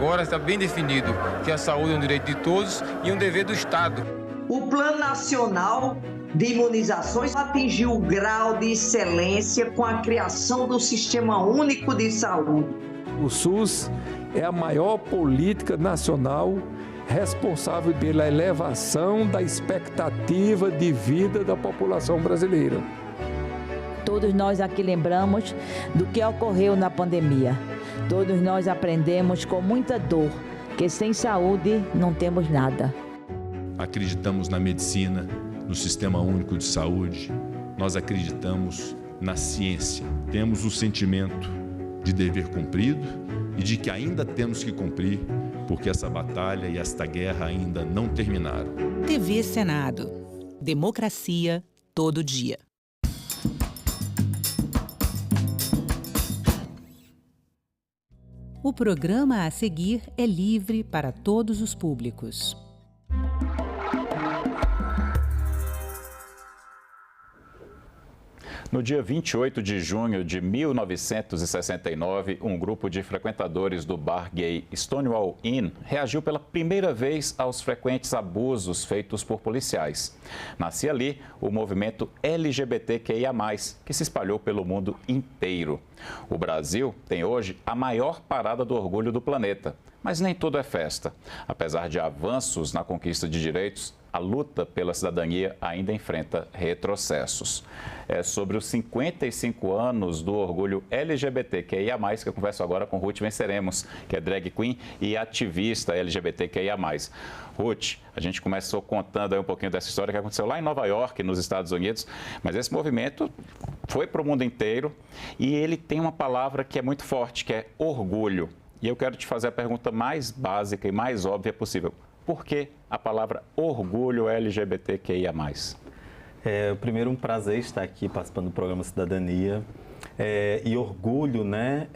agora está bem definido que a saúde é um direito de todos e um dever do Estado. O Plano Nacional de Imunizações atingiu o grau de excelência com a criação do Sistema Único de Saúde. O SUS é a maior política nacional responsável pela elevação da expectativa de vida da população brasileira. Todos nós aqui lembramos do que ocorreu na pandemia. Todos nós aprendemos com muita dor que sem saúde não temos nada. Acreditamos na medicina, no Sistema Único de Saúde. Nós acreditamos na ciência. Temos o sentimento de dever cumprido e de que ainda temos que cumprir, porque essa batalha e esta guerra ainda não terminaram. TV Senado. Democracia todo dia. O programa a seguir é livre para todos os públicos. No dia 28 de junho de 1969, um grupo de frequentadores do bar gay Stonewall Inn reagiu pela primeira vez aos frequentes abusos feitos por policiais. Nascia ali o movimento LGBTQIA+, que se espalhou pelo mundo inteiro. O Brasil tem hoje a maior parada do orgulho do planeta, mas nem tudo é festa. Apesar de avanços na conquista de direitos, a luta pela cidadania ainda enfrenta retrocessos. É sobre os 55 anos do orgulho LGBTQIA+, que eu converso agora com Ruth Venceremos, que é drag queen e ativista LGBTQIA+. Ruth, a gente começou contando aí um pouquinho dessa história que aconteceu lá em Nova York, nos Estados Unidos, mas esse movimento foi para o mundo inteiro e ele tem uma palavra que é muito forte, que é orgulho. E eu quero te fazer a pergunta mais básica e mais óbvia possível. Por que a palavra orgulho LGBTQIA+. Primeiro, um prazer estar aqui participando do programa Cidadania. E orgulho, né,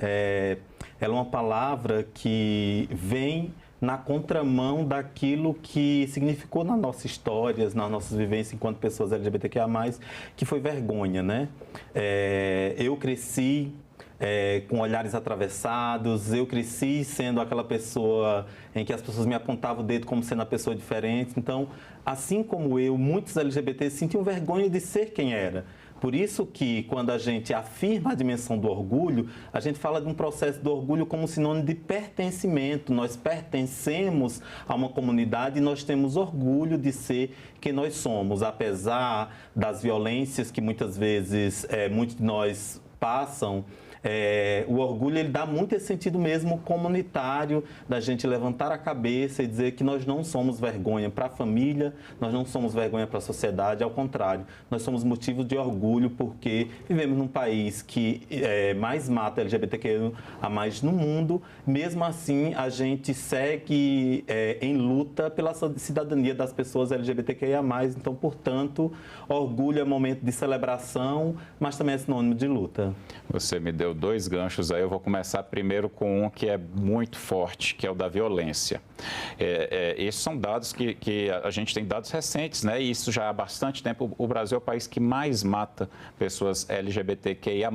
ela é uma palavra que vem na contramão daquilo que significou nas nossas histórias, nas nossas vivências enquanto pessoas LGBTQIA+, que foi vergonha, né? Eu cresci com olhares atravessados, eu cresci sendo aquela pessoa em que as pessoas me apontavam o dedo como sendo a pessoa diferente. Então, assim como eu, muitos LGBTs sentiam vergonha de ser quem era. Por isso que, quando a gente afirma a dimensão do orgulho, a gente fala de um processo do orgulho como sinônimo de pertencimento. Nós pertencemos a uma comunidade e nós temos orgulho de ser quem nós somos, apesar das violências que muitas vezes muitos de nós passam. O orgulho, ele dá muito esse sentido mesmo comunitário, da gente levantar a cabeça e dizer que nós não somos vergonha para a família, nós não somos vergonha para a sociedade, ao contrário, nós somos motivo de orgulho porque vivemos num país que mais mata LGBTQIA+ no mundo. Mesmo assim, a gente segue em luta pela cidadania das pessoas LGBTQIA+. Então, portanto, orgulho é momento de celebração, mas também é sinônimo de luta. Você me deu dois ganchos aí, eu vou começar primeiro com um que é muito forte, que é o da violência. Esses são dados que a gente tem dados recentes, né? E isso já há bastante tempo. O Brasil é o país que mais mata pessoas LGBTQIA+.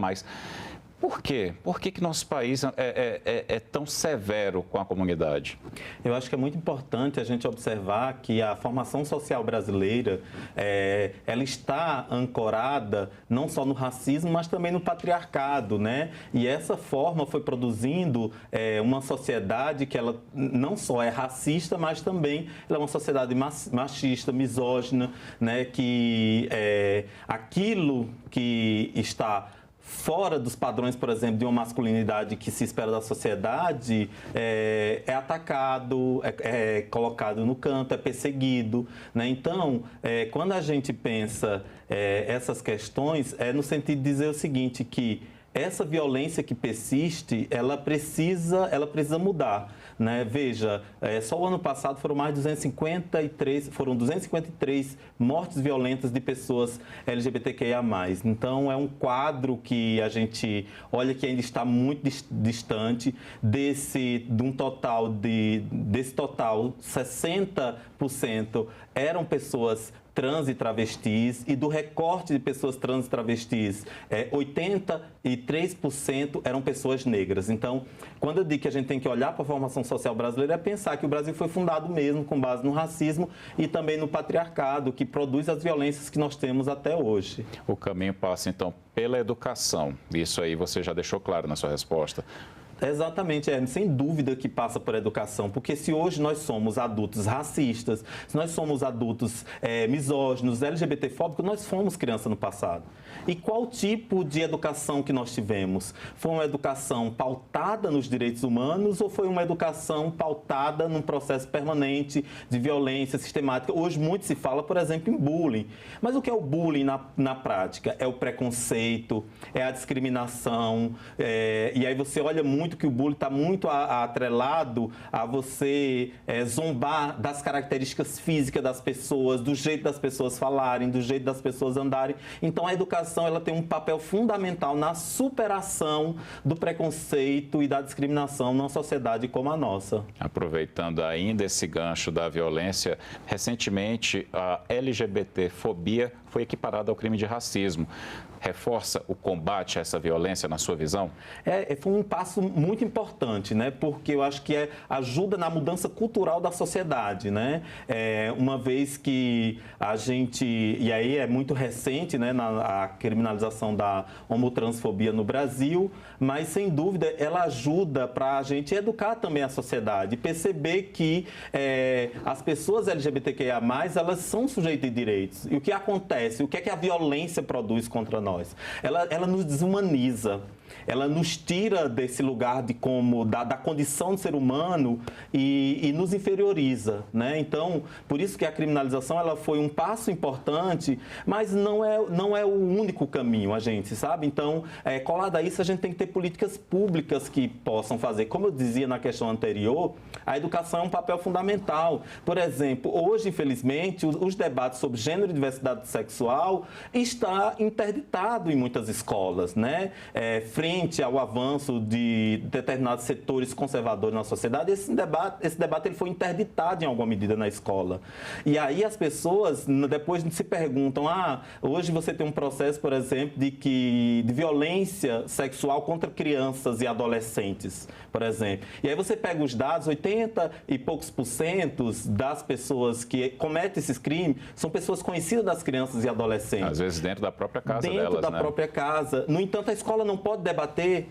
Por quê? Por que nosso país é tão severo com a comunidade? Eu acho que é muito importante a gente observar que a formação social brasileira, ela está ancorada não só no racismo, mas também no patriarcado, né? E essa forma foi produzindo uma sociedade que ela não só é racista, mas também ela é uma sociedade machista, misógina, né? Que aquilo que está fora dos padrões, por exemplo, de uma masculinidade que se espera da sociedade, é atacado, é colocado no canto, é perseguido, né? Então, quando a gente pensa essas questões, é no sentido de dizer o seguinte, que essa violência que persiste, ela precisa mudar, né? Veja, só o ano passado foram 253 mortes violentas de pessoas LGBTQIA+. Então, é um quadro que a gente olha que ainda está muito distante desse total, 60% eram pessoas trans e travestis, e do recorte de pessoas trans e travestis, 83% eram pessoas negras. Então, quando eu digo que a gente tem que olhar para a formação social brasileira, é pensar que o Brasil foi fundado mesmo com base no racismo e também no patriarcado, que produz as violências que nós temos até hoje. O caminho passa, então, pela educação. Isso aí você já deixou claro na sua resposta. Exatamente, sem dúvida que passa por educação, porque se hoje nós somos adultos racistas, se nós somos adultos misóginos, LGBTfóbicos, nós fomos criança no passado. E qual tipo de educação que nós tivemos? Foi uma educação pautada nos direitos humanos ou foi uma educação pautada num processo permanente de violência sistemática? Hoje muito se fala, por exemplo, em bullying. Mas o que é o bullying na prática? É o preconceito, é a discriminação, e aí você olha muito que o bullying está muito atrelado a você zombar das características físicas das pessoas, do jeito das pessoas falarem, do jeito das pessoas andarem. Então, a educação ela tem um papel fundamental na superação do preconceito e da discriminação numa sociedade como a nossa. Aproveitando ainda esse gancho da violência, recentemente a LGBTfobia foi equiparada ao crime de racismo. Reforça o combate a essa violência na sua visão? Foi um passo muito importante, né? Porque eu acho que ajuda na mudança cultural da sociedade, né? Uma vez que a gente, e aí é muito recente, né, a criminalização da homotransfobia no Brasil, mas sem dúvida ela ajuda para a gente educar também a sociedade, perceber que as pessoas LGBTQIA+, elas são sujeitas de direitos. E o que acontece? O que é que a violência produz contra nós? Ela nos desumaniza, ela nos tira desse lugar da condição de ser humano e nos inferioriza, né? Então, por isso que a criminalização ela foi um passo importante, mas não é o único caminho, a gente sabe? Então, colado a isso, a gente tem que ter políticas públicas que possam fazer. Como eu dizia na questão anterior, a educação é um papel fundamental. Por exemplo, hoje, infelizmente, os debates sobre gênero e diversidade sexual está interditado em muitas escolas, né? Frente ao avanço de determinados setores conservadores na sociedade, esse debate ele foi interditado em alguma medida na escola. E aí as pessoas depois se perguntam, hoje você tem um processo, por exemplo, de violência sexual contra crianças e adolescentes, por exemplo. E aí você pega os dados, 80 e poucos % das pessoas que cometem esses crimes são pessoas conhecidas das crianças e adolescentes. Às vezes dentro da própria casa delas, da própria casa. No entanto, a escola não pode debater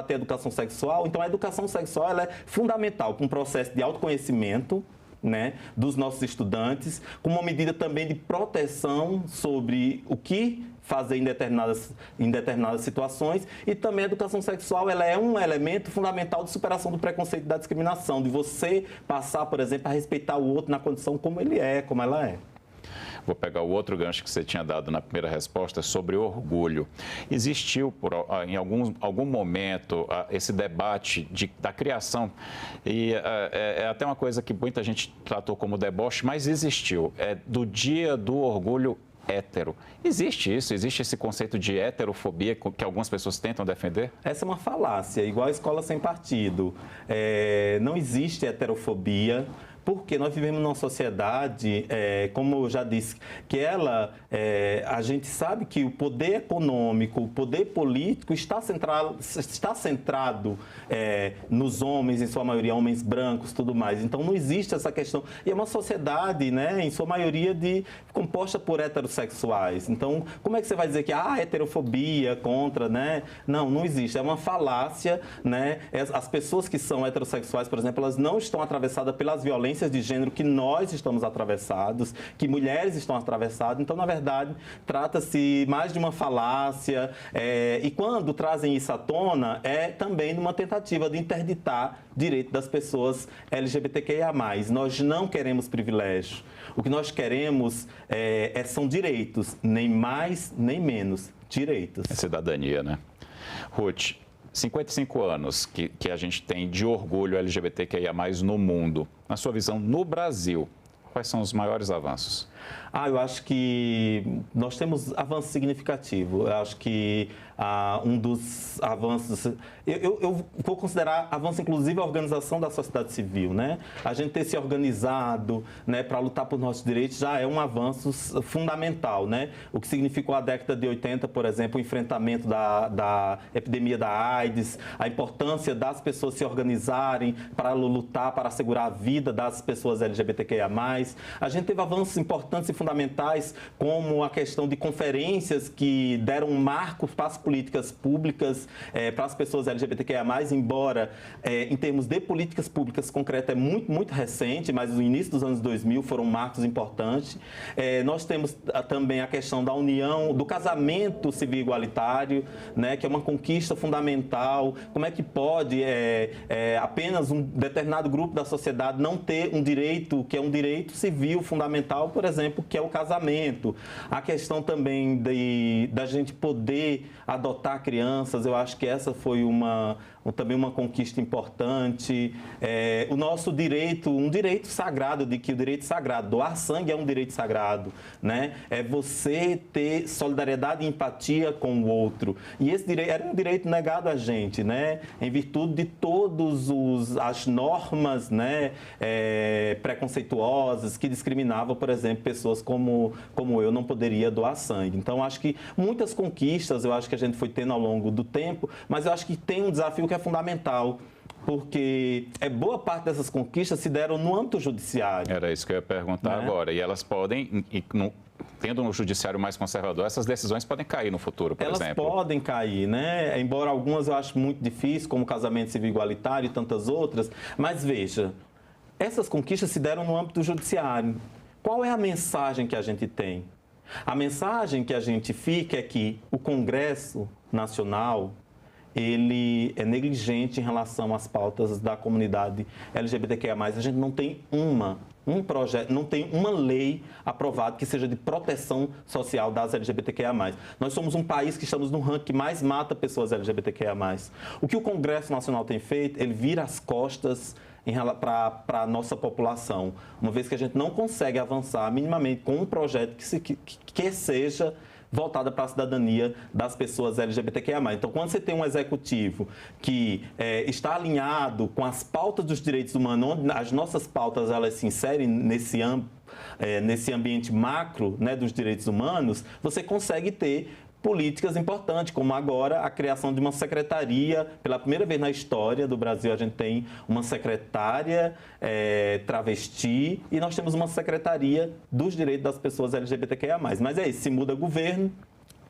a educação sexual. Então, a educação sexual ela é fundamental para um processo de autoconhecimento, né, dos nossos estudantes, como uma medida também de proteção sobre o que fazer em determinadas situações, e também a educação sexual ela é um elemento fundamental de superação do preconceito e da discriminação, de você passar, por exemplo, a respeitar o outro na condição como ele é, como ela é. Vou pegar o outro gancho que você tinha dado na primeira resposta sobre orgulho. Existiu, em algum momento, esse debate da criação, e é até uma coisa que muita gente tratou como deboche, mas existiu, do dia do orgulho hétero. Existe isso? Existe esse conceito de heterofobia que algumas pessoas tentam defender? Essa é uma falácia, igual a escola sem partido. Não existe heterofobia, porque nós vivemos numa sociedade, como eu já disse, que a gente sabe que o poder econômico, o poder político está centrado nos homens, em sua maioria homens brancos, tudo mais. Então não existe essa questão. E é uma sociedade, né, em sua maioria composta por heterossexuais. Então, como é que você vai dizer que há heterofobia contra, né? Não existe. É uma falácia, né? As pessoas que são heterossexuais, por exemplo, elas não estão atravessadas pelas violências de gênero que nós estamos atravessados, que mulheres estão atravessadas. Então, na verdade, trata-se mais de uma falácia, e quando trazem isso à tona, é também numa tentativa de interditar direito das pessoas LGBTQIA+. Nós não queremos privilégio. O que nós queremos são direitos, nem mais, nem menos, direitos. É cidadania, né? Ruth, 55 anos que a gente tem de orgulho LGBTQIA+, no mundo. Na sua visão, no Brasil, quais são os maiores avanços? Eu acho que nós temos avanço significativo. Eu acho que um dos avanços... Eu vou considerar avanço, inclusive, a organização da sociedade civil, né? A gente ter se organizado, né, para lutar por nossos direitos já é um avanço fundamental, né? O que significou a década de 80, por exemplo, o enfrentamento da epidemia da AIDS, a importância das pessoas se organizarem para lutar, para assegurar a vida das pessoas LGBTQIA+. A gente teve avanços importantes e fundamentais, como a questão de conferências que deram um marco para as políticas públicas, para as pessoas LGBTQIA+, embora em termos de políticas públicas concretas é muito, muito recente, mas no início dos anos 2000 foram marcos importantes. Nós temos também a questão da união, do casamento civil igualitário, né, que é uma conquista fundamental. Como é que pode apenas um determinado grupo da sociedade não ter um direito, que é um direito civil fundamental, por exemplo, que é o casamento. A questão também da gente poder adotar crianças, eu acho que essa foi também uma conquista importante. O nosso direito, um direito sagrado, de que o direito sagrado, doar sangue é um direito sagrado, né? É você ter solidariedade e empatia com o outro. E esse direito era um direito negado a gente, né? Em virtude de todas as normas, né, preconceituosas que discriminavam, por exemplo, pessoas como eu não poderia doar sangue. Então, acho que muitas conquistas, eu acho que a gente foi tendo ao longo do tempo, mas eu acho que tem um desafio que é fundamental, porque boa parte dessas conquistas se deram no âmbito judiciário. Era isso que eu ia perguntar agora. E elas podem, tendo um judiciário mais conservador, essas decisões podem cair no futuro, por exemplo. Elas podem cair, né? Embora algumas eu acho muito difíceis, como o casamento civil igualitário e tantas outras. Mas veja, essas conquistas se deram no âmbito judiciário. Qual é a mensagem que a gente tem? A mensagem que a gente fica é que o Congresso Nacional, ele é negligente em relação às pautas da comunidade LGBTQIA+. A gente não tem um projeto, não tem uma lei aprovada que seja de proteção social das LGBTQIA+. Nós somos um país que estamos no ranking que mais mata pessoas LGBTQIA+. O que o Congresso Nacional tem feito, ele vira as costas para a nossa população, uma vez que a gente não consegue avançar minimamente com um projeto que seja voltada para a cidadania das pessoas LGBTQIA+. Então, quando você tem um executivo que está alinhado com as pautas dos direitos humanos, onde as nossas pautas elas se inserem nesse ambiente macro, né, dos direitos humanos, você consegue ter políticas importantes, como agora a criação de uma secretaria. Pela primeira vez na história do Brasil, a gente tem uma secretária travesti e nós temos uma secretaria dos direitos das pessoas LGBTQIA+. Mas é isso, se muda governo,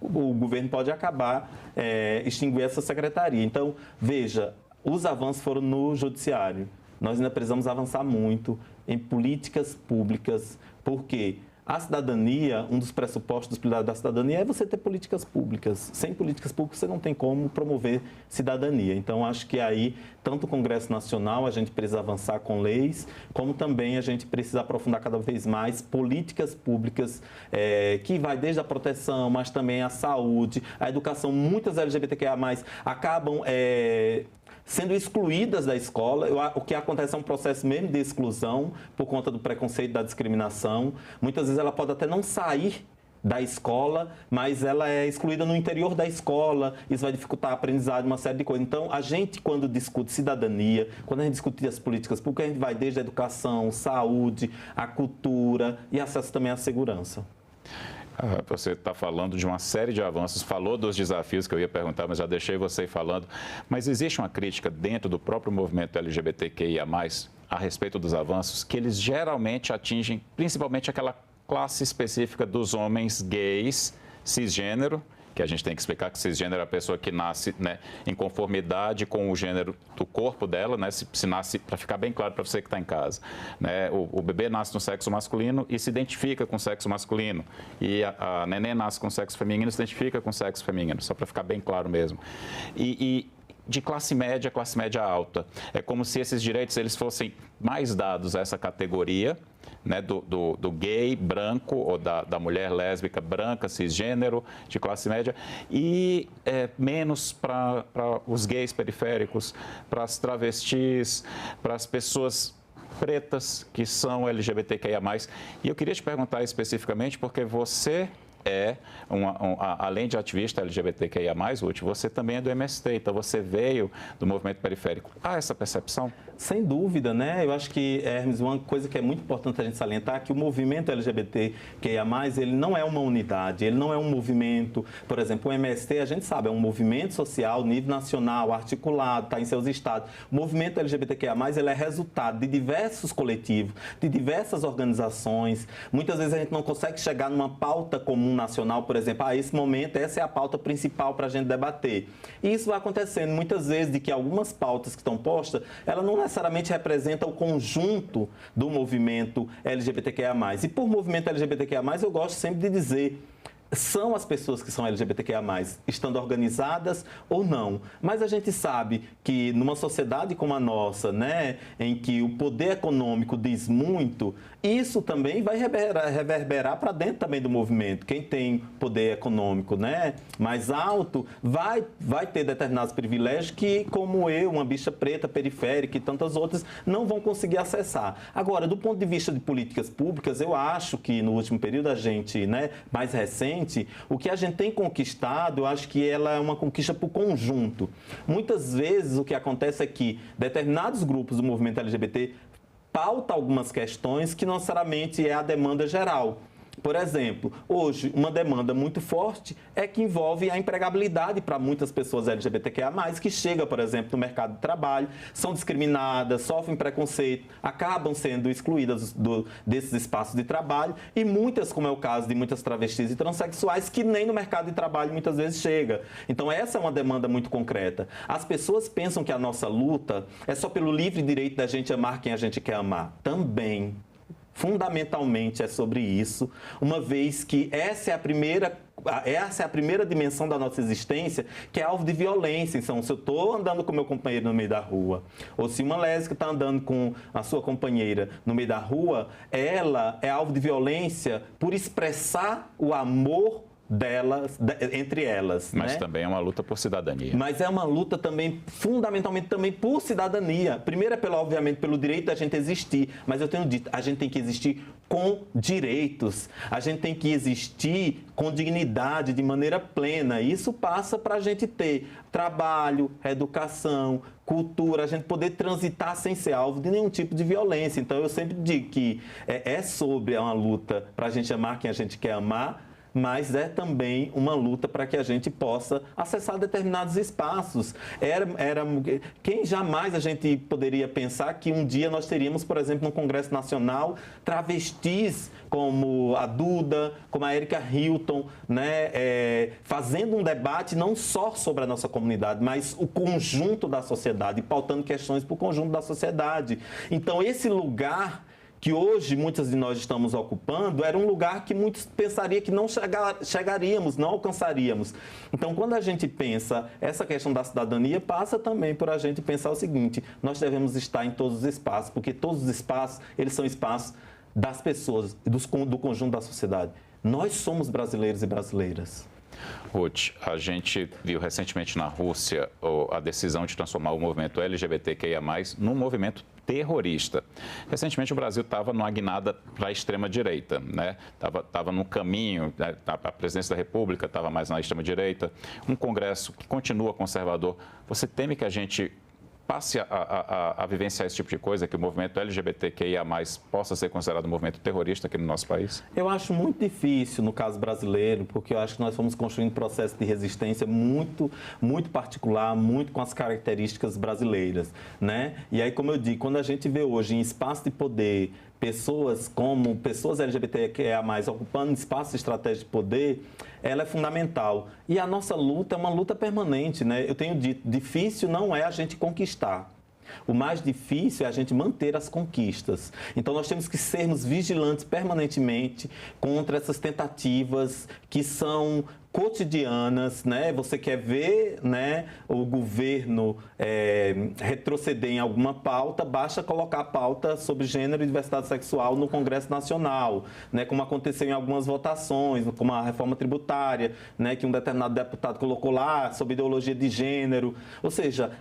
o governo pode acabar extinguir essa secretaria. Então, veja, os avanços foram no judiciário. Nós ainda precisamos avançar muito em políticas públicas, porque a cidadania, um dos pressupostos dos pilares da cidadania é você ter políticas públicas. Sem políticas públicas, você não tem como promover cidadania. Então, acho que aí, tanto o Congresso Nacional, a gente precisa avançar com leis, como também a gente precisa aprofundar cada vez mais políticas públicas, que vai desde a proteção, mas também a saúde, a educação. Muitas LGBTQIA+, acabam sendo excluídas da escola. O que acontece é um processo mesmo de exclusão por conta do preconceito, da discriminação. Muitas vezes ela pode até não sair da escola, mas ela é excluída no interior da escola, isso vai dificultar a aprendizagem, uma série de coisas. Então, a gente, quando discute cidadania, quando a gente discute as políticas públicas, a gente vai desde a educação, saúde, a cultura e acesso também à segurança. Você está falando de uma série de avanços, falou dos desafios que eu ia perguntar, mas já deixei você falando. Mas existe uma crítica dentro do próprio movimento LGBTQIA+, a respeito dos avanços, que eles geralmente atingem principalmente aquela classe específica dos homens gays, cisgênero, que a gente tem que explicar que cisgênero é a pessoa que nasce, né, em conformidade com o gênero do corpo dela, né, se nasce, para ficar bem claro para você que está em casa, né, o bebê nasce no sexo masculino e se identifica com o sexo masculino, e a neném nasce com o sexo feminino e se identifica com o sexo feminino, só para ficar bem claro mesmo. De classe média alta. É como se esses direitos eles fossem mais dados a essa categoria, né, do gay branco ou da mulher lésbica branca, cisgênero, de classe média, e menos para os gays periféricos, para as travestis, para as pessoas pretas, que são LGBTQIA+. E eu queria te perguntar especificamente porque você além de ativista LGBTQIA+, Ruth, você também é do MST, então você veio do movimento periférico. Há essa percepção? Sem dúvida, né? Eu acho que, Hermes, uma coisa que é muito importante a gente salientar é que o movimento LGBTQIA+, ele não é uma unidade, ele não é um movimento, por exemplo, o MST, a gente sabe, é um movimento social, nível nacional, articulado, está em seus estados. O movimento LGBTQIA+, ele é resultado de diversos coletivos, de diversas organizações. Muitas vezes a gente não consegue chegar numa pauta comum nacional, por exemplo, esse momento, essa é a pauta principal para a gente debater. E isso vai acontecendo muitas vezes de que algumas pautas que estão postas, elas não necessariamente representam o conjunto do movimento LGBTQIA+. E por movimento LGBTQIA+, eu gosto sempre de dizer, são as pessoas que são LGBTQIA+, estando organizadas ou não. Mas a gente sabe que numa sociedade como a nossa, né, em que o poder econômico diz muito, isso também vai reverberar para dentro também do movimento. Quem tem poder econômico, né, mais alto vai ter determinados privilégios que, como eu, uma bicha preta, periférica e tantas outras, não vão conseguir acessar. Agora, do ponto de vista de políticas públicas, eu acho que no último período a gente, né, mais recente, o que a gente tem conquistado, eu acho que ela é uma conquista por conjunto. Muitas vezes o que acontece é que determinados grupos do movimento LGBT pautam algumas questões que não necessariamente é a demanda geral. Por exemplo, hoje, uma demanda muito forte é que envolve a empregabilidade para muitas pessoas LGBTQIA+, que chegam, por exemplo, no mercado de trabalho, são discriminadas, sofrem preconceito, acabam sendo excluídas desses espaços de trabalho e muitas, como é o caso de muitas travestis e transexuais, que nem no mercado de trabalho muitas vezes chega. Então, essa é uma demanda muito concreta. As pessoas pensam que a nossa luta é só pelo livre direito da gente amar quem a gente quer amar. Também. Fundamentalmente é sobre isso, uma vez que essa é a primeira dimensão da nossa existência, que é alvo de violência. Então, se eu estou andando com meu companheiro no meio da rua, ou se uma lésbica está andando com a sua companheira no meio da rua, ela é alvo de violência por expressar o amor entre elas. Mas né? também é uma luta por cidadania. Mas é uma luta também, fundamentalmente também por cidadania. Primeiro é, obviamente, pelo direito da gente existir, mas eu tenho dito, a gente tem que existir com direitos, a gente tem que existir com dignidade, de maneira plena. Isso passa para a gente ter trabalho, educação, cultura, a gente poder transitar sem ser alvo de nenhum tipo de violência. Então, eu sempre digo que é uma luta para a gente amar quem a gente quer amar, mas é também uma luta para que a gente possa acessar determinados espaços. Quem jamais a gente poderia pensar que um dia nós teríamos, por exemplo, no Congresso Nacional, travestis como a Duda, como a Erika Hilton, né, fazendo um debate não só sobre a nossa comunidade, mas o conjunto da sociedade, pautando questões para o conjunto da sociedade. Então, esse lugar que hoje muitas de nós estamos ocupando, era um lugar que muitos pensariam que não chegaríamos, não alcançaríamos. Então, quando a gente pensa essa questão da cidadania, passa também por a gente pensar o seguinte, nós devemos estar em todos os espaços, porque todos os espaços, eles são espaços das pessoas, do conjunto da sociedade. Nós somos brasileiros e brasileiras. Ruth, a gente viu recentemente na Rússia a decisão de transformar o movimento LGBTQIA+, num movimento terrorista. Recentemente o Brasil estava numa guinada para a extrema-direita, né? Estava no caminho, a presidência da República estava mais na extrema-direita, um Congresso que continua conservador. Você teme que a gente passe a vivenciar esse tipo de coisa, que o movimento LGBTQIA+, possa ser considerado um movimento terrorista aqui no nosso país? Eu acho muito difícil no caso brasileiro, porque eu acho que nós fomos construindo um processo de resistência muito, muito particular, muito com as características brasileiras, né? E aí, como eu digo, quando a gente vê hoje em espaço de poder pessoas LGBTQIA+, ocupando espaço de estratégia de poder, ela é fundamental. E a nossa luta é uma luta permanente, né? Eu tenho dito, difícil não é a gente conquistar. O mais difícil é a gente manter as conquistas. Então, nós temos que sermos vigilantes permanentemente contra essas tentativas que são cotidianas, né? Você quer ver, né, o governo retroceder em alguma pauta, basta colocar a pauta sobre gênero e diversidade sexual no Congresso Nacional, né? Como aconteceu em algumas votações, como a reforma tributária, né, que um determinado deputado colocou lá sobre ideologia de gênero. Ou seja,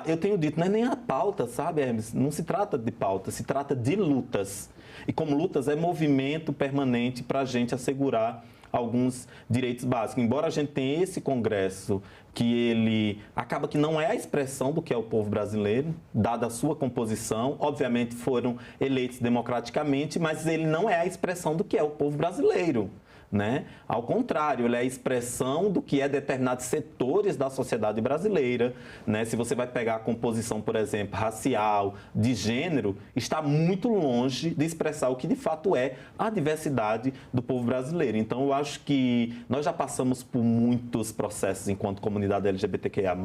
eu tenho dito, não é nem a pauta, sabe, Hermes? Não se trata de pauta, se trata de lutas. E como lutas é movimento permanente para a gente assegurar alguns direitos básicos. Embora a gente tenha esse Congresso que ele acaba que não é a expressão do que é o povo brasileiro, dada a sua composição, obviamente foram eleitos democraticamente, mas ele não é a expressão do que é o povo brasileiro, né? Ao contrário, ele é a expressão do que é determinados setores da sociedade brasileira, né? Se você vai pegar a composição, por exemplo, racial, de gênero, está muito longe de expressar o que de fato é a diversidade do povo brasileiro. Então, eu acho que nós já passamos por muitos processos enquanto comunidade LGBTQIA+,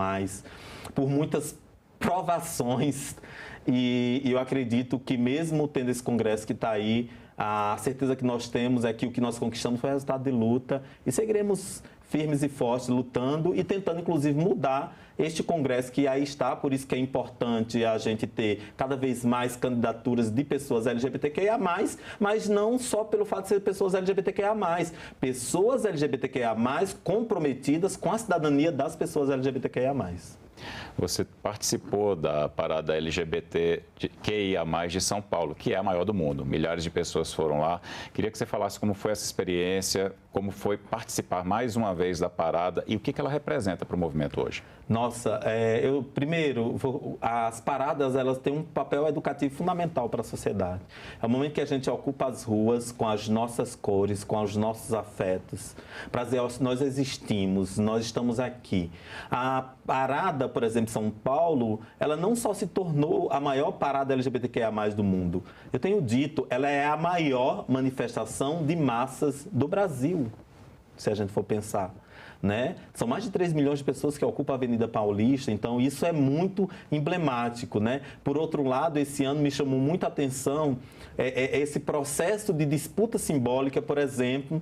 por muitas provações, e eu acredito que mesmo tendo esse congresso que está aí, a certeza que nós temos é que o que nós conquistamos foi resultado de luta e seguiremos firmes e fortes lutando e tentando, inclusive, mudar este Congresso que aí está. Por isso que é importante a gente ter cada vez mais candidaturas de pessoas LGBTQIA+, mas não só pelo fato de ser pessoas LGBTQIA+, pessoas LGBTQIA+, comprometidas com a cidadania das pessoas LGBTQIA+. Você participou da parada LGBTQIA+, de São Paulo, que é a maior do mundo. Milhares de pessoas foram lá. Queria que você falasse como foi essa experiência, como foi participar mais uma vez da parada e o que ela representa para o movimento hoje. Nossa, as paradas, elas têm um papel educativo fundamental para a sociedade. É o momento que a gente ocupa as ruas com as nossas cores, com os nossos afetos, para dizer, nós existimos, nós estamos aqui. A parada, por exemplo, em São Paulo, ela não só se tornou a maior parada LGBTQIA+ do mundo. Eu tenho dito, ela é a maior manifestação de massas do Brasil, se a gente for pensar. Né? São mais de 3 milhões de pessoas que ocupam a Avenida Paulista, então isso é muito emblemático, né? Por outro lado, esse ano me chamou muita atenção esse processo de disputa simbólica, por exemplo,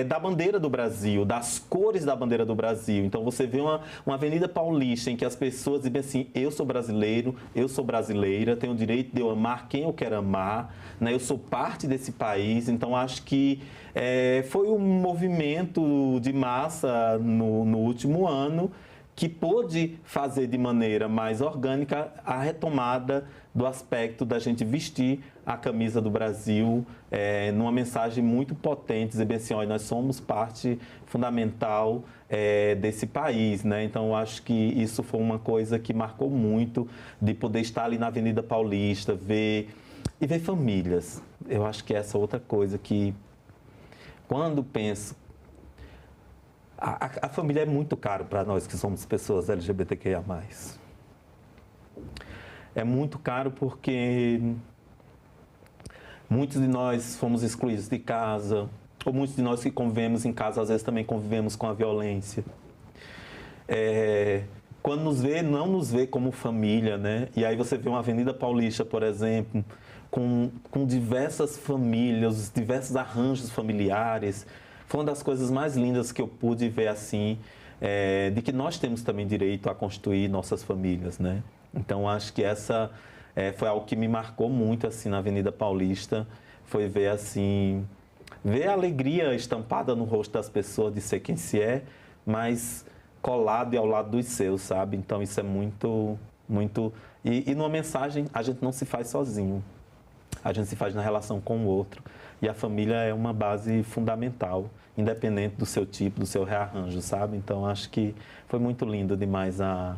da bandeira do Brasil, das cores da bandeira do Brasil. Então você vê uma Avenida Paulista em que as pessoas dizem assim, eu sou brasileiro, eu sou brasileira, tenho o direito de eu amar quem eu quero amar, né? Eu sou parte desse país, então acho que foi um movimento de massa no último ano que pôde fazer de maneira mais orgânica a retomada do aspecto da gente vestir a camisa do Brasil numa mensagem muito potente, dizer bem assim, olha, nós somos parte fundamental desse país, né? Então, eu acho que isso foi uma coisa que marcou muito, de poder estar ali na Avenida Paulista, ver famílias. Eu acho que essa é outra coisa que, quando penso, a família é muito caro para nós que somos pessoas LGBTQIA+. É muito caro porque muitos de nós fomos excluídos de casa, ou muitos de nós que convivemos em casa, às vezes também convivemos com a violência. Quando nos vê, não nos vê como família, né? E aí você vê uma Avenida Paulista, por exemplo, com diversas famílias, diversos arranjos familiares. Foi uma das coisas mais lindas que eu pude ver assim, de que nós temos também direito a constituir nossas famílias, né? Então, acho que essa foi algo que me marcou muito assim na Avenida Paulista, foi ver assim, ver a alegria estampada no rosto das pessoas de ser quem se é, mas colado e ao lado dos seus, sabe? Então, isso é muito, muito... E numa mensagem, a gente não se faz sozinho, a gente se faz na relação com o outro. E a família é uma base fundamental, independente do seu tipo, do seu rearranjo, sabe? Então, acho que foi muito lindo demais a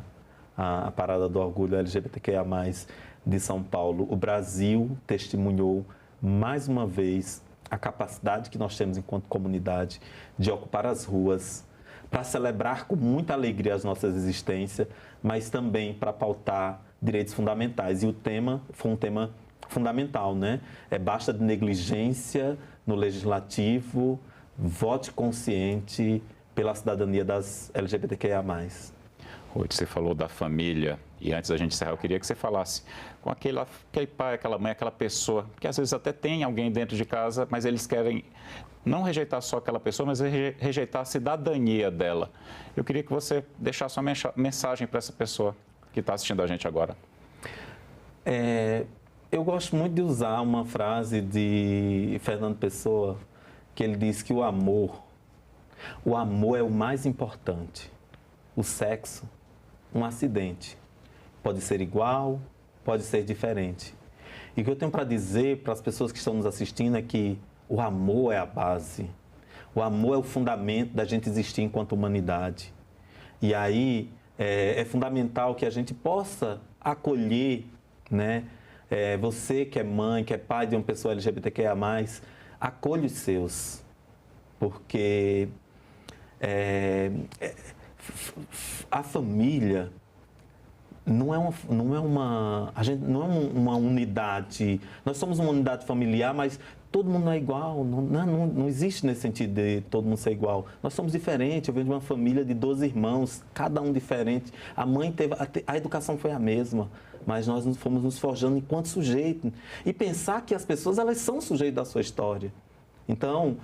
parada do orgulho LGBTQIA+, de São Paulo. O Brasil testemunhou, mais uma vez, a capacidade que nós temos enquanto comunidade de ocupar as ruas, para celebrar com muita alegria as nossas existências, mas também para pautar direitos fundamentais. E o tema foi um tema fundamental, né? Basta de negligência no legislativo, vote consciente pela cidadania das LGBTQIA+. Ruth, você falou da família e antes da gente encerrar, eu queria que você falasse com aquele pai, aquela mãe, aquela pessoa, que às vezes até tem alguém dentro de casa, mas eles querem não rejeitar só aquela pessoa, mas rejeitar a cidadania dela. Eu queria que você deixasse uma mensagem para essa pessoa que está assistindo a gente agora. Eu gosto muito de usar uma frase de Fernando Pessoa, que ele diz que o amor é o mais importante. O sexo, um acidente. Pode ser igual, pode ser diferente. E o que eu tenho para dizer para as pessoas que estão nos assistindo é que o amor é a base. O amor é o fundamento da gente existir enquanto humanidade. E aí é fundamental que a gente possa acolher, né? Você que é mãe, que é pai de uma pessoa LGBTQIA+, acolhe os seus. Porque a família não é uma unidade. Nós somos uma unidade familiar, mas todo mundo não é igual. Não existe nesse sentido de todo mundo ser igual. Nós somos diferentes. Eu venho de uma família de 12 irmãos, cada um diferente. A mãe teve... A educação foi a mesma, mas nós fomos nos forjando enquanto sujeito. E pensar que as pessoas, elas são sujeitos da sua história. Então,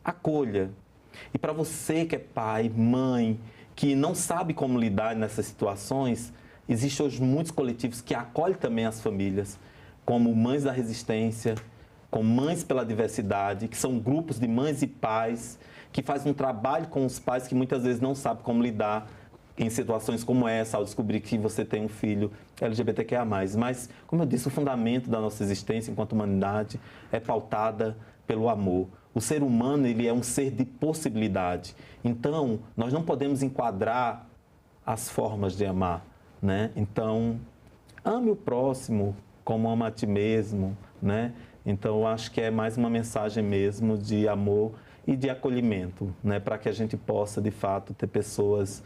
acolha. E para você que é pai, mãe, que não sabe como lidar nessas situações, existem hoje muitos coletivos que acolhem também as famílias, como Mães da Resistência, como Mães pela Diversidade, que são grupos de mães e pais que fazem um trabalho com os pais que muitas vezes não sabem como lidar em situações como essa, ao descobrir que você tem um filho LGBTQIA+. Mas, como eu disse, o fundamento da nossa existência enquanto humanidade é pautada pelo amor. O ser humano, ele é um ser de possibilidade. Então, nós não podemos enquadrar as formas de amar, né? Então, ame o próximo como ama a ti mesmo, né? Então, eu acho que é mais uma mensagem mesmo de amor e de acolhimento, né? Para que a gente possa, de fato, ter pessoas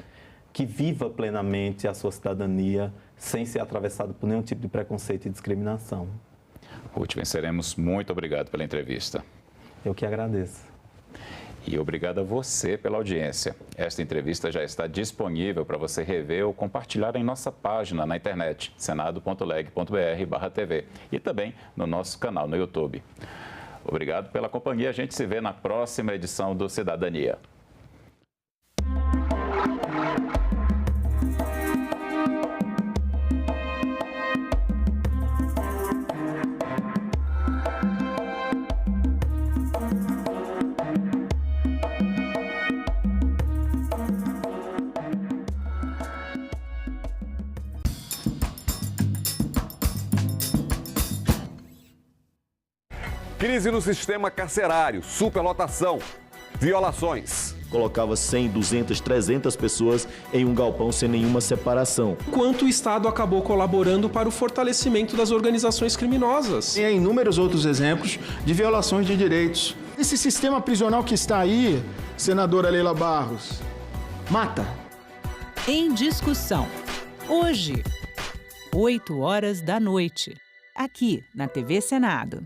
que vivam plenamente a sua cidadania sem ser atravessado por nenhum tipo de preconceito e discriminação. Ruth Venceremos, muito obrigado pela entrevista. Eu que agradeço. E obrigado a você pela audiência. Esta entrevista já está disponível para você rever ou compartilhar em nossa página na internet, senado.leg.br/TV, e também no nosso canal no YouTube. Obrigado pela companhia. A gente se vê na próxima edição do Cidadania. Crise no sistema carcerário, superlotação, violações. Colocava 100, 200, 300 pessoas em um galpão sem nenhuma separação. Quanto o Estado acabou colaborando para o fortalecimento das organizações criminosas. E há inúmeros outros exemplos de violações de direitos. Esse sistema prisional que está aí, senadora Leila Barros, mata. Em discussão. Hoje, 20h, aqui na TV Senado.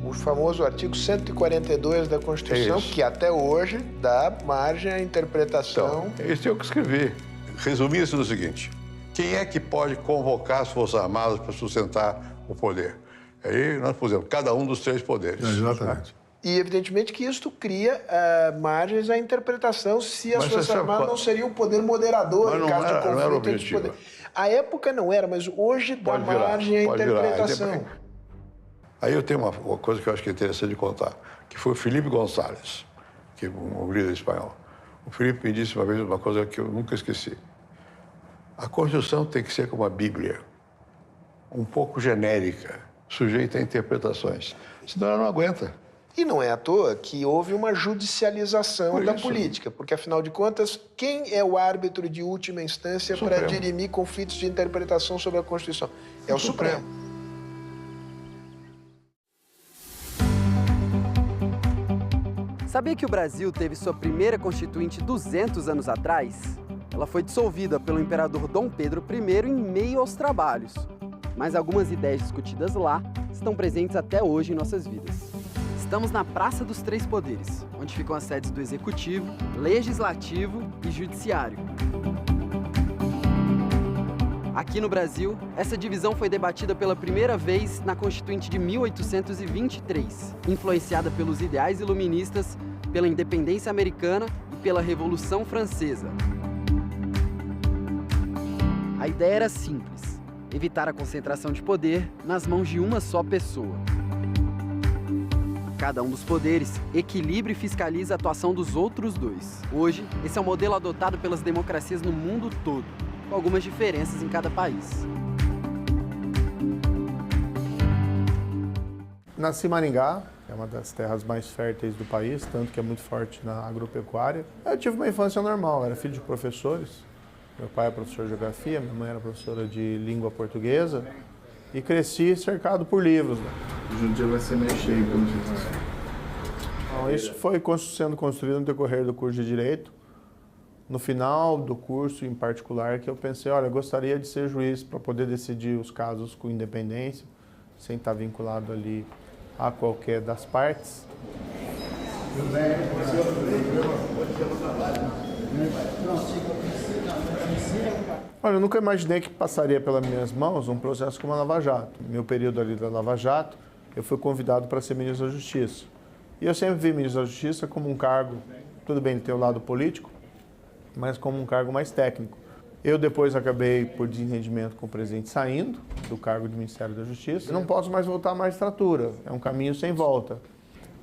O famoso artigo 142 da Constituição, que até hoje dá margem à interpretação. Então, isso é o que escrevi. Resumi isso no seguinte: quem é que pode convocar as Forças Armadas para sustentar o poder? Aí nós pusemos cada um dos 3 poderes. Exatamente. E, evidentemente, que isto cria margens à interpretação se as Forças Armadas não seriam um poder moderador em caso de conflito. Não era o objetivo. A época não era, mas hoje dá margem à interpretação. Aí eu tenho uma coisa que eu acho que é interessante de contar, que foi o Felipe González, que é um líder espanhol. O Felipe me disse uma vez uma coisa que eu nunca esqueci. A Constituição tem que ser como a Bíblia, um pouco genérica, sujeita a interpretações, senão ela não aguenta. E não é à toa que houve uma judicialização da política, porque, afinal de contas, quem é o árbitro de última instância para dirimir conflitos de interpretação sobre a Constituição? É o Supremo. Sabia que o Brasil teve sua primeira Constituinte 200 anos atrás? Ela foi dissolvida pelo imperador Dom Pedro I em meio aos trabalhos. Mas algumas ideias discutidas lá estão presentes até hoje em nossas vidas. Estamos na Praça dos Três Poderes, onde ficam as sedes do Executivo, Legislativo e Judiciário. Aqui no Brasil, essa divisão foi debatida pela primeira vez na Constituinte de 1823, influenciada pelos ideais iluministas, pela independência americana e pela Revolução Francesa. A ideia era simples: evitar a concentração de poder nas mãos de uma só pessoa. Cada um dos poderes equilibra e fiscaliza a atuação dos outros dois. Hoje, esse é o modelo adotado pelas democracias no mundo todo, com algumas diferenças em cada país. Nasci em Maringá, que é uma das terras mais férteis do país, tanto que é muito forte na agropecuária. Eu tive uma infância normal, era filho de professores. Meu pai é professor de geografia, minha mãe era professora de língua portuguesa. E cresci cercado por livros. Hoje em dia vai ser meio cheio, pelo jeito. Então, isso foi sendo construído no decorrer do curso de Direito. No final do curso, em particular, que eu pensei, olha, eu gostaria de ser juiz para poder decidir os casos com independência, sem estar vinculado ali a qualquer das partes. Olha, eu nunca imaginei que passaria pelas minhas mãos um processo como a Lava Jato. No meu período ali da Lava Jato, eu fui convidado para ser ministro da Justiça. E eu sempre vi ministro da Justiça como um cargo, tudo bem, ele tem o lado político, mas como um cargo mais técnico. Eu depois acabei, por desentendimento com o presidente, saindo do cargo de Ministério da Justiça. Eu não posso mais voltar à magistratura, é um caminho sem volta.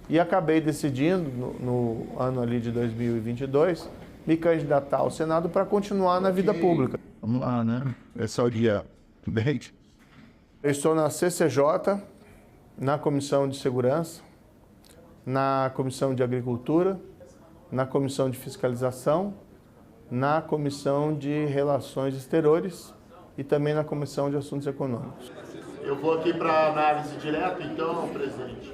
E acabei decidindo, no ano ali de 2022, me candidatar ao Senado para continuar na vida pública. Vamos lá, né? Esse é o dia 10. Eu estou na CCJ, na Comissão de Segurança, na Comissão de Agricultura, na Comissão de Fiscalização, na Comissão de Relações Exteriores e também na Comissão de Assuntos Econômicos. Eu vou aqui para análise direta, então, presidente.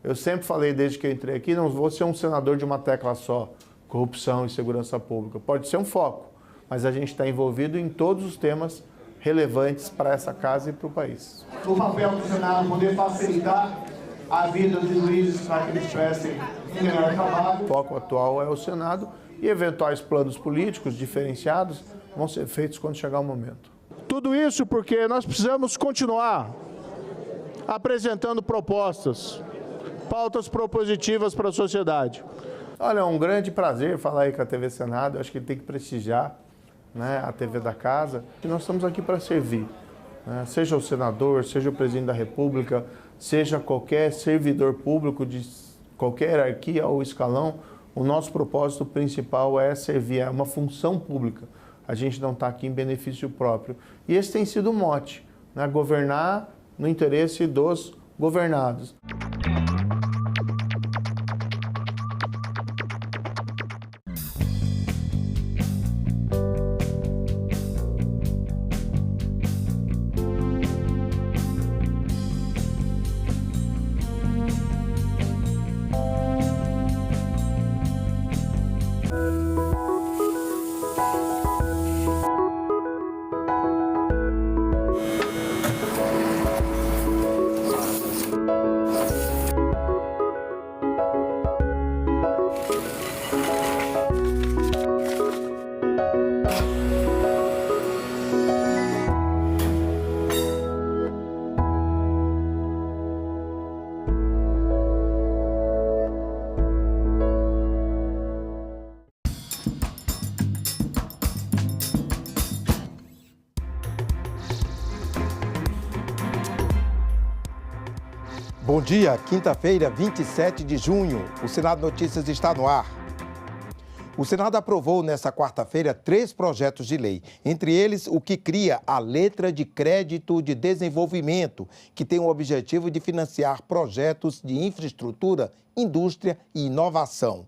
Eu sempre falei, desde que eu entrei aqui, não vou ser um senador de uma tecla só, corrupção e segurança pública. Pode ser um foco, mas a gente está envolvido em todos os temas relevantes para essa casa e para o país. O papel do Senado é poder facilitar a vida dos juízes para que eles prestem um melhor trabalho. O foco atual é o Senado e eventuais planos políticos diferenciados vão ser feitos quando chegar o momento. Tudo isso porque nós precisamos continuar apresentando propostas, pautas propositivas para a sociedade. Olha, é um grande prazer falar aí com a TV Senado. Eu acho que tem que prestigiar, né, a TV da casa. E nós estamos aqui para servir, né? Seja o senador, seja o presidente da República, seja qualquer servidor público de qualquer hierarquia ou escalão, o nosso propósito principal é servir, é uma função pública. A gente não está aqui em benefício próprio. E esse tem sido o mote, né? Governar no interesse dos governados. Bom dia, quinta-feira, 27 de junho. O Senado Notícias está no ar. O Senado aprovou nesta quarta-feira 3 projetos de lei, entre eles o que cria a Letra de Crédito de Desenvolvimento, que tem o objetivo de financiar projetos de infraestrutura, indústria e inovação.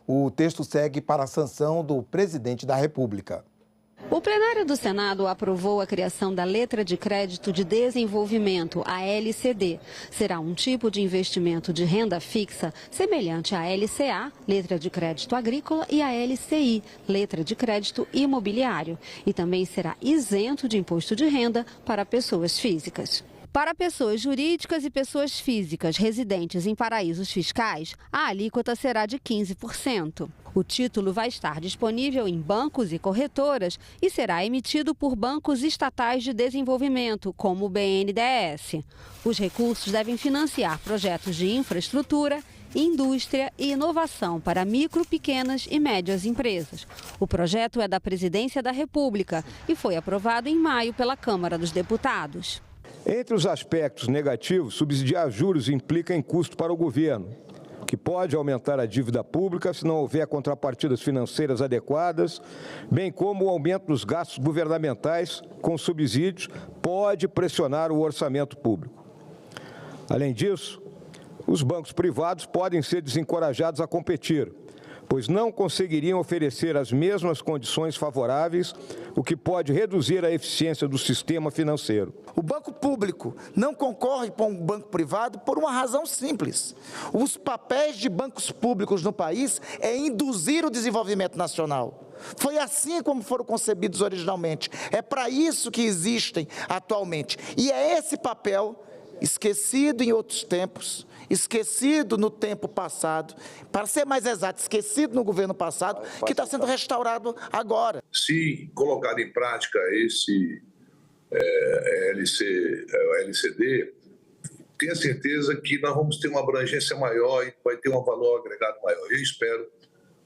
O texto segue para a sanção do presidente da República. O plenário do Senado aprovou a criação da Letra de Crédito de Desenvolvimento, a LCD. Será um tipo de investimento de renda fixa semelhante à LCA, Letra de Crédito Agrícola, e à LCI, Letra de Crédito Imobiliário. E também será isento de imposto de renda para pessoas físicas. Para pessoas jurídicas e pessoas físicas residentes em paraísos fiscais, a alíquota será de 15%. O título vai estar disponível em bancos e corretoras e será emitido por bancos estatais de desenvolvimento, como o BNDES. Os recursos devem financiar projetos de infraestrutura, indústria e inovação para micro, pequenas e médias empresas. O projeto é da Presidência da República e foi aprovado em maio pela Câmara dos Deputados. Entre os aspectos negativos, subsidiar juros implica em custo para o governo, que pode aumentar a dívida pública se não houver contrapartidas financeiras adequadas, bem como o aumento dos gastos governamentais com subsídios pode pressionar o orçamento público. Além disso, os bancos privados podem ser desencorajados a competir, pois não conseguiriam oferecer as mesmas condições favoráveis, o que pode reduzir a eficiência do sistema financeiro. O banco público não concorre com o banco privado por uma razão simples. Os papéis de bancos públicos no país é induzir o desenvolvimento nacional. Foi assim como foram concebidos originalmente. É para isso que existem atualmente. E é esse papel, esquecido em outros tempos, esquecido no tempo passado, para ser mais exato, esquecido no governo passado, que está sendo restaurado agora. Se colocado em prática esse LCD, tenha certeza que nós vamos ter uma abrangência maior e vai ter um valor agregado maior. Eu espero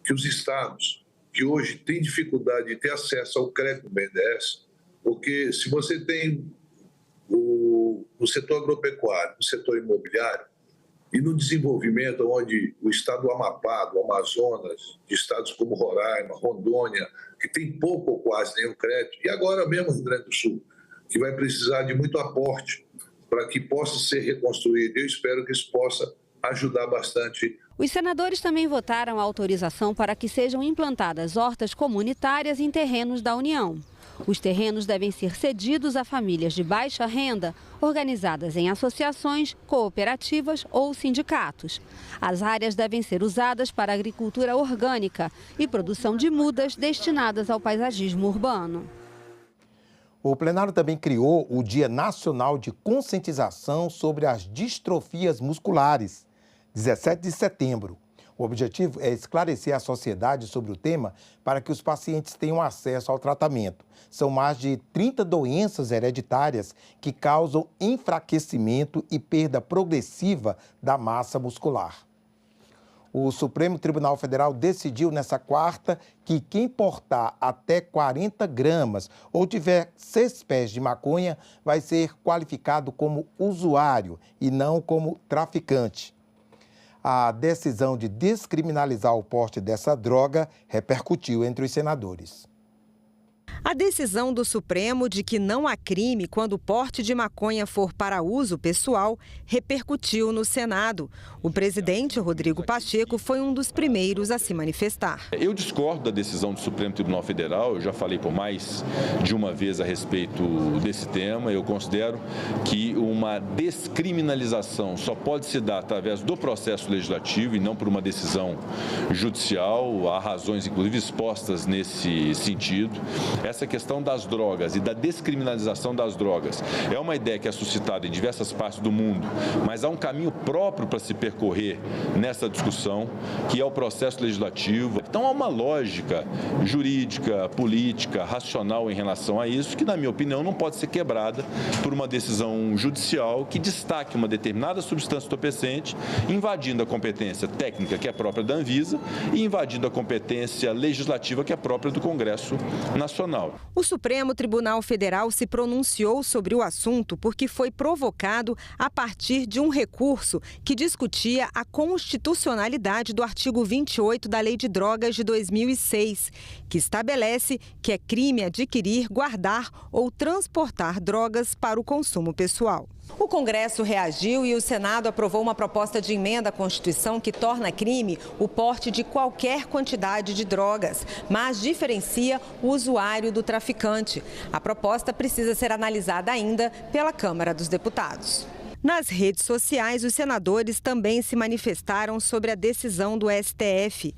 que os estados que hoje têm dificuldade de ter acesso ao crédito do BNDES, porque se você tem no setor agropecuário, no setor imobiliário, e no desenvolvimento, onde o estado do Amapá, do Amazonas, de estados como Roraima, Rondônia, que tem pouco ou quase nenhum crédito, e agora mesmo o Rio Grande do Sul, que vai precisar de muito aporte para que possa ser reconstruído. Eu espero que isso possa ajudar bastante. Os senadores também votaram a autorização para que sejam implantadas hortas comunitárias em terrenos da União. Os terrenos devem ser cedidos a famílias de baixa renda, organizadas em associações, cooperativas ou sindicatos. As áreas devem ser usadas para agricultura orgânica e produção de mudas destinadas ao paisagismo urbano. O plenário também criou o Dia Nacional de Conscientização sobre as Distrofias Musculares, 17 de setembro. O objetivo é esclarecer a sociedade sobre o tema para que os pacientes tenham acesso ao tratamento. São mais de 30 doenças hereditárias que causam enfraquecimento e perda progressiva da massa muscular. O Supremo Tribunal Federal decidiu nessa quarta que quem portar até 40 gramas ou tiver 6 pés de maconha vai ser qualificado como usuário e não como traficante. A decisão de descriminalizar o porte dessa droga repercutiu entre os senadores. A decisão do Supremo de que não há crime quando o porte de maconha for para uso pessoal repercutiu no Senado. O presidente Rodrigo Pacheco foi um dos primeiros a se manifestar. Eu discordo da decisão do Supremo Tribunal Federal, eu já falei por mais de uma vez a respeito desse tema. Eu considero que uma descriminalização só pode se dar através do processo legislativo e não por uma decisão judicial. Há razões, inclusive, expostas nesse sentido. Essa questão das drogas e da descriminalização das drogas é uma ideia que é suscitada em diversas partes do mundo, mas há um caminho próprio para se percorrer nessa discussão, que é o processo legislativo. Então há uma lógica jurídica, política, racional em relação a isso, que, na minha opinião, não pode ser quebrada por uma decisão judicial que destaque uma determinada substância entorpecente, invadindo a competência técnica, que é própria da Anvisa, e invadindo a competência legislativa, que é própria do Congresso Nacional. O Supremo Tribunal Federal se pronunciou sobre o assunto porque foi provocado a partir de um recurso que discutia a constitucionalidade do artigo 28 da Lei de Drogas de 2006, que estabelece que é crime adquirir, guardar ou transportar drogas para o consumo pessoal. O Congresso reagiu e o Senado aprovou uma proposta de emenda à Constituição que torna crime o porte de qualquer quantidade de drogas, mas diferencia o usuário do traficante. A proposta precisa ser analisada ainda pela Câmara dos Deputados. Nas redes sociais, os senadores também se manifestaram sobre a decisão do STF.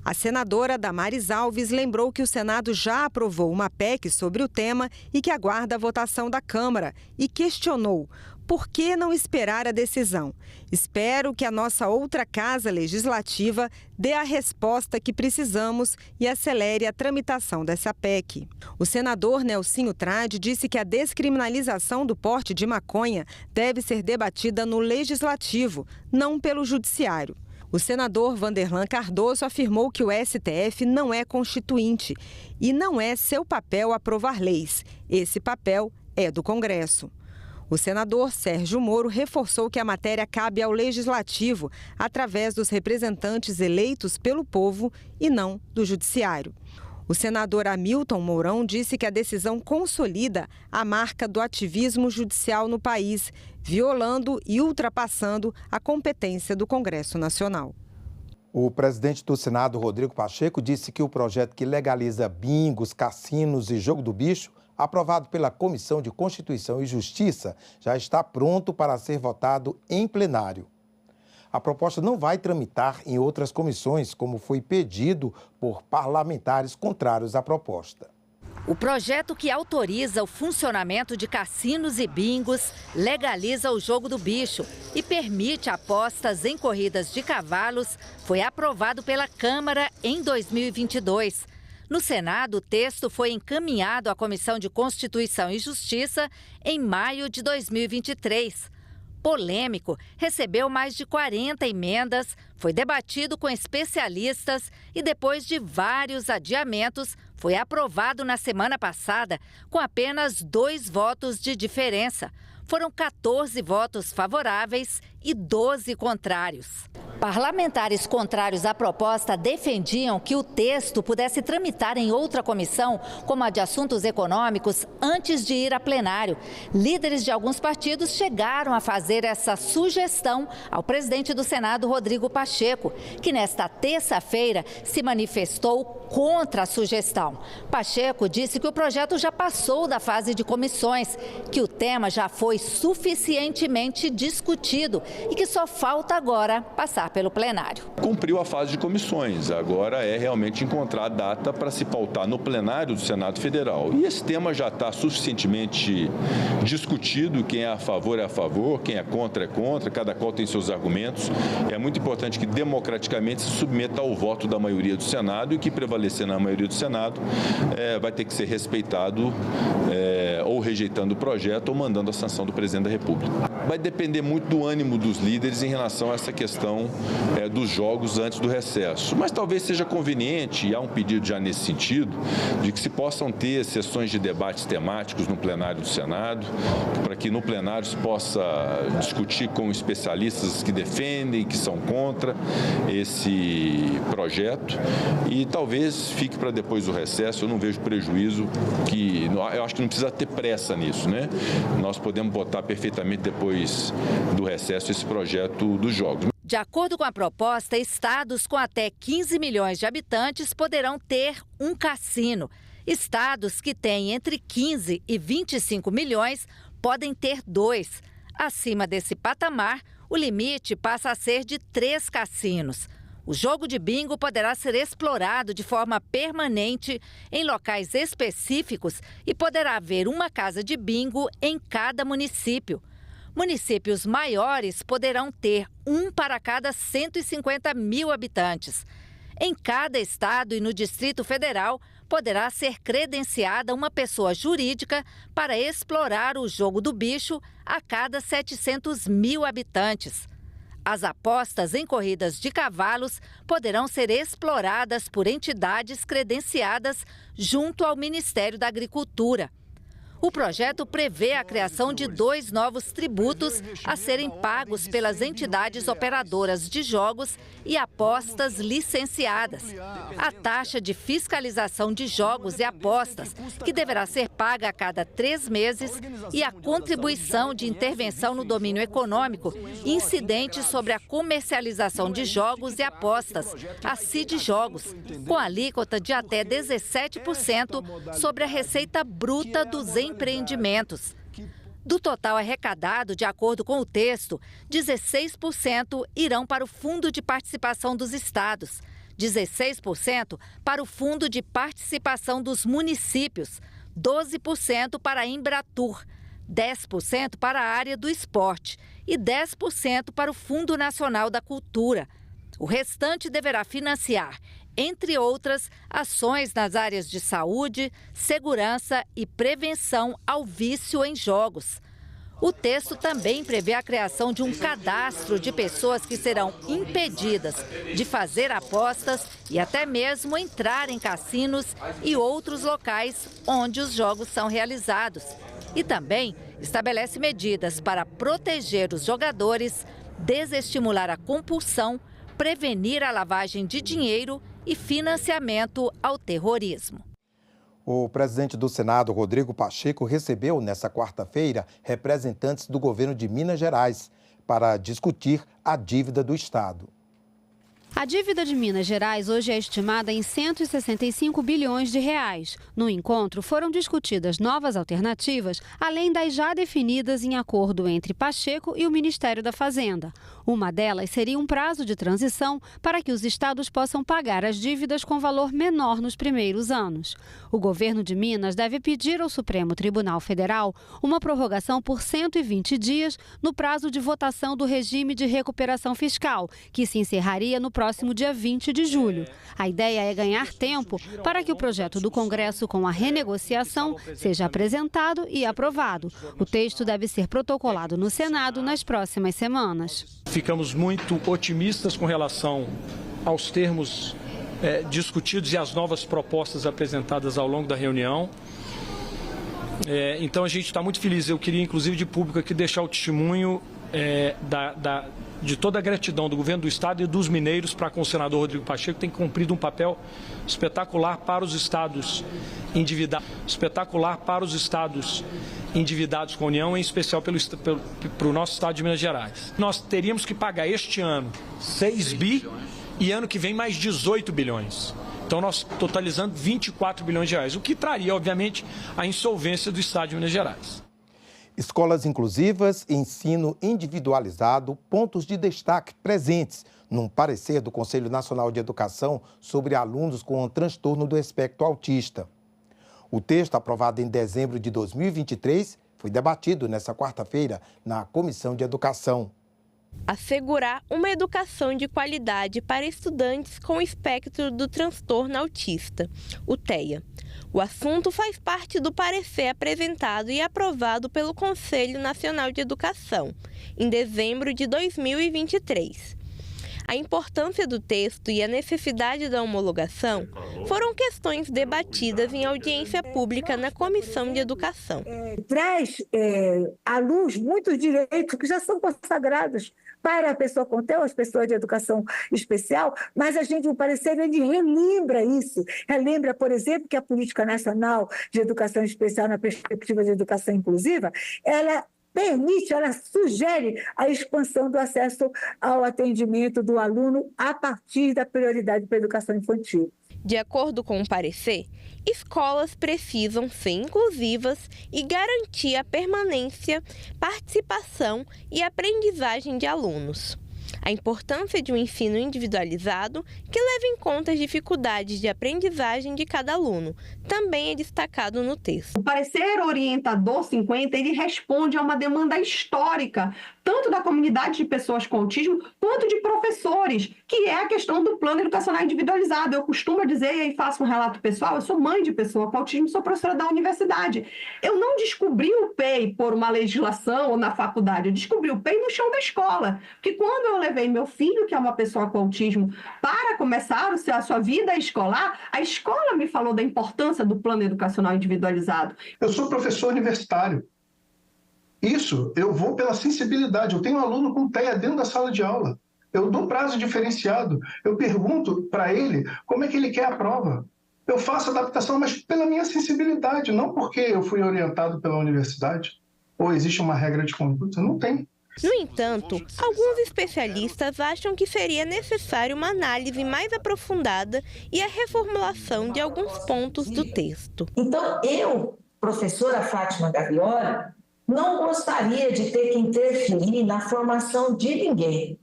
A senadora Damares Alves lembrou que o Senado já aprovou uma PEC sobre o tema e que aguarda a votação da Câmara e questionou por que não esperar a decisão. Espero que a nossa outra casa legislativa dê a resposta que precisamos e acelere a tramitação dessa PEC. O senador Nelsinho Trade disse que a descriminalização do porte de maconha deve ser debatida no Legislativo, não pelo Judiciário. O senador Vanderlan Cardoso afirmou que o STF não é constituinte e não é seu papel aprovar leis. Esse papel é do Congresso. O senador Sérgio Moro reforçou que a matéria cabe ao Legislativo através dos representantes eleitos pelo povo e não do Judiciário. O senador Hamilton Mourão disse que a decisão consolida a marca do ativismo judicial no país, violando e ultrapassando a competência do Congresso Nacional. O presidente do Senado, Rodrigo Pacheco, disse que o projeto que legaliza bingos, cassinos e jogo do bicho, aprovado pela Comissão de Constituição e Justiça, já está pronto para ser votado em plenário. A proposta não vai tramitar em outras comissões, como foi pedido por parlamentares contrários à proposta. O projeto que autoriza o funcionamento de cassinos e bingos legaliza o jogo do bicho e permite apostas em corridas de cavalos foi aprovado pela Câmara em 2022. No Senado, o texto foi encaminhado à Comissão de Constituição e Justiça em maio de 2023. Polêmico, recebeu mais de 40 emendas, foi debatido com especialistas e, depois de vários adiamentos, foi aprovado na semana passada com apenas 2 votos de diferença. Foram 14 votos favoráveis e 12 contrários. Parlamentares contrários à proposta defendiam que o texto pudesse tramitar em outra comissão, como a de Assuntos Econômicos, antes de ir a plenário. Líderes de alguns partidos chegaram a fazer essa sugestão ao presidente do Senado, Rodrigo Pacheco, que nesta terça-feira se manifestou contra a sugestão. Pacheco disse que o projeto já passou da fase de comissões, que o tema já foi suficientemente discutido e que só falta agora passar pelo plenário. Cumpriu a fase de comissões, agora é realmente encontrar a data para se pautar no plenário do Senado Federal. E esse tema já está suficientemente discutido, quem é a favor, quem é contra, cada qual tem seus argumentos. É muito importante que democraticamente se submeta ao voto da maioria do Senado e que prevalecer na maioria do Senado vai ter que ser respeitado ou rejeitando o projeto ou mandando a sanção do presidente da República. Vai depender muito do ânimo dos líderes em relação a essa questão dos jogos antes do recesso. Mas talvez seja conveniente, e há um pedido já nesse sentido, de que se possam ter sessões de debates temáticos no plenário do Senado, para que no plenário se possa discutir com especialistas que defendem, que são contra esse projeto, e talvez fique para depois do recesso. Eu não vejo prejuízo, eu acho que não precisa ter pressa nisso, né? Nós podemos botar perfeitamente depois do recesso esse projeto dos jogos. De acordo com a proposta, estados com até 15 milhões de habitantes poderão ter um cassino. Estados que têm entre 15 e 25 milhões podem ter 2. Acima desse patamar, o limite passa a ser de 3 cassinos. O jogo de bingo poderá ser explorado de forma permanente em locais específicos e poderá haver uma casa de bingo em cada município. Municípios maiores poderão ter um para cada 150 mil habitantes. Em cada estado e no Distrito Federal, poderá ser credenciada uma pessoa jurídica para explorar o jogo do bicho a cada 700 mil habitantes. As apostas em corridas de cavalos poderão ser exploradas por entidades credenciadas junto ao Ministério da Agricultura. O projeto prevê a criação de 2 novos tributos a serem pagos pelas entidades operadoras de jogos e apostas licenciadas. A taxa de fiscalização de jogos e apostas, que deverá ser paga a cada 3 meses, e a contribuição de intervenção no domínio econômico incidente sobre a comercialização de jogos e apostas, a CID Jogos, com alíquota de até 17% sobre a receita bruta dos empreendimentos. Do total arrecadado, de acordo com o texto, 16% irão para o Fundo de Participação dos Estados, 16% para o Fundo de Participação dos Municípios, 12% para a Embratur, 10% para a área do esporte e 10% para o Fundo Nacional da Cultura. O restante deverá financiar, entre outras, ações nas áreas de saúde, segurança e prevenção ao vício em jogos. O texto também prevê a criação de um cadastro de pessoas que serão impedidas de fazer apostas e até mesmo entrar em cassinos e outros locais onde os jogos são realizados. E também estabelece medidas para proteger os jogadores, desestimular a compulsão, prevenir a lavagem de dinheiro e financiamento ao terrorismo. O presidente do Senado, Rodrigo Pacheco, recebeu nesta quarta-feira representantes do governo de Minas Gerais para discutir a dívida do Estado. A dívida de Minas Gerais hoje é estimada em 165 bilhões de reais. No encontro, foram discutidas novas alternativas, além das já definidas em acordo entre Pacheco e o Ministério da Fazenda. Uma delas seria um prazo de transição para que os estados possam pagar as dívidas com valor menor nos primeiros anos. O governo de Minas deve pedir ao Supremo Tribunal Federal uma prorrogação por 120 dias no prazo de votação do regime de recuperação fiscal, que se encerraria no próximo dia 20 de julho. A ideia é ganhar tempo para que o projeto do Congresso com a renegociação seja apresentado e aprovado. O texto deve ser protocolado no Senado nas próximas semanas. Ficamos muito otimistas com relação aos termos discutidos e às novas propostas apresentadas ao longo da reunião. Então a gente está muito feliz. Eu queria, inclusive, de público aqui deixar o testemunho de toda a gratidão do governo do Estado e dos mineiros para com o senador Rodrigo Pacheco, que tem cumprido um papel espetacular para os estados endividados com a União, em especial para o nosso estado de Minas Gerais. Nós teríamos que pagar este ano 6 bi e ano que vem mais 18 bilhões. Então nós totalizando 24 bilhões de reais, o que traria, obviamente, a insolvência do estado de Minas Gerais. Escolas inclusivas, ensino individualizado, pontos de destaque presentes num parecer do Conselho Nacional de Educação sobre alunos com transtorno do espectro autista. O texto, aprovado em dezembro de 2023, foi debatido nesta quarta-feira na Comissão de Educação. Assegurar uma educação de qualidade para estudantes com espectro do transtorno autista, o TEA. O assunto faz parte do parecer apresentado e aprovado pelo Conselho Nacional de Educação, em dezembro de 2023. A importância do texto e a necessidade da homologação foram questões debatidas em audiência pública na Comissão de Educação. Traz à luz muitos direitos que já são consagrados para a pessoa com TEA, as pessoas de educação especial, mas o parecer ele relembra isso. Relembra, por exemplo, que a Política Nacional de Educação Especial na perspectiva de educação inclusiva, ela sugere a expansão do acesso ao atendimento do aluno a partir da prioridade para a educação infantil. De acordo com o parecer, escolas precisam ser inclusivas e garantir a permanência, participação e aprendizagem de alunos. A importância de um ensino individualizado que leva em conta as dificuldades de aprendizagem de cada aluno também é destacado no texto. O parecer orientador 50, ele responde a uma demanda histórica, tanto da comunidade de pessoas com autismo, quanto de professores, que é a questão do plano educacional individualizado. Eu costumo dizer, e aí faço um relato pessoal, eu sou mãe de pessoa com autismo, sou professora da universidade. Eu não descobri o PEI por uma legislação ou na faculdade, eu descobri o PEI no chão da escola. Porque quando eu levei meu filho, que é uma pessoa com autismo, para começar a sua vida escolar, a escola me falou da importância do plano educacional individualizado. Eu sou professor universitário. Isso, eu vou pela sensibilidade. Eu tenho um aluno com TEA dentro da sala de aula. Eu dou prazo diferenciado. Eu pergunto para ele como é que ele quer a prova. Eu faço adaptação, mas pela minha sensibilidade, não porque eu fui orientado pela universidade ou existe uma regra de conduta. Não tem. No entanto, alguns especialistas acham que seria necessário uma análise mais aprofundada e a reformulação de alguns pontos do texto. Então, eu, professora Fátima Gavioli, não gostaria de ter que interferir na formação de ninguém.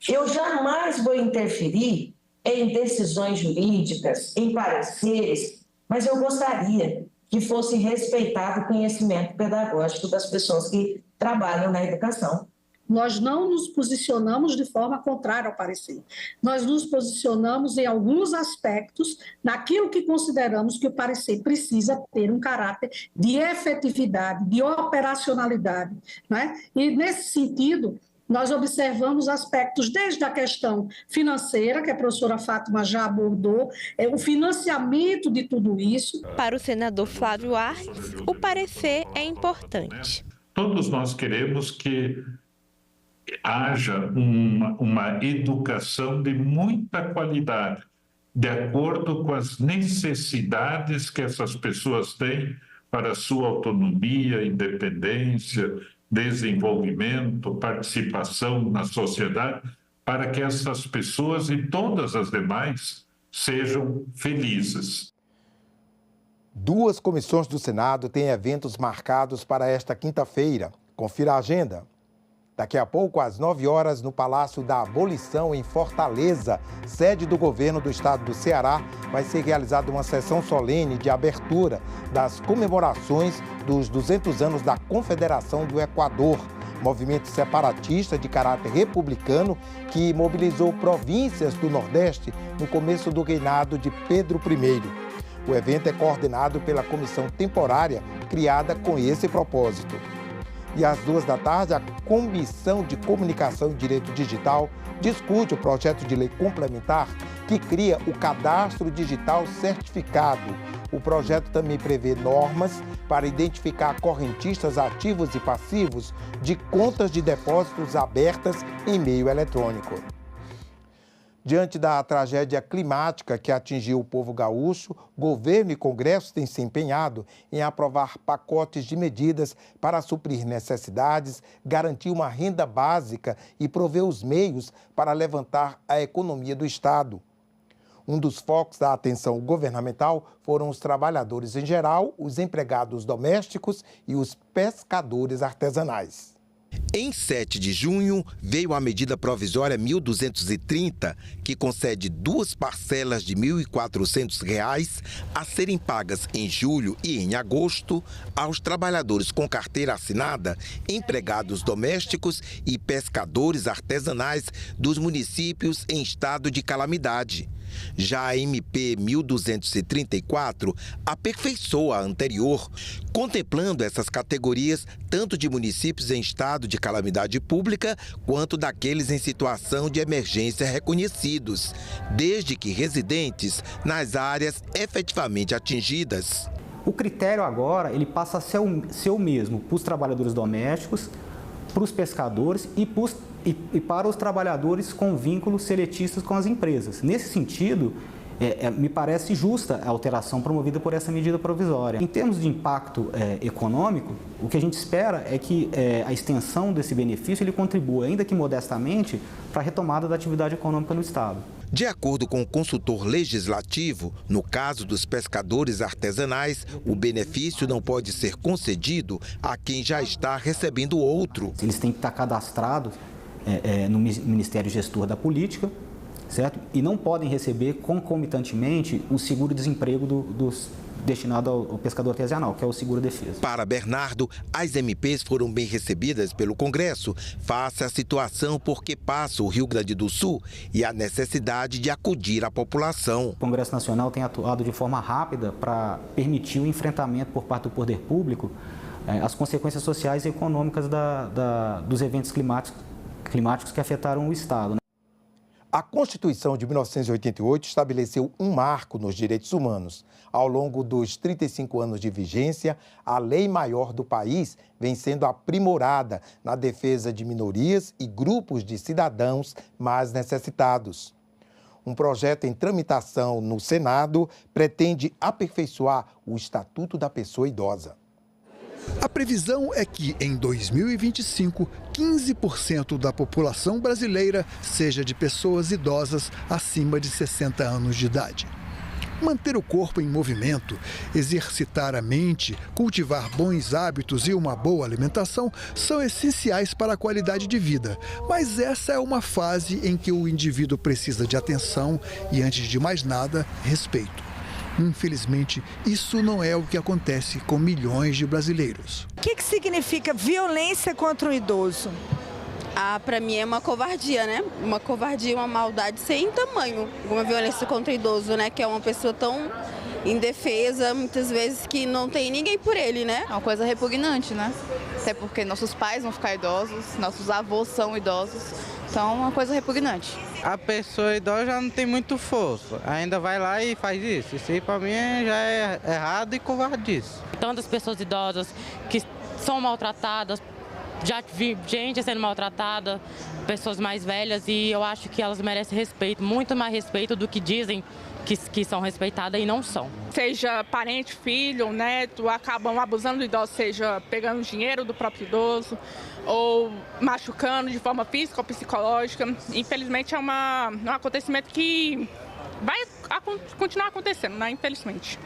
Eu jamais vou interferir em decisões jurídicas, em pareceres, mas eu gostaria que fosse respeitado o conhecimento pedagógico das pessoas que trabalham na educação. Nós não nos posicionamos de forma contrária ao parecer. Nós nos posicionamos em alguns aspectos naquilo que consideramos que o parecer precisa ter um caráter de efetividade, de operacionalidade, né? E, nesse sentido, nós observamos aspectos desde a questão financeira, que a professora Fátima já abordou, o financiamento de tudo isso. Para o senador Flávio Arnes, o parecer é importante. Todos nós queremos que haja uma educação de muita qualidade, de acordo com as necessidades que essas pessoas têm para a sua autonomia, independência, desenvolvimento, participação na sociedade, para que essas pessoas e todas as demais sejam felizes. 2 comissões do Senado têm eventos marcados para esta quinta-feira. Confira a agenda. Daqui a pouco, às 9 horas, no Palácio da Abolição, em Fortaleza, sede do governo do estado do Ceará, vai ser realizada uma sessão solene de abertura das comemorações dos 200 anos da Confederação do Equador, movimento separatista de caráter republicano que mobilizou províncias do Nordeste no começo do reinado de Pedro I. O evento é coordenado pela comissão temporária criada com esse propósito. E às 2 da tarde, a Comissão de Comunicação e Direito Digital discute o projeto de lei complementar que cria o Cadastro Digital Certificado. O projeto também prevê normas para identificar correntistas ativos e passivos de contas de depósitos abertas em meio eletrônico. Diante da tragédia climática que atingiu o povo gaúcho, governo e Congresso têm se empenhado em aprovar pacotes de medidas para suprir necessidades, garantir uma renda básica e prover os meios para levantar a economia do Estado. Um dos focos da atenção governamental foram os trabalhadores em geral, os empregados domésticos e os pescadores artesanais. Em 7 de junho, veio a medida provisória 1.230, que concede 2 parcelas de R$ 1.400 a serem pagas em julho e em agosto aos trabalhadores com carteira assinada, empregados domésticos e pescadores artesanais dos municípios em estado de calamidade. Já a MP 1234 aperfeiçoa a anterior, contemplando essas categorias tanto de municípios em estado de calamidade pública quanto daqueles em situação de emergência reconhecidos, desde que residentes nas áreas efetivamente atingidas. O critério agora ele passa a ser o mesmo para os trabalhadores domésticos, para os pescadores e para os trabalhadores com vínculos seletistas com as empresas. Nesse sentido, me parece justa a alteração promovida por essa medida provisória. Em termos de impacto econômico, o que a gente espera é que a extensão desse benefício ele contribua, ainda que modestamente, para a retomada da atividade econômica no Estado. De acordo com o consultor legislativo, no caso dos pescadores artesanais, o benefício não pode ser concedido a quem já está recebendo outro. Eles têm que estar cadastrados no Ministério Gestor da Política, certo? E não podem receber concomitantemente o seguro-desemprego destinado ao pescador artesanal, que é o seguro-defesa. Para Bernardo, as MPs foram bem recebidas pelo Congresso, face à situação por que passa o Rio Grande do Sul e a necessidade de acudir à população. O Congresso Nacional tem atuado de forma rápida para permitir o enfrentamento por parte do poder público às consequências sociais e econômicas dos eventos climáticos que afetaram o Estado. A Constituição de 1988 estabeleceu um marco nos direitos humanos. Ao longo dos 35 anos de vigência, a lei maior do país vem sendo aprimorada na defesa de minorias e grupos de cidadãos mais necessitados. Um projeto em tramitação no Senado pretende aperfeiçoar o Estatuto da Pessoa Idosa. A previsão é que, em 2025, 15% da população brasileira seja de pessoas idosas acima de 60 anos de idade. Manter o corpo em movimento, exercitar a mente, cultivar bons hábitos e uma boa alimentação são essenciais para a qualidade de vida. Mas essa é uma fase em que o indivíduo precisa de atenção e, antes de mais nada, respeito. Infelizmente, isso não é o que acontece com milhões de brasileiros. O que significa violência contra o idoso? Para mim é uma covardia, né? Uma covardia, uma maldade sem tamanho. Uma violência contra o idoso, né? Que é uma pessoa tão indefesa, muitas vezes, que não tem ninguém por ele, né? É uma coisa repugnante, né? Até porque nossos pais vão ficar idosos, nossos avós são idosos. Então, é uma coisa repugnante. A pessoa idosa já não tem muito força, ainda vai lá e faz isso. Isso aí, para mim, já é errado e covardice. Tantas pessoas idosas que são maltratadas, já vi gente sendo maltratada, pessoas mais velhas, e eu acho que elas merecem respeito, muito mais respeito do que dizem que são respeitadas e não são. Seja parente, filho ou neto, acabam abusando do idoso, seja pegando dinheiro do próprio idoso ou machucando de forma física ou psicológica. Infelizmente é um acontecimento que vai continuar acontecendo, né? Infelizmente.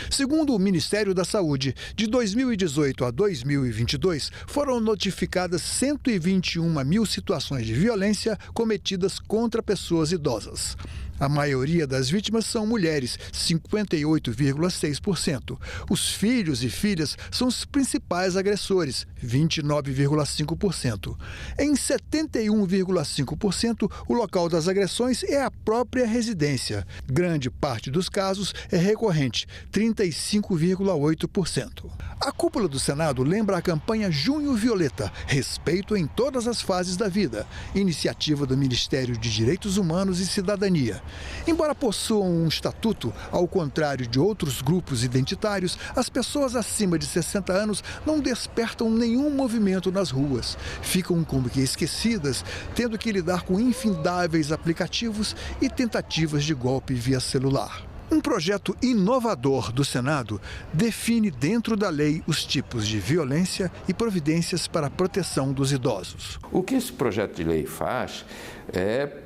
Segundo o Ministério da Saúde, de 2018 a 2022, foram notificadas 121 mil situações de violência cometidas contra pessoas idosas. A maioria das vítimas são mulheres, 58,6%. Os filhos e filhas são os principais agressores, 29,5%. Em 71,5%, o local das agressões é a própria residência. Grande parte dos casos é recorrente, 35,8%. A cúpula do Senado lembra a campanha Junho Violeta, respeito em todas as fases da vida, iniciativa do Ministério de Direitos Humanos e Cidadania. Embora possuam um estatuto, ao contrário de outros grupos identitários, as pessoas acima de 60 anos não despertam nenhum movimento nas ruas. Ficam como que esquecidas, tendo que lidar com infindáveis aplicativos e tentativas de golpe via celular. Um projeto inovador do Senado define dentro da lei os tipos de violência e providências para a proteção dos idosos. O que esse projeto de lei faz é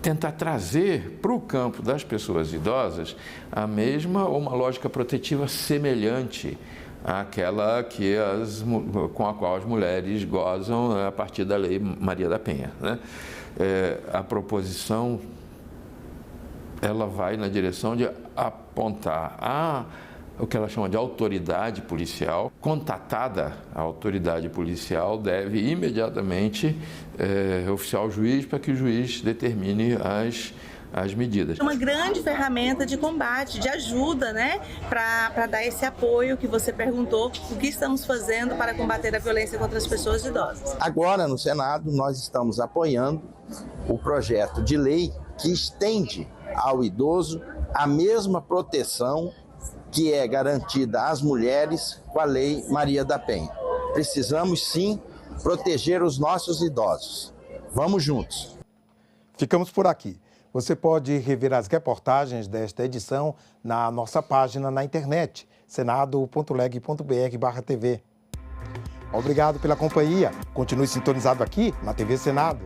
tentar trazer para o campo das pessoas idosas a mesma ou uma lógica protetiva semelhante àquela com a qual as mulheres gozam a partir da Lei Maria da Penha, né? A proposição ela vai na direção de apontar o que ela chama de autoridade policial. Contatada a autoridade policial, deve imediatamente oficiar o juiz para que o juiz determine as medidas. É uma grande ferramenta de combate, de ajuda, né, para dar esse apoio que você perguntou, o que estamos fazendo para combater a violência contra as pessoas idosas. Agora, no Senado, nós estamos apoiando o projeto de lei que estende ao idoso a mesma proteção que é garantida às mulheres com a Lei Maria da Penha. Precisamos, sim, proteger os nossos idosos. Vamos juntos. Ficamos por aqui. Você pode rever as reportagens desta edição na nossa página na internet, senado.leg.br/TV. Obrigado pela companhia. Continue sintonizado aqui na TV Senado.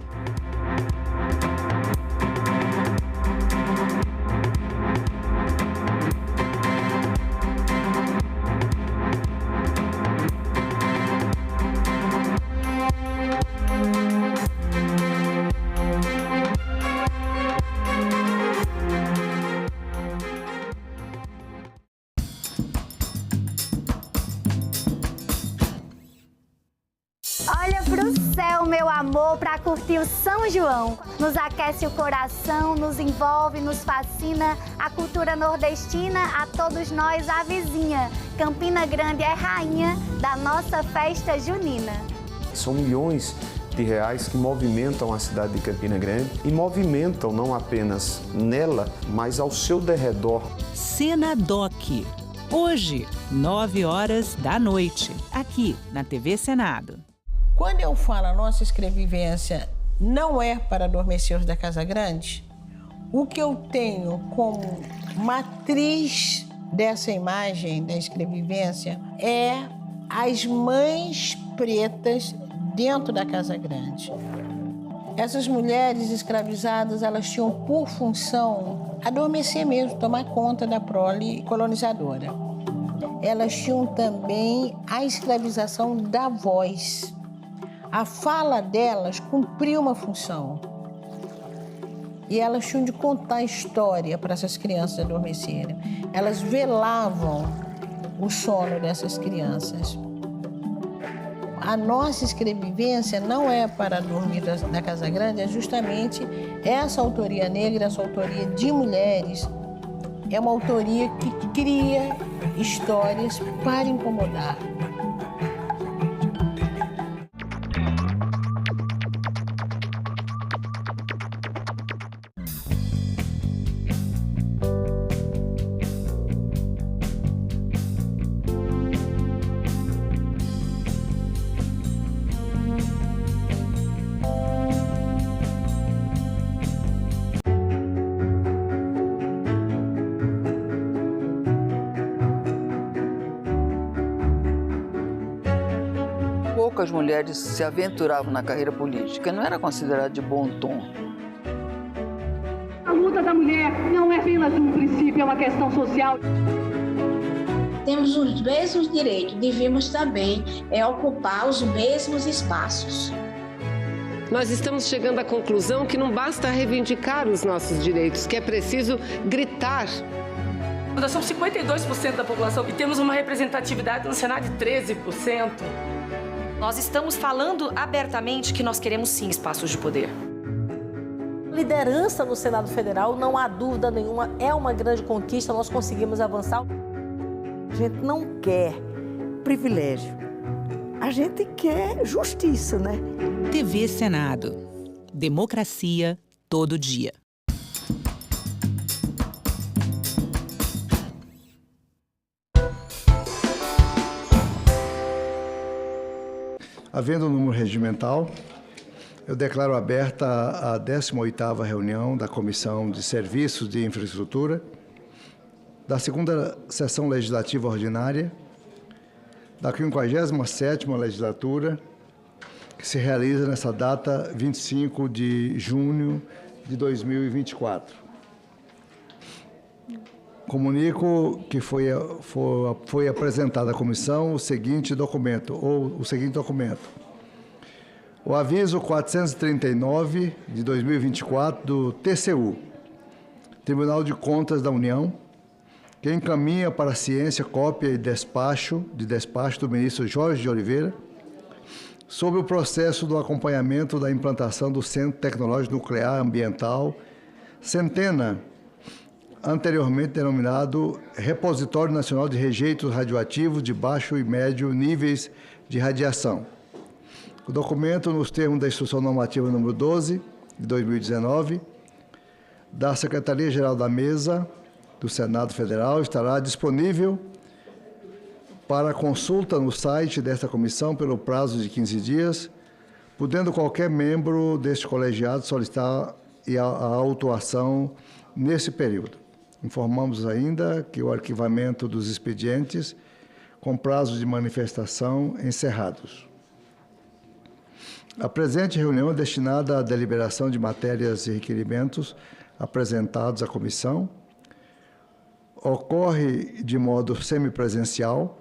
Olha pro céu, meu amor, pra curtir o São João. Nos aquece o coração, nos envolve, nos fascina. A cultura nordestina a todos nós avizinha. Campina Grande é rainha da nossa festa junina. São milhões de reais que movimentam a cidade de Campina Grande e movimentam não apenas nela, mas ao seu derredor. Senadoc. Hoje, 21h, aqui na TV Senado. Quando eu falo a nossa escrevivência não é para adormecer da Casa Grande, o que eu tenho como matriz dessa imagem da escrevivência é as mães pretas dentro da Casa Grande. Essas mulheres escravizadas, elas tinham por função adormecer mesmo, tomar conta da prole colonizadora. Elas tinham também a escravização da voz. A fala delas cumpria uma função. E elas tinham de contar a história para essas crianças adormecerem. Elas velavam o sono dessas crianças. A nossa escrevivência não é para dormir na Casa Grande, é justamente essa autoria negra, essa autoria de mulheres, é uma autoria que cria histórias para incomodar. Poucas mulheres se aventuravam na carreira política, não era considerado de bom tom. A luta da mulher não é apenas um princípio, é uma questão social. Temos os mesmos direitos, devemos também ocupar os mesmos espaços. Nós estamos chegando à conclusão que não basta reivindicar os nossos direitos, que é preciso gritar. Nós somos 52% da população e temos uma representatividade no Senado de 13%. Nós estamos falando abertamente que nós queremos sim espaços de poder. Liderança no Senado Federal, não há dúvida nenhuma, é uma grande conquista, nós conseguimos avançar. A gente não quer privilégio, a gente quer justiça, né? TV Senado. Democracia todo dia. Havendo um número regimental, eu declaro aberta a 18ª reunião da Comissão de Serviços de Infraestrutura, da 2ª Sessão Legislativa Ordinária, da 57ª Legislatura, que se realiza nessa data 25 de junho de 2024. Comunico que foi apresentado à comissão o seguinte documento. O aviso 439 de 2024 do TCU, Tribunal de Contas da União, que encaminha para a ciência cópia de despacho do ministro Jorge de Oliveira sobre o processo do acompanhamento da implantação do Centro Tecnológico Nuclear Ambiental Centena, anteriormente denominado Repositório Nacional de Rejeitos Radioativos de Baixo e Médio Níveis de Radiação. O documento, nos termos da Instrução Normativa número 12, de 2019, da Secretaria-Geral da Mesa do Senado Federal, estará disponível para consulta no site desta comissão pelo prazo de 15 dias, podendo qualquer membro deste colegiado solicitar a autuação nesse período. Informamos ainda que o arquivamento dos expedientes com prazos de manifestação encerrados. A presente reunião é destinada à deliberação de matérias e requerimentos apresentados à comissão. Ocorre de modo semipresencial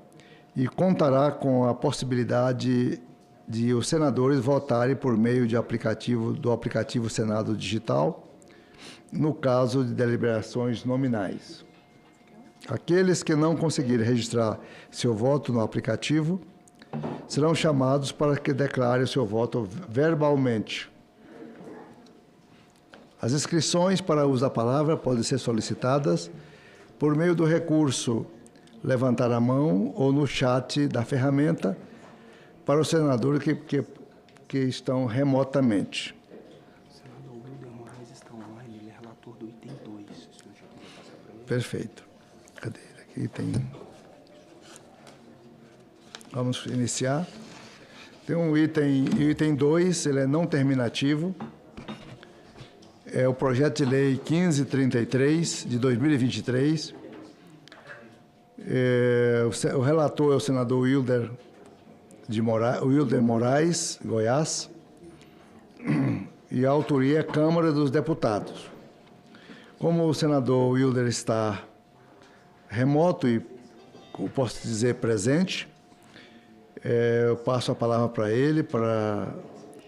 e contará com a possibilidade de os senadores votarem por meio do aplicativo Senado Digital, no caso de deliberações nominais. Aqueles que não conseguirem registrar seu voto no aplicativo serão chamados para que declarem seu voto verbalmente. As inscrições para uso da palavra podem ser solicitadas por meio do recurso levantar a mão ou no chat da ferramenta para os senadores que estão remotamente. Perfeito. Cadê? Aqui tem. Vamos iniciar. Tem um item 2, ele é não terminativo. É o projeto de lei 1533 de 2023. O relator é o senador Wilder Moraes, Goiás. e a autoria é Câmara dos Deputados. Como o senador Wilder está remoto e, posso dizer, presente, eu passo a palavra para ele, para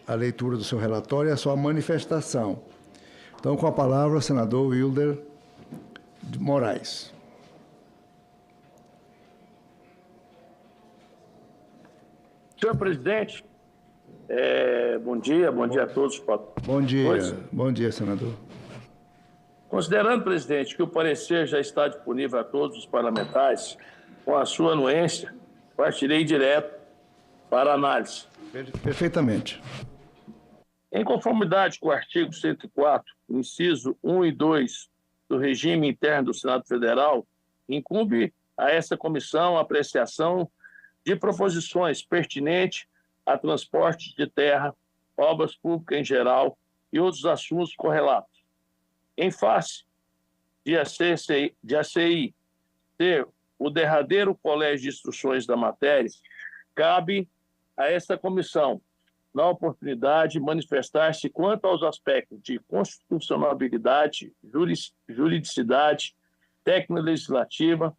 a leitura do seu relatório e a sua manifestação. Então, com a palavra, o senador Wilder de Moraes. Senhor presidente, bom dia a todos. Bom dia, senador. Considerando, presidente, que o parecer já está disponível a todos os parlamentares, com a sua anuência, partirei direto para análise. Perfeitamente. Em conformidade com o artigo 104, inciso 1 e 2 do regime interno do Senado Federal, incumbe a essa comissão a apreciação de proposições pertinentes a transporte de terra, obras públicas em geral e outros assuntos correlatos. Em face de a CI ter o derradeiro colégio de instruções da matéria, cabe a esta comissão, na oportunidade, manifestar-se quanto aos aspectos de constitucionalidade, juridicidade, técnica legislativa,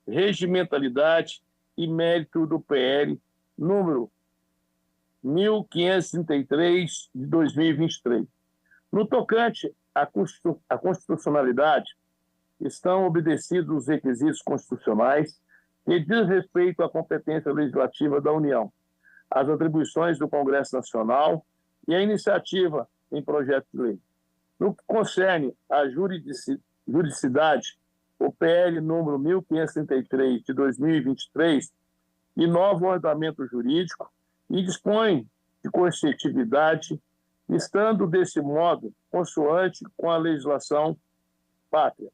regimentalidade e mérito do PL número 1533 de 2023. No tocante à constitucionalidade, estão obedecidos os requisitos constitucionais que diz respeito à competência legislativa da União, as atribuições do Congresso Nacional e a iniciativa em projeto de lei. No que concerne à juridicidade, o PL número 1533 de 2023 inova o ordenamento jurídico e dispõe de coercitividade, estando desse modo consoante com a legislação pátria.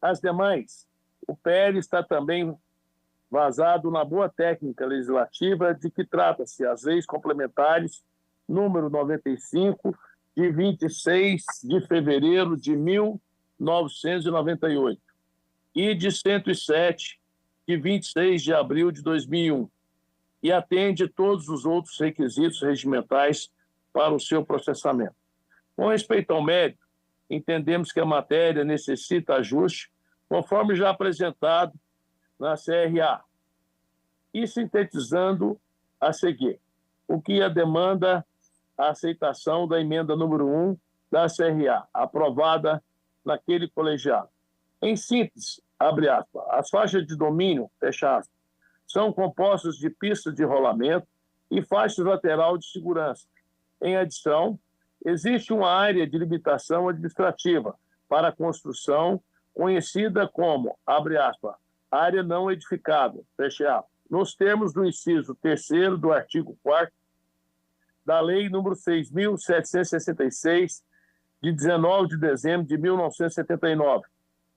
As demais, o PL está também vazado na boa técnica legislativa de que trata-se as leis complementares número 95, de 26 de fevereiro de 1998 e de 107, de 26 de abril de 2001, e atende todos os outros requisitos regimentais para o seu processamento. Com respeito ao mérito, entendemos que a matéria necessita ajuste, conforme já apresentado na CRA, e sintetizando a seguir, o que a demanda a aceitação da emenda número 1 da CRA, aprovada naquele colegiado. Em síntese, abre aspas, as faixas de domínio, fecha aspas, são compostas de pistas de rolamento e faixas lateral de segurança. Em adição, existe uma área de limitação administrativa para a construção, conhecida como, abre aspas, área não edificável, fecha aspas, nos termos do inciso 3º do artigo 4º da Lei número 6.766, de 19 de dezembro de 1979,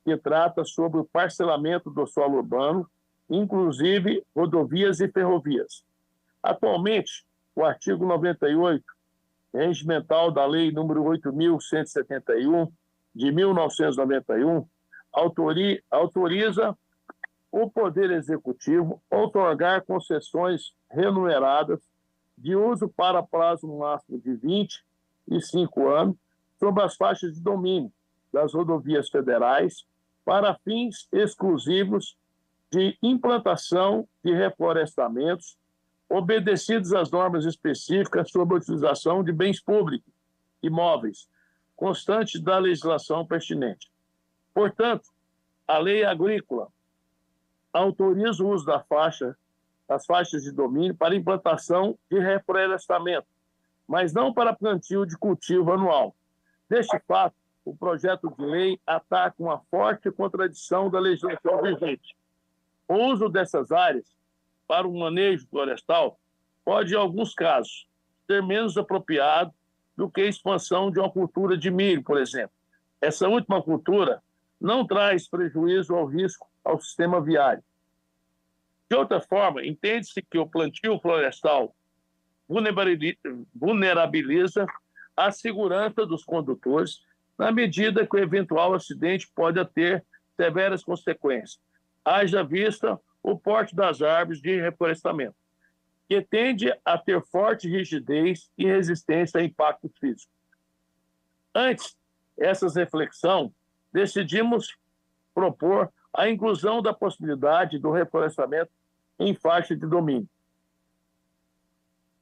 que trata sobre o parcelamento do solo urbano, inclusive rodovias e ferrovias. Atualmente, o artigo 98, regimental da Lei número 8.171, de 1991, autoriza o Poder Executivo a outorgar concessões remuneradas de uso para prazo máximo de 25 anos sobre as faixas de domínio das rodovias federais para fins exclusivos de implantação de reflorestamentos obedecidos às normas específicas sobre a utilização de bens públicos, imóveis, constantes da legislação pertinente. Portanto, a lei agrícola autoriza o uso das faixas de domínio para implantação de reflorestamento, mas não para plantio de cultivo anual. Deste fato, o projeto de lei ataca uma forte contradição da legislação vigente. O uso dessas áreas para o manejo florestal pode, em alguns casos, ser menos apropriado do que a expansão de uma cultura de milho, por exemplo. Essa última cultura não traz prejuízo ao risco ao sistema viário. De outra forma, entende-se que o plantio florestal vulnerabiliza a segurança dos condutores na medida que o eventual acidente pode ter severas consequências, haja vista o porte das árvores de reflorestamento. que tende a ter forte rigidez e resistência a impacto físico. Antes dessas reflexões, decidimos propor a inclusão da possibilidade do reflorestamento em faixa de domínio.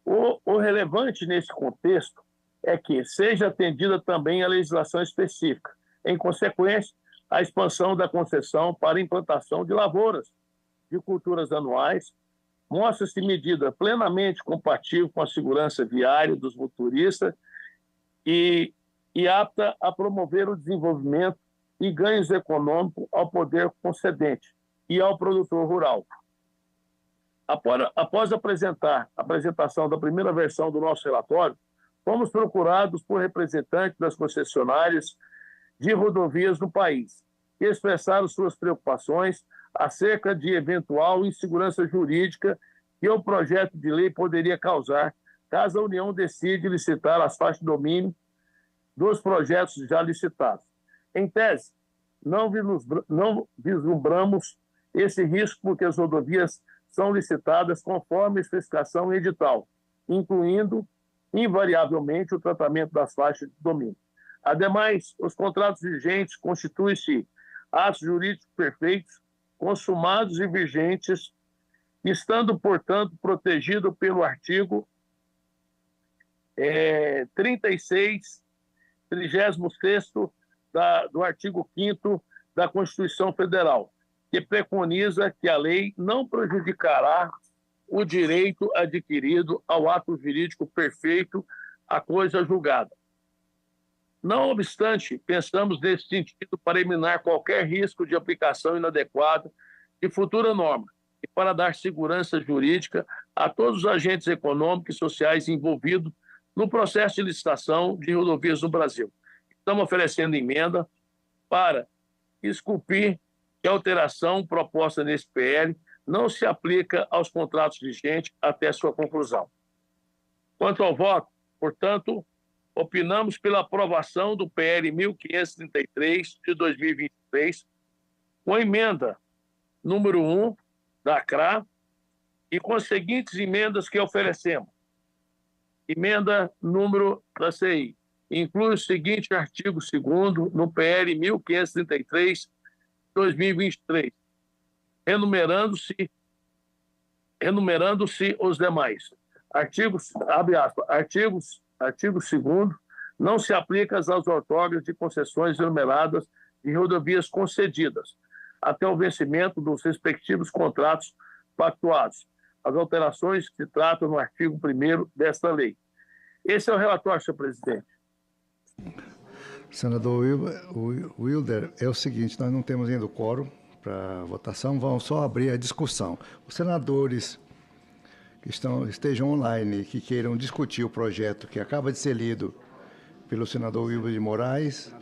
O relevante nesse contexto é que seja atendida também a legislação específica. Em consequência, a expansão da concessão para implantação de lavouras de culturas anuais mostra-se medida plenamente compatível com a segurança viária dos motoristas e apta a promover o desenvolvimento e ganhos econômicos ao poder concedente e ao produtor rural. Após a apresentação da primeira versão do nosso relatório, fomos procurados por representantes das concessionárias de rodovias no país, que expressaram suas preocupações acerca de eventual insegurança jurídica que o projeto de lei poderia causar caso a União decide licitar as faixas de domínio dos projetos já licitados. Em tese, não vislumbramos esse risco porque as rodovias são licitadas conforme a especificação edital, incluindo, invariavelmente, o tratamento das faixas de domínio. Ademais, os contratos vigentes constituem-se atos jurídicos perfeitos, consumados e vigentes, estando, portanto, protegido pelo artigo 36, 36º do artigo 5º da Constituição Federal, que preconiza que a lei não prejudicará o direito adquirido ao ato jurídico perfeito, a coisa julgada. Não obstante, pensamos nesse sentido para eliminar qualquer risco de aplicação inadequada de futura norma e para dar segurança jurídica a todos os agentes econômicos e sociais envolvidos no processo de licitação de rodovias no Brasil. Estamos oferecendo emenda para esculpir que a alteração proposta nesse PL não se aplica aos contratos vigentes até sua conclusão. Quanto ao voto, portanto, opinamos pela aprovação do PL 1533 de 2023, com a emenda número 1 da CRA e com as seguintes emendas que oferecemos. Emenda número da CI. Inclui o seguinte artigo 2º no PL 1533 de 2023, enumerando-se os demais. Artigo 2º, não se aplica às outorgas de concessões enumeradas de rodovias concedidas, até o vencimento dos respectivos contratos pactuados. As alterações que se tratam no artigo 1º desta lei. Esse é o relatório, senhor presidente. Senador Wilder, é o seguinte, nós não temos ainda o quórum para votação, vamos só abrir a discussão. Os senadores que estejam online e que queiram discutir o projeto que acaba de ser lido pelo senador Wilber de Moraes,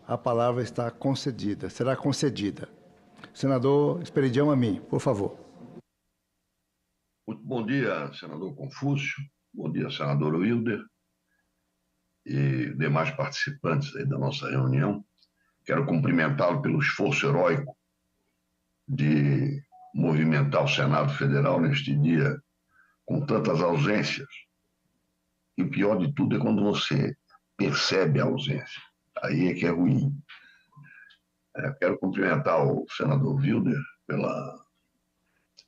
a palavra está concedida, será concedida. Senador Esperidião Amin, por favor. Muito bom dia, senador Confúcio. Bom dia, senador Wilder e demais participantes aí da nossa reunião. Quero cumprimentá-lo pelo esforço heróico de movimentar o Senado Federal neste dia com tantas ausências. E o pior de tudo é quando você percebe a ausência. Aí é que é ruim. Quero cumprimentar o senador Wilder pela...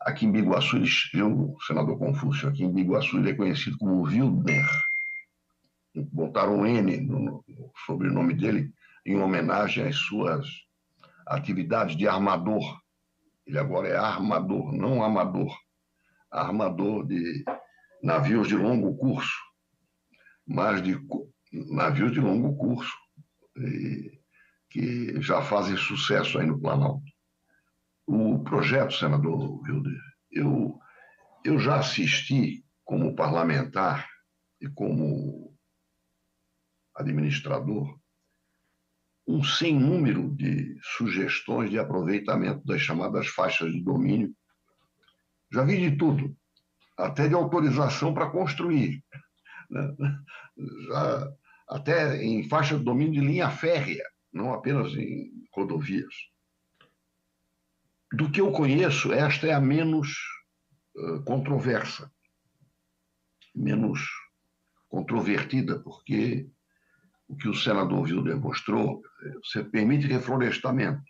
Aqui em Biguaçu, eu, senador Confúcio, aqui em Biguaçu ele é conhecido como Wilder. Botaram um N no sobrenome dele em homenagem às suas atividades de armador. Ele agora é armador, não amador. Armador de navios de longo curso, mas de navios de longo curso, que já fazem sucesso aí no Planalto. O projeto, senador Wilder, eu já assisti como parlamentar e como administrador um sem número de sugestões de aproveitamento das chamadas faixas de domínio. Já vi de tudo, até de autorização para construir, né? Até em faixa de domínio de linha férrea, não apenas em rodovias. Do que eu conheço, esta é a menos controversa. menos controvertida, porque o que o senador Wilder mostrou, você permite reflorestamento.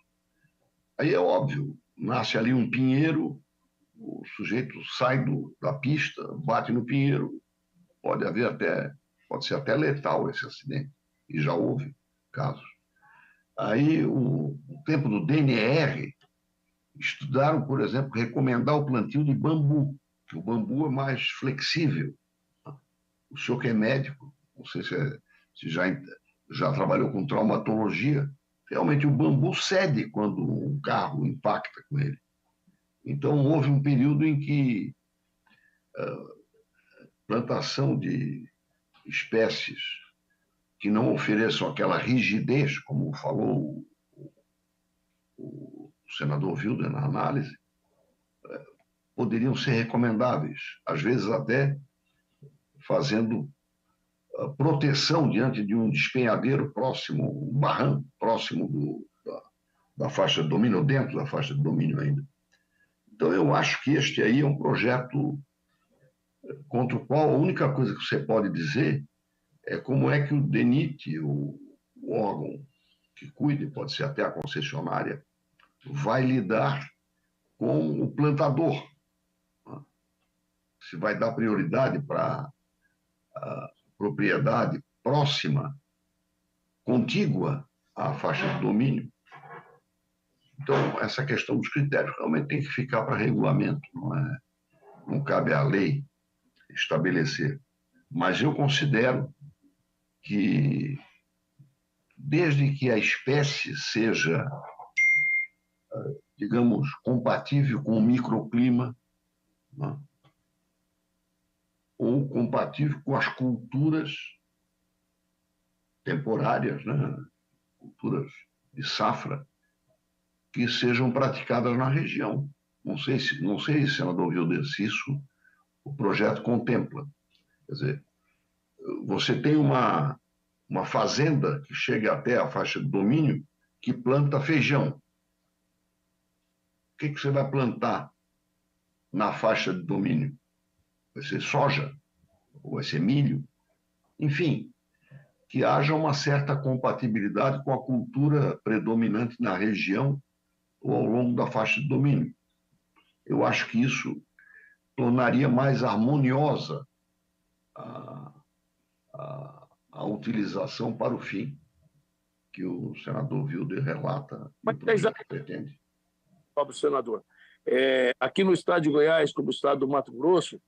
Aí é óbvio, nasce ali um pinheiro, o sujeito sai da pista, bate no pinheiro, pode ser até letal esse acidente, e já houve casos. Aí, o tempo do DNR, estudaram, por exemplo, recomendar o plantio de bambu, que o bambu é mais flexível. O senhor que é médico, não sei se já trabalhou com traumatologia, realmente o bambu cede quando um carro impacta com ele. Então, houve um período em que plantação de espécies que não ofereçam aquela rigidez, como falou o senador Wilder na análise, poderiam ser recomendáveis, às vezes até fazendo proteção diante de um despenhadeiro próximo, um barranco próximo da faixa de domínio, ou dentro da faixa de domínio ainda. Então, eu acho que este aí é um projeto contra o qual a única coisa que você pode dizer é como é que o DENIT, o órgão que cuide, pode ser até a concessionária, vai lidar com o plantador. Se vai dar prioridade para a propriedade próxima, contígua à faixa de domínio. Então, essa questão dos critérios realmente tem que ficar para regulamento, não cabe à lei estabelecer. Mas eu considero que, desde que a espécie seja, digamos, compatível com o microclima, ou compatível com as culturas temporárias, culturas de safra, que sejam praticadas na região. Não sei, senador Wilder, se isso o projeto contempla. Quer dizer, você tem uma fazenda que chega até a faixa de domínio que planta feijão. O que você vai plantar na faixa de domínio? Vai ser soja? Ou vai ser milho? Enfim, que haja uma certa compatibilidade com a cultura predominante na região ou ao longo da faixa de domínio. Eu acho que isso tornaria mais harmoniosa a utilização para o fim que o senador Wilder relata e pretende. Pobre senador. Aqui no estado de Goiás, como o estado do Mato Grosso,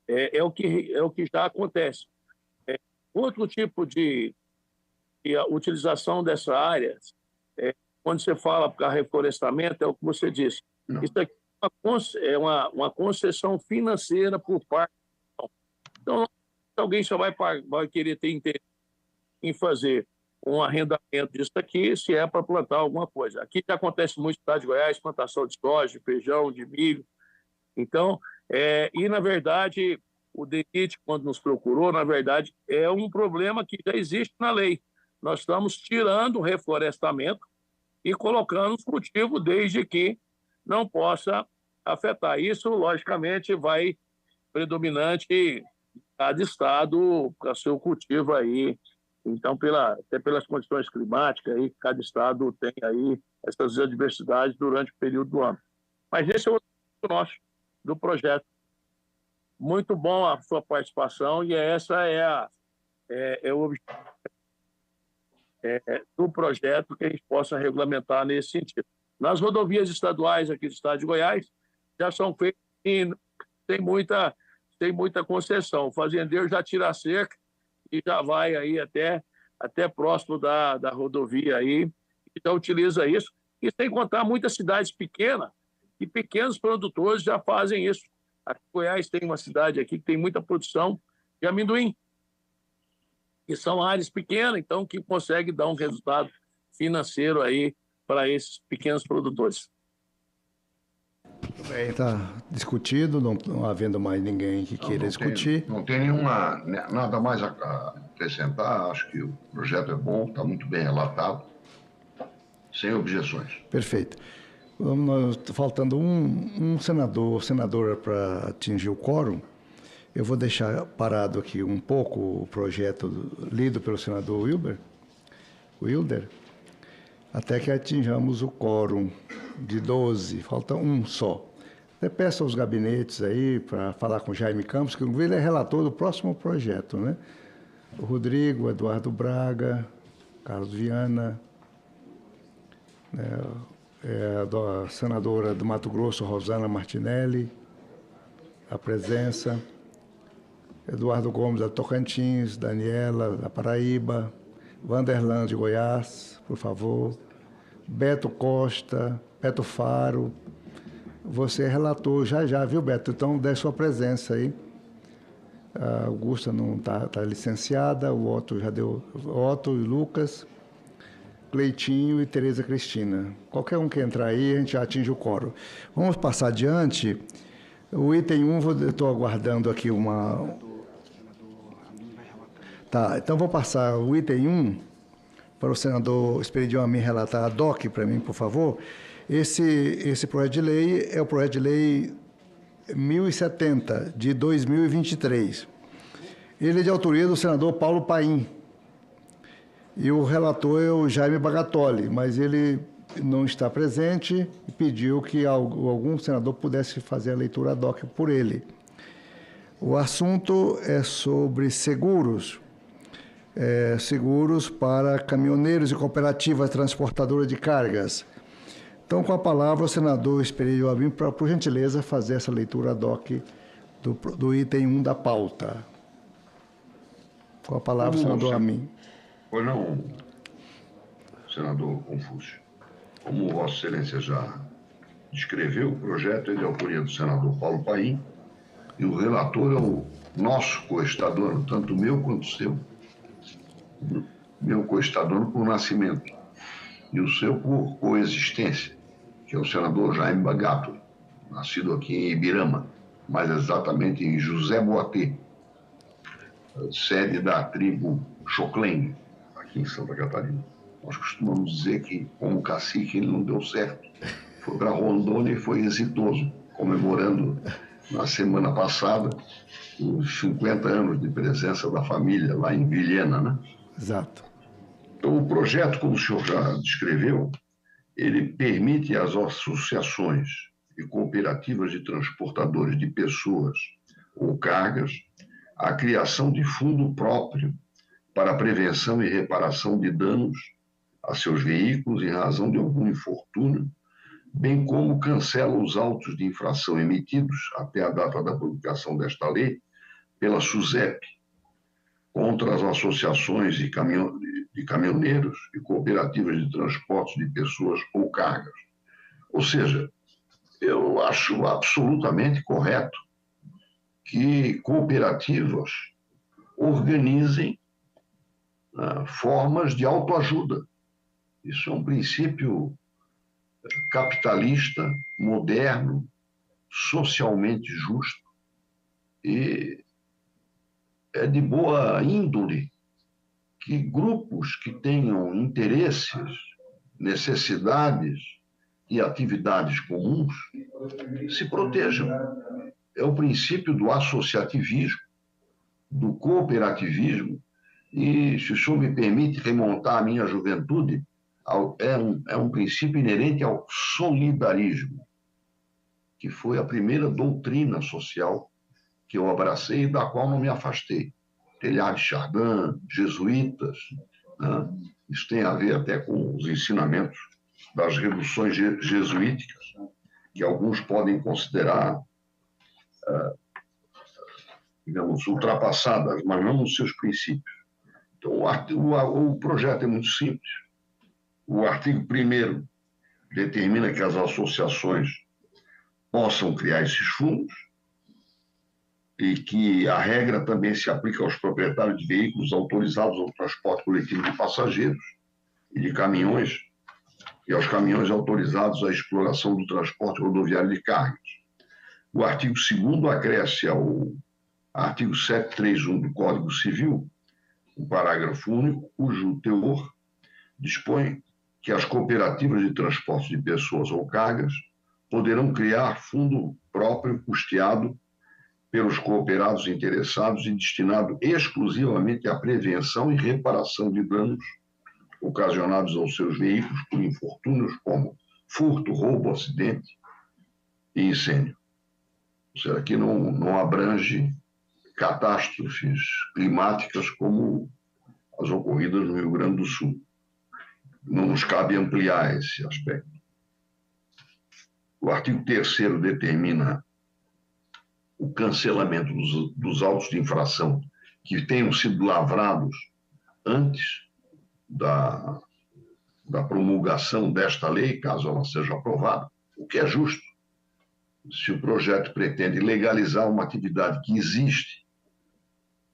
é o que já acontece. Outro tipo de utilização dessa área, quando você fala para reflorestamento, é o que você disse. Não. Isso aqui é uma concessão financeira por parte. Então, alguém só vai querer ter interesse em fazer um arrendamento disso aqui, se é para plantar alguma coisa. Aqui já acontece muito no estado de Goiás, plantação de soja, de feijão, de milho. Então, e na verdade, o DENIT, quando nos procurou, na verdade, é um problema que já existe na lei. Nós estamos tirando o reflorestamento e colocando os cultivos desde que não possa afetar. Isso, logicamente, vai predominante cada estado para seu cultivo aí. Então, até pelas condições climáticas, aí, cada estado tem aí essas adversidades durante o período do ano. Mas esse é o nosso do projeto. Muito bom a sua participação e essa é o objetivo do projeto, que a gente possa regulamentar nesse sentido. Nas rodovias estaduais aqui do estado de Goiás, já são feitas sem muita concessão. O fazendeiro já tira a cerca e já vai aí até próximo da rodovia aí, e já utiliza isso. E sem contar muitas cidades pequenas, e pequenos produtores já fazem isso. Aqui em Goiás tem uma cidade aqui que tem muita produção de amendoim, que são áreas pequenas, então que consegue dar um resultado financeiro aí para esses pequenos produtores. Muito bem, está discutido, não havendo mais ninguém que queira discutir. Não tem nada mais a acrescentar, acho que o projeto é bom, está muito bem relatado, sem objeções. Perfeito. Faltando um senadora para atingir o quórum, Eu vou deixar parado aqui um pouco o projeto lido pelo senador Wilder, até que atinjamos o quórum de 12, falta um só. Até peço aos gabinetes aí para falar com o Jaime Campos, que ele é relator do próximo projeto, né? O Rodrigo, Eduardo Braga, Carlos Viana, a senadora do Mato Grosso, Rosana Martinelli, a presença, Eduardo Gomes da Tocantins, Daniela da Paraíba, Vanderlan de Goiás, por favor, Beto Costa, Beto Faro. Você é relator já, viu, Beto? Então, dê sua presença aí. A Augusta não está licenciada, o Otto já deu. Otto e Lucas, Cleitinho e Tereza Cristina. Qualquer um que entrar aí, a gente já atinge o quórum. Vamos passar adiante. O item 1, eu estou aguardando aqui uma... Tá, então vou passar o item 1 para o senador Esperidião Amin relatar a DOC para mim, por favor. Esse projeto de lei é o projeto de lei 1070, de 2023. Ele é de autoria do senador Paulo Paim. E o relator é o Jaime Bagatoli, mas ele não está presente e pediu que algum senador pudesse fazer a leitura ad hoc por ele. O assunto é sobre seguros. Seguros para caminhoneiros e cooperativas transportadoras de cargas. Então, com a palavra, o senador Esperidião Amin, para, por gentileza, fazer essa leitura ad hoc do item 1 da pauta. Com a palavra, senador Amin. Pois não, senador Confúcio. Como Vossa Excelência já descreveu, o projeto é de autoria do senador Paulo Paim e o relator é o nosso coestador, tanto o meu quanto o seu. Meu coestador por nascimento e o seu por coexistência, que é o senador Jaime Bagatoli, nascido aqui em Ibirama, mais exatamente em José Boatê, sede da tribo Xoclengue, aqui em Santa Catarina. Nós costumamos dizer que, como cacique, ele não deu certo. Foi para Rondônia e foi exitoso, comemorando, na semana passada, os 50 anos de presença da família lá em Vilhena, né? Exato. Então, o projeto, como o senhor já descreveu, ele permite às associações e cooperativas de transportadores de pessoas ou cargas a criação de fundo próprio para a prevenção e reparação de danos a seus veículos em razão de algum infortúnio, bem como cancela os autos de infração emitidos até a data da publicação desta lei pela SUSEP contra as associações de caminhoneiros e cooperativas de transporte de pessoas ou cargas. Ou seja, eu acho absolutamente correto que cooperativas organizem formas de autoajuda. Isso é um princípio capitalista, moderno, socialmente justo e é de boa índole que grupos que tenham interesses, necessidades e atividades comuns se protejam. É o princípio do associativismo, do cooperativismo, e, se o senhor me permite remontar a minha juventude, é um princípio inerente ao solidarismo, que foi a primeira doutrina social que eu abracei e da qual não me afastei. Teilhard de Chardin, jesuítas, né? Isso tem a ver até com os ensinamentos das reduções jesuíticas, que alguns podem considerar, digamos, ultrapassadas, mas não nos seus princípios. Então, o projeto é muito simples. O artigo 1º determina que as associações possam criar esses fundos e que a regra também se aplica aos proprietários de veículos autorizados ao transporte coletivo de passageiros e de caminhões e aos caminhões autorizados à exploração do transporte rodoviário de cargas. O artigo 2º acresce ao artigo 731 do Código Civil o parágrafo único, cujo teor dispõe que as cooperativas de transporte de pessoas ou cargas poderão criar fundo próprio custeado pelos cooperados interessados e destinado exclusivamente à prevenção e reparação de danos ocasionados aos seus veículos por infortúnios como furto, roubo, acidente e incêndio. Ou seja, aqui não abrange catástrofes climáticas como as ocorridas no Rio Grande do Sul. Não nos cabe ampliar esse aspecto. O artigo 3º determina o cancelamento dos autos de infração que tenham sido lavrados antes da promulgação desta lei, caso ela seja aprovada, o que é justo. Se o projeto pretende legalizar uma atividade que existe,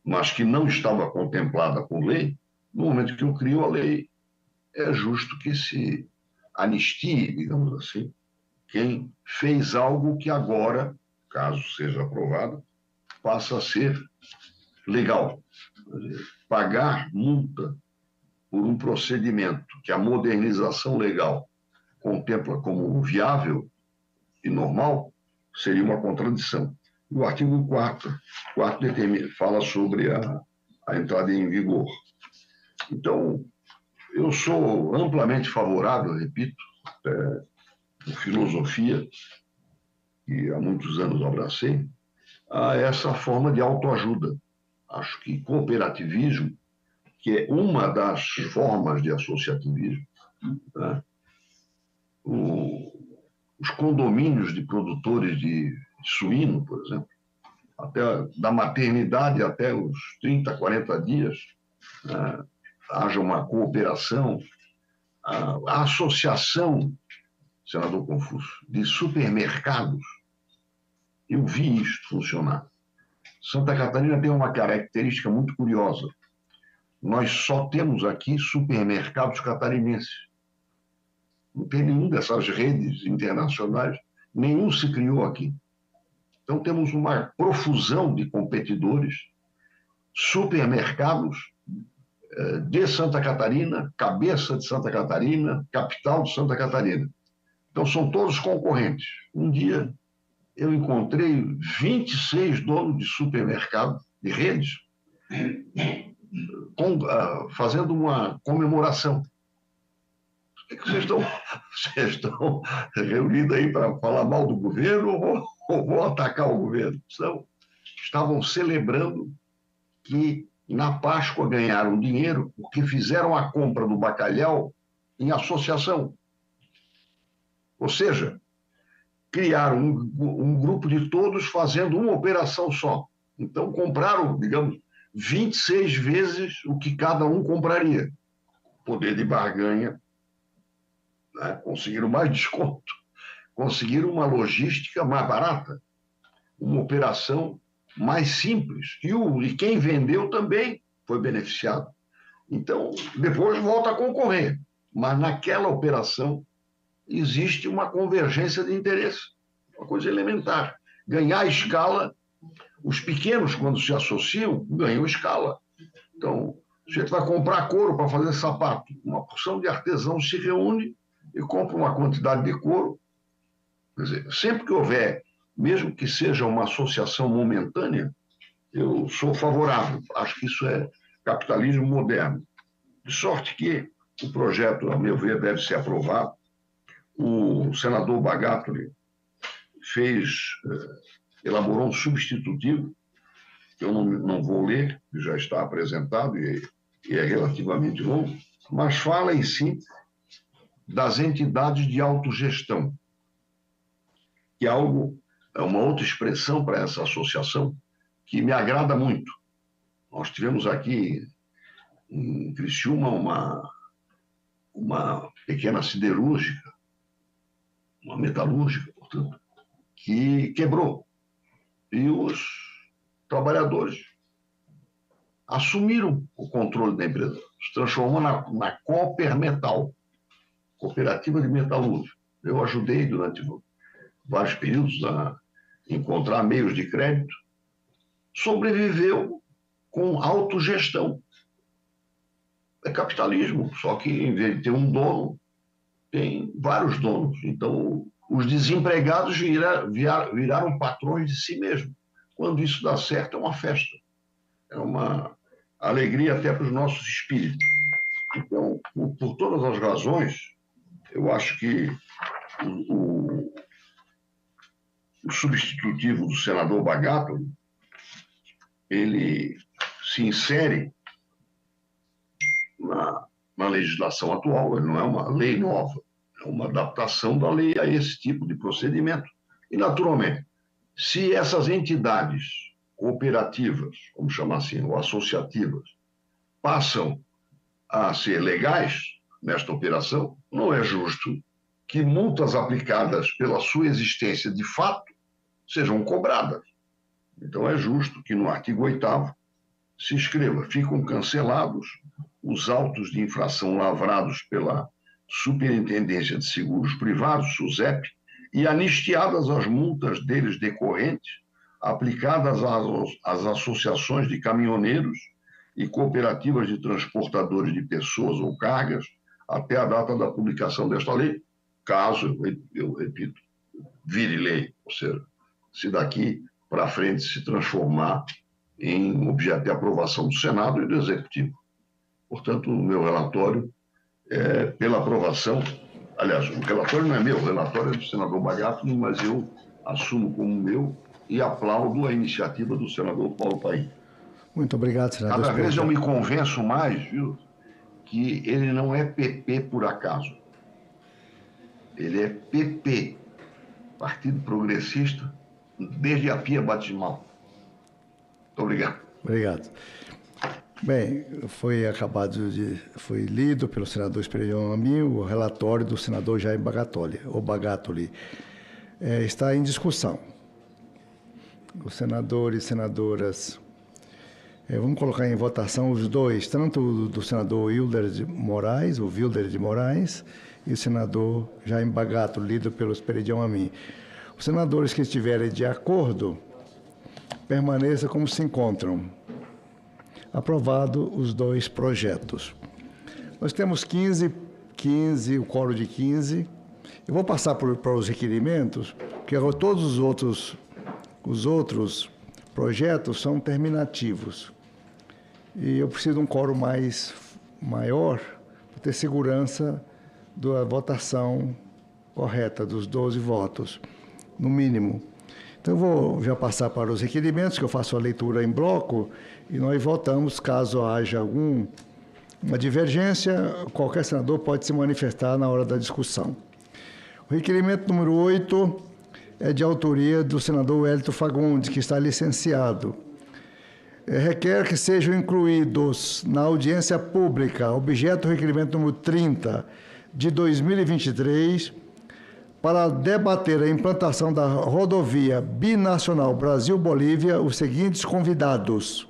mas que não estava contemplada por lei, no momento que eu crio a lei, é justo que se anistie, digamos assim, quem fez algo que agora, caso seja aprovado, passa a ser legal. Pagar multa por um procedimento que a modernização legal contempla como viável e normal, seria uma contradição. O artigo 4º determina, fala sobre a entrada em vigor. Então, eu sou amplamente favorável, repito, por filosofia, que há muitos anos abracei, a essa forma de autoajuda. Acho que cooperativismo, que é uma das formas de associativismo, né? Os condomínios de produtores de suíno, por exemplo, até da maternidade até os 30, 40 dias, haja uma cooperação, a associação, senador Confúcio, de supermercados, eu vi isto funcionar. Santa Catarina tem uma característica muito curiosa. Nós só temos aqui supermercados catarinenses. Não tem nenhum dessas redes internacionais, nenhum se criou aqui. Então temos uma profusão de competidores, supermercados de Santa Catarina, cabeça de Santa Catarina, capital de Santa Catarina. Então são todos concorrentes. Um dia eu encontrei 26 donos de supermercado, de redes, fazendo uma comemoração. O que vocês estão reunidos aí para falar mal do governo ou vão atacar o governo? Estavam celebrando que na Páscoa ganharam dinheiro porque fizeram a compra do bacalhau em associação. Ou seja, criaram um grupo de todos fazendo uma operação só. Então compraram, digamos, 26 vezes o que cada um compraria. Poder de barganha, né? Conseguiram mais desconto, conseguiram uma logística mais barata, uma operação mais simples. E quem vendeu também foi beneficiado. Então, depois volta a concorrer. Mas naquela operação existe uma convergência de interesse, uma coisa elementar. Ganhar escala, os pequenos, quando se associam, ganham escala. Então, a gente vai comprar couro para fazer sapato. Uma porção de artesãos se reúne e compra uma quantidade de couro. Quer dizer, sempre que houver, mesmo que seja uma associação momentânea, eu sou favorável. Acho que isso é capitalismo moderno. De sorte que o projeto, a meu ver, deve ser aprovado. O senador Bagatoli elaborou um substitutivo, que eu não vou ler, que já está apresentado e é relativamente longo, mas fala em si das entidades de autogestão, que é uma outra expressão para essa associação que me agrada muito. Nós tivemos aqui em Criciúma uma pequena siderúrgica, uma metalúrgica, portanto, que quebrou. E os trabalhadores assumiram o controle da empresa, se transformou na Coopermetal, Cooperativa de Metalúrgica. Eu ajudei durante vários períodos a encontrar meios de crédito. Sobreviveu com autogestão. É capitalismo, só que em vez de ter um dono, tem vários donos. Então, os desempregados viraram patrões de si mesmos, quando isso dá certo, é uma festa. É uma alegria até para os nossos espíritos. Então, por todas as razões, eu acho que o substitutivo do senador Bagatoli, ele se insere na legislação atual. Ele não é uma lei nova, é uma adaptação da lei a esse tipo de procedimento. E, naturalmente, se essas entidades cooperativas, vamos chamar assim, ou associativas, passam a ser legais nesta operação, não é justo que multas aplicadas pela sua existência de fato sejam cobradas. Então, é justo que no artigo 8º se escreva: ficam cancelados os autos de infração lavrados pela Superintendência de Seguros Privados, SUSEP, e anistiadas as multas deles decorrentes, aplicadas às associações de caminhoneiros e cooperativas de transportadores de pessoas ou cargas até a data da publicação desta lei, caso, eu repito, vire lei, ou seja, se daqui para frente se transformar em objeto de aprovação do Senado e do Executivo. Portanto, o meu relatório é pela aprovação. Aliás, o relatório não é meu, o relatório é do senador Bagatoli, mas eu assumo como meu e aplaudo a iniciativa do senador Paulo Paim. Muito obrigado, senador. Cada vez eu me convenço mais, viu, que ele não é PP por acaso. Ele é PP, Partido Progressista, desde a pia batismal. Muito obrigado. Obrigado. Bem, foi lido pelo senador Esperidião Amin o relatório do senador Jair Bagatoli. Está em discussão. Os senadores e senadoras, vamos colocar em votação os dois, tanto do senador Wilder de Moraes, e o senador Jair Bagatoli, lido pelo Esperidião Amin. Os senadores que estiverem de acordo, permaneçam como se encontram. Aprovado os dois projetos. Nós temos 15, o quórum de 15. Eu vou passar para os requerimentos, porque todos os outros projetos são terminativos. E eu preciso de um quórum maior para ter segurança da votação correta, dos 12 votos, no mínimo. Então, eu vou já passar para os requerimentos, que eu faço a leitura em bloco, e nós votamos, caso haja alguma divergência, qualquer senador pode se manifestar na hora da discussão. O requerimento número 8 é de autoria do senador Wellington Fagundes, que está licenciado. Requer que sejam incluídos na audiência pública, objeto do requerimento número 30 de 2023, para debater a implantação da rodovia binacional Brasil-Bolívia, os seguintes convidados: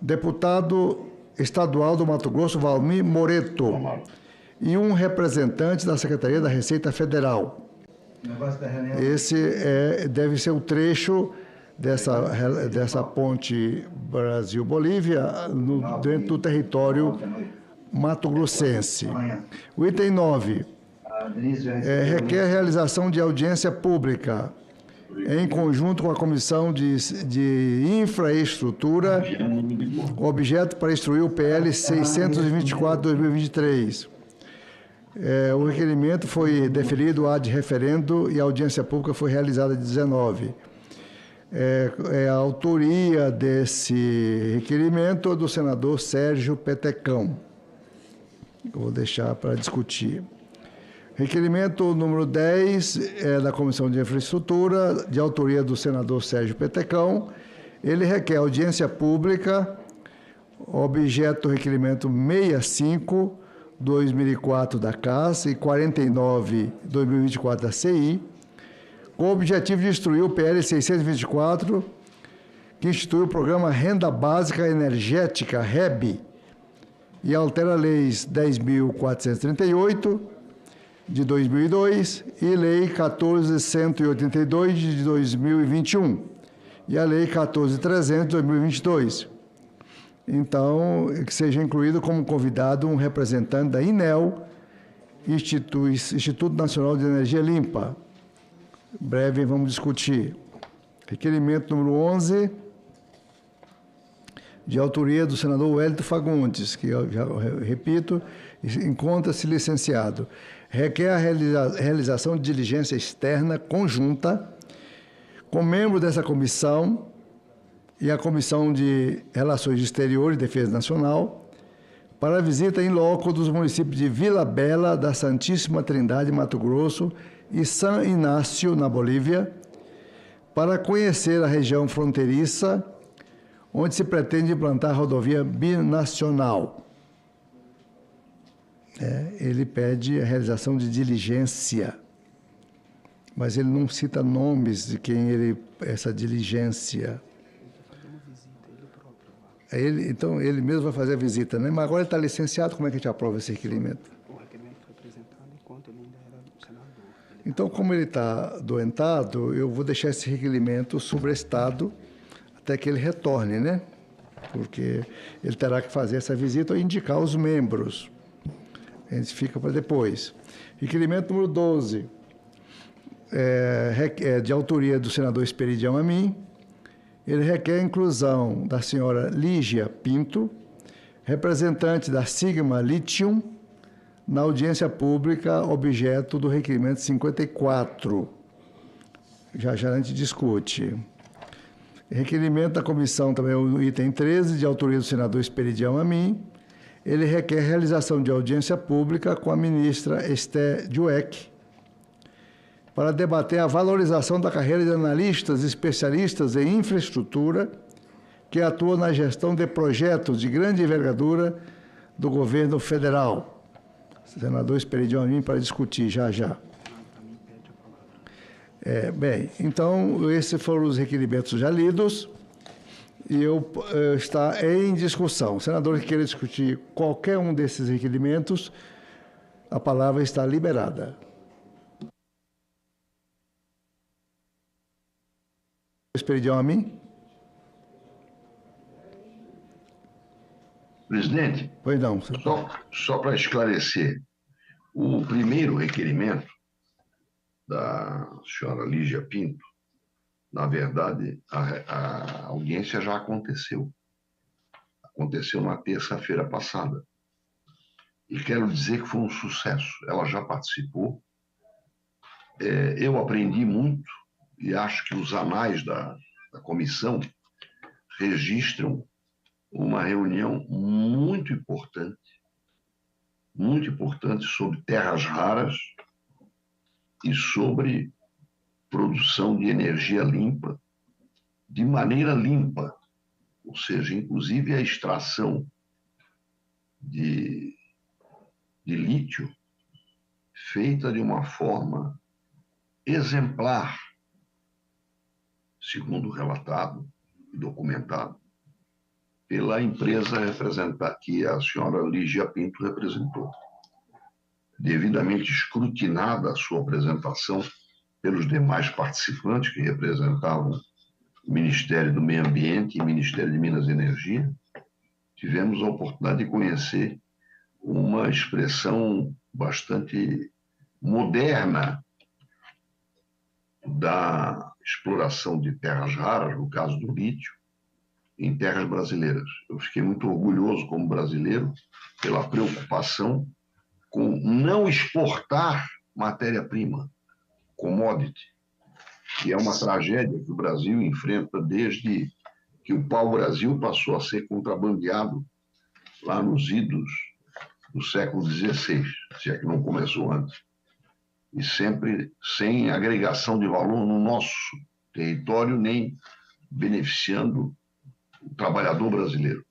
deputado estadual do Mato Grosso, Valmir Moreto, e um representante da Secretaria da Receita Federal. Esse deve ser o trecho dessa ponte Brasil-Bolívia dentro do território mato-grossense. O item 9 requer a realização de audiência pública em conjunto com a Comissão de Infraestrutura, objeto para instruir o PL 624/2023. O requerimento foi deferido ad referendo e a audiência pública foi realizada de 19. A autoria desse requerimento do senador Sérgio Petecão. Eu vou deixar para discutir. Requerimento número 10 é da Comissão de Infraestrutura, de autoria do senador Sérgio Petecão. Ele requer audiência pública, objeto do requerimento 65/2004 da CAS e 49/2024 da CI, com o objetivo de instruir o PL 624, que institui o programa Renda Básica Energética, REB, e altera leis 10.438, de 2002, e Lei 14.182, de 2021, e a Lei 14.300, de 2022. Então, que seja incluído como convidado um representante da INEL, Instituto Nacional de Energia Limpa. Em breve vamos discutir. Requerimento número 11, de autoria do senador Wellington Fagundes, que eu já repito, encontra-se licenciado. Requer a realização de diligência externa conjunta com membro dessa comissão e a Comissão de Relações Exteriores e Defesa Nacional para a visita em loco dos municípios de Vila Bela, da Santíssima Trindade, Mato Grosso, e San Inácio, na Bolívia, para conhecer a região fronteiriça onde se pretende implantar a rodovia binacional. Ele pede a realização de diligência, mas ele não cita nomes de quem essa diligência. Então, ele mesmo vai fazer a visita, né? Mas agora ele está licenciado, como é que a gente aprova esse requerimento? O requerimento foi apresentado enquanto ele ainda era senador. Então, como ele está doentado, eu vou deixar esse requerimento sobrestado até que ele retorne, né? Porque ele terá que fazer essa visita ou indicar os membros. A gente fica para depois. Requerimento número 12, de autoria do senador Esperidião Amin. Ele requer a inclusão da senhora Lígia Pinto, representante da Sigma Lithium, na audiência pública objeto do requerimento 54. Já a gente discute. Requerimento da comissão também, o item 13, de autoria do senador Esperidião Amin. Ele requer realização de audiência pública com a ministra Esther Dweck para debater a valorização da carreira de analistas especialistas em infraestrutura que atuam na gestão de projetos de grande envergadura do governo federal. O senador Esperidião Amin para discutir já. Bem, então, esses foram os requerimentos já lidos e está em discussão. O senador que queira discutir qualquer um desses requerimentos, a palavra está liberada. Esperidião Amin. Presidente, pois não. Só para esclarecer, o primeiro requerimento da senhora Lígia Pinto, na verdade, a audiência já aconteceu. Aconteceu na terça-feira passada. E quero dizer que foi um sucesso. Ela já participou. Eu aprendi muito e acho que os anais da comissão registram uma reunião muito importante sobre terras raras e sobre produção de energia limpa, de maneira limpa, ou seja, inclusive a extração de lítio feita de uma forma exemplar, segundo relatado e documentado, pela empresa representada que a senhora Lígia Pinto representou. Devidamente escrutinada a sua apresentação pelos demais participantes que representavam o Ministério do Meio Ambiente e o Ministério de Minas e Energia, tivemos a oportunidade de conhecer uma expressão bastante moderna da exploração de terras raras, no caso do lítio, em terras brasileiras. Eu fiquei muito orgulhoso como brasileiro pela preocupação com não exportar matéria-prima, commodity, que é uma tragédia que o Brasil enfrenta desde que o pau-brasil passou a ser contrabandeado lá nos idos do século XVI, se é que não começou antes, e sempre sem agregação de valor no nosso território, nem beneficiando o trabalhador brasileiro.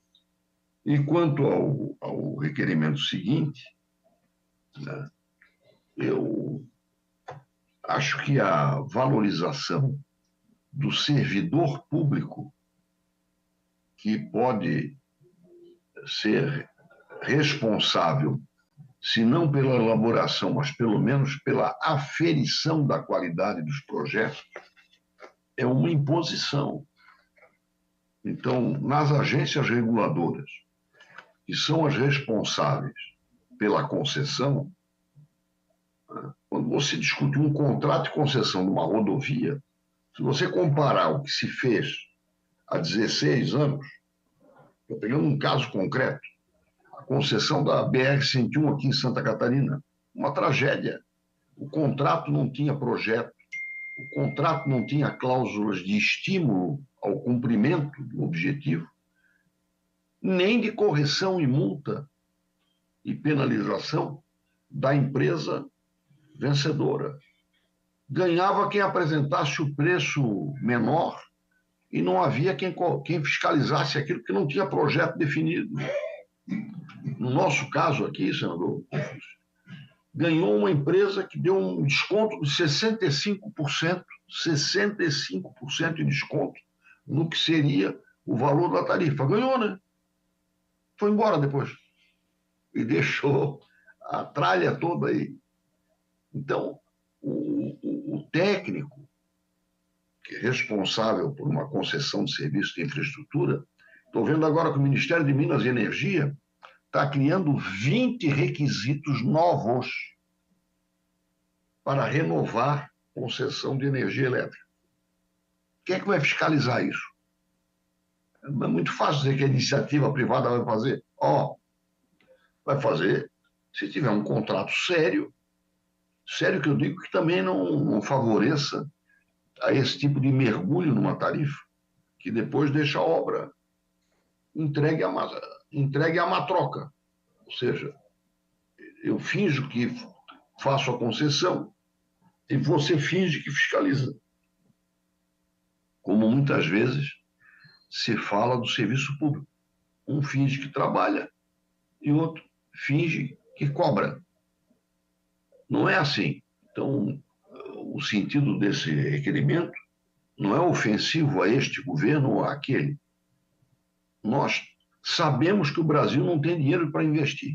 E quanto ao requerimento seguinte, né, eu acho que a valorização do servidor público, que pode ser responsável, se não pela elaboração, mas pelo menos pela aferição da qualidade dos projetos, é uma imposição. Então, nas agências reguladoras, que são as responsáveis pela concessão, quando você discute um contrato de concessão de uma rodovia, Se você comparar o que se fez há 16 anos, estou pegando um caso concreto, a concessão da BR-101 aqui em Santa Catarina, uma tragédia. O contrato não tinha projeto, o contrato não tinha cláusulas de estímulo ao cumprimento do objetivo, nem de correção e multa e penalização da empresa vencedora. Ganhava quem apresentasse o preço menor e não havia quem fiscalizasse aquilo que não tinha projeto definido. No nosso caso aqui, senador, ganhou uma empresa que deu um desconto de 65% de desconto no que seria o valor da tarifa. Ganhou, né? Foi embora depois. E deixou a tralha toda aí. Então, o técnico, que é responsável por uma concessão de serviço de infraestrutura, estou vendo agora que o Ministério de Minas e Energia está criando 20 requisitos novos para renovar concessão de energia elétrica. Quem é que vai fiscalizar isso? É muito fácil dizer que a iniciativa privada vai fazer. Vai fazer se tiver um contrato sério, sério que eu digo que também não favoreça a esse tipo de mergulho numa tarifa, que depois deixa a obra entregue à matroca. Ou seja, eu finjo que faço a concessão e você finge que fiscaliza. Como muitas vezes se fala do serviço público. Um finge que trabalha e outro finge que cobra. Não é assim. Então, o sentido desse requerimento não é ofensivo a este governo ou àquele. Nós sabemos que o Brasil não tem dinheiro para investir.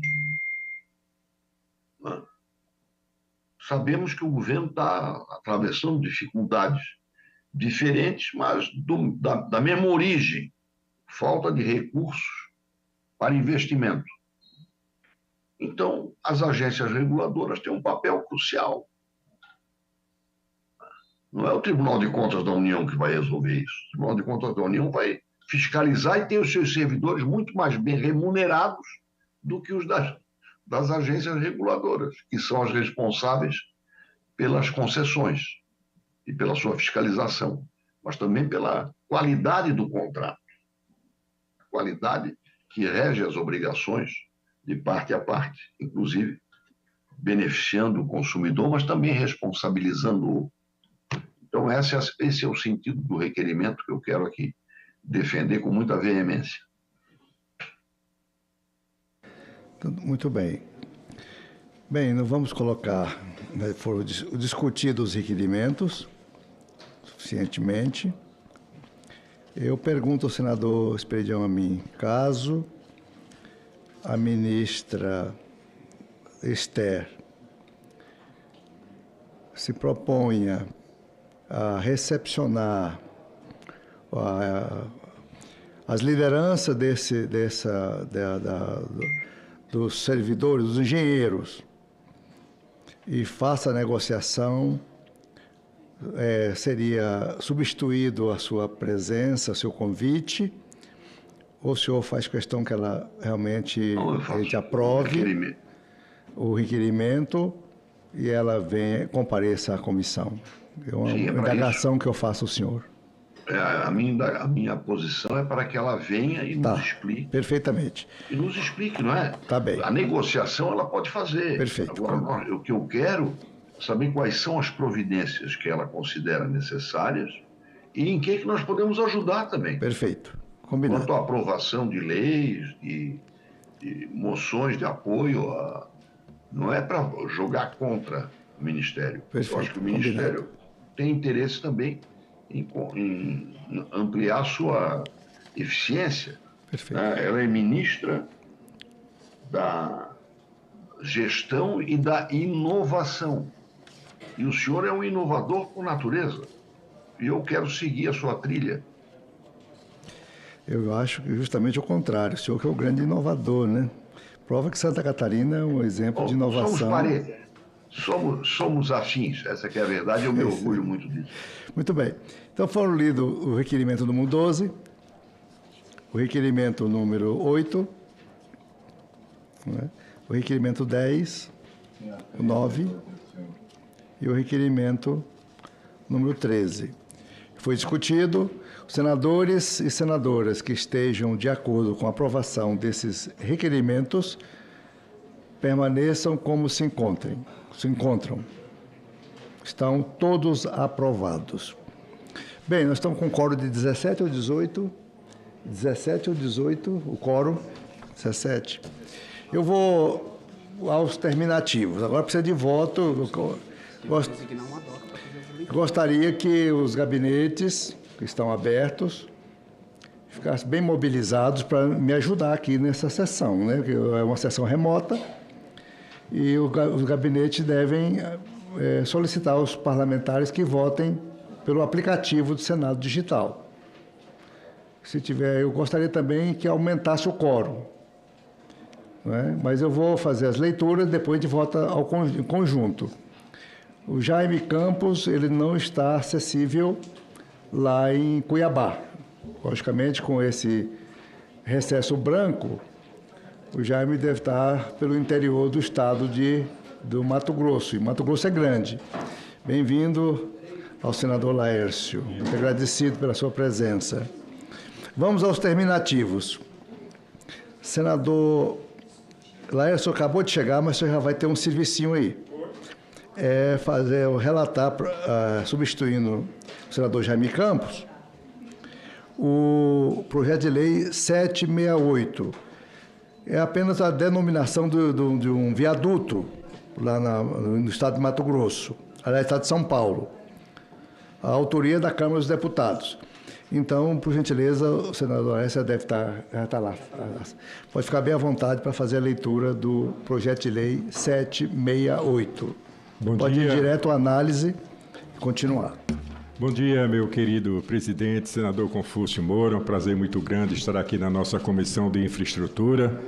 Sabemos que o governo está atravessando dificuldades diferentes, mas da mesma origem. Falta de recursos para investimento. Então, as agências reguladoras têm um papel crucial. Não é o Tribunal de Contas da União que vai resolver isso. O Tribunal de Contas da União vai fiscalizar e ter os seus servidores muito mais bem remunerados do que os das agências reguladoras, que são as responsáveis pelas concessões e pela sua fiscalização, mas também pela qualidade do contrato, a qualidade que rege as obrigações de parte a parte, inclusive beneficiando o consumidor, mas também responsabilizando-o. Então, esse é o sentido do requerimento que eu quero aqui defender com muita veemência. Muito bem. Bem, nós vamos colocar, foram discutidos os requerimentos suficientemente. Eu pergunto ao senador Esperidião Amin, caso a ministra Esther se proponha a recepcionar as lideranças dos servidores, dos engenheiros, e faça a negociação, seria substituído a sua presença, seu convite, ou o senhor faz questão que ela realmente a gente aprove o requerimento e ela compareça à comissão? É uma indagação que eu faço ao senhor. A minha posição é para que ela venha e nos explique. Perfeitamente. E nos explique, não é? Tá bem. A negociação ela pode fazer. Perfeito. Agora, o que eu quero é saber quais são as providências que ela considera necessárias e em que nós podemos ajudar também. Perfeito. Combinado. Quanto à aprovação de leis, de moções de apoio, não é para jogar contra o Ministério. Perfeito. Eu acho que o Ministério tem interesse também em ampliar sua eficiência. Perfeito. Ela é ministra da gestão e da inovação. E o senhor é um inovador por natureza. E eu quero seguir a sua trilha. Eu acho que justamente o contrário. O senhor que é o grande inovador, né? Prova que Santa Catarina é um exemplo de inovação. Somos afins, essa que é a verdade, eu me orgulho muito disso. Muito bem. Então foram lidos o requerimento número 12, o requerimento número 8, né? O requerimento 10, o 9 e o requerimento número 13. Foi discutido. Os senadores e senadoras que estejam de acordo com a aprovação desses requerimentos permaneçam como se encontram. Estão todos aprovados. Bem, nós estamos com quórum de 17 ou 18. 17 ou 18, o quórum, 17. Eu vou aos terminativos. Agora precisa de voto. Gostaria que os gabinetes que estão abertos ficassem bem mobilizados para me ajudar aqui nessa sessão, né? Que é uma sessão remota e os gabinetes devem solicitar aos parlamentares que votem pelo aplicativo do Senado Digital. Se tiver, eu gostaria também que aumentasse o quórum, né? Mas eu vou fazer as leituras depois de voto ao conjunto. O Jaime Campos, ele não está acessível lá em Cuiabá. Logicamente, com esse recesso branco, o Jaime deve estar pelo interior do estado do Mato Grosso. E Mato Grosso é grande. Bem-vindo ao senador Laércio. Muito agradecido pela sua presença. Vamos aos terminativos. Senador Laércio acabou de chegar, mas você já vai ter um servicinho aí. Relatar, substituindo o senador Jaime Campos, o projeto de lei 768. É apenas a denominação de um viaduto lá no estado de Mato Grosso, aliás, estado de São Paulo. A autoria da Câmara dos Deputados. Então, por gentileza, o senador Laércio deve estar lá. Pode ficar bem à vontade para fazer a leitura do projeto de lei 768. Pode ir direto à análise e continuar. Bom dia, meu querido presidente, senador Confúcio Moura. É um prazer muito grande estar aqui na nossa Comissão de Infraestrutura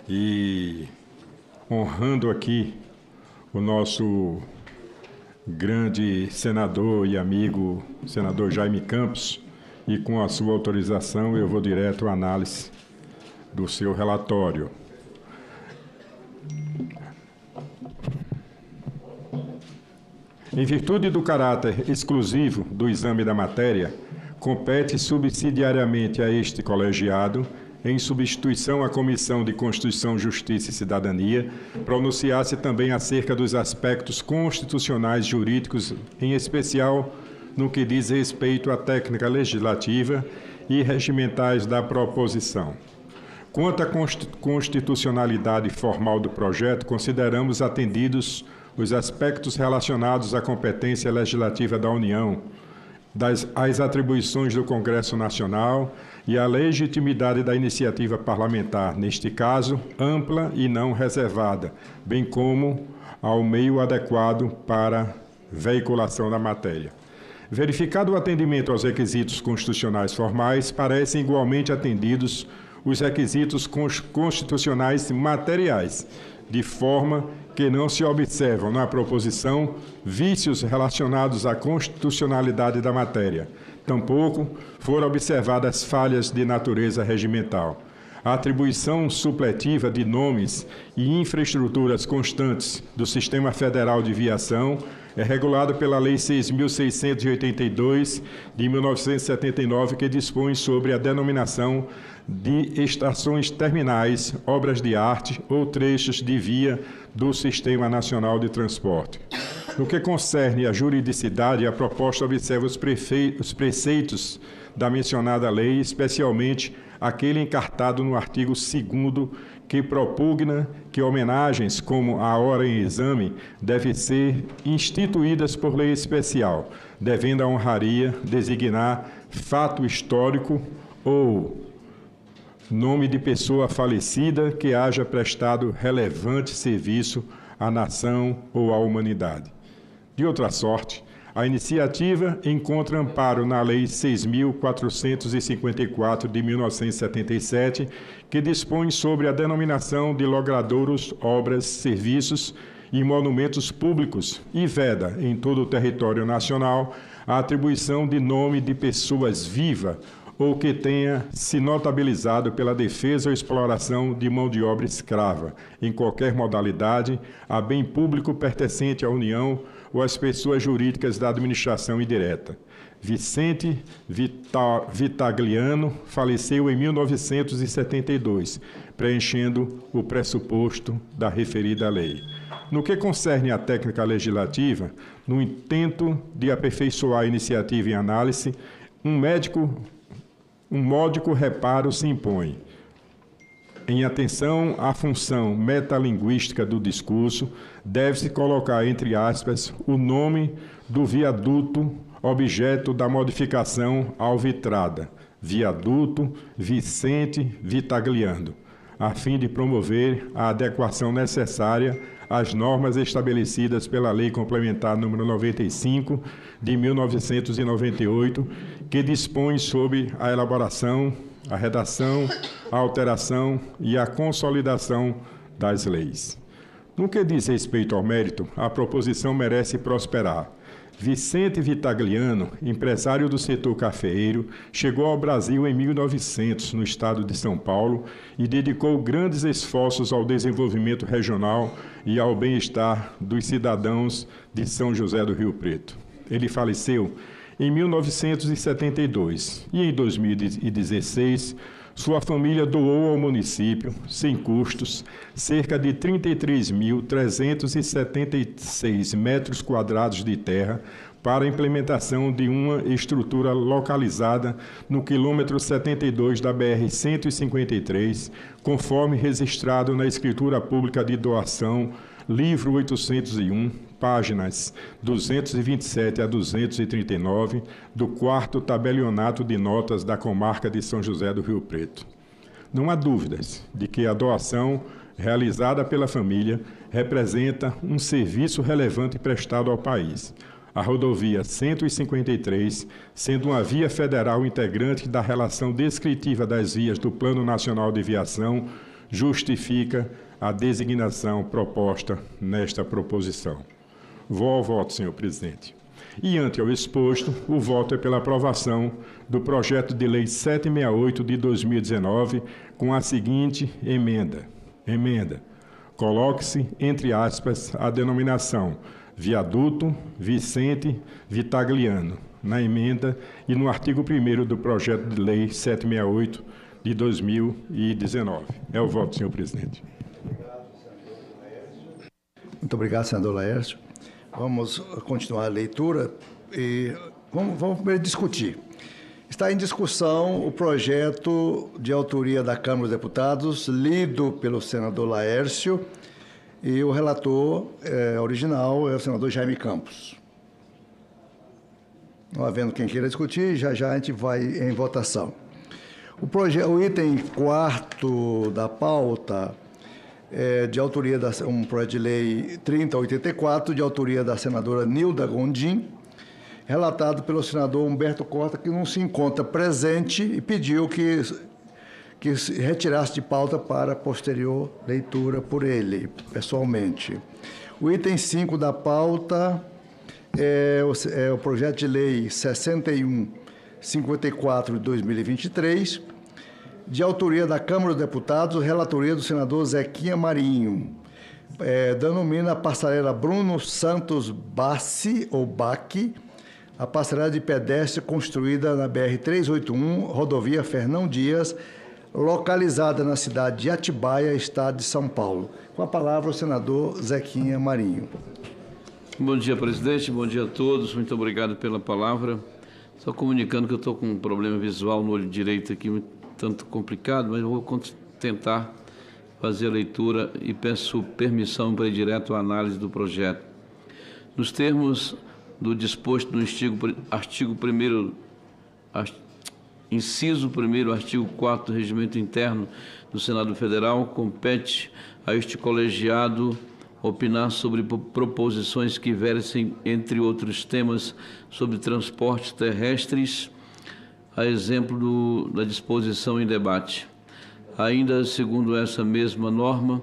e honrando aqui o nosso grande senador e amigo, senador Jaime Campos, e com a sua autorização eu vou direto à análise do seu relatório. Em virtude do caráter exclusivo do exame da matéria, compete subsidiariamente a este colegiado, em substituição à Comissão de Constituição, Justiça e Cidadania, pronunciar-se também acerca dos aspectos constitucionais jurídicos, em especial no que diz respeito à técnica legislativa e regimentais da proposição. Quanto à constitucionalidade formal do projeto, consideramos atendidos os aspectos relacionados à competência legislativa da União, às atribuições do Congresso Nacional e à legitimidade da iniciativa parlamentar, neste caso, ampla e não reservada, bem como ao meio adequado para veiculação da matéria. Verificado o atendimento aos requisitos constitucionais formais, parecem igualmente atendidos os requisitos constitucionais materiais, de forma que não se observam na proposição vícios relacionados à constitucionalidade da matéria. Tampouco foram observadas falhas de natureza regimental. A atribuição supletiva de nomes e infraestruturas constantes do Sistema Federal de Viação é regulado pela Lei 6.682, de 1979, que dispõe sobre a denominação de estações terminais, obras de arte ou trechos de via do Sistema Nacional de Transporte. No que concerne à juridicidade, a proposta observa os preceitos da mencionada lei, especialmente aquele encartado no artigo 2º, que propugna que homenagens como a hora em exame devem ser instituídas por lei especial, devendo a honraria designar fato histórico ou nome de pessoa falecida que haja prestado relevante serviço à nação ou à humanidade. De outra sorte, a iniciativa encontra amparo na Lei 6.454, de 1977, que dispõe sobre a denominação de logradouros, obras, serviços e monumentos públicos e veda em todo o território nacional a atribuição de nome de pessoas vivas ou que tenha se notabilizado pela defesa ou exploração de mão de obra escrava, em qualquer modalidade, a bem público pertencente à União ou às pessoas jurídicas da administração indireta. Vicente Vitagliano faleceu em 1972, preenchendo o pressuposto da referida lei. No que concerne à técnica legislativa, no intento de aperfeiçoar a iniciativa em análise, um módico reparo se impõe. Em atenção à função metalinguística do discurso, deve-se colocar, entre aspas, o nome do viaduto objeto da modificação alvitrada, viaduto Vicente Vitagliano, a fim de promover a adequação necessária às normas estabelecidas pela Lei Complementar nº 95, de 1998, que dispõe sobre a elaboração, a redação, a alteração e a consolidação das leis. No que diz respeito ao mérito, a proposição merece prosperar. Vicente Vitagliano, empresário do setor cafeeiro, chegou ao Brasil em 1900, no estado de São Paulo, e dedicou grandes esforços ao desenvolvimento regional e ao bem-estar dos cidadãos de São José do Rio Preto. Ele faleceu em 1972 e, em 2016, sua família doou ao município, sem custos, cerca de 33.376 metros quadrados de terra para a implementação de uma estrutura localizada no quilômetro 72 da BR-153, conforme registrado na Escritura Pública de Doação, livro 801, páginas 227 a 239, do 4º tabelionato de notas da comarca de São José do Rio Preto. Não há dúvidas de que a doação realizada pela família representa um serviço relevante prestado ao país. A rodovia 153, sendo uma via federal integrante da relação descritiva das vias do Plano Nacional de Viação, justifica a designação proposta nesta proposição. Vou ao voto, senhor presidente. E, ante ao exposto, o voto é pela aprovação do projeto de lei 768 de 2019, com a seguinte emenda. Coloque-se, entre aspas, a denominação viaduto Vicente Vitagliano, na emenda e no artigo 1º do projeto de lei 768 de 2019. É o voto, senhor presidente. Muito obrigado, senador Laércio. Vamos continuar a leitura e vamos primeiro discutir. Está em discussão o projeto de autoria da Câmara dos Deputados, lido pelo senador Laércio, e o relator original é o senador Jaime Campos. Não havendo quem queira discutir, já a gente vai em votação. O item 4º da pauta de autoria um projeto de lei 3084, de autoria da senadora Nilda Gondim, relatado pelo senador Humberto Costa, que não se encontra presente e pediu que se retirasse de pauta para posterior leitura por ele, pessoalmente. O item 5 da pauta é o projeto de lei 6154 de 2023, de autoria da Câmara dos Deputados, relatoria do senador Zequinha Marinho. Denomina a passarela Bruno Santos Bassi, ou BAC, a passarela de pedestre construída na BR-381, rodovia Fernão Dias, localizada na cidade de Atibaia, estado de São Paulo. Com a palavra o senador Zequinha Marinho. Bom dia, presidente. Bom dia a todos. Muito obrigado pela palavra. Só comunicando que eu estou com um problema visual no olho direito aqui, tanto complicado, mas eu vou tentar fazer a leitura e peço permissão para ir direto à análise do projeto. Nos termos do disposto no artigo 1º, inciso 1º, artigo 4º do Regimento Interno do Senado Federal, compete a este colegiado opinar sobre proposições que versem, entre outros temas, sobre transportes terrestres, a exemplo da disposição em debate. Ainda segundo essa mesma norma,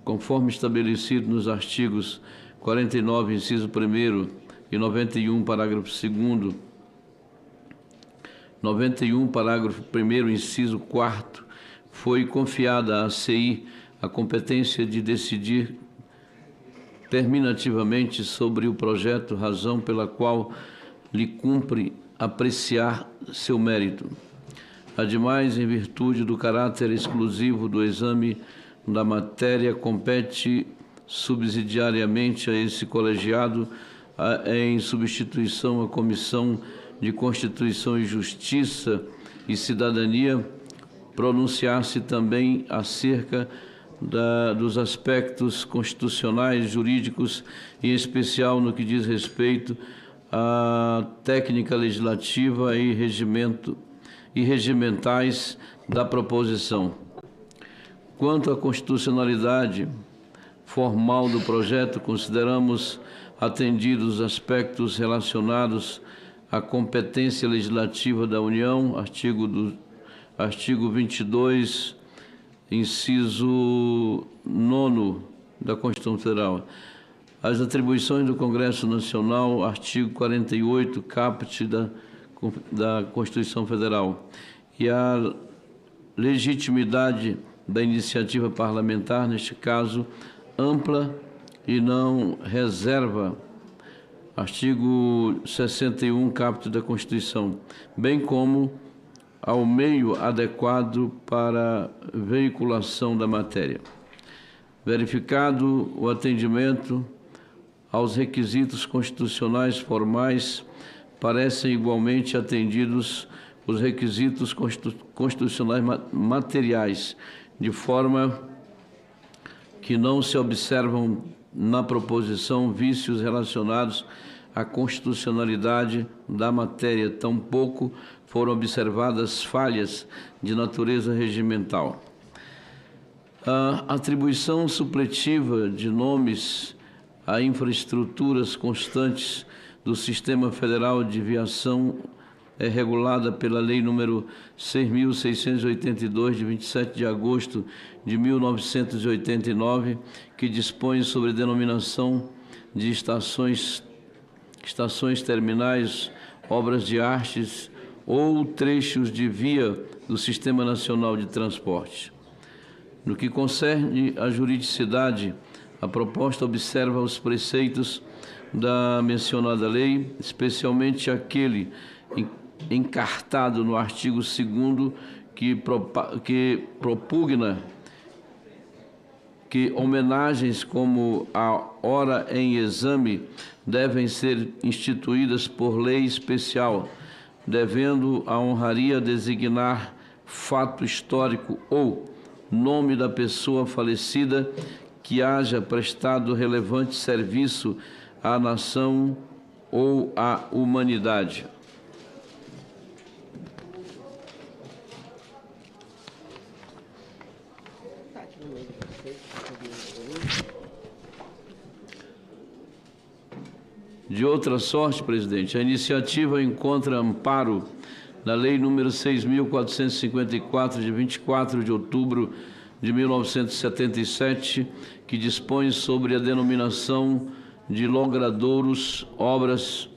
conforme estabelecido nos artigos 49, inciso 1º e 91, parágrafo 2º, 91, parágrafo 1º, inciso 4º, foi confiada à CI a competência de decidir terminativamente sobre o projeto, razão pela qual lhe cumpre apreciar seu mérito. Ademais, em virtude do caráter exclusivo do exame da matéria, compete subsidiariamente a esse colegiado, em substituição à Comissão de Constituição e Justiça e Cidadania, pronunciar-se também acerca dos aspectos constitucionais, jurídicos, em especial no que diz respeito à técnica legislativa e regimentais da proposição. Quanto à constitucionalidade formal do projeto, consideramos atendidos os aspectos relacionados à competência legislativa da União, artigo 22, inciso 9 da Constituição Federal. As atribuições do Congresso Nacional, artigo 48, caput da Constituição Federal. E a legitimidade da iniciativa parlamentar, neste caso, ampla e não reserva, artigo 61, caput da Constituição, bem como ao meio adequado para veiculação da matéria. Verificado o atendimento aos requisitos constitucionais formais, parecem igualmente atendidos os requisitos constitucionais materiais, de forma que não se observam na proposição vícios relacionados à constitucionalidade da matéria, tampouco foram observadas falhas de natureza regimental. A atribuição supletiva de nomes a infraestruturas constantes do Sistema Federal de Viação é regulada pela Lei nº 6.682, de 27 de agosto de 1989, que dispõe sobre a denominação de estações terminais, obras de artes ou trechos de via do Sistema Nacional de Transporte. No que concerne à juridicidade, a proposta observa os preceitos da mencionada lei, especialmente aquele encartado no artigo 2º que propugna que homenagens como a hora em exame devem ser instituídas por lei especial, devendo a honraria designar fato histórico ou nome da pessoa falecida que haja prestado relevante serviço à nação ou à humanidade. De outra sorte, presidente, a iniciativa encontra amparo na Lei nº 6.454, de 24 de outubro de 1977, que dispõe sobre a denominação de logradouros, obras,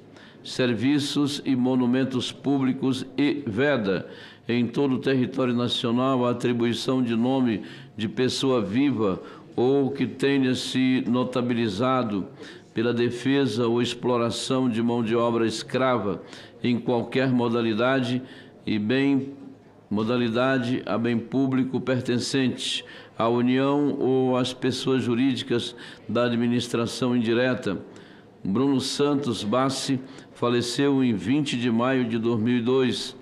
serviços e monumentos públicos e veda em todo o território nacional a atribuição de nome de pessoa viva ou que tenha se notabilizado pela defesa ou exploração de mão de obra escrava em qualquer modalidade a bem público pertencente à União ou às pessoas jurídicas da administração indireta. Bruno Santos Bassi faleceu em 20 de maio de 2002,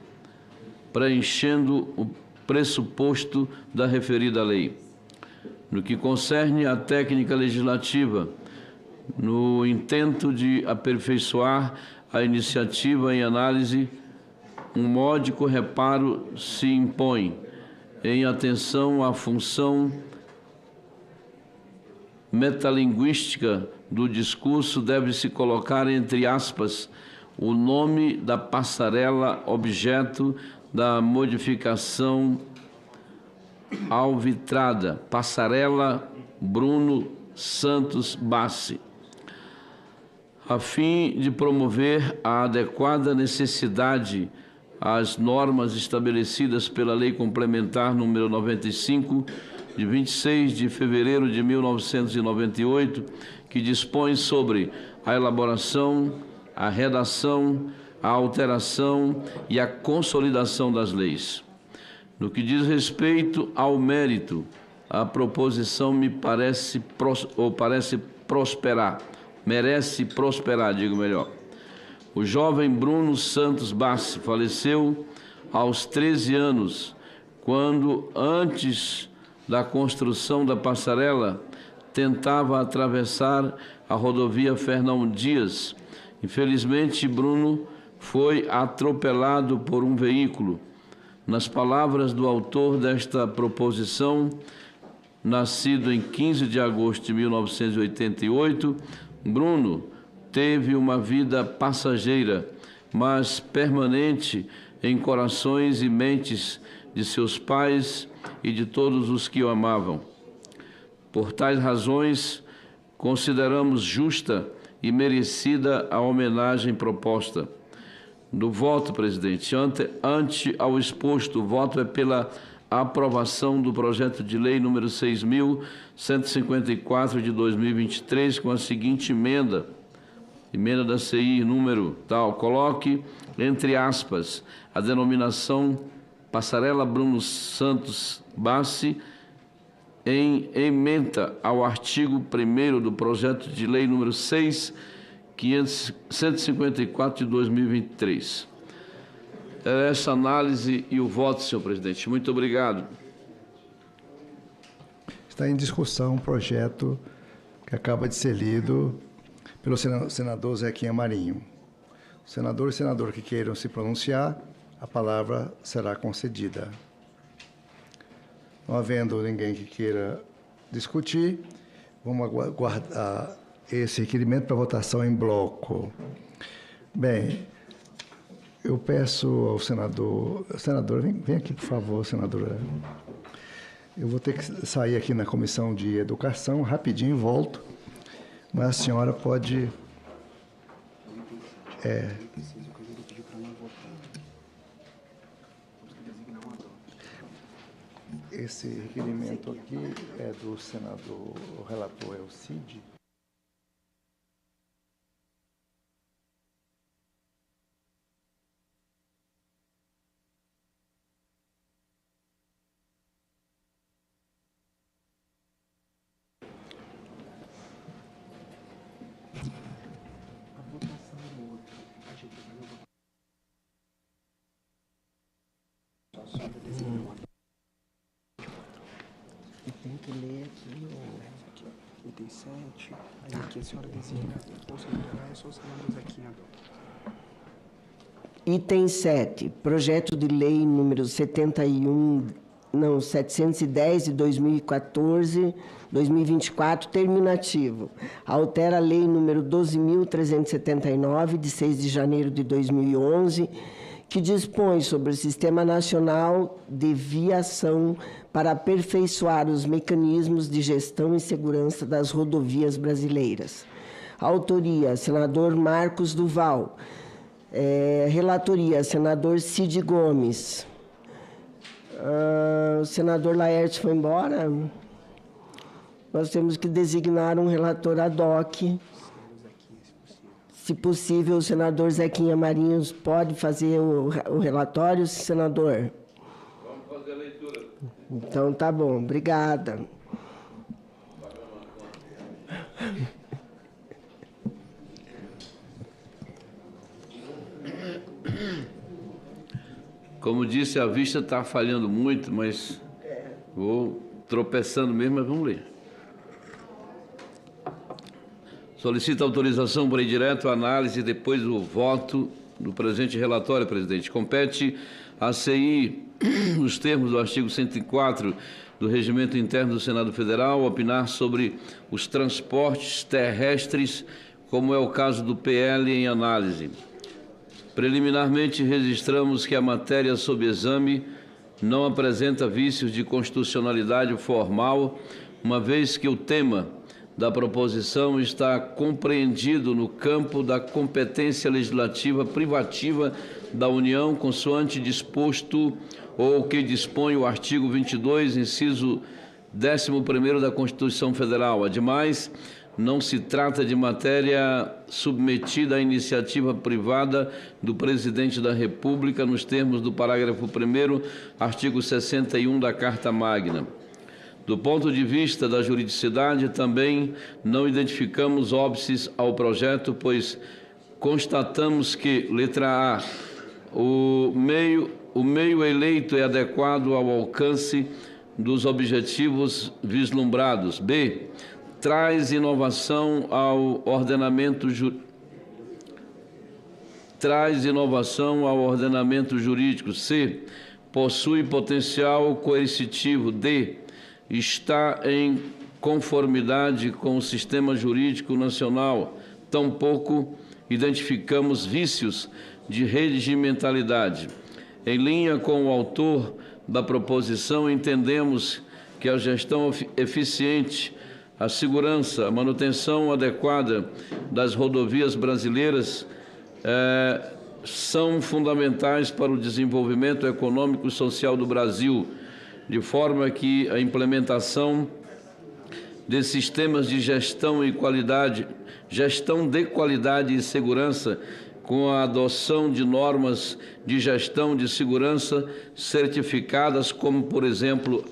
preenchendo o pressuposto da referida lei. No que concerne à técnica legislativa, no intento de aperfeiçoar a iniciativa em análise, um módico reparo se impõe, em atenção à função metalinguística do discurso, deve-se colocar entre aspas o nome da passarela objeto da modificação alvitrada, Passarela Bruno Santos Bassi, a fim de promover a adequada necessidade às normas estabelecidas pela Lei Complementar número 95, de 26 de fevereiro de 1998, que dispõe sobre a elaboração, a redação, a alteração e a consolidação das leis. No que diz respeito ao mérito, a proposição merece prosperar, digo melhor. O jovem Bruno Santos Bassi faleceu aos 13 anos, quando, antes da construção da passarela, tentava atravessar a rodovia Fernão Dias. Infelizmente, Bruno foi atropelado por um veículo. Nas palavras do autor desta proposição, nascido em 15 de agosto de 1988, Bruno teve uma vida passageira, mas permanente em corações e mentes de seus pais e de todos os que o amavam. Por tais razões, consideramos justa e merecida a homenagem proposta. Do voto, presidente, ante ao exposto, o voto é pela aprovação do projeto de lei número 6.154 de 2023, com a seguinte emenda da CI número tal, coloque, entre aspas, a denominação Passarela Bruno Santos Bassi em ementa ao artigo 1º do projeto de lei número 6.154 de 2023. É essa análise e o voto, senhor presidente. Muito obrigado. Está em discussão um projeto que acaba de ser lido pelo senador Zequinha Marinho. O senador e senadora que queiram se pronunciar, a palavra será concedida. Não havendo ninguém que queira discutir, vamos aguardar esse requerimento para votação em bloco. Bem, eu peço ao senador... Senadora, vem aqui, por favor, senadora. Eu vou ter que sair aqui na Comissão de Educação, rapidinho, volto. Mas a senhora pode... Esse requerimento aqui é do senador, o relator é o Cid. E tem que ler aqui o item 7, aí aqui a senhora designa ou senador Raíssa ou senador Zequinha. Item 7, projeto de lei número 710 de 2024, terminativo. Altera a lei número 12.379, de 6 de janeiro de 2011, que dispõe sobre o Sistema Nacional de Viação para aperfeiçoar os mecanismos de gestão e segurança das rodovias brasileiras. Autoria, senador Marcos Duval. Relatoria, senador Cid Gomes. O senador Laerte foi embora. Nós temos que designar um relator ad hoc. Se possível, o senador Zequinha Marinhos pode fazer o relatório, senador? Vamos fazer a leitura. Então, tá bom. Obrigada. Como disse, a vista está falhando muito, mas vou tropeçando mesmo, mas vamos ler. Solicito autorização para ir direto à análise e depois o voto do presente relatório, presidente. Compete à CI, nos termos do artigo 104 do Regimento Interno do Senado Federal, opinar sobre os transportes terrestres, como é o caso do PL em análise. Preliminarmente, registramos que a matéria sob exame não apresenta vícios de constitucionalidade formal, uma vez que o tema da proposição está compreendido no campo da competência legislativa privativa da União, consoante disposto ou que dispõe o artigo 22, inciso 11º da Constituição Federal. Ademais, não se trata de matéria submetida à iniciativa privada do Presidente da República, nos termos do parágrafo 1º, artigo 61 da Carta Magna. Do ponto de vista da juridicidade, também não identificamos óbices ao projeto, pois constatamos que, letra A, o meio eleito é adequado ao alcance dos objetivos vislumbrados. B, traz inovação ao ordenamento jurídico. C, possui potencial coercitivo. D, está em conformidade com o sistema jurídico nacional. Tampouco identificamos vícios de regimentalidade. Em linha com o autor da proposição, entendemos que a gestão eficiente, a segurança, a manutenção adequada das rodovias brasileiras são fundamentais para o desenvolvimento econômico e social do Brasil, de forma que a implementação de sistemas de gestão de qualidade e segurança, com a adoção de normas de gestão de segurança certificadas, como, por exemplo,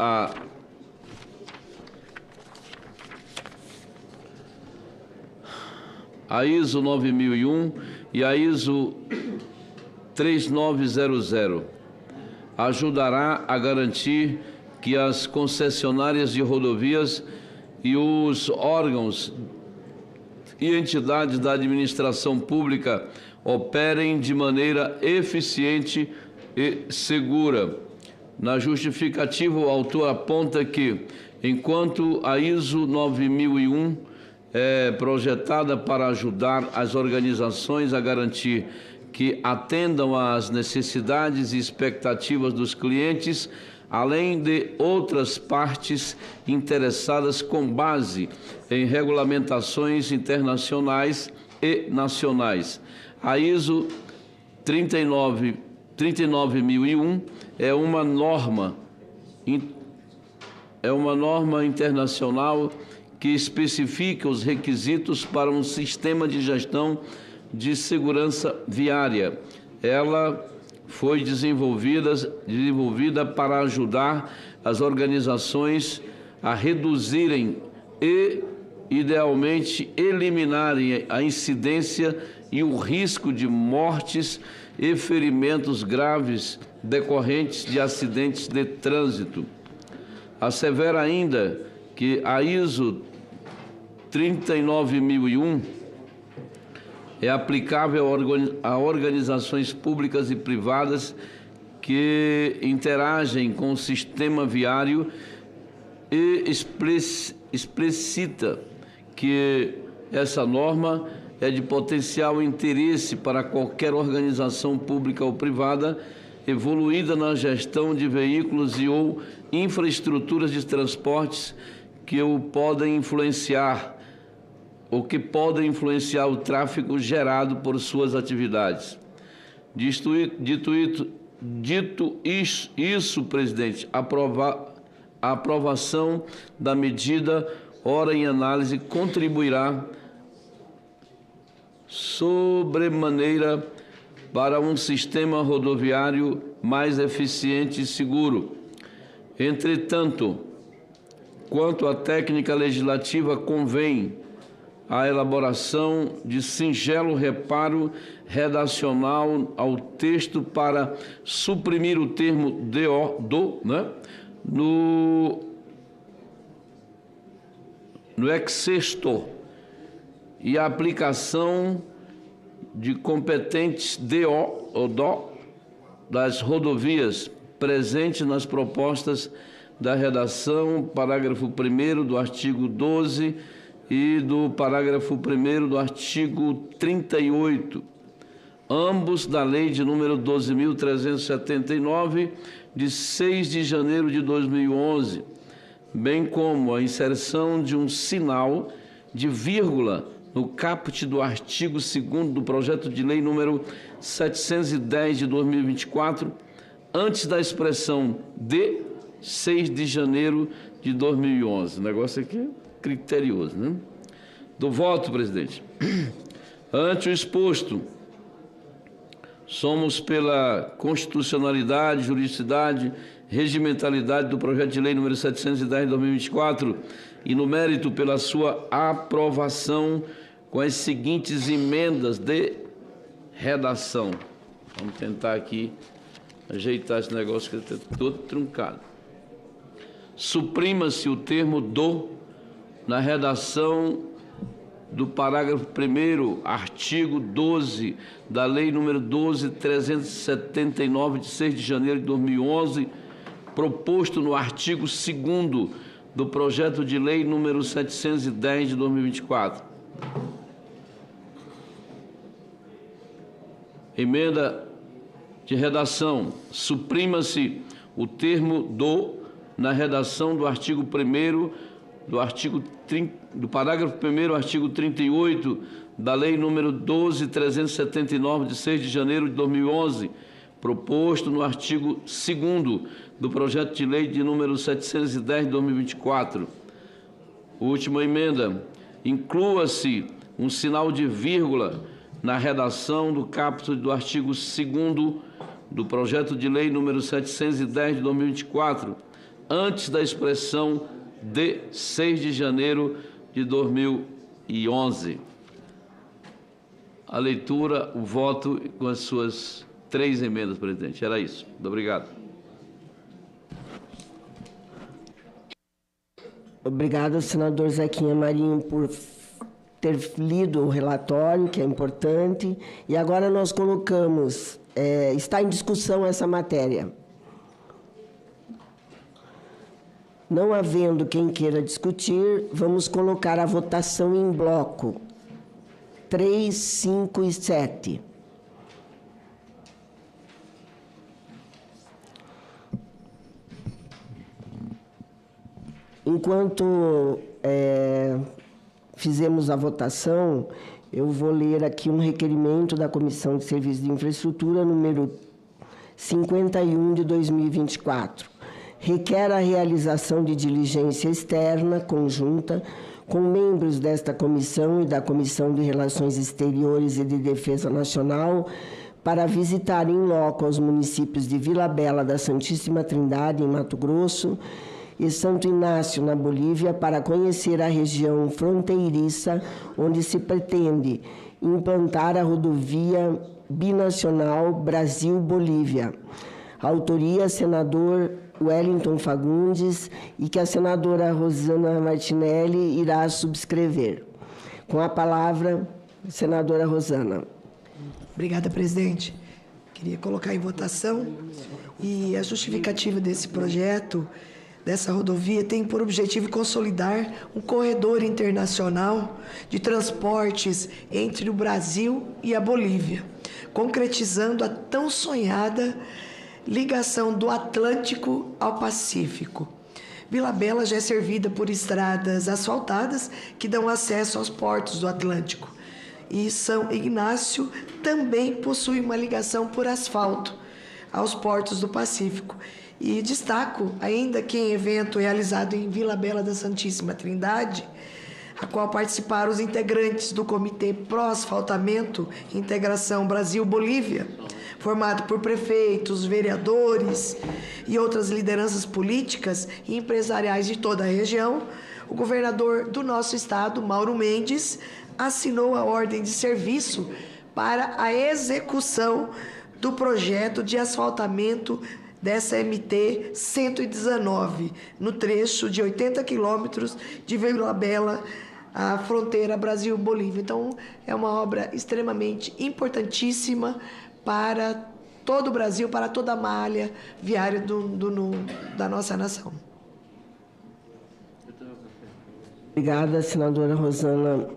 a ISO 9001 e a ISO 3900, ajudará a garantir que as concessionárias de rodovias e os órgãos e entidades da administração pública operem de maneira eficiente e segura. Na justificativa, o autor aponta que, enquanto a ISO 9001 é projetada para ajudar as organizações a garantir que atendam às necessidades e expectativas dos clientes, além de outras partes interessadas com base em regulamentações internacionais e nacionais. A ISO 39001 é uma norma internacional que especifica os requisitos para um sistema de gestão de segurança viária. Ela foi desenvolvida para ajudar as organizações a reduzirem e, idealmente, eliminarem a incidência e o risco de mortes e ferimentos graves decorrentes de acidentes de trânsito. Assevera ainda que a ISO 39001 é aplicável a organizações públicas e privadas que interagem com o sistema viário e explicita que essa norma é de potencial interesse para qualquer organização pública ou privada evoluída na gestão de veículos e ou infraestruturas de transportes que podem influenciar o tráfego gerado por suas atividades. Dito isso, presidente, a aprovação da medida ora em análise contribuirá sobremaneira para um sistema rodoviário mais eficiente e seguro. Entretanto, quanto à técnica legislativa, convém a elaboração de singelo reparo redacional ao texto para suprimir o termo no excesto e a aplicação de competentes das rodovias presentes nas propostas da redação, parágrafo 1º do artigo 12 e do parágrafo 1º do artigo 38, ambos da Lei de número 12.379, de 6 de janeiro de 2011, bem como a inserção de um sinal de vírgula no caput do artigo 2º do projeto de lei número 710 de 2024, antes da expressão de 6 de janeiro de 2011. O negócio aqui é criterioso, né? Do voto, presidente. Ante o exposto, somos pela constitucionalidade, juridicidade, regimentalidade do projeto de lei número 710 de 2024 e no mérito pela sua aprovação com as seguintes emendas de redação. Vamos tentar aqui ajeitar esse negócio que está todo truncado. Suprima-se o termo do na redação do parágrafo 1º, artigo 12 da Lei número 12.379, de 6 de janeiro de 2011, proposto no artigo 2º do projeto de lei número 710 de 2024. Emenda de redação. Suprima-se o termo do na redação do artigo 1º do parágrafo 1º, artigo 38 da Lei número 12.379, de 6 de janeiro de 2011, proposto no artigo 2º do projeto de lei de número 710 de 2024. Última emenda. Inclua-se um sinal de vírgula na redação do caput do artigo 2º do projeto de lei número 710 de 2024, antes da expressão de 6 de janeiro de 2011. A leitura, o voto com as suas 3 emendas, presidente. Era isso. Muito obrigado. Obrigado, senador Zequinha Marinho, por ter lido o relatório, que é importante. E agora nós colocamos, está em discussão essa matéria. Não havendo quem queira discutir, vamos colocar a votação em bloco 3, 5 e 7. Enquanto fizemos a votação, eu vou ler aqui um requerimento da Comissão de Serviços de Infraestrutura, número 51 de 2024. Requer a realização de diligência externa conjunta com membros desta comissão e da Comissão de Relações Exteriores e de Defesa Nacional para visitar em loco os municípios de Vila Bela da Santíssima Trindade, em Mato Grosso, e Santo Inácio, na Bolívia, para conhecer a região fronteiriça onde se pretende implantar a rodovia binacional Brasil-Bolívia. Autoria, senador Wellington Fagundes, e que a senadora Rosana Martinelli irá subscrever. Com a palavra, senadora Rosana. Obrigada, presidente. Queria colocar em votação, e a justificativa desse projeto, dessa rodovia, tem por objetivo consolidar um corredor internacional de transportes entre o Brasil e a Bolívia, concretizando a tão sonhada ligação do Atlântico ao Pacífico. Vila Bela já é servida por estradas asfaltadas que dão acesso aos portos do Atlântico. E São Ignácio também possui uma ligação por asfalto aos portos do Pacífico. E destaco ainda que em evento realizado em Vila Bela da Santíssima Trindade, a qual participaram os integrantes do Comitê Pró-Asfaltamento e Integração Brasil-Bolívia, formado por prefeitos, vereadores e outras lideranças políticas e empresariais de toda a região, o governador do nosso estado, Mauro Mendes, assinou a ordem de serviço para a execução do projeto de asfaltamento dessa MT 119, no trecho de 80 quilômetros de Vila Bela, a fronteira Brasil-Bolívia. Então, é uma obra extremamente importantíssima para todo o Brasil, para toda a malha viária da nossa nação. Obrigada, senadora Rosana.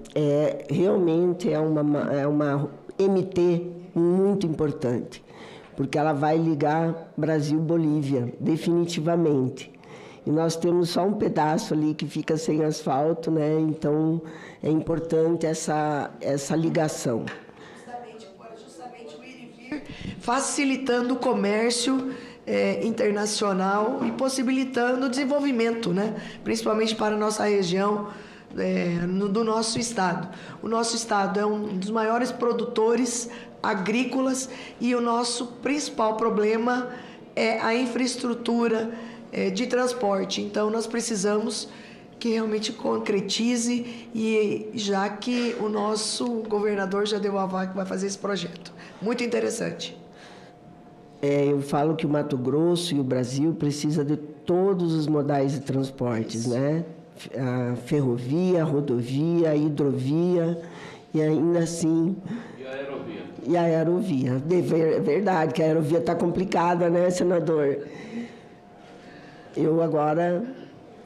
Realmente é uma MT muito importante, porque ela vai ligar Brasil-Bolívia, definitivamente. E nós temos só um pedaço ali que fica sem asfalto, né? Então, é importante essa ligação. Justamente o ir e vir, facilitando o comércio internacional e possibilitando o desenvolvimento, né? Principalmente para a nossa região, do nosso estado. O nosso estado é um dos maiores produtores agrícolas e o nosso principal problema é a infraestrutura de transporte. Então, nós precisamos que realmente concretize, e já que o nosso governador já deu a vaga que vai fazer esse projeto. Muito interessante. Eu falo que o Mato Grosso e o Brasil precisam de todos os modais de transportes, né? A ferrovia, a rodovia, a hidrovia e ainda assim... E a aerovia. E a aerovia. É verdade que a aerovia está complicada, né, senador? Eu agora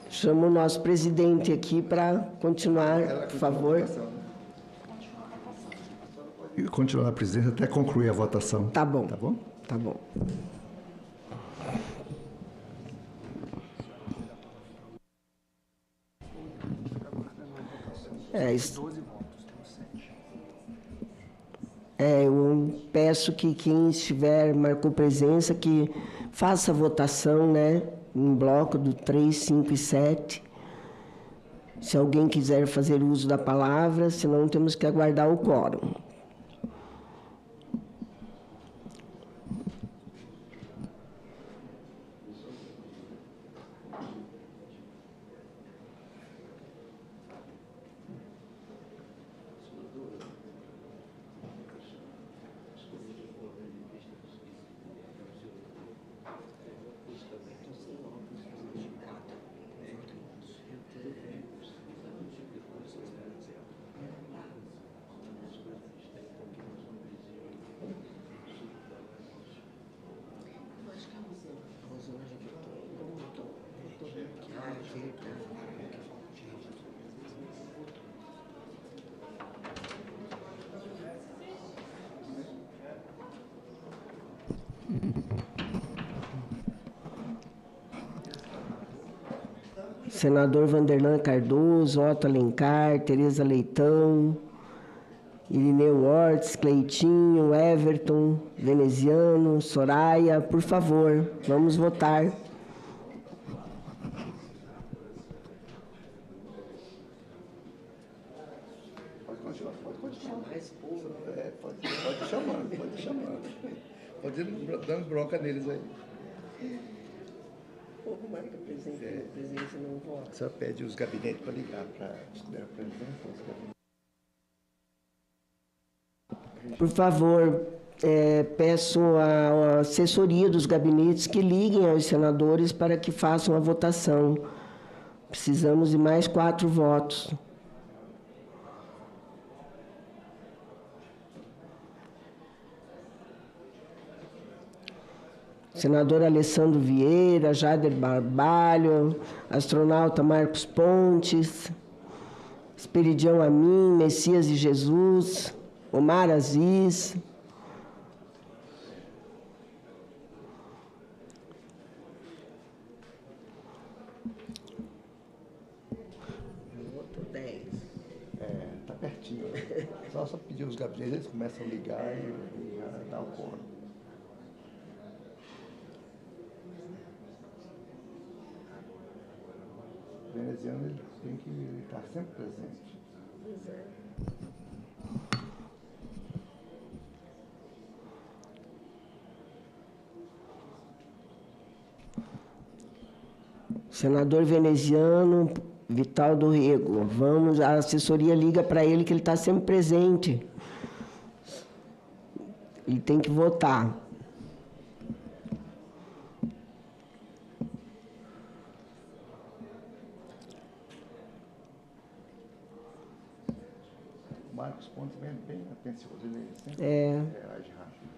chamo o nosso presidente aqui para continuar, por favor. Continuar na presidência até concluir a votação. Tá bom. Tá bom? Tá bom. Eu peço que quem estiver, marcou presença, que faça a votação, né, em bloco do 3, 5 e 7. Se alguém quiser fazer uso da palavra, senão temos que aguardar o quórum. Senador Vanderlan Cardoso, Otto Alencar, Tereza Leitão, Irineu Ortiz, Cleitinho, Everton, Veneziano, Soraya, por favor, vamos votar. Pode continuar. Pode chamar. Pode ir dando bronca neles aí. O povo marca presença não vota. A senhora pede os gabinetes para ligar para descobrir a presença. Por favor, peço à assessoria dos gabinetes que liguem aos senadores para que façam a votação. Precisamos de mais 4 votos. Senador Alessandro Vieira, Jader Barbalho, astronauta Marcos Pontes, Esperidião Amin, Messias de Jesus, Omar Aziz. Voto 10. Tá pertinho. Só pedir os gabinetes, eles começam a ligar e dar o quórum. O veneziano ele tem que estar sempre presente. Pois é. Senador veneziano, Vital do Rego. Vamos, a assessoria liga para ele que ele está sempre presente. Ele tem que votar. Marcos Pontes bem atencioso, ele sempre reage rápido.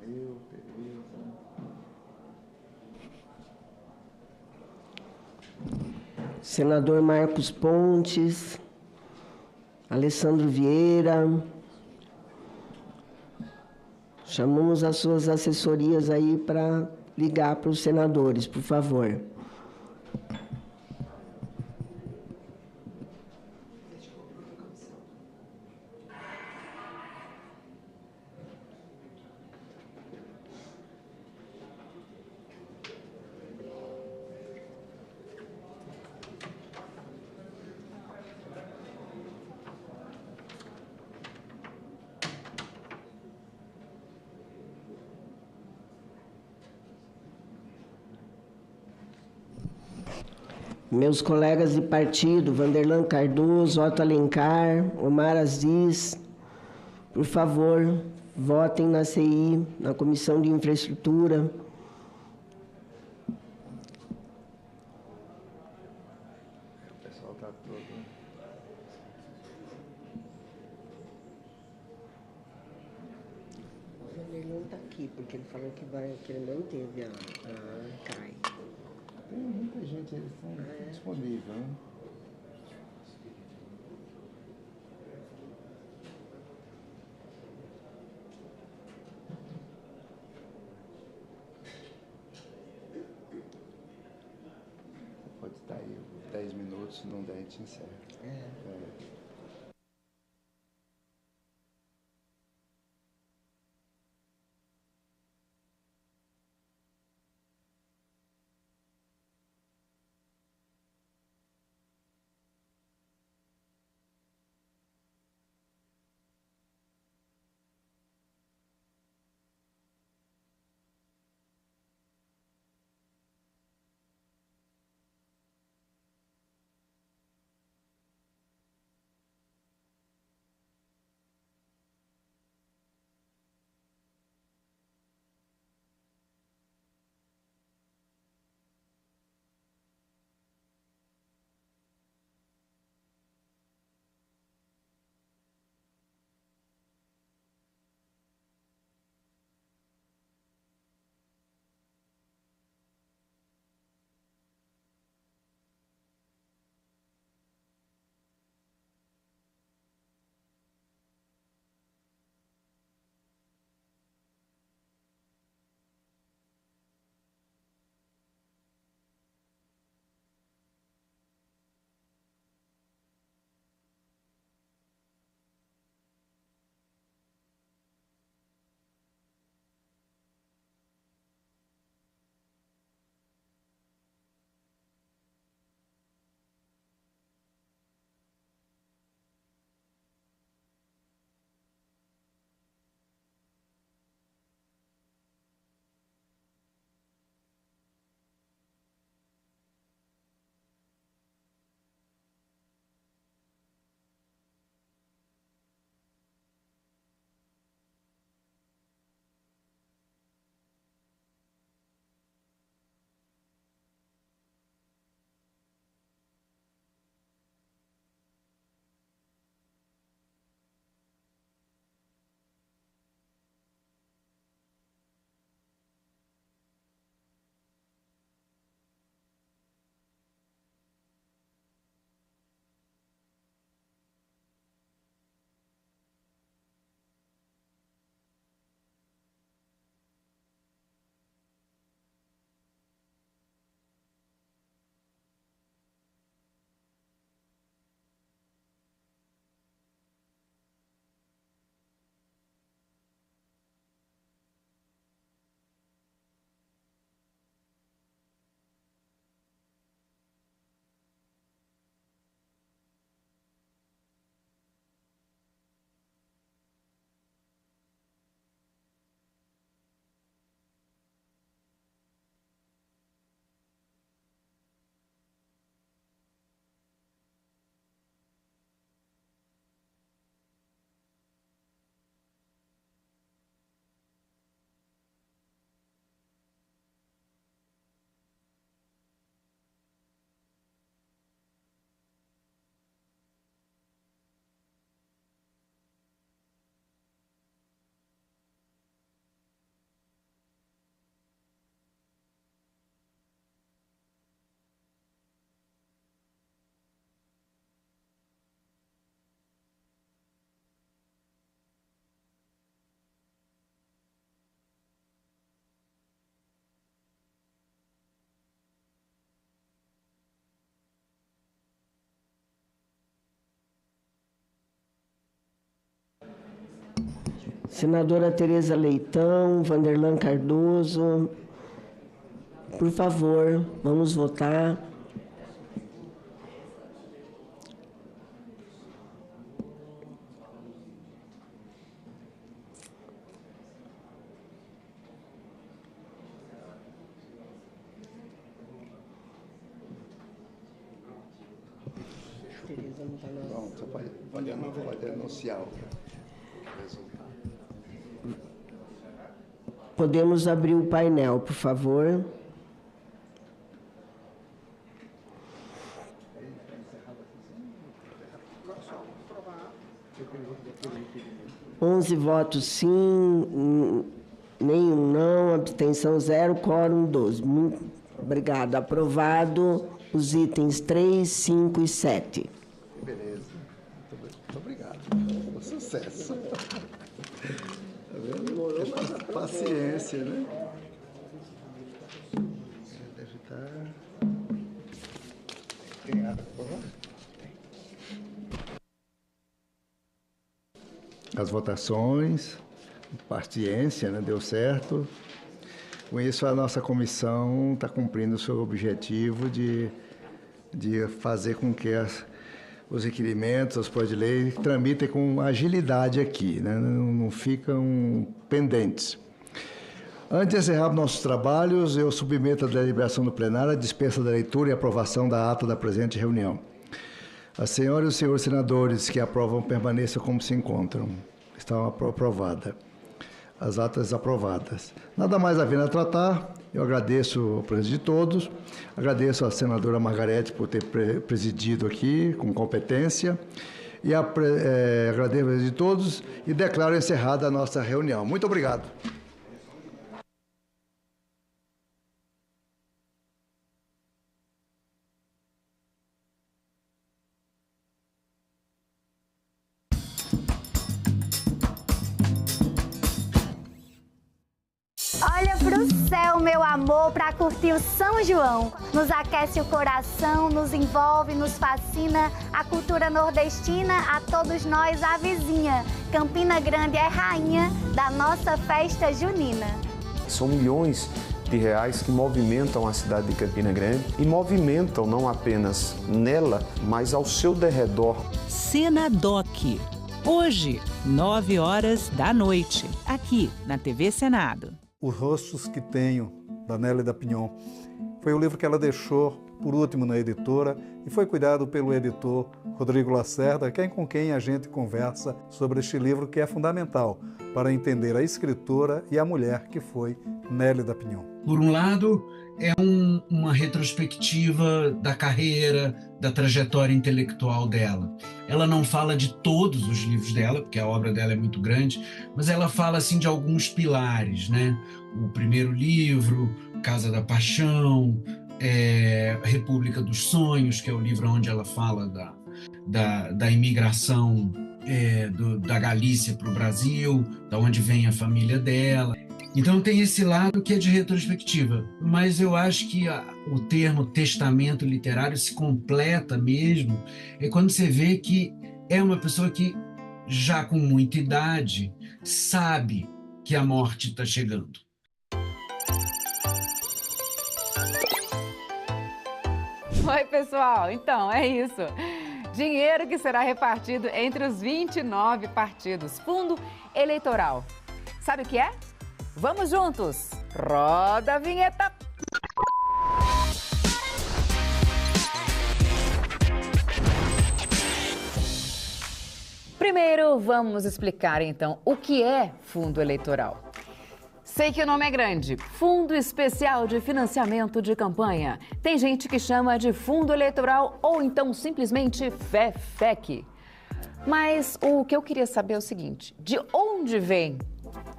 Irineu, Tereza. senador Marcos Pontes, Alessandro Vieira. Chamamos as suas assessorias aí para ligar para os senadores, por favor. Meus colegas de partido, Vanderlan Cardoso, Otto Alencar, Omar Aziz, por favor, votem na CI, na Comissão de Infraestrutura. O pessoal está todo... O Vanderlan está aqui, porque ele falou que ele não teve a CAI. Tem muita gente disponível, né? Pode estar aí 10 minutos, se não der, a gente encerra. Senadora Tereza Leitão, Vanderlan Cardoso, por favor, vamos votar. Pronto, vai denunciar o resultado. Podemos abrir o painel, por favor. Onze votos sim, nenhum não, abstenção 0, quórum 12. Muito obrigado. Aprovado os itens 3, 5 e 7. Beleza. Muito obrigado. Sucesso. Tá vendo? Paciência, né? Deve estar... Tem água, por favor? As votações, paciência, né? Deu certo. Com isso, a nossa comissão está cumprindo o seu objetivo de fazer com que os requerimentos, os projetos de lei, tramitem com agilidade aqui, né? Não ficam pendentes. Antes de encerrar nossos trabalhos, eu submeto a deliberação do plenário a dispensa da leitura e aprovação da ata da presente reunião. As senhoras e os senhores senadores que aprovam permaneçam como se encontram. Estão aprovadas. As atas aprovadas. Nada mais havendo a tratar, eu agradeço a presença de todos, agradeço à senadora Margarete por ter presidido aqui com competência, e agradeço a presença de todos e declaro encerrada a nossa reunião. Muito obrigado. Olha pro céu, meu amor, pra curtir o São João. Nos aquece o coração, nos envolve, nos fascina. A cultura nordestina, a todos nós a vizinha. Campina Grande é rainha da nossa festa junina. São milhões de reais que movimentam a cidade de Campina Grande e movimentam não apenas nela, mas ao seu derredor. Senadoc. Hoje, 21h, aqui na TV Senado. Os Rostos que Tenho, da Nélida Pinhon. Foi o livro que ela deixou por último na editora e foi cuidado pelo editor Rodrigo Lacerda, com quem a gente conversa sobre este livro que é fundamental para entender a escritora e a mulher que foi Nélida Pinhon. Por um lado, é uma retrospectiva da carreira, da trajetória intelectual dela. Ela não fala de todos os livros dela, porque a obra dela é muito grande, mas ela fala assim de alguns pilares, né? O primeiro livro, Casa da Paixão, República dos Sonhos, que é o livro onde ela fala da imigração da Galícia para o Brasil, da onde vem a família dela. Então tem esse lado que é de retrospectiva, mas eu acho que o termo testamento literário se completa mesmo quando você vê que é uma pessoa que já com muita idade sabe que a morte está chegando. Oi, pessoal, então é isso. Dinheiro que será repartido entre os 29 partidos. Fundo eleitoral. Sabe o que é? Vamos juntos! Roda a vinheta! Primeiro, vamos explicar então o que é fundo eleitoral. Sei que o nome é grande, Fundo Especial de Financiamento de Campanha. Tem gente que chama de fundo eleitoral ou então simplesmente FEFEC. Mas o que eu queria saber é o seguinte, de onde vem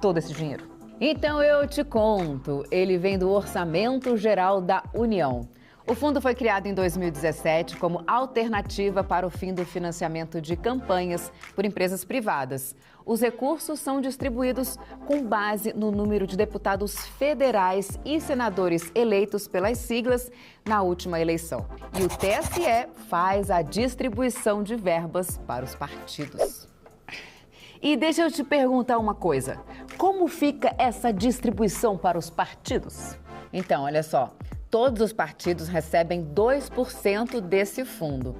todo esse dinheiro? Então eu te conto, ele vem do Orçamento Geral da União. O fundo foi criado em 2017 como alternativa para o fim do financiamento de campanhas por empresas privadas. Os recursos são distribuídos com base no número de deputados federais e senadores eleitos pelas siglas na última eleição. E o TSE faz a distribuição de verbas para os partidos. E deixa eu te perguntar uma coisa. Como fica essa distribuição para os partidos? Então, olha só. Todos os partidos recebem 2% desse fundo.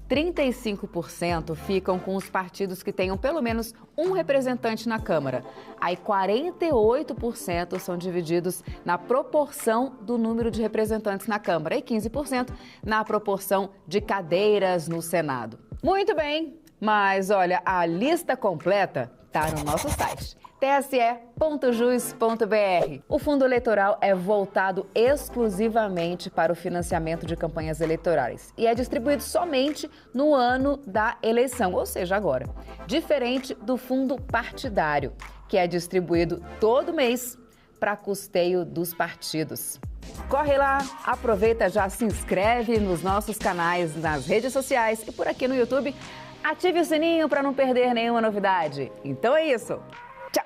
35% ficam com os partidos que tenham pelo menos um representante na Câmara. Aí 48% são divididos na proporção do número de representantes na Câmara e 15% na proporção de cadeiras no Senado. Muito bem, mas olha, a lista completa está no nosso site. tse.jus.br. O fundo eleitoral é voltado exclusivamente para o financiamento de campanhas eleitorais e é distribuído somente no ano da eleição, ou seja, agora. Diferente do fundo partidário, que é distribuído todo mês para custeio dos partidos. Corre lá, aproveita, já se inscreve nos nossos canais nas redes sociais e por aqui no YouTube. Ative o sininho para não perder nenhuma novidade. Então é isso. Tchau!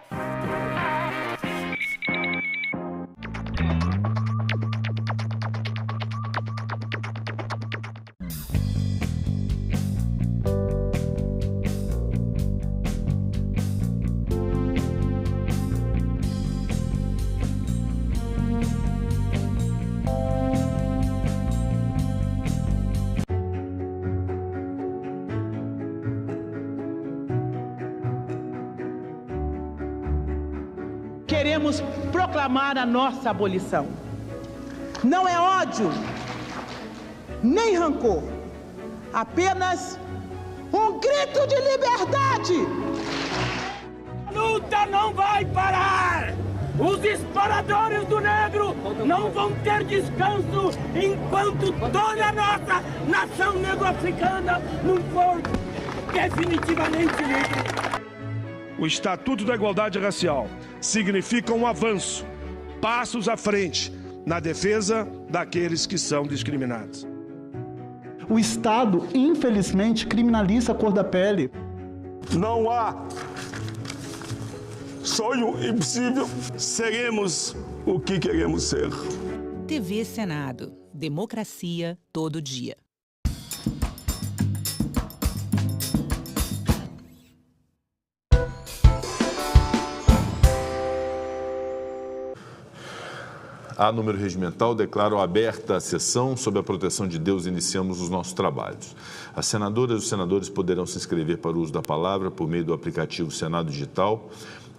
Queremos proclamar a nossa abolição. Não é ódio, nem rancor, apenas um grito de liberdade. A luta não vai parar! Os exploradores do negro não vão ter descanso enquanto toda a nossa nação negro-africana não for definitivamente livre. O Estatuto da Igualdade Racial significa um avanço, passos à frente na defesa daqueles que são discriminados. O Estado, infelizmente, criminaliza a cor da pele. Não há sonho impossível. Seremos o que queremos ser. TV Senado. Democracia todo dia. A número regimental, declaro aberta a sessão. Sob a proteção de Deus, iniciamos os nossos trabalhos. As senadoras e os senadores poderão se inscrever para o uso da palavra por meio do aplicativo Senado Digital,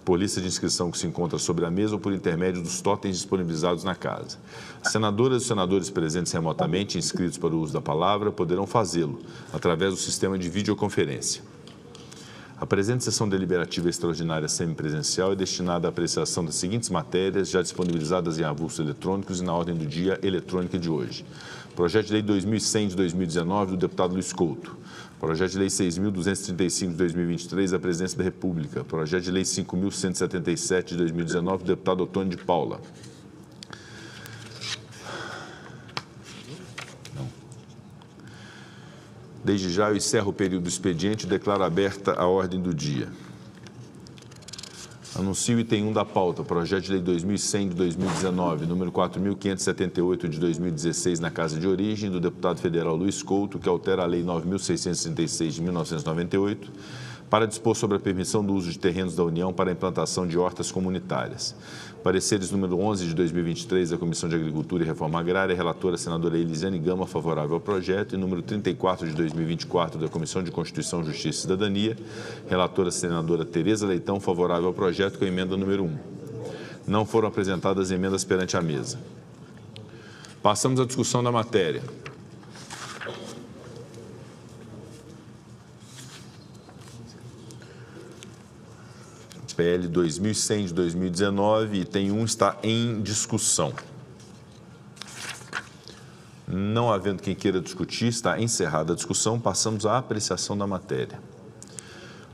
por lista de inscrição que se encontra sobre a mesa ou por intermédio dos totens disponibilizados na casa. As senadoras e os senadores presentes remotamente inscritos para o uso da palavra poderão fazê-lo através do sistema de videoconferência. A presente sessão deliberativa extraordinária semipresencial é destinada à apreciação das seguintes matérias, já disponibilizadas em avulsos eletrônicos e na ordem do dia eletrônica de hoje. Projeto de Lei 2100 de 2019, do deputado Luiz Couto. Projeto de Lei 6.235 de 2023, da Presidência da República. Projeto de Lei 5.177 de 2019, do deputado Otônio de Paula. Desde já eu encerro o período do expediente e declaro aberta a ordem do dia. Anuncio o item 1 da pauta, projeto de lei 2100 de 2019, número 4.578 de 2016, na Casa de Origem, do deputado federal Luiz Couto, que altera a lei 9.636 de 1998, para dispor sobre a permissão do uso de terrenos da União para a implantação de hortas comunitárias. Pareceres número 11 de 2023 da Comissão de Agricultura e Reforma Agrária, relatora a senadora Elisiane Gama, favorável ao projeto, e número 34 de 2024 da Comissão de Constituição, Justiça e Cidadania, relatora a senadora Tereza Leitão, favorável ao projeto, com a emenda número 1. Não foram apresentadas emendas perante a mesa. Passamos à discussão da matéria. PL 2100 de 2019, item 1 está em discussão. Não havendo quem queira discutir, está encerrada a discussão, passamos à apreciação da matéria.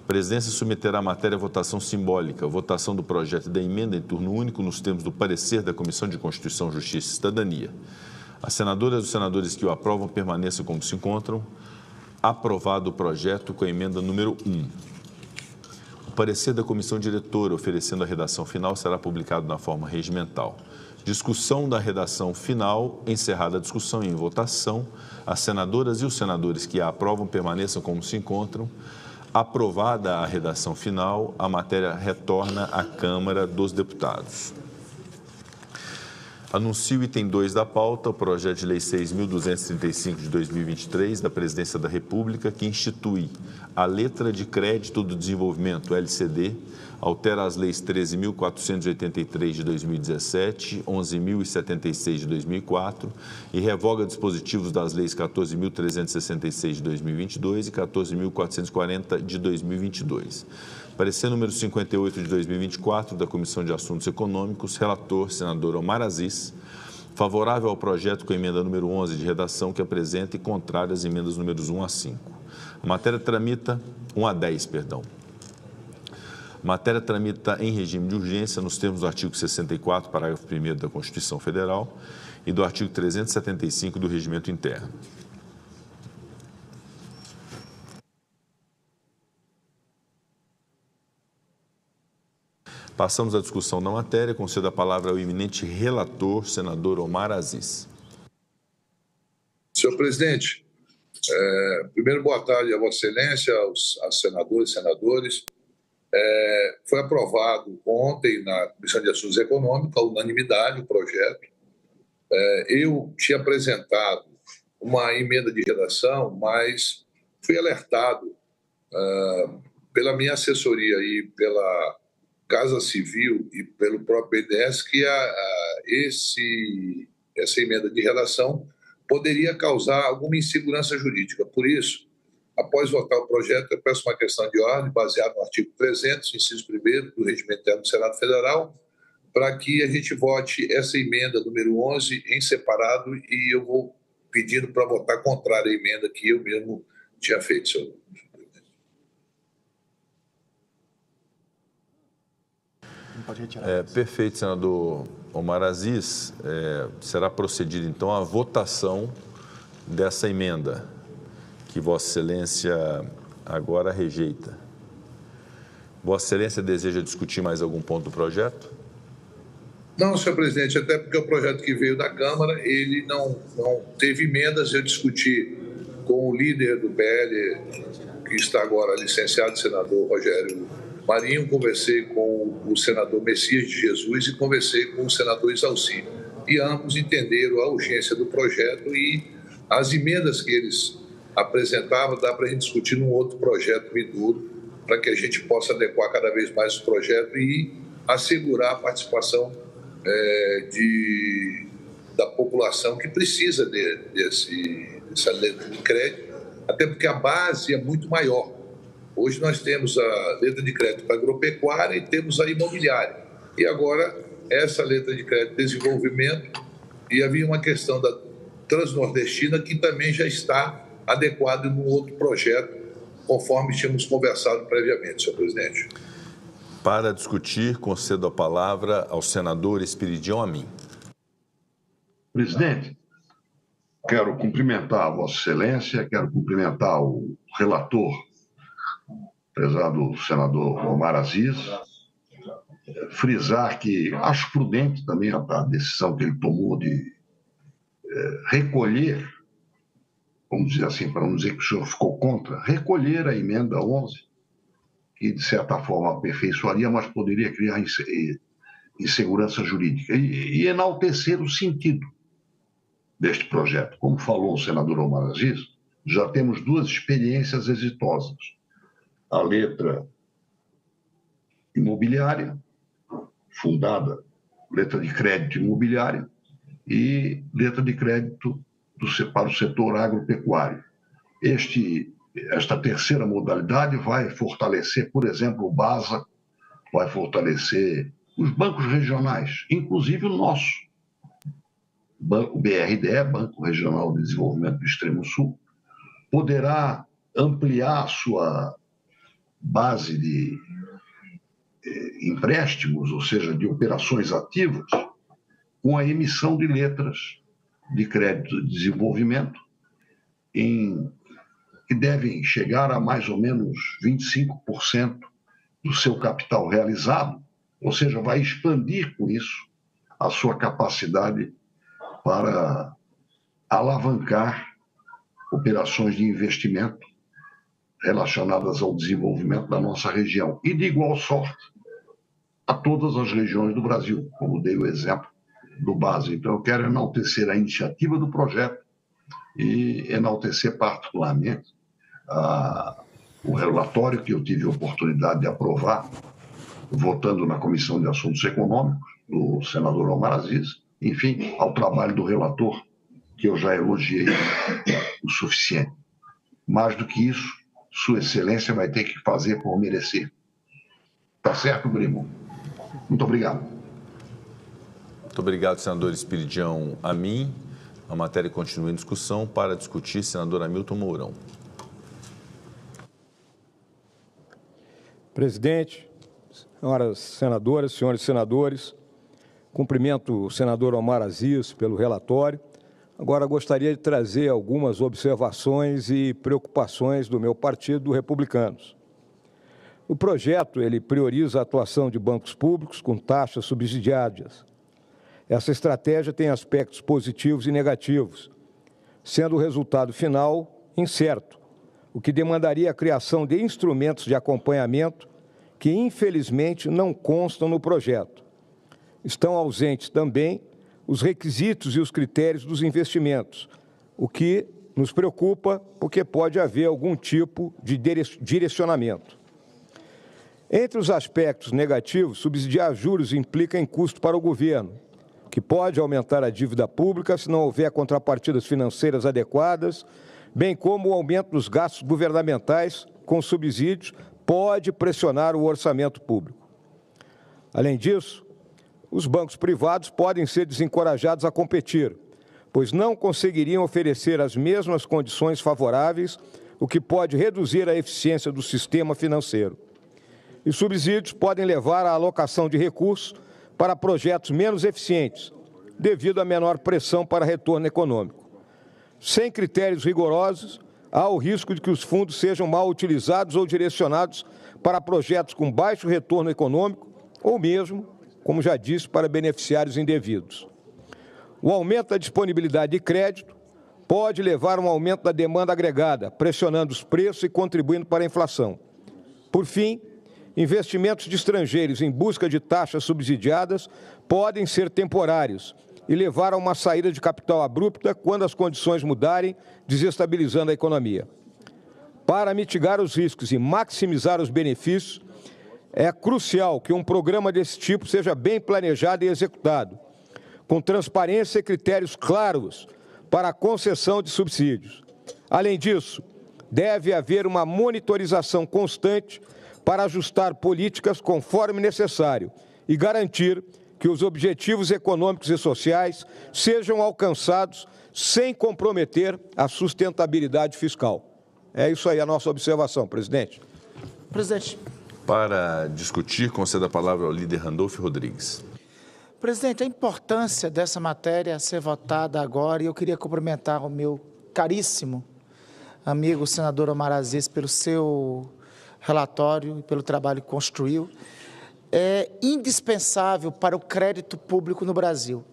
A presidência submeterá a matéria à votação simbólica, votação do projeto da emenda em turno único nos termos do parecer da Comissão de Constituição, Justiça e Cidadania. As senadoras e os senadores que o aprovam permaneçam como se encontram. Aprovado o projeto com a emenda número 1. O parecer da comissão diretora oferecendo a redação final será publicado na forma regimental. Discussão da redação final, encerrada a discussão e em votação, as senadoras e os senadores que a aprovam permaneçam como se encontram. Aprovada a redação final, a matéria retorna à Câmara dos Deputados. Anuncio o item 2 da pauta, o projeto de lei 6.235 de 2023 da Presidência da República, que institui a letra de crédito do desenvolvimento, LCD, altera as leis 13.483 de 2017, 11.076 de 2004 e revoga dispositivos das leis 14.366 de 2022 e 14.440 de 2022. Parecer número 58 de 2024 da Comissão de Assuntos Econômicos, relator, senador Omar Aziz, favorável ao projeto com a emenda número 11 de redação que apresenta e contrária às emendas números 1 a 5. A matéria tramita 1 a 10, perdão. A matéria tramita em regime de urgência nos termos do artigo 64, parágrafo 1º da Constituição Federal e do artigo 375 do Regimento Interno. Passamos à discussão da matéria. Concedo a palavra ao eminente relator, senador Omar Aziz. Senhor presidente, primeiro, boa tarde a Vossa Excelência, aos senadores e senadores. Foi aprovado ontem na Comissão de Assuntos Econômicos, à unanimidade, o projeto. Eu tinha apresentado uma emenda de redação, mas fui alertado pela minha assessoria e pela Casa Civil e pelo próprio BNDES que essa emenda de redação poderia causar alguma insegurança jurídica. Por isso, após votar o projeto, eu peço uma questão de ordem baseada no artigo 300, inciso 1º do Regimento Interno do Senado Federal, para que a gente vote essa emenda número 11 em separado e eu vou pedindo para votar contrário à emenda que eu mesmo tinha feito, senhor. Perfeito, senador Omar Aziz. Será procedida, então, a votação dessa emenda, que Vossa Excelência agora rejeita. Vossa Excelência deseja discutir mais algum ponto do projeto? Não, senhor presidente, até porque o projeto que veio da Câmara, ele não teve emendas. Eu discuti com o líder do PL, que está agora licenciado, senador Rogério Marinho, conversei com o senador Messias de Jesus e conversei com o senador Isalci. E ambos entenderam a urgência do projeto e as emendas que eles apresentavam dá para a gente discutir num outro projeto vindouro para que a gente possa adequar cada vez mais o projeto e assegurar a participação da população que precisa dessa letra de crédito, até porque a base é muito maior. Hoje nós temos a letra de crédito agropecuária e temos a imobiliária. E agora essa letra de crédito de desenvolvimento, e havia uma questão da transnordestina que também já está adequada num outro projeto, conforme tínhamos conversado previamente, senhor presidente. Para discutir, concedo a palavra ao senador Esperidião Amin. Presidente, quero cumprimentar a Vossa Excelência, quero cumprimentar o relator, prezado senador Omar Aziz, frisar que acho prudente também a decisão que ele tomou de recolher, vamos dizer assim, para não dizer que o senhor ficou contra, recolher a emenda 11, que de certa forma aperfeiçoaria, mas poderia criar insegurança jurídica, e enaltecer o sentido deste projeto. Como falou o senador Omar Aziz, já temos duas experiências exitosas. A letra imobiliária, fundada, letra de crédito imobiliária, e letra de crédito para o setor agropecuário. Esta terceira modalidade vai fortalecer, por exemplo, o BASA, vai fortalecer os bancos regionais, inclusive o nosso, o BRDE, Banco Regional de Desenvolvimento do Extremo Sul, poderá ampliar a sua base de empréstimos, ou seja, de operações ativas, com a emissão de letras de crédito de desenvolvimento que devem chegar a mais ou menos 25% do seu capital realizado, ou seja, vai expandir com isso a sua capacidade para alavancar operações de investimento relacionadas ao desenvolvimento da nossa região e, de igual sorte, a todas as regiões do Brasil, como dei o exemplo do BASE. Então, eu quero enaltecer a iniciativa do projeto e enaltecer particularmente o relatório que eu tive a oportunidade de aprovar, votando na Comissão de Assuntos Econômicos, do senador Omar Aziz, enfim, ao trabalho do relator, que eu já elogiei o suficiente. Mais do que isso, Sua Excelência vai ter que fazer por merecer. Tá certo, Grimo? Muito obrigado. Muito obrigado, senador Espiridião Amin. A matéria continua em discussão. Para discutir, senador Hamilton Mourão. Presidente, senhoras senadoras, senhores senadores, cumprimento o senador Omar Aziz pelo relatório. Agora, gostaria de trazer algumas observações e preocupações do meu partido, Republicanos. O projeto, ele prioriza a atuação de bancos públicos com taxas subsidiadas. Essa estratégia tem aspectos positivos e negativos, sendo o resultado final incerto, o que demandaria a criação de instrumentos de acompanhamento que, infelizmente, não constam no projeto. Estão ausentes também os requisitos e os critérios dos investimentos, o que nos preocupa porque pode haver algum tipo de direcionamento. Entre os aspectos negativos, subsidiar juros implica em custo para o governo, que pode aumentar a dívida pública se não houver contrapartidas financeiras adequadas, bem como o aumento dos gastos governamentais com subsídios pode pressionar o orçamento público. Além disso, os bancos privados podem ser desencorajados a competir, pois não conseguiriam oferecer as mesmas condições favoráveis, o que pode reduzir a eficiência do sistema financeiro. E subsídios podem levar à alocação de recursos para projetos menos eficientes, devido à menor pressão para retorno econômico. Sem critérios rigorosos, há o risco de que os fundos sejam mal utilizados ou direcionados para projetos com baixo retorno econômico ou mesmo, como já disse, para beneficiários indevidos. O aumento da disponibilidade de crédito pode levar a um aumento da demanda agregada, pressionando os preços e contribuindo para a inflação. Por fim, investimentos de estrangeiros em busca de taxas subsidiadas podem ser temporários e levar a uma saída de capital abrupta quando as condições mudarem, desestabilizando a economia. Para mitigar os riscos e maximizar os benefícios, é crucial que um programa desse tipo seja bem planejado e executado, com transparência e critérios claros para a concessão de subsídios. Além disso, deve haver uma monitorização constante para ajustar políticas conforme necessário e garantir que os objetivos econômicos e sociais sejam alcançados sem comprometer a sustentabilidade fiscal. É isso aí a nossa observação, presidente. Presidente. Para discutir, conceda a palavra ao líder Randolfo Rodrigues. Presidente, a importância dessa matéria ser votada agora, e eu queria cumprimentar o meu caríssimo amigo senador Omar Aziz pelo seu relatório e pelo trabalho que construiu, é indispensável para o crédito público no Brasil.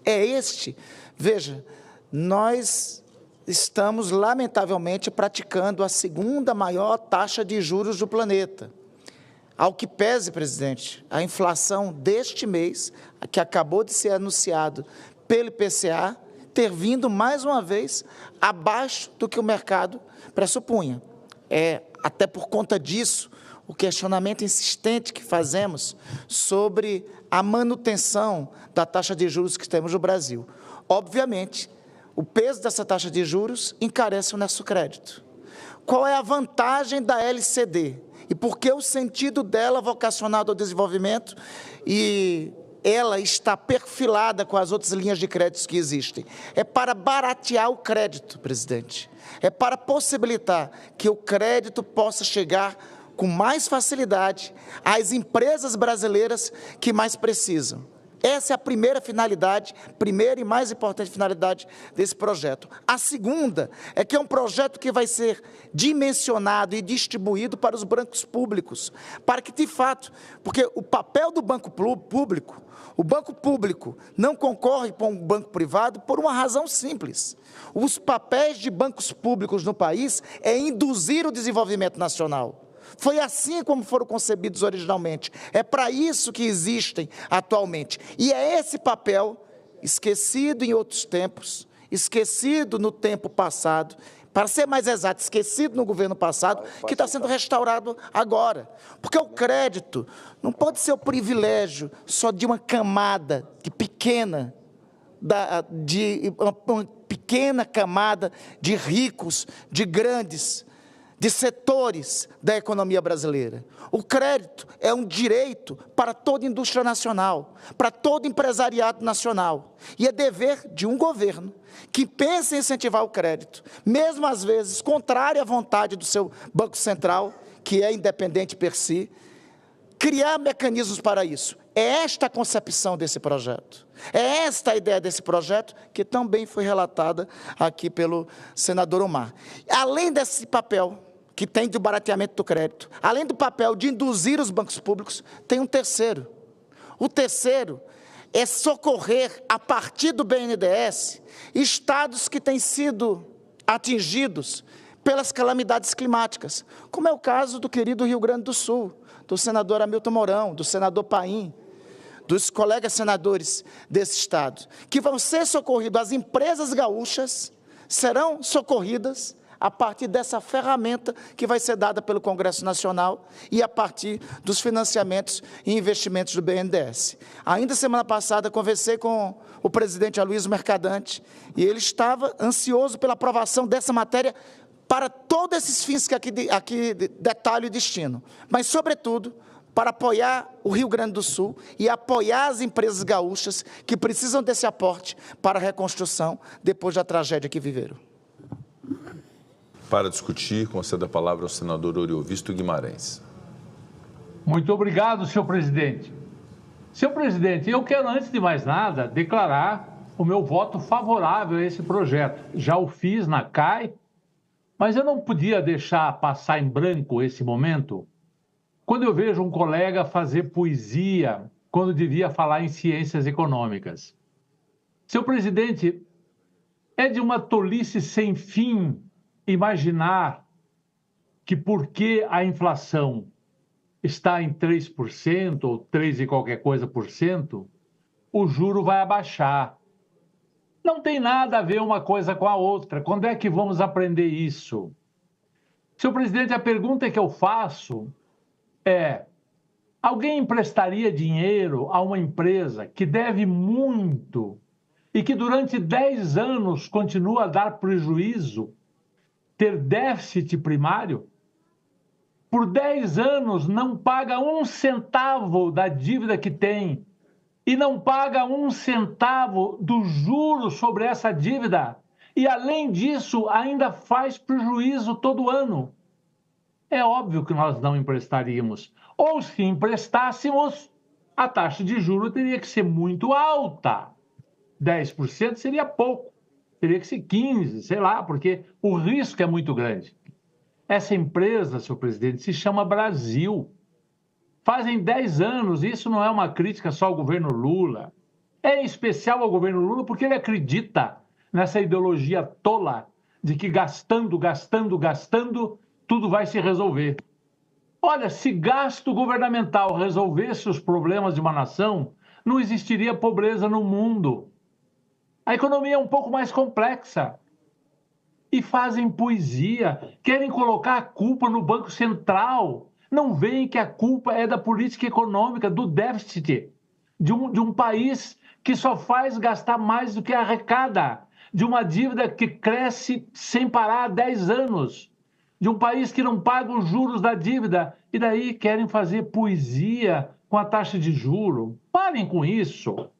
Veja, nós estamos, lamentavelmente, praticando a segunda maior taxa de juros do planeta. Ao que pese, presidente, a inflação deste mês, que acabou de ser anunciado pelo IPCA, ter vindo, mais uma vez, abaixo do que o mercado pressupunha. Até por conta disso, o questionamento insistente que fazemos sobre a manutenção da taxa de juros que temos no Brasil. Obviamente, o peso dessa taxa de juros encarece o nosso crédito. Qual é a vantagem da LCD? E por que o sentido dela vocacionado ao desenvolvimento e ela está perfilada com as outras linhas de créditos que existem? É para baratear o crédito, presidente. É para possibilitar que o crédito possa chegar com mais facilidade às empresas brasileiras que mais precisam. Essa é a primeira finalidade, primeira e mais importante finalidade desse projeto. A segunda é que é um projeto que vai ser dimensionado e distribuído para os bancos públicos, para que, de fato, porque o papel do banco público, o banco público não concorre com o banco privado por uma razão simples. Os papéis de bancos públicos no país é induzir o desenvolvimento nacional. Foi assim como foram concebidos originalmente. É para isso que existem atualmente. E é esse papel, esquecido em outros tempos, esquecido no tempo passado, para ser mais exato, esquecido no governo passado, que está sendo restaurado agora. Porque o crédito não pode ser o privilégio só de uma camada pequena, uma pequena camada de ricos, de grandes, de setores da economia brasileira. O crédito é um direito para toda a indústria nacional, para todo empresariado nacional. E é dever de um governo que pensa em incentivar o crédito, mesmo às vezes contrário à vontade do seu Banco Central, que é independente per si, criar mecanismos para isso. É esta a concepção desse projeto. É esta a ideia desse projeto, que também foi relatada aqui pelo senador Omar. Além desse papel que tem de barateamento do crédito, além do papel de induzir os bancos públicos, tem um terceiro. O terceiro é socorrer, a partir do BNDES, estados que têm sido atingidos pelas calamidades climáticas, como é o caso do querido Rio Grande do Sul, do senador Hamilton Mourão, do senador Paim, dos colegas senadores desse estado, que vão ser socorridos, as empresas gaúchas serão socorridas a partir dessa ferramenta que vai ser dada pelo Congresso Nacional e a partir dos financiamentos e investimentos do BNDES. Ainda semana passada, conversei com o presidente Aloysio Mercadante e ele estava ansioso pela aprovação dessa matéria para todos esses fins que aqui detalho e destino, mas, sobretudo, para apoiar o Rio Grande do Sul e apoiar as empresas gaúchas que precisam desse aporte para a reconstrução depois da tragédia que viveram. Para discutir, concedo a palavra ao senador Oriovisto Guimarães. Muito obrigado, senhor presidente. Senhor presidente, eu quero, antes de mais nada, declarar o meu voto favorável a esse projeto. Já o fiz na CAI, mas eu não podia deixar passar em branco esse momento quando eu vejo um colega fazer poesia quando devia falar em ciências econômicas. Senhor presidente, é de uma tolice sem fim imaginar que porque a inflação está em 3% ou 3 e qualquer coisa por cento, o juro vai abaixar. Não tem nada a ver uma coisa com a outra. Quando é que vamos aprender isso? Senhor presidente, a pergunta que eu faço é: alguém emprestaria dinheiro a uma empresa que deve muito e que durante 10 anos continua a dar prejuízo, ter déficit primário? Por 10 anos não paga 1 centavo da dívida que tem e não paga 1 centavo do juro sobre essa dívida e, além disso, ainda faz prejuízo todo ano. É óbvio que nós não emprestaríamos. Ou, se emprestássemos, a taxa de juros teria que ser muito alta. 10% seria pouco. Teria que ser 15%, sei lá, porque o risco é muito grande. Essa empresa, senhor presidente, se chama Brasil. Fazem 10 anos, isso não é uma crítica só ao governo Lula. É em especial ao governo Lula porque ele acredita nessa ideologia tola de que gastando, tudo vai se resolver. Olha, se gasto governamental resolvesse os problemas de uma nação, não existiria pobreza no mundo. A economia é um pouco mais complexa. E fazem poesia, querem colocar a culpa no Banco Central. Não veem que a culpa é da política econômica, do déficit, de um país que só faz gastar mais do que arrecada, de uma dívida que cresce sem parar há 10 anos, de um país que não paga os juros da dívida, e daí querem fazer poesia com a taxa de juro. Parem com isso.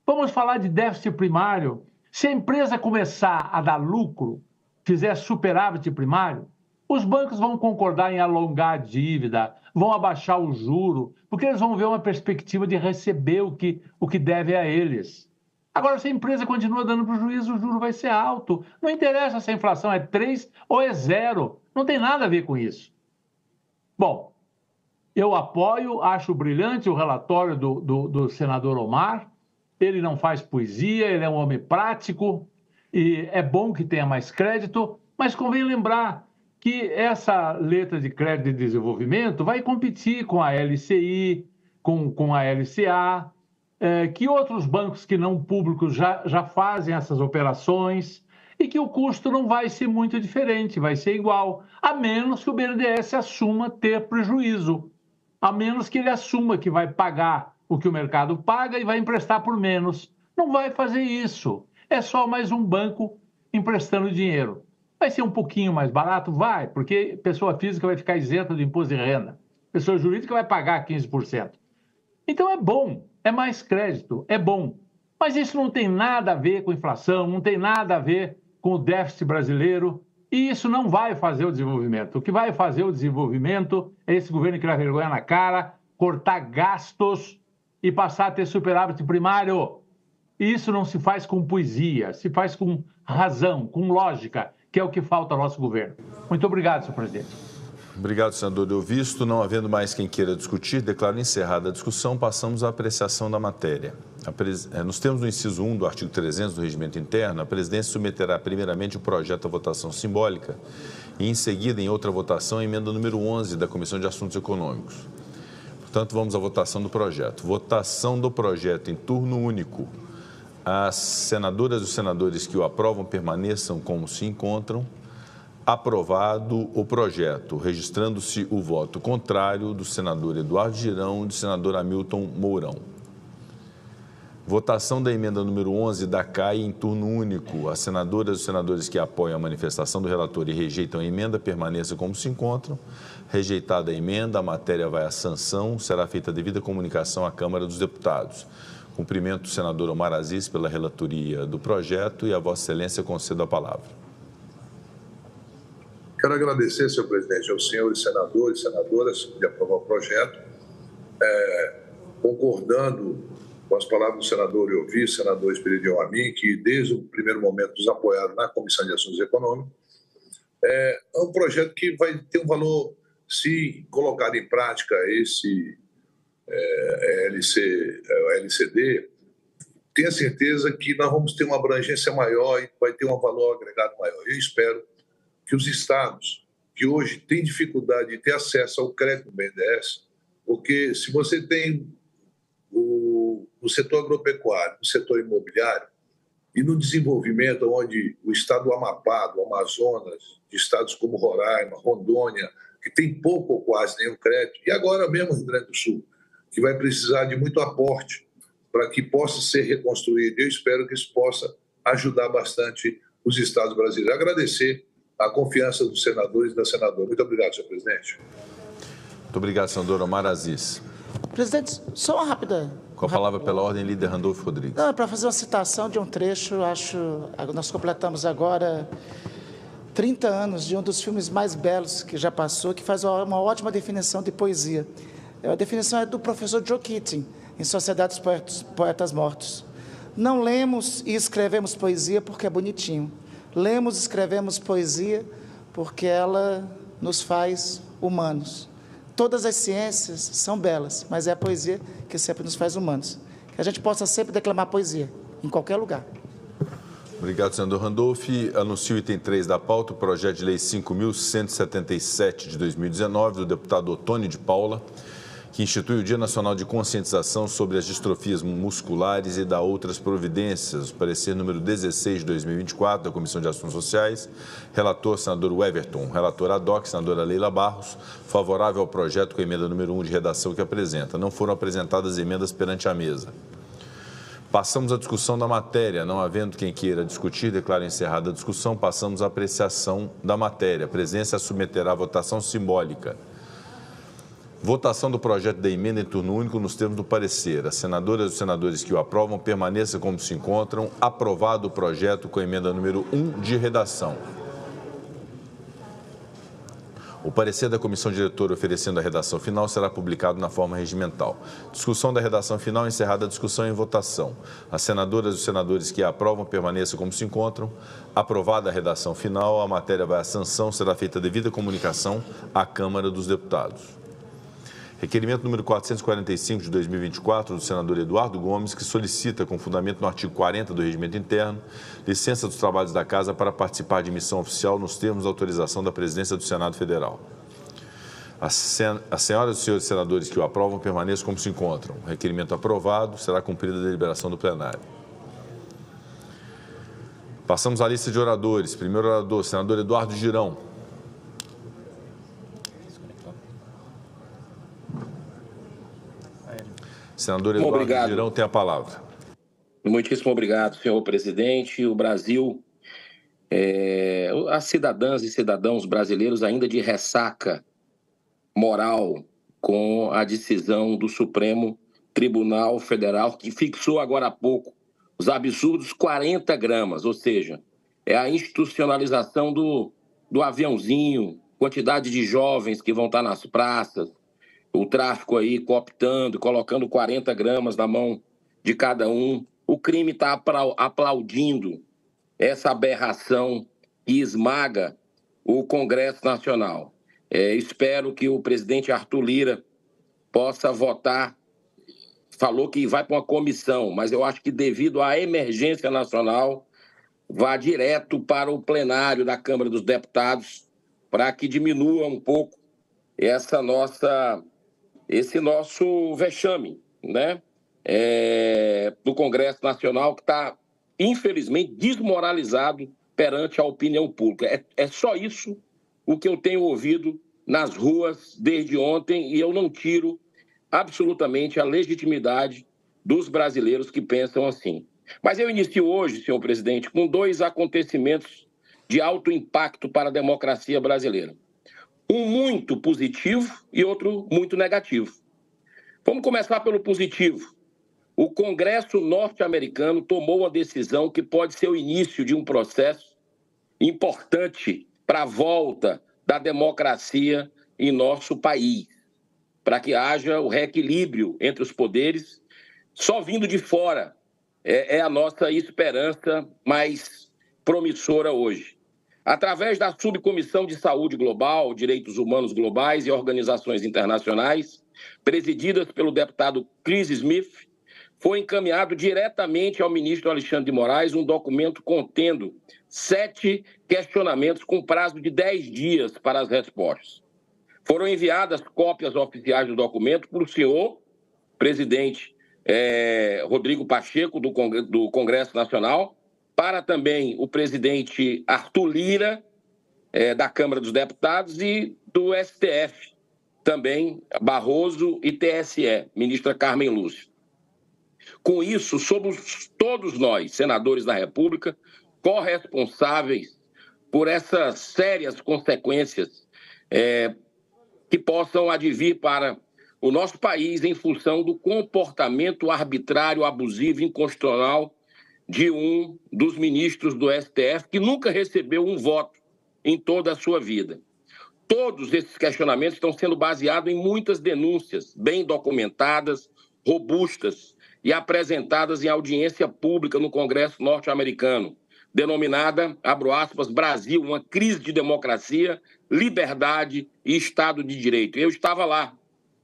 Vamos falar de déficit primário. Se a empresa começar a dar lucro, fizer superávit primário, Os bancos vão concordar em alongar a dívida, vão abaixar o juro, porque eles vão ver uma perspectiva de receber o que deve a eles. Agora, se a empresa continua dando prejuízo, o juro vai ser alto. Não interessa se a inflação é 3 ou é 0. Não tem nada a ver com isso. Bom, eu apoio, acho brilhante o relatório do senador Omar. Ele não faz poesia, ele é um homem prático e é bom que tenha mais crédito, mas convém lembrar que essa letra de crédito e desenvolvimento vai competir com a LCI, com a LCA, que outros bancos que não públicos já fazem essas operações e que o custo não vai ser muito diferente, vai ser igual, a menos que o BNDES assuma ter prejuízo, a menos que ele assuma que vai pagar o que o mercado paga e vai emprestar por menos. Não vai fazer isso. É só mais um banco emprestando dinheiro. Vai ser um pouquinho mais barato? Vai, porque pessoa física vai ficar isenta do imposto de renda. Pessoa jurídica vai pagar 15%. Então é bom, é mais crédito, é bom. Mas isso não tem nada a ver com inflação, não tem nada a ver com o déficit brasileiro, e isso não vai fazer o desenvolvimento. O que vai fazer o desenvolvimento é esse governo criar vergonha na cara, cortar gastos e passar a ter superávit primário. E isso não se faz com poesia, se faz com razão, com lógica, que é o que falta ao nosso governo. Muito obrigado, senhor presidente. Obrigado, senador Delvisto. Não havendo mais quem queira discutir, declaro encerrada a discussão. Passamos à apreciação da matéria. Nos termos do inciso 1 do artigo 300 do Regimento Interno, a presidência submeterá primeiramente o projeto à votação simbólica e, em seguida, em outra votação, a emenda número 11 da Comissão de Assuntos Econômicos. Portanto, vamos à votação do projeto. Votação do projeto em turno único. As senadoras e os senadores que o aprovam permaneçam como se encontram. Aprovado o projeto, registrando-se o voto contrário do senador Eduardo Girão e do senador Hamilton Mourão. Votação da emenda número 11 da CAI em turno único. As senadoras e os senadores que apoiam a manifestação do relator e rejeitam a emenda permaneçam como se encontram. Rejeitada a emenda, a matéria vai à sanção, será feita a devida comunicação à Câmara dos Deputados. Cumprimento o senador Omar Aziz pela relatoria do projeto e a Vossa Excelência conceda a palavra. Quero agradecer, senhor presidente, aos senhores senadores e senadoras de aprovar o projeto, concordando com as palavras do senador Elvi, senador Esperidião Amin, que desde o primeiro momento nos apoiaram na Comissão de Assuntos Econômicos. É um projeto que vai ter um valor, se colocar em prática esse LCD, tenha certeza que nós vamos ter uma abrangência maior e vai ter um valor agregado maior. Eu espero que os estados que hoje têm dificuldade de ter acesso ao crédito do BNDES, porque se você tem no setor agropecuário, no setor imobiliário e no desenvolvimento, onde o estado do Amapá, do Amazonas, de estados como Roraima, Rondônia, que tem pouco ou quase nenhum crédito, e agora mesmo o Rio Grande do Sul, que vai precisar de muito aporte para que possa ser reconstruído. Eu espero que isso possa ajudar bastante os estados brasileiros. Agradecer a confiança dos senadores e da senadora. Muito obrigado, senhor presidente. Muito obrigado, senador Omar Aziz. Presidente, só uma rápida... Com a palavra pela ordem, líder Randolfo Rodrigues. Não, para fazer uma citação de um trecho, nós completamos agora 30 anos de um dos filmes mais belos que já passou, que faz uma ótima definição de poesia. A definição é do professor Joe Keating, em Sociedade dos Poetas Mortos. Não lemos e escrevemos poesia porque é bonitinho. Lemos e escrevemos poesia porque ela nos faz humanos. Todas as ciências são belas, mas é a poesia que sempre nos faz humanos. Que a gente possa sempre declamar poesia, em qualquer lugar. Obrigado, senador Randolph. Anuncio o item 3 da pauta, o projeto de lei 5.177 de 2019, do deputado Otônio de Paula, que institui o Dia Nacional de Conscientização sobre as Distrofias Musculares e dá outras providências. O parecer número 16 de 2024 da Comissão de Assuntos Sociais. Relator, senador Everton. Relator ad hoc, senadora Leila Barros. Favorável ao projeto com a emenda número 1 de redação que apresenta. Não foram apresentadas emendas perante a mesa. Passamos à discussão da matéria. Não havendo quem queira discutir, declaro encerrada a discussão. Passamos à apreciação da matéria. A presidência submeterá a votação simbólica. Votação do projeto da emenda em turno único nos termos do parecer. As senadoras e os senadores que o aprovam permaneçam como se encontram. Aprovado o projeto com a emenda número 1 de redação. O parecer da comissão diretora oferecendo a redação final será publicado na forma regimental. Discussão da redação final, encerrada a discussão em votação. As senadoras e os senadores que a aprovam permaneçam como se encontram. Aprovada a redação final, a matéria vai à sanção, será feita a devida comunicação à Câmara dos Deputados. Requerimento número 445 de 2024 do senador Eduardo Gomes, que solicita, com fundamento no artigo 40 do Regimento Interno, licença dos trabalhos da Casa para participar de missão oficial nos termos da autorização da Presidência do Senado Federal. As senhoras e os senhores senadores que o aprovam permaneçam como se encontram. O requerimento aprovado, será cumprida a deliberação do plenário. Passamos à lista de oradores. Primeiro orador, senador Eduardo Girão. Senador Eduardo Girão tem a palavra. Muitíssimo obrigado, senhor presidente. O Brasil, as cidadãs e cidadãos brasileiros ainda de ressaca moral com a decisão do Supremo Tribunal Federal, que fixou agora há pouco os absurdos 40 gramas, ou seja, é a institucionalização do aviãozinho, quantidade de jovens que vão estar nas praças, o tráfico aí cooptando, colocando 40 gramas na mão de cada um. O crime está aplaudindo essa aberração que esmaga o Congresso Nacional. Espero que o presidente Arthur Lira possa votar. Falou que vai para uma comissão, mas eu acho que devido à emergência nacional, vá direto para o plenário da Câmara dos Deputados para que diminua um pouco esse nosso vexame, né? Do Congresso Nacional, que está, infelizmente, desmoralizado perante a opinião pública. É só isso o que eu tenho ouvido nas ruas desde ontem, e eu não tiro absolutamente a legitimidade dos brasileiros que pensam assim. Mas eu inicio hoje, senhor presidente, com 2 acontecimentos de alto impacto para a democracia brasileira. Um muito positivo e outro muito negativo. Vamos começar pelo positivo. O Congresso norte-americano tomou uma decisão que pode ser o início de um processo importante para a volta da democracia em nosso país, para que haja o reequilíbrio entre os poderes. Só vindo de fora é a nossa esperança mais promissora hoje. Através da Subcomissão de Saúde Global, Direitos Humanos Globais e Organizações Internacionais, presididas pelo deputado Chris Smith, foi encaminhado diretamente ao ministro Alexandre de Moraes um documento contendo 7 questionamentos com prazo de 10 dias para as respostas. Foram enviadas cópias oficiais do documento para o senhor presidente Rodrigo Pacheco, do Congresso Nacional, para também o presidente Arthur Lira, da Câmara dos Deputados, e do STF, também Barroso e TSE, ministra Carmen Lúcia. Com isso, somos todos nós, senadores da República, corresponsáveis por essas sérias consequências que possam advir para o nosso país em função do comportamento arbitrário, abusivo e inconstitucional de um dos ministros do STF, que nunca recebeu um voto em toda a sua vida. Todos esses questionamentos estão sendo baseados em muitas denúncias bem documentadas, robustas e apresentadas em audiência pública no Congresso norte-americano, denominada, abro aspas, Brasil, uma crise de democracia, liberdade e Estado de Direito. Eu estava lá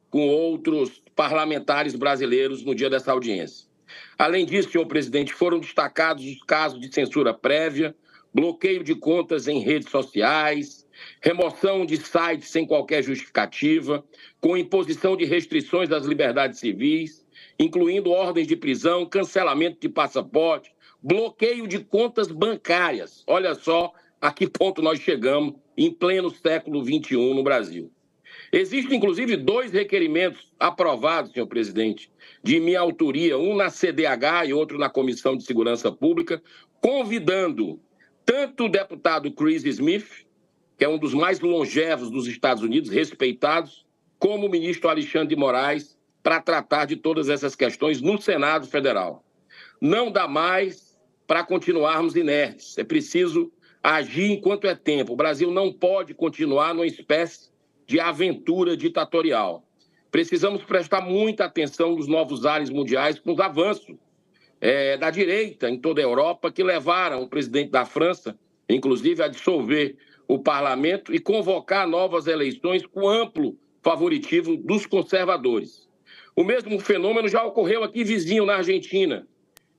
com outros parlamentares brasileiros no dia dessa audiência. Além disso, senhor presidente, foram destacados os casos de censura prévia, bloqueio de contas em redes sociais, remoção de sites sem qualquer justificativa, com imposição de restrições das liberdades civis, incluindo ordens de prisão, cancelamento de passaporte, bloqueio de contas bancárias. Olha só a que ponto nós chegamos em pleno século XXI no Brasil. Existem, inclusive, 2 requerimentos aprovados, senhor presidente, de minha autoria, um na CDH e outro na Comissão de Segurança Pública, convidando tanto o deputado Chris Smith, que é um dos mais longevos dos Estados Unidos, respeitados, como o ministro Alexandre de Moraes, para tratar de todas essas questões no Senado Federal. Não dá mais para continuarmos inertes. É preciso agir enquanto é tempo. O Brasil não pode continuar numa espécie de aventura ditatorial. Precisamos prestar muita atenção nos novos ares mundiais com os avanços da direita em toda a Europa, que levaram o presidente da França, inclusive, a dissolver o parlamento e convocar novas eleições com amplo favoritivo dos conservadores. O mesmo fenômeno já ocorreu aqui vizinho, na Argentina,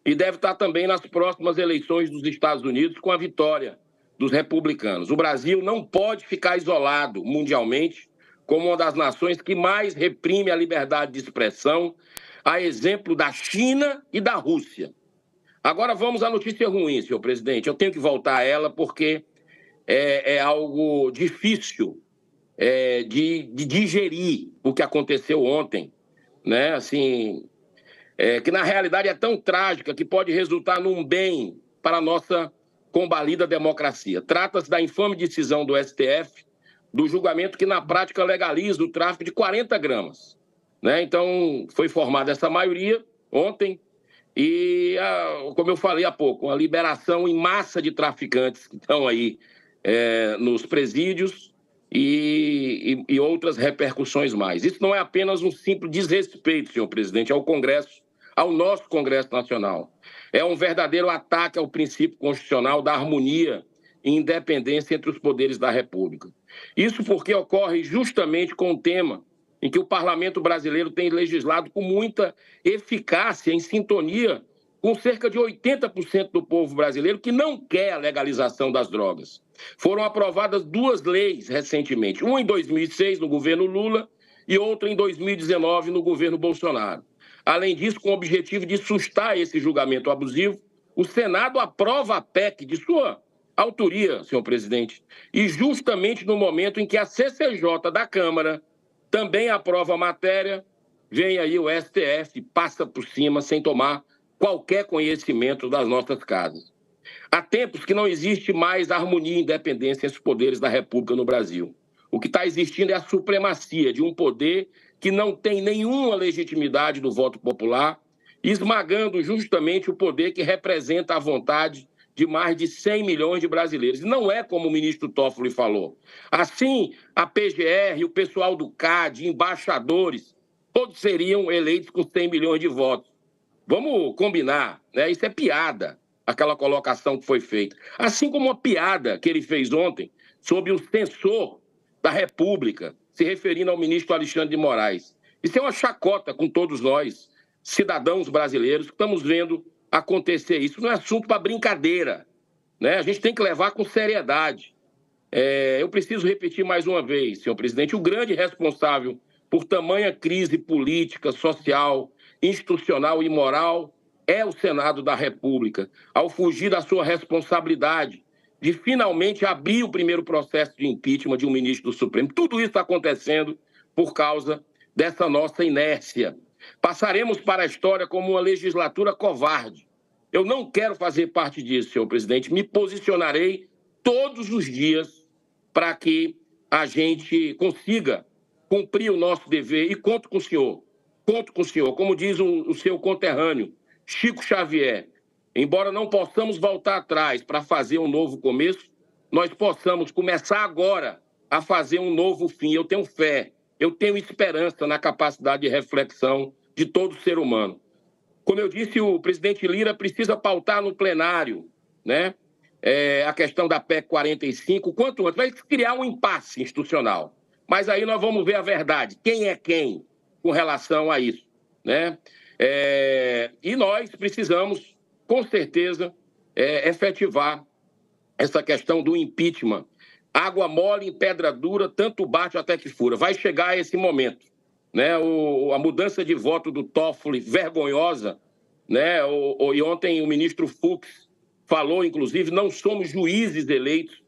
e deve estar também nas próximas eleições dos Estados Unidos com a vitória dos republicanos. O Brasil não pode ficar isolado mundialmente como uma das nações que mais reprime a liberdade de expressão, a exemplo da China e da Rússia. Agora vamos à notícia ruim, senhor presidente. Eu tenho que voltar a ela porque é algo difícil de digerir o que aconteceu ontem, né? Assim, que na realidade é tão trágica que pode resultar num bem para a nossa combalida democracia. Trata-se da infame decisão do STF, do julgamento que na prática legaliza o tráfico de 40 gramas. Né? Então, foi formada essa maioria ontem e, como eu falei há pouco, a liberação em massa de traficantes que estão aí nos presídios e outras repercussões mais. Isso não é apenas um simples desrespeito, senhor presidente, ao Congresso, ao nosso Congresso Nacional. É um verdadeiro ataque ao princípio constitucional da harmonia e independência entre os poderes da República. Isso porque ocorre justamente com o tema em que o parlamento brasileiro tem legislado com muita eficácia, em sintonia com cerca de 80% do povo brasileiro que não quer a legalização das drogas. Foram aprovadas 2 leis recentemente, uma em 2006, no governo Lula, e outra em 2019, no governo Bolsonaro. Além disso, com o objetivo de sustar esse julgamento abusivo, o Senado aprova a PEC de sua autoria, senhor presidente, e justamente no momento em que a CCJ da Câmara também aprova a matéria, vem aí o STF, passa por cima sem tomar qualquer conhecimento das nossas casas. Há tempos que não existe mais harmonia e independência entre os poderes da República no Brasil. O que está existindo é a supremacia de um poder que não tem nenhuma legitimidade do voto popular, esmagando justamente o poder que representa a vontade de mais de 100 milhões de brasileiros. E não é como o ministro Toffoli falou. Assim, a PGR, o pessoal do CAD, embaixadores, todos seriam eleitos com 100 milhões de votos. Vamos combinar, né? Isso é piada, aquela colocação que foi feita. Assim como a piada que ele fez ontem sobre o censor da República, se referindo ao ministro Alexandre de Moraes. Isso é uma chacota com todos nós, cidadãos brasileiros, que estamos vendo acontecer. Isso não é assunto para brincadeira, né? A gente tem que levar com seriedade. Eu preciso repetir mais uma vez, senhor presidente, o grande responsável por tamanha crise política, social, institucional e moral é o Senado da República, ao fugir da sua responsabilidade de finalmente abrir o primeiro processo de impeachment de um ministro do Supremo. Tudo isso está acontecendo por causa dessa nossa inércia. Passaremos para a história como uma legislatura covarde. Eu não quero fazer parte disso, senhor presidente. Me posicionarei todos os dias para que a gente consiga cumprir o nosso dever e conto com o senhor. Conto com o senhor. Como diz o seu conterrâneo, Chico Xavier, embora não possamos voltar atrás para fazer um novo começo, nós possamos começar agora a fazer um novo fim. Eu tenho fé, eu tenho esperança na capacidade de reflexão de todo ser humano. Como eu disse, o presidente Lira precisa pautar no plenário, né, a questão da PEC 45, quanto antes. Vai criar um impasse institucional. Mas aí nós vamos ver a verdade. Quem é quem com relação a isso, né? E nós precisamos, com certeza, efetivar essa questão do impeachment. Água mole em pedra dura, tanto bate até que fura. Vai chegar esse momento, né? A mudança de voto do Toffoli, vergonhosa, né? E ontem o ministro Fux falou, inclusive, não somos juízes eleitos,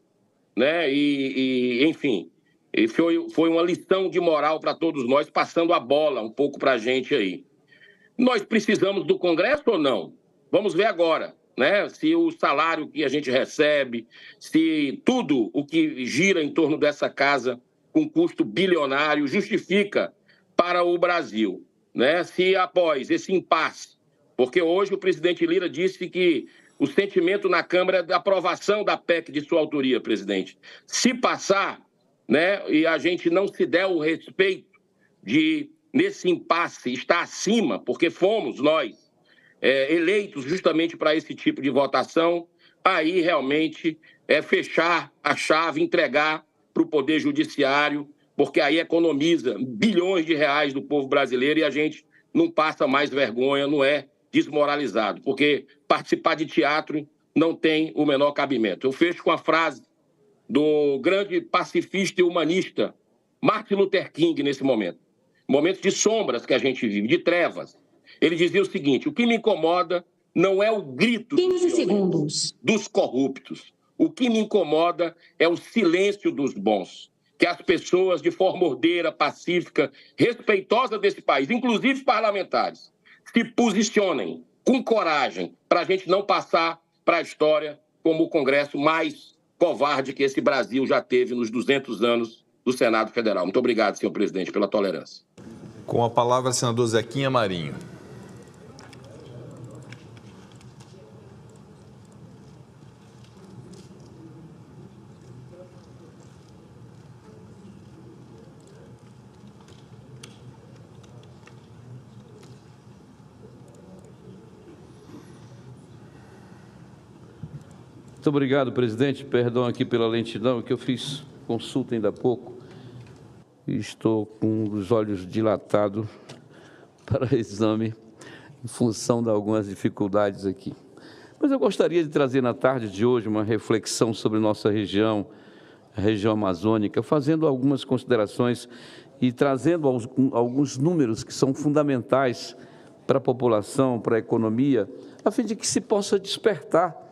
né? Enfim, foi uma lição de moral para todos nós, passando a bola um pouco para a gente aí. Nós precisamos do Congresso ou não? Vamos ver agora, né? Se o salário que a gente recebe, se tudo o que gira em torno dessa casa com custo bilionário justifica para o Brasil, né? Se após esse impasse, porque hoje o presidente Lira disse que o sentimento na Câmara é da aprovação da PEC de sua autoria, presidente. Se passar, né, e a gente não se der o respeito de, nesse impasse, estar acima, porque fomos nós eleitos justamente para esse tipo de votação, aí realmente é fechar a chave, entregar para o Poder Judiciário, porque aí economiza bilhões de reais do povo brasileiro e a gente não passa mais vergonha, não é desmoralizado, porque participar de teatro não tem o menor cabimento. Eu fecho com a frase do grande pacifista e humanista Martin Luther King nesse momento. Momento de sombras que a gente vive, de trevas. Ele dizia o seguinte: o que me incomoda não é o grito 15 segundos. dos corruptos. O que me incomoda é o silêncio dos bons. Que as pessoas, de forma ordeira, pacífica, respeitosa desse país, inclusive parlamentares, se posicionem com coragem para a gente não passar para a história como o Congresso mais covarde que esse Brasil já teve nos 200 anos do Senado Federal. Muito obrigado, senhor presidente, pela tolerância. Com a palavra, senador Zequinha Marinho. Muito obrigado, presidente. Perdão aqui pela lentidão, que eu fiz consulta ainda há pouco e estou com os olhos dilatados para exame em função de algumas dificuldades aqui. Mas eu gostaria de trazer na tarde de hoje uma reflexão sobre nossa região, a região amazônica, fazendo algumas considerações e trazendo alguns números que são fundamentais para a população, para a economia, a fim de que se possa despertar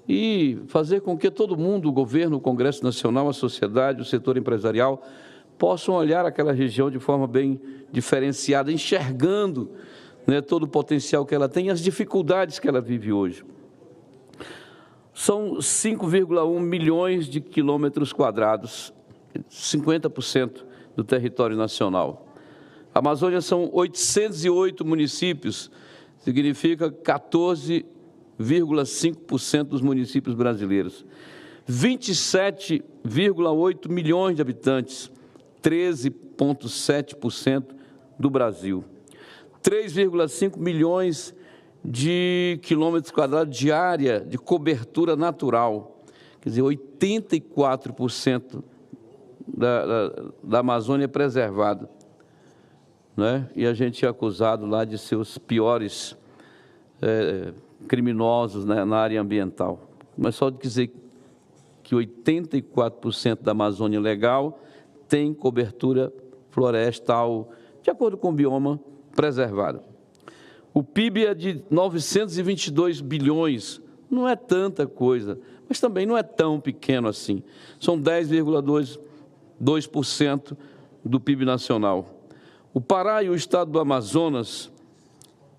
e fazer com que todo mundo, o governo, o Congresso Nacional, a sociedade, o setor empresarial, possam olhar aquela região de forma bem diferenciada, enxergando, né, todo o potencial que ela tem e as dificuldades que ela vive hoje. São 5,1 milhões de quilômetros quadrados, 50% do território nacional. A Amazônia são 808 municípios, significa 14,5% dos municípios brasileiros, 27,8 milhões de habitantes, 13,7% do Brasil, 3,5 milhões de quilômetros quadrados de área de cobertura natural, quer dizer, 84% da Amazônia é preservada, né? E a gente é acusado lá de ser os piores criminosos, né, na área ambiental. Mas só de dizer que 84% da Amazônia legal tem cobertura florestal, de acordo com o bioma, preservado. O PIB é de 922 bilhões, não é tanta coisa, mas também não é tão pequeno assim. São 10,2% do PIB nacional. O Pará e o estado do Amazonas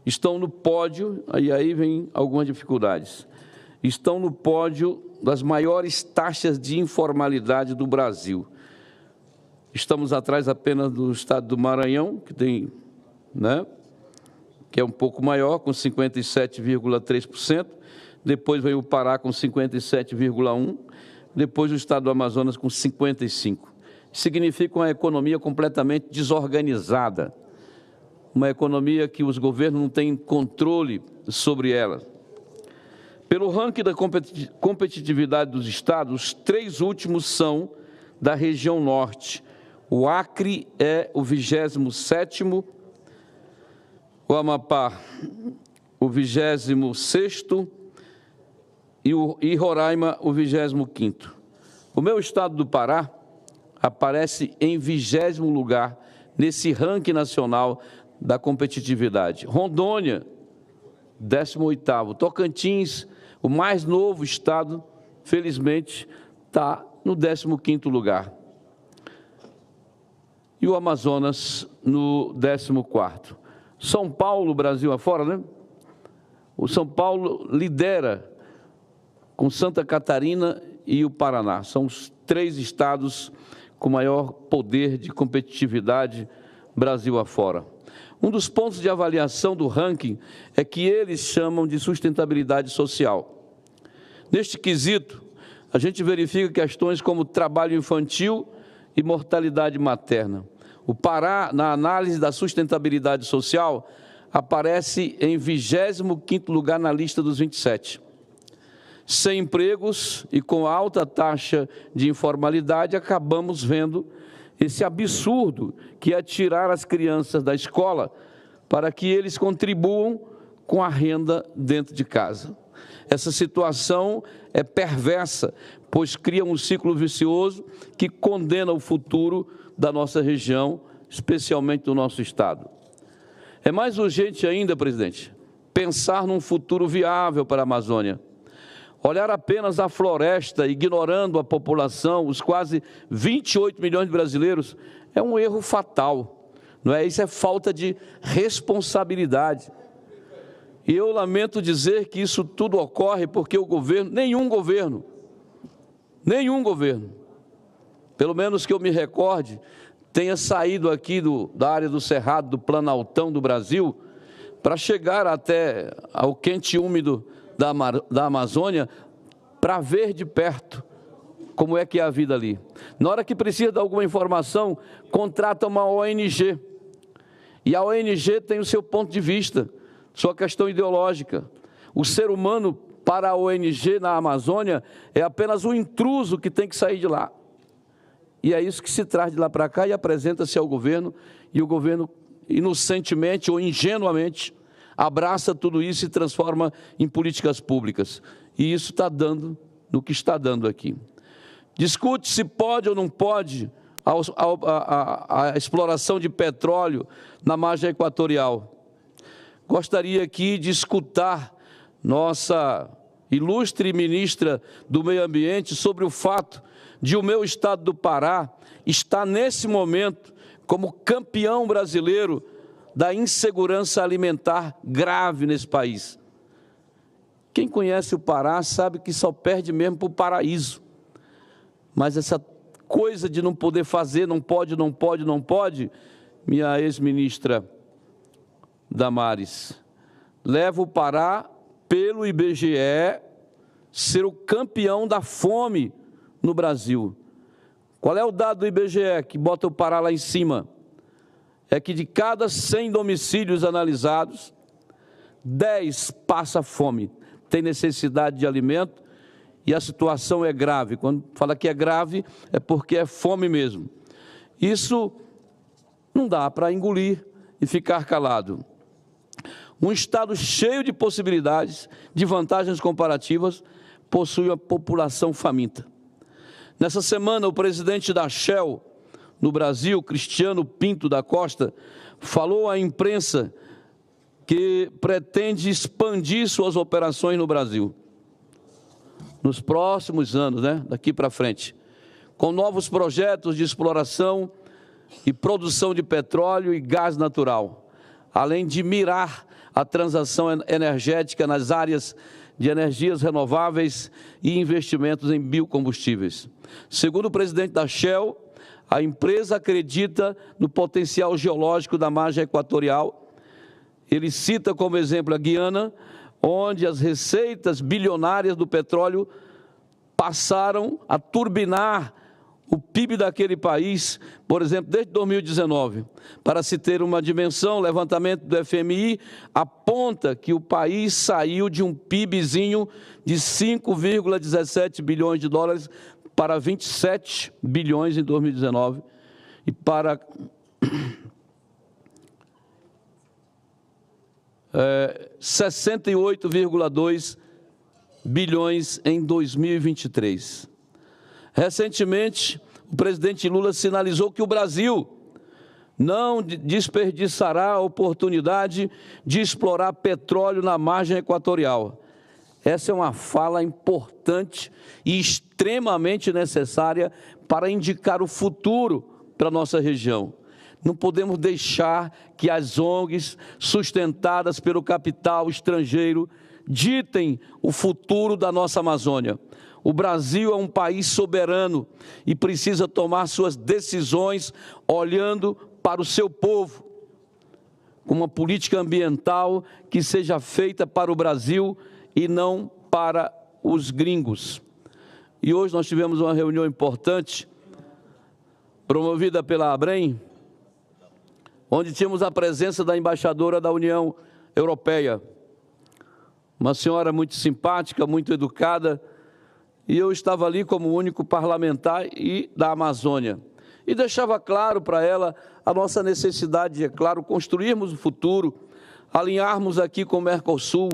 estão no pódio, e aí vem algumas dificuldades, estão no pódio das maiores taxas de informalidade do Brasil. Estamos atrás apenas do estado do Maranhão, que tem, né, que é um pouco maior, com 57,3%, depois vem o Pará com 57,1%, depois o estado do Amazonas com 55%. Significa uma economia completamente desorganizada, uma economia que os governos não têm controle sobre ela. Pelo ranking da competitividade dos estados, os 3 últimos são da região norte. O Acre é o 27º, o Amapá o 26º e Roraima o 25º. O meu estado do Pará aparece em 20º lugar nesse ranking nacional da competitividade. Rondônia, 18º. Tocantins, o mais novo estado, felizmente, está no 15º lugar. E o Amazonas no 14º. São Paulo, Brasil afora, né? O São Paulo lidera com Santa Catarina e o Paraná. São os 3 estados com maior poder de competitividade Brasil afora. Um dos pontos de avaliação do ranking é que eles chamam de sustentabilidade social. Neste quesito, a gente verifica questões como trabalho infantil e mortalidade materna. O Pará, na análise da sustentabilidade social, aparece em 25º lugar na lista dos 27. Sem empregos e com alta taxa de informalidade, acabamos vendo esse absurdo que é tirar as crianças da escola para que eles contribuam com a renda dentro de casa. Essa situação é perversa, pois cria um ciclo vicioso que condena o futuro da nossa região, especialmente do nosso Estado. É mais urgente ainda, presidente, pensar num futuro viável para a Amazônia. Olhar apenas a floresta, ignorando a população, os quase 28 milhões de brasileiros, é um erro fatal, não é? Isso é falta de responsabilidade. E eu lamento dizer que isso tudo ocorre porque o governo, nenhum governo, pelo menos que eu me recorde, tenha saído aqui da área do Cerrado, do Planaltão do Brasil, para chegar até ao quente úmido da Amazônia, para ver de perto como é que é a vida ali. Na hora que precisa de alguma informação, contrata uma ONG. E a ONG tem o seu ponto de vista, sua questão ideológica. O ser humano, para a ONG na Amazônia, é apenas um intruso que tem que sair de lá. E é isso que se traz de lá para cá e apresenta-se ao governo, e o governo, inocentemente ou ingenuamente, abraça tudo isso e transforma em políticas públicas. E isso está dando no que está dando aqui. Discute se pode ou não pode a exploração de petróleo na margem equatorial. Gostaria aqui de escutar nossa ilustre ministra do Meio Ambiente sobre o fato de o meu estado do Pará estar, nesse momento, como campeão brasileiro da insegurança alimentar grave nesse país. Quem conhece o Pará sabe que só perde mesmo para o paraíso. Mas essa coisa de não poder fazer, não pode, minha ex-ministra Damares, leva o Pará, pelo IBGE, ser o campeão da fome no Brasil. Qual é o dado do IBGE que bota o Pará lá em cima? É que de cada 100 domicílios analisados, 10 passa fome, tem necessidade de alimento e a situação é grave. Quando fala que é grave, é porque é fome mesmo. Isso não dá para engolir e ficar calado. Um Estado cheio de possibilidades, de vantagens comparativas, possui uma população faminta. Nessa semana, o presidente da Shell no Brasil, Cristiano Pinto da Costa, falou à imprensa que pretende expandir suas operações no Brasil nos próximos anos, daqui para frente, com novos projetos de exploração e produção de petróleo e gás natural, além de mirar a transição energética nas áreas de energias renováveis e investimentos em biocombustíveis. Segundo o presidente da Shell, a empresa acredita no potencial geológico da margem equatorial. Ele cita como exemplo a Guiana, onde as receitas bilionárias do petróleo passaram a turbinar o PIB daquele país, por exemplo, desde 2019. Para se ter uma dimensão, o levantamento do FMI aponta que o país saiu de um PIBzinho de 5,17 bilhões de dólares para 27 bilhões em 2019 e para 68,2 bilhões em 2023. Recentemente, o presidente Lula sinalizou que o Brasil não desperdiçará a oportunidade de explorar petróleo na margem equatorial. Essa é uma fala importante e extremamente necessária para indicar o futuro para a nossa região. Não podemos deixar que as ONGs, sustentadas pelo capital estrangeiro, ditem o futuro da nossa Amazônia. O Brasil é um país soberano e precisa tomar suas decisões olhando para o seu povo, com uma política ambiental que seja feita para o Brasil e não para os gringos. E hoje nós tivemos uma reunião importante promovida pela ABREM, onde tínhamos a presença da embaixadora da União Europeia, uma senhora muito simpática, muito educada, e eu estava ali como único parlamentar e da Amazônia. E deixava claro para ela a nossa necessidade de, é claro, construirmos o futuro, alinharmos aqui com o Mercosul,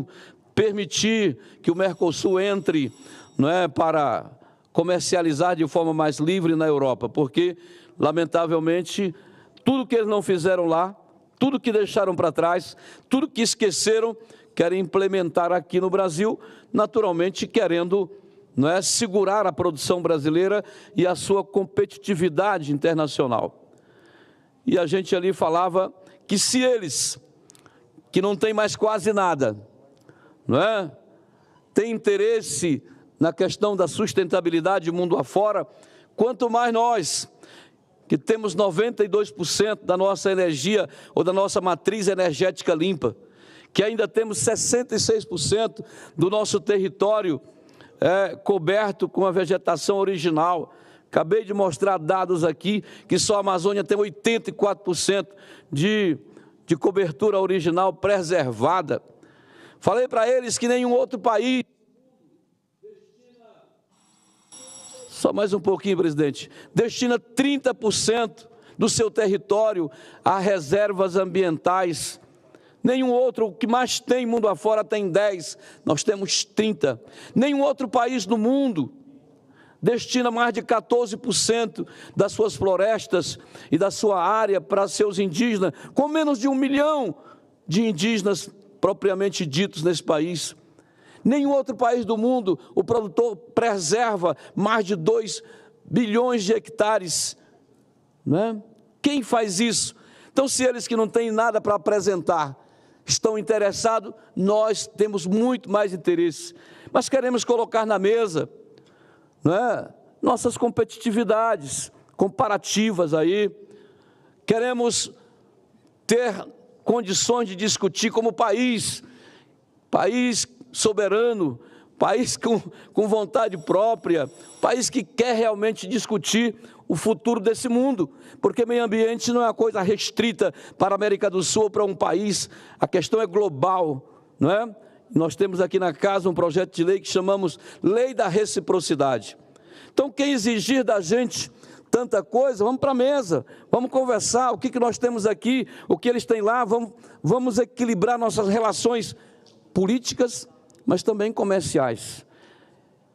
permitir que o Mercosul entre, não é, para comercializar de forma mais livre na Europa, porque, lamentavelmente, tudo que eles não fizeram lá, tudo que deixaram para trás, tudo que esqueceram, querem implementar aqui no Brasil, naturalmente querendo, não é, segurar a produção brasileira e a sua competitividade internacional. E a gente ali falava que se eles, que não têm mais quase nada, não é, têm interesse na questão da sustentabilidade mundo afora, quanto mais nós, que temos 92% da nossa energia ou da nossa matriz energética limpa, que ainda temos 66% do nosso território coberto com a vegetação original. Acabei de mostrar dados aqui que só a Amazônia tem 84% de cobertura original preservada. Falei para eles que nenhum outro país... Só mais um pouquinho, presidente. Destina 30% do seu território a reservas ambientais. Nenhum outro, o que mais tem mundo afora tem 10, nós temos 30. Nenhum outro país do mundo destina mais de 14% das suas florestas e da sua área para seus indígenas, com menos de 1 milhão de indígenas propriamente ditos nesse país. Nenhum outro país do mundo, o produtor preserva mais de 2 bilhões de hectares. Não é? Quem faz isso? Então, se eles que não têm nada para apresentar estão interessados, nós temos muito mais interesse. Mas queremos colocar na mesa, não é, nossas competitividades comparativas aí. Queremos ter condições de discutir como país soberano, país com vontade própria, país que quer realmente discutir o futuro desse mundo, porque meio ambiente não é uma coisa restrita para a América do Sul ou para um país, a questão é global, não é? Nós temos aqui na casa um projeto de lei que chamamos Lei da Reciprocidade. Então, quem exigir da gente tanta coisa, vamos para a mesa, vamos conversar, o que nós temos aqui, o que eles têm lá, vamos equilibrar nossas relações políticas, mas também comerciais.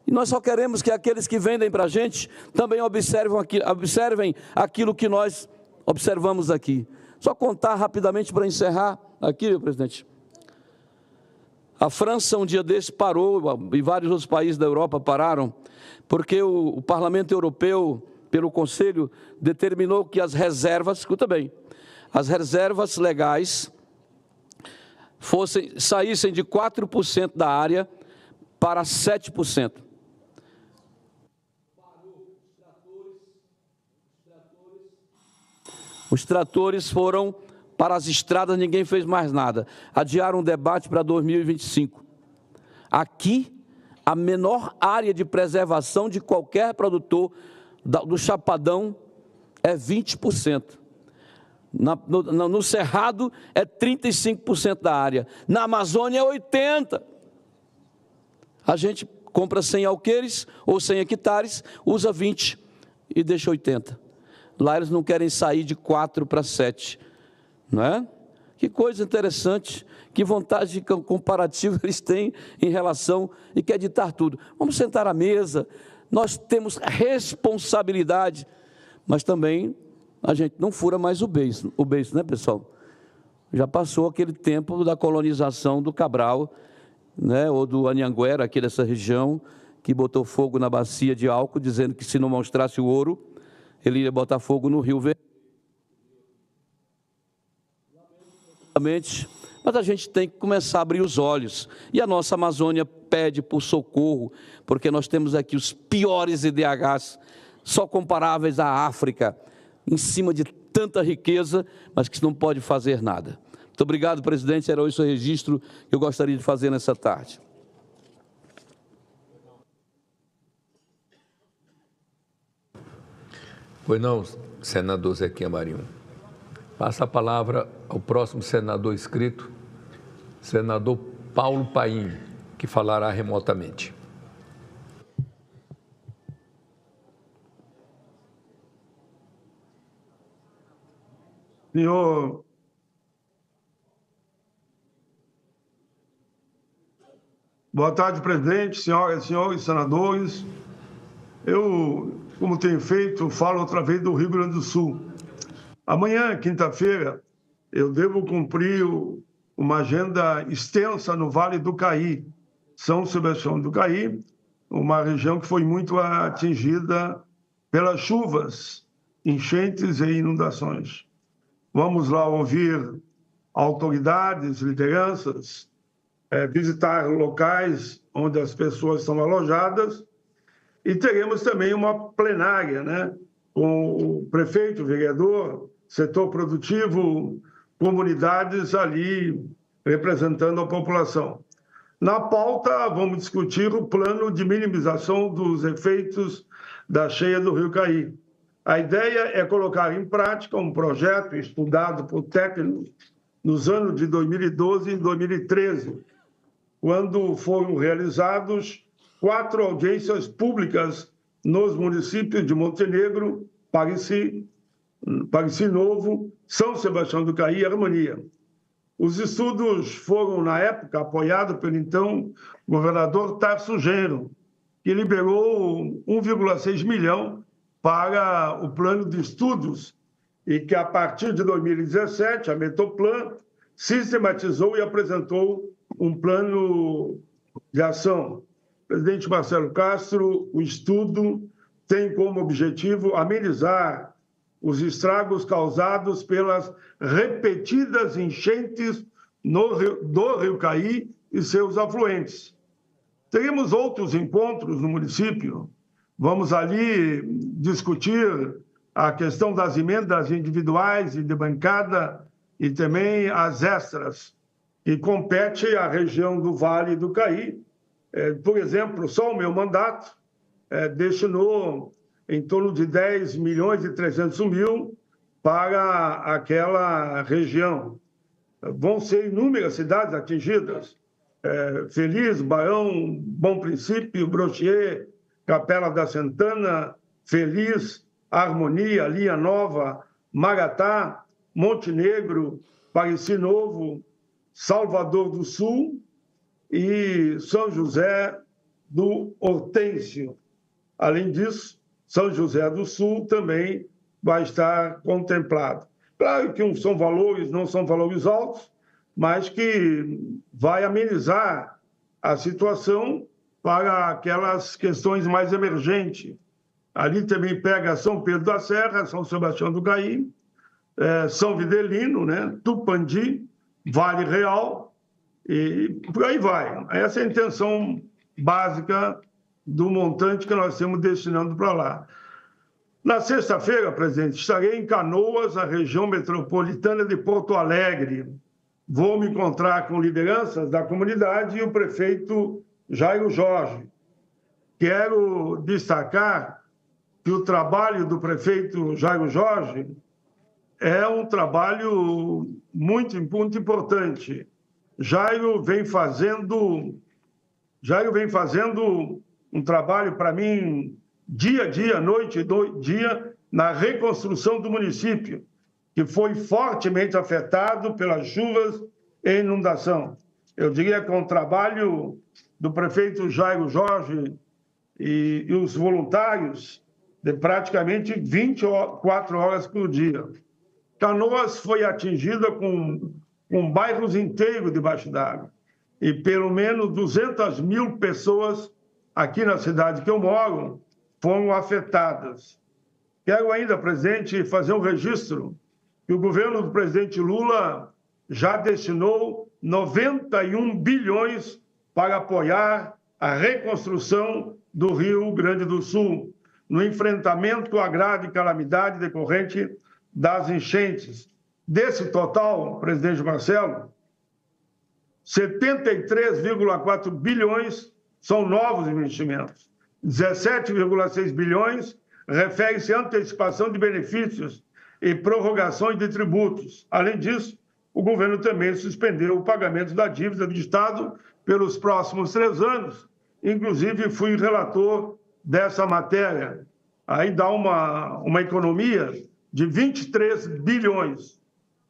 E nós só queremos que aqueles que vendem para a gente também observem aquilo que nós observamos aqui. Só contar rapidamente para encerrar aqui, meu presidente. A França, um dia desse, parou, e vários outros países da Europa pararam, porque o Parlamento Europeu, pelo Conselho, determinou que as reservas, escuta bem, as reservas legais saíssem de 4% da área para 7%. Os tratores foram para as estradas, ninguém fez mais nada. Adiaram o debate para 2025. Aqui, a menor área de preservação de qualquer produtor do Chapadão é 20%. No Cerrado é 35% da área. Na Amazônia é 80%. A gente compra 100 alqueires ou 100 hectares, usa 20 e deixa 80. Lá eles não querem sair de 4 para 7. Não é? Que coisa interessante, que vantagem comparativa eles têm em relação e quer ditar tudo. Vamos sentar à mesa, nós temos responsabilidade, mas também a gente não fura mais o beiço, né, pessoal? Já passou aquele tempo da colonização do Cabral, né, ou do Anhanguera, aqui dessa região, que botou fogo na bacia de álcool, dizendo que se não mostrasse o ouro, ele ia botar fogo no Rio Vermelho. Mas a gente tem que começar a abrir os olhos. E a nossa Amazônia pede por socorro, porque nós temos aqui os piores IDHs, só comparáveis à África, em cima de tanta riqueza, mas que não pode fazer nada. Muito obrigado, presidente. Era esse o registro que eu gostaria de fazer nessa tarde. Pois não, senador Zequinha Marinho. Passa a palavra ao próximo senador inscrito, senador Paulo Paim, que falará remotamente. Senhor boa tarde, presidente, senhoras e senhores senadores. Eu, como tenho feito, falo outra vez do Rio Grande do Sul. Amanhã, quinta-feira, eu devo cumprir uma agenda extensa no Vale do Caí, São Sebastião do Caí, uma região que foi muito atingida pelas chuvas, enchentes e inundações. Vamos lá ouvir autoridades, lideranças, visitar locais onde as pessoas estão alojadas e teremos também uma plenária, né, com o prefeito, o vereador, setor produtivo, comunidades ali representando a população. Na pauta, vamos discutir o plano de minimização dos efeitos da cheia do Rio Caí. A ideia é colocar em prática um projeto estudado por técnicos nos anos de 2012 e 2013, quando foram realizados 4 audiências públicas nos municípios de Montenegro, Pareci Novo, São Sebastião do Caí e Harmonia. Os estudos foram, na época, apoiados pelo então governador Tarso Genro, que liberou 1,6 milhão para o plano de estudos e que, a partir de 2017, a Metoplan sistematizou e apresentou um plano de ação. Presidente Marcelo Castro, o estudo tem como objetivo amenizar os estragos causados pelas repetidas enchentes do Rio Caí e seus afluentes. Teremos outros encontros no município. Vamos ali discutir a questão das emendas individuais e de bancada e também as extras, que compete à região do Vale do Caí. Por exemplo, só o meu mandato destinou em torno de 10 milhões e 300 mil para aquela região. Vão ser inúmeras cidades atingidas. Feliz, Barão, Bom Princípio, Brochier, Capela da Santana, Feliz, Harmonia, Linha Nova, Maratá, Montenegro, Pareci Novo, Salvador do Sul e São José do Hortêncio. Além disso, São José do Sul também vai estar contemplado. Claro que não são valores altos, mas que vai amenizar a situação para aquelas questões mais emergentes. Ali também pega São Pedro da Serra, São Sebastião do Caí, São Videlino, né, Tupandi, Vale Real, e por aí vai. Essa é a intenção básica do montante que nós estamos destinando para lá. Na sexta-feira, presidente, estarei em Canoas, a região metropolitana de Porto Alegre. Vou me encontrar com lideranças da comunidade e o prefeito Jairo Jorge. Quero destacar que o trabalho do prefeito Jairo Jorge é um trabalho muito importante. Jairo vem fazendo um trabalho, para mim, dia a dia, noite e dia, na reconstrução do município, que foi fortemente afetado pelas chuvas e inundação. Eu diria que é um trabalho do prefeito Jairo Jorge e os voluntários de praticamente 24 horas por dia. Canoas foi atingida com bairros inteiros debaixo d'água e pelo menos 200 mil pessoas aqui na cidade que eu moro foram afetadas. Quero ainda, presidente, fazer um registro que o governo do presidente Lula já destinou 91 bilhões para apoiar a reconstrução do Rio Grande do Sul, no enfrentamento à grave calamidade decorrente das enchentes. Desse total, presidente Marcelo, 73,4 bilhões são novos investimentos, 17,6 bilhões refere-se à antecipação de benefícios e prorrogações de tributos. Além disso, o governo também suspendeu o pagamento da dívida do Estado pelos próximos 3 anos. Inclusive, fui relator dessa matéria. Aí dá uma economia de 23 bilhões.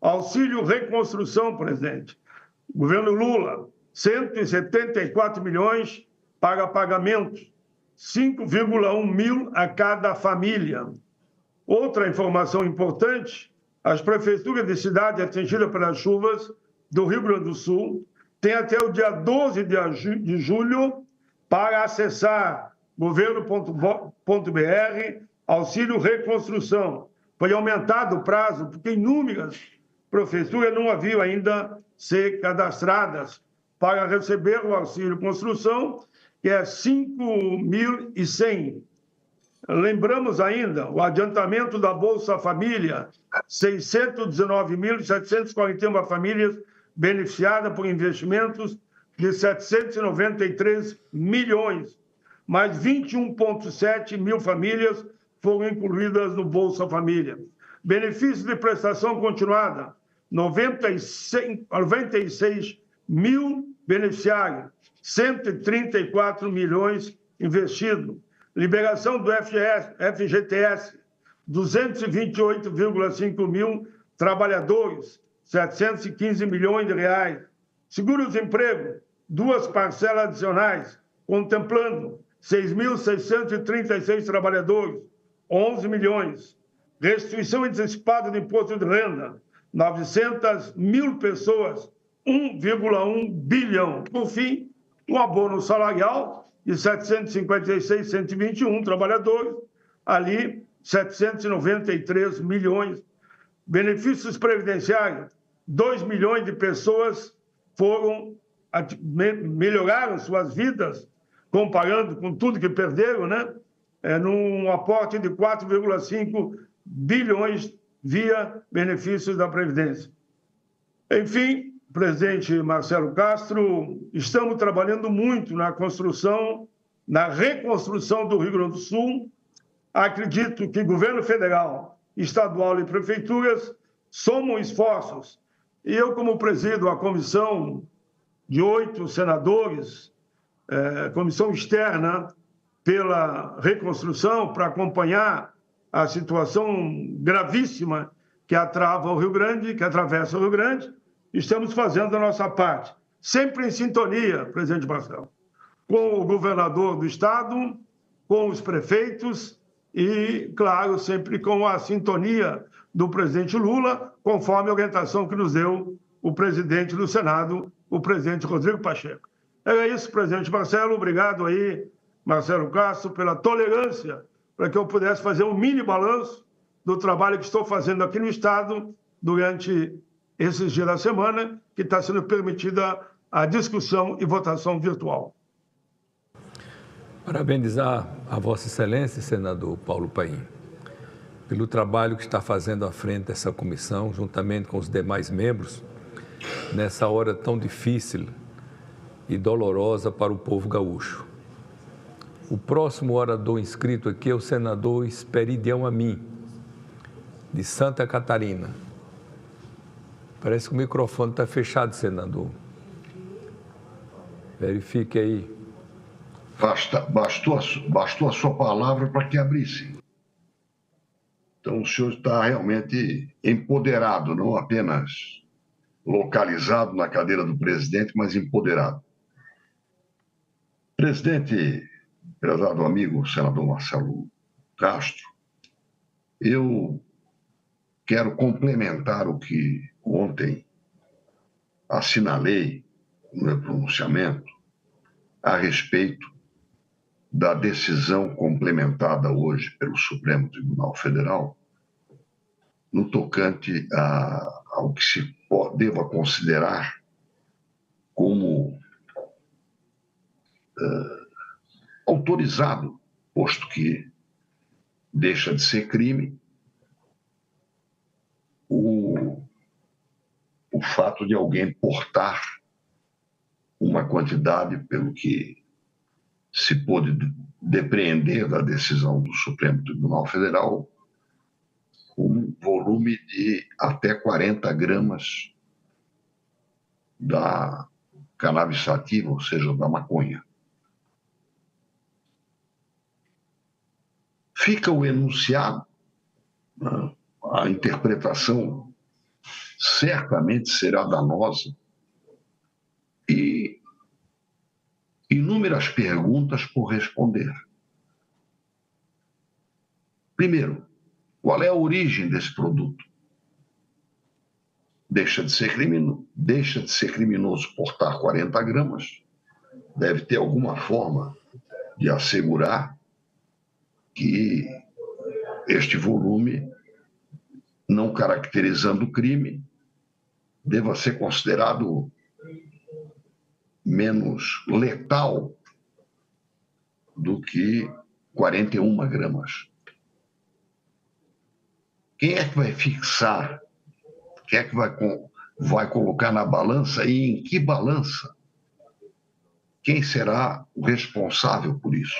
Auxílio reconstrução, presidente. Governo Lula, 174 milhões para pagamentos, 5,1 mil a cada família. Outra informação importante, as prefeituras de cidades atingidas pelas chuvas do Rio Grande do Sul têm até o dia 12 de julho para acessar governo.br, auxílio reconstrução. Foi aumentado o prazo, porque inúmeras prefeituras não haviam ainda ser cadastradas para receber o auxílio construção, que é 5.100. Lembramos ainda o adiantamento da Bolsa Família, 619.741 famílias beneficiadas por investimentos de 793 milhões, mais 21,7 mil famílias foram incluídas no Bolsa Família. Benefício de prestação continuada, 96 mil beneficiários, 134 milhões investidos. Liberação do FGTS, 228,5 mil trabalhadores, 715 milhões de reais. Seguro-desemprego, 2 parcelas adicionais, contemplando 6.636 trabalhadores, 11 milhões. Restituição antecipada do imposto de renda, 900 mil pessoas, 1,1 bilhão. Por fim, o abono salarial de 756.121 trabalhadores, ali 793 milhões. Benefícios previdenciários, 2 milhões de pessoas melhoraram suas vidas, comparando com tudo que perderam, né? Num aporte de 4,5 bilhões via benefícios da Previdência. Enfim, presidente Marcelo Castro, estamos trabalhando muito na reconstrução do Rio Grande do Sul. Acredito que governo federal, estadual e prefeituras somam esforços. E eu, como presido a comissão de 8 senadores, comissão externa pela reconstrução, para acompanhar a situação gravíssima que atrava o Rio Grande, que atravessa o Rio Grande, estamos fazendo a nossa parte, sempre em sintonia, presidente Marcelo, com o governador do estado, com os prefeitos e, claro, sempre com a sintonia do presidente Lula, conforme a orientação que nos deu o presidente do Senado, o presidente Rodrigo Pacheco. Era isso, presidente Marcelo. Obrigado aí, Marcelo Castro, pela tolerância para que eu pudesse fazer um mini balanço do trabalho que estou fazendo aqui no estado durante esses dias da semana, que está sendo permitida a discussão e votação virtual. Parabenizar a Vossa Excelência, senador Paulo Paim, pelo trabalho que está fazendo à frente dessa comissão, juntamente com os demais membros, nessa hora tão difícil e dolorosa para o povo gaúcho. O próximo orador inscrito aqui é o senador Esperidião Amin, de Santa Catarina. Parece que o microfone está fechado, senador. Verifique aí. Bastou a sua palavra para que abrisse. Então, o senhor está realmente empoderado, não apenas localizado na cadeira do presidente, mas empoderado. Presidente, prezado amigo senador Marcelo Castro, eu quero complementar o que ontem assinalei no meu pronunciamento a respeito da decisão complementada hoje pelo Supremo Tribunal Federal no tocante ao que se deva considerar como autorizado, posto que deixa de ser crime, o fato de alguém portar uma quantidade, pelo que se pôde depreender da decisão do Supremo Tribunal Federal um volume de até 40 gramas da cannabis sativa, ou seja, da maconha. Fica o enunciado, né? A interpretação certamente será danosa e inúmeras perguntas por responder. Primeiro, qual é a origem desse produto? Deixa de ser criminoso portar 40 gramas, deve ter alguma forma de assegurar que este volume, não caracterizando o crime, deva ser considerado menos letal do que 41 gramas. Quem é que vai fixar? Quem é que vai colocar na balança e em que balança? Quem será o responsável por isso?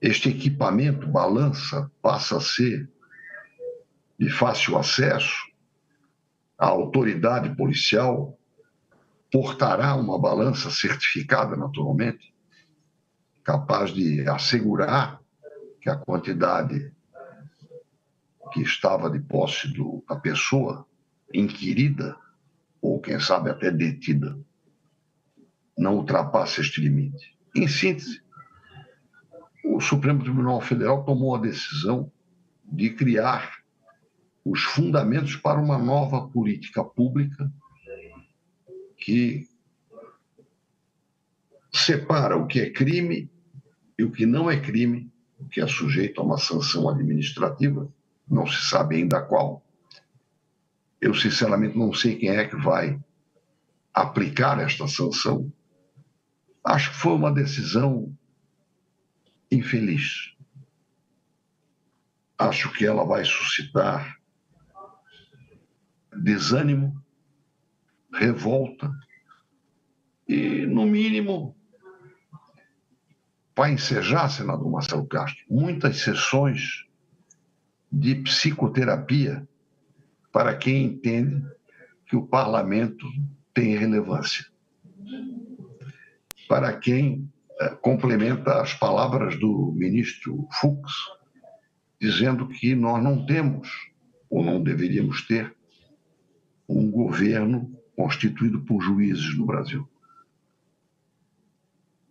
Este equipamento, balança, passa a ser de fácil acesso. A autoridade policial portará uma balança certificada, naturalmente, capaz de assegurar que a quantidade que estava de posse da pessoa inquirida, ou quem sabe até detida, não ultrapassa este limite. Em síntese, o Supremo Tribunal Federal tomou a decisão de criar os fundamentos para uma nova política pública que separa o que é crime e o que não é crime, o que é sujeito a uma sanção administrativa, não se sabe ainda qual. Eu, sinceramente, não sei quem é que vai aplicar esta sanção. Acho que foi uma decisão infeliz. Acho que ela vai suscitar desânimo, revolta e, no mínimo, vai ensejar, senador Marcelo Castro, muitas sessões de psicoterapia para quem entende que o parlamento tem relevância. Para quem complementa as palavras do ministro Fux, dizendo que nós não temos, ou não deveríamos ter, um governo constituído por juízes no Brasil.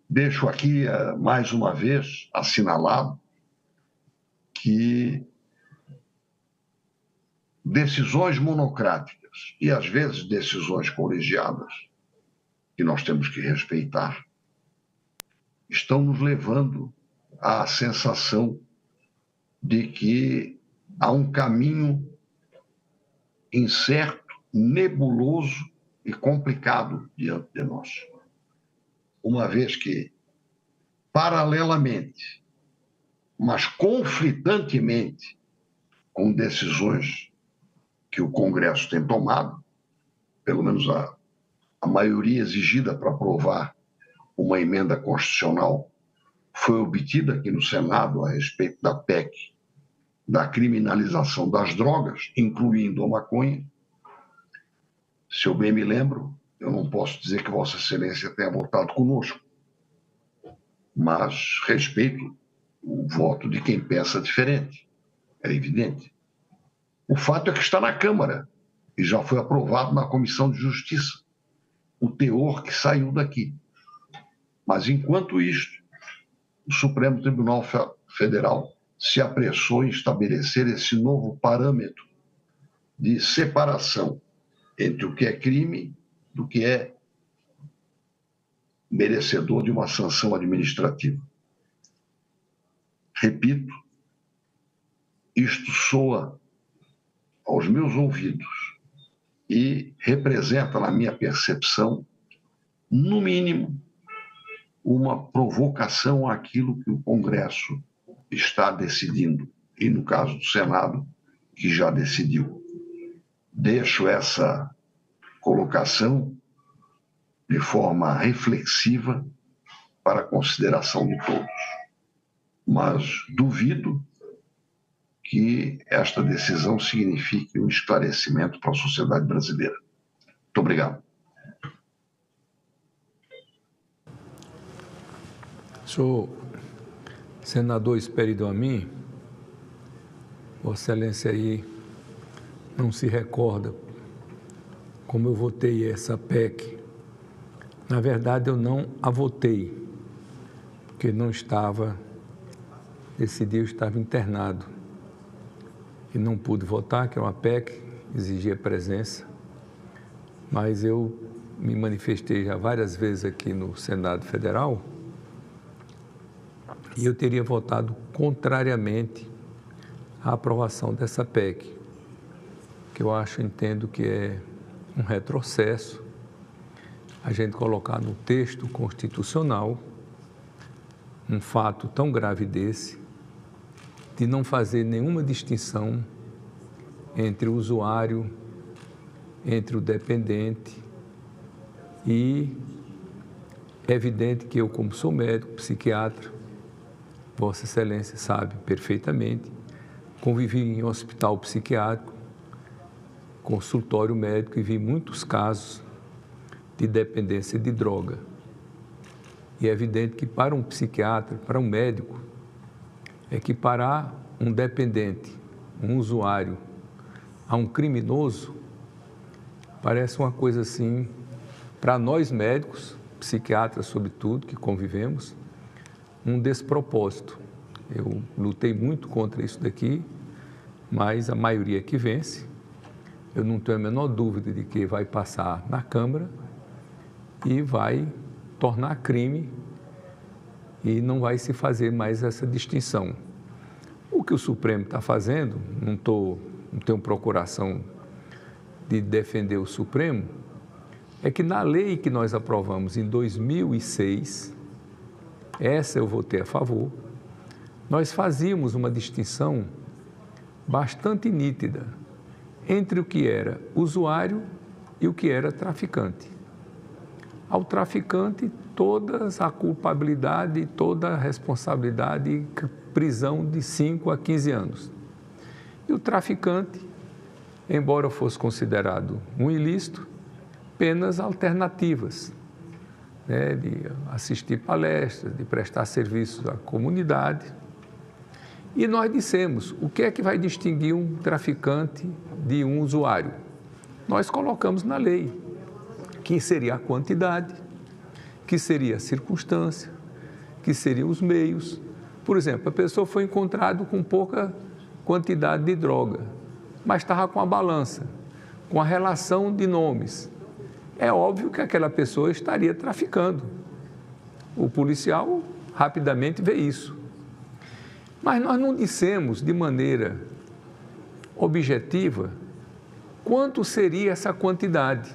Deixo aqui, mais uma vez, assinalado que decisões monocráticas e, às vezes, decisões colegiadas, que nós temos que respeitar, estão nos levando à sensação de que há um caminho incerto, nebuloso e complicado diante de nós. Uma vez que, paralelamente, mas conflitantemente, com decisões que o Congresso tem tomado, pelo menos a maioria exigida para aprovar uma emenda constitucional foi obtida aqui no Senado a respeito da PEC, da criminalização das drogas, incluindo a maconha. Se eu bem me lembro, eu não posso dizer que Vossa Excelência tenha votado conosco, mas respeito o voto de quem pensa diferente, é evidente. O fato é que está na Câmara e já foi aprovado na Comissão de Justiça o teor que saiu daqui. Mas, enquanto isto, o Supremo Tribunal Federal se apressou em estabelecer esse novo parâmetro de separação entre o que é crime do que é merecedor de uma sanção administrativa. Repito, isto soa aos meus ouvidos e representa, na minha percepção, no mínimo, uma provocação àquilo que o Congresso está decidindo, e no caso do Senado, que já decidiu. Deixo essa colocação de forma reflexiva para a consideração de todos. Mas duvido que esta decisão signifique um esclarecimento para a sociedade brasileira. Muito obrigado. Senhor senador Esperido Amin, Vossa Excelência aí não se recorda como eu votei essa PEC. Na verdade, eu não a votei, porque não estava, esse dia eu estava internado e não pude votar, que é uma PEC, exigia presença, mas eu me manifestei já várias vezes aqui no Senado Federal e eu teria votado contrariamente à aprovação dessa PEC, que eu entendo que é um retrocesso a gente colocar no texto constitucional um fato tão grave desse, de não fazer nenhuma distinção entre o usuário, entre o dependente e é evidente que eu, como sou médico, psiquiatra, Vossa Excelência sabe perfeitamente, convivi em hospital psiquiátrico, consultório médico e vi muitos casos de dependência de droga. E é evidente que para um psiquiatra, para um médico, equiparar um dependente, um usuário, a um criminoso, parece uma coisa assim, para nós médicos, psiquiatras sobretudo, que convivemos, um despropósito. Eu lutei muito contra isso daqui, mas a maioria que vence, eu não tenho a menor dúvida de que vai passar na Câmara e vai tornar crime e não vai se fazer mais essa distinção. O que o Supremo está fazendo, não tenho procuração de defender o Supremo, é que na lei que nós aprovamos em 2006, essa eu votei a favor, nós fazíamos uma distinção bastante nítida entre o que era usuário e o que era traficante. Ao traficante, toda a culpabilidade, toda a responsabilidade e prisão de 5 a 15 anos. E o traficante, embora fosse considerado um ilícito, penas alternativas, né, de assistir palestras, de prestar serviços à comunidade. E nós dissemos, o que é que vai distinguir um traficante de um usuário? Nós colocamos na lei, que seria a quantidade, que seria a circunstância, que seriam os meios. Por exemplo, a pessoa foi encontrada com pouca quantidade de droga, mas estava com a balança, com a relação de nomes. É óbvio que aquela pessoa estaria traficando. O policial rapidamente vê isso. Mas nós não dissemos de maneira objetiva quanto seria essa quantidade.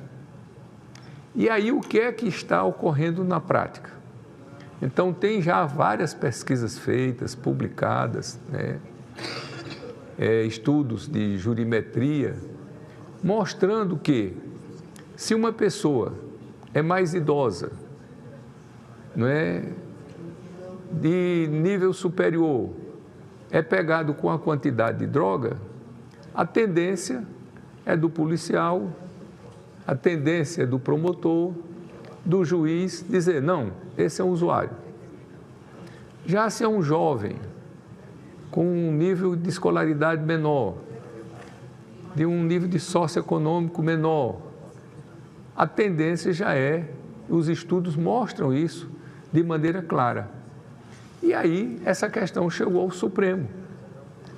E aí o que é que está ocorrendo na prática? Então tem já várias pesquisas feitas, publicadas, né? Estudos de jurimetria, mostrando que se uma pessoa é mais idosa, não é, de nível superior, é pegado com a quantidade de droga, a tendência é do policial, a tendência é do promotor, do juiz dizer, não, esse é um usuário. Já se é um jovem com um nível de escolaridade menor, de um nível de socioeconômico menor, a tendência já é, os estudos mostram isso de maneira clara. E aí essa questão chegou ao Supremo.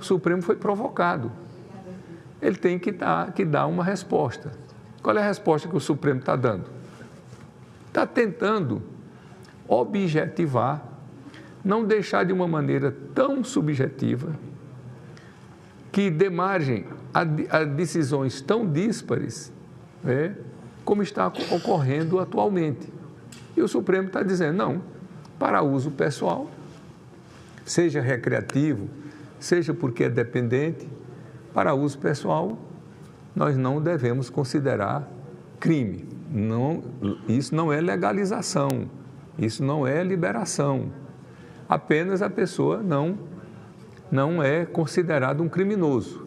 O Supremo foi provocado. Ele tem que dar uma resposta. Qual é a resposta que o Supremo está dando? Está tentando objetivar, não deixar de uma maneira tão subjetiva que dê margem a decisões tão díspares, né, como está ocorrendo atualmente. E o Supremo está dizendo, não, para uso pessoal, seja recreativo, seja porque é dependente, para uso pessoal, nós não devemos considerar crime. Não, isso não é legalização, Isso não é liberação. Apenas a pessoa não é considerada um criminoso.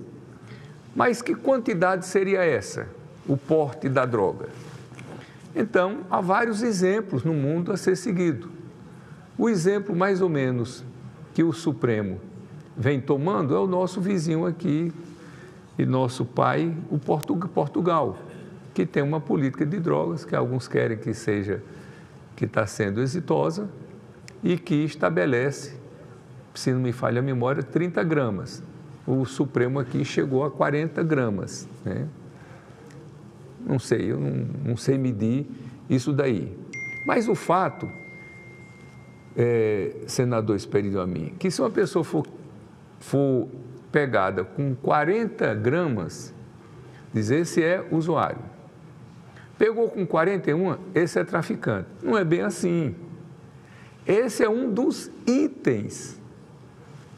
Mas que quantidade seria essa? O porte da droga. Então, há vários exemplos no mundo a ser seguido. O exemplo, mais ou menos, que o Supremo vem tomando é o nosso vizinho aqui e nosso pai, o Portugal, que tem uma política de drogas que alguns querem que está sendo exitosa e que estabelece, se não me falha a memória, 30 gramas. O Supremo aqui chegou a 40 gramas, né? Não sei, eu não sei medir isso daí. Mas o fato, senador Esperido Amin, que se uma pessoa for pegada com 40 gramas, dizer se é usuário. Pegou com 41, esse é traficante. Não é bem assim. Esse é um dos itens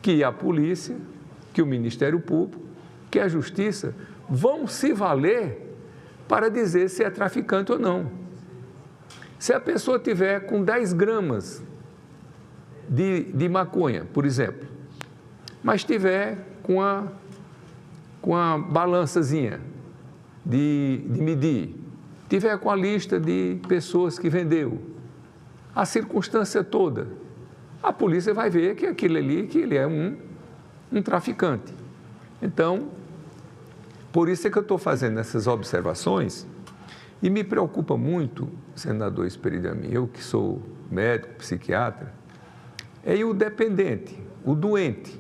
que a polícia, que o Ministério Público, que a Justiça vão se valer para dizer se é traficante ou não. Se a pessoa tiver com 10 gramas de maconha, por exemplo, mas tiver com a balançazinha de medir, tiver com a lista de pessoas que vendeu, a circunstância toda, a polícia vai ver que aquilo ali, que ele é um traficante. Então, por isso é que eu estou fazendo essas observações e me preocupa muito, senador Esperido Amin, eu que sou médico, psiquiatra, é o dependente, o doente.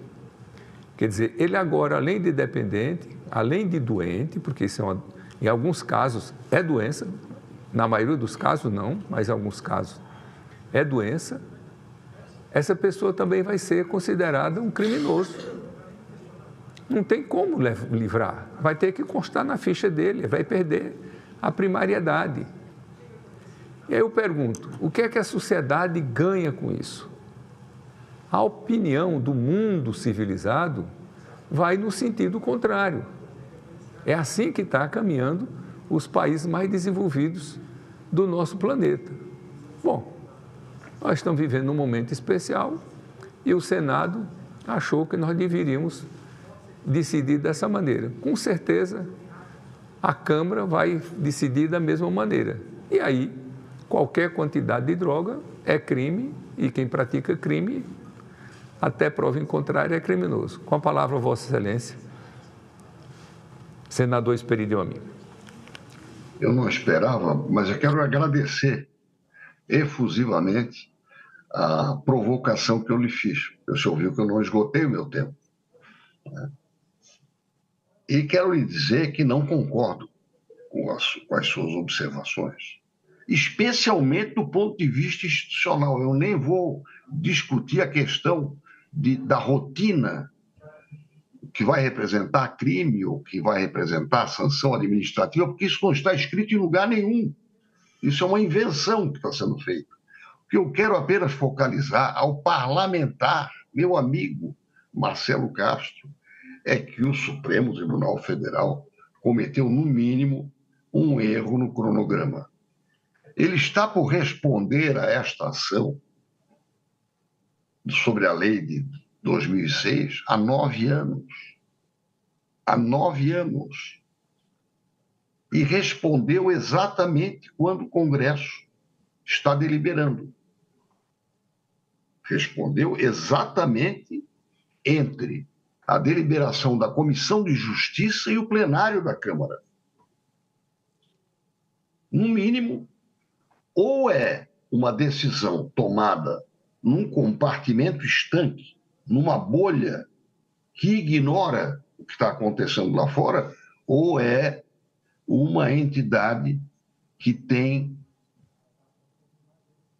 Quer dizer, ele agora, além de dependente, além de doente, porque isso em alguns casos é doença, na maioria dos casos não, mas em alguns casos é doença, essa pessoa também vai ser considerada um criminoso. Não tem como livrar, vai ter que constar na ficha dele, vai perder a primariedade. E aí eu pergunto, o que é que a sociedade ganha com isso? A opinião do mundo civilizado vai no sentido contrário. É assim que está caminhando os países mais desenvolvidos do nosso planeta. Bom, nós estamos vivendo um momento especial e o Senado achou que nós deveríamos decidir dessa maneira. Com certeza, a Câmara vai decidir da mesma maneira. E aí, qualquer quantidade de droga é crime e quem pratica crime, até prova em contrário, é criminoso. Com a palavra, Vossa Excelência, senador Esperido Amin. Eu não esperava, mas eu quero agradecer efusivamente a provocação que eu lhe fiz. O senhor viu que eu não esgotei o meu tempo, né? E quero lhe dizer que não concordo com as suas observações, especialmente do ponto de vista institucional. Eu nem vou discutir a questão da rotina que vai representar crime ou que vai representar sanção administrativa, porque isso não está escrito em lugar nenhum. Isso é uma invenção que está sendo feita. O que eu quero apenas focalizar ao parlamentar, meu amigo Marcelo Castro, é que o Supremo Tribunal Federal cometeu, no mínimo, um erro no cronograma. Ele está por responder a esta ação sobre a lei de 2006 há 9 anos. Há 9 anos. E respondeu exatamente quando o Congresso está deliberando. Respondeu exatamente entre a deliberação da Comissão de Justiça e o plenário da Câmara. No mínimo, ou é uma decisão tomada num compartimento estanque, numa bolha que ignora o que está acontecendo lá fora, ou é uma entidade que tem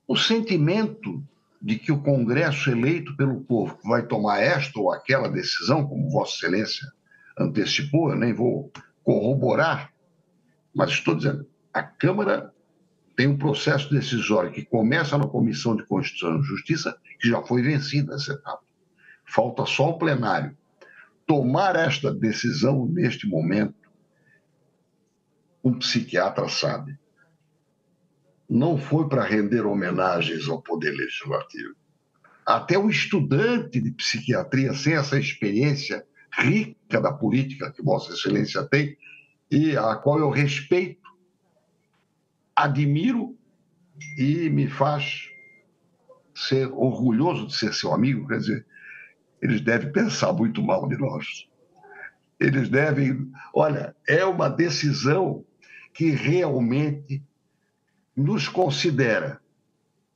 o sentimento de que o Congresso eleito pelo povo vai tomar esta ou aquela decisão, como Vossa Excelência antecipou, eu nem vou corroborar, mas estou dizendo, a Câmara tem um processo decisório que começa na Comissão de Constituição e Justiça, que já foi vencida essa etapa. Falta só o plenário. Tomar esta decisão neste momento, um psiquiatra sabe, não foi para render homenagens ao Poder Legislativo. Até o estudante de psiquiatria, sem essa experiência rica da política que Vossa Excelência tem, e a qual eu respeito, admiro e me faz ser orgulhoso de ser seu amigo, quer dizer, eles devem pensar muito mal de nós. Eles devem... Olha, é uma decisão que realmente nos considera.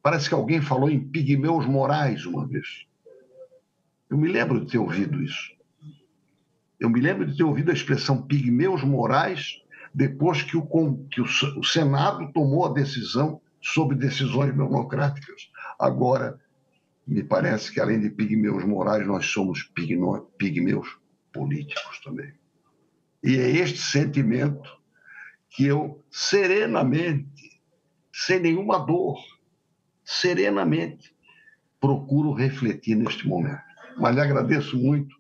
Parece que alguém falou em pigmeus morais uma vez. Eu me lembro de ter ouvido isso. Eu me lembro de ter ouvido a expressão pigmeus morais depois que o Senado tomou a decisão sobre decisões democráticas. Agora, me parece que, além de pigmeus morais, nós somos pigmeus políticos também. E é este sentimento que eu, serenamente, sem nenhuma dor, serenamente, procuro refletir neste momento. Mas lhe agradeço muito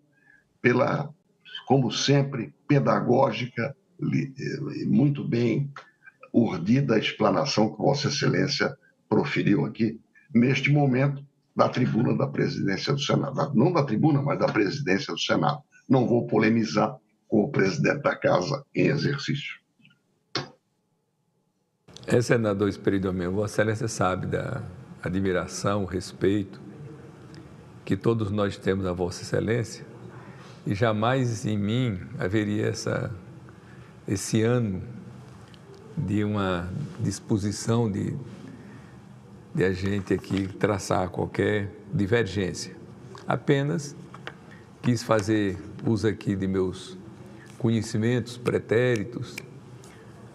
pela, como sempre, pedagógica e muito bem urdida explanação que Vossa Excelência proferiu aqui, neste momento, da tribuna da presidência do Senado. Não da tribuna, mas da presidência do Senado. Não vou polemizar com o presidente da Casa em exercício. Senador Esperidião, Vossa Excelência sabe da admiração, respeito que todos nós temos a Vossa Excelência, e jamais em mim haveria esse ano de uma disposição de a gente aqui traçar qualquer divergência. Apenas quis fazer uso aqui de meus conhecimentos pretéritos,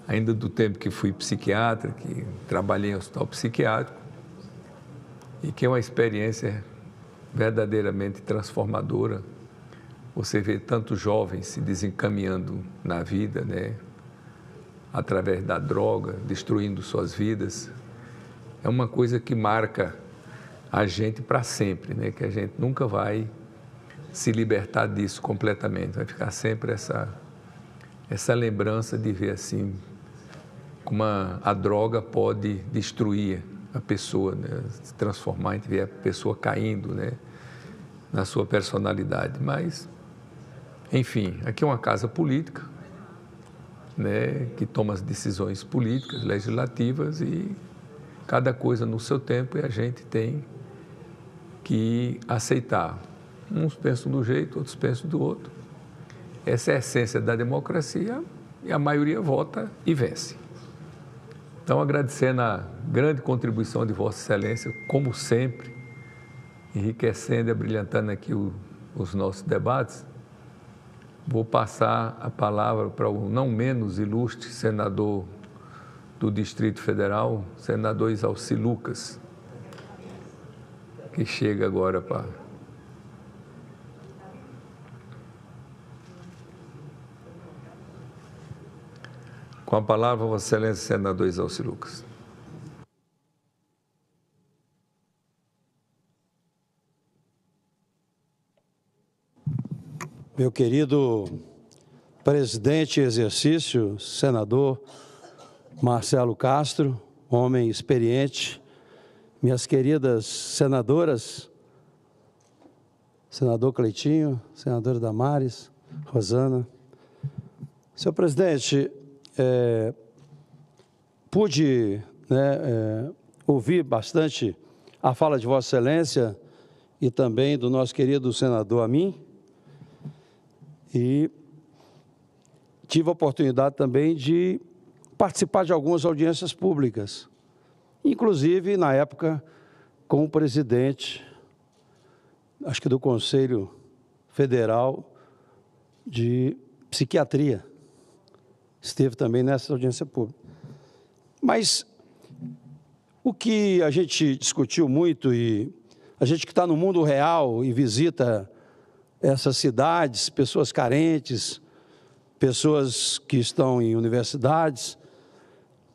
ainda do tempo que fui psiquiatra, que trabalhei em hospital psiquiátrico, e que é uma experiência verdadeiramente transformadora. Você vê tantos jovens se desencaminhando na vida, né? Através da droga, destruindo suas vidas. É uma coisa que marca a gente para sempre, né? Que a gente nunca vai se libertar disso completamente. Vai ficar sempre essa lembrança de ver assim como a droga pode destruir a pessoa, né? Se transformar, a gente vê a pessoa caindo, né? Na sua personalidade. Mas, enfim, aqui é uma casa política, né? Que toma as decisões políticas, legislativas, e cada coisa no seu tempo, e a gente tem que aceitar. Uns pensam de um jeito, outros pensam do outro. Essa é a essência da democracia, e a maioria vota e vence. Então, agradecendo a grande contribuição de Vossa Excelência, como sempre, enriquecendo e abrilhantando aqui os nossos debates, vou passar a palavra para o não menos ilustre senador do Distrito Federal, senador Isalci Lucas, que chega agora para... Com a palavra, Vossa Excelência, senador Isalci Lucas. Meu querido presidente em exercício, senador Marcelo Castro, homem experiente, minhas queridas senadoras, senador Cleitinho, senadora Damares, Rosana. Senhor presidente, pude ouvir bastante a fala de Vossa Excelência e também do nosso querido senador Amin, e tive a oportunidade também de participar de algumas audiências públicas, inclusive na época com o presidente, acho que do Conselho Federal de Psiquiatria, esteve também nessa audiência pública. Mas o que a gente discutiu muito, e a gente que está no mundo real e visita essas cidades, pessoas carentes, pessoas que estão em universidades,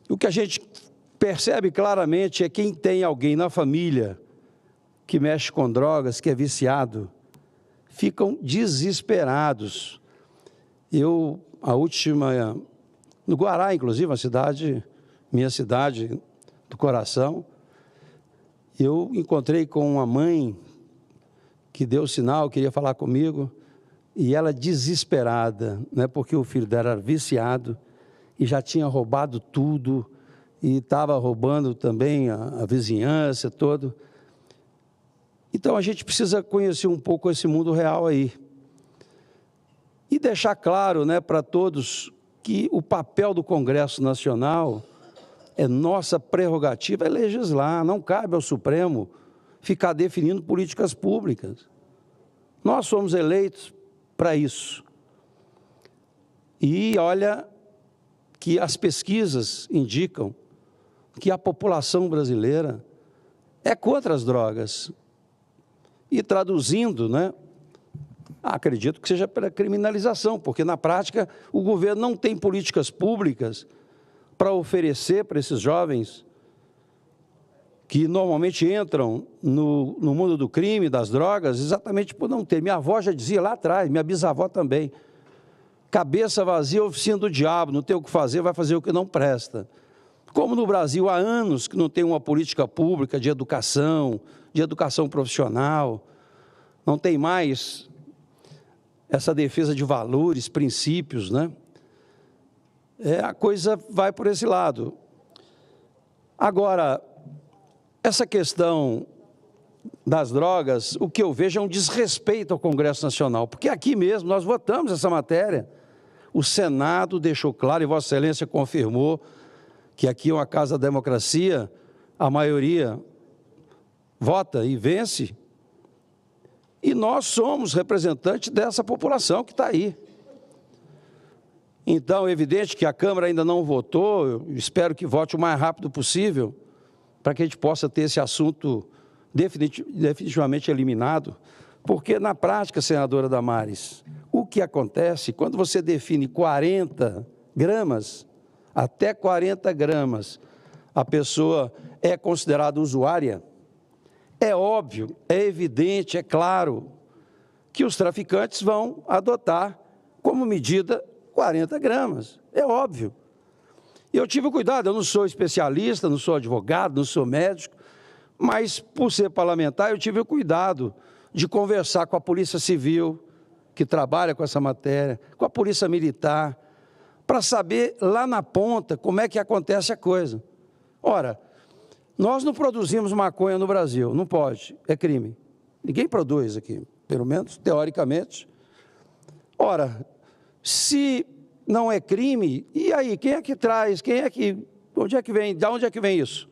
o que a gente percebe claramente é quem tem alguém na família que mexe com drogas, que é viciado, ficam desesperados. A última, no Guará, inclusive, uma cidade, minha cidade, do coração. Eu encontrei com uma mãe que deu sinal, queria falar comigo, e ela desesperada, né, porque o filho dela era viciado e já tinha roubado tudo, e estava roubando também a vizinhança toda. Então, a gente precisa conhecer um pouco esse mundo real aí. E deixar claro, né, para todos que o papel do Congresso Nacional nossa prerrogativa é legislar, não cabe ao Supremo ficar definindo políticas públicas. Nós somos eleitos para isso. E olha que as pesquisas indicam que a população brasileira é contra as drogas. E traduzindo, né, acredito que seja pela criminalização, porque na prática o governo não tem políticas públicas para oferecer para esses jovens que normalmente entram no mundo do crime, das drogas, exatamente por não ter. Minha avó já dizia lá atrás, minha bisavó também, cabeça vazia, oficina do diabo, não tem o que fazer, vai fazer o que não presta. Como no Brasil há anos que não tem uma política pública de educação profissional, não tem mais essa defesa de valores, princípios, né? A coisa vai por esse lado. Agora, essa questão das drogas, o que eu vejo é um desrespeito ao Congresso Nacional, porque aqui mesmo nós votamos essa matéria. O Senado deixou claro, e Vossa Excelência confirmou, que aqui é uma casa da democracia, a maioria vota e vence, e nós somos representantes dessa população que está aí. Então, é evidente que a Câmara ainda não votou, eu espero que vote o mais rápido possível, para que a gente possa ter esse assunto definitivamente eliminado, porque na prática, senadora Damares, o que acontece quando você define 40 gramas, até 40 gramas, a pessoa é considerada usuária, é óbvio, é evidente, é claro, que os traficantes vão adotar como medida 40 gramas, é óbvio. E eu tive cuidado, eu não sou especialista, não sou advogado, não sou médico, mas por ser parlamentar eu tive o cuidado de conversar com a Polícia Civil, que trabalha com essa matéria, com a Polícia Militar, para saber lá na ponta como é que acontece a coisa. Ora, nós não produzimos maconha no Brasil, não pode, é crime. Ninguém produz aqui, pelo menos teoricamente. Ora, se não é crime, e aí, quem é que traz, onde é que vem, de onde é que vem isso?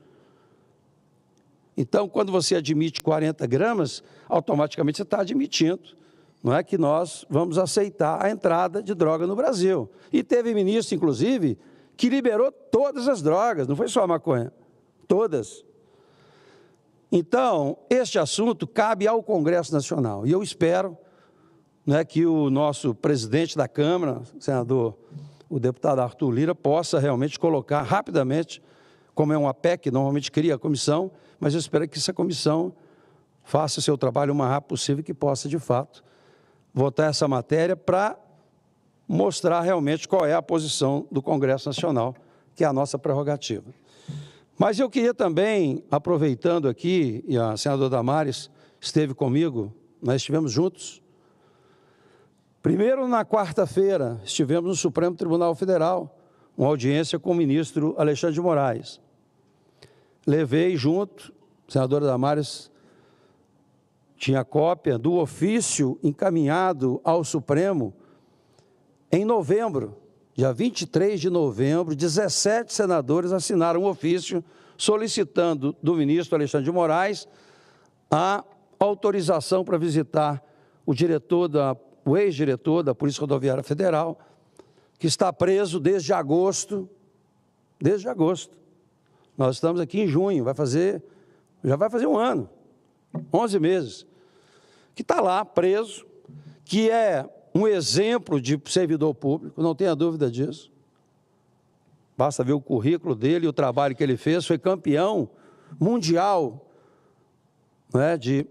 Então, quando você admite 40 gramas, automaticamente você está admitindo, não é que nós vamos aceitar a entrada de droga no Brasil. E teve ministro, inclusive, que liberou todas as drogas, não foi só a maconha, todas. Então, este assunto cabe ao Congresso Nacional, e eu espero, né, que o nosso presidente da Câmara, senador, o deputado Arthur Lira, possa realmente colocar rapidamente, como é uma PEC, normalmente cria a comissão, mas eu espero que essa comissão faça o seu trabalho o mais rápido possível, que possa, de fato, votar essa matéria para mostrar realmente qual é a posição do Congresso Nacional, que é a nossa prerrogativa. Mas eu queria também, aproveitando aqui, e a senadora Damares esteve comigo, nós estivemos juntos. Primeiro, na quarta-feira, estivemos no Supremo Tribunal Federal, uma audiência com o ministro Alexandre de Moraes. Levei junto, a senadora Damares tinha cópia do ofício encaminhado ao Supremo em novembro, dia 23 de novembro, 17 senadores assinaram um ofício solicitando do ministro Alexandre de Moraes a autorização para visitar o ex-diretor da Polícia Rodoviária Federal, que está preso desde agosto. Nós estamos aqui em junho, já vai fazer um ano, 11 meses, que está lá preso, que é um exemplo de servidor público, não tenha dúvida disso. Basta ver o currículo dele e o trabalho que ele fez, foi campeão mundial, né, de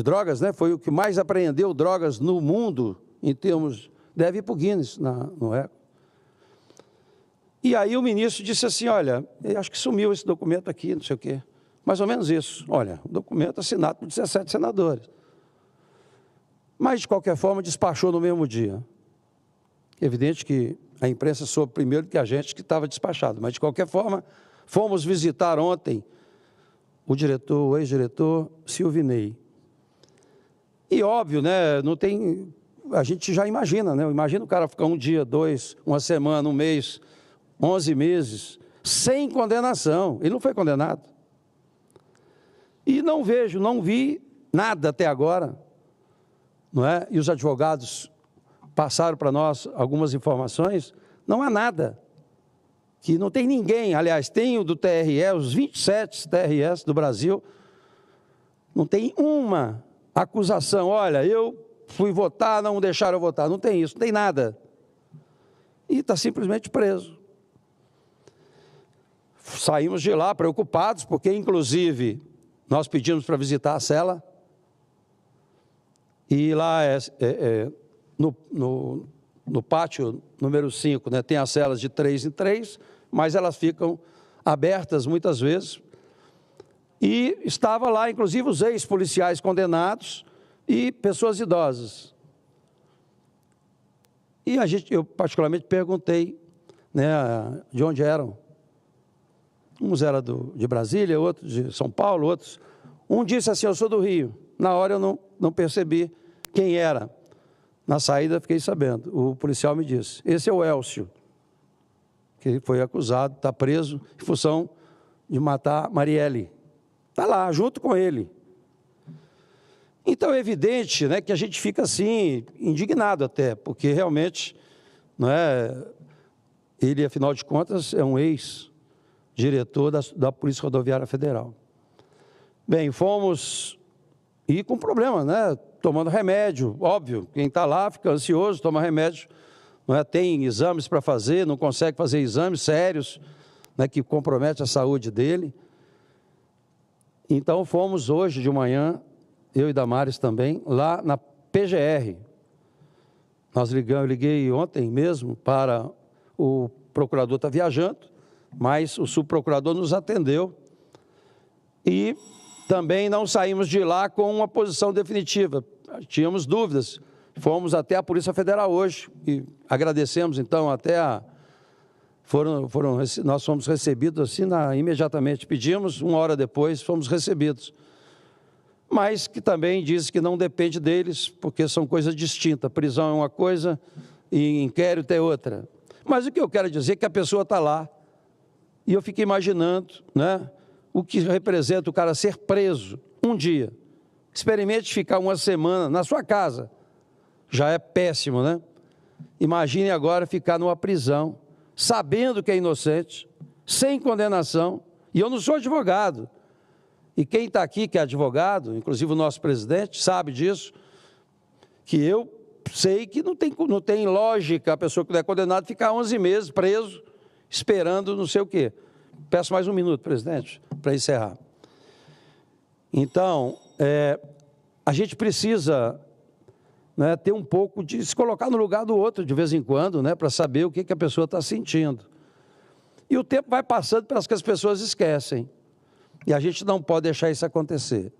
drogas, né? Foi o que mais apreendeu drogas no mundo, em termos, deve ir para o Guinness, no recorde. E aí o ministro disse assim, olha, eu acho que sumiu esse documento aqui, não sei o quê. Mais ou menos isso. Olha, o documento assinado por 17 senadores. Mas, de qualquer forma, despachou no mesmo dia. Evidente que a imprensa soube primeiro que a gente que estava despachado. Mas, de qualquer forma, fomos visitar ontem o ex-diretor Silvinei. E óbvio, né, não tem... A gente já imagina, né? Imagina o cara ficar um dia, 2, uma semana, um mês, 11 meses, sem condenação. Ele não foi condenado. E não vi nada até agora, não é? E os advogados passaram para nós algumas informações, não há nada. Que não tem ninguém, aliás, tem o do TRE, os 27 TREs do Brasil, não tem uma acusação, olha, eu fui votar, não deixaram eu votar, não tem isso, não tem nada. E está simplesmente preso. Saímos de lá preocupados, porque inclusive nós pedimos para visitar a cela, e lá no pátio número 5, né, tem as celas de 3 em 3, mas elas ficam abertas muitas vezes. E estava lá, inclusive, os ex-policiais condenados e pessoas idosas. E eu particularmente perguntei, né, de onde eram. Uns eram de Brasília, outros de São Paulo, outros. Um disse assim, eu sou do Rio. Na hora eu não percebi quem era. Na saída fiquei sabendo. O policial me disse, esse é o Elcio, que foi acusado, está preso em função de matar Marielle. Está lá, junto com ele. Então é evidente, né, que a gente fica assim, indignado até, porque realmente, não é, ele, afinal de contas, é um ex-diretor da Polícia Rodoviária Federal. Bem, fomos, e com problema, né, tomando remédio, óbvio, quem está lá fica ansioso, toma remédio, não é, tem exames para fazer, não consegue fazer exames sérios, né, que comprometem a saúde dele. Então fomos hoje de manhã, eu e Damares também, lá na PGR. Eu liguei ontem mesmo para o procurador estar viajando, mas o subprocurador nos atendeu e também não saímos de lá com uma posição definitiva. Tínhamos dúvidas. Fomos até a Polícia Federal hoje e agradecemos então até nós fomos recebidos assim imediatamente. Pedimos, 1 hora depois fomos recebidos. Mas que também diz que não depende deles, porque são coisas distintas. Prisão é uma coisa e inquérito é outra. Mas o que eu quero dizer é que a pessoa está lá e eu fico imaginando, né, o que representa o cara ser preso um dia. Experimente ficar uma semana na sua casa. Já é péssimo, né? Imagine agora ficar numa prisão, sabendo que é inocente, sem condenação. E eu não sou advogado. E quem está aqui, que é advogado, inclusive o nosso presidente, sabe disso, que eu sei que não tem lógica a pessoa que não é condenada ficar 11 meses preso, esperando não sei o quê. Peço mais 1 minuto, presidente, para encerrar. Então, a gente precisa, né, ter um pouco de se colocar no lugar do outro de vez em quando, né, para saber o que a pessoa está sentindo. E o tempo vai passando, parece que as pessoas esquecem. E a gente não pode deixar isso acontecer.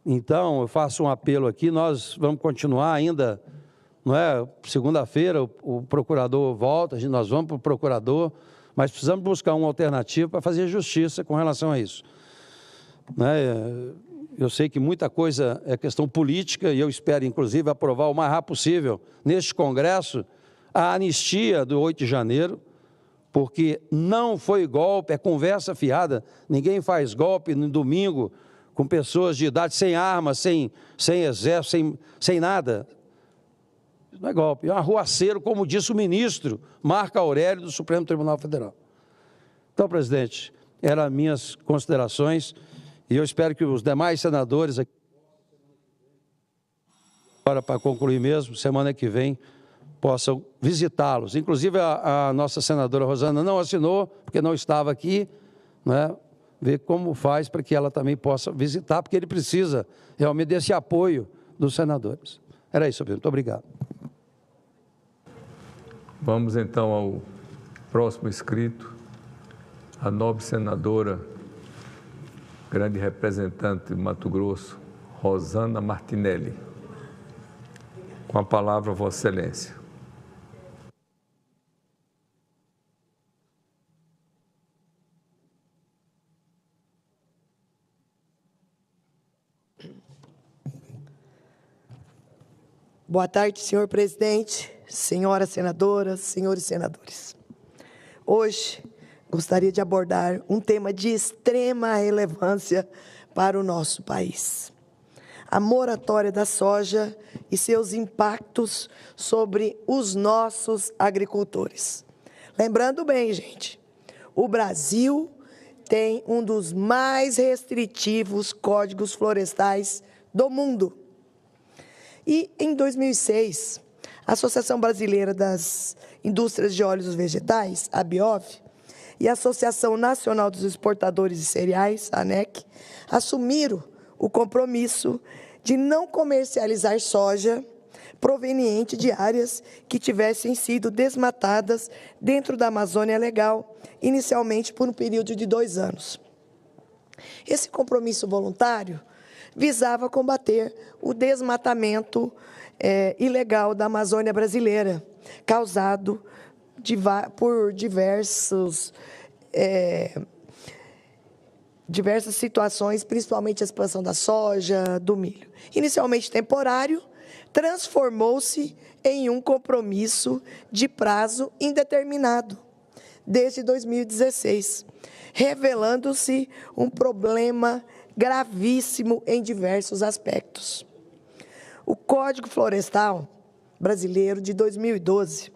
Então, eu faço um apelo aqui, nós vamos continuar ainda, não é? Segunda-feira o procurador volta, nós vamos para o procurador, mas precisamos buscar uma alternativa para fazer justiça com relação a isso. Né? Eu sei que muita coisa é questão política e eu espero, inclusive, aprovar o mais rápido possível, neste Congresso, a anistia do 8 de janeiro, porque não foi golpe, é conversa fiada. Ninguém faz golpe no domingo com pessoas de idade sem armas, sem exército, sem nada. Isso não é golpe, é um arruaceiro, como disse o ministro Marco Aurélio do Supremo Tribunal Federal. Então, presidente, eram minhas considerações e eu espero que os demais senadores aqui, agora para concluir mesmo, semana que vem, possam visitá-los. Inclusive, a nossa senadora Rosana não assinou, porque não estava aqui, né? Ver como faz para que ela também possa visitar, porque ele precisa realmente desse apoio dos senadores. Era isso, muito obrigado. Vamos então ao Próximo inscrito, a nobre senadora, grande representante do Mato Grosso, Rosana Martinelli. Com a palavra, Vossa Excelência. Boa tarde, senhor presidente, senhoras senadoras, senhores senadores. Hoje, gostaria de abordar um tema de extrema relevância para o nosso país. A moratória da soja e seus impactos sobre os nossos agricultores. Lembrando bem, gente, o Brasil tem um dos mais restritivos códigos florestais do mundo. E, em 2006, a Associação Brasileira das Indústrias de Óleos Vegetais, a ABIOV, e a Associação Nacional dos Exportadores de Cereais, a ANEC, assumiram o compromisso de não comercializar soja proveniente de áreas que tivessem sido desmatadas dentro da Amazônia Legal, inicialmente por um período de 2 anos. Esse compromisso voluntário visava combater o desmatamento ilegal da Amazônia brasileira, causado por diversas situações, principalmente a expansão da soja, do milho. Inicialmente temporário, transformou-se em um compromisso de prazo indeterminado, desde 2016, revelando-se um problema gravíssimo em diversos aspectos. O Código Florestal Brasileiro de 2012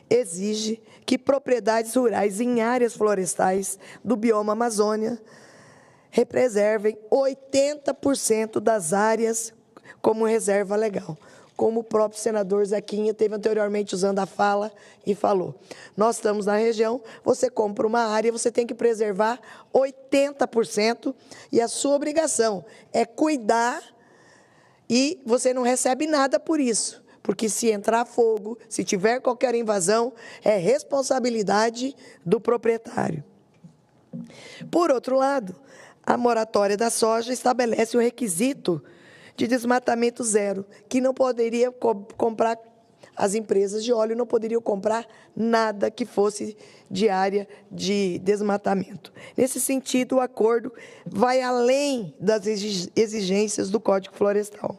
exige que propriedades rurais em áreas florestais do bioma Amazônia represervem 80% das áreas como reserva legal. Como o próprio senador Zequinha teve anteriormente usando a fala e falou. Nós estamos na região, você compra uma área, você tem que preservar 80% e a sua obrigação é cuidar e você não recebe nada por isso. Porque se entrar fogo, se tiver qualquer invasão, é responsabilidade do proprietário. Por outro lado, a moratória da soja estabelece o requisito de desmatamento zero, que não poderia comprar, as empresas de óleo não poderiam comprar nada que fosse de área de desmatamento. Nesse sentido, o acordo vai além das exigências do Código Florestal.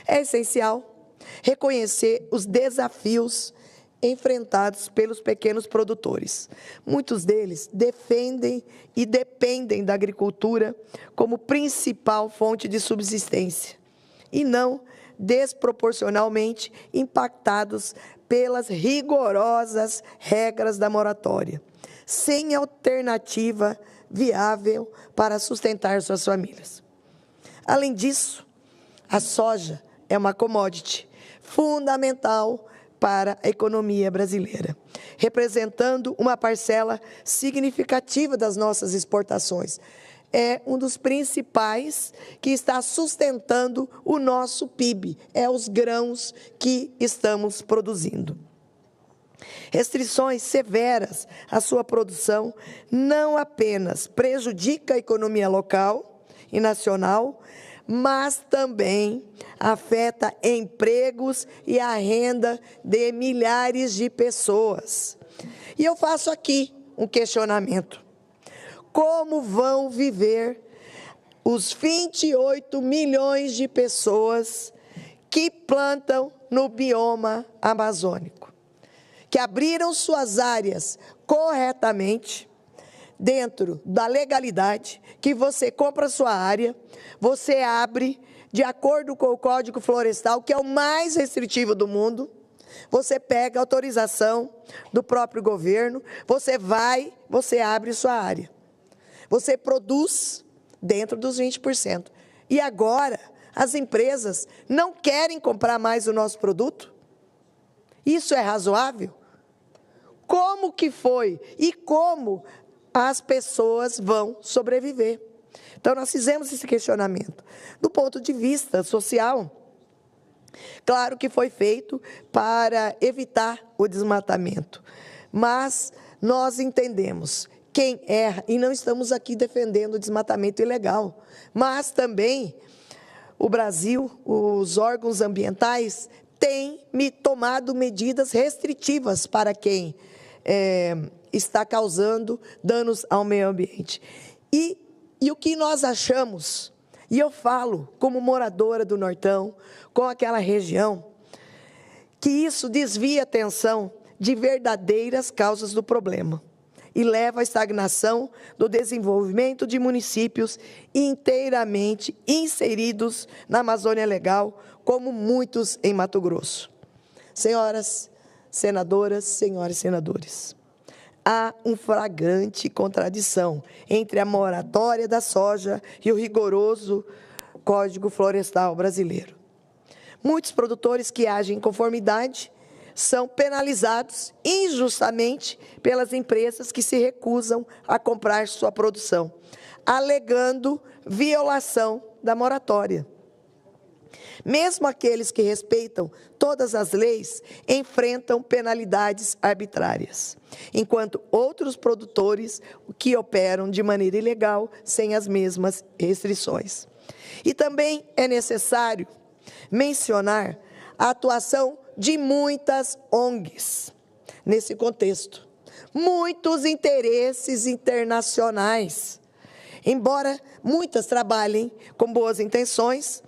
É essencial reconhecer os desafios enfrentados pelos pequenos produtores. Muitos deles defendem e dependem da agricultura como principal fonte de subsistência e não desproporcionalmente impactados pelas rigorosas regras da moratória, sem alternativa viável para sustentar suas famílias. Além disso, a soja é uma commodity fundamental para a economia brasileira, representando uma parcela significativa das nossas exportações. É um dos principais que está sustentando o nosso PIB, é os grãos que estamos produzindo. Restrições severas à sua produção não apenas prejudica a economia local e nacional, mas também afeta empregos e a renda de milhares de pessoas. E eu faço aqui um questionamento. Como vão viver os 28 milhões de pessoas que plantam no bioma amazônico, que abriram suas áreas corretamente, dentro da legalidade, que você compra sua área, você abre de acordo com o Código Florestal, que é o mais restritivo do mundo, você pega a autorização do próprio governo, você abre sua área. Você produz dentro dos 20%. E agora, as empresas não querem comprar mais o nosso produto? Isso é razoável? Como que foi? E como as pessoas vão sobreviver? Então, nós fizemos esse questionamento. Do ponto de vista social, claro que foi feito para evitar o desmatamento, mas nós entendemos quem erra, e não estamos aqui defendendo o desmatamento ilegal, mas também o Brasil, os órgãos ambientais, têm tomado medidas restritivas para quem está causando danos ao meio ambiente. E o que nós achamos, e eu falo como moradora do Nortão, com aquela região, que isso desvia a atenção de verdadeiras causas do problema e leva à estagnação do desenvolvimento de municípios inteiramente inseridos na Amazônia Legal, como muitos em Mato Grosso. Senhoras senadoras, senhores senadores, há uma flagrante contradição entre a moratória da soja e o rigoroso Código Florestal brasileiro. Muitos produtores que agem em conformidade são penalizados injustamente pelas empresas que se recusam a comprar sua produção, alegando violação da moratória. Mesmo aqueles que respeitam todas as leis enfrentam penalidades arbitrárias, enquanto outros produtores que operam de maneira ilegal sem as mesmas restrições. E também é necessário mencionar a atuação de muitas ONGs nesse contexto. Muitos interesses internacionais. Embora muitas trabalhem com boas intenções,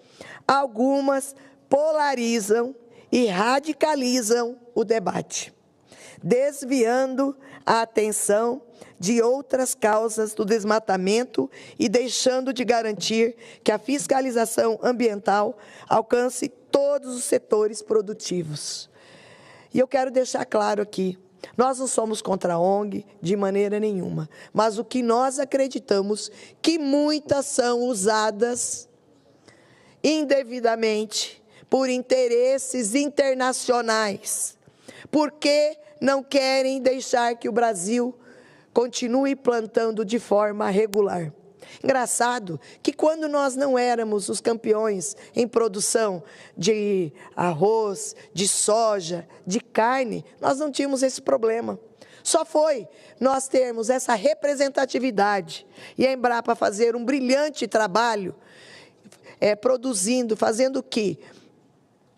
algumas polarizam e radicalizam o debate, desviando a atenção de outras causas do desmatamento e deixando de garantir que a fiscalização ambiental alcance todos os setores produtivos. E eu quero deixar claro aqui, nós não somos contra a ONG de maneira nenhuma, mas o que nós acreditamos que muitas são usadas indevidamente por interesses internacionais, porque não querem deixar que o Brasil continue plantando de forma regular. Engraçado que quando nós não éramos os campeões em produção de arroz, de soja, de carne, nós não tínhamos esse problema. Só foi nós termos essa representatividade e a Embrapa fazer um brilhante trabalho fazendo que,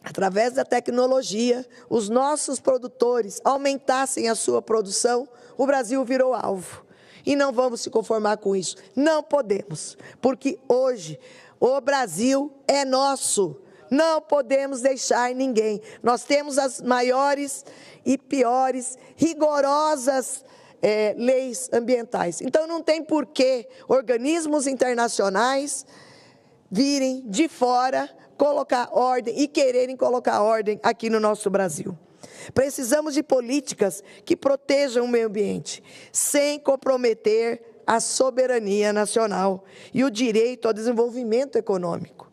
através da tecnologia, os nossos produtores aumentassem a sua produção, o Brasil virou alvo. E não vamos se conformar com isso. Não podemos, porque hoje o Brasil é nosso. Não podemos deixar ninguém. Nós temos as maiores e piores, rigorosas leis ambientais. Então, não tem por que organismos internacionais virem de fora colocar ordem e quererem colocar ordem aqui no nosso Brasil. Precisamos de políticas que protejam o meio ambiente, sem comprometer a soberania nacional e o direito ao desenvolvimento econômico.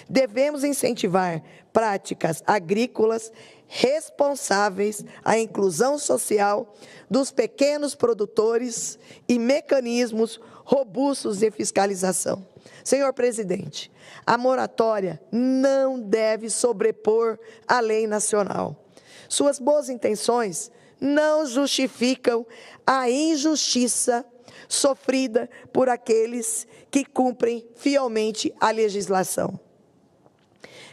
Devemos incentivar práticas agrícolas responsáveis à inclusão social dos pequenos produtores e mecanismos robustos de fiscalização. Senhor presidente, a moratória não deve sobrepor a lei nacional. Suas boas intenções não justificam a injustiça sofrida por aqueles que cumprem fielmente a legislação.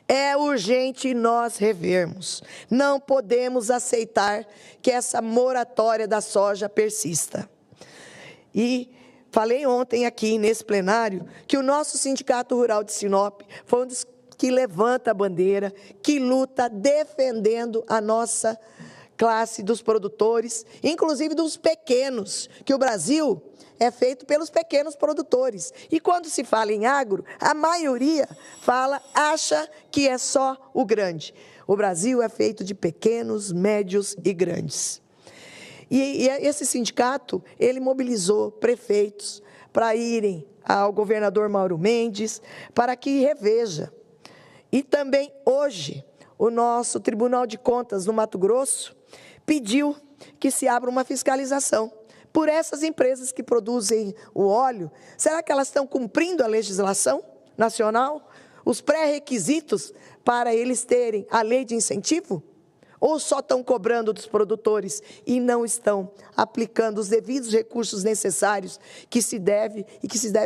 É urgente nós revermos. Não podemos aceitar que essa moratória da soja persista. E falei ontem aqui nesse plenário que o nosso Sindicato Rural de Sinop foi um dos que levanta a bandeira, que luta defendendo a nossa classe dos produtores, inclusive dos pequenos, que o Brasil é feito pelos pequenos produtores. E quando se fala em agro, a maioria acha que é só o grande. O Brasil é feito de pequenos, médios e grandes. E esse sindicato, ele mobilizou prefeitos para irem ao governador Mauro Mendes, para que reveja. E também hoje, o nosso Tribunal de Contas no Mato Grosso pediu que se abra uma fiscalização por essas empresas que produzem o óleo. Será que elas estão cumprindo a legislação nacional? Os pré-requisitos para eles terem a lei de incentivo? Ou só estão cobrando dos produtores e não estão aplicando os devidos recursos necessários que se deve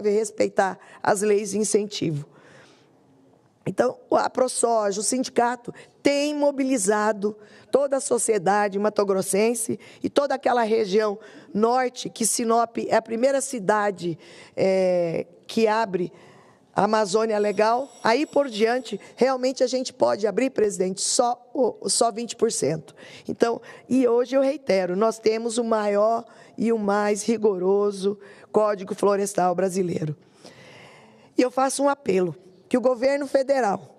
respeitar as leis de incentivo. Então, a ProSoja, o sindicato, tem mobilizado toda a sociedade matogrossense e toda aquela região norte, que Sinop é a primeira cidade que abre a Amazônia Legal. Aí por diante, realmente a gente pode abrir, presidente, só 20%. Então, e hoje eu reitero, nós temos o maior e o mais rigoroso Código Florestal brasileiro. E eu faço um apelo, que o governo federal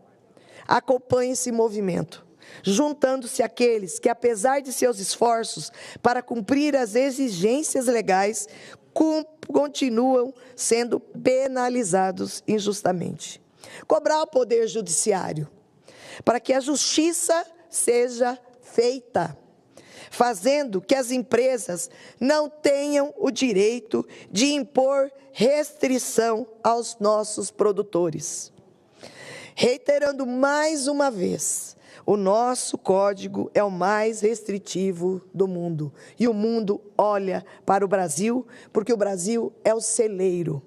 acompanhe esse movimento, juntando-se àqueles que, apesar de seus esforços para cumprir as exigências legais, continuam sendo penalizados injustamente. Cobrar o Poder Judiciário para que a justiça seja feita, fazendo que as empresas não tenham o direito de impor restrição aos nossos produtores. Reiterando mais uma vez, o nosso código é o mais restritivo do mundo. E o mundo olha para o Brasil, porque o Brasil é o celeiro.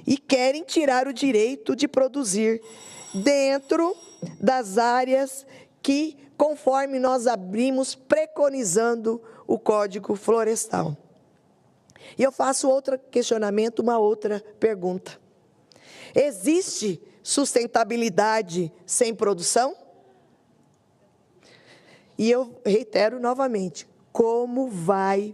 E querem tirar o direito de produzir dentro das áreas que, conforme nós abrimos, preconizando o Código Florestal. E eu faço outro questionamento, uma outra pergunta. Existe sustentabilidade sem produção? E eu reitero novamente, como vão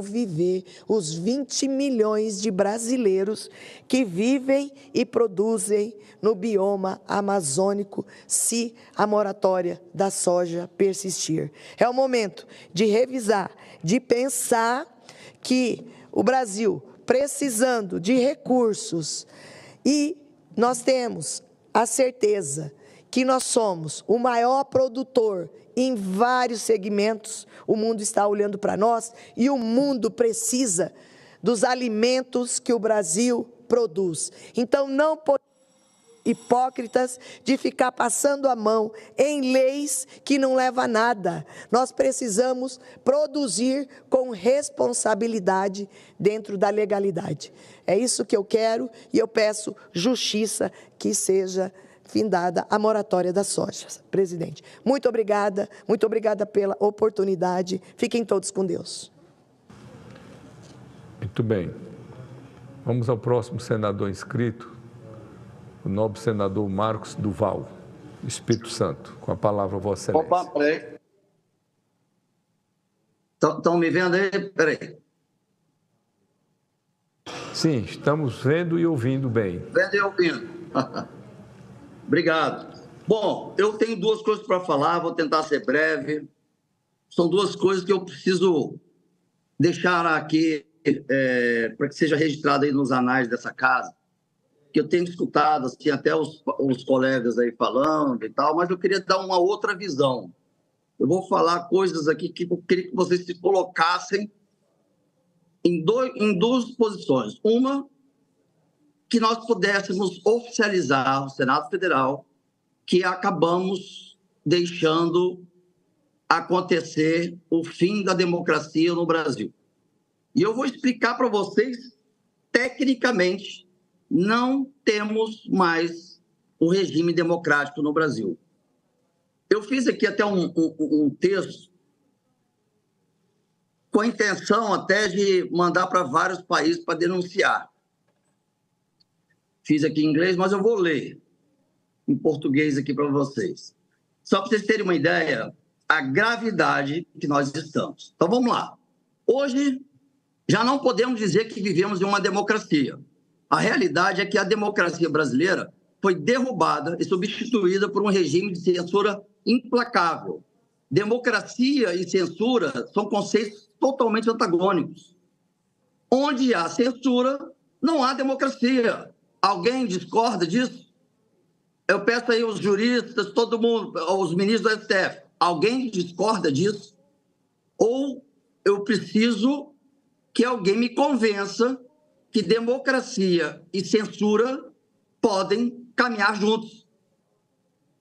viver os 20 milhões de brasileiros que vivem e produzem no bioma amazônico se a moratória da soja persistir? É o momento de revisar, de pensar que o Brasil, precisando de recursos, e nós temos a certeza que nós somos o maior produtor em vários segmentos, o mundo está olhando para nós e o mundo precisa dos alimentos que o Brasil produz. Então, não podemos ser hipócritas de ficar passando a mão em leis que não levam a nada. Nós precisamos produzir com responsabilidade dentro da legalidade. É isso que eu quero e eu peço justiça, que seja findada a moratória da soja. Presidente, muito obrigada pela oportunidade. Fiquem todos com Deus. Muito bem. Vamos ao próximo senador inscrito, o nobre senador Marcos Duval, Espírito Santo. Com a palavra, Vossa Excelência. Opa, peraí. Estão me vendo aí? Peraí. Sim, estamos vendo e ouvindo bem. Vendo e ouvindo. Obrigado. Bom, eu tenho duas coisas para falar, vou tentar ser breve. São duas coisas que eu preciso deixar aqui para que seja registrado aí nos anais dessa casa, que eu tenho escutado assim, até os colegas aí falando e tal, mas eu queria dar uma outra visão. Eu vou falar coisas aqui que eu queria que vocês se colocassem em duas posições. Uma, que nós pudéssemos oficializar o Senado Federal que acabamos deixando acontecer o fim da democracia no Brasil. E eu vou explicar para vocês, tecnicamente, não temos mais o regime democrático no Brasil. Eu fiz aqui até um texto com a intenção até de mandar para vários países para denunciar. Fiz aqui em inglês, mas eu vou ler em português aqui para vocês. Só para vocês terem uma ideia, a gravidade que nós estamos. Então, vamos lá. Hoje, já não podemos dizer que vivemos em uma democracia. A realidade é que a democracia brasileira foi derrubada e substituída por um regime de censura implacável. Democracia e censura são conceitos totalmente antagônicos. Onde há censura, não há democracia. Alguém discorda disso? Eu peço aí os juristas, todo mundo, os ministros do STF, alguém discorda disso? Ou eu preciso que alguém me convença que democracia e censura podem caminhar juntos?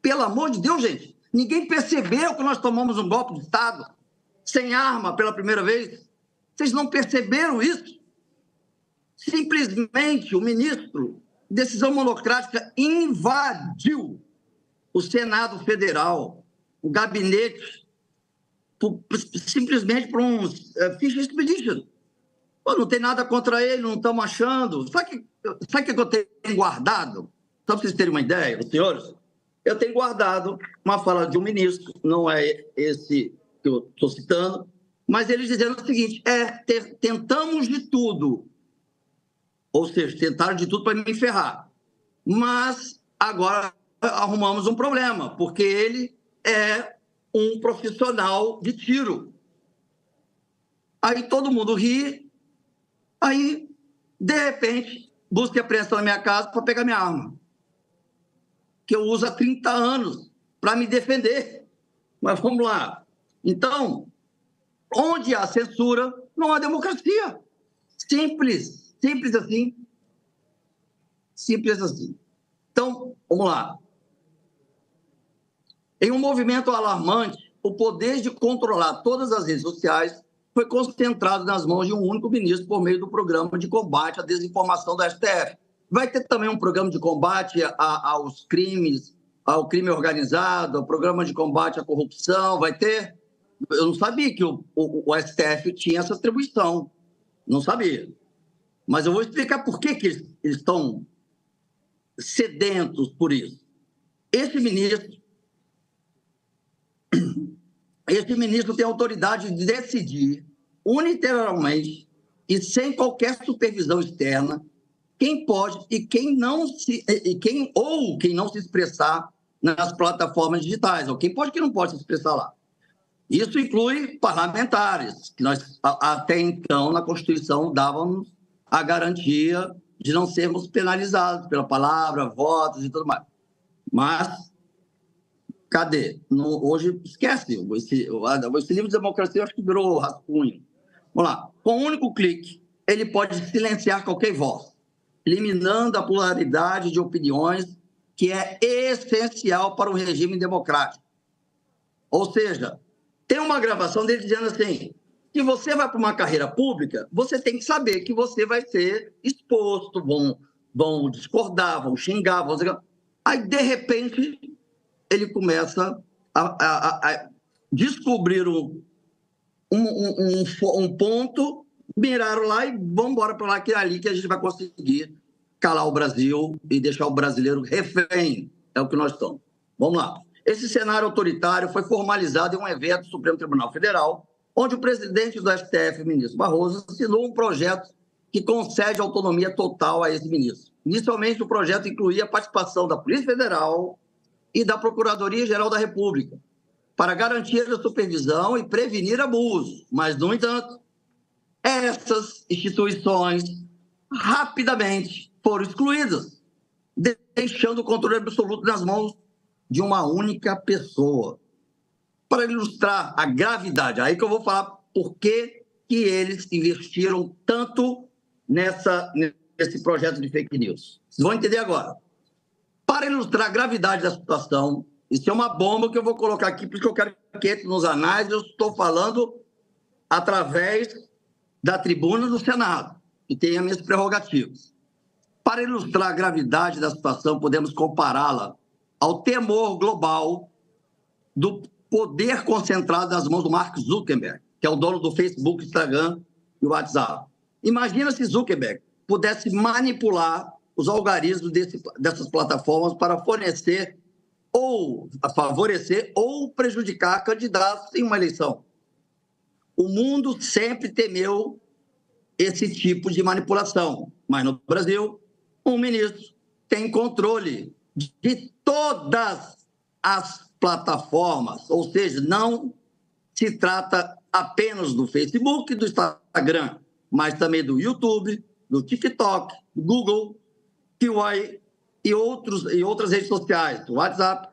Pelo amor de Deus, gente, Ninguém percebeu que nós tomamos um golpe de Estado sem arma pela primeira vez? Vocês não perceberam isso? Simplesmente o ministro, decisão monocrática, invadiu o Senado Federal, o gabinete, simplesmente por um ficha expedition. Pô, não tem nada contra ele, não estamos achando. Sabe o que eu tenho guardado? Só para vocês terem uma ideia, os senhores, eu tenho guardado uma fala de um ministro, não é esse que eu estou citando, mas ele dizendo o seguinte, tentamos de tudo, ou seja, tentaram de tudo para me ferrar, mas agora arrumamos um problema, porque ele é um profissional de tiro. Aí todo mundo ri, aí, de repente, busca apreensão na minha casa para pegar minha arma, que eu uso há 30 anos para me defender. Mas vamos lá. Então, onde há censura, não há democracia. Simples assim. Simples assim. Então, vamos lá. Em um movimento alarmante, o poder de controlar todas as redes sociais foi concentrado nas mãos de um único ministro por meio do programa de combate à desinformação da STF. Vai ter também um programa de combate aos crimes, ao crime organizado, ao programa de combate à corrupção, vai ter... Eu não sabia que o STF tinha essa atribuição, não sabia. Mas eu vou explicar por que eles estão sedentos por isso. Esse ministro tem autoridade de decidir unilateralmente e sem qualquer supervisão externa quem pode e quem não se expressar nas plataformas digitais, ou quem pode e quem não pode se expressar lá. Isso inclui parlamentares, que nós até então na Constituição dávamos a garantia de não sermos penalizados pela palavra, votos e tudo mais. Mas cadê? Hoje, esquece. Esse livro de democracia, eu acho que virou rascunho. Vamos lá. Com um único clique, ele pode silenciar qualquer voz, eliminando a pluralidade de opiniões que é essencial para o regime democrático. Ou seja, tem uma gravação dele dizendo assim, se você vai para uma carreira pública, você tem que saber que você vai ser exposto, vão discordar, vão xingar, Aí, de repente, ele começa a descobrir um ponto, miraram lá e vamos embora para lá, que é ali que a gente vai conseguir calar o Brasil e deixar o brasileiro refém. É o que nós estamos. Vamos lá. Esse cenário autoritário foi formalizado em um evento do Supremo Tribunal Federal, onde o presidente do STF, ministro Barroso, assinou um projeto que concede autonomia total a esse ministro. Inicialmente, o projeto incluía a participação da Polícia Federal e da Procuradoria-Geral da República para garantir a supervisão e prevenir abusos. Mas, no entanto, essas instituições rapidamente foram excluídas, deixando o controle absoluto nas mãos de uma única pessoa. Para ilustrar a gravidade, aí que eu vou falar por que eles investiram tanto nesse projeto de fake news. Vocês vão entender agora. Para ilustrar a gravidade da situação, isso é uma bomba que eu vou colocar aqui, porque eu quero que entre nos anais, eu estou falando através da tribuna do Senado, que tem as minhas prerrogativas. Para ilustrar a gravidade da situação, podemos compará-la ao temor global do poder concentrado nas mãos do Mark Zuckerberg, que é o dono do Facebook, Instagram e o WhatsApp. Imagina se Zuckerberg pudesse manipular os algoritmos dessas plataformas para fornecer ou favorecer ou prejudicar candidatos em uma eleição. O mundo sempre temeu esse tipo de manipulação, mas no Brasil, um ministro tem controle de todas as plataformas, ou seja, não se trata apenas do Facebook e do Instagram, mas também do YouTube, do TikTok, do Google, Kiwi e outras redes sociais, do WhatsApp.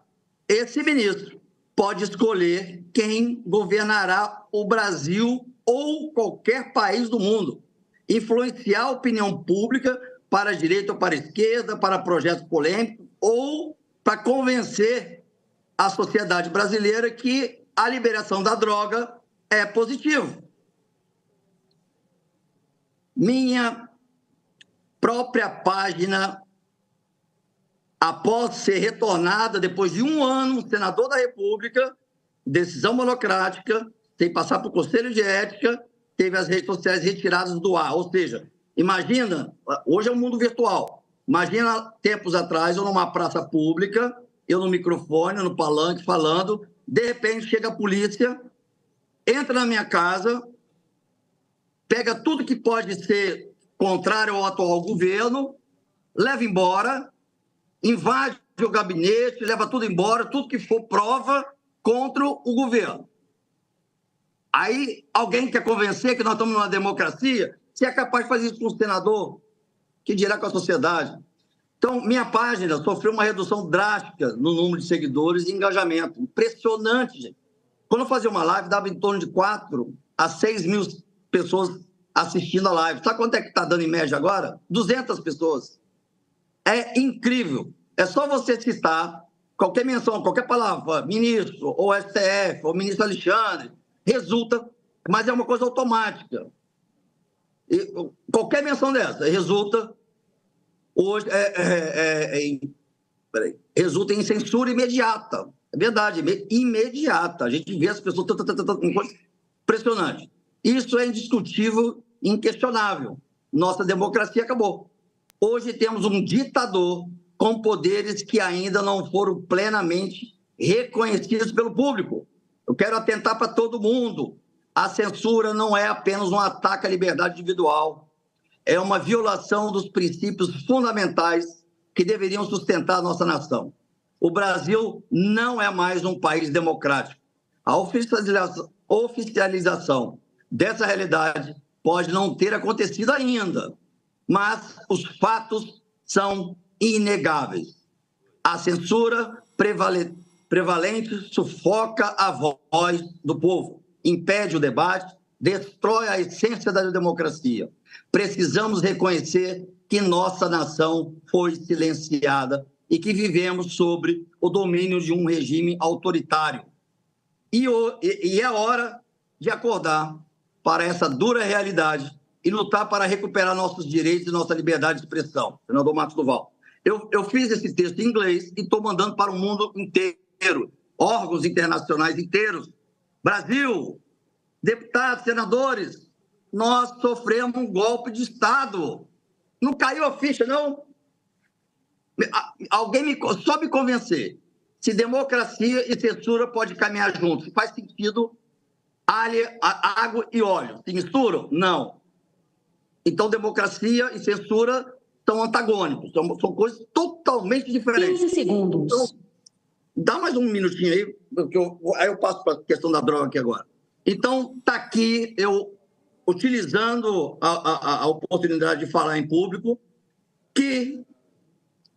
Esse ministro pode escolher quem governará o Brasil ou qualquer país do mundo, influenciar a opinião pública para a direita ou para a esquerda, para projetos polêmicos ou para convencer à sociedade brasileira que a liberação da droga é positivo. Minha própria página, após ser retornada, depois de um ano, um senador da República, decisão monocrática, sem passar por Conselho de Ética, teve as redes sociais retiradas do ar. Ou seja, imagina, hoje é um mundo virtual, imagina tempos atrás, eu numa praça pública, eu no microfone, no palanque, falando, de repente chega a polícia, entra na minha casa, pega tudo que pode ser contrário ao atual governo, leva embora, invade o gabinete, leva tudo embora, tudo que for prova contra o governo. Aí alguém quer convencer que nós estamos numa democracia? Se é capaz de fazer isso com o senador, que dirá com a sociedade? Então, minha página sofreu uma redução drástica no número de seguidores e engajamento. Impressionante, gente. Quando eu fazia uma live, dava em torno de 4 a 6 mil pessoas assistindo a live. Sabe quanto é que está dando em média agora? 200 pessoas. É incrível. É só você citar qualquer menção, qualquer palavra, ministro, ou STF, ou ministro Alexandre, resulta, mas é uma coisa automática. E qualquer menção dessa resulta hoje resulta em censura imediata. É verdade, imediata. A gente vê as pessoas impressionante. Isso é indiscutível, inquestionável. Nossa democracia acabou. Hoje temos um ditador com poderes que ainda não foram plenamente reconhecidos pelo público. Eu quero atentar para todo mundo. A censura não é apenas um ataque à liberdade individual. É uma violação dos princípios fundamentais que deveriam sustentar a nossa nação. O Brasil não é mais um país democrático. A oficialização dessa realidade pode não ter acontecido ainda, mas os fatos são inegáveis. A censura prevalente sufoca a voz do povo, impede o debate, destrói a essência da democracia. Precisamos reconhecer que nossa nação foi silenciada e que vivemos sob o domínio de um regime autoritário. E é hora de acordar para essa dura realidade e lutar para recuperar nossos direitos e nossa liberdade de expressão. Senador Marcos Duval. Eu fiz esse texto em inglês e estou mandando para o mundo inteiro, órgãos internacionais inteiros. Brasil, deputados, senadores, nós sofremos um golpe de Estado. Não caiu a ficha, não? Alguém só me convencer. Se democracia e censura podem caminhar juntos, faz sentido água e óleo. Se misturam? Não. Então, democracia e censura são antagônicos, são coisas totalmente diferentes. 15 segundos. Então, dá mais um minutinho aí, aí eu passo para a questão da droga aqui agora. Então, está aqui eu utilizando a oportunidade de falar em público, que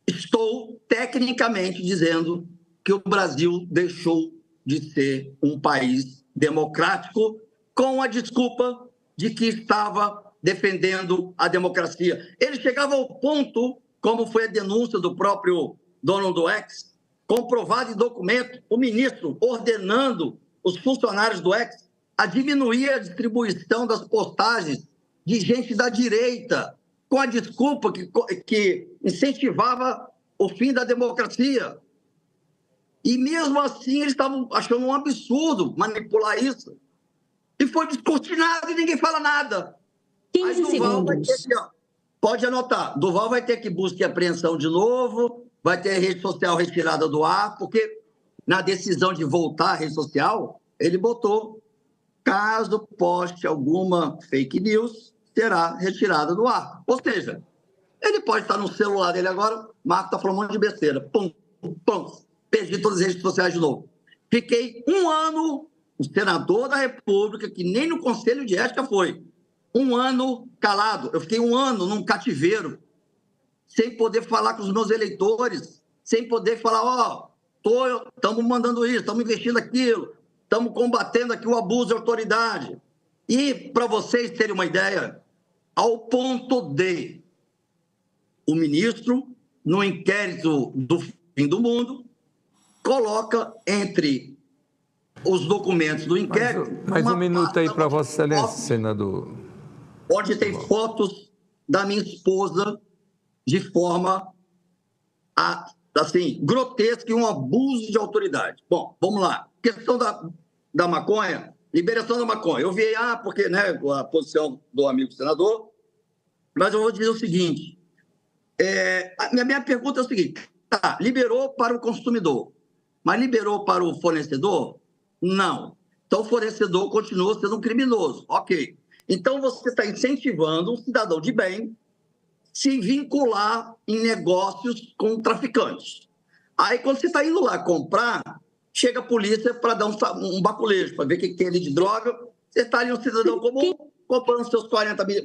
estou tecnicamente dizendo que o Brasil deixou de ser um país democrático com a desculpa de que estava defendendo a democracia. Ele chegava ao ponto, como foi a denúncia do próprio dono do X, comprovado em documento, o ministro ordenando os funcionários do X a diminuir a distribuição das postagens de gente da direita, com a desculpa que incentivava o fim da democracia. E mesmo assim eles estavam achando um absurdo manipular isso. E foi descortinado e ninguém fala nada. 15 Duval vai ter segundos. que, pode anotar, Duval vai ter que busca e apreensão de novo, vai ter a rede social retirada do ar, porque na decisão de voltar à rede social, ele botou, caso poste alguma fake news, será retirada do ar. Ou seja, ele pode estar no celular dele agora, Marco está falando um monte de besteira, pum, perdi todas as redes sociais de novo. Fiquei um ano, o senador da República, que nem no Conselho de Ética foi, um ano calado. Eu fiquei um ano num cativeiro, sem poder falar com os meus eleitores, sem poder falar, estamos mandando isso, estamos investindo aquilo, estamos combatendo aqui o abuso de autoridade. E, para vocês terem uma ideia, ao ponto de o ministro, no inquérito do fim do mundo, coloca entre os documentos do inquérito... Mais um minuto aí para Vossa Excelência, senador. Onde tem fotos da minha esposa de forma, assim, grotesca e um abuso de autoridade. Bom, vamos lá. Questão da maconha, liberação da maconha. Eu vi, porque, né, a posição do amigo senador, mas eu vou dizer o seguinte, a minha pergunta é o seguinte, liberou para o consumidor, mas liberou para o fornecedor? Não. Então, o fornecedor continua sendo um criminoso. Ok. Então, você está incentivando um cidadão de bem se vincular em negócios com traficantes. Aí, quando você está indo lá comprar, chega a polícia para dar um baculejo, para ver o que tem ali de droga. Você está ali um cidadão comum, comprando seus 40 gramas.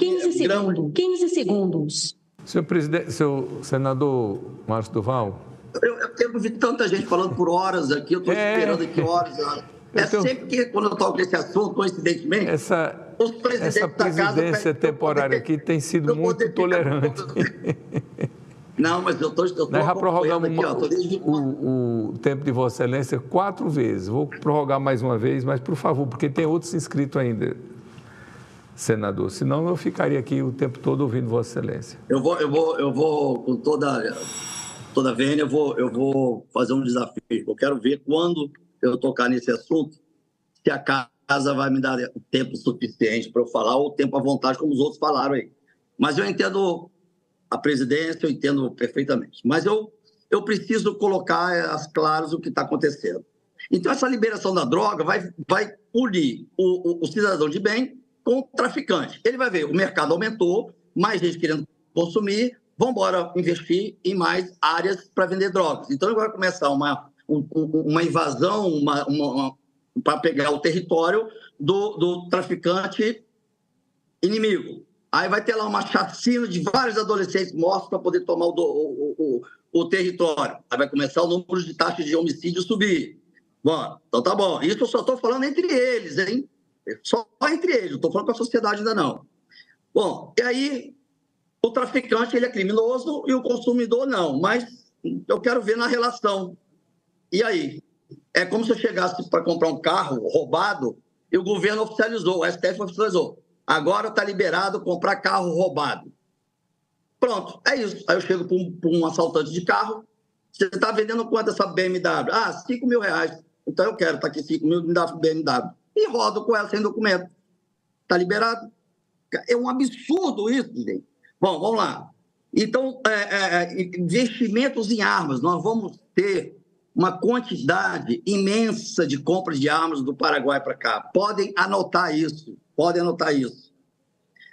15 segundos. Senhor presidente, senhor senador Márcio Duval. Eu vi tanta gente falando por horas aqui, eu estou esperando aqui horas. Sempre que, quando eu toco nesse assunto, coincidentemente, os presidentes essa presidência temporária aqui tem sido muito tolerante. Não, mas eu estou Nós já prorrogamos o tempo de Vossa Excelência 4 vezes. Vou prorrogar mais uma vez, mas, por favor, porque tem outros inscritos ainda, senador. Senão eu ficaria aqui o tempo todo ouvindo Vossa Excelência. Eu vou com toda vênia, eu vou fazer um desafio. Eu quero ver quando eu tocar nesse assunto, se a casa vai me dar tempo suficiente para eu falar, ou tempo à vontade, como os outros falaram aí. Mas eu entendo a presidência, eu entendo perfeitamente. Mas eu preciso colocar às claras o que está acontecendo. Então, essa liberação da droga vai unir o cidadão de bem com o traficante. Ele vai ver, o mercado aumentou, mais gente querendo consumir, vamos embora investir em mais áreas para vender drogas. Então, vai começar uma invasão para pegar o território do traficante inimigo. Aí vai ter lá uma chacina de vários adolescentes mortos para poder tomar o território. Aí vai começar o número de taxas de homicídio subir. Bom, então tá bom. Isso eu só estou falando entre eles, hein? Só entre eles, não estou falando com a sociedade ainda não. Bom, e aí o traficante ele é criminoso e o consumidor não, mas eu quero ver na relação. E aí? É como se eu chegasse para comprar um carro roubado e o governo oficializou, o STF oficializou. Agora está liberado comprar carro roubado. Pronto, é isso. Aí eu chego para um assaltante de carro, você está vendendo quanto essa BMW? R$5.000. Então eu quero, está aqui 5 mil, me dá BMW. E rodo com ela sem documento. Está liberado? É um absurdo isso, gente. Bom, vamos lá. Então, investimentos em armas. Nós vamos ter uma quantidade imensa de compras de armas do Paraguai para cá. Podem anotar isso.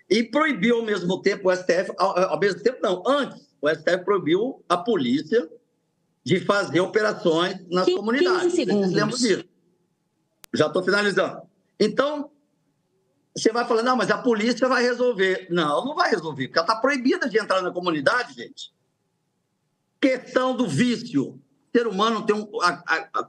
E proibiu ao mesmo tempo o STF, ao mesmo tempo não, antes, o STF proibiu a polícia de fazer operações nas comunidades. 15 segundos. Vocês lembram disso? Já estou finalizando. Então, você vai falar, não, mas a polícia vai resolver. Não vai resolver, porque ela está proibida de entrar na comunidade, gente. Questão do vício. O ser humano tem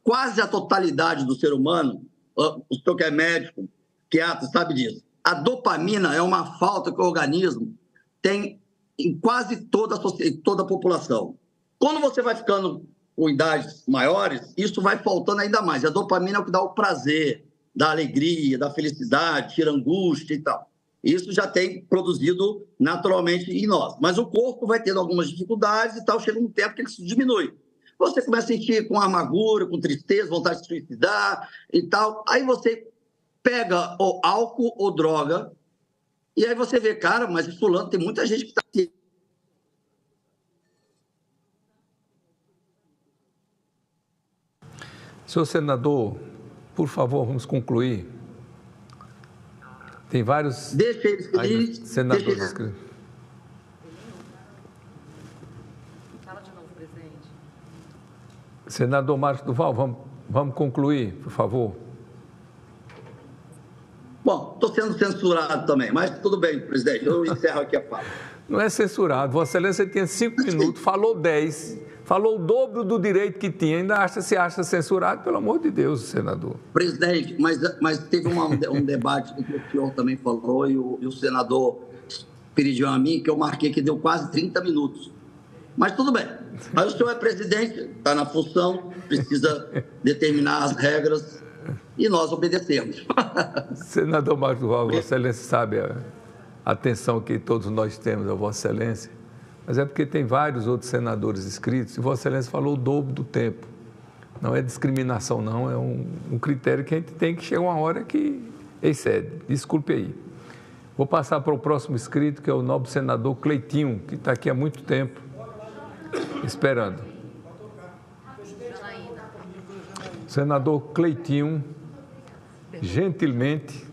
quase a totalidade do ser humano, o senhor que é médico, psiquiatra, sabe disso. A dopamina é uma falta que o organismo tem em quase toda a população. Quando você vai ficando com idades maiores, isso vai faltando ainda mais. A dopamina é o que dá o prazer, dá alegria, dá felicidade, tira angústia e tal. Isso já tem produzido naturalmente em nós. Mas o corpo vai tendo algumas dificuldades e tal, chega um tempo que isso diminui. Você começa a sentir com amargura, com tristeza, vontade de se suicidar e tal. Aí você pega o álcool ou droga e aí você vê, cara, mas esse fulano tem muita gente que está aqui. Senhor senador, por favor, vamos concluir. Tem vários... Deixa eles felizes. Senadores inscritos. Fala de novo, presidente. Senador Márcio Duval, vamos concluir, por favor. Bom, estou sendo censurado também, mas tudo bem, presidente, eu encerro aqui a fala. Não é censurado. Vossa Excelência tinha 5 minutos, falou 10, falou o dobro do direito que tinha, ainda se acha censurado, pelo amor de Deus, senador. Presidente, mas teve um debate que o senhor também falou e o senador pediu a mim, que eu marquei que deu quase 30 minutos. Mas tudo bem. Mas o senhor é presidente, está na função, precisa determinar as regras e nós obedecemos. Senador Marcos Duval, Vossa Excelência sabe a atenção que todos nós temos a Vossa Excelência, mas é porque tem vários outros senadores inscritos e Vossa Excelência falou o dobro do tempo. Não é discriminação, não, é um critério que a gente tem que chegar uma hora que excede. Desculpe aí. Vou passar para o próximo inscrito, que é o nobre senador Cleitinho, que está aqui há muito tempo, esperando. Senador Cleitinho, gentilmente,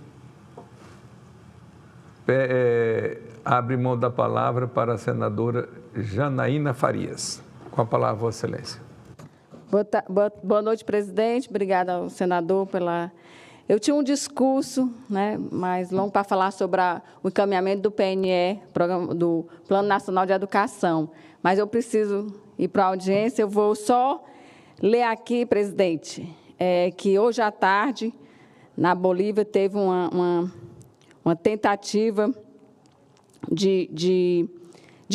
abre mão da palavra para a senadora Janaína Farias. Com a palavra, Vossa Excelência. Boa noite, presidente. Obrigada ao senador pela... Eu tinha um discurso, né, mais longo para falar sobre o encaminhamento do PNE, do Plano Nacional de Educação, mas eu preciso ir para a audiência. Eu vou só ler aqui, presidente, que hoje à tarde, na Bolívia, teve uma tentativa de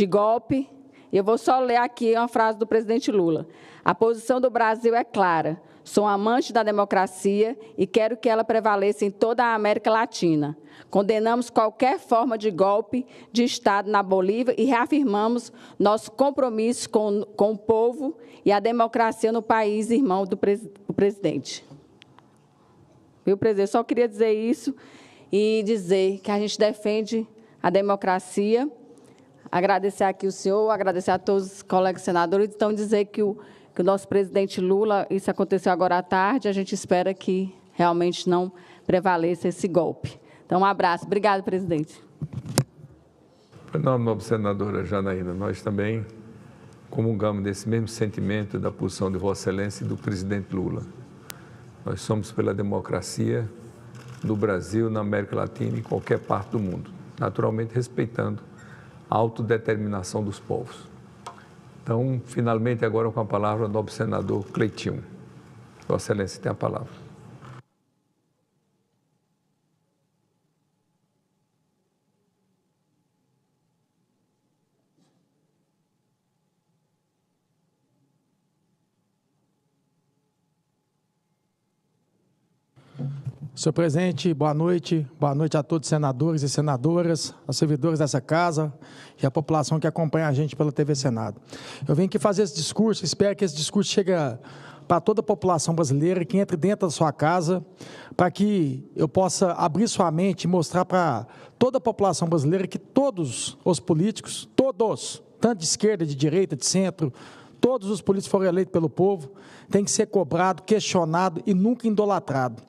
golpe. Eu vou só ler aqui uma frase do presidente Lula. A posição do Brasil é clara. Sou amante da democracia e quero que ela prevaleça em toda a América Latina. Condenamos qualquer forma de golpe de Estado na Bolívia e reafirmamos nosso compromisso com o povo e a democracia no país irmão do presidente. Viu, presidente? Só queria dizer isso e dizer que a gente defende a democracia. Agradecer aqui o senhor, agradecer a todos os colegas senadores, então dizer que o nosso presidente Lula, isso aconteceu agora à tarde, a gente espera que realmente não prevaleça esse golpe. Então, um abraço. Obrigado, presidente. Em nome da nobre senadora Janaína, nós também comungamos desse mesmo sentimento da posição de Vossa Excelência e do presidente Lula. Nós somos pela democracia do Brasil, na América Latina e em qualquer parte do mundo, naturalmente respeitando a autodeterminação dos povos. Então, finalmente, agora com a palavra o nobre senador Cleitinho. Vossa Excelência tem a palavra. Senhor presidente, boa noite a todos os senadores e senadoras, aos servidores dessa casa e a população que acompanha a gente pela TV Senado. Eu venho aqui fazer esse discurso, espero que esse discurso chegue para toda a população brasileira, que entre dentro da sua casa, para que eu possa abrir sua mente e mostrar para toda a população brasileira que todos os políticos, todos, tanto de esquerda, de direita, de centro, todos os políticos foram eleitos pelo povo, têm que ser cobrado, questionado e nunca idolatrado.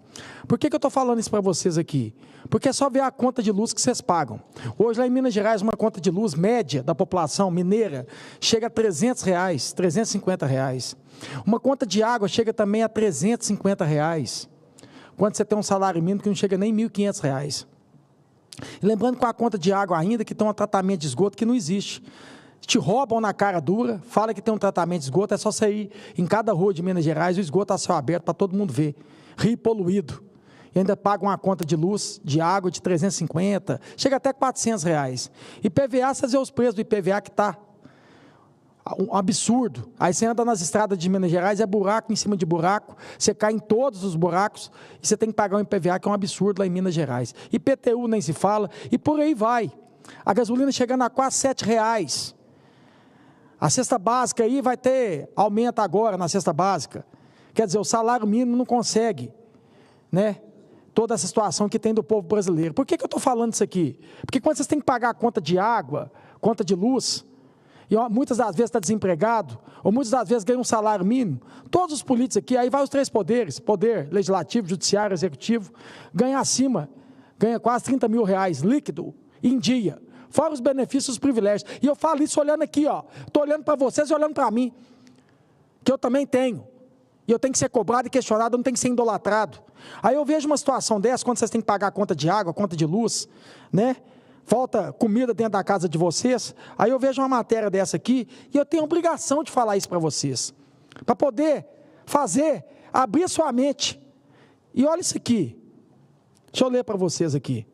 Por que eu estou falando isso para vocês aqui? Porque é só ver a conta de luz que vocês pagam. Hoje, lá em Minas Gerais, uma conta de luz média da população mineira chega a R$300, R$350. Uma conta de água chega também a R$350, quando você tem um salário mínimo que não chega nem R$1.500. E lembrando com a conta de água ainda, que tem um tratamento de esgoto que não existe. Te roubam na cara dura, fala que tem um tratamento de esgoto, é só sair em cada rua de Minas Gerais, o esgoto a céu aberto para todo mundo ver. Rio poluído. E ainda pagam uma conta de luz, de água de 350, chega até R$400. IPVA, você vê os preços do IPVA que está um absurdo. Aí você anda nas estradas de Minas Gerais, é buraco em cima de buraco, você cai em todos os buracos e você tem que pagar um IPVA, que é um absurdo lá em Minas Gerais. IPTU nem se fala, e por aí vai. A gasolina chegando a quase R$7. A cesta básica aí vai ter aumento agora na cesta básica. Quer dizer, o salário mínimo não consegue, né, toda essa situação que tem do povo brasileiro. Por que eu estou falando isso aqui? Porque quando vocês têm que pagar a conta de água, conta de luz, e muitas das vezes está desempregado, ou muitas das vezes ganha um salário mínimo, todos os políticos aqui, aí vai os três poderes, poder legislativo, judiciário, executivo, ganha quase R$30 mil líquido, em dia, fora os benefícios e os privilégios. E eu falo isso olhando aqui, estou olhando para vocês e olhando para mim, que eu também tenho. E eu tenho que ser cobrado e questionado, eu não tenho que ser idolatrado. Aí eu vejo uma situação dessa, quando vocês têm que pagar a conta de água, a conta de luz, né? Falta comida dentro da casa de vocês. Aí eu vejo uma matéria dessa aqui e eu tenho a obrigação de falar isso para vocês. Para poder abrir sua mente. E olha isso aqui. Deixa eu ler para vocês aqui.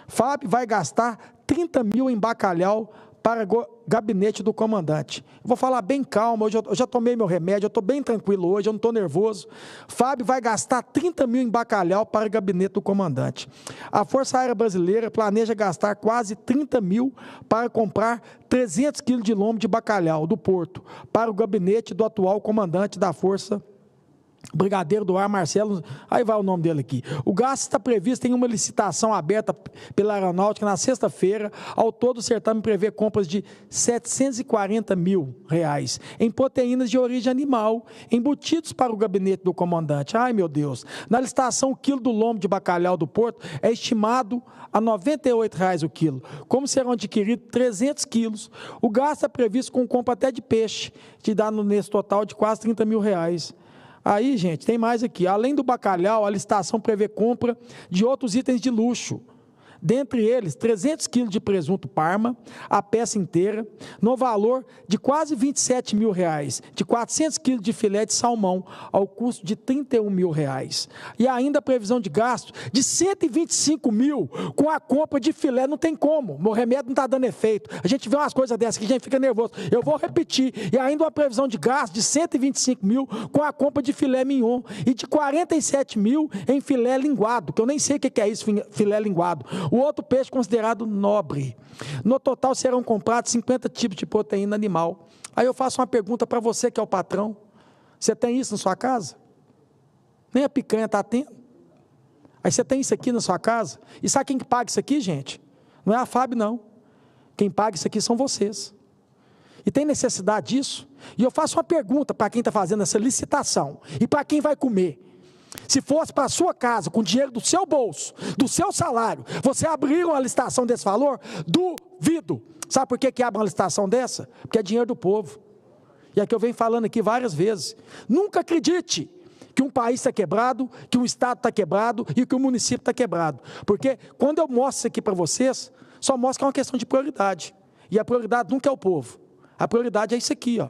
FAP vai gastar 30 mil em bacalhau para gabinete do comandante. Eu vou falar bem calmo, eu já tomei meu remédio, eu estou bem tranquilo hoje, eu não estou nervoso. Fábio vai gastar 30 mil em bacalhau para o gabinete do comandante. A Força Aérea Brasileira planeja gastar quase 30 mil para comprar 300 quilos de lombo de bacalhau do Porto para o gabinete do atual comandante da Força Brigadeiro do Ar, Marcelo, aí vai o nome dele aqui. O gasto está previsto em uma licitação aberta pela Aeronáutica na sexta-feira. Ao todo, o certame prevê compras de R$ 740 mil em proteínas de origem animal, embutidos para o gabinete do comandante. Ai, meu Deus. Na licitação, o quilo do lombo de bacalhau do Porto é estimado a R$ 98,00 o quilo. Como serão adquiridos 300 quilos, o gasto é previsto com compra até de peixe, que dá nesse total de quase R$ 30 mil. Aí, gente, tem mais aqui. Além do bacalhau, a licitação prevê compra de outros itens de luxo. Dentre eles, 300 quilos de presunto Parma, a peça inteira, no valor de quase R$ 27 mil, de 400 quilos de filé de salmão, ao custo de R$ 31 mil. E ainda a previsão de gasto de R$ 125 mil com a compra de filé. Não tem como, meu remédio não está dando efeito. A gente vê umas coisas dessas que a gente fica nervoso. Eu vou repetir. E ainda uma previsão de gasto de R$ 125 mil com a compra de filé mignon e de R$ 47 mil em filé linguado, que eu nem sei o que é isso, filé linguado. O outro peixe considerado nobre. No total serão comprados 50 tipos de proteína animal. Aí eu faço uma pergunta para você que é o patrão. Você tem isso na sua casa? Nem a picanha está tendo. Aí você tem isso aqui na sua casa? E sabe quem que paga isso aqui, gente? Não é a Fábio, não. Quem paga isso aqui são vocês. E tem necessidade disso? E eu faço uma pergunta para quem está fazendo essa licitação e para quem vai comer. Se fosse para a sua casa, com dinheiro do seu bolso, do seu salário, você abriria uma licitação desse valor? Duvido. Sabe por que abre uma licitação dessa? Porque é dinheiro do povo. E é que eu venho falando aqui várias vezes. Nunca acredite que um país está quebrado, que um estado está quebrado e que o município está quebrado. Porque quando eu mostro isso aqui para vocês, só mostra que é uma questão de prioridade. E a prioridade nunca é o povo. A prioridade é isso aqui, ó.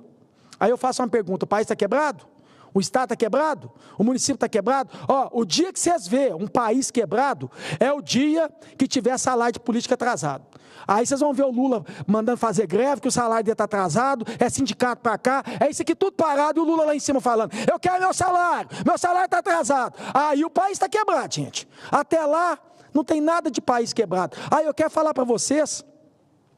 Aí eu faço uma pergunta: o país está quebrado? O estado está quebrado? O município está quebrado? Ó, o dia que vocês vê um país quebrado é o dia que tiver salário de política atrasado. Aí vocês vão ver o Lula mandando fazer greve, que o salário dele está atrasado, é sindicato para cá, é isso aqui tudo parado, e o Lula lá em cima falando: eu quero meu salário está atrasado. Aí o país está quebrado, gente. Até lá, não tem nada de país quebrado. Aí eu quero falar para vocês,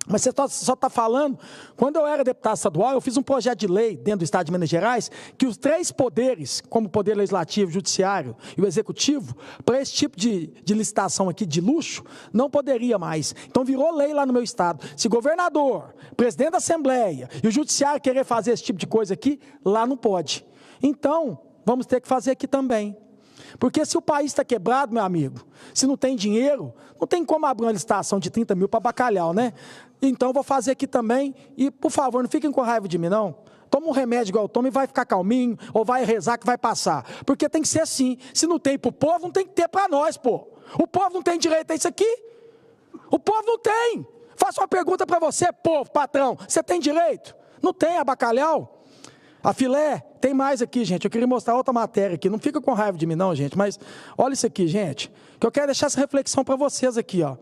mas você só está falando, quando eu era deputado estadual, eu fiz um projeto de lei dentro do Estado de Minas Gerais, que os 3 poderes, como o Poder Legislativo, o Judiciário e o Executivo, para esse tipo de licitação aqui de luxo, não poderia mais. Então virou lei lá no meu estado. Se governador, presidente da Assembleia e o Judiciário querer fazer esse tipo de coisa aqui, lá não pode. Então, vamos ter que fazer aqui também. Porque se o país está quebrado, meu amigo, se não tem dinheiro, não tem como abrir uma licitação de 30 mil para bacalhau, né? Então, vou fazer aqui também. E, por favor, não fiquem com raiva de mim, não. Toma um remédio igual eu tomo e vai ficar calminho, ou vai rezar que vai passar. Porque tem que ser assim. Se não tem para o povo, não tem que ter para nós, pô. O povo não tem direito a isso aqui. O povo não tem. Faço uma pergunta para você, povo, patrão. Você tem direito? Não tem a bacalhau? A filé? Tem mais aqui, gente. Eu queria mostrar outra matéria aqui. Não fica com raiva de mim, não, gente. Mas olha isso aqui, gente. Que eu quero deixar essa reflexão para vocês aqui, ó.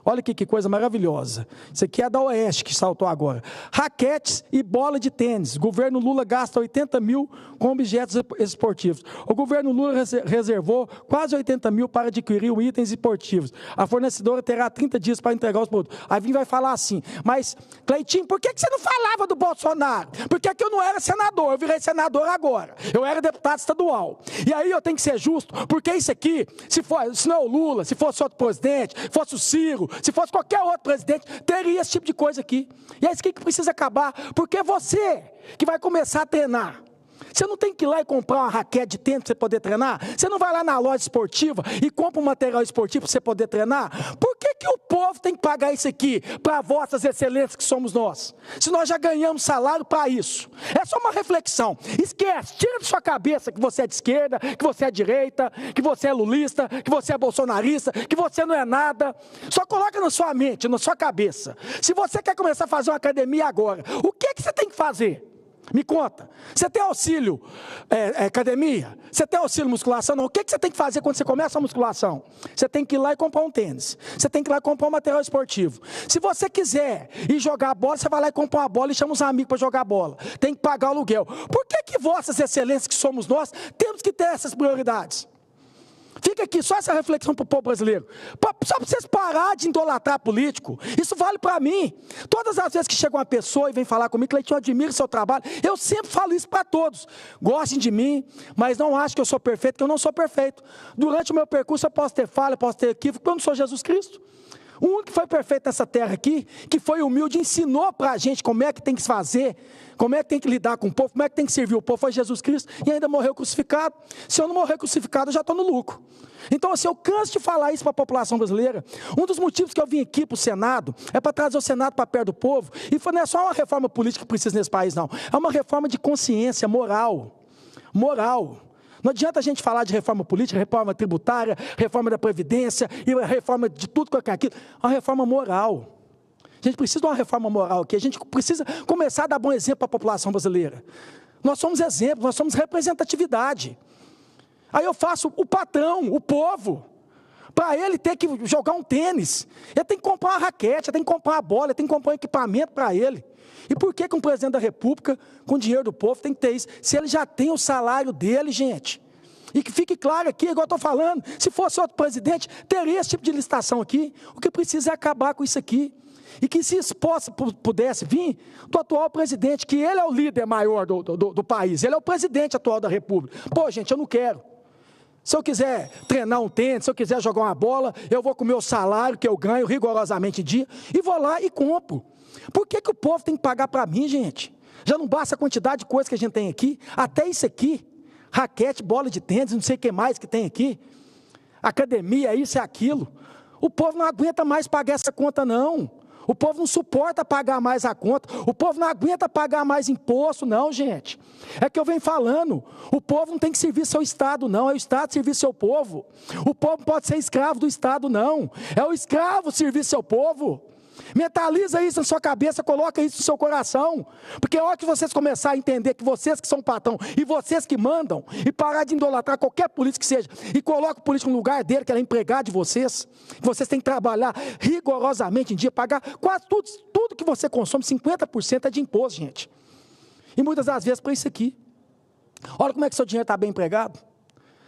Olha aqui que coisa maravilhosa. Isso aqui é da Oeste que saltou agora. Raquetes e bola de tênis. O governo Lula gasta 80 mil com objetos esportivos. O governo Lula reservou quase 80 mil para adquirir itens esportivos. A fornecedora terá 30 dias para entregar os produtos. Aí vai falar assim: mas, Cleitinho, por que você não falava do Bolsonaro? Porque eu não era senador, eu virei senador agora. Eu era deputado estadual. E aí eu tenho que ser justo, porque isso aqui, se não é o Lula, se fosse outro presidente, fosse o Ciro, se fosse qualquer outro presidente, teria esse tipo de coisa aqui. E é isso que precisa acabar, porque você que vai começar a treinar, você não tem que ir lá e comprar uma raquete de tênis para você poder treinar? Você não vai lá na loja esportiva e compra um material esportivo para você poder treinar? Por que o povo tem que pagar isso aqui para vossas excelências que somos nós? Se nós já ganhamos salário para isso. É só uma reflexão. Esquece, tira de sua cabeça que você é de esquerda, que você é de direita, que você é lulista, que você é bolsonarista, que você não é nada. Só coloca na sua mente, na sua cabeça. Se você quer começar a fazer uma academia agora, o que você tem que fazer? Me conta. Você tem auxílio academia? Você tem auxílio musculação? Não. O que você tem que fazer quando você começa a musculação? Você tem que ir lá e comprar um tênis. Você tem que ir lá e comprar um material esportivo. Se você quiser ir jogar bola, você vai lá e compra uma bola e chama os amigos para jogar bola. Tem que pagar o aluguel. Por que vossas excelências, que somos nós, temos que ter essas prioridades? Fica aqui só essa reflexão para o povo brasileiro. Só para vocês parar de idolatrar político. Isso vale para mim. Todas as vezes que chega uma pessoa e vem falar comigo, Cleitinho, eu admiro o seu trabalho, eu sempre falo isso para todos. Gostem de mim, mas não achem que eu sou perfeito, que eu não sou perfeito. Durante o meu percurso eu posso ter falha, posso ter equívoco, porque eu não sou Jesus Cristo. O único que foi perfeito nessa terra aqui, que foi humilde, ensinou para a gente como é que tem que se fazer, como é que tem que lidar com o povo, como é que tem que servir o povo, foi Jesus Cristo, e ainda morreu crucificado. Se eu não morrer crucificado, eu já estou no lucro. Então, assim, eu canso de falar isso para a população brasileira. Um dos motivos que eu vim aqui para o Senado é para trazer o Senado para perto do povo, e não é só uma reforma política que precisa nesse país, não. É uma reforma de consciência, moral. Não adianta a gente falar de reforma política, reforma tributária, reforma da Previdência, e reforma de tudo que é aquilo. É uma reforma moral. A gente precisa de uma reforma moral aqui. A gente precisa começar a dar bom exemplo para a população brasileira. Nós somos exemplo, nós somos representatividade. Aí eu faço o patrão, o povo. Para ele ter que jogar um tênis, ele tem que comprar uma raquete, ele tem que comprar uma bola, ele tem que comprar um equipamento para ele. E por que um presidente da República, com dinheiro do povo, tem que ter isso? Se ele já tem o salário dele, gente. E que fique claro aqui, igual eu estou falando, se fosse outro presidente, teria esse tipo de licitação aqui. O que precisa é acabar com isso aqui. E que se isso pudesse vir do atual presidente, que ele é o líder maior do país, ele é o presidente atual da República. Pô, gente, eu não quero. Se eu quiser treinar um tênis, se eu quiser jogar uma bola, eu vou com o meu salário, que eu ganho rigorosamente em dia, e vou lá e compro. Por que o povo tem que pagar para mim, gente? Já não basta a quantidade de coisas que a gente tem aqui, até isso aqui, raquete, bola de tênis, não sei o que mais que tem aqui, academia, isso e aquilo. O povo não aguenta mais pagar essa conta, não. O povo não suporta pagar mais a conta, o povo não aguenta pagar mais imposto, não, gente. É que eu venho falando, o povo não tem que servir seu Estado, não, é o Estado servir seu povo. O povo não pode ser escravo do Estado, não, é o escravo servir seu povo. Mentaliza isso na sua cabeça, coloca isso no seu coração, porque a hora que vocês começarem a entender que vocês que são patrão e vocês que mandam, e parar de idolatrar qualquer político que seja, e coloca o político no lugar dele, que ele é empregado de vocês têm que trabalhar rigorosamente em dia, pagar quase tudo que você consome, 50% é de imposto, gente. E muitas das vezes para isso aqui. Olha como é que seu dinheiro está bem empregado.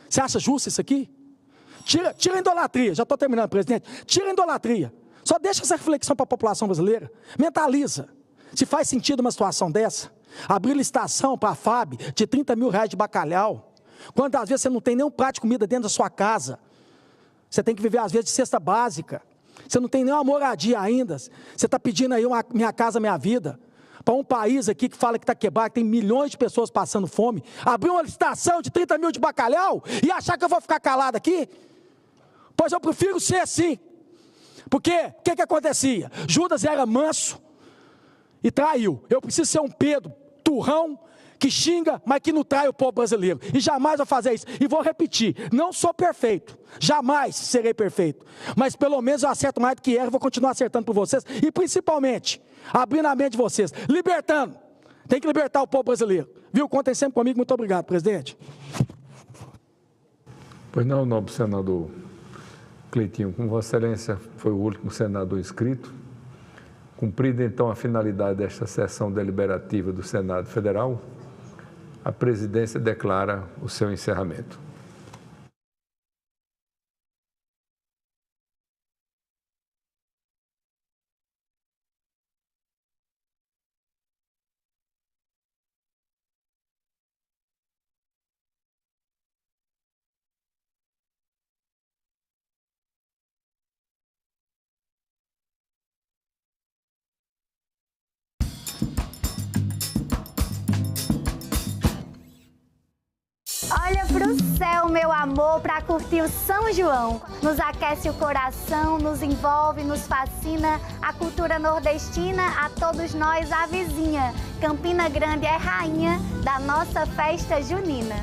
Você acha justo isso aqui? Tira a idolatria, já estou terminando, presidente. Tira a idolatria. Só deixa essa reflexão para a população brasileira. Mentaliza. Se faz sentido uma situação dessa, abrir licitação para a FAB de R$30 mil de bacalhau, quando às vezes você não tem nenhum prato de comida dentro da sua casa, você tem que viver às vezes de cesta básica, você não tem nenhuma moradia ainda, você está pedindo aí uma Minha Casa Minha Vida, para um país aqui que fala que está quebrado, que tem milhões de pessoas passando fome, abrir uma licitação de R$30 mil de bacalhau e achar que eu vou ficar calado aqui? Pois eu prefiro ser assim. Porque o que acontecia? Judas era manso e traiu. Eu preciso ser um Pedro turrão, que xinga, mas que não trai o povo brasileiro. E jamais vou fazer isso. E vou repetir, não sou perfeito. Jamais serei perfeito. Mas pelo menos eu acerto mais do que erro, vou continuar acertando por vocês. E principalmente, abrindo a mente de vocês, libertando. Tem que libertar o povo brasileiro. Viu? Contem sempre comigo. Muito obrigado, presidente. Pois não, nobre senador Cleitinho, como Vossa Excelência foi o último senador inscrito, cumprida então a finalidade desta sessão deliberativa do Senado Federal, a presidência declara o seu encerramento. Olha pro céu, meu amor, para curtir o São João. Nos aquece o coração, nos envolve, nos fascina. A cultura nordestina, a todos nós a vizinha. Campina Grande é rainha da nossa festa junina.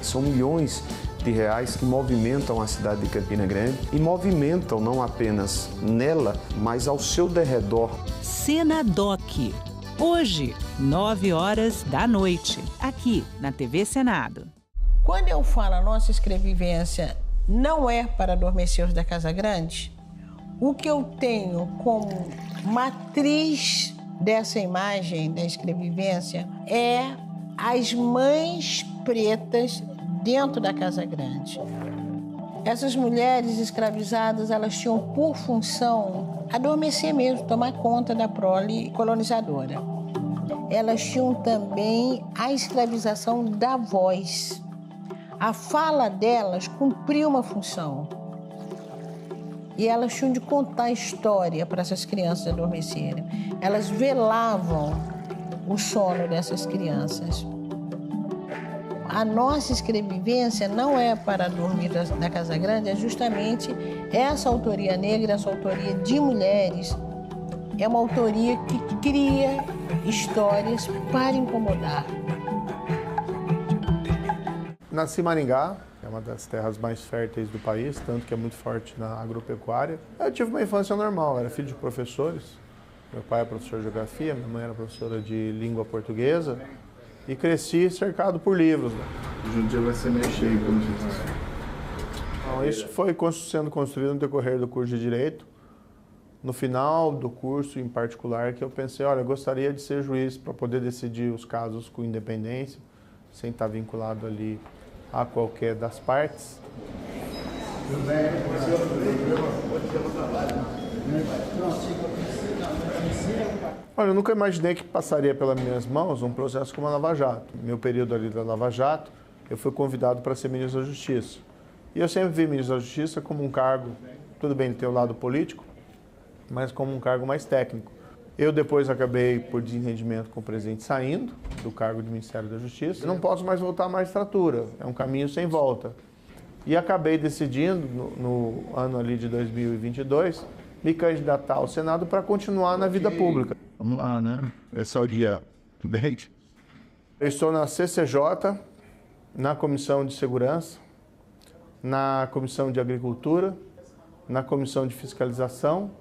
São milhões de reais que movimentam a cidade de Campina Grande e movimentam não apenas nela, mas ao seu derredor. Senadoc, Hoje, 21h, aqui na TV Senado. Quando eu falo a nossa escrevivência não é para adormecer da Casa Grande, o que eu tenho como matriz dessa imagem da escrevivência é as mães pretas dentro da Casa Grande. Essas mulheres escravizadas, elas tinham por função adormecer mesmo, tomar conta da prole colonizadora. Elas tinham também a escravização da voz. A fala delas cumpria uma função. E elas tinham de contar a história para essas crianças adormecerem. Elas velavam o sono dessas crianças. A nossa escrevivência não é para dormir na Casa Grande, é justamente essa autoria negra, essa autoria de mulheres, é uma autoria que cria histórias para incomodar. Nasci em Maringá, que é uma das terras mais férteis do país, tanto que é muito forte na agropecuária. Eu tive uma infância normal, era filho de professores. Meu pai é professor de geografia, minha mãe era professora de língua portuguesa. E cresci cercado por livros. Hoje em dia vai ser meio cheio, pelo jeito. Então, isso foi sendo construído no decorrer do curso de Direito. No final do curso, em particular, que eu pensei, olha, eu gostaria de ser juiz para poder decidir os casos com independência, sem estar vinculado ali a qualquer das partes. Olha, eu nunca imaginei que passaria pelas minhas mãos um processo como a Lava Jato. No meu período ali da Lava Jato, eu fui convidado para ser ministro da Justiça. E eu sempre vi ministro da Justiça como um cargo, tudo bem, tem o lado político, mas como um cargo mais técnico. Eu depois acabei, por desentendimento com o presidente, saindo do cargo de Ministério da Justiça. Eu não posso mais voltar à magistratura, é um caminho sem volta. E acabei decidindo, no ano ali de 2022, me candidatar ao Senado para continuar na vida pública. Vamos lá, né? Esse é o dia 10. Eu estou na CCJ, na Comissão de Segurança, na Comissão de Agricultura, na Comissão de Fiscalização,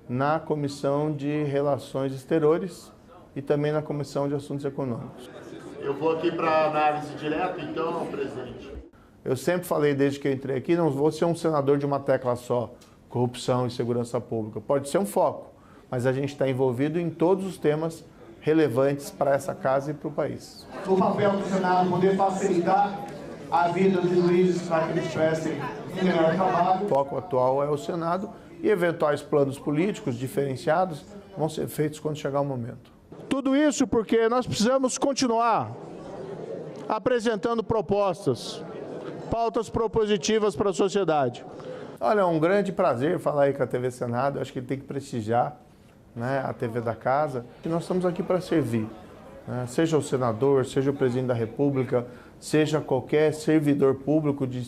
na Comissão de Relações Exteriores e também na Comissão de Assuntos Econômicos. Eu vou aqui para análise direta, então, presidente. Eu sempre falei desde que eu entrei aqui, não vou ser um senador de uma tecla só, corrupção e segurança pública. Pode ser um foco, mas a gente está envolvido em todos os temas relevantes para essa casa e para o país. O papel do Senado é poder facilitar a vida dos juízes para que eles prestem um melhor trabalho. O foco atual é o Senado e eventuais planos políticos diferenciados vão ser feitos quando chegar o momento. Tudo isso porque nós precisamos continuar apresentando propostas, pautas propositivas para a sociedade. Olha, é um grande prazer falar aí com a TV Senado. Eu acho que tem que prestigiar, né, a TV da casa. E nós estamos aqui para servir, né? Seja o senador, seja o presidente da República, seja qualquer servidor público de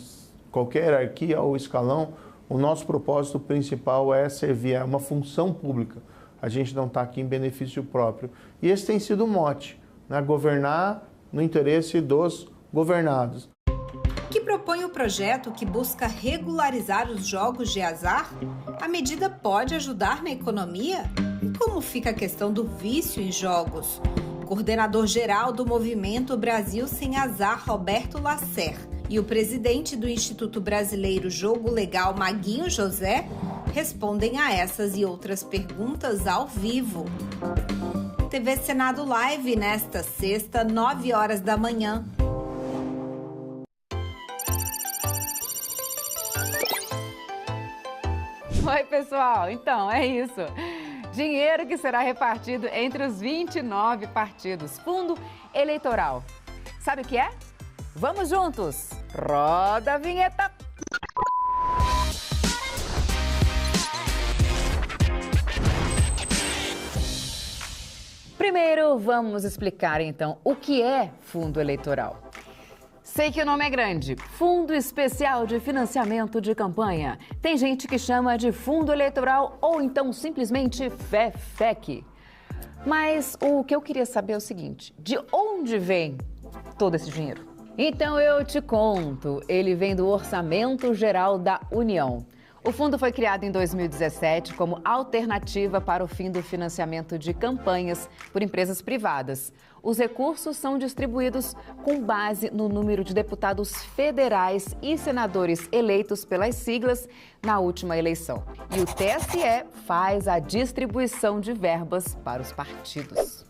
qualquer hierarquia ou escalão, o nosso propósito principal é servir, é uma função pública. A gente não está aqui em benefício próprio. E esse tem sido o mote, né? Governar no interesse dos governados. Que propõe o projeto que busca regularizar os jogos de azar? A medida pode ajudar na economia? E como fica a questão do vício em jogos? O coordenador-geral do Movimento Brasil Sem Azar, Roberto Lasser, e o presidente do Instituto Brasileiro Jogo Legal, Maguinho José, respondem a essas e outras perguntas ao vivo. TV Senado Live, nesta sexta, 9 horas da manhã. Oi, pessoal. Então, é isso. Dinheiro que será repartido entre os 29 partidos. Fundo eleitoral. Sabe o que é? Vamos juntos. Roda a vinheta. Primeiro, vamos explicar, então, o que é fundo eleitoral. Sei que o nome é grande, Fundo Especial de Financiamento de Campanha. Tem gente que chama de fundo eleitoral ou então simplesmente FEFEC. Mas o que eu queria saber é o seguinte, de onde vem todo esse dinheiro? Então eu te conto, ele vem do Orçamento Geral da União. O fundo foi criado em 2017 como alternativa para o fim do financiamento de campanhas por empresas privadas. Os recursos são distribuídos com base no número de deputados federais e senadores eleitos pelas siglas na última eleição. E o TSE faz a distribuição de verbas para os partidos.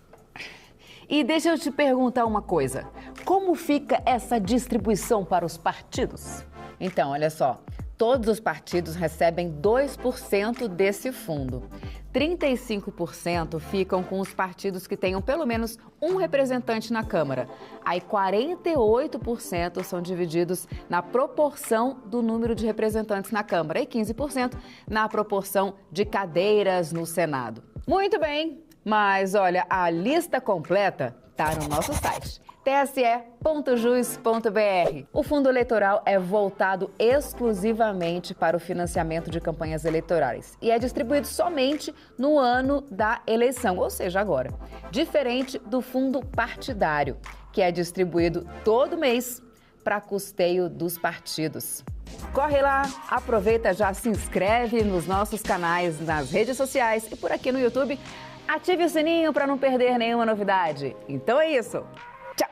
E deixa eu te perguntar uma coisa: como fica essa distribuição para os partidos? Então, olha só. Todos os partidos recebem 2% desse fundo. 35% ficam com os partidos que tenham pelo menos um representante na Câmara. Aí 48% são divididos na proporção do número de representantes na Câmara e 15% na proporção de cadeiras no Senado. Muito bem, mas olha, a lista completa está no nosso site. tse.jus.br. O fundo eleitoral é voltado exclusivamente para o financiamento de campanhas eleitorais e é distribuído somente no ano da eleição, ou seja, agora. Diferente do fundo partidário, que é distribuído todo mês para custeio dos partidos. Corre lá, aproveita, já se inscreve nos nossos canais nas redes sociais e por aqui no YouTube. Ative o sininho para não perder nenhuma novidade. Então é isso. Tchau!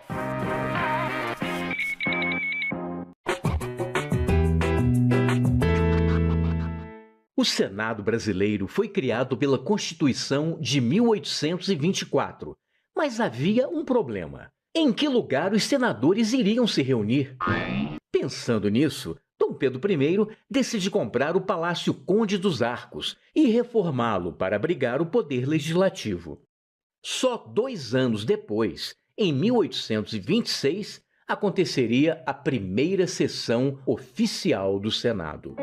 O Senado brasileiro foi criado pela Constituição de 1824, mas havia um problema. Em que lugar os senadores iriam se reunir? Pensando nisso, Dom Pedro I decide comprar o Palácio Conde dos Arcos e reformá-lo para abrigar o poder legislativo. Só 2 anos depois, em 1826, aconteceria a primeira sessão oficial do Senado.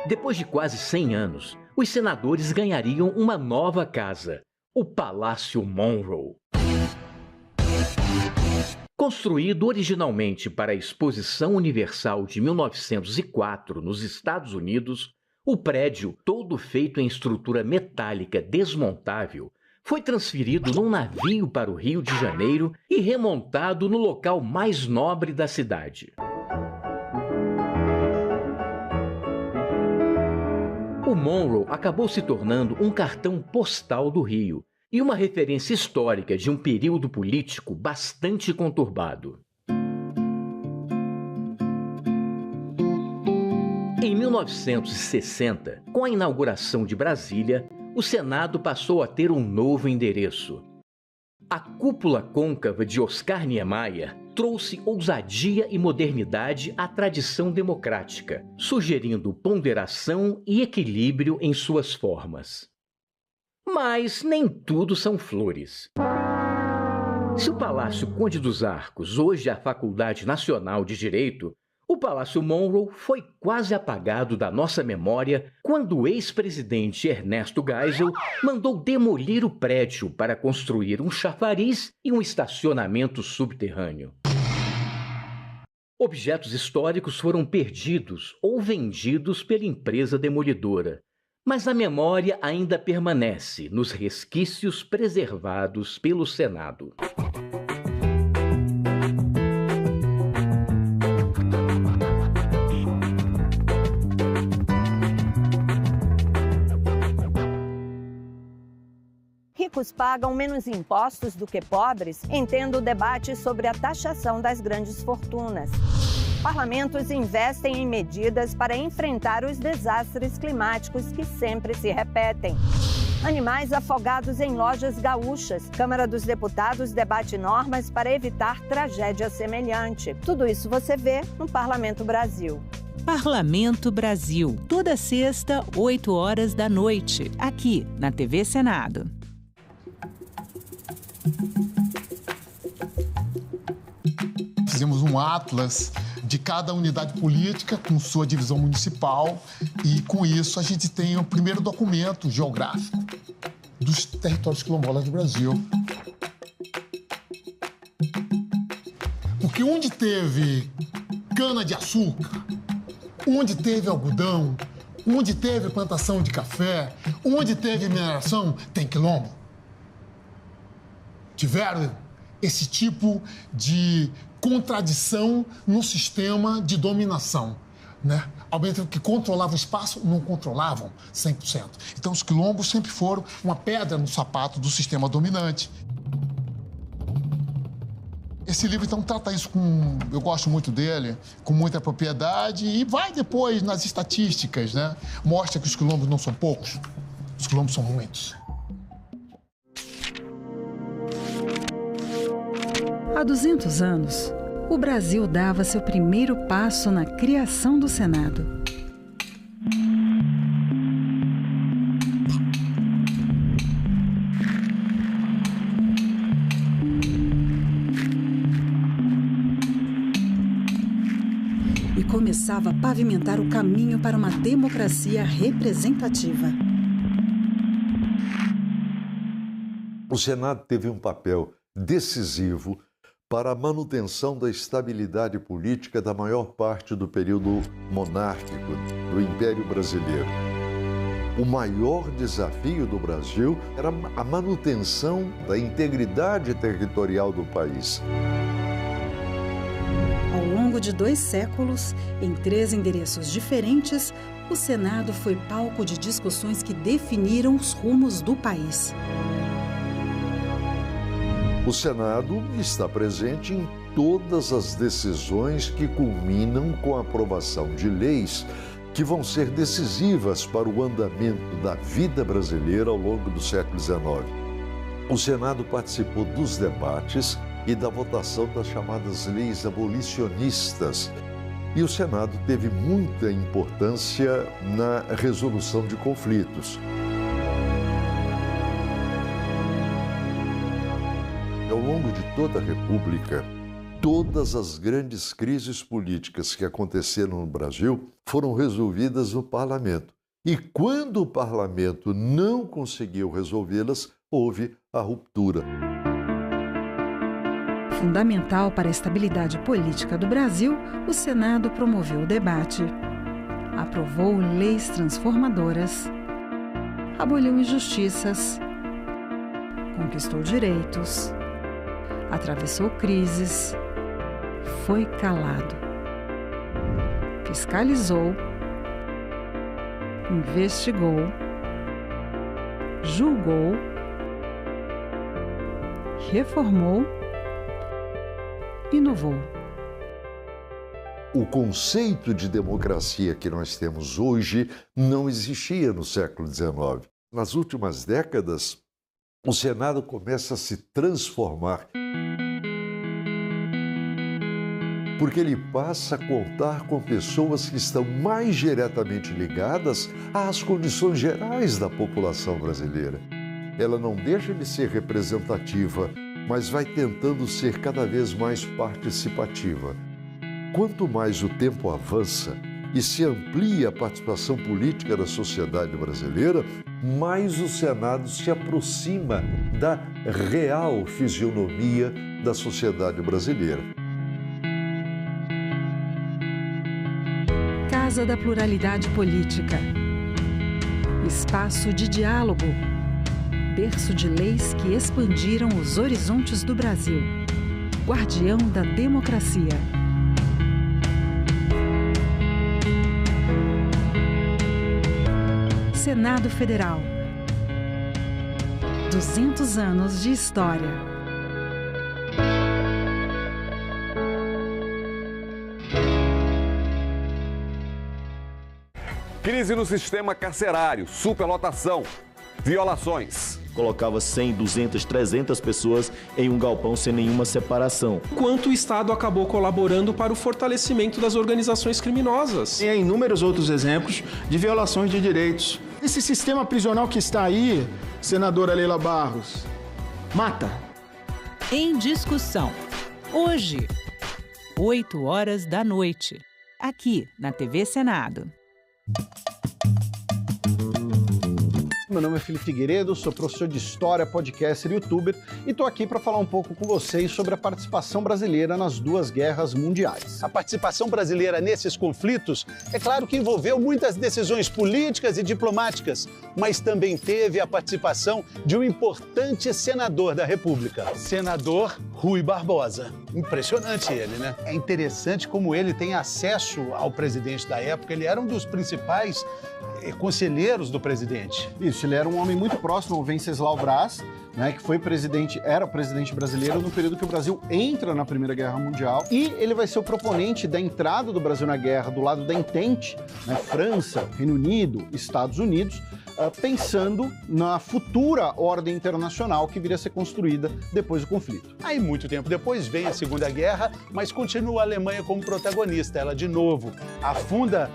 Depois de quase 100 anos, os senadores ganhariam uma nova casa, o Palácio Monroe. Construído originalmente para a Exposição Universal de 1904 nos Estados Unidos, o prédio, todo feito em estrutura metálica desmontável, foi transferido num navio para o Rio de Janeiro e remontado no local mais nobre da cidade. O Monroe acabou se tornando um cartão postal do Rio e uma referência histórica de um período político bastante conturbado. Em 1960, com a inauguração de Brasília, o Senado passou a ter um novo endereço. A cúpula côncava de Oscar Niemeyer trouxe ousadia e modernidade à tradição democrática, sugerindo ponderação e equilíbrio em suas formas. Mas nem tudo são flores. Se o Palácio Conde dos Arcos hoje é a Faculdade Nacional de Direito, o Palácio Monroe foi quase apagado da nossa memória quando o ex-presidente Ernesto Geisel mandou demolir o prédio para construir um chafariz e um estacionamento subterrâneo. Objetos históricos foram perdidos ou vendidos pela empresa demolidora, mas a memória ainda permanece nos resquícios preservados pelo Senado. Ricos pagam menos impostos do que pobres? Entenda o debate sobre a taxação das grandes fortunas. Parlamentos investem em medidas para enfrentar os desastres climáticos que sempre se repetem. Animais afogados em lojas gaúchas. Câmara dos Deputados debate normas para evitar tragédia semelhante. Tudo isso você vê no Parlamento Brasil. Parlamento Brasil, toda sexta, 8 horas da noite, aqui na TV Senado. Fizemos um atlas de cada unidade política com sua divisão municipal e, com isso, a gente tem o primeiro documento geográfico dos territórios quilombolas do Brasil. Porque onde teve cana-de-açúcar, onde teve algodão, onde teve plantação de café, onde teve mineração, tem quilombo. Tiveram esse tipo de contradição no sistema de dominação, né? Ao mesmo tempo que controlavam o espaço, não controlavam 100%. Então, os quilombos sempre foram uma pedra no sapato do sistema dominante. Esse livro, então, trata isso eu gosto muito dele, com muita propriedade, e vai depois nas estatísticas, né? Mostra que os quilombos não são poucos, os quilombos são muitos. Há 200 anos, o Brasil dava seu primeiro passo na criação do Senado. E começava a pavimentar o caminho para uma democracia representativa. O Senado teve um papel decisivo para a manutenção da estabilidade política da maior parte do período monárquico do Império Brasileiro. O maior desafio do Brasil era a manutenção da integridade territorial do país. Ao longo de 2 séculos, em 3 endereços diferentes, o Senado foi palco de discussões que definiram os rumos do país. O Senado está presente em todas as decisões que culminam com a aprovação de leis que vão ser decisivas para o andamento da vida brasileira ao longo do século XIX. O Senado participou dos debates e da votação das chamadas leis abolicionistas. E o Senado teve muita importância na resolução de conflitos. Ao longo de toda a República, todas as grandes crises políticas que aconteceram no Brasil foram resolvidas no Parlamento. E quando o Parlamento não conseguiu resolvê-las, houve a ruptura. Fundamental para a estabilidade política do Brasil, o Senado promoveu o debate, aprovou leis transformadoras, aboliu injustiças, conquistou direitos, atravessou crises, foi calado, fiscalizou, investigou, julgou, reformou, inovou. O conceito de democracia que nós temos hoje não existia no século XIX. Nas últimas décadas, o Senado começa a se transformar, porque ele passa a contar com pessoas que estão mais diretamente ligadas às condições gerais da população brasileira. Ela não deixa de ser representativa, mas vai tentando ser cada vez mais participativa. Quanto mais o tempo avança e se amplia a participação política da sociedade brasileira, mais o Senado se aproxima da real fisionomia da sociedade brasileira. Casa da Pluralidade Política. Espaço de diálogo. Berço de leis que expandiram os horizontes do Brasil. Guardião da democracia. Senado Federal. 200 anos de história. Crise no sistema carcerário, superlotação, violações. Colocava 100, 200, 300 pessoas em um galpão sem nenhuma separação. Quanto o Estado acabou colaborando para o fortalecimento das organizações criminosas. E há inúmeros outros exemplos de violações de direitos. Esse sistema prisional que está aí, senadora Leila Barros, mata. Em discussão. Hoje, 20h, aqui na TV Senado. Meu nome é Felipe Figueiredo, sou professor de História, podcaster e youtuber e estou aqui para falar um pouco com vocês sobre a participação brasileira nas duas guerras mundiais. A participação brasileira nesses conflitos, é claro que envolveu muitas decisões políticas e diplomáticas, mas também teve a participação de um importante senador da República, senador Rui Barbosa. Impressionante ele, né? É interessante como ele tem acesso ao presidente da época, ele era um dos principais conselheiros do presidente. Isso, ele era um homem muito próximo ao Venceslau Braz, né, que foi era presidente brasileiro no período que o Brasil entra na Primeira Guerra Mundial, e ele vai ser o proponente da entrada do Brasil na guerra do lado da Entente, né, França, Reino Unido, Estados Unidos, pensando na futura ordem internacional que viria a ser construída depois do conflito. Aí, muito tempo depois, vem a Segunda Guerra, mas continua a Alemanha como protagonista. Ela, de novo, afunda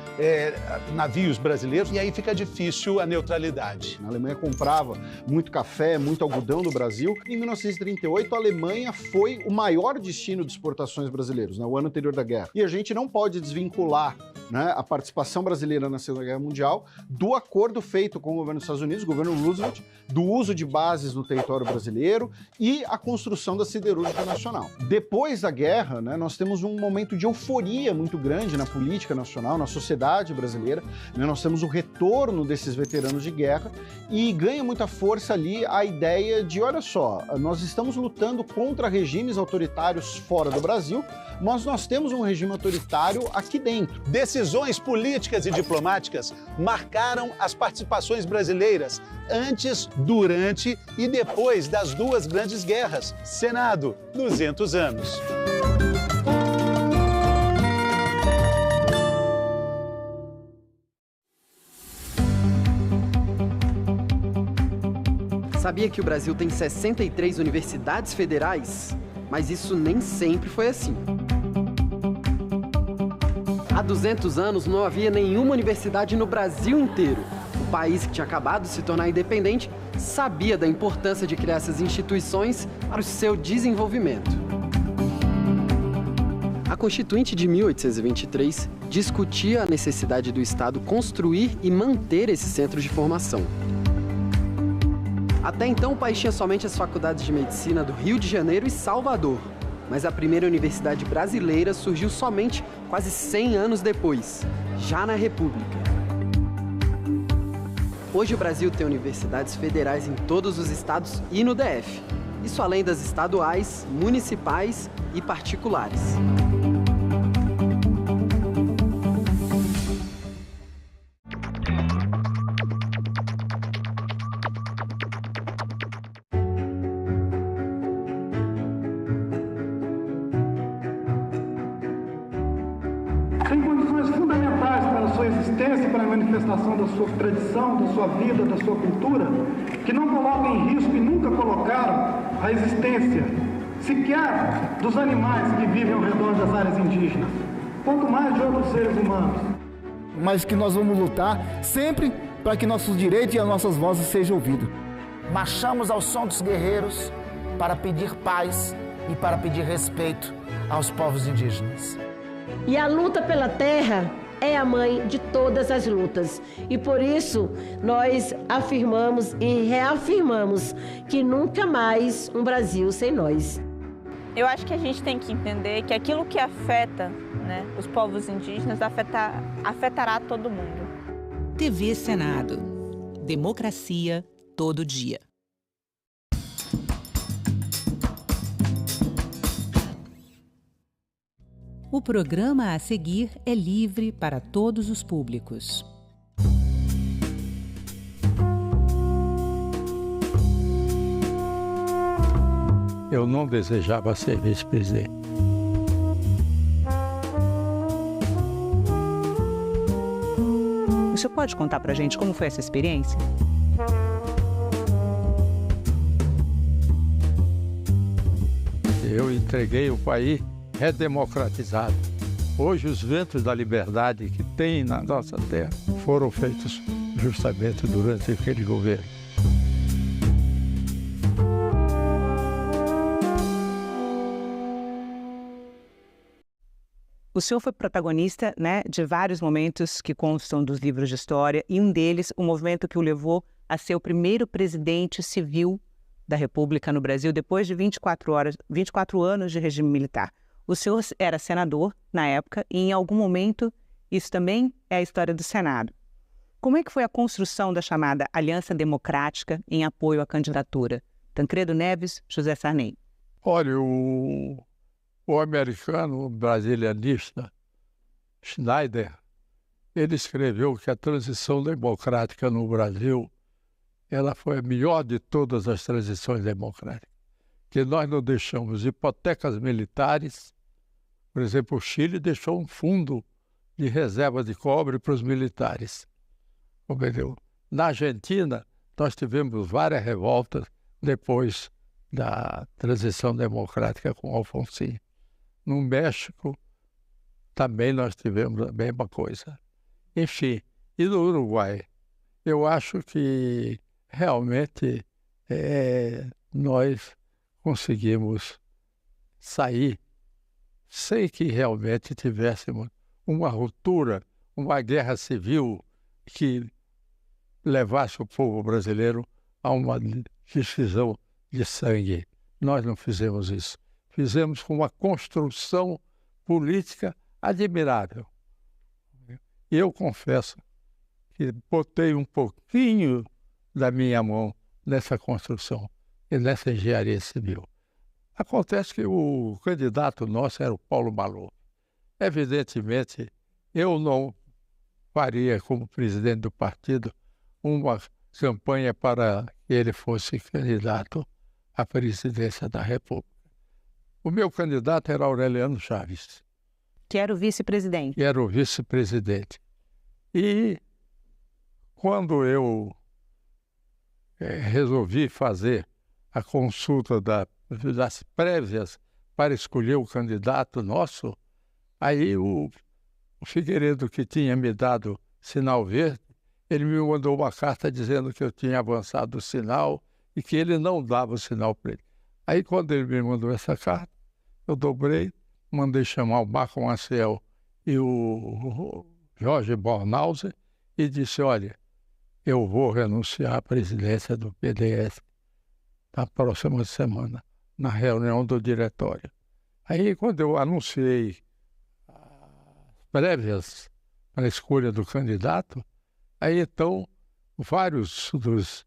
navios brasileiros e aí fica difícil a neutralidade. A Alemanha comprava muito café, muito algodão do Brasil. Em 1938, a Alemanha foi o maior destino de exportações brasileiros, né, o ano anterior da guerra. E a gente não pode desvincular, né, a participação brasileira na Segunda Guerra Mundial do acordo feito com o governo dos Estados Unidos, o governo Roosevelt, do uso de bases no território brasileiro e a construção da siderúrgica nacional. Depois da guerra, né, nós temos um momento de euforia muito grande na política nacional, na sociedade brasileira, né, nós temos o retorno desses veteranos de guerra e ganha muita força ali a ideia de, olha só, nós estamos lutando contra regimes autoritários fora do Brasil, mas nós temos um regime autoritário aqui dentro. Decisões políticas e diplomáticas marcaram as participações brasileiras antes, durante e depois das duas grandes guerras. Senado, 200 anos. Sabia que o Brasil tem 63 universidades federais? Mas isso nem sempre foi assim. Há 200 anos não havia nenhuma universidade no Brasil inteiro. O país, que tinha acabado de se tornar independente, sabia da importância de criar essas instituições para o seu desenvolvimento. A Constituinte de 1823 discutia a necessidade do Estado construir e manter esses centros de formação. Até então, o país tinha somente as faculdades de medicina do Rio de Janeiro e Salvador. Mas a primeira universidade brasileira surgiu somente quase 100 anos depois, já na República. Hoje o Brasil tem universidades federais em todos os estados e no DF. Isso além das estaduais, municipais e particulares. Tem condições fundamentais para a sua existência e para a manifestação da sua tradição, da sua vida, da sua cultura, que não colocam em risco e nunca colocaram a existência, sequer dos animais que vivem ao redor das áreas indígenas, quanto mais de outros seres humanos. Mas que nós vamos lutar sempre para que nossos direitos e as nossas vozes sejam ouvidos. Marchamos ao som dos guerreiros para pedir paz e para pedir respeito aos povos indígenas. E a luta pela terra é a mãe de todas as lutas. E por isso nós afirmamos e reafirmamos que nunca mais um Brasil sem nós. Eu acho que a gente tem que entender que aquilo que afeta, né, os povos indígenas afetará todo mundo. TV Senado. Democracia todo dia. O programa a seguir é livre para todos os públicos. Eu não desejava ser vice-presidente. O senhor pode contar pra gente como foi essa experiência? Eu entreguei o país redemocratizado. Hoje os ventos da liberdade que tem na nossa terra foram feitos justamente durante aquele governo. O senhor foi protagonista, né, de vários momentos que constam dos livros de história, e um deles, o movimento que o levou a ser o primeiro presidente civil da República no Brasil, depois de 24 anos de regime militar. O senhor era senador na época e, em algum momento, isso também é a história do Senado. Como é que foi a construção da chamada Aliança Democrática em apoio à candidatura? Tancredo Neves, José Sarney. Olha, o americano brasilianista Schneider, ele escreveu que a transição democrática no Brasil, ela foi a melhor de todas as transições democráticas, que nós não deixamos hipotecas militares. Por exemplo, o Chile deixou um fundo de reserva de cobre para os militares. Entendeu? Na Argentina, nós tivemos várias revoltas depois da transição democrática com Alfonsín. No México, também nós tivemos a mesma coisa. Enfim, e no Uruguai, eu acho que realmente nós conseguimos sair sem que realmente tivéssemos uma ruptura, uma guerra civil que levasse o povo brasileiro a uma decisão de sangue. Nós não fizemos isso. Fizemos com uma construção política admirável. Eu confesso que botei um pouquinho da minha mão nessa construção e nessa engenharia civil. Acontece que o candidato nosso era o Paulo Maluf. Evidentemente, eu não faria, como presidente do partido, uma campanha para que ele fosse candidato à presidência da República. O meu candidato era Aureliano Chaves. Que era o vice-presidente. Que era o vice-presidente. E quando eu resolvi fazer a consulta das prévias para escolher o candidato nosso, aí o Figueiredo, que tinha me dado sinal verde, ele me mandou uma carta dizendo que eu tinha avançado o sinal e que ele não dava o sinal para ele. Aí, quando ele me mandou essa carta, eu dobrei, mandei chamar o Marco Maciel e o Jorge Bornhausen e disse, olha, eu vou renunciar à presidência do PDS na próxima semana, na reunião do diretório. Aí, quando eu anunciei as prévias para a escolha do candidato, aí, então, vários dos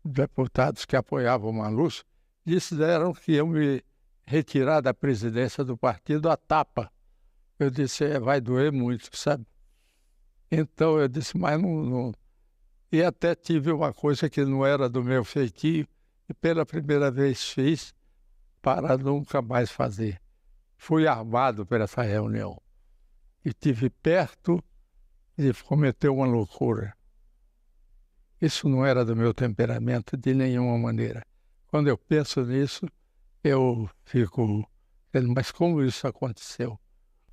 deputados que apoiavam o Maluf disseram que iam me retirar da presidência do partido à tapa. Eu disse, vai doer muito, sabe? Então, eu disse, mas não... E até tive uma coisa que não era do meu feitio e pela primeira vez fiz para nunca mais fazer. Fui armado por essa reunião e estive perto de cometer uma loucura. Isso não era do meu temperamento de nenhuma maneira. Quando eu penso nisso, eu fico... Mas como isso aconteceu?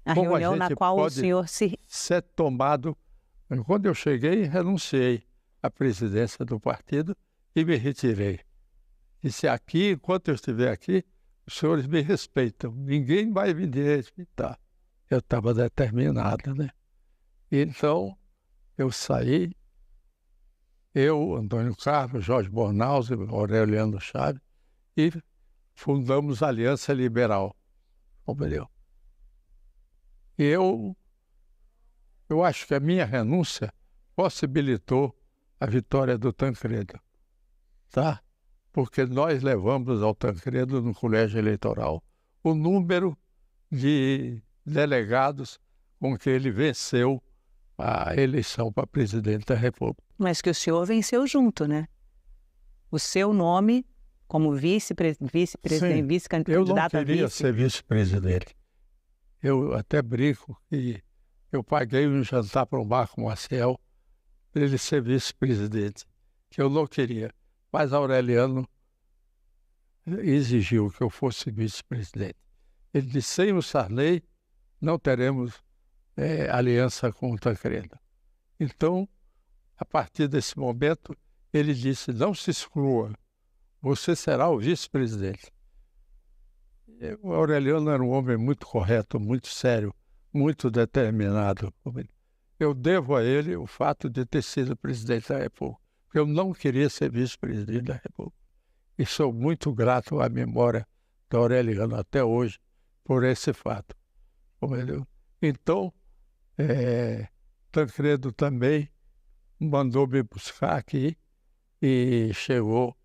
A reunião na qual o senhor se... ser tomado... Quando eu cheguei, renunciei à presidência do partido e me retirei. Disse, aqui, enquanto eu estiver aqui, os senhores me respeitam. Ninguém vai me respeitar. Eu estava determinado, né? Então, eu saí, eu, Antônio Carlos, Jorge Bornhausen, Aureliano Chaves, e fundamos a Aliança Liberal. Entendeu? E eu acho que a minha renúncia possibilitou a vitória do Tancredo, tá? Porque nós levamos ao Tancredo no colégio eleitoral o número de delegados com que ele venceu a eleição para presidente da República. Mas que o senhor venceu junto, né? O seu nome como vice-presidente, vice-candidato eu não a queria vice. ser vice-presidente. Eu até brinco que eu paguei um jantar para o Marco Maciel para ele ser vice-presidente, que eu não queria. Mas Aureliano exigiu que eu fosse vice-presidente. Ele disse, sem o Sarney, não teremos aliança com o Tancredo. Então, a partir desse momento, ele disse, não se exclua, você será o vice-presidente. O Aureliano era um homem muito correto, muito sério, muito determinado. Eu devo a ele o fato de ter sido presidente da República, porque eu não queria ser vice-presidente da República. E sou muito grato à memória da Aureliano até hoje por esse fato. Entendeu? Então, Tancredo também mandou me buscar aqui e chegou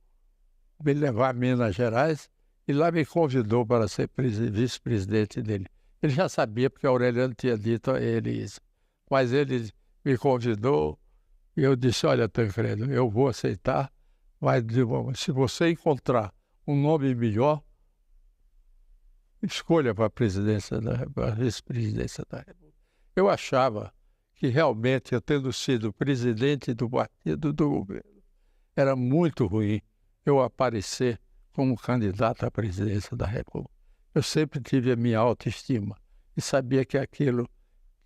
me levar a Minas Gerais e lá me convidou para ser vice-presidente dele. Ele já sabia, porque Aureliano tinha dito a ele isso. Mas ele me convidou e eu disse, olha, Tancredo, eu vou aceitar, mas se você encontrar um nome melhor, escolha para a vice-presidência da República. Eu achava que realmente, eu tendo sido presidente do partido do governo, era muito ruim eu aparecer como candidato à presidência da República. Eu sempre tive a minha autoestima e sabia que aquilo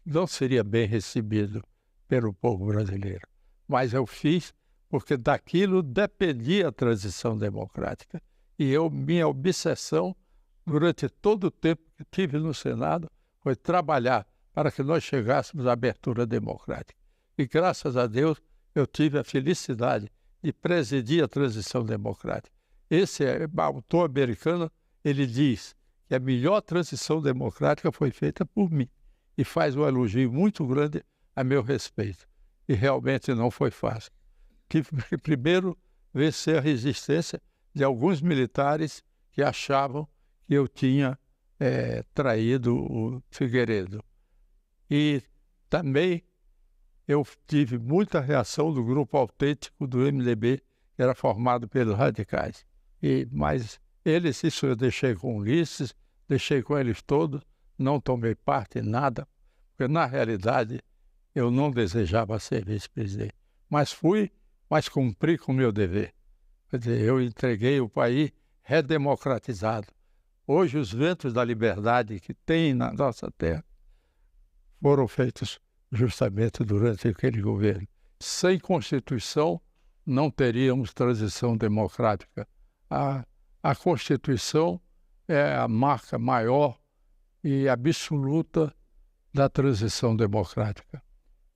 não seria bem recebido pelo povo brasileiro. Mas eu fiz porque daquilo dependia a transição democrática. E minha obsessão, durante todo o tempo que tive no Senado, foi trabalhar para que nós chegássemos à abertura democrática. E, graças a Deus, eu tive a felicidade de presidir a transição democrática. Esse autor americano, ele diz que a melhor transição democrática foi feita por mim e faz um elogio muito grande a meu respeito. E realmente não foi fácil. Tive que primeiro vencer a resistência de alguns militares que achavam que eu tinha traído o Figueiredo. E também eu tive muita reação do grupo autêntico do MDB, que era formado pelos radicais. Mas isso eu deixei com Ulisses, deixei com eles todos, não tomei parte em nada, porque na realidade eu não desejava ser vice-presidente. Mas cumpri com o meu dever. Quer dizer, eu entreguei o país redemocratizado. Hoje os ventos da liberdade que tem na nossa terra foram feitos justamente durante aquele governo. Sem Constituição não teríamos transição democrática. A Constituição é a marca maior e absoluta da transição democrática.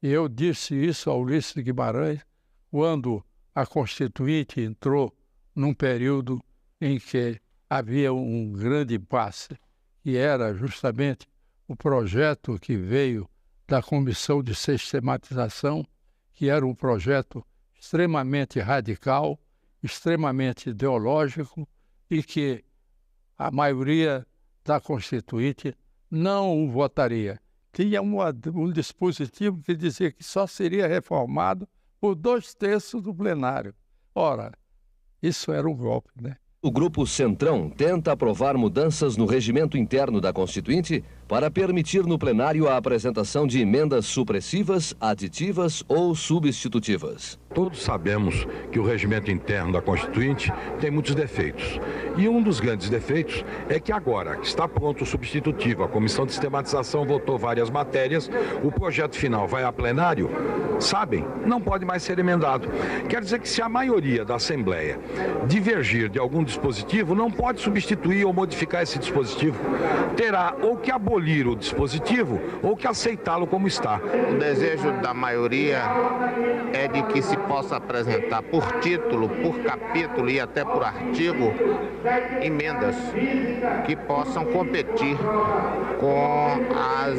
E eu disse isso a Ulisses Guimarães quando a Constituinte entrou num período em que havia um grande impasse, que era justamente o projeto que veio da Comissão de Sistematização, que era um projeto extremamente radical, extremamente ideológico e que a maioria da Constituinte não o votaria. Tinha um dispositivo que dizia que só seria reformado por 2/3 do plenário. Ora, isso era um golpe, né? O Grupo Centrão tenta aprovar mudanças no regimento interno da Constituinte para permitir no plenário a apresentação de emendas supressivas, aditivas ou substitutivas. Todos sabemos que o regimento interno da Constituinte tem muitos defeitos. E um dos grandes defeitos é que agora que está pronto o substitutivo, a Comissão de Sistematização votou várias matérias, o projeto final vai a plenário, sabem, não pode mais ser emendado. Quer dizer que se a maioria da Assembleia divergir de algum dispositivo, não pode substituir ou modificar esse dispositivo. Terá ou que abolir o dispositivo ou que aceitá-lo como está. O desejo da maioria é de que se possa apresentar por título, por capítulo e até por artigo emendas que possam competir com as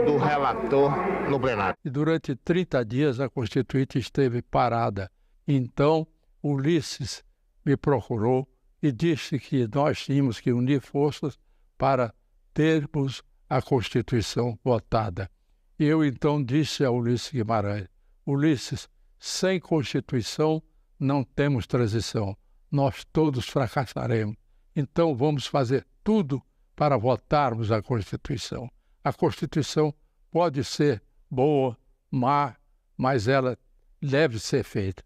do relator no plenário. E durante 30 dias a Constituinte esteve parada. Então, Ulisses me procurou e disse que nós tínhamos que unir forças para termos a Constituição votada. E eu então disse a Ulisses Guimarães, Ulisses, sem Constituição não temos transição, nós todos fracassaremos. Então vamos fazer tudo para votarmos a Constituição. A Constituição pode ser boa, má, mas ela deve ser feita.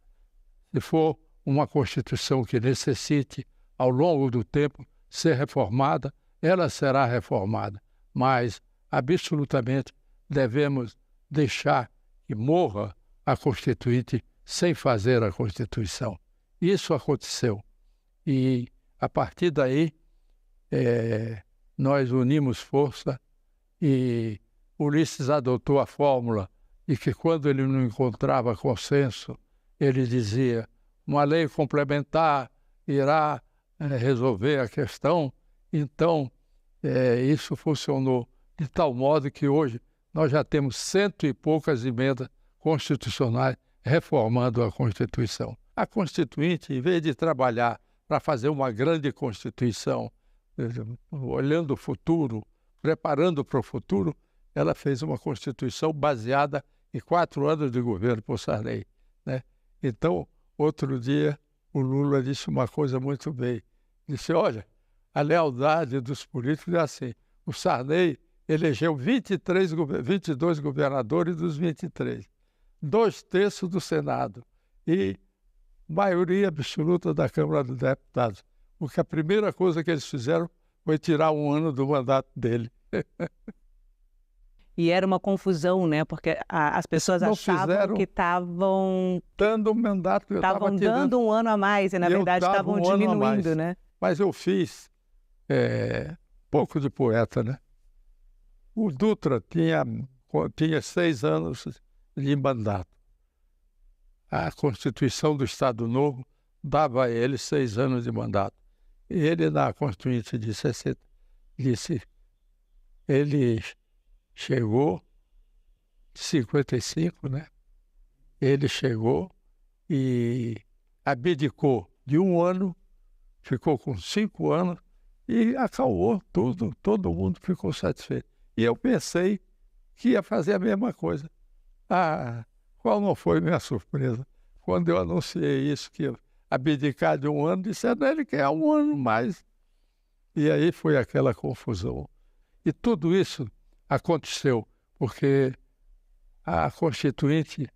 Se for uma Constituição que necessite, ao longo do tempo, ser reformada, ela será reformada, mas absolutamente devemos deixar que morra a Constituinte sem fazer a Constituição. Isso aconteceu. E, a partir daí, nós unimos força e Ulisses adotou a fórmula de que quando ele não encontrava consenso ele dizia, uma lei complementar irá resolver a questão. Então, isso funcionou de tal modo que hoje nós já temos 100 e poucas emendas constitucionais reformando a Constituição. A Constituinte, em vez de trabalhar para fazer uma grande Constituição, olhando o futuro, preparando para o futuro, ela fez uma Constituição baseada em 4 anos de governo por Sarney, né? Então, outro dia, o Lula disse uma coisa muito bem. Disse, olha, a lealdade dos políticos é assim. O Sarney elegeu 22 governadores dos 23, 2/3 do Senado e maioria absoluta da Câmara dos Deputados. Porque a primeira coisa que eles fizeram foi tirar 1 ano do mandato dele. E era uma confusão, né? Porque as pessoas achavam que estavam dando um mandato, estavam dando 1 ano a mais e na verdade estavam diminuindo, né? Mas eu fiz pouco de poeta, né? O Dutra tinha 6 anos de mandato. A Constituição do Estado Novo dava a ele 6 anos de mandato. E ele, na Constituinte de 60, disse, ele chegou, 55, né? Ele chegou e abdicou de 1 ano, ficou com 5 anos e acalmou tudo, todo mundo ficou satisfeito. E eu pensei que ia fazer a mesma coisa. Qual não foi minha surpresa? Quando eu anunciei isso, que ia abdicar de 1 ano, disseram ele quer 1 ano mais. E aí foi aquela confusão. E tudo isso aconteceu porque a Constituinte,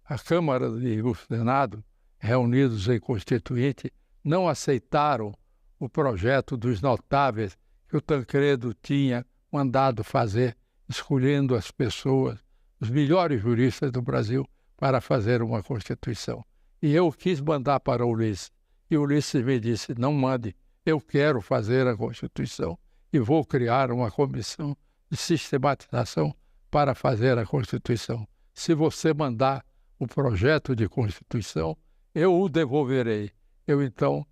a Câmara e o Senado, reunidos em Constituinte, não aceitaram o projeto dos notáveis que o Tancredo tinha mandado fazer, escolhendo as pessoas, os melhores juristas do Brasil, para fazer uma Constituição. E eu quis mandar para o Ulisses. E o Ulisses me disse, não mande, eu quero fazer a Constituição e vou criar uma comissão de sistematização para fazer a Constituição. Se você mandar o projeto de Constituição, eu o devolverei. Eu, então,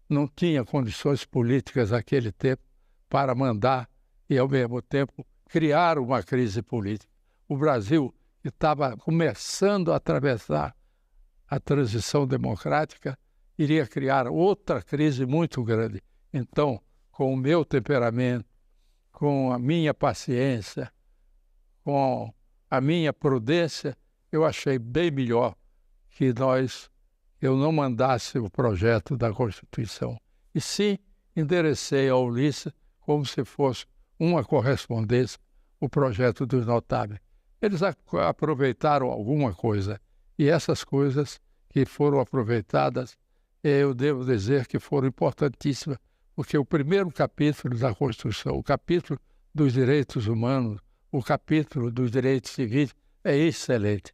não tinha condições políticas naquele tempo para mandar e, ao mesmo tempo, criar uma crise política. O Brasil estava começando a atravessar a transição democrática, iria criar outra crise muito grande. Então, com o meu temperamento, com a minha paciência, com a minha prudência, eu achei bem melhor que eu não mandasse o projeto da Constituição. E sim, enderecei ao Ulisses como se fosse uma correspondência, o projeto dos notáveis. Eles aproveitaram alguma coisa, e essas coisas que foram aproveitadas, eu devo dizer que foram importantíssimas, porque o primeiro capítulo da Constituição, o capítulo dos direitos humanos, o capítulo dos direitos civis, é excelente.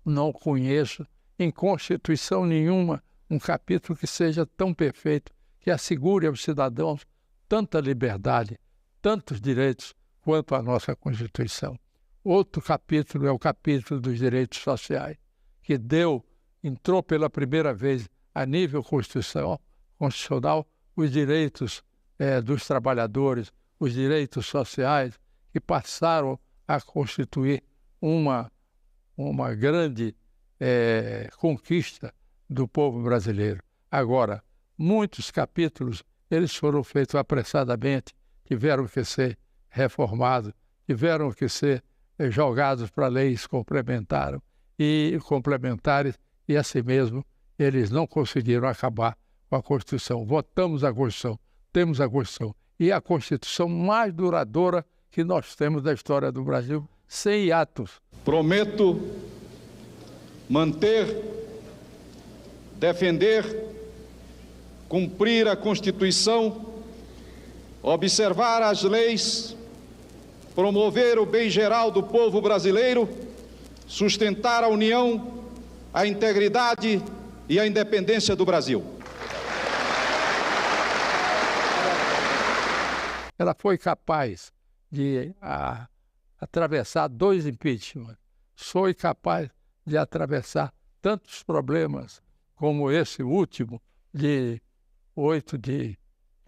Não conheço em Constituição nenhuma um capítulo que seja tão perfeito, que assegure aos cidadãos tanta liberdade, tantos direitos quanto a nossa Constituição. Outro capítulo é o capítulo dos direitos sociais, que entrou pela primeira vez a nível constitucional os direitos dos trabalhadores, os direitos sociais, que passaram a constituir uma grande conquista do povo brasileiro. Agora, muitos capítulos, eles foram feitos apressadamente, tiveram que ser reformados, tiveram que ser jogados para leis complementares, e assim mesmo eles não conseguiram acabar com a Constituição. Votamos a Constituição, temos a Constituição, e a Constituição mais duradoura que nós temos da história do Brasil, sem hiatos. Prometo manter, defender, cumprir a Constituição, observar as leis, promover o bem geral do povo brasileiro, sustentar a união, a integridade e a independência do Brasil. Ela foi capaz de atravessar 2 impeachments, foi capaz de atravessar tantos problemas como esse último de 8 de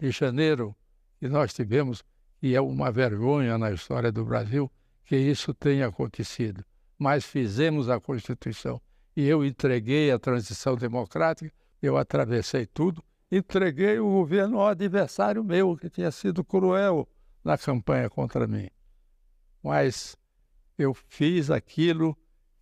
janeiro que nós tivemos, e é uma vergonha na história do Brasil que isso tenha acontecido. Mas fizemos a Constituição e eu entreguei a transição democrática, eu atravessei tudo, entreguei o governo ao adversário meu, que tinha sido cruel na campanha contra mim. Mas eu fiz aquilo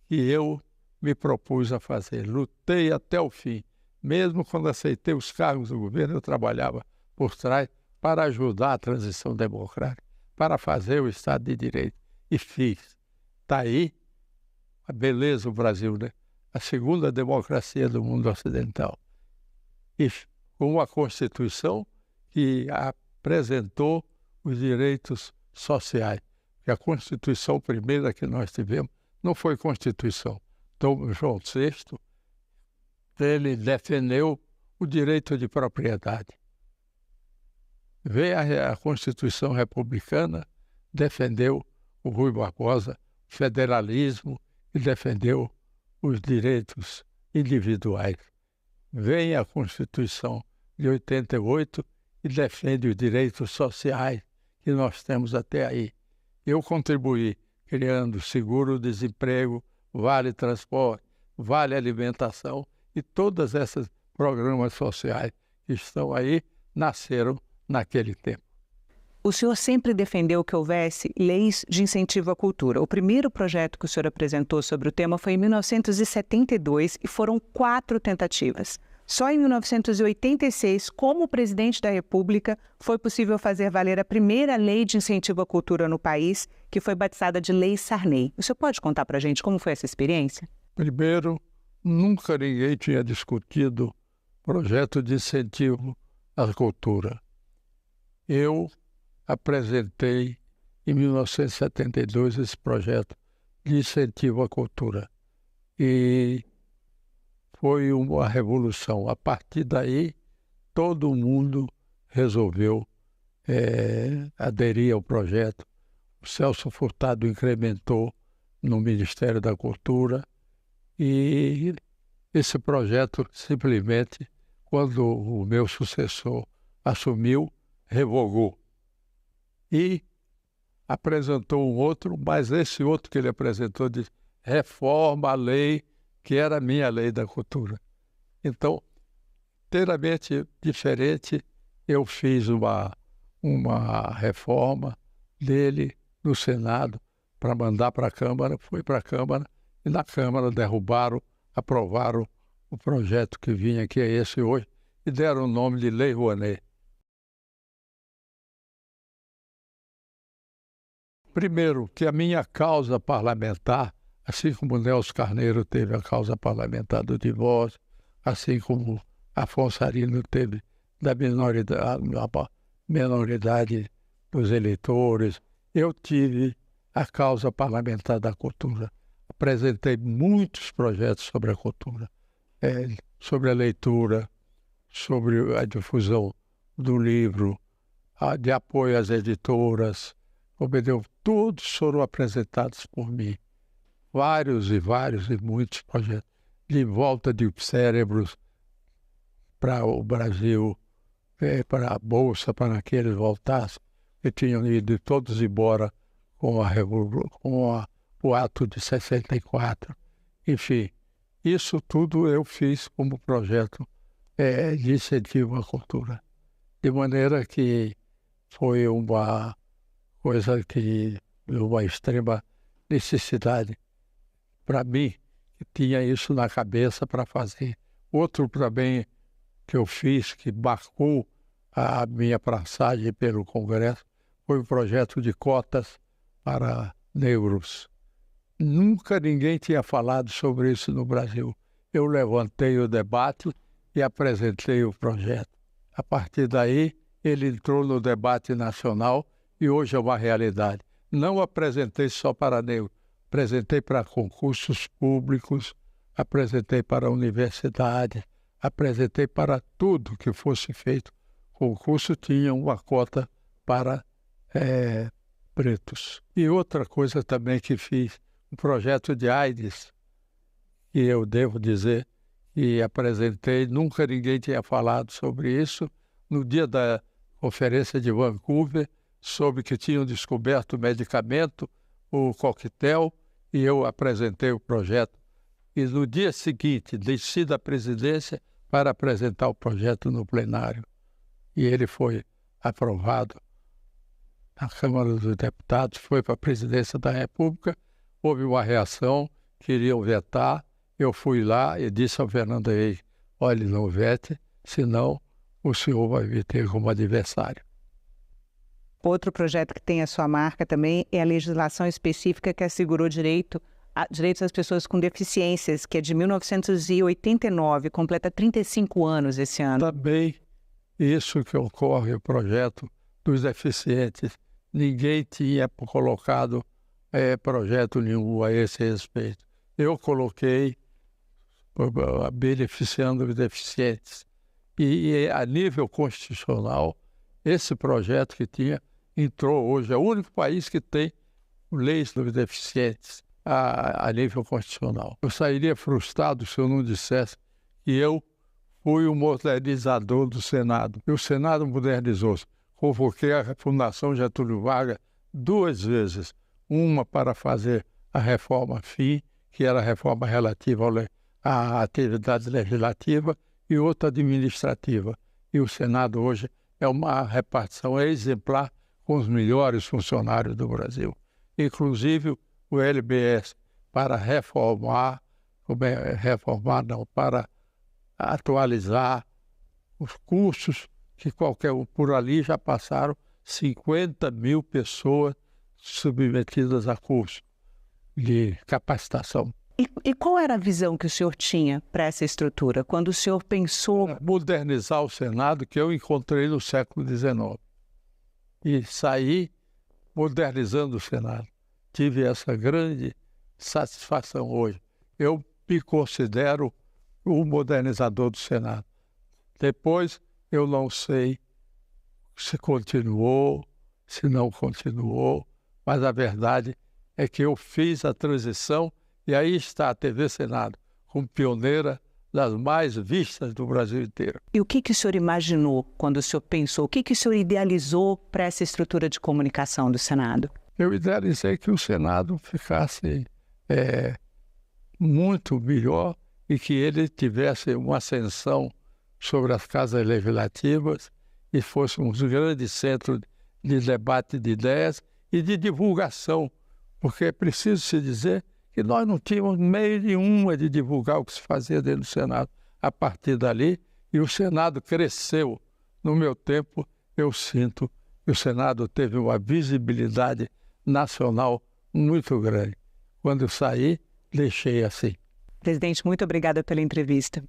que eu me propus a fazer, lutei até o fim. Mesmo quando aceitei os cargos do governo, eu trabalhava por trás para ajudar a transição democrática, para fazer o Estado de Direito. E fiz. Está aí a beleza do Brasil, né? A segunda democracia do mundo ocidental. E com uma Constituição que apresentou os direitos sociais. Porque a Constituição primeira que nós tivemos não foi Constituição. Dom João VI, ele defendeu o direito de propriedade. Veio a Constituição republicana, defendeu o Rui Barbosa, o federalismo, e defendeu os direitos individuais. Vem a Constituição de 88 e defende os direitos sociais que nós temos até aí. Eu contribuí criando seguro-desemprego, vale transporte, vale alimentação, e todos esses programas sociais que estão aí nasceram naquele tempo. O senhor sempre defendeu que houvesse leis de incentivo à cultura. O primeiro projeto que o senhor apresentou sobre o tema foi em 1972 e foram 4 tentativas. Só em 1986, como presidente da República, foi possível fazer valer a primeira lei de incentivo à cultura no país, que foi batizada de Lei Sarney. O senhor pode contar para a gente como foi essa experiência? Primeiro, nunca ninguém tinha discutido projeto de incentivo à cultura. Eu apresentei em 1972 esse projeto de incentivo à cultura e foi uma revolução. A partir daí, todo mundo resolveu aderir ao projeto. O Celso Furtado incrementou no Ministério da Cultura e esse projeto simplesmente, quando o meu sucessor assumiu, revogou. E apresentou um outro, mas esse outro que ele apresentou disse: reforma a lei, que era a minha lei da cultura. Então, inteiramente diferente, eu fiz uma reforma dele no Senado para mandar para a Câmara, fui para a Câmara, e na Câmara derrubaram, aprovaram o projeto que vinha, que é esse hoje, e deram o nome de Lei Rouanet. Primeiro, que a minha causa parlamentar, assim como Nelson Carneiro teve a causa parlamentar do divórcio, assim como Afonso Arino teve da minoridade dos eleitores, eu tive a causa parlamentar da cultura. Apresentei muitos projetos sobre a cultura, sobre a leitura, sobre a difusão do livro, de apoio às editoras, todos foram apresentados por mim. Vários e muitos projetos de volta de cérebros para o Brasil, para a Bolsa, para que eles voltassem, que tinham ido todos embora com o ato de 64. Enfim, isso tudo eu fiz como projeto de incentivo à cultura. De maneira que foi uma coisa que uma extrema necessidade para mim, que tinha isso na cabeça para fazer. Outro também que eu fiz, que marcou a minha passagem pelo Congresso, foi o projeto de cotas para negros. Nunca ninguém tinha falado sobre isso no Brasil. Eu levantei o debate e apresentei o projeto. A partir daí, ele entrou no debate nacional e hoje é uma realidade. Não apresentei só para negros, apresentei para concursos públicos, apresentei para a universidade, apresentei para tudo que fosse feito. O concurso tinha uma cota para pretos. E outra coisa também que fiz, um projeto de AIDS, e eu devo dizer que apresentei, nunca ninguém tinha falado sobre isso, no dia da conferência de Vancouver, soube que tinham descoberto o medicamento, o coquetel, e eu apresentei o projeto. E no dia seguinte, desci da presidência para apresentar o projeto no plenário. E ele foi aprovado na Câmara dos Deputados, foi para a presidência da República, houve uma reação, queriam vetar, eu fui lá e disse ao Fernando Henrique, olha, não vete, senão o senhor vai me ter como adversário. Outro projeto que tem a sua marca também é a legislação específica que assegurou direitos das pessoas com deficiências, que é de 1989, completa 35 anos esse ano. Também isso que ocorre, o projeto dos deficientes. Ninguém tinha colocado projeto nenhum a esse respeito. Eu coloquei beneficiando os deficientes. E a nível constitucional, esse projeto que tinha entrou hoje. É o único país que tem leis dos deficientes a nível constitucional. Eu sairia frustrado se eu não dissesse que eu fui o modernizador do Senado. E o Senado modernizou-se. Convoquei a Fundação Getúlio Vargas 2 vezes. Uma para fazer a reforma FII, que era a reforma relativa à atividade legislativa, e outra administrativa. E o Senado hoje é uma repartição exemplar com os melhores funcionários do Brasil. Inclusive o LBS para para atualizar os cursos que qualquer um por ali já passaram 50 mil pessoas submetidas a curso de capacitação. E qual era a visão que o senhor tinha para essa estrutura, quando o senhor pensou... Modernizar o Senado, que eu encontrei no século XIX. E saí modernizando o Senado. Tive essa grande satisfação hoje. Eu me considero o modernizador do Senado. Depois, eu não sei se continuou, se não continuou, mas a verdade é que eu fiz a transição e aí está a TV Senado, como pioneira das mais vistas do Brasil inteiro. E o que o senhor imaginou quando o senhor pensou? O que o senhor idealizou para essa estrutura de comunicação do Senado? Eu idealizei que o Senado ficasse muito melhor e que ele tivesse uma ascensão sobre as casas legislativas e fosse um grande centro de debate de ideias e de divulgação, porque é preciso se dizer que nós não tínhamos meio nenhuma de divulgar o que se fazia dentro do Senado. A partir dali, e o Senado cresceu. No meu tempo, eu sinto que o Senado teve uma visibilidade nacional muito grande. Quando eu saí, deixei assim. Presidente, muito obrigada pela entrevista.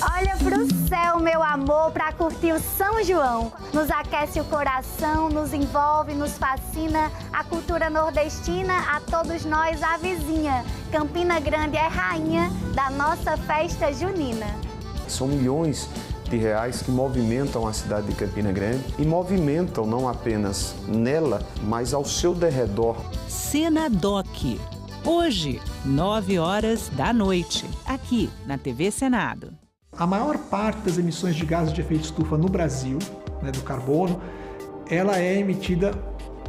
Olha pro céu, meu amor, para curtir o São João. Nos aquece o coração, nos envolve, nos fascina. A cultura nordestina a todos nós avizinha. Campina Grande é rainha da nossa festa junina. São milhões de reais que movimentam a cidade de Campina Grande e movimentam não apenas nela, mas ao seu derredor. Senadoc. Hoje, 9h, aqui na TV Senado. A maior parte das emissões de gases de efeito estufa no Brasil, do carbono, ela é emitida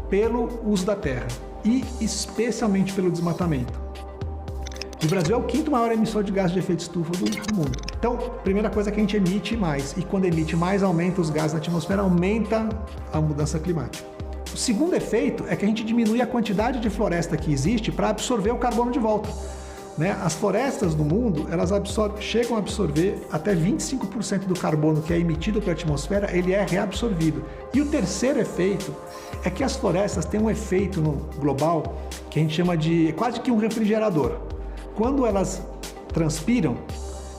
pelo uso da terra e especialmente pelo desmatamento. O Brasil é o 5º maior emissor de gases de efeito estufa do mundo. Então, primeira coisa é que a gente emite mais. E quando emite mais, aumenta os gases na atmosfera, aumenta a mudança climática. O segundo efeito é que a gente diminui a quantidade de floresta que existe para absorver o carbono de volta. As florestas do mundo, elas chegam a absorver até 25% do carbono que é emitido para a atmosfera, ele é reabsorvido. E o terceiro efeito é que as florestas têm um efeito no global que a gente chama de quase que um refrigerador. Quando elas transpiram,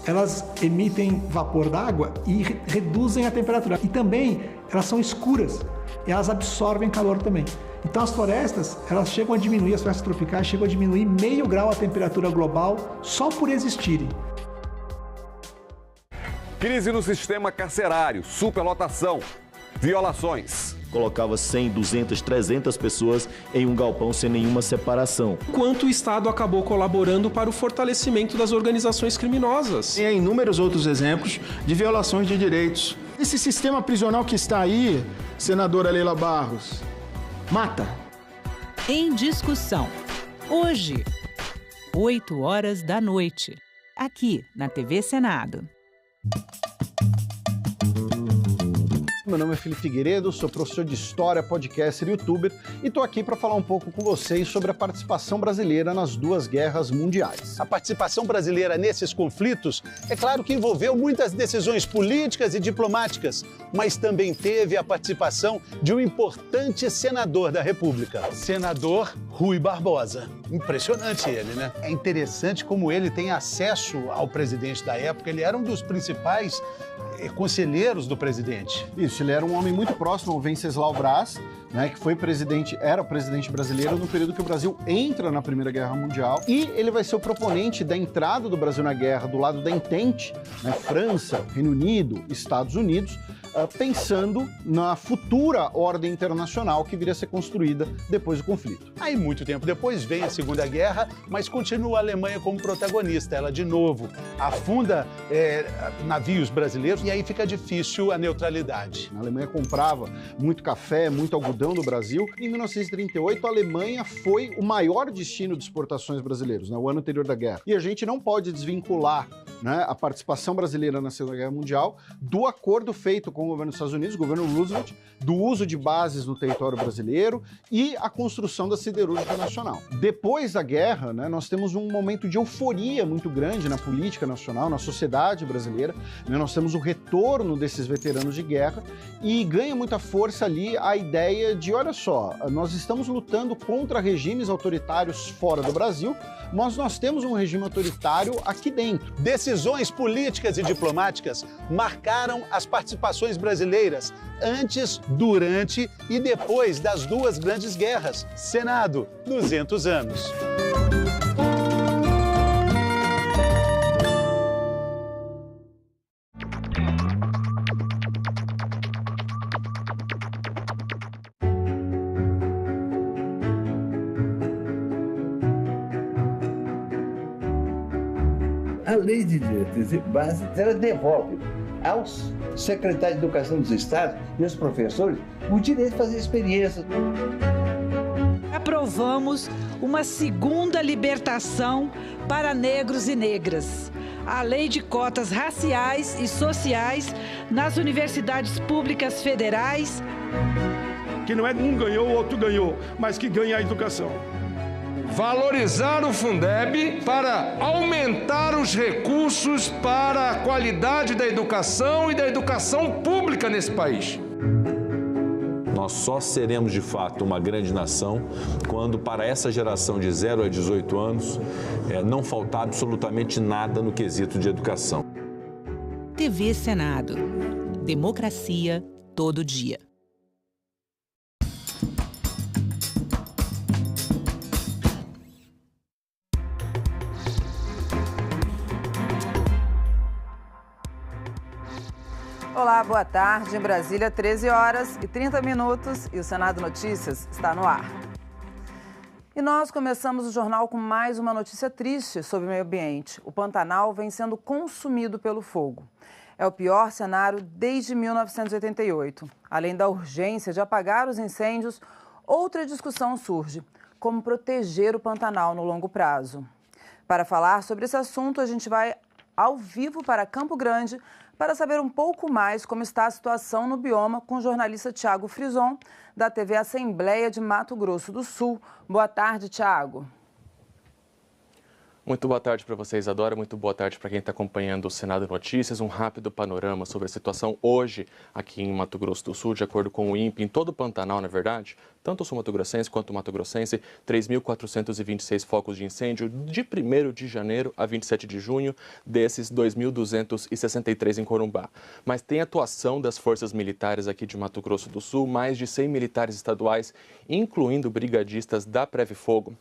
elas emitem vapor d'água e reduzem a temperatura. E também elas são escuras e elas absorvem calor também. Então as florestas, elas chegam a diminuir, as florestas tropicais chegam a diminuir 0,5 grau a temperatura global só por existirem. Crise no sistema carcerário, superlotação, violações. Colocava 100, 200, 300 pessoas em um galpão sem nenhuma separação. Quanto o Estado acabou colaborando para o fortalecimento das organizações criminosas. E há inúmeros outros exemplos de violações de direitos. Esse sistema prisional que está aí, senadora Leila Barros, mata. Em discussão. Hoje, 20h, aqui na TV Senado. Meu nome é Felipe Figueiredo, sou professor de História, podcaster e youtuber e estou aqui para falar um pouco com vocês sobre a participação brasileira nas duas guerras mundiais. A participação brasileira nesses conflitos, é claro que envolveu muitas decisões políticas e diplomáticas, mas também teve a participação de um importante senador da República, senador Rui Barbosa. Impressionante ele, né? É interessante como ele tem acesso ao presidente da época, ele era um dos principais conselheiros do presidente. Isso, ele era um homem muito próximo ao Venceslau Braz, né, que foi era presidente brasileiro no período que o Brasil entra na Primeira Guerra Mundial, e ele vai ser o proponente da entrada do Brasil na guerra do lado da Entente, né, França, Reino Unido, Estados Unidos, pensando na futura ordem internacional que viria a ser construída depois do conflito. Aí, muito tempo depois, vem a Segunda Guerra, mas continua a Alemanha como protagonista. Ela, de novo, afunda navios brasileiros e aí fica difícil a neutralidade. A Alemanha comprava muito café, muito algodão do Brasil. Em 1938, a Alemanha foi o maior destino de exportações brasileiros, né, o ano anterior da guerra. E a gente não pode desvincular, né, a participação brasileira na Segunda Guerra Mundial do acordo feito com o governo dos Estados Unidos, o governo Roosevelt, do uso de bases no território brasileiro e a construção da siderúrgica nacional. Depois da guerra, né, nós temos um momento de euforia muito grande na política nacional, na sociedade brasileira, né, nós temos o retorno desses veteranos de guerra e ganha muita força ali a ideia de, olha só, nós estamos lutando contra regimes autoritários fora do Brasil, mas nós temos um regime autoritário aqui dentro. Decisões políticas e diplomáticas marcaram as participações brasileiras antes, durante e depois das duas grandes guerras. Senado, 200 anos. A lei de diretrizes e bases, ela devolve aos secretários de Educação dos Estados e aos professores o direito de fazer experiências. Aprovamos uma segunda libertação para negros e negras. A lei de cotas raciais e sociais nas universidades públicas federais. Que não é um ganhou, o outro ganhou, mas que ganha a educação. Valorizar o Fundeb para aumentar os recursos para a qualidade da educação e da educação pública nesse país. Nós só seremos, de fato, uma grande nação quando, para essa geração de 0 a 18 anos, não faltar absolutamente nada no quesito de educação. TV Senado. Democracia todo dia. Olá, boa tarde. Em Brasília, 13h30 e o Senado Notícias está no ar. E nós começamos o jornal com mais uma notícia triste sobre o meio ambiente. O Pantanal vem sendo consumido pelo fogo. É o pior cenário desde 1988. Além da urgência de apagar os incêndios, outra discussão surge: como proteger o Pantanal no longo prazo. Para falar sobre esse assunto, a gente vai ao vivo para Campo Grande para saber um pouco mais como está a situação no bioma com o jornalista Tiago Frison, da TV Assembleia de Mato Grosso do Sul. Boa tarde, Tiago. Muito boa tarde para vocês, Adora. Muito boa tarde para quem está acompanhando o Senado Notícias. Um rápido panorama sobre a situação hoje aqui em Mato Grosso do Sul, de acordo com o INPE, em todo o Pantanal, na verdade, tanto o sul-mato-grossense quanto o mato-grossense, 3.426 focos de incêndio de 1º de janeiro a 27 de junho, desses 2.263 em Corumbá. Mas tem atuação das forças militares aqui de Mato Grosso do Sul, mais de 100 militares estaduais, incluindo brigadistas da Preve Fogo,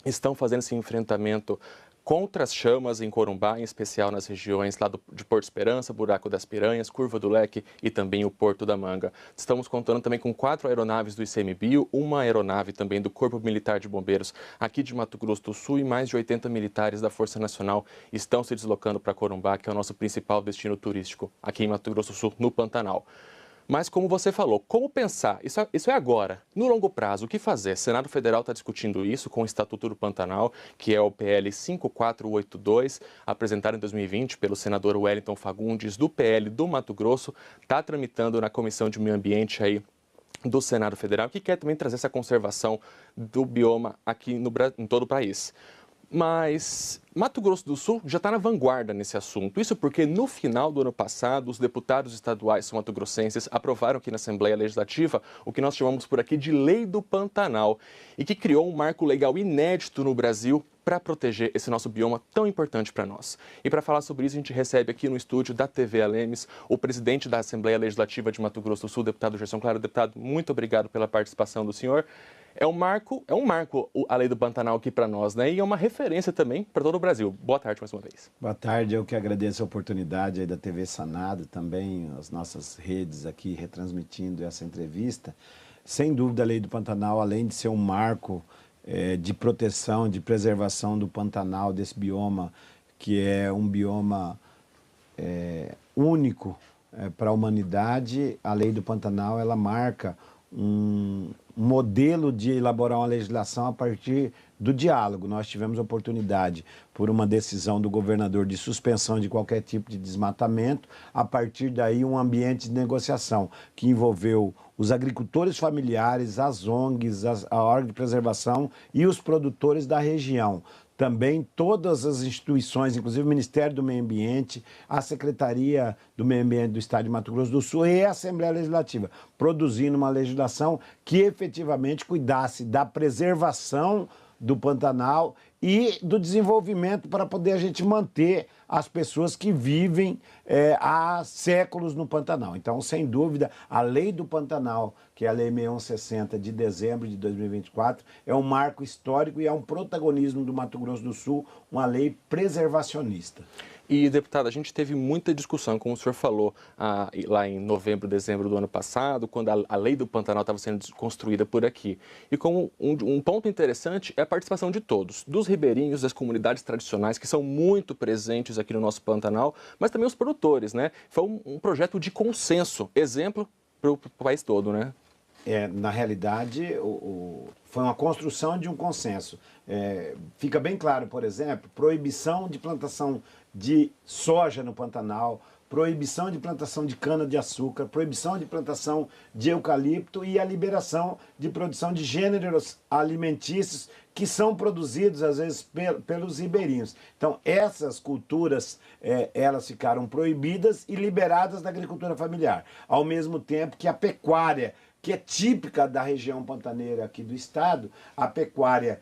estão fazendo esse enfrentamento contra as chamas em Corumbá, em especial nas regiões lá de Porto Esperança, Buraco das Piranhas, Curva do Leque e também o Porto da Manga. Estamos contando também com 4 aeronaves do ICMBio, uma aeronave também do Corpo Militar de Bombeiros aqui de Mato Grosso do Sul e mais de 80 militares da Força Nacional estão se deslocando para Corumbá, que é o nosso principal destino turístico aqui em Mato Grosso do Sul, no Pantanal. Mas como você falou, como pensar? Isso é agora. No longo prazo, o que fazer? O Senado Federal está discutindo isso com o Estatuto do Pantanal, que é o PL 5482, apresentado em 2020 pelo senador Wellington Fagundes, do PL do Mato Grosso, está tramitando na Comissão de Meio Ambiente aí do Senado Federal, que quer também trazer essa conservação do bioma aqui em todo o país. Mas Mato Grosso do Sul já está na vanguarda nesse assunto. Isso porque no final do ano passado, os deputados estaduais sul-mato-grossenses aprovaram aqui na Assembleia Legislativa o que nós chamamos por aqui de Lei do Pantanal e que criou um marco legal inédito no Brasil para proteger esse nosso bioma tão importante para nós. E para falar sobre isso, a gente recebe aqui no estúdio da TV Alemes o presidente da Assembleia Legislativa de Mato Grosso do Sul, deputado Gerson Claro. Deputado, muito obrigado pela participação do senhor. É um marco a Lei do Pantanal aqui para nós, né? E é uma referência também para todo o Brasil. Boa tarde mais uma vez. Boa tarde, eu que agradeço a oportunidade aí da TV Senado, também as nossas redes aqui retransmitindo essa entrevista. Sem dúvida, a Lei do Pantanal, além de ser um marco de proteção, de preservação do Pantanal, desse bioma, que é um bioma único para a humanidade, a Lei do Pantanal, ela marca um modelo de elaborar uma legislação a partir do diálogo. Nós tivemos a oportunidade, por uma decisão do governador de suspensão de qualquer tipo de desmatamento, a partir daí um ambiente de negociação que envolveu os agricultores familiares, as ONGs, a órgão de preservação e os produtores da região. Também todas as instituições, inclusive o Ministério do Meio Ambiente, a Secretaria do Meio Ambiente do Estado de Mato Grosso do Sul e a Assembleia Legislativa, produzindo uma legislação que efetivamente cuidasse da preservação do Pantanal e do desenvolvimento para poder a gente manter as pessoas que vivem há séculos no Pantanal. Então, sem dúvida, a Lei do Pantanal, que é a Lei 6160 de dezembro de 2024, é um marco histórico e é um protagonismo do Mato Grosso do Sul, uma lei preservacionista. E, deputado, a gente teve muita discussão, como o senhor falou, lá em novembro, dezembro do ano passado, quando a Lei do Pantanal estava sendo construída por aqui. E como um ponto interessante é a participação de todos, dos ribeirinhos, das comunidades tradicionais, que são muito presentes aqui no nosso Pantanal, mas também os produtores, né? Foi um projeto de consenso, exemplo para o país todo, né? Na realidade, foi uma construção de um consenso. Fica bem claro, por exemplo, proibição de plantação de soja no Pantanal, proibição de plantação de cana-de-açúcar, proibição de plantação de eucalipto e a liberação de produção de gêneros alimentícios que são produzidos, às vezes, pelos ribeirinhos. Então, essas culturas, elas ficaram proibidas e liberadas da agricultura familiar, ao mesmo tempo que a pecuária, que é típica da região pantaneira aqui do estado, a pecuária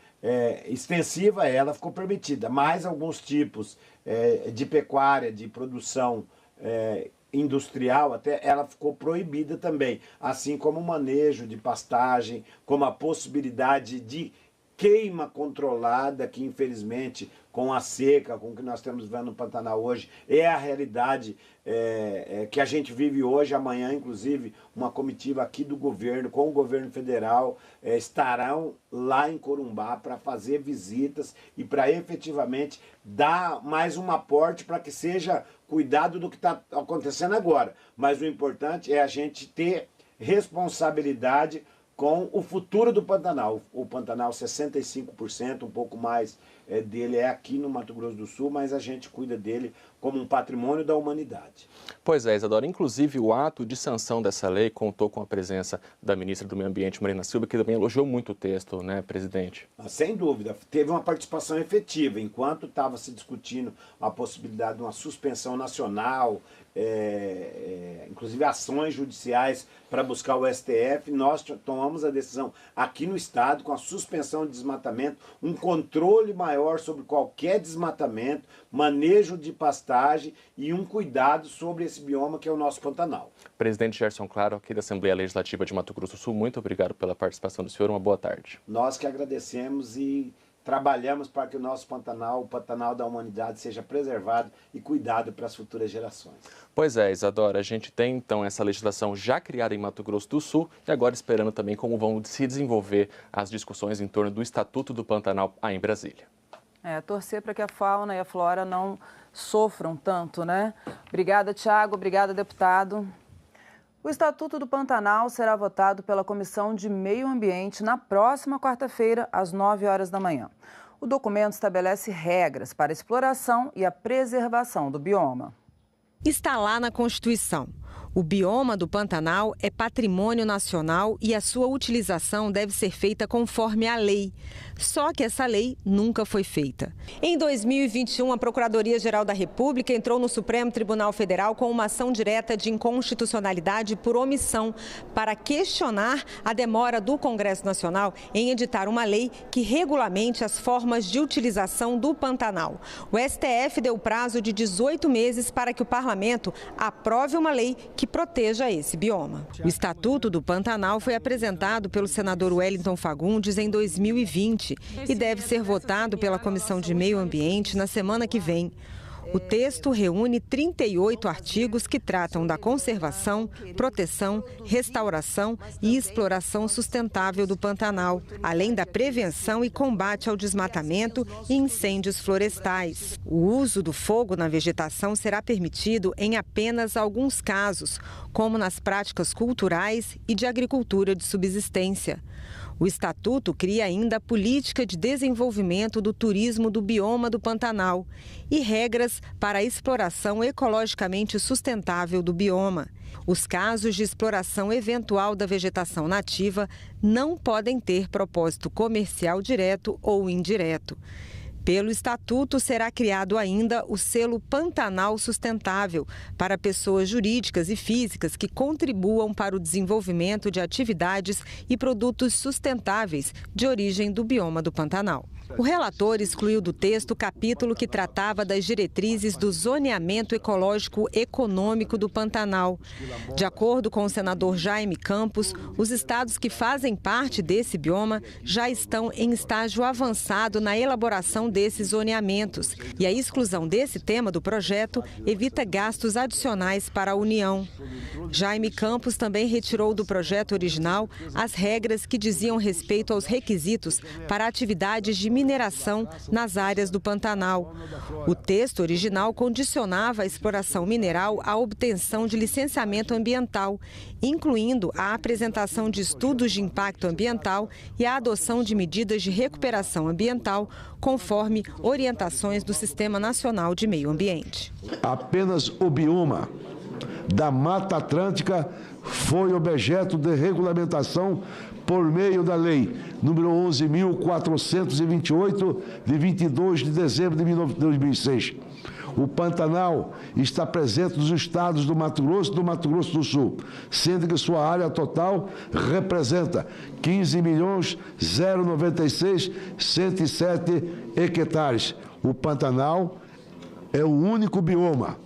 extensiva, ela ficou permitida, mas alguns tipos de pecuária, de produção industrial, até ela ficou proibida também, assim como o manejo de pastagem, como a possibilidade de queima controlada, que infelizmente com a seca, com o que nós estamos vendo no Pantanal hoje, é a realidade que a gente vive hoje. Amanhã, inclusive, uma comitiva aqui do governo, com o governo federal, estarão lá em Corumbá para fazer visitas e para efetivamente dar mais um aporte para que seja cuidado do que está acontecendo agora. Mas o importante é a gente ter responsabilidade com o futuro do Pantanal. O Pantanal, 65%, um pouco mais dele é aqui no Mato Grosso do Sul, mas a gente cuida dele como um patrimônio da humanidade. Pois é, Isadora. Inclusive, o ato de sanção dessa lei contou com a presença da ministra do Meio Ambiente, Marina Silva, que também elogiou muito o texto, né, presidente? Sem dúvida. Teve uma participação efetiva. Enquanto estava se discutindo a possibilidade de uma suspensão nacional, inclusive ações judiciais para buscar o STF, nós tomamos a decisão aqui no Estado, com a suspensão de desmatamento, um controle maior sobre qualquer desmatamento, manejo de pastagem e um cuidado sobre esse bioma que é o nosso Pantanal. Presidente Gerson Claro, aqui da Assembleia Legislativa de Mato Grosso do Sul, muito obrigado pela participação do senhor, uma boa tarde. Nós que agradecemos e trabalhamos para que o nosso Pantanal, o Pantanal da humanidade, seja preservado e cuidado para as futuras gerações. Pois é, Isadora, a gente tem então essa legislação já criada em Mato Grosso do Sul e agora esperando também como vão se desenvolver as discussões em torno do Estatuto do Pantanal aí em Brasília. Torcer para que a fauna e a flora não sofram tanto, né? Obrigada, Tiago. Obrigada, deputado. O Estatuto do Pantanal será votado pela Comissão de Meio Ambiente na próxima quarta-feira, às 9 horas da manhã. O documento estabelece regras para a exploração e a preservação do bioma. Está lá na Constituição. O bioma do Pantanal é patrimônio nacional e a sua utilização deve ser feita conforme a lei. Só que essa lei nunca foi feita. Em 2021, a Procuradoria-Geral da República entrou no Supremo Tribunal Federal com uma ação direta de inconstitucionalidade por omissão para questionar a demora do Congresso Nacional em editar uma lei que regulamente as formas de utilização do Pantanal. O STF deu prazo de 18 meses para que o Parlamento aprove uma lei que proteja esse bioma. O Estatuto do Pantanal foi apresentado pelo senador Wellington Fagundes em 2020 e deve ser votado pela Comissão de Meio Ambiente na semana que vem. O texto reúne 38 artigos que tratam da conservação, proteção, restauração e exploração sustentável do Pantanal, além da prevenção e combate ao desmatamento e incêndios florestais. O uso do fogo na vegetação será permitido em apenas alguns casos, como nas práticas culturais e de agricultura de subsistência. O Estatuto cria ainda a política de desenvolvimento do turismo do bioma do Pantanal e regras para a exploração ecologicamente sustentável do bioma. Os casos de exploração eventual da vegetação nativa não podem ter propósito comercial direto ou indireto. Pelo Estatuto, será criado ainda o selo Pantanal Sustentável para pessoas jurídicas e físicas que contribuam para o desenvolvimento de atividades e produtos sustentáveis de origem do bioma do Pantanal. O relator excluiu do texto o capítulo que tratava das diretrizes do zoneamento ecológico econômico do Pantanal. De acordo com o senador Jaime Campos, os estados que fazem parte desse bioma já estão em estágio avançado na elaboração desses zoneamentos. E a exclusão desse tema do projeto evita gastos adicionais para a União. Jaime Campos também retirou do projeto original as regras que diziam respeito aos requisitos para atividades de mineração nas áreas do Pantanal. O texto original condicionava a exploração mineral à obtenção de licenciamento ambiental, incluindo a apresentação de estudos de impacto ambiental e a adoção de medidas de recuperação ambiental, conforme orientações do Sistema Nacional de Meio Ambiente. Apenas o bioma da Mata Atlântica foi objeto de regulamentação por meio da Lei número 11.428, de 22 de dezembro de 2006. O Pantanal está presente nos estados do Mato Grosso e do Mato Grosso do Sul, sendo que sua área total representa 15.096.107 hectares. O Pantanal é o único bioma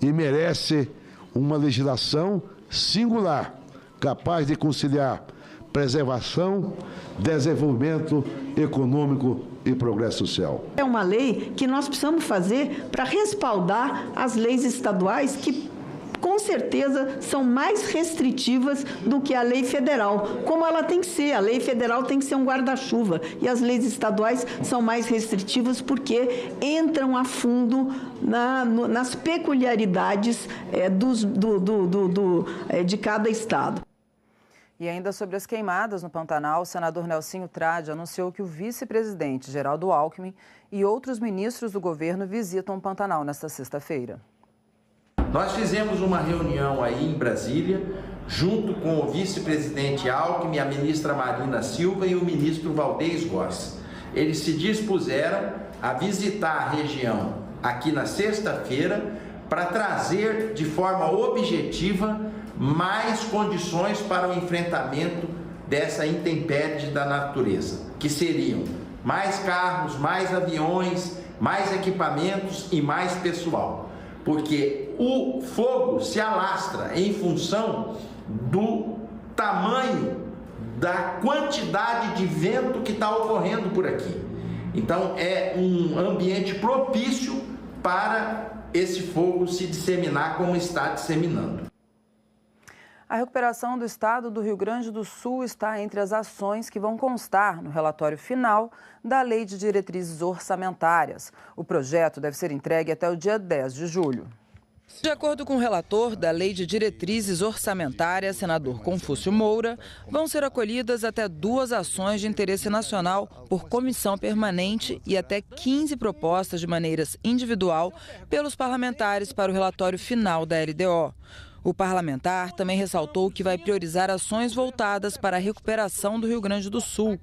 e merece uma legislação singular, capaz de conciliar preservação, desenvolvimento econômico e progresso social. É uma lei que nós precisamos fazer para respaldar as leis estaduais que, com certeza, são mais restritivas do que a lei federal, como ela tem que ser. A lei federal tem que ser um guarda-chuva e as leis estaduais são mais restritivas porque entram a fundo nas peculiaridades de cada estado. E ainda sobre as queimadas no Pantanal, o senador Nelsinho Trade anunciou que o vice-presidente Geraldo Alckmin e outros ministros do governo visitam o Pantanal nesta sexta-feira. Nós fizemos uma reunião aí em Brasília, junto com o vice-presidente Alckmin, a ministra Marina Silva e o ministro Valdez Góes. Eles se dispuseram a visitar a região aqui na sexta-feira para trazer de forma objetiva mais condições para o enfrentamento dessa intempérie da natureza, que seriam mais carros, mais aviões, mais equipamentos e mais pessoal. Porque o fogo se alastra em função do tamanho, da quantidade de vento que está ocorrendo por aqui. Então é um ambiente propício para esse fogo se disseminar como está disseminando. A recuperação do estado do Rio Grande do Sul está entre as ações que vão constar no relatório final da Lei de Diretrizes Orçamentárias. O projeto deve ser entregue até o dia 10 de julho. De acordo com o relator da Lei de Diretrizes Orçamentárias, senador Confúcio Moura, vão ser acolhidas até 2 ações de interesse nacional por comissão permanente e até 15 propostas de maneiras individual pelos parlamentares para o relatório final da LDO. O parlamentar também ressaltou que vai priorizar ações voltadas para a recuperação do Rio Grande do Sul.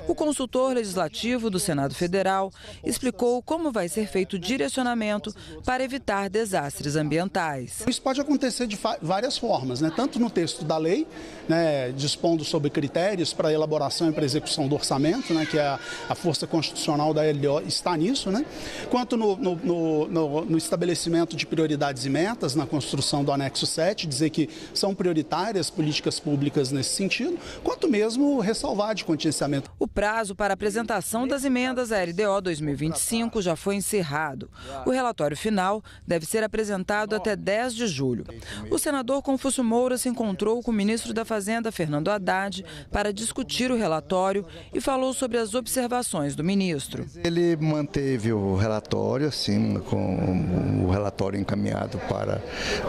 O consultor legislativo do Senado Federal explicou como vai ser feito o direcionamento para evitar desastres ambientais. Isso pode acontecer de várias formas, né? Tanto no texto da lei, né, dispondo sobre critérios para a elaboração e para a execução do orçamento, né, que é a força constitucional da LDO está nisso, né? Quanto no estabelecimento de prioridades e metas, na construção do anexo 7, dizer que são prioritárias políticas públicas nesse sentido, quanto mesmo ressalvar de contingenciamento. O prazo para apresentação das emendas à LDO 2025 já foi encerrado. O relatório final deve ser apresentado até 10 de julho. O senador Confúcio Moura se encontrou com o ministro da Fazenda, Fernando Haddad, para discutir o relatório e falou sobre as observações do ministro. Ele manteve o relatório, assim, com o relatório encaminhado para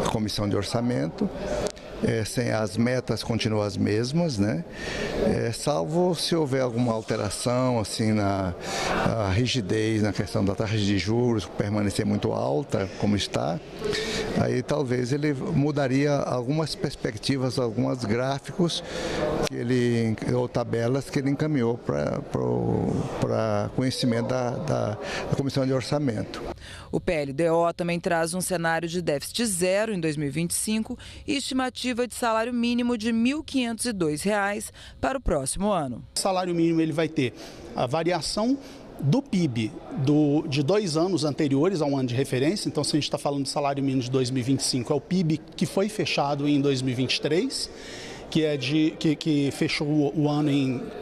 a Comissão de Orçamento. As metas continuam as mesmas, né? Salvo se houver alguma alteração assim na rigidez, na questão da taxa de juros, permanecer muito alta, como está, aí talvez ele mudaria algumas perspectivas, alguns gráficos ou tabelas que ele encaminhou para conhecimento da Comissão de Orçamento. O PLDO também traz um cenário de déficit zero em 2025 e estimativa de salário mínimo de R$ 1.502 para o próximo ano. O salário mínimo ele vai ter a variação do PIB de 2 anos anteriores ao ano de referência. Então, se a gente está falando de salário mínimo de 2025, é o PIB que foi fechado em 2023. Que fechou o ano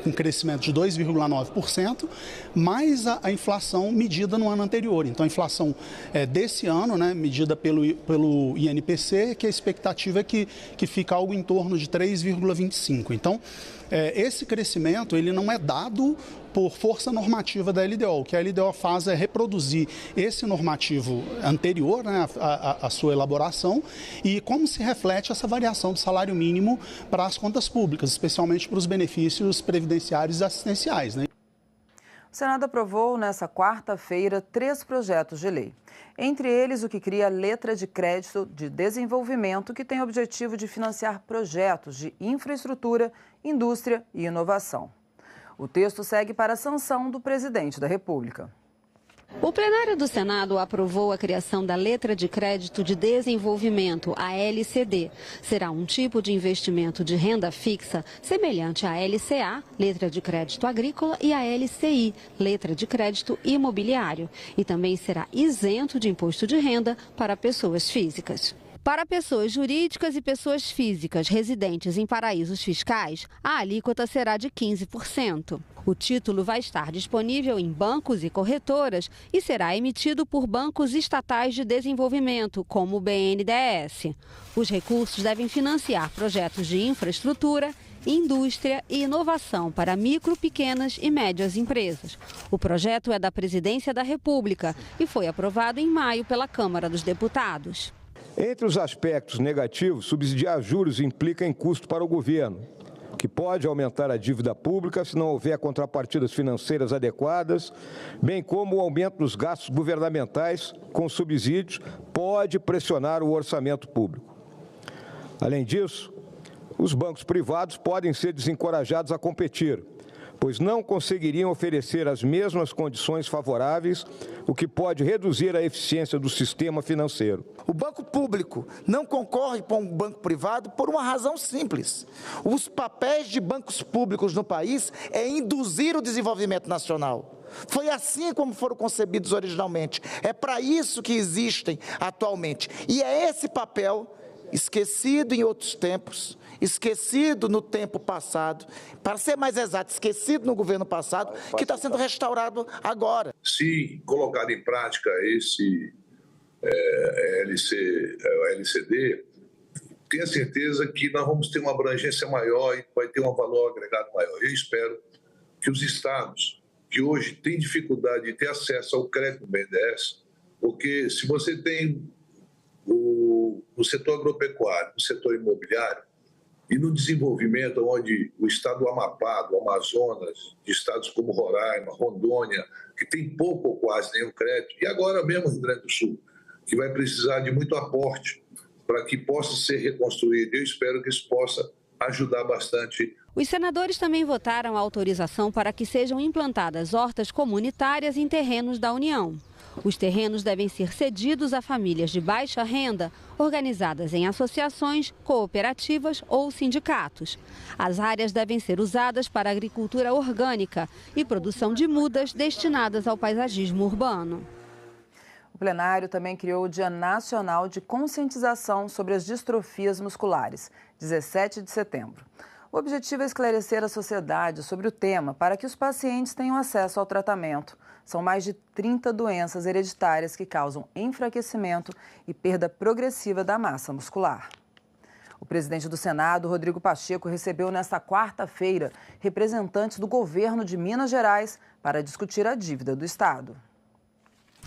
com crescimento de 2,9%, mais a inflação medida no ano anterior. Então, a inflação desse ano, né, medida pelo INPC, que a expectativa é que fica algo em torno de 3,25%. Então, esse crescimento ele não é dado por força normativa da LDO. O que a LDO faz é reproduzir esse normativo anterior, né, à sua elaboração, e como se reflete essa variação do salário mínimo para as contas públicas, especialmente para os benefícios previdenciários e assistenciais, né? O Senado aprovou nesta quarta-feira 3 projetos de lei. Entre eles, o que cria a letra de crédito de desenvolvimento, que tem o objetivo de financiar projetos de infraestrutura, indústria e inovação. O texto segue para a sanção do presidente da República. O plenário do Senado aprovou a criação da Letra de Crédito de Desenvolvimento, a LCD. Será um tipo de investimento de renda fixa semelhante à LCA, Letra de Crédito Agrícola, e à LCI, Letra de Crédito Imobiliário. E também será isento de imposto de renda para pessoas físicas. Para pessoas jurídicas e pessoas físicas residentes em paraísos fiscais, a alíquota será de 15%. O título vai estar disponível em bancos e corretoras e será emitido por bancos estatais de desenvolvimento, como o BNDES. Os recursos devem financiar projetos de infraestrutura, indústria e inovação para micro, pequenas e médias empresas. O projeto é da Presidência da República e foi aprovado em maio pela Câmara dos Deputados. Entre os aspectos negativos, subsidiar juros implica em custo para o governo, que pode aumentar a dívida pública se não houver contrapartidas financeiras adequadas, bem como o aumento dos gastos governamentais com subsídios pode pressionar o orçamento público. Além disso, os bancos privados podem ser desencorajados a competir, pois não conseguiriam oferecer as mesmas condições favoráveis, o que pode reduzir a eficiência do sistema financeiro. O banco público não concorre com o banco privado por uma razão simples. Os papéis de bancos públicos no país é induzir o desenvolvimento nacional. Foi assim como foram concebidos originalmente. É para isso que existem atualmente. E é esse papel, esquecido em outros tempos, esquecido no tempo passado, para ser mais exato, esquecido no governo passado, que está sendo restaurado agora. Se colocado em prática esse LCD, tenha certeza que nós vamos ter uma abrangência maior e vai ter um valor agregado maior. Eu espero que os estados que hoje têm dificuldade de ter acesso ao crédito do BNDES, porque se você tem no setor agropecuário, no setor imobiliário, e no desenvolvimento, onde o estado do Amapá, do Amazonas, de estados como Roraima, Rondônia, que tem pouco ou quase nenhum crédito, e agora mesmo o Rio Grande do Sul, que vai precisar de muito aporte para que possa ser reconstruído. Eu espero que isso possa ajudar bastante. Os senadores também votaram a autorização para que sejam implantadas hortas comunitárias em terrenos da União. Os terrenos devem ser cedidos a famílias de baixa renda, organizadas em associações, cooperativas ou sindicatos. As áreas devem ser usadas para agricultura orgânica e produção de mudas destinadas ao paisagismo urbano. O plenário também criou o Dia Nacional de Conscientização sobre as Distrofias Musculares, 17 de setembro. O objetivo é esclarecer a sociedade sobre o tema para que os pacientes tenham acesso ao tratamento. São mais de 30 doenças hereditárias que causam enfraquecimento e perda progressiva da massa muscular. O presidente do Senado, Rodrigo Pacheco, recebeu nesta quarta-feira representantes do governo de Minas Gerais para discutir a dívida do Estado.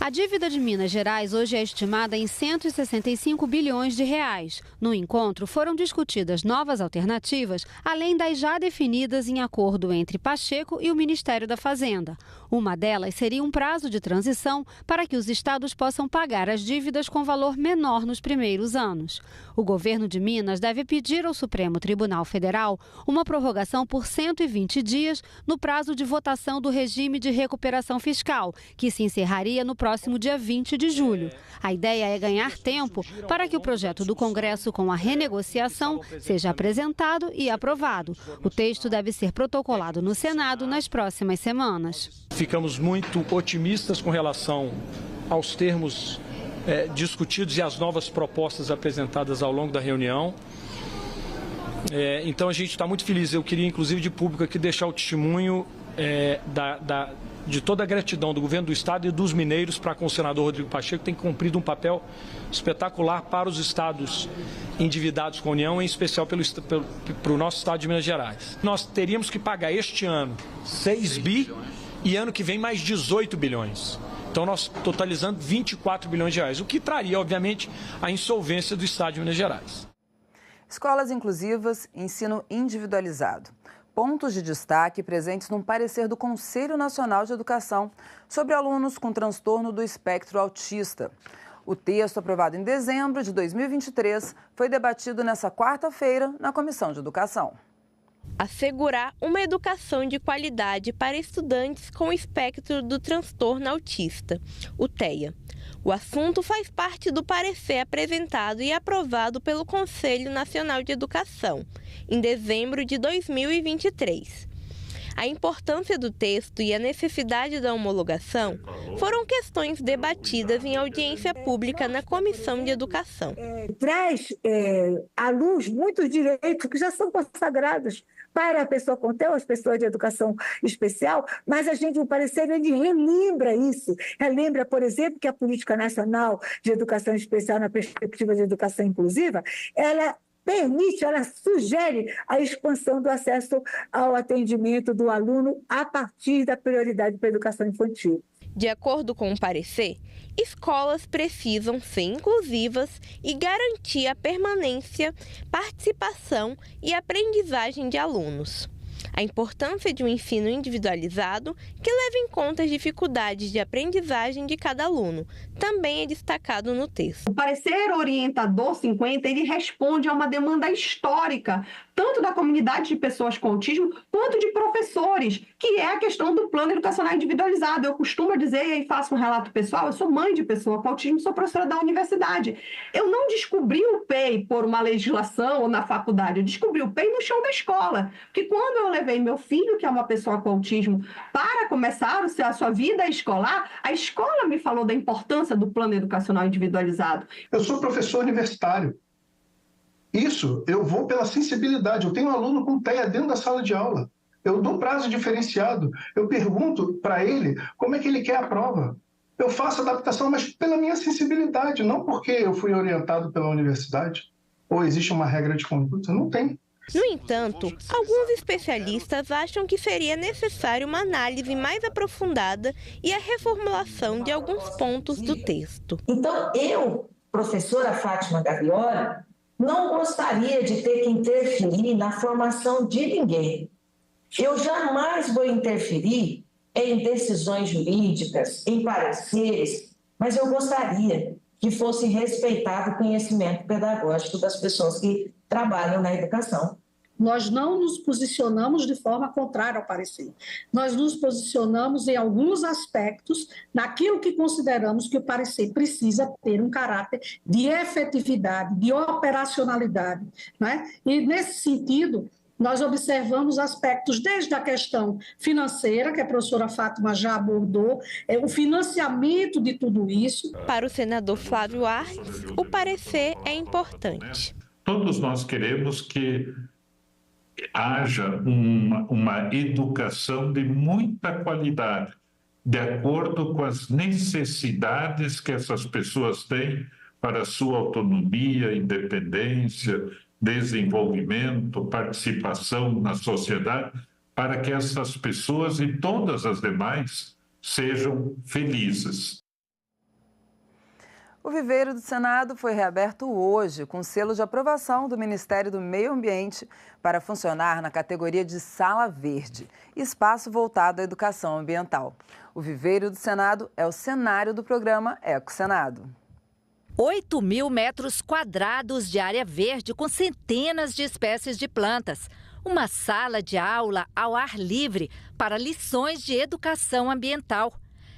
A dívida de Minas Gerais hoje é estimada em 165 bilhões de reais. No encontro, foram discutidas novas alternativas, além das já definidas em acordo entre Pacheco e o Ministério da Fazenda. Uma delas seria um prazo de transição para que os estados possam pagar as dívidas com valor menor nos primeiros anos. O governo de Minas deve pedir ao Supremo Tribunal Federal uma prorrogação por 120 dias no prazo de votação do regime de recuperação fiscal, que se encerraria no próximo dia 20 de julho. A ideia é ganhar tempo para que o projeto do Congresso com a renegociação seja apresentado e aprovado. O texto deve ser protocolado no Senado nas próximas semanas. Ficamos muito otimistas com relação aos termos discutidos e às novas propostas apresentadas ao longo da reunião. Então a gente está muito feliz. Eu queria, inclusive, de público aqui deixar o testemunho de toda a gratidão do governo do Estado e dos mineiros para com o senador Rodrigo Pacheco, que tem cumprido um papel espetacular para os estados endividados com a União, em especial para o nosso estado de Minas Gerais. Nós teríamos que pagar este ano 6 bi e ano que vem mais 18 bilhões. Então nós totalizando 24 bilhões de reais, o que traria, obviamente, a insolvência do estado de Minas Gerais. Escolas inclusivas, ensino individualizado. Pontos de destaque presentes num parecer do Conselho Nacional de Educação sobre alunos com transtorno do espectro autista. O texto, aprovado em dezembro de 2023, foi debatido nesta quarta-feira na Comissão de Educação. Assegurar uma educação de qualidade para estudantes com espectro do transtorno autista, o TEA. O assunto faz parte do parecer apresentado e aprovado pelo Conselho Nacional de Educação, em dezembro de 2023. A importância do texto e a necessidade da homologação foram questões debatidas em audiência pública na Comissão de Educação. Traz à luz muitos direitos que já são consagrados para a pessoa com TEA, as pessoas de educação especial, mas a gente, o parecer, ele relembra isso. Relembra, por exemplo, que a Política Nacional de Educação Especial na perspectiva de educação inclusiva, ela sugere a expansão do acesso ao atendimento do aluno a partir da prioridade para a educação infantil. De acordo com o parecer, escolas precisam ser inclusivas e garantir a permanência, participação e aprendizagem de alunos. A importância de um ensino individualizado que leva em conta as dificuldades de aprendizagem de cada aluno também é destacado no texto. O parecer orientador 50, ele responde a uma demanda histórica, tanto da comunidade de pessoas com autismo, quanto de professores, que é a questão do plano educacional individualizado. Eu costumo dizer, e aí faço um relato pessoal, eu sou mãe de pessoa com autismo, sou professora da universidade. Eu não descobri o PEI por uma legislação ou na faculdade, eu descobri o PEI no chão da escola. Porque quando eu levei meu filho, que é uma pessoa com autismo, para começar a sua vida escolar, a escola me falou da importância do plano educacional individualizado. Eu sou professor universitário. Isso, eu vou pela sensibilidade. Eu tenho um aluno com TEA dentro da sala de aula. Eu dou prazo diferenciado. Eu pergunto para ele como é que ele quer a prova. Eu faço adaptação, mas pela minha sensibilidade, não porque eu fui orientado pela universidade ou existe uma regra de conduta. Não tem. No entanto, alguns especialistas acham que seria necessário uma análise mais aprofundada e a reformulação de alguns pontos do texto. Então, eu, professora Fátima Gavioli, não gostaria de ter que interferir na formação de ninguém. Eu jamais vou interferir em decisões jurídicas, em pareceres, mas eu gostaria que fosse respeitado o conhecimento pedagógico das pessoas que trabalham na educação. Nós não nos posicionamos de forma contrária ao parecer. Nós nos posicionamos em alguns aspectos naquilo que consideramos que o parecer precisa ter um caráter de efetividade, de operacionalidade, não é? E, nesse sentido, nós observamos aspectos desde a questão financeira, que a professora Fátima já abordou, o financiamento de tudo isso. Para o senador Flávio Arnes, o parecer é importante. Todos nós queremos que haja uma educação de muita qualidade, de acordo com as necessidades que essas pessoas têm para a sua autonomia, independência, desenvolvimento, participação na sociedade, para que essas pessoas e todas as demais sejam felizes. O viveiro do Senado foi reaberto hoje, com selo de aprovação do Ministério do Meio Ambiente para funcionar na categoria de Sala Verde, espaço voltado à educação ambiental. O viveiro do Senado é o cenário do programa Eco Senado. 8.000 metros quadrados de área verde com centenas de espécies de plantas. Uma sala de aula ao ar livre para lições de educação ambiental.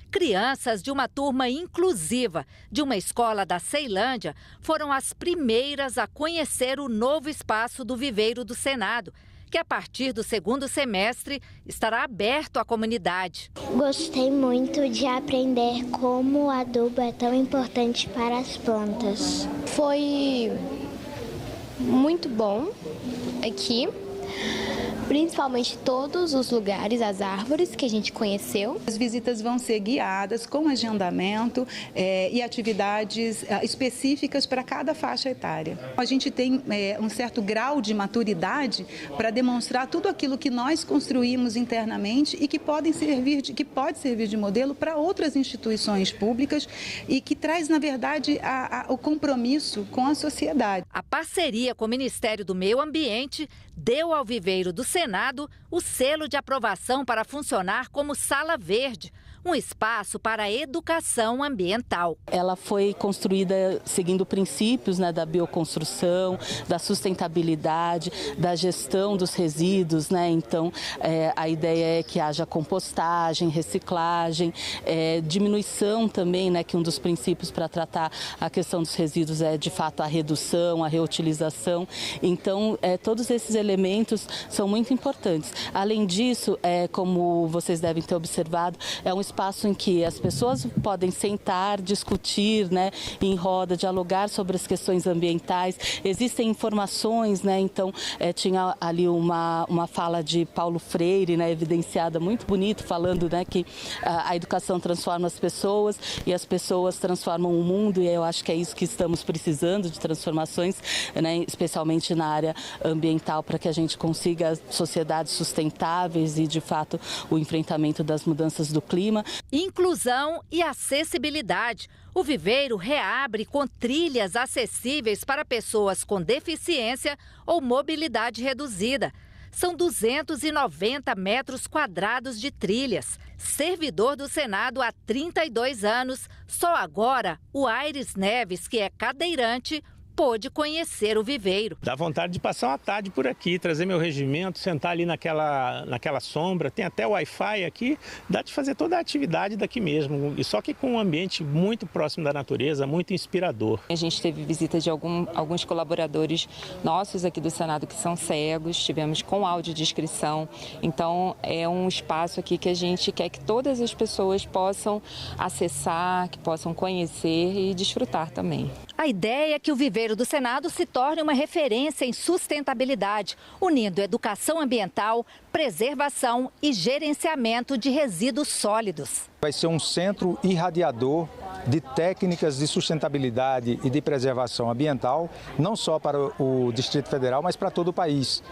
Crianças de uma turma inclusiva de uma escola da Ceilândia foram as primeiras a conhecer o novo espaço do Viveiro do Senado, que a partir do segundo semestre estará aberto à comunidade. Gostei muito de aprender como o adubo é tão importante para as plantas. Foi muito bom aqui. Principalmente todos os lugares, as árvores que a gente conheceu. As visitas vão ser guiadas com agendamento e atividades específicas para cada faixa etária. A gente tem um certo grau de maturidade para demonstrar tudo aquilo que nós construímos internamente e que pode servir de modelo para outras instituições públicas e que traz, na verdade, o compromisso com a sociedade. A parceria com o Ministério do Meio Ambiente deu ao Viveiro do Senado o selo de aprovação para funcionar como Sala Verde, um espaço para a educação ambiental. Ela foi construída seguindo princípios, da bioconstrução, da sustentabilidade, da gestão dos resíduos, Então, a ideia é que haja compostagem, reciclagem, diminuição também, que um dos princípios para tratar a questão dos resíduos é, de fato, a redução, a reutilização. Então, todos esses elementos são muito importantes. Além disso, como vocês devem ter observado, é um espaço em que as pessoas podem sentar, discutir, em roda, dialogar sobre as questões ambientais. Existem informações, Então, tinha ali uma fala de Paulo Freire, evidenciada, muito bonito, falando, que a educação transforma as pessoas e as pessoas transformam o mundo, e eu acho que é isso que estamos precisando, de transformações, especialmente na área ambiental, para que a gente consiga sociedades sustentáveis e, de fato, o enfrentamento das mudanças do clima. Inclusão e acessibilidade. O Viveiro reabre com trilhas acessíveis para pessoas com deficiência ou mobilidade reduzida. São 290 metros quadrados de trilhas. Servidor do Senado há 32 anos, só agora o Aires Neves, que é cadeirante, pôde conhecer o Viveiro. Dá vontade de passar uma tarde por aqui, trazer meu regimento, sentar ali naquela sombra. Tem até Wi-Fi aqui, dá de fazer toda a atividade daqui mesmo. E só que com um ambiente muito próximo da natureza, muito inspirador. A gente teve visita de alguns colaboradores nossos aqui do Senado que são cegos, tivemos com audiodescrição. Então é um espaço aqui que a gente quer que todas as pessoas possam acessar, que possam conhecer e desfrutar também. A ideia é que o Viveiro do Senado se torne uma referência em sustentabilidade, unindo educação ambiental, preservação e gerenciamento de resíduos sólidos. Vai ser um centro irradiador de técnicas de sustentabilidade e de preservação ambiental, não só para o Distrito Federal, mas para todo o país.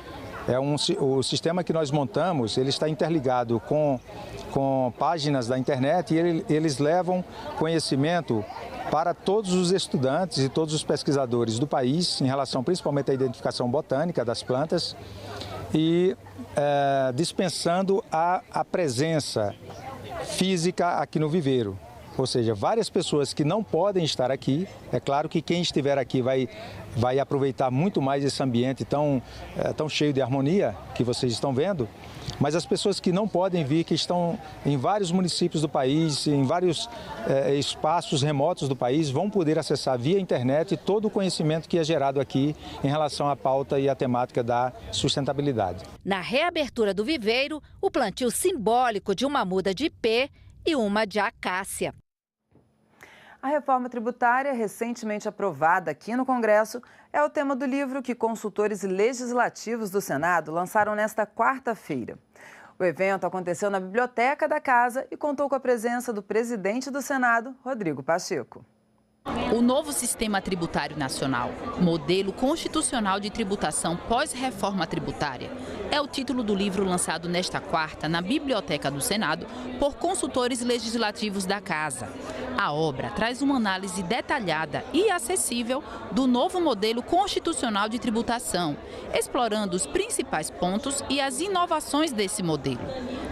O sistema que nós montamos, ele está interligado com páginas da internet e eles levam conhecimento para todos os estudantes e todos os pesquisadores do país, em relação principalmente à identificação botânica das plantas e dispensando a presença física aqui no viveiro. Ou seja, várias pessoas que não podem estar aqui, é claro que quem estiver aqui vai aproveitar muito mais esse ambiente tão cheio de harmonia que vocês estão vendo, mas as pessoas que não podem vir, que estão em vários municípios do país, em vários espaços remotos do país, vão poder acessar via internet todo o conhecimento que é gerado aqui em relação à pauta e à temática da sustentabilidade. Na reabertura do viveiro, o plantio simbólico de uma muda de ipê e uma de acácia. A reforma tributária, recentemente aprovada aqui no Congresso, é o tema do livro que consultores legislativos do Senado lançaram nesta quarta-feira. O evento aconteceu na Biblioteca da Casa e contou com a presença do presidente do Senado, Rodrigo Pacheco. O novo Sistema Tributário Nacional, modelo constitucional de tributação pós-reforma tributária, é o título do livro lançado nesta quarta na Biblioteca do Senado por consultores legislativos da Casa. A obra traz uma análise detalhada e acessível do novo modelo constitucional de tributação, explorando os principais pontos e as inovações desse modelo.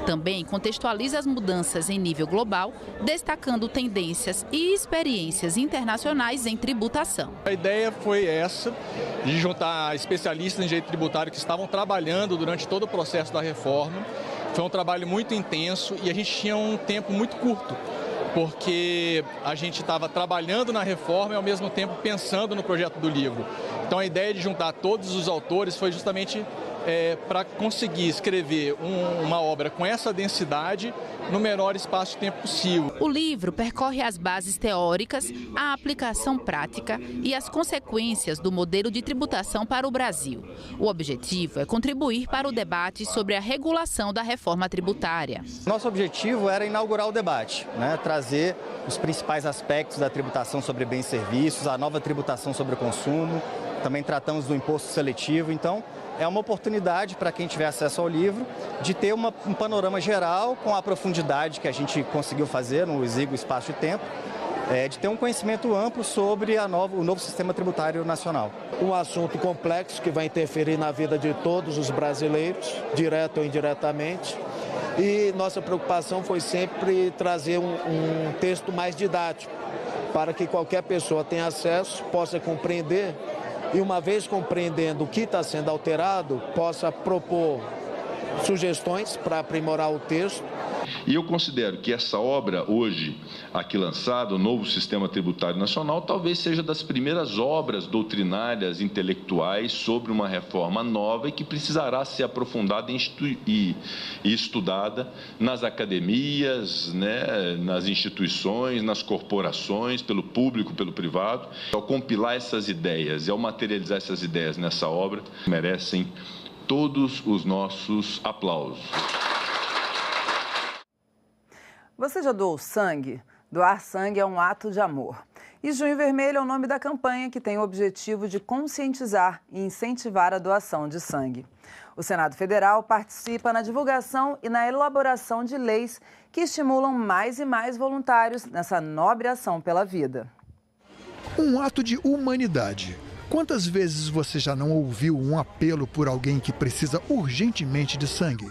Também contextualiza as mudanças em nível global, destacando tendências e experiências internacionais em tributação. A ideia foi essa, de juntar especialistas em direito tributário que estavam trabalhando durante todo o processo da reforma. Foi um trabalho muito intenso e a gente tinha um tempo muito curto, porque a gente estava trabalhando na reforma e ao mesmo tempo pensando no projeto do livro. Então a ideia de juntar todos os autores foi justamente para conseguir escrever uma obra com essa densidade no menor espaço de tempo possível. O livro percorre as bases teóricas, a aplicação prática e as consequências do modelo de tributação para o Brasil. O objetivo é contribuir para o debate sobre a regulação da reforma tributária. Nosso objetivo era inaugurar o debate, trazer os principais aspectos da tributação sobre bens e serviços, a nova tributação sobre o consumo, também tratamos do imposto seletivo, então é uma oportunidade para quem tiver acesso ao livro de ter um panorama geral com a profundidade que a gente conseguiu fazer no exíguo espaço de tempo, de ter um conhecimento amplo sobre o novo sistema tributário nacional. Um assunto complexo que vai interferir na vida de todos os brasileiros, direto ou indiretamente, e nossa preocupação foi sempre trazer um texto mais didático, para que qualquer pessoa tenha acesso, possa compreender e, uma vez compreendendo o que está sendo alterado, possa propor sugestões para aprimorar o texto. E eu considero que essa obra, hoje, aqui lançada, o novo Sistema Tributário Nacional, talvez seja das primeiras obras doutrinárias, intelectuais, sobre uma reforma nova e que precisará ser aprofundada e estudada nas academias, nas instituições, nas corporações, pelo público, pelo privado. Ao compilar essas ideias e ao materializar essas ideias nessa obra, merecem todos os nossos aplausos. Você já doou sangue? Doar sangue é um ato de amor. E Junho Vermelho é o nome da campanha que tem o objetivo de conscientizar e incentivar a doação de sangue. O Senado Federal participa na divulgação e na elaboração de leis que estimulam mais e mais voluntários nessa nobre ação pela vida. Um ato de humanidade. Quantas vezes você já não ouviu um apelo por alguém que precisa urgentemente de sangue?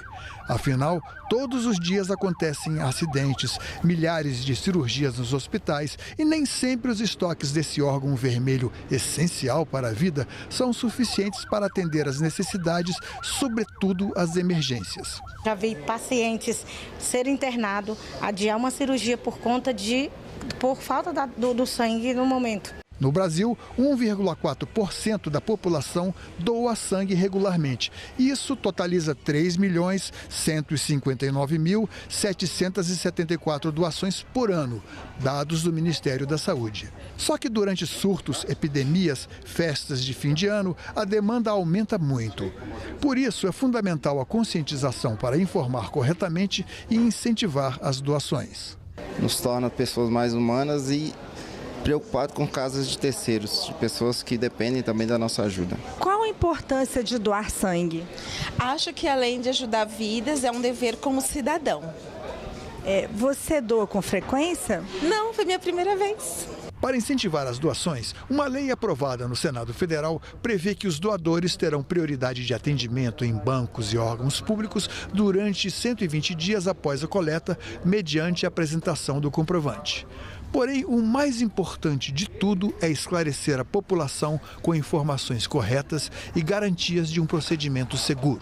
Afinal, todos os dias acontecem acidentes, milhares de cirurgias nos hospitais e nem sempre os estoques desse órgão vermelho essencial para a vida são suficientes para atender às necessidades, sobretudo as emergências. Já vi pacientes serem internados, adiar uma cirurgia por falta do sangue no momento. No Brasil, 1,4% da população doa sangue regularmente. Isso totaliza 3.159.774 doações por ano, dados do Ministério da Saúde. Só que durante surtos, epidemias, festas de fim de ano, a demanda aumenta muito. Por isso, é fundamental a conscientização para informar corretamente e incentivar as doações. Nos torna pessoas mais humanas e preocupado com casos de terceiros, de pessoas que dependem também da nossa ajuda. Qual a importância de doar sangue? Acho que além de ajudar vidas, é um dever como cidadão. Você doa com frequência? Não, foi minha primeira vez. Para incentivar as doações, uma lei aprovada no Senado Federal prevê que os doadores terão prioridade de atendimento em bancos e órgãos públicos durante 120 dias após a coleta, mediante a apresentação do comprovante. Porém, o mais importante de tudo é esclarecer a população com informações corretas e garantias de um procedimento seguro.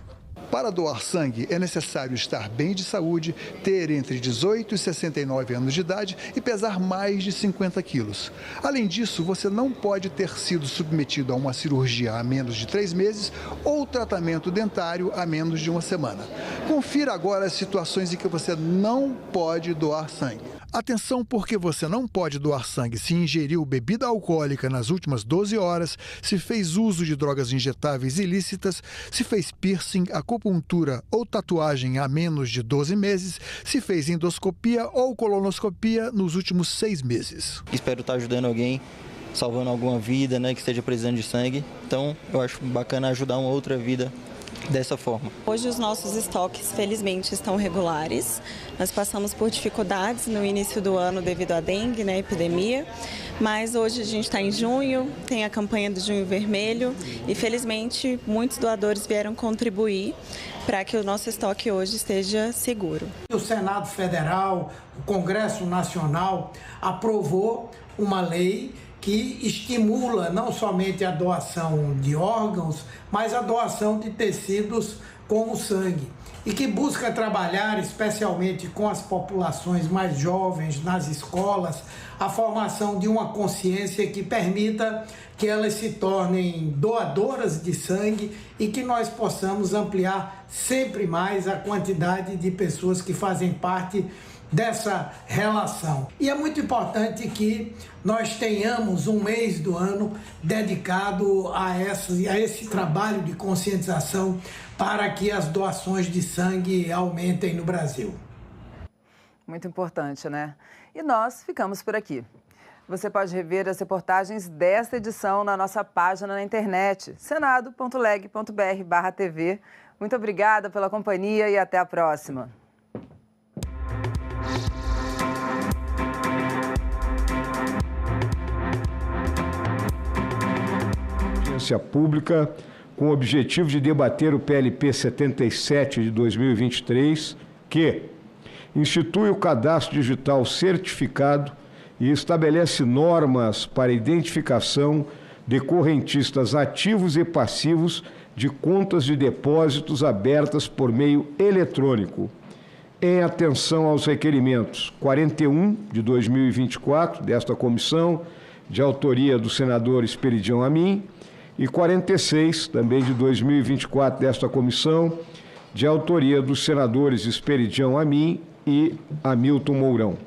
Para doar sangue, é necessário estar bem de saúde, ter entre 18 e 69 anos de idade e pesar mais de 50 quilos. Além disso, você não pode ter sido submetido a uma cirurgia há menos de 3 meses ou tratamento dentário há menos de uma semana. Confira agora as situações em que você não pode doar sangue. Atenção, porque você não pode doar sangue se ingeriu bebida alcoólica nas últimas 12 horas, se fez uso de drogas injetáveis ilícitas, se fez piercing, acupuntura ou tatuagem há menos de 12 meses, se fez endoscopia ou colonoscopia nos últimos 6 meses. Espero estar ajudando alguém, salvando alguma vida, que esteja precisando de sangue. Então, eu acho bacana ajudar uma outra vida dessa forma. Hoje os nossos estoques, felizmente, estão regulares. Nós passamos por dificuldades no início do ano devido à dengue, epidemia, mas hoje a gente está em junho, tem a campanha do Junho Vermelho e, felizmente, muitos doadores vieram contribuir para que o nosso estoque hoje esteja seguro. O Senado Federal, o Congresso Nacional aprovou uma lei que estimula não somente a doação de órgãos, mas a doação de tecidos como sangue, e que busca trabalhar especialmente com as populações mais jovens nas escolas, a formação de uma consciência que permita que elas se tornem doadoras de sangue e que nós possamos ampliar sempre mais a quantidade de pessoas que fazem parte dessa relação. E é muito importante que nós tenhamos um mês do ano dedicado a esse trabalho de conscientização para que as doações de sangue aumentem no Brasil. Muito importante, né? E nós ficamos por aqui. Você pode rever as reportagens desta edição na nossa página na internet, senado.leg.br/tv. Muito obrigada pela companhia e até a próxima. Pública com o objetivo de debater o PLP 77 de 2023, que institui o cadastro digital certificado e estabelece normas para identificação de correntistas ativos e passivos de contas de depósitos abertas por meio eletrônico. Em atenção aos requerimentos 41 de 2024 desta comissão, de autoria do senador Esperidião Amin, e 46, também de 2024, desta comissão, de autoria dos senadores Esperidião Amin e Hamilton Mourão.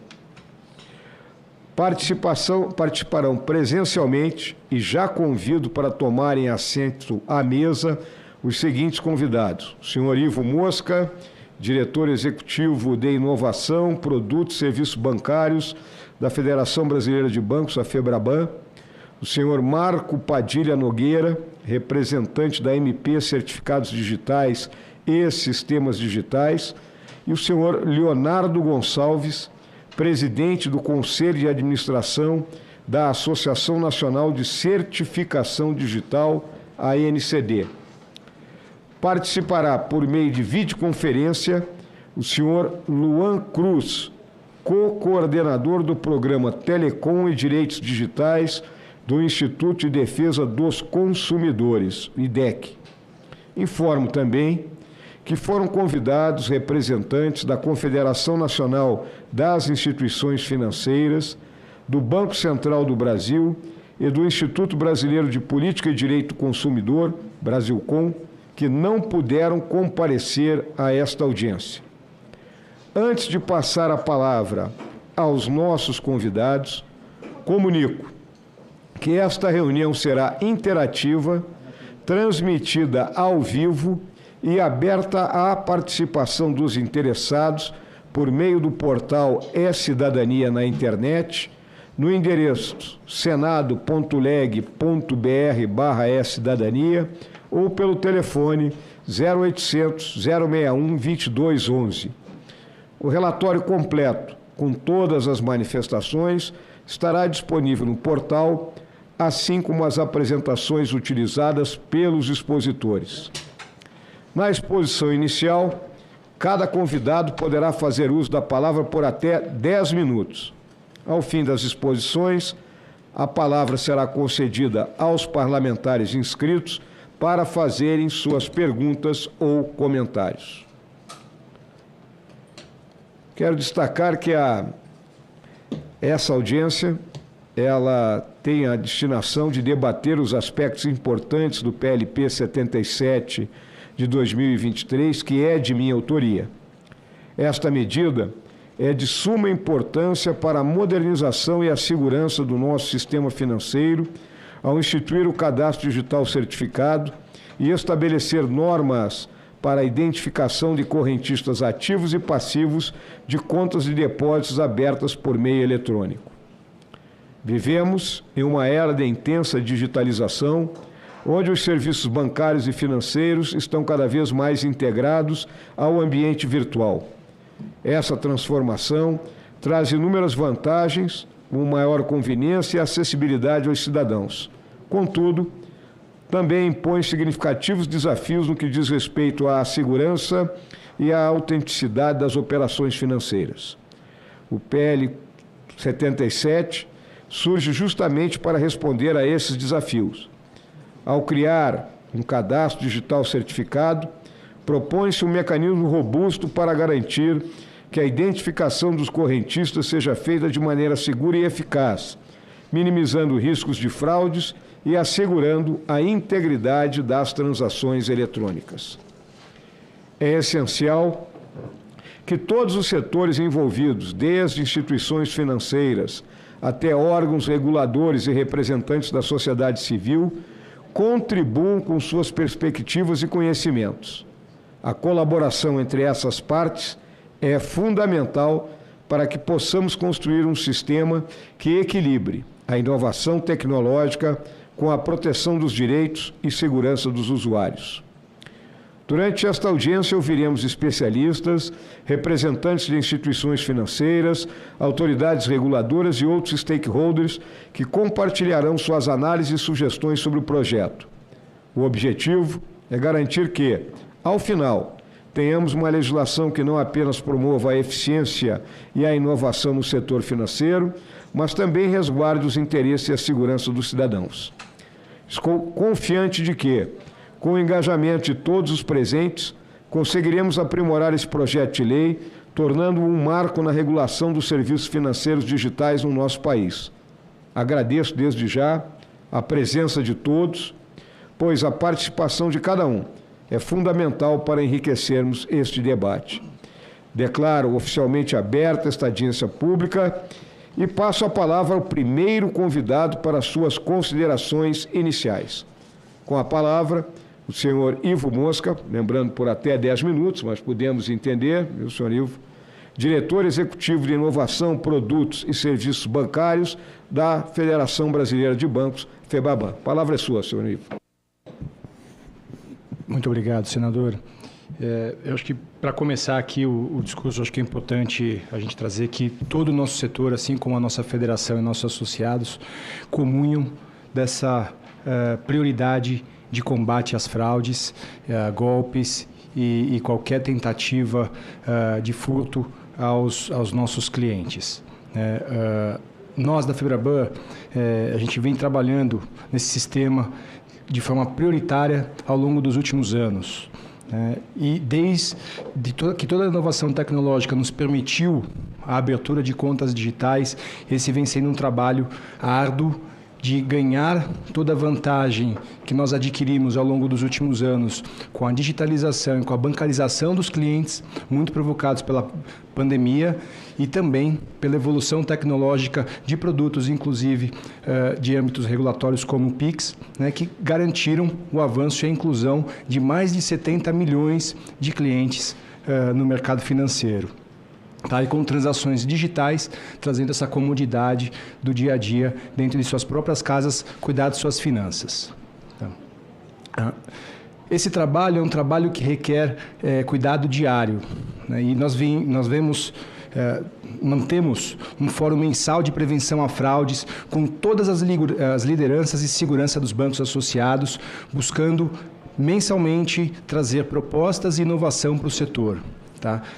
Participarão presencialmente e já convido para tomarem assento à mesa os seguintes convidados: o senhor Ivo Mosca, diretor executivo de Inovação, Produtos e Serviços Bancários da Federação Brasileira de Bancos, a FEBRABAN, o senhor Marco Padilha Nogueira, representante da MP Certificados Digitais e Sistemas Digitais, e o senhor Leonardo Gonçalves, presidente do Conselho de Administração da Associação Nacional de Certificação Digital, ANCD. Participará por meio de videoconferência o senhor Luan Cruz, co-coordenador do programa Telecom e Direitos Digitais do Instituto de Defesa dos Consumidores, IDEC. Informo também que foram convidados representantes da Confederação Nacional das Instituições Financeiras, do Banco Central do Brasil e do Instituto Brasileiro de Política e Direito do Consumidor, Brasilcom, que não puderam comparecer a esta audiência. Antes de passar a palavra aos nossos convidados, comunico que esta reunião será interativa, transmitida ao vivo e aberta à participação dos interessados por meio do portal E-Cidadania na internet, no endereço senado.leg.br/e-cidadania ou pelo telefone 0800 061 2211. O relatório completo, com todas as manifestações, estará disponível no portal, assim como as apresentações utilizadas pelos expositores. Na exposição inicial, cada convidado poderá fazer uso da palavra por até 10 minutos. Ao fim das exposições, a palavra será concedida aos parlamentares inscritos para fazerem suas perguntas ou comentários. Quero destacar que essa audiência ela tem a destinação de debater os aspectos importantes do PLP 77 de 2023, que é de minha autoria. Esta medida é de suma importância para a modernização e a segurança do nosso sistema financeiro, ao instituir o cadastro digital certificado e estabelecer normas para a identificação de correntistas ativos e passivos de contas de depósitos abertas por meio eletrônico. Vivemos em uma era de intensa digitalização, onde os serviços bancários e financeiros estão cada vez mais integrados ao ambiente virtual. Essa transformação traz inúmeras vantagens, com maior conveniência e acessibilidade aos cidadãos. Contudo, também impõe significativos desafios no que diz respeito à segurança e à autenticidade das operações financeiras. O PL 77 surge justamente para responder a esses desafios. Ao criar um cadastro digital certificado, propõe-se um mecanismo robusto para garantir que a identificação dos correntistas seja feita de maneira segura e eficaz, minimizando riscos de fraudes e assegurando a integridade das transações eletrônicas. É essencial que todos os setores envolvidos, desde instituições financeiras até órgãos reguladores e representantes da sociedade civil, contribuam com suas perspectivas e conhecimentos. A colaboração entre essas partes é fundamental para que possamos construir um sistema que equilibre a inovação tecnológica com a proteção dos direitos e segurança dos usuários. Durante esta audiência, ouviremos especialistas, representantes de instituições financeiras, autoridades reguladoras e outros stakeholders que compartilharão suas análises e sugestões sobre o projeto. O objetivo é garantir que, ao final, tenhamos uma legislação que não apenas promova a eficiência e a inovação no setor financeiro, mas também resguarde os interesses e a segurança dos cidadãos. Estou confiante de que, com o engajamento de todos os presentes, conseguiremos aprimorar esse projeto de lei, tornando-o um marco na regulação dos serviços financeiros digitais no nosso país. Agradeço desde já a presença de todos, pois a participação de cada um é fundamental para enriquecermos este debate. Declaro oficialmente aberta esta audiência pública e passo a palavra ao primeiro convidado para suas considerações iniciais. Com a palavra, o senhor Ivo Mosca, lembrando por até 10 minutos, mas podemos entender, viu, senhor Ivo, diretor executivo de inovação, produtos e serviços bancários da Federação Brasileira de Bancos, FEBABAN. A palavra é sua, senhor Ivo. Muito obrigado, senador. Eu acho que, para começar aqui o discurso, acho que é importante a gente trazer que todo o nosso setor, assim como a nossa federação e nossos associados, comunham dessa prioridade de combate às fraudes, golpes e qualquer tentativa de furto aos nossos clientes. Nós, da FEBRABAN, a gente vem trabalhando nesse sistema de forma prioritária ao longo dos últimos anos. E desde que toda a inovação tecnológica nos permitiu a abertura de contas digitais, esse vem sendo um trabalho árduo de ganhar toda a vantagem que nós adquirimos ao longo dos últimos anos com a digitalização e com a bancarização dos clientes, muito provocados pela pandemia e também pela evolução tecnológica de produtos, inclusive de âmbitos regulatórios como o PIX, que garantiram o avanço e a inclusão de mais de 70 milhões de clientes no mercado financeiro. E com transações digitais, trazendo essa comodidade do dia a dia dentro de suas próprias casas, cuidar de suas finanças. Esse trabalho é um trabalho que requer cuidado diário, e nós mantemos um fórum mensal de prevenção a fraudes com todas as lideranças e segurança dos bancos associados, buscando mensalmente trazer propostas e inovação para o setor,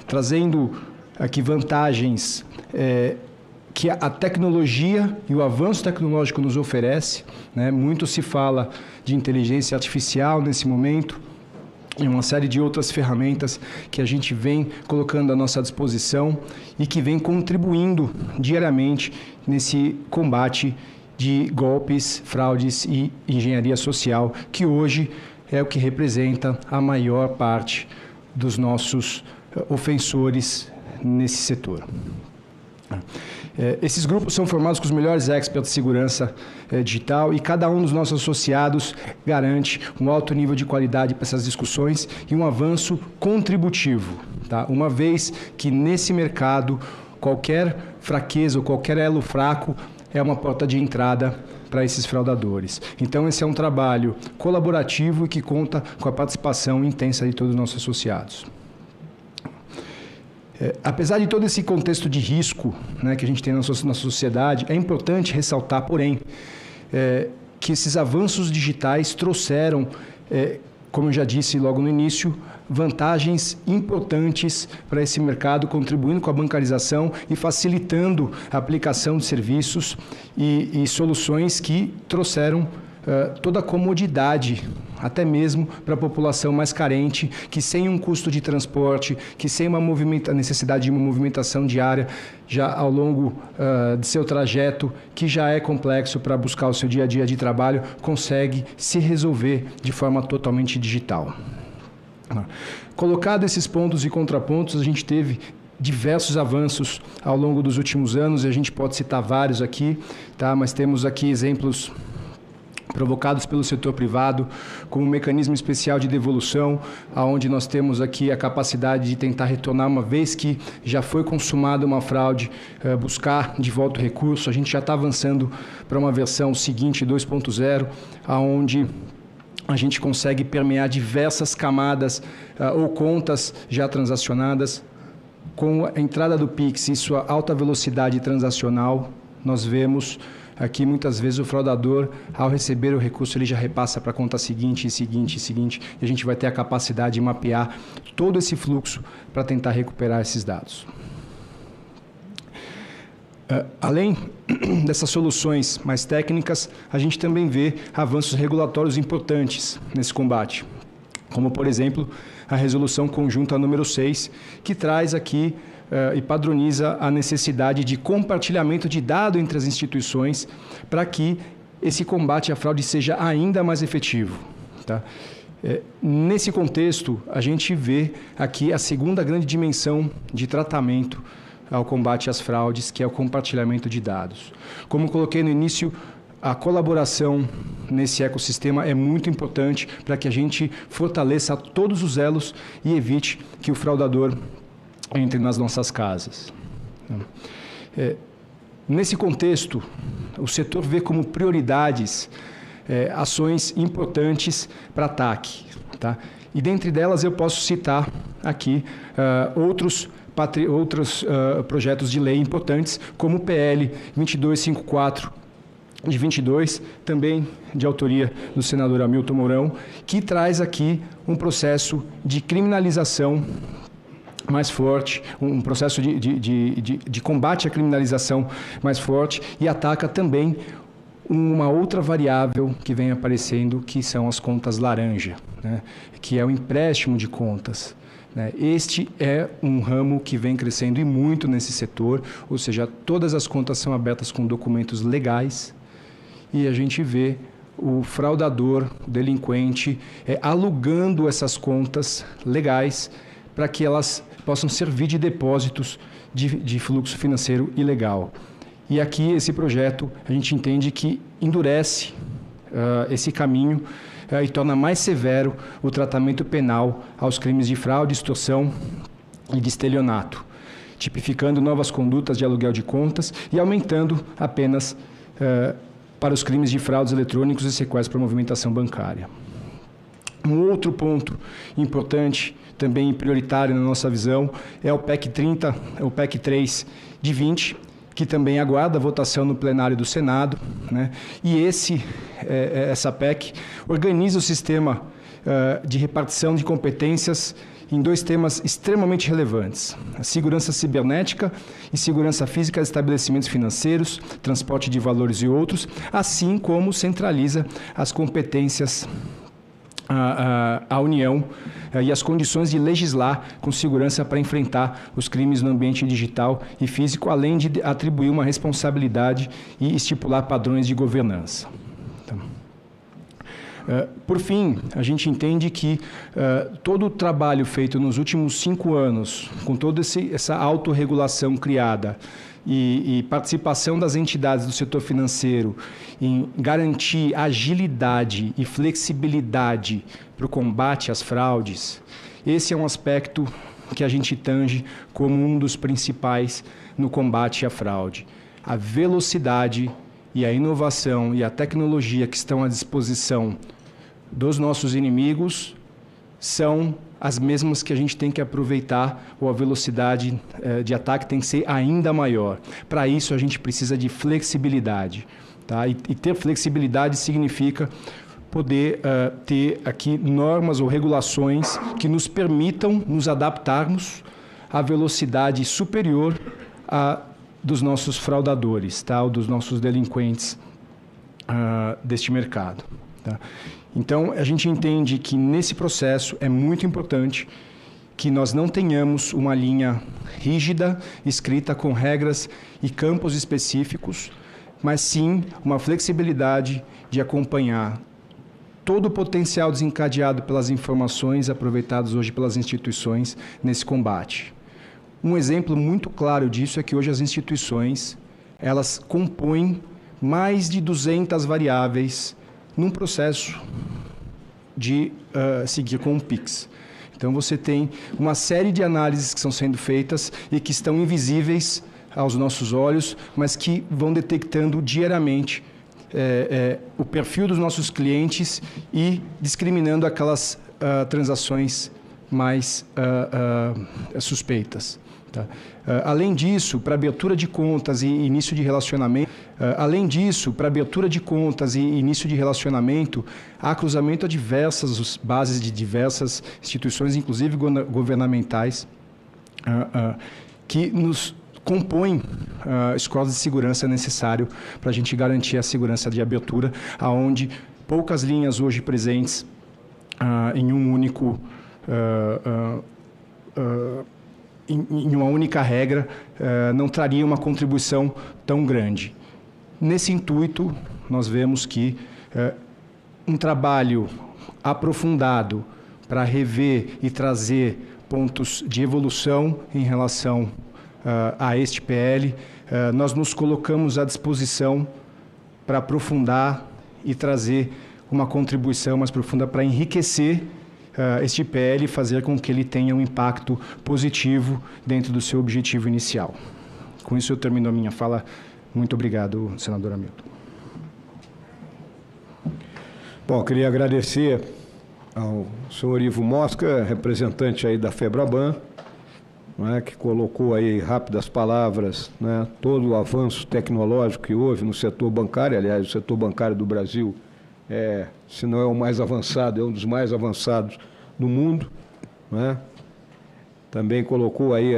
trazendo aqui vantagens que a tecnologia e o avanço tecnológico nos oferece. Muito se fala de inteligência artificial nesse momento e uma série de outras ferramentas que a gente vem colocando à nossa disposição e que vem contribuindo diariamente nesse combate de golpes, fraudes e engenharia social, que hoje é o que representa a maior parte dos nossos ofensores nesse setor. Esses grupos são formados com os melhores experts de segurança digital e cada um dos nossos associados garante um alto nível de qualidade para essas discussões e um avanço contributivo, uma vez que nesse mercado qualquer fraqueza ou qualquer elo fraco é uma porta de entrada para esses fraudadores. Então esse é um trabalho colaborativo e que conta com a participação intensa de todos os nossos associados. Apesar de todo esse contexto de risco que a gente tem na sociedade, é importante ressaltar, porém, que esses avanços digitais trouxeram, como eu já disse logo no início, vantagens importantes para esse mercado, contribuindo com a bancarização e facilitando a aplicação de serviços e soluções que trouxeram toda a comodidade, até mesmo para a população mais carente, que sem um custo de transporte, que sem a necessidade de uma movimentação diária, já ao longo de seu trajeto, que já é complexo para buscar o seu dia a dia de trabalho, consegue se resolver de forma totalmente digital. Colocado esses pontos e contrapontos, a gente teve diversos avanços ao longo dos últimos anos, e a gente pode citar vários aqui, mas temos aqui exemplos provocados pelo setor privado, como um mecanismo especial de devolução, onde nós temos aqui a capacidade de tentar retornar, uma vez que já foi consumada uma fraude, buscar de volta o recurso. A gente já está avançando para uma versão seguinte, 2.0, onde a gente consegue permear diversas camadas ou contas já transacionadas. Com a entrada do PIX e sua alta velocidade transacional, nós vemos aqui, muitas vezes, o fraudador, ao receber o recurso, ele já repassa para a conta seguinte, e a gente vai ter a capacidade de mapear todo esse fluxo para tentar recuperar esses dados. Além dessas soluções mais técnicas, a gente também vê avanços regulatórios importantes nesse combate, como, por exemplo, a Resolução Conjunta número 6, que traz aqui e padroniza a necessidade de compartilhamento de dados entre as instituições para que esse combate à fraude seja ainda mais efetivo. Nesse contexto, a gente vê aqui a segunda grande dimensão de tratamento ao combate às fraudes, que é o compartilhamento de dados. Como coloquei no início, a colaboração nesse ecossistema é muito importante para que a gente fortaleça todos os elos e evite que o fraudador entre nas nossas casas. Nesse contexto, o setor vê como prioridades ações importantes para ataque. Tá? E dentre delas eu posso citar aqui outros projetos de lei importantes, como o PL 2254 de 22, também de autoria do senador Hamilton Mourão, que traz aqui um processo de criminalização mais forte, um processo de combate à criminalização mais forte, e ataca também uma outra variável que vem aparecendo, que são as contas laranja, né? Que é o empréstimo de contas. Este é um ramo que vem crescendo e muito nesse setor, ou seja, todas as contas são abertas com documentos legais e a gente vê o fraudador, o delinquente, alugando essas contas legais para que elas possam servir de depósitos de fluxo financeiro ilegal. E aqui esse projeto a gente entende que endurece esse caminho e torna mais severo o tratamento penal aos crimes de fraude, extorsão e de estelionato, tipificando novas condutas de aluguel de contas e aumentando a penas para os crimes de fraudes eletrônicos e sequestro para movimentação bancária. Um outro ponto importante, também prioritário na nossa visão, é o PEC 30, o PEC 3 de 20, que também aguarda a votação no plenário do Senado, né? E essa PEC organiza o sistema de repartição de competências em dois temas extremamente relevantes: a segurança cibernética e segurança física de estabelecimentos financeiros, transporte de valores e outros, assim como centraliza as competências à União e as condições de legislar com segurança para enfrentar os crimes no ambiente digital e físico, além de atribuir uma responsabilidade e estipular padrões de governança. Então, por fim, a gente entende que todo o trabalho feito nos últimos 5 anos, com toda essa autorregulação criada, e participação das entidades do setor financeiro em garantir agilidade e flexibilidade para o combate às fraudes, esse é um aspecto que a gente tange como um dos principais no combate à fraude. A velocidade e a inovação e a tecnologia que estão à disposição dos nossos inimigos são as mesmas que a gente tem que aproveitar, ou a velocidade de ataque tem que ser ainda maior. Para isso, a gente precisa de flexibilidade. Tá? E ter flexibilidade significa poder ter aqui normas ou regulações que nos permitam nos adaptarmos à velocidade superior dos nossos fraudadores, tá? Ou dos nossos delinquentes deste mercado. Tá? Então, a gente entende que nesse processo é muito importante que nós não tenhamos uma linha rígida, escrita com regras e campos específicos, mas sim uma flexibilidade de acompanhar todo o potencial desencadeado pelas informações aproveitadas hoje pelas instituições nesse combate. Um exemplo muito claro disso é que hoje as instituições, elas compõem mais de 200 variáveis num processo de seguir com o PIX. Então, você tem uma série de análises que estão sendo feitas e que estão invisíveis aos nossos olhos, mas que vão detectando diariamente o perfil dos nossos clientes e discriminando aquelas transações mais suspeitas. Tá? Além disso, para abertura de contas e início de relacionamento, há cruzamento a diversas bases de diversas instituições, inclusive governamentais, que nos compõem scores de segurança necessário para a gente garantir a segurança de abertura, aonde poucas linhas hoje presentes em um único em uma única regra, não traria uma contribuição tão grande. Nesse intuito, nós vemos que um trabalho aprofundado para rever e trazer pontos de evolução em relação a este PL, nós nos colocamos à disposição para aprofundar e trazer uma contribuição mais profunda para enriquecer este PL e fazer com que ele tenha um impacto positivo dentro do seu objetivo inicial. Com isso, eu termino a minha fala. Muito obrigado, senador Hamilton. Bom, queria agradecer ao senhor Ivo Mosca, representante aí da FEBRABAN, né, que colocou aí rápidas palavras, né, todo o avanço tecnológico que houve no setor bancário. Aliás, o setor bancário do Brasil se não é o mais avançado, é um dos mais avançados do mundo, né? Também colocou aí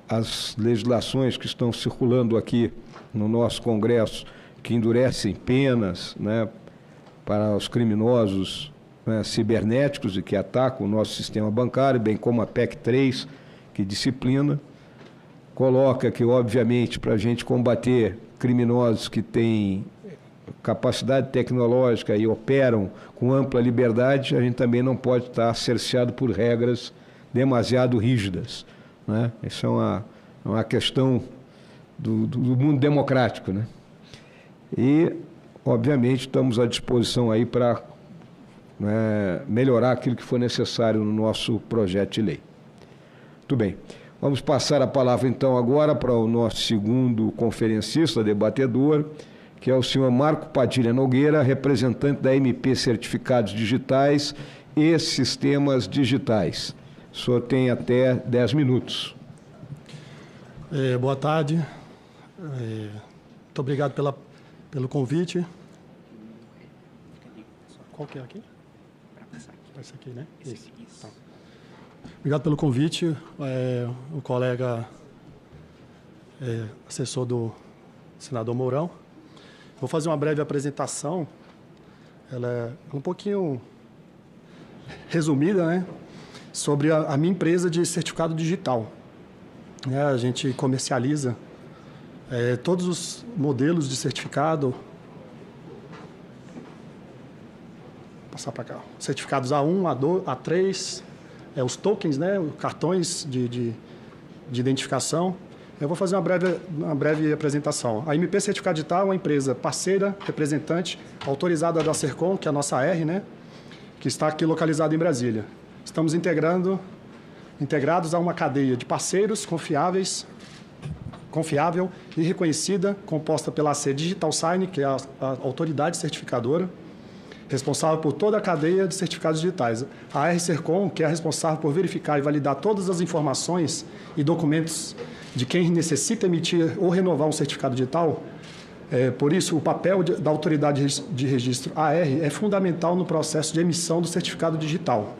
as legislações que estão circulando aqui no nosso Congresso, que endurecem penas, né, para os criminosos, né, cibernéticos e que atacam o nosso sistema bancário, bem como a PEC 3, que disciplina. Coloca que, obviamente, para a gente combater criminosos que têm capacidade tecnológica e operam com ampla liberdade, a gente também não pode estar cerceado por regras demasiado rígidas, né? Isso é uma questão do mundo democrático, né? E, obviamente, estamos à disposição aí para melhorar aquilo que for necessário no nosso projeto de lei. Muito bem. Vamos passar a palavra, então, agora para o nosso segundo conferencista, debatedor, que é o senhor Marco Padilha Nogueira, representante da MP Certificados Digitais e Sistemas Digitais. O senhor tem até 10 minutos. Boa tarde. Muito obrigado pelo convite. Qual que é aqui? Esse aqui, né? Esse. Tá. Obrigado pelo convite. O colega assessor do senador Mourão. Vou fazer uma breve apresentação. Ela é um pouquinho resumida, né? Sobre a minha empresa de certificado digital. A gente comercializa todos os modelos de certificado. Vou passar para cá. Certificados A1, A2, A3, os tokens, né? Os cartões de identificação. Eu vou fazer uma breve apresentação. A MP Certificado Digital é uma empresa parceira, representante, autorizada da Sercom, que é a nossa R, né? Que está aqui localizada em Brasília. Estamos integrados a uma cadeia de parceiros confiável e reconhecida, composta pela AC Digital Sign, que é a autoridade certificadora, responsável por toda a cadeia de certificados digitais. A R Sercom, que é a responsável por verificar e validar todas as informações e documentos de quem necessita emitir ou renovar um certificado digital. Por isso, o papel da autoridade de registro AR é fundamental no processo de emissão do certificado digital.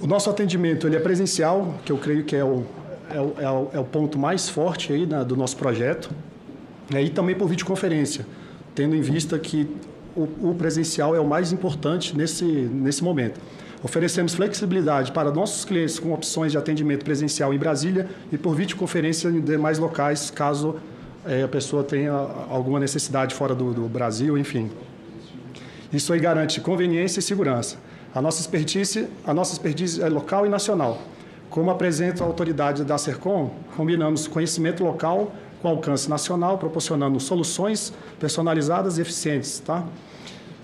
O nosso atendimento ele é presencial, que eu creio que é o ponto mais forte aí, do nosso projeto, e também por videoconferência, tendo em vista que o presencial é o mais importante nesse momento. Oferecemos flexibilidade para nossos clientes com opções de atendimento presencial em Brasília e por videoconferência em demais locais, caso a pessoa tenha alguma necessidade fora do Brasil, enfim. Isso aí garante conveniência e segurança. A nossa expertise é local e nacional. Como apresenta a autoridade da Sercom, combinamos conhecimento local com alcance nacional, proporcionando soluções personalizadas e eficientes, tá?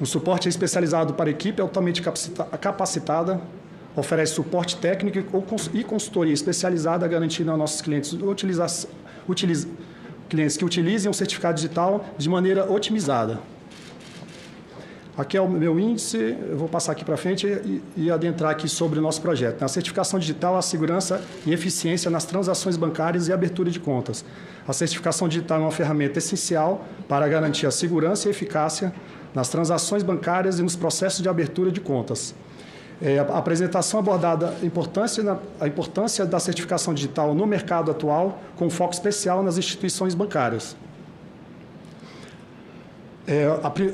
Um suporte especializado para a equipe altamente capacitada, oferece suporte técnico e consultoria especializada, garantindo aos nossos clientes clientes que utilizem o certificado digital de maneira otimizada. Aqui é o meu índice, eu vou passar aqui para frente e adentrar aqui sobre o nosso projeto. Na certificação digital, a segurança e eficiência nas transações bancárias e abertura de contas. A certificação digital é uma ferramenta essencial para garantir a segurança e eficácia nas transações bancárias e nos processos de abertura de contas. A apresentação abordada a importância da certificação digital no mercado atual, com foco especial nas instituições bancárias.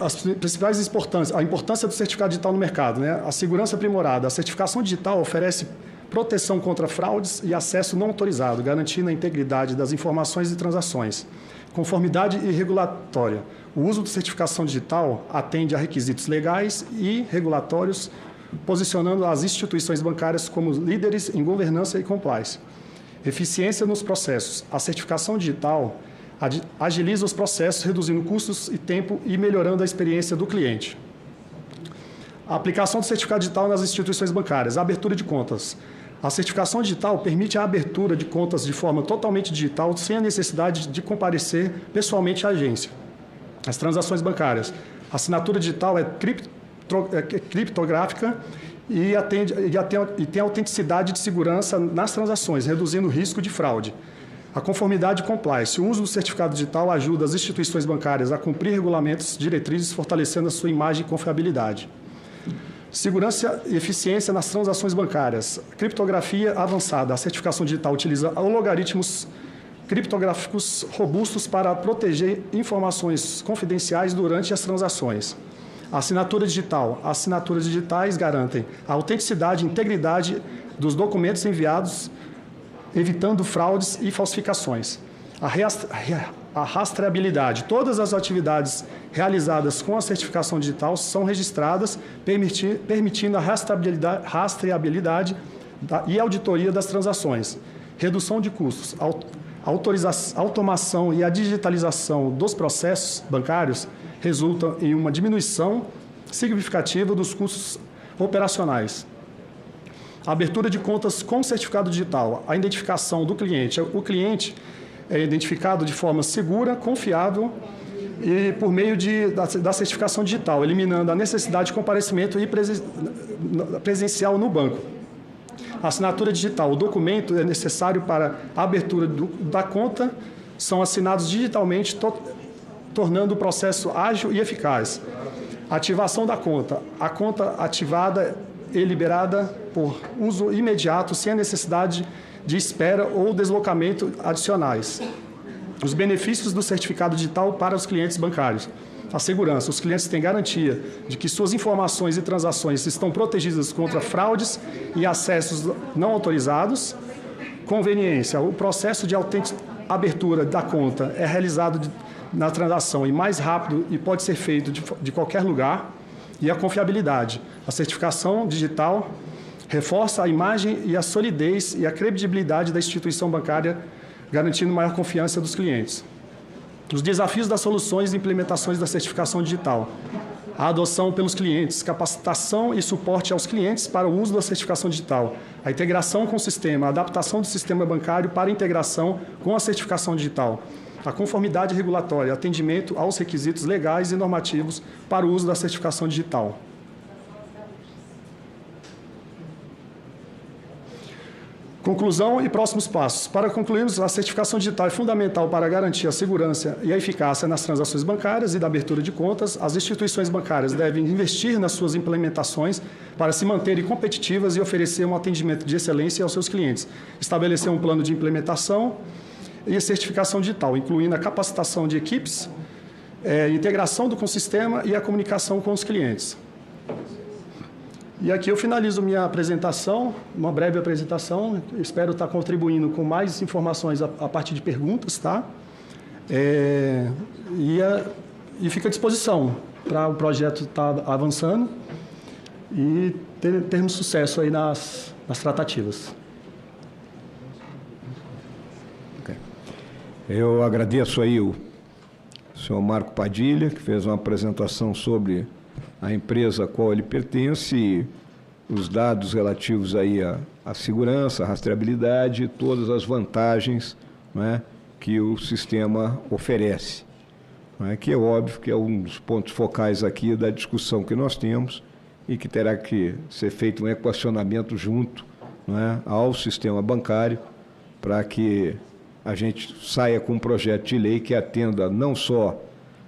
As principais importâncias, a importância do certificado digital no mercado, né? A segurança aprimorada. A certificação digital oferece proteção contra fraudes e acesso não autorizado, garantindo a integridade das informações e transações. Conformidade e regulatória. O uso de certificação digital atende a requisitos legais e regulatórios, posicionando as instituições bancárias como líderes em governança e compliance. Eficiência nos processos. A certificação digital agiliza os processos, reduzindo custos e tempo e melhorando a experiência do cliente. A aplicação do certificado digital nas instituições bancárias, a abertura de contas. A certificação digital permite a abertura de contas de forma totalmente digital, sem a necessidade de comparecer pessoalmente à agência. As transações bancárias. A assinatura digital é criptográfica e tem autenticidade de segurança nas transações, reduzindo o risco de fraude. A conformidade e compliance. O uso do certificado digital ajuda as instituições bancárias a cumprir regulamentos, diretrizes, fortalecendo a sua imagem e confiabilidade. Segurança e eficiência nas transações bancárias. Criptografia avançada. A certificação digital utiliza logaritmos criptográficos robustos para proteger informações confidenciais durante as transações. Assinatura digital. Assinaturas digitais garantem a autenticidade e integridade dos documentos enviados, evitando fraudes e falsificações. A rastreabilidade. Todas as atividades realizadas com a certificação digital são registradas, permitindo a rastreabilidade e auditoria das transações. Redução de custos. Automação e a digitalização dos processos bancários resultam em uma diminuição significativa dos custos operacionais. A abertura de contas com certificado digital, a identificação do cliente. O cliente é identificado de forma segura, confiável e por meio da certificação digital, eliminando a necessidade de comparecimento presencial no banco. A assinatura digital. O documento é necessário para a abertura da conta, são assinados digitalmente, tornando o processo ágil e eficaz. Ativação da conta. A conta ativada e liberada por uso imediato, sem a necessidade de espera ou deslocamento adicionais. Os benefícios do certificado digital para os clientes bancários. A segurança. Os clientes têm garantia de que suas informações e transações estão protegidas contra fraudes e acessos não autorizados. Conveniência. O processo de abertura da conta é realizado na transação e mais rápido e pode ser feito de qualquer lugar. E a confiabilidade. A certificação digital reforça a imagem e a solidez e a credibilidade da instituição bancária, garantindo maior confiança dos clientes. Os desafios das soluções e implementações da certificação digital. A adoção pelos clientes, capacitação e suporte aos clientes para o uso da certificação digital. A integração com o sistema, a adaptação do sistema bancário para a integração com a certificação digital. A conformidade regulatória, atendimento aos requisitos legais e normativos para o uso da certificação digital. Conclusão e próximos passos. Para concluirmos, a certificação digital é fundamental para garantir a segurança e a eficácia nas transações bancárias e da abertura de contas. As instituições bancárias devem investir nas suas implementações para se manterem competitivas e oferecer um atendimento de excelência aos seus clientes. Estabelecer um plano de implementação e a certificação digital, incluindo a capacitação de equipes, integração com o sistema e a comunicação com os clientes. E aqui eu finalizo minha apresentação, uma breve apresentação. Espero estar contribuindo com mais informações a partir de perguntas, tá? E fica à disposição para o projeto estar avançando e termos sucesso aí nas tratativas. Okay. Eu agradeço aí o senhor Marco Padilha, que fez uma apresentação sobre a empresa a qual ele pertence, e os dados relativos aí à segurança, à rastreabilidade, todas as vantagens, não é, que o sistema oferece. Não é, que é óbvio que é um dos pontos focais aqui da discussão que nós temos e que terá que ser feito um equacionamento junto, não é, ao sistema bancário, para que a gente saia com um projeto de lei que atenda não só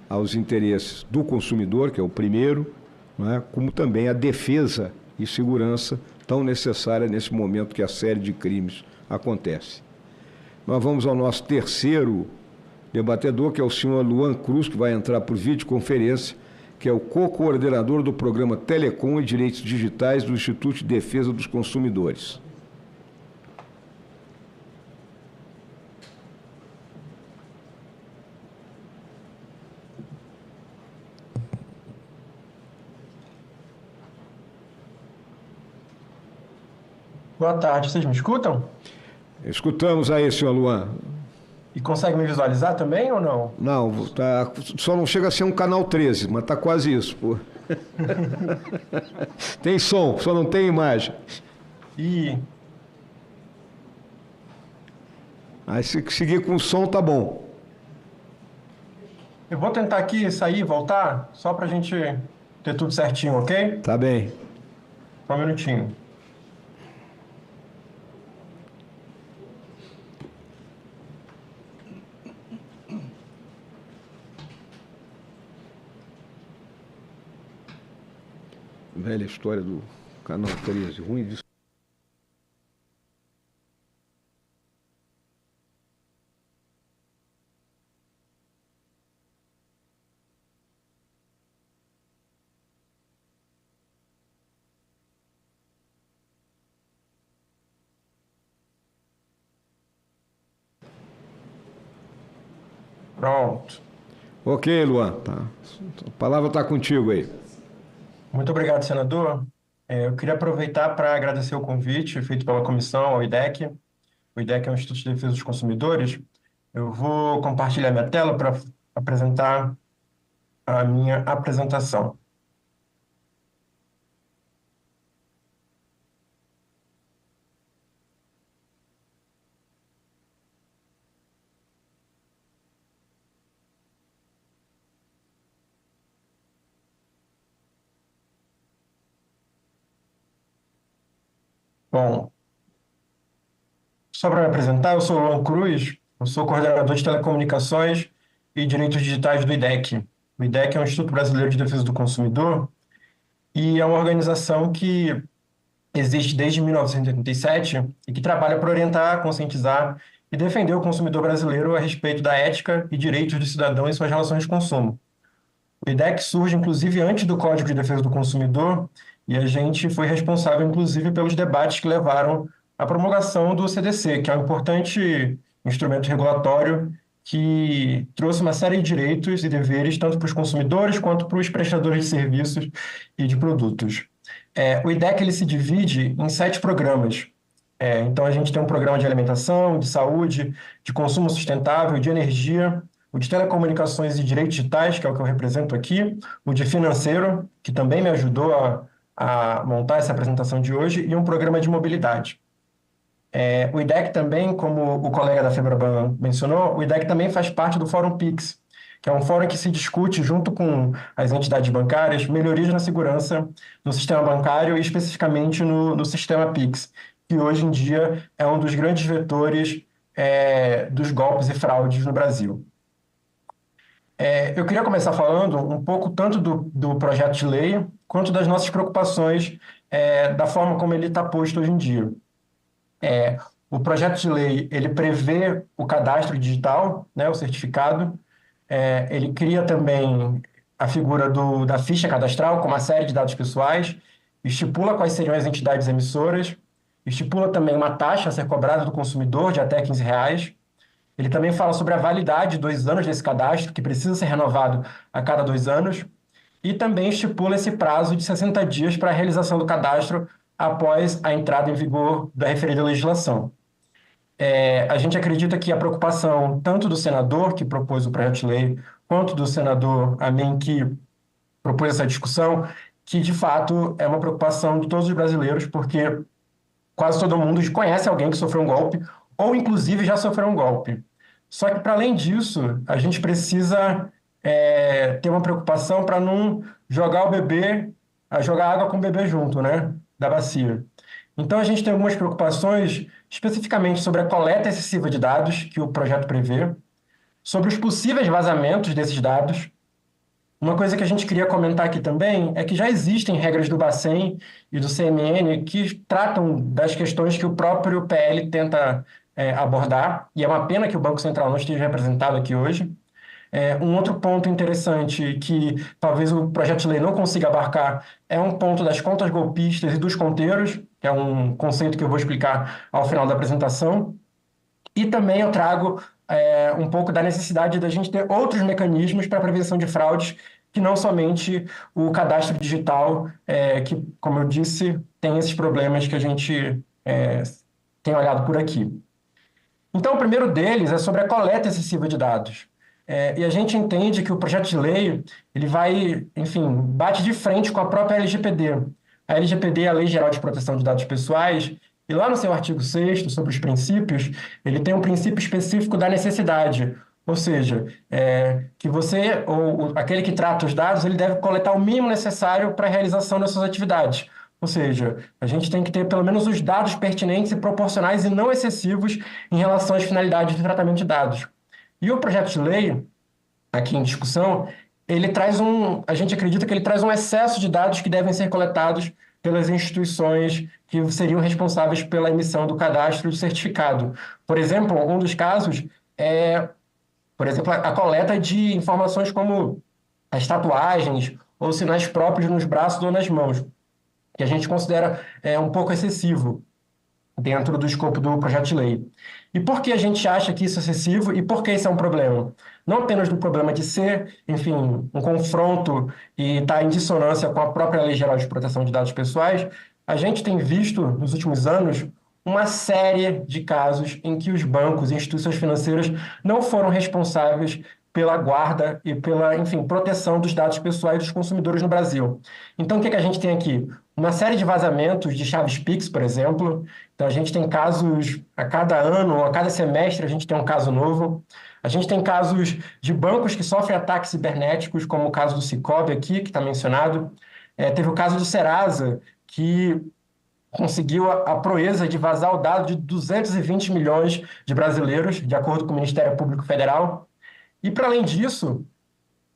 aos interesses do consumidor, que é o primeiro, não é, como também a defesa e segurança tão necessária nesse momento que a série de crimes acontece. Nós vamos ao nosso terceiro debatedor, que é o senhor Luan Cruz, que vai entrar por videoconferência, que é o co-coordenador do programa Telecom e Direitos Digitais do Instituto de Defesa dos Consumidores. Boa tarde, vocês me escutam? Escutamos aí, senhor Luan. E consegue me visualizar também ou não? Não, tá, só não chega a ser um canal 13, mas tá quase isso, pô. Tem som, só não tem imagem. E aí se seguir com o som, tá bom. eu vou tentar aqui sair e voltar, só pra gente ter tudo certinho, ok? Tá bem. Só um minutinho. Velha história do canal 13, ruim disso. Pronto. Ok, Luan. Tá. A palavra está contigo aí. Muito obrigado, senador. Eu queria aproveitar para agradecer o convite feito pela comissão ao IDEC. O IDEC é o Instituto de Defesa dos Consumidores. Eu vou compartilhar minha tela para apresentar a minha apresentação. Bom, só para me apresentar, eu sou o Luan Cruz, eu sou coordenador de telecomunicações e direitos digitais do IDEC. O IDEC é um Instituto Brasileiro de Defesa do Consumidor e é uma organização que existe desde 1987 e que trabalha para orientar, conscientizar e defender o consumidor brasileiro a respeito da ética e direitos do cidadão em suas relações de consumo. O IDEC surge, inclusive, antes do Código de Defesa do Consumidor e a gente foi responsável, inclusive, pelos debates que levaram à promulgação do CDC, que é um importante instrumento regulatório que trouxe uma série de direitos e deveres tanto para os consumidores quanto para os prestadores de serviços e de produtos. O IDEC ele se divide em 7 programas. Então, a gente tem um programa de alimentação, de saúde, de consumo sustentável, de energia, o de telecomunicações e direitos digitais, que é o que eu represento aqui, o de financeiro, que também me ajudou a montar essa apresentação de hoje, e um programa de mobilidade. O IDEC também, como o colega da Febraban mencionou, o IDEC também faz parte do Fórum Pix, que é um fórum que se discute, junto com as entidades bancárias, melhorias na segurança no sistema bancário e especificamente no sistema Pix, que hoje em dia é um dos grandes vetores dos golpes e fraudes no Brasil. Eu queria começar falando um pouco tanto do projeto de lei quanto das nossas preocupações da forma como ele está posto hoje em dia. O projeto de lei ele prevê o cadastro digital, né, o certificado. Ele cria também a figura da ficha cadastral com uma série de dados pessoais, estipula quais seriam as entidades emissoras, estipula também uma taxa a ser cobrada do consumidor de até R$15. Ele também fala sobre a validade de 2 anos desse cadastro, que precisa ser renovado a cada 2 anos, e também estipula esse prazo de 60 dias para a realização do cadastro após a entrada em vigor da referida legislação. A gente acredita que a preocupação tanto do senador, que propôs o projeto de lei, quanto do senador Amin, que propôs essa discussão, que de fato é uma preocupação de todos os brasileiros, porque quase todo mundo conhece alguém que sofreu um golpe, ou inclusive já sofreu um golpe. Só que, para além disso, a gente precisa ter uma preocupação para não jogar jogar água com o bebê junto, né, da bacia. Então, a gente tem algumas preocupações, especificamente sobre a coleta excessiva de dados, que o projeto prevê, sobre os possíveis vazamentos desses dados. Uma coisa que a gente queria comentar aqui também é que já existem regras do Bacen e do CMN que tratam das questões que o próprio PL tenta abordar, e é uma pena que o Banco Central não esteja representado aqui hoje. Um outro ponto interessante que talvez o projeto de lei não consiga abarcar é um ponto das contas golpistas e dos conteiros, que é um conceito que eu vou explicar ao final da apresentação. E também eu trago um pouco da necessidade da gente ter outros mecanismos para a prevenção de fraudes, que não somente o cadastro digital, que, como eu disse, tem esses problemas que a gente tem olhado por aqui. Então, o primeiro deles é sobre a coleta excessiva de dados. E a gente entende que o projeto de lei ele vai, enfim, bate de frente com a própria LGPD. A LGPD é a Lei Geral de Proteção de Dados Pessoais, e lá no seu artigo 6º, sobre os princípios, ele tem um princípio específico da necessidade, ou seja, que você, ou aquele que trata os dados, ele deve coletar o mínimo necessário para a realização das suas atividades. Ou seja, a gente tem que ter pelo menos os dados pertinentes e proporcionais e não excessivos em relação às finalidades de tratamento de dados. E o projeto de lei, aqui em discussão, ele traz a gente acredita que ele traz um excesso de dados que devem ser coletados pelas instituições que seriam responsáveis pela emissão do cadastro do certificado. Por exemplo, um dos casos é, por exemplo, a coleta de informações como as tatuagens ou sinais próprios nos braços ou nas mãos, que a gente considera um pouco excessivo dentro do escopo do projeto de lei. E por que a gente acha que isso é excessivo e por que isso é um problema? Não apenas do problema de ser, enfim, um confronto e estar em dissonância com a própria Lei Geral de Proteção de Dados Pessoais, a gente tem visto, nos últimos anos, uma série de casos em que os bancos e instituições financeiras não foram responsáveis pela guarda e pela, enfim, proteção dos dados pessoais dos consumidores no Brasil. Então, o que a gente tem aqui? Uma série de vazamentos de chaves Pix, por exemplo. Então, a gente tem casos a cada ano, ou a cada semestre, a gente tem um caso novo. A gente tem casos de bancos que sofrem ataques cibernéticos, como o caso do Sicoob aqui, que está mencionado. Teve o caso do Serasa, que conseguiu a proeza de vazar o dado de 220 milhões de brasileiros, de acordo com o Ministério Público Federal. E, para além disso,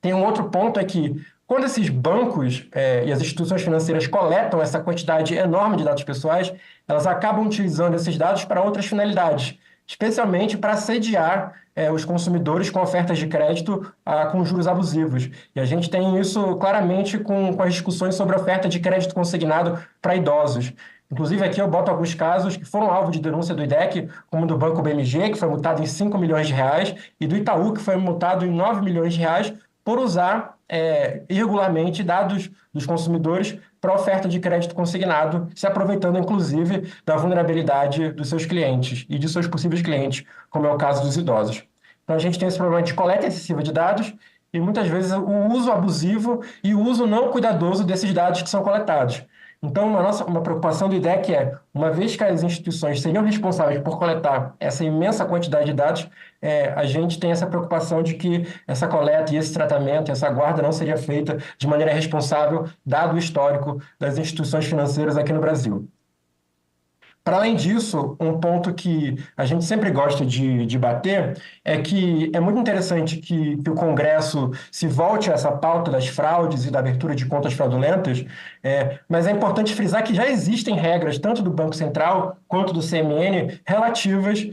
tem um outro ponto, é que quando esses bancos e as instituições financeiras coletam essa quantidade enorme de dados pessoais, elas acabam utilizando esses dados para outras finalidades, especialmente para assediar os consumidores com ofertas de crédito com juros abusivos. E a gente tem isso claramente com as discussões sobre oferta de crédito consignado para idosos. Inclusive, aqui eu boto alguns casos que foram alvo de denúncia do IDEC, como do Banco BMG, que foi multado em 5 milhões de reais, e do Itaú, que foi multado em 9 milhões de reais, por usar irregularmente dados dos consumidores para oferta de crédito consignado, se aproveitando, inclusive, da vulnerabilidade dos seus clientes e de seus possíveis clientes, como é o caso dos idosos. Então, a gente tem esse problema de coleta excessiva de dados e, muitas vezes, o uso abusivo e o uso não cuidadoso desses dados que são coletados. Então, uma preocupação do IDEC é, uma vez que as instituições seriam responsáveis por coletar essa imensa quantidade de dados, a gente tem essa preocupação de que essa coleta e esse tratamento, essa guarda não seria feita de maneira responsável, dado o histórico das instituições financeiras aqui no Brasil. Para além disso, um ponto que a gente sempre gosta de bater é que é muito interessante que o Congresso se volte a essa pauta das fraudes e da abertura de contas fraudulentas, mas é importante frisar que já existem regras, tanto do Banco Central quanto do CMN, relativas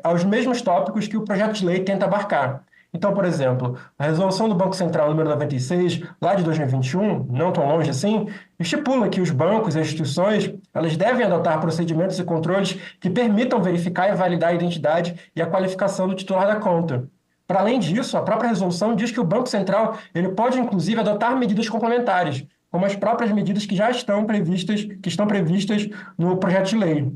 aos mesmos tópicos que o projeto de lei tenta abarcar. Então, por exemplo, a resolução do Banco Central número 96, lá de 2021, não tão longe assim, estipula que os bancos e as instituições elas devem adotar procedimentos e controles que permitam verificar e validar a identidade e a qualificação do titular da conta. Para além disso, a própria resolução diz que o Banco Central ele pode, inclusive, adotar medidas complementares, como as próprias medidas que já estão previstas no projeto de lei.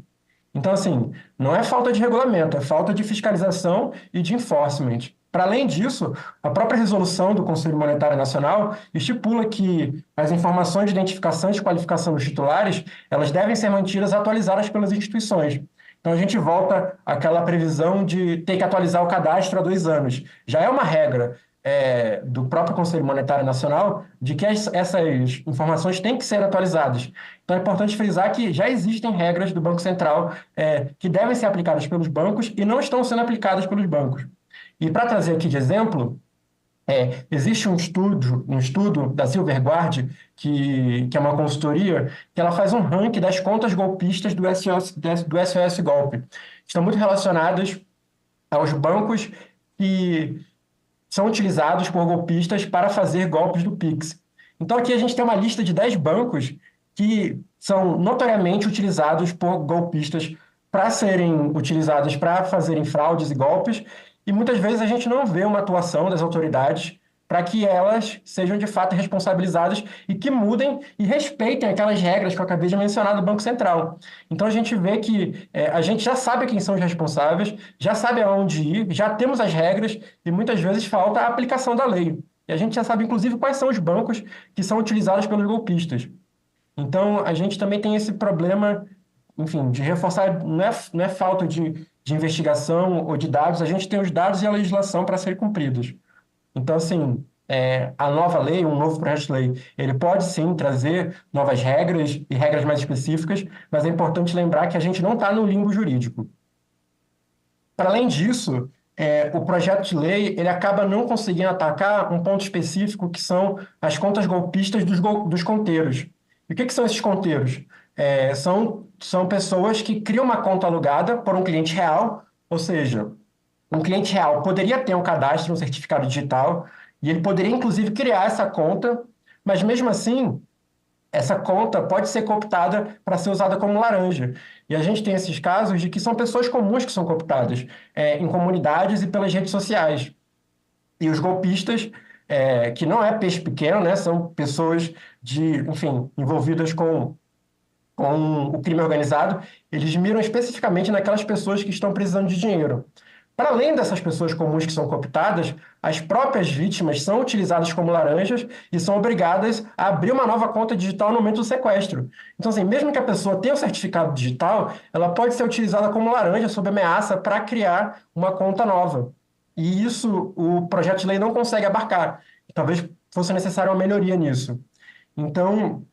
Então, assim, não é falta de regulamento, é falta de fiscalização e de enforcement. Para além disso, a própria resolução do Conselho Monetário Nacional estipula que as informações de identificação e de qualificação dos titulares elas devem ser mantidas atualizadas pelas instituições. Então, a gente volta àquela previsão de ter que atualizar o cadastro há 2 anos. Já é uma regra do próprio Conselho Monetário Nacional de que essas informações têm que ser atualizadas. Então, é importante frisar que já existem regras do Banco Central que devem ser aplicadas pelos bancos e não estão sendo aplicadas pelos bancos. E para trazer aqui de exemplo, existe um estudo da Silverguard, que é uma consultoria, que ela faz um ranking das contas golpistas do SOS Golpe. Estão muito relacionadas aos bancos que são utilizados por golpistas para fazer golpes do Pix. Então, aqui a gente tem uma lista de 10 bancos que são notoriamente utilizados por golpistas para serem utilizados para fazerem fraudes e golpes, e muitas vezes a gente não vê uma atuação das autoridades para que elas sejam de fato responsabilizadas e que mudem e respeitem aquelas regras que eu acabei de mencionar do Banco Central. Então a gente vê que a gente já sabe quem são os responsáveis, já sabe aonde ir, já temos as regras e muitas vezes falta a aplicação da lei. E a gente já sabe, inclusive, quais são os bancos que são utilizados pelos golpistas. Então a gente também tem esse problema, enfim, de reforçar, não é falta de investigação ou de dados, a gente tem os dados e a legislação para serem cumpridos. Então, assim, a nova lei, um novo projeto de lei, ele pode sim trazer novas regras e regras mais específicas, mas é importante lembrar que a gente não está no limbo jurídico. Para além disso, o projeto de lei ele acaba não conseguindo atacar um ponto específico que são as contas golpistas dos conteiros. E o que são esses conteiros? São pessoas que criam uma conta alugada por um cliente real, ou seja, um cliente real poderia ter um cadastro, um certificado digital, e ele poderia, inclusive, criar essa conta, mas, mesmo assim, essa conta pode ser cooptada para ser usada como laranja. E a gente tem esses casos de que são pessoas comuns que são cooptadas em comunidades e pelas redes sociais. E os golpistas, que não é peixe pequeno, né, são pessoas envolvidas com o crime organizado, eles miram especificamente naquelas pessoas que estão precisando de dinheiro. Para além dessas pessoas comuns que são cooptadas, as próprias vítimas são utilizadas como laranjas e são obrigadas a abrir uma nova conta digital no momento do sequestro. Então, assim, mesmo que a pessoa tenha o certificado digital, ela pode ser utilizada como laranja sob ameaça para criar uma conta nova. E isso o projeto de lei não consegue abarcar. Talvez fosse necessária uma melhoria nisso. Então,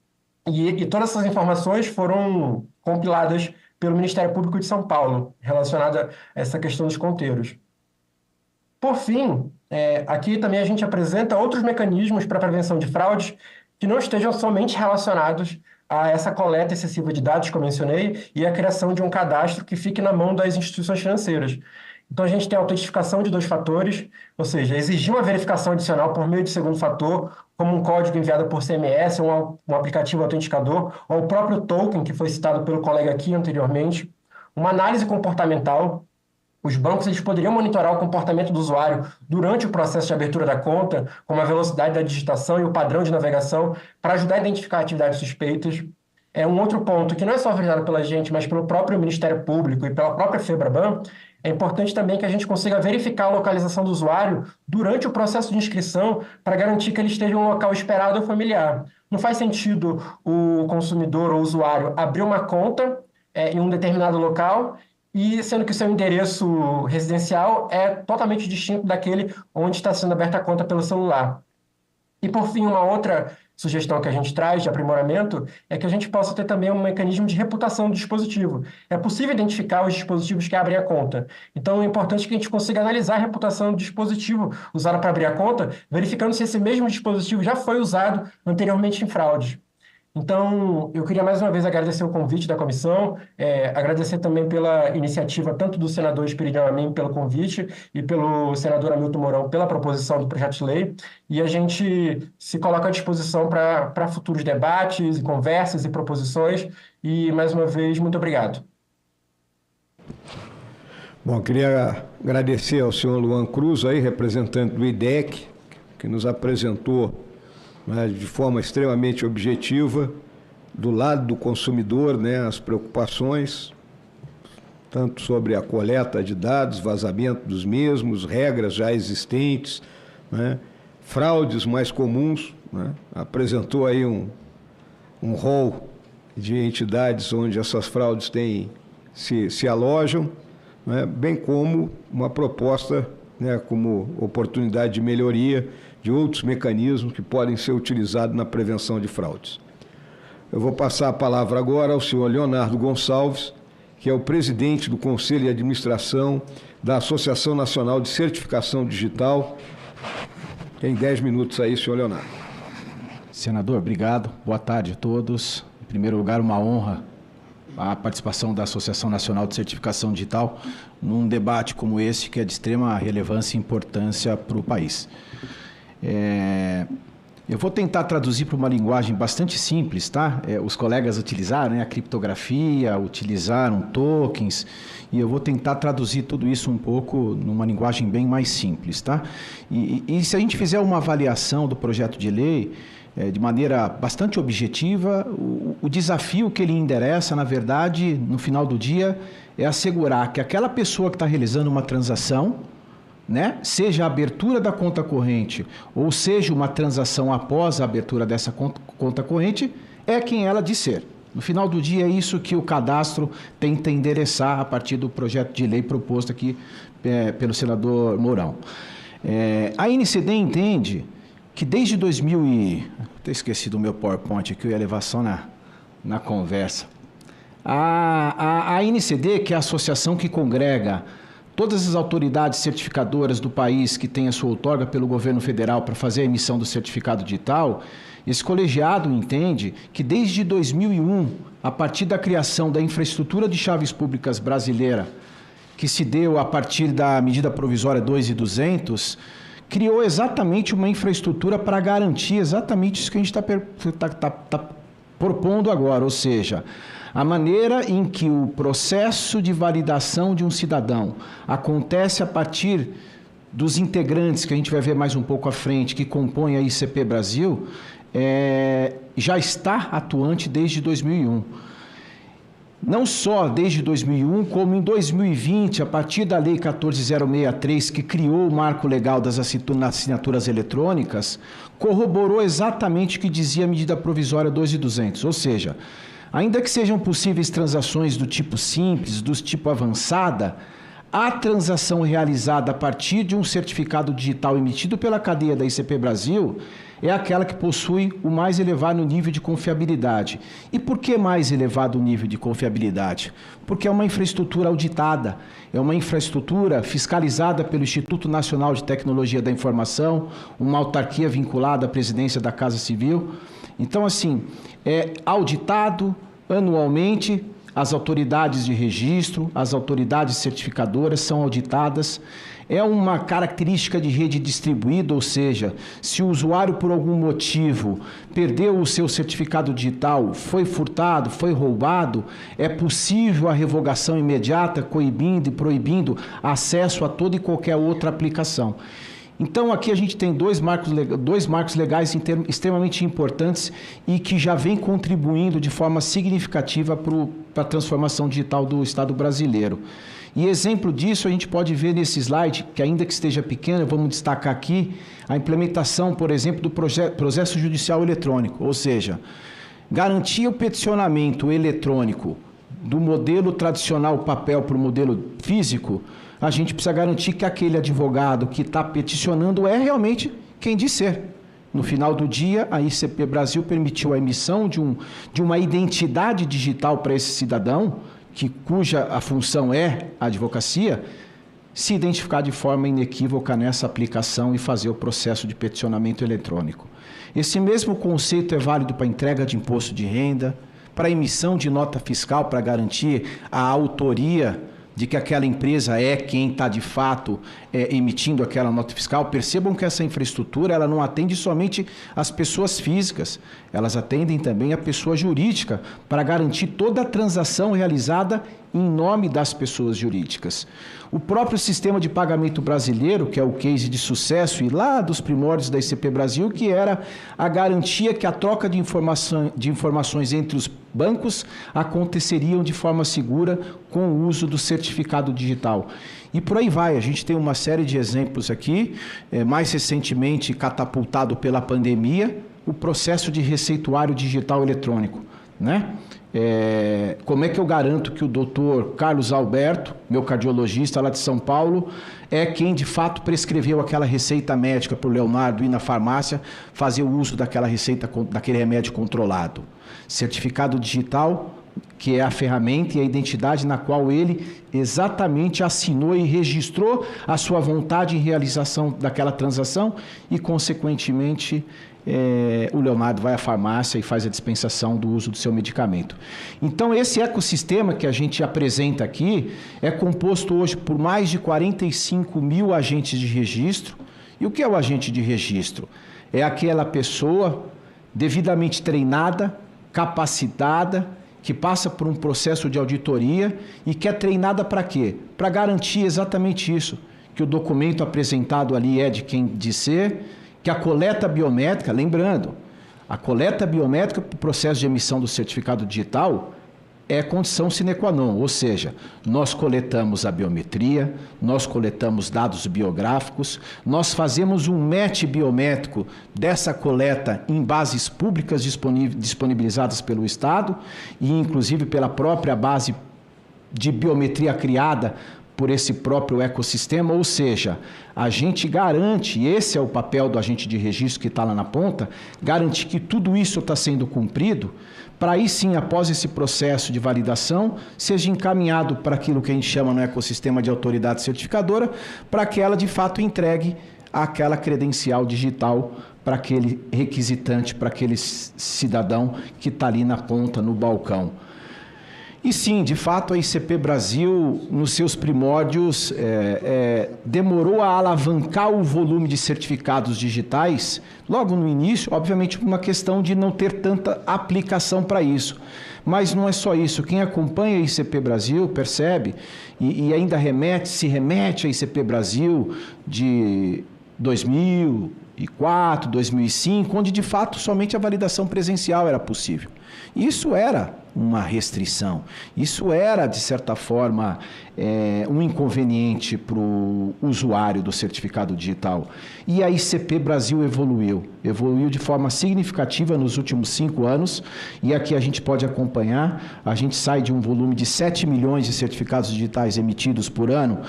e todas essas informações foram compiladas pelo Ministério Público de São Paulo, relacionada a essa questão dos conteiros. Por fim, aqui também a gente apresenta outros mecanismos para a prevenção de fraudes que não estejam somente relacionados a essa coleta excessiva de dados que eu mencionei e a criação de um cadastro que fique na mão das instituições financeiras. Então, a gente tem a autentificação de 2 fatores, ou seja, exigir uma verificação adicional por meio de segundo fator, como um código enviado por SMS, ou um aplicativo autenticador, ou o próprio token, que foi citado pelo colega aqui anteriormente. Uma análise comportamental. Os bancos eles poderiam monitorar o comportamento do usuário durante o processo de abertura da conta, como a velocidade da digitação e o padrão de navegação, para ajudar a identificar atividades suspeitas. Um outro ponto, que não é só verificado pela gente, mas pelo próprio Ministério Público e pela própria FEBRABAN, é importante também que a gente consiga verificar a localização do usuário durante o processo de inscrição para garantir que ele esteja em um local esperado ou familiar. Não faz sentido o consumidor ou o usuário abrir uma conta em um determinado local e sendo que o seu endereço residencial é totalmente distinto daquele onde está sendo aberta a conta pelo celular. E, por fim, uma outra sugestão que a gente traz de aprimoramento é que a gente possa ter também um mecanismo de reputação do dispositivo. É possível identificar os dispositivos que abrem a conta. Então, é importante que a gente consiga analisar a reputação do dispositivo usado para abrir a conta, verificando se esse mesmo dispositivo já foi usado anteriormente em fraudes. Então, eu queria mais uma vez agradecer o convite da comissão, agradecer também pela iniciativa tanto do senador Esperidião Amin pelo convite e pelo senador Hamilton Mourão pela proposição do projeto de lei, e a gente se coloca à disposição para futuros debates, conversas e proposições, e mais uma vez, muito obrigado. Bom, queria agradecer ao senhor Luan Cruz, aí, representante do IDEC, que nos apresentou de forma extremamente objetiva, do lado do consumidor, as preocupações, tanto sobre a coleta de dados, vazamento dos mesmos, regras já existentes, fraudes mais comuns, apresentou aí um rol de entidades onde essas fraudes se alojam, bem como uma proposta como oportunidade de melhoria de outros mecanismos que podem ser utilizados na prevenção de fraudes. Eu vou passar a palavra agora ao senhor Leonardo Gonçalves, que é o presidente do Conselho de Administração da Associação Nacional de Certificação Digital. Tem 10 minutos aí, senhor Leonardo. Senador, obrigado. Boa tarde a todos. Em primeiro lugar, uma honra a participação da Associação Nacional de Certificação Digital num debate como esse, que é de extrema relevância e importância para o país. Eu vou tentar traduzir para uma linguagem bastante simples, tá? Os colegas utilizaram a criptografia, utilizaram tokens, e eu vou tentar traduzir tudo isso um pouco numa linguagem bem mais simples, tá? E se a gente fizer uma avaliação do projeto de lei, de maneira bastante objetiva, o desafio que ele endereça, na verdade, no final do dia, é assegurar que aquela pessoa que está realizando uma transação, né, seja a abertura da conta corrente ou seja uma transação após a abertura dessa conta corrente, é quem ela diz ser. No final do dia, é isso que o cadastro tenta endereçar a partir do projeto de lei proposto aqui pelo senador Mourão. A NCD entende que desde 2000 e... Até esqueci do meu PowerPoint aqui, eu ia levar só na conversa. A NCD, que é a associação que congrega todas as autoridades certificadoras do país que têm a sua outorga pelo governo federal para fazer a emissão do certificado digital, esse colegiado entende que desde 2001, a partir da criação da infraestrutura de chaves públicas brasileira, que se deu a partir da medida provisória 2.200, criou exatamente uma infraestrutura para garantir exatamente isso que a gente está propondo agora, ou seja, a maneira em que o processo de validação de um cidadão acontece a partir dos integrantes, que a gente vai ver mais um pouco à frente, que compõem a ICP Brasil, já está atuante desde 2001. Não só desde 2001, como em 2020, a partir da Lei 14.063, que criou o marco legal das assinaturas eletrônicas, corroborou exatamente o que dizia a medida provisória 2.200, ou seja, ainda que sejam possíveis transações do tipo simples, do tipo avançada, a transação realizada a partir de um certificado digital emitido pela cadeia da ICP Brasil é aquela que possui o mais elevado nível de confiabilidade. E por que mais elevado o nível de confiabilidade? Porque é uma infraestrutura auditada, é uma infraestrutura fiscalizada pelo Instituto Nacional de Tecnologia da Informação, uma autarquia vinculada à presidência da Casa Civil. Então, assim, é auditado anualmente, as autoridades de registro, as autoridades certificadoras são auditadas. É uma característica de rede distribuída, ou seja, se o usuário por algum motivo perdeu o seu certificado digital, foi furtado, foi roubado, é possível a revogação imediata, coibindo e proibindo acesso a toda e qualquer outra aplicação. Então, aqui a gente tem dois marcos legais extremamente importantes e que já vem contribuindo de forma significativa para a transformação digital do Estado brasileiro. E exemplo disso a gente pode ver nesse slide, que ainda que esteja pequeno, vamos destacar aqui a implementação, por exemplo, do processo judicial eletrônico, ou seja, garantir o peticionamento eletrônico do modelo tradicional papel para o modelo físico. A gente precisa garantir que aquele advogado que está peticionando é realmente quem diz ser. No final do dia, a ICP Brasil permitiu a emissão de uma identidade digital para esse cidadão, cuja a função é a advocacia, se identificar de forma inequívoca nessa aplicação e fazer o processo de peticionamento eletrônico. Esse mesmo conceito é válido para a entrega de imposto de renda, para a emissão de nota fiscal para garantir a autoria de que aquela empresa é quem está de fato emitindo aquela nota fiscal. Percebam que essa infraestrutura ela não atende somente as pessoas físicas, elas atendem também a pessoa jurídica para garantir toda a transação realizada em nome das pessoas jurídicas. O próprio sistema de pagamento brasileiro, que é o case de sucesso e lá dos primórdios da ICP Brasil, que era a garantia que a troca de informações entre os bancos aconteceriam de forma segura com o uso do certificado digital. E por aí vai, a gente tem uma série de exemplos aqui, mais recentemente catapultado pela pandemia, o processo de receituário digital eletrônico, né? Como é que eu garanto que o doutor Carlos Alberto, meu cardiologista lá de São Paulo, é quem de fato prescreveu aquela receita médica para o Leonardo ir na farmácia fazer o uso daquela receita, daquele remédio controlado? Certificado digital, que é a ferramenta e a identidade na qual ele exatamente assinou e registrou a sua vontade em realização daquela transação e, consequentemente, o Leonardo vai à farmácia e faz a dispensação do uso do seu medicamento. Então, esse ecossistema que a gente apresenta aqui é composto hoje por mais de 45 mil agentes de registro. E o que é o agente de registro? é aquela pessoa devidamente treinada, capacitada, que passa por um processo de auditoria e que é treinada para quê? Para garantir exatamente isso, que o documento apresentado ali é de quem diz ser, que a coleta biométrica, lembrando, a coleta biométrica para o processo de emissão do certificado digital é condição sine qua non, ou seja, nós coletamos a biometria, nós coletamos dados biográficos, nós fazemos um match biométrico dessa coleta em bases públicas disponibilizadas pelo Estado e inclusive pela própria base de biometria criada por esse próprio ecossistema, ou seja, a gente garante, e esse é o papel do agente de registro que está lá na ponta, garantir que tudo isso está sendo cumprido, para aí sim, após esse processo de validação, seja encaminhado para aquilo que a gente chama no ecossistema de autoridade certificadora, para que ela de fato entregue aquela credencial digital para aquele requisitante, para aquele cidadão que está ali na ponta, no balcão. E sim, de fato, a ICP Brasil, nos seus primórdios, demorou a alavancar o volume de certificados digitais, logo no início, obviamente, por uma questão de não ter tanta aplicação para isso. Mas não é só isso. Quem acompanha a ICP Brasil percebe, e ainda se remete à ICP Brasil de 2004, 2005, onde, de fato, somente a validação presencial era possível. Isso era uma restrição, isso era, de certa forma, um inconveniente para o usuário do certificado digital. E a ICP Brasil evoluiu de forma significativa nos últimos 5 anos, e aqui a gente pode acompanhar, a gente sai de um volume de 7 milhões de certificados digitais emitidos por ano,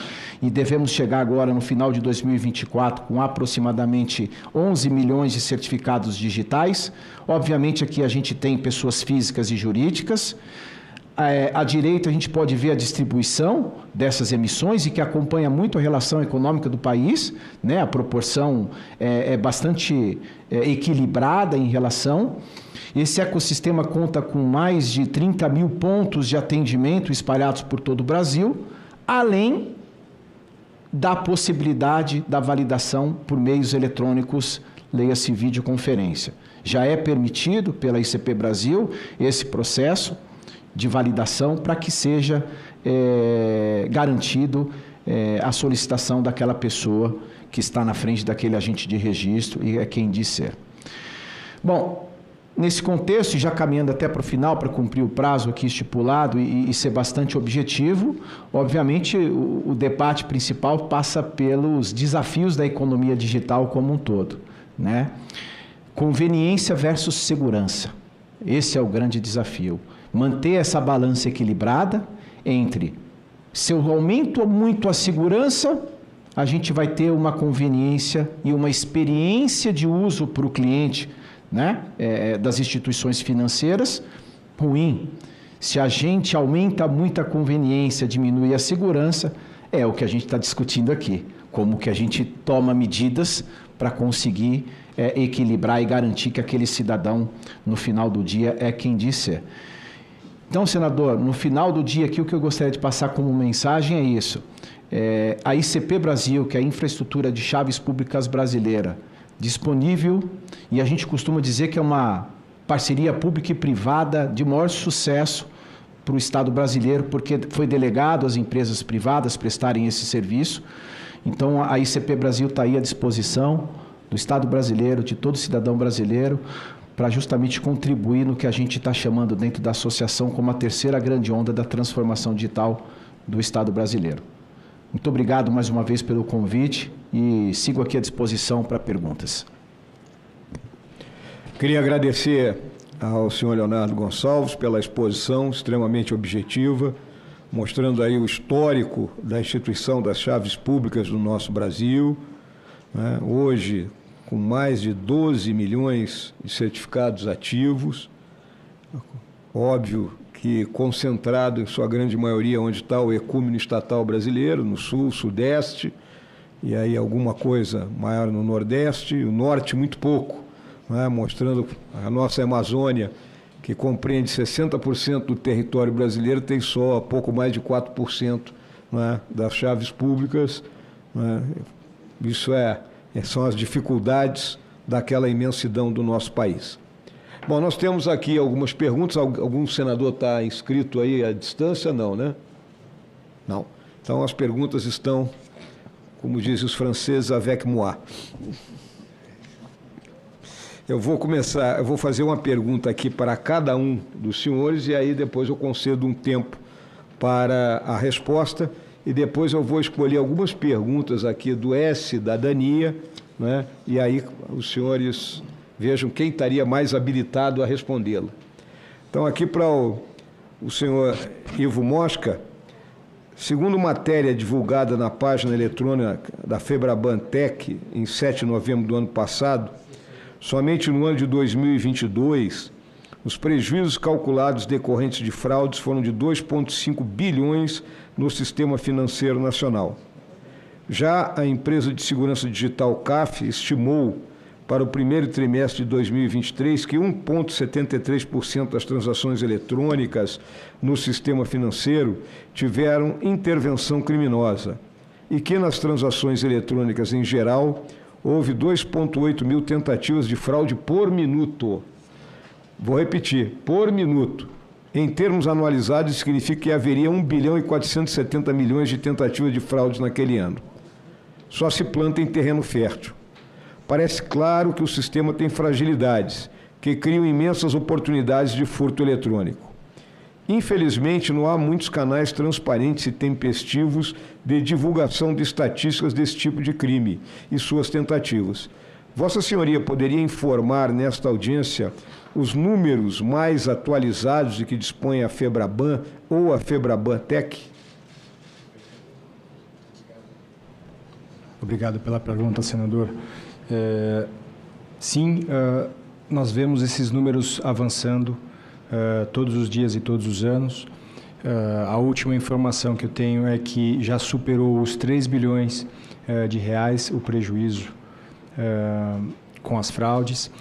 e devemos chegar agora, no final de 2024, com aproximadamente 11 milhões de certificados digitais. Obviamente, aqui a gente tem pessoas físicas e jurídicas. À direita, a gente pode ver a distribuição dessas emissões e que acompanha muito a relação econômica do país, né? A proporção é bastante equilibrada em relação. Esse ecossistema conta com mais de 30 mil pontos de atendimento espalhados por todo o Brasil, além da possibilidade da validação por meios eletrônicos, leia-se videoconferência. Já é permitido pela ICP Brasil esse processo de validação para que seja garantido a solicitação daquela pessoa que está na frente daquele agente de registro e é quem diz ser. Bom, nesse contexto, e já caminhando até para o final, para cumprir o prazo aqui estipulado e ser bastante objetivo, obviamente o debate principal passa pelos desafios da economia digital como um todo, né? Conveniência versus segurança. Esse é o grande desafio. Manter essa balança equilibrada entre, se eu aumento muito a segurança, a gente vai ter uma conveniência e uma experiência de uso para o cliente, né, das instituições financeiras, ruim. Se a gente aumenta muito a conveniência, diminui a segurança, é o que a gente está discutindo aqui. Como que a gente toma medidas para conseguir equilibrar e garantir que aquele cidadão, no final do dia, é quem diz ser. Então, senador, no final do dia aqui, o que eu gostaria de passar como mensagem é isso. A ICP Brasil, que é a infraestrutura de chaves públicas brasileira, disponível, e a gente costuma dizer que é uma parceria pública e privada de maior sucesso para o Estado brasileiro, porque foi delegado às empresas privadas prestarem esse serviço. Então, a ICP Brasil está aí à disposição do Estado brasileiro, de todo cidadão brasileiro, para justamente contribuir no que a gente está chamando dentro da associação como a terceira grande onda da transformação digital do Estado brasileiro. Muito obrigado mais uma vez pelo convite e sigo aqui à disposição para perguntas. Queria agradecer ao senhor Leonardo Gonçalves pela exposição extremamente objetiva, mostrando aí o histórico da instituição das chaves públicas do nosso Brasil, né? Hoje, com mais de 12 milhões de certificados ativos, óbvio que concentrado em sua grande maioria onde está o ecúmeno estatal brasileiro, no sul, sudeste, e aí alguma coisa maior no nordeste, e o norte muito pouco, né? Mostrando a nossa Amazônia, que compreende 60% do território brasileiro, tem só pouco mais de 4%, né, das chaves públicas, né? Isso são as dificuldades daquela imensidão do nosso país. Bom, nós temos aqui algumas perguntas. Algum senador está inscrito aí à distância? Não, né? Não. Então, as perguntas estão, como dizem os franceses, avec moi. Eu vou fazer uma pergunta aqui para cada um dos senhores e aí depois eu concedo um tempo para a resposta e depois eu vou escolher algumas perguntas aqui do Cidadania, né? E aí os senhores vejam quem estaria mais habilitado a respondê-la. Então, aqui para o senhor Ivo Mosca, segundo matéria divulgada na página eletrônica da Febraban-Tech, em 7 de novembro do ano passado, somente no ano de 2022, os prejuízos calculados decorrentes de fraudes foram de 2,5 bilhões no sistema financeiro nacional. Já a empresa de segurança digital CAF estimou para o primeiro trimestre de 2023 que 1,73% das transações eletrônicas no sistema financeiro tiveram intervenção criminosa e que nas transações eletrônicas em geral houve 2,8 mil tentativas de fraude por minuto. Vou repetir, por minuto. Em termos anualizados, significa que haveria 1 bilhão e 470 milhões de tentativas de fraude naquele ano. Só se planta em terreno fértil. Parece claro que o sistema tem fragilidades, que criam imensas oportunidades de furto eletrônico. Infelizmente, não há muitos canais transparentes e tempestivos de divulgação de estatísticas desse tipo de crime e suas tentativas. Vossa Senhoria poderia informar nesta audiência os números mais atualizados de que dispõe a Febraban ou a Febraban-Tech? Obrigado pela pergunta, senador. Sim, nós vemos esses números avançando todos os dias e todos os anos. A última informação que eu tenho é que já superou os 3 bilhões de reais o prejuízo com as fraudes.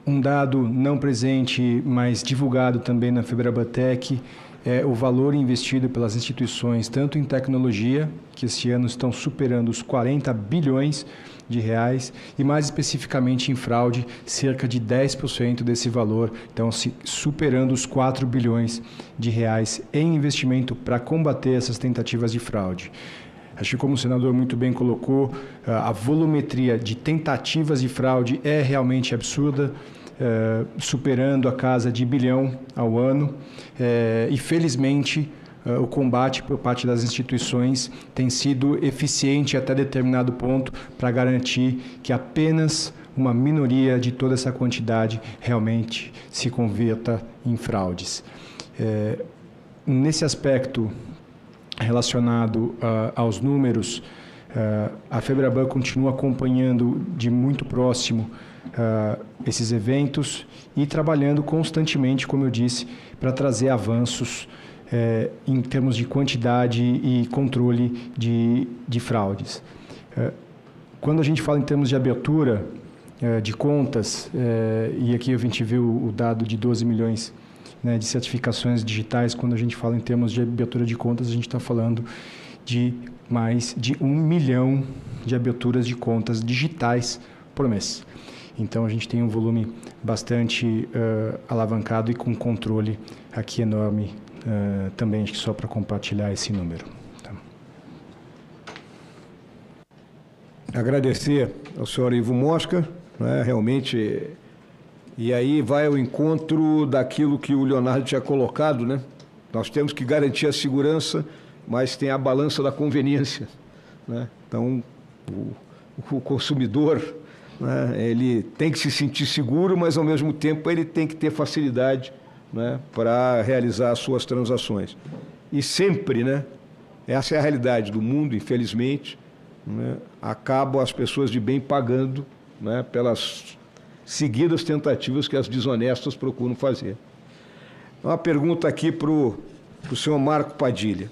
Um dado não presente, mas divulgado também na Febraban-Tech, é o valor investido pelas instituições, tanto em tecnologia, que esse ano estão superando os 40 bilhões de reais, e mais especificamente em fraude, cerca de 10% desse valor, então superando os 4 bilhões de reais em investimento para combater essas tentativas de fraude. Acho que, como o senador muito bem colocou, a volumetria de tentativas de fraude é realmente absurda, superando a casa de bilhão ao ano, e felizmente o combate por parte das instituições tem sido eficiente até determinado ponto para garantir que apenas uma minoria de toda essa quantidade realmente se converta em fraudes. Nesse aspecto relacionado aos números, a Febraban continua acompanhando de muito próximo esses eventos e trabalhando constantemente, como eu disse, para trazer avanços em termos de quantidade e controle de fraudes. Quando a gente fala em termos de abertura de contas, e aqui a gente viu o dado de 12 milhões de certificações digitais, quando a gente fala em termos de abertura de contas, a gente está falando de mais de 1 milhão de aberturas de contas digitais por mês. Então, a gente tem um volume bastante alavancado e com controle aqui enorme também, acho que só para compartilhar esse número. Tá. Agradecer ao senhor Ivo Mosca, né, realmente, e aí vai ao encontro daquilo que o Leonardo tinha colocado, né? Nós temos que garantir a segurança, mas tem a balança da conveniência, né? Então, o consumidor, né, ele tem que se sentir seguro, mas ao mesmo tempo ele tem que ter facilidade, né, para realizar as suas transações. E sempre, né, essa é a realidade do mundo, infelizmente, né, acabam as pessoas de bem pagando, né, pelas seguidas tentativas que as desonestas procuram fazer. Uma pergunta aqui para o senhor Marco Padilha.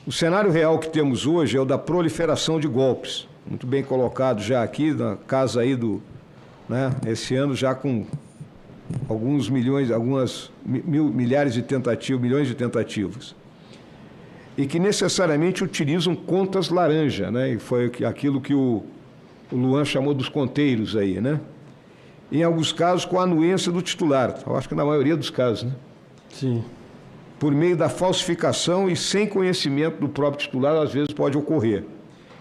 O cenário real que temos hoje é o da proliferação de golpes, muito bem colocado já aqui, na casa aí esse ano já com alguns milhões, milhões de tentativas. E que necessariamente utilizam contas laranja, né? E foi aquilo que o o Luan chamou dos conteiros aí, né? Em alguns casos com a anuência do titular, eu acho que na maioria dos casos, né? Sim. Por meio da falsificação e sem conhecimento do próprio titular, às vezes pode ocorrer.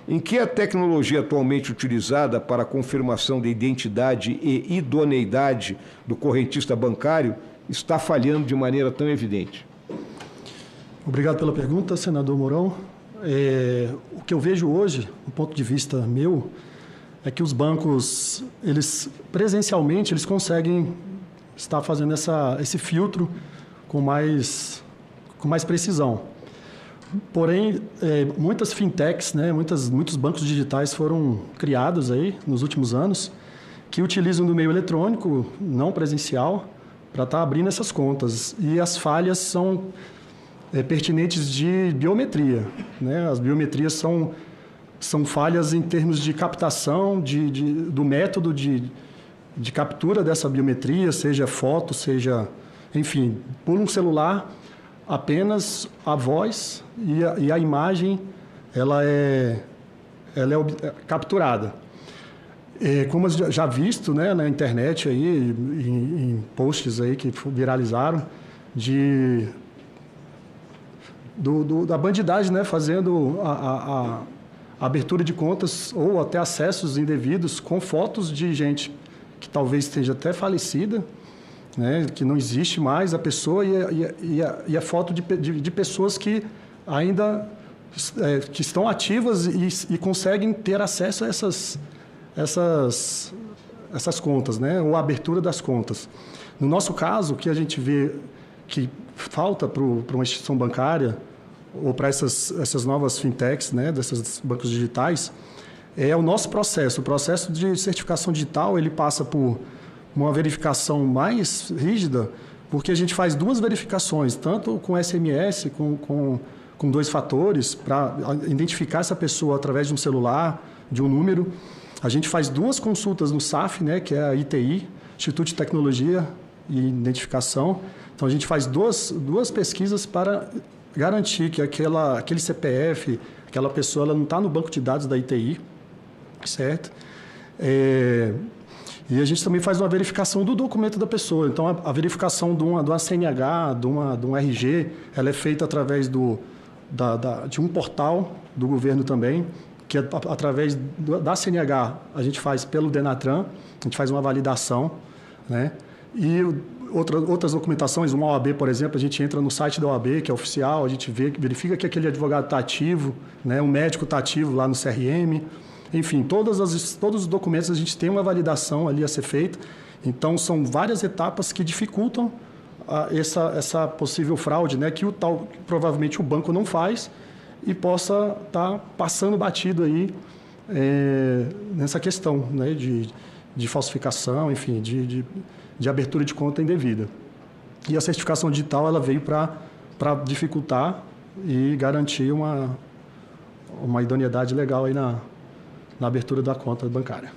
Em que a tecnologia atualmente utilizada para a confirmação da identidade e idoneidade do correntista bancário está falhando de maneira tão evidente? Obrigado pela pergunta, senador Mourão. O que eu vejo hoje, do ponto de vista meu, é que os bancos, eles presencialmente, eles conseguem estar fazendo esse filtro com mais precisão. Porém, muitas fintechs, né, muitos bancos digitais foram criados aí nos últimos anos que utilizam do meio eletrônico, não presencial, para estar abrindo essas contas. E as falhas são pertinentes de biometria, né? As biometrias são falhas em termos de captação, do método de captura dessa biometria, seja foto, seja... Enfim, por um celular, apenas a voz e a imagem ela é capturada. Como já visto, né, na internet, aí, em posts aí que viralizaram, da bandidagem, né, fazendo a abertura de contas ou até acessos indevidos com fotos de gente que talvez esteja até falecida, né, que não existe mais a pessoa e a foto de pessoas que ainda que estão ativas e conseguem ter acesso a essas contas, né, ou a abertura das contas. No nosso caso, o que a gente vê que falta para uma instituição bancária ou para essas novas fintechs, né, desses bancos digitais, é o nosso processo. O processo de certificação digital, ele passa por uma verificação mais rígida, porque a gente faz duas verificações, tanto com SMS, com 2 fatores, para identificar essa pessoa através de um celular, de um número. A gente faz 2 consultas no SAF, né, que é a ITI, Instituto de Tecnologia e Identificação. Então, a gente faz duas pesquisas para garantir que aquele CPF, aquela pessoa, ela não está no banco de dados da ITI, certo? E a gente também faz uma verificação do documento da pessoa. Então, a verificação de uma CNH, de um RG, ela é feita através de um portal do governo também, que através da CNH a gente faz pelo Denatran, a gente faz uma validação, né? E outras documentações, uma OAB, por exemplo, a gente entra no site da OAB, que é oficial, a gente verifica que aquele advogado está ativo, né? O médico está ativo lá no CRM. Enfim, todos os documentos a gente tem uma validação ali a ser feita. Então, são várias etapas que dificultam essa possível fraude, né? Que provavelmente o banco não faz e possa estar passando batido aí nessa questão, né? De falsificação, enfim, de abertura de conta indevida. E a certificação digital ela veio para dificultar e garantir uma idoneidade legal aí na abertura da conta bancária.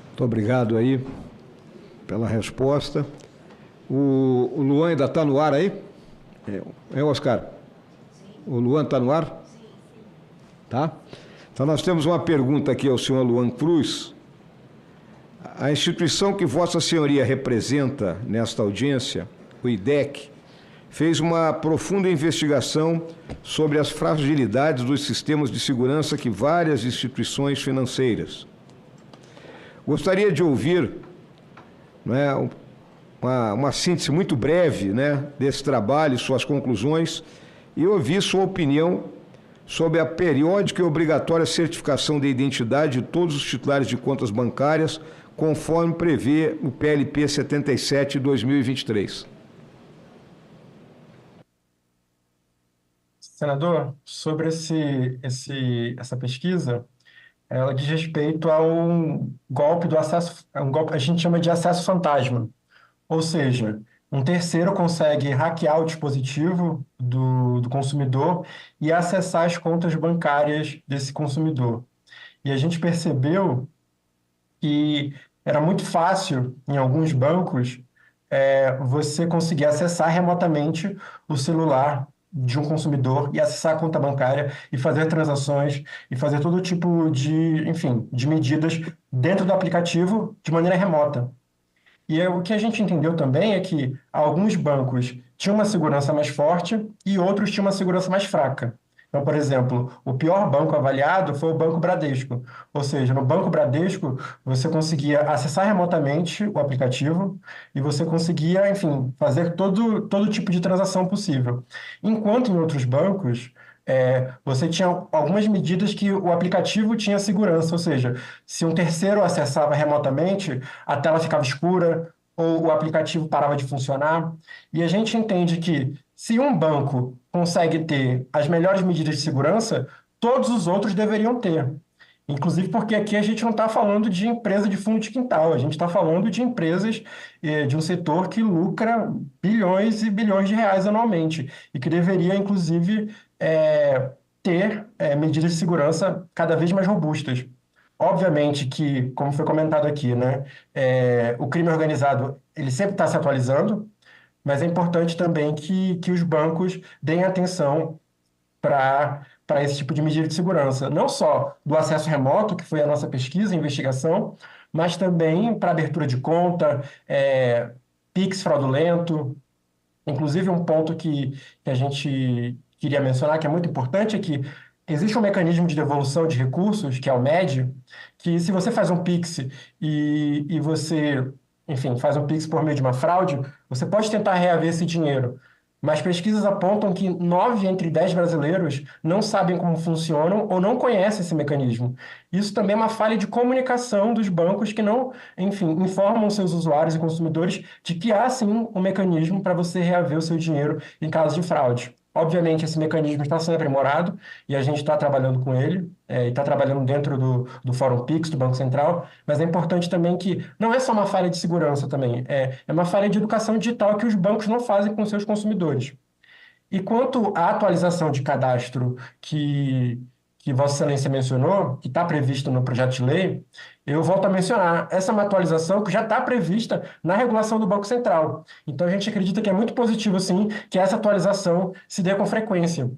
Muito obrigado aí pela resposta. O Luan ainda está no ar aí? Oscar? O Luan está no ar? Sim. Tá? Então, nós temos uma pergunta aqui ao senhor Luan Cruz. A instituição que Vossa Senhoria representa nesta audiência, o IDEC, fez uma profunda investigação sobre as fragilidades dos sistemas de segurança que várias instituições financeiras. Gostaria de ouvir, né, uma síntese muito breve, né, desse trabalho, suas conclusões, e ouvir sua opinião sobre a periódica e obrigatória certificação de identidade de todos os titulares de contas bancárias, conforme prevê o PLP 77 de 2023. Senador, sobre essa pesquisa, ela diz respeito a um golpe do acesso, a gente chama de acesso fantasma. Ou seja, um terceiro consegue hackear o dispositivo do consumidor e acessar as contas bancárias desse consumidor. E a gente percebeu que era muito fácil, em alguns bancos, você conseguir acessar remotamente o celular de um consumidor e acessar a conta bancária e fazer transações e fazer todo tipo de, enfim, de medidas dentro do aplicativo de maneira remota. E o que a gente entendeu também é que alguns bancos tinham uma segurança mais forte e outros tinham uma segurança mais fraca. Então, por exemplo, o pior banco avaliado foi o Banco Bradesco. Ou seja, no Banco Bradesco, você conseguia acessar remotamente o aplicativo e você conseguia, enfim, fazer todo tipo de transação possível. Enquanto em outros bancos, você tinha algumas medidas que o aplicativo tinha segurança. Ou seja, se um terceiro acessava remotamente, a tela ficava escura ou o aplicativo parava de funcionar. E a gente entende que se um banco consegue ter as melhores medidas de segurança, todos os outros deveriam ter. Inclusive porque aqui a gente não está falando de empresa de fundo de quintal, a gente está falando de empresas de um setor que lucra bilhões e bilhões de reais anualmente e que deveria, inclusive, ter medidas de segurança cada vez mais robustas. Obviamente que, como foi comentado aqui, né, o crime organizado ele sempre está se atualizando, mas é importante também que os bancos deem atenção para esse tipo de medida de segurança. Não só do acesso remoto, que foi a nossa pesquisa e investigação, mas também para abertura de conta, Pix fraudulento. Inclusive, um ponto que a gente queria mencionar, que é muito importante, é que existe um mecanismo de devolução de recursos, que é o MED, que se você faz um Pix e você, enfim, faz um Pix por meio de uma fraude, você pode tentar reaver esse dinheiro. Mas pesquisas apontam que 9 entre 10 brasileiros não sabem como funcionam ou não conhecem esse mecanismo. Isso também é uma falha de comunicação dos bancos que não, enfim, informam seus usuários e consumidores de que há, sim, um mecanismo para você reaver o seu dinheiro em caso de fraude. Obviamente, esse mecanismo está sendo aprimorado e a gente está trabalhando com ele, e está trabalhando dentro do Fórum Pix, do Banco Central, mas é importante também que não é só uma falha de segurança também, é uma falha de educação digital que os bancos não fazem com seus consumidores. E quanto à atualização de cadastro que Vossa Excelência mencionou, que está prevista no projeto de lei, eu volto a mencionar, essa é uma atualização que já está prevista na regulação do Banco Central. Então, a gente acredita que é muito positivo, sim, que essa atualização se dê com frequência.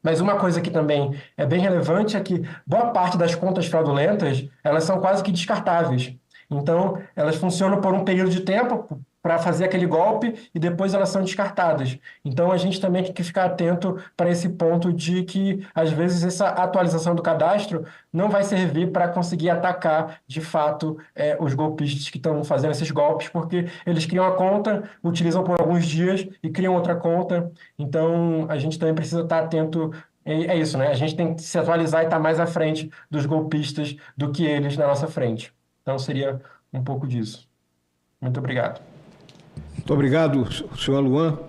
Mas uma coisa que também é bem relevante é que boa parte das contas fraudulentas, elas são quase que descartáveis. Então, elas funcionam por um período de tempo para fazer aquele golpe e depois elas são descartadas. Então, a gente também tem que ficar atento para esse ponto de que, às vezes, essa atualização do cadastro não vai servir para conseguir atacar, de fato, os golpistas que estão fazendo esses golpes, porque eles criam a conta, utilizam por alguns dias e criam outra conta. Então, a gente também precisa estar atento. É isso, né? A gente tem que se atualizar e estar mais à frente dos golpistas do que eles na nossa frente. Então, seria um pouco disso. Muito obrigado. Muito obrigado, senhor Luan.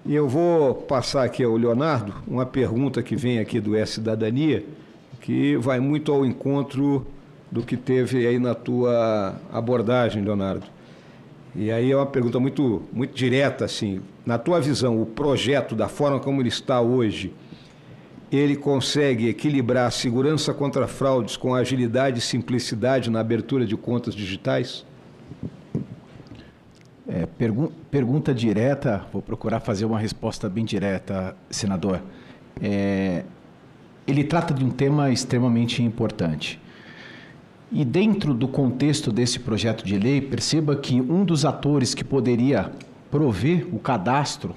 E eu vou passar aqui ao Leonardo uma pergunta que vem aqui do E-Cidadania, que vai muito ao encontro do que teve aí na tua abordagem, Leonardo. E aí é uma pergunta muito, muito direta, assim. Na tua visão, o projeto, da forma como ele está hoje, ele consegue equilibrar a segurança contra fraudes com agilidade e simplicidade na abertura de contas digitais? Pergunta direta, vou procurar fazer uma resposta bem direta, senador. Ele trata de um tema extremamente importante. E dentro do contexto desse projeto de lei, perceba que um dos atores que poderia prover o cadastro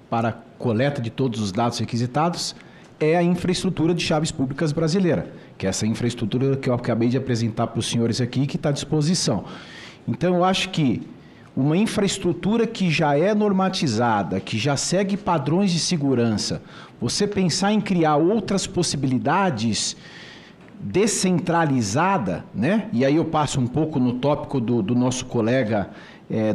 para a coleta de todos os dados requisitados é a infraestrutura de chaves públicas brasileira, que é essa infraestrutura que eu acabei de apresentar para os senhores aqui, que está à disposição. Então, eu acho que uma infraestrutura que já é normatizada, que já segue padrões de segurança, você pensar em criar outras possibilidades descentralizada, né? E aí eu passo um pouco no tópico do nosso colega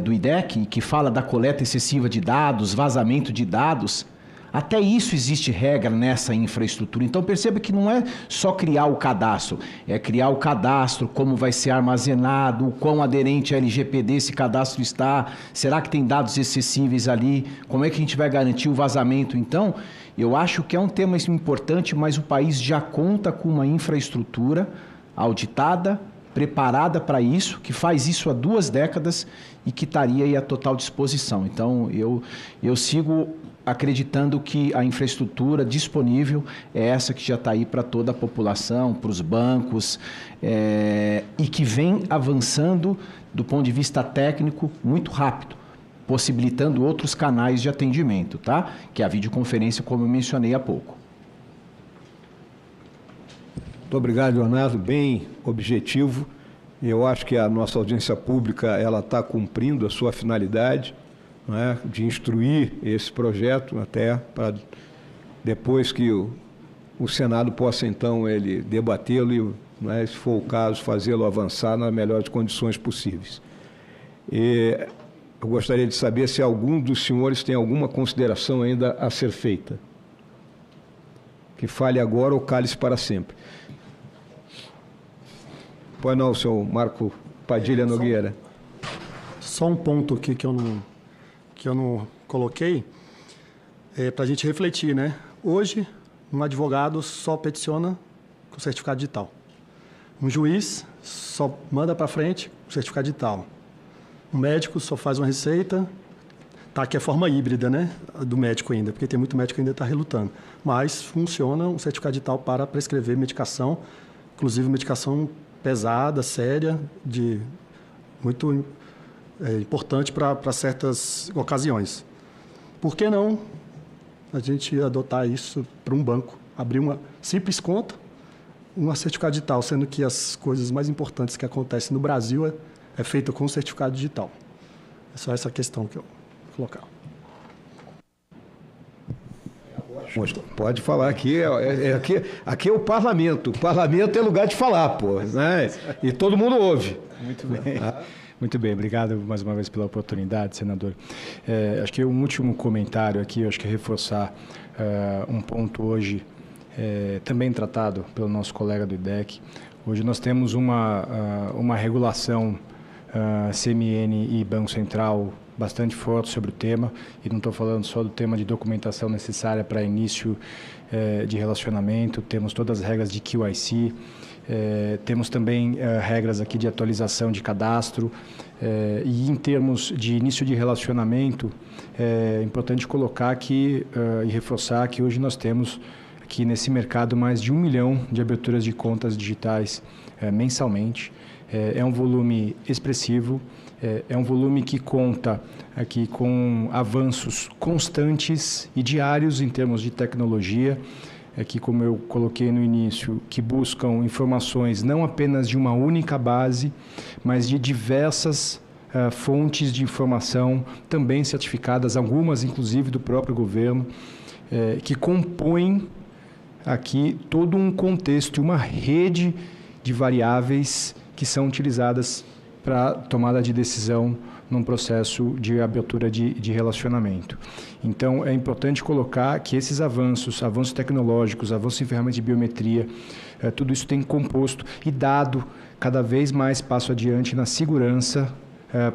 do IDEC, que fala da coleta excessiva de dados, vazamento de dados. Até isso existe regra nessa infraestrutura. Então perceba que não é só criar o cadastro, é criar o cadastro, como vai ser armazenado, o quão aderente à LGPD esse cadastro está, será que tem dados excessíveis ali, como é que a gente vai garantir o vazamento. Então, eu acho que é um tema importante, mas o país já conta com uma infraestrutura auditada, preparada para isso, que faz isso há 2 décadas e que estaria aí à total disposição. Então, eu sigo acreditando que a infraestrutura disponível é essa que já está aí para toda a população, para os bancos, e que vem avançando do ponto de vista técnico muito rápido, possibilitando outros canais de atendimento, tá? Que é a videoconferência, como eu mencionei há pouco. Muito obrigado, Leonardo. Bem objetivo. Eu acho que a nossa audiência pública ela está cumprindo a sua finalidade, não é? De instruir esse projeto até para depois que o Senado possa, então, ele debatê-lo e, não é, se for o caso, fazê-lo avançar nas melhores condições possíveis. E eu gostaria de saber se algum dos senhores tem alguma consideração ainda a ser feita. Que fale agora ou cale-se para sempre. Pois não, senhor Marco Padilha Nogueira. Só um ponto aqui que eu não coloquei, para a gente refletir, né? Hoje, um advogado só peticiona com certificado digital. Um juiz só manda para frente com certificado digital. Um médico só faz uma receita, tá, que é forma híbrida, né, do médico ainda, porque tem muito médico que ainda está relutando. Mas funciona um certificado digital para prescrever medicação, inclusive medicação pesada, séria, muito importante para certas ocasiões. Por que não a gente adotar isso para um banco? Abrir uma simples conta, um certificado digital, sendo que as coisas mais importantes que acontecem no Brasil é feita com certificado digital. É só essa questão que eu vou colocar. Pode falar aqui, aqui é o parlamento. O parlamento é lugar de falar, pô, né? E todo mundo ouve. Muito bem. Muito bem, obrigado mais uma vez pela oportunidade, senador. Acho que um último comentário aqui, acho que reforçar um ponto hoje, também tratado pelo nosso colega do IDEC. Hoje nós temos uma regulação CMN e Banco Central bastante forte sobre o tema, e não estou falando só do tema de documentação necessária para início de relacionamento, temos todas as regras de QIC, temos também regras aqui de atualização de cadastro, e em termos de início de relacionamento, é importante colocar aqui e reforçar que hoje nós temos aqui nesse mercado mais de 1 milhão de aberturas de contas digitais mensalmente. É um volume expressivo, é um volume que conta aqui com avanços constantes e diários em termos de tecnologia, que, como eu coloquei no início, que buscam informações não apenas de uma única base, mas de diversas fontes de informação, também certificadas, algumas inclusive do próprio governo, que compõem aqui todo um contexto, uma rede de variáveis que são utilizadas para tomada de decisão num processo de abertura de relacionamento. Então, é importante colocar que esses avanços tecnológicos, avanços em ferramentas de biometria, tudo isso tem composto e dado cada vez mais passo adiante na segurança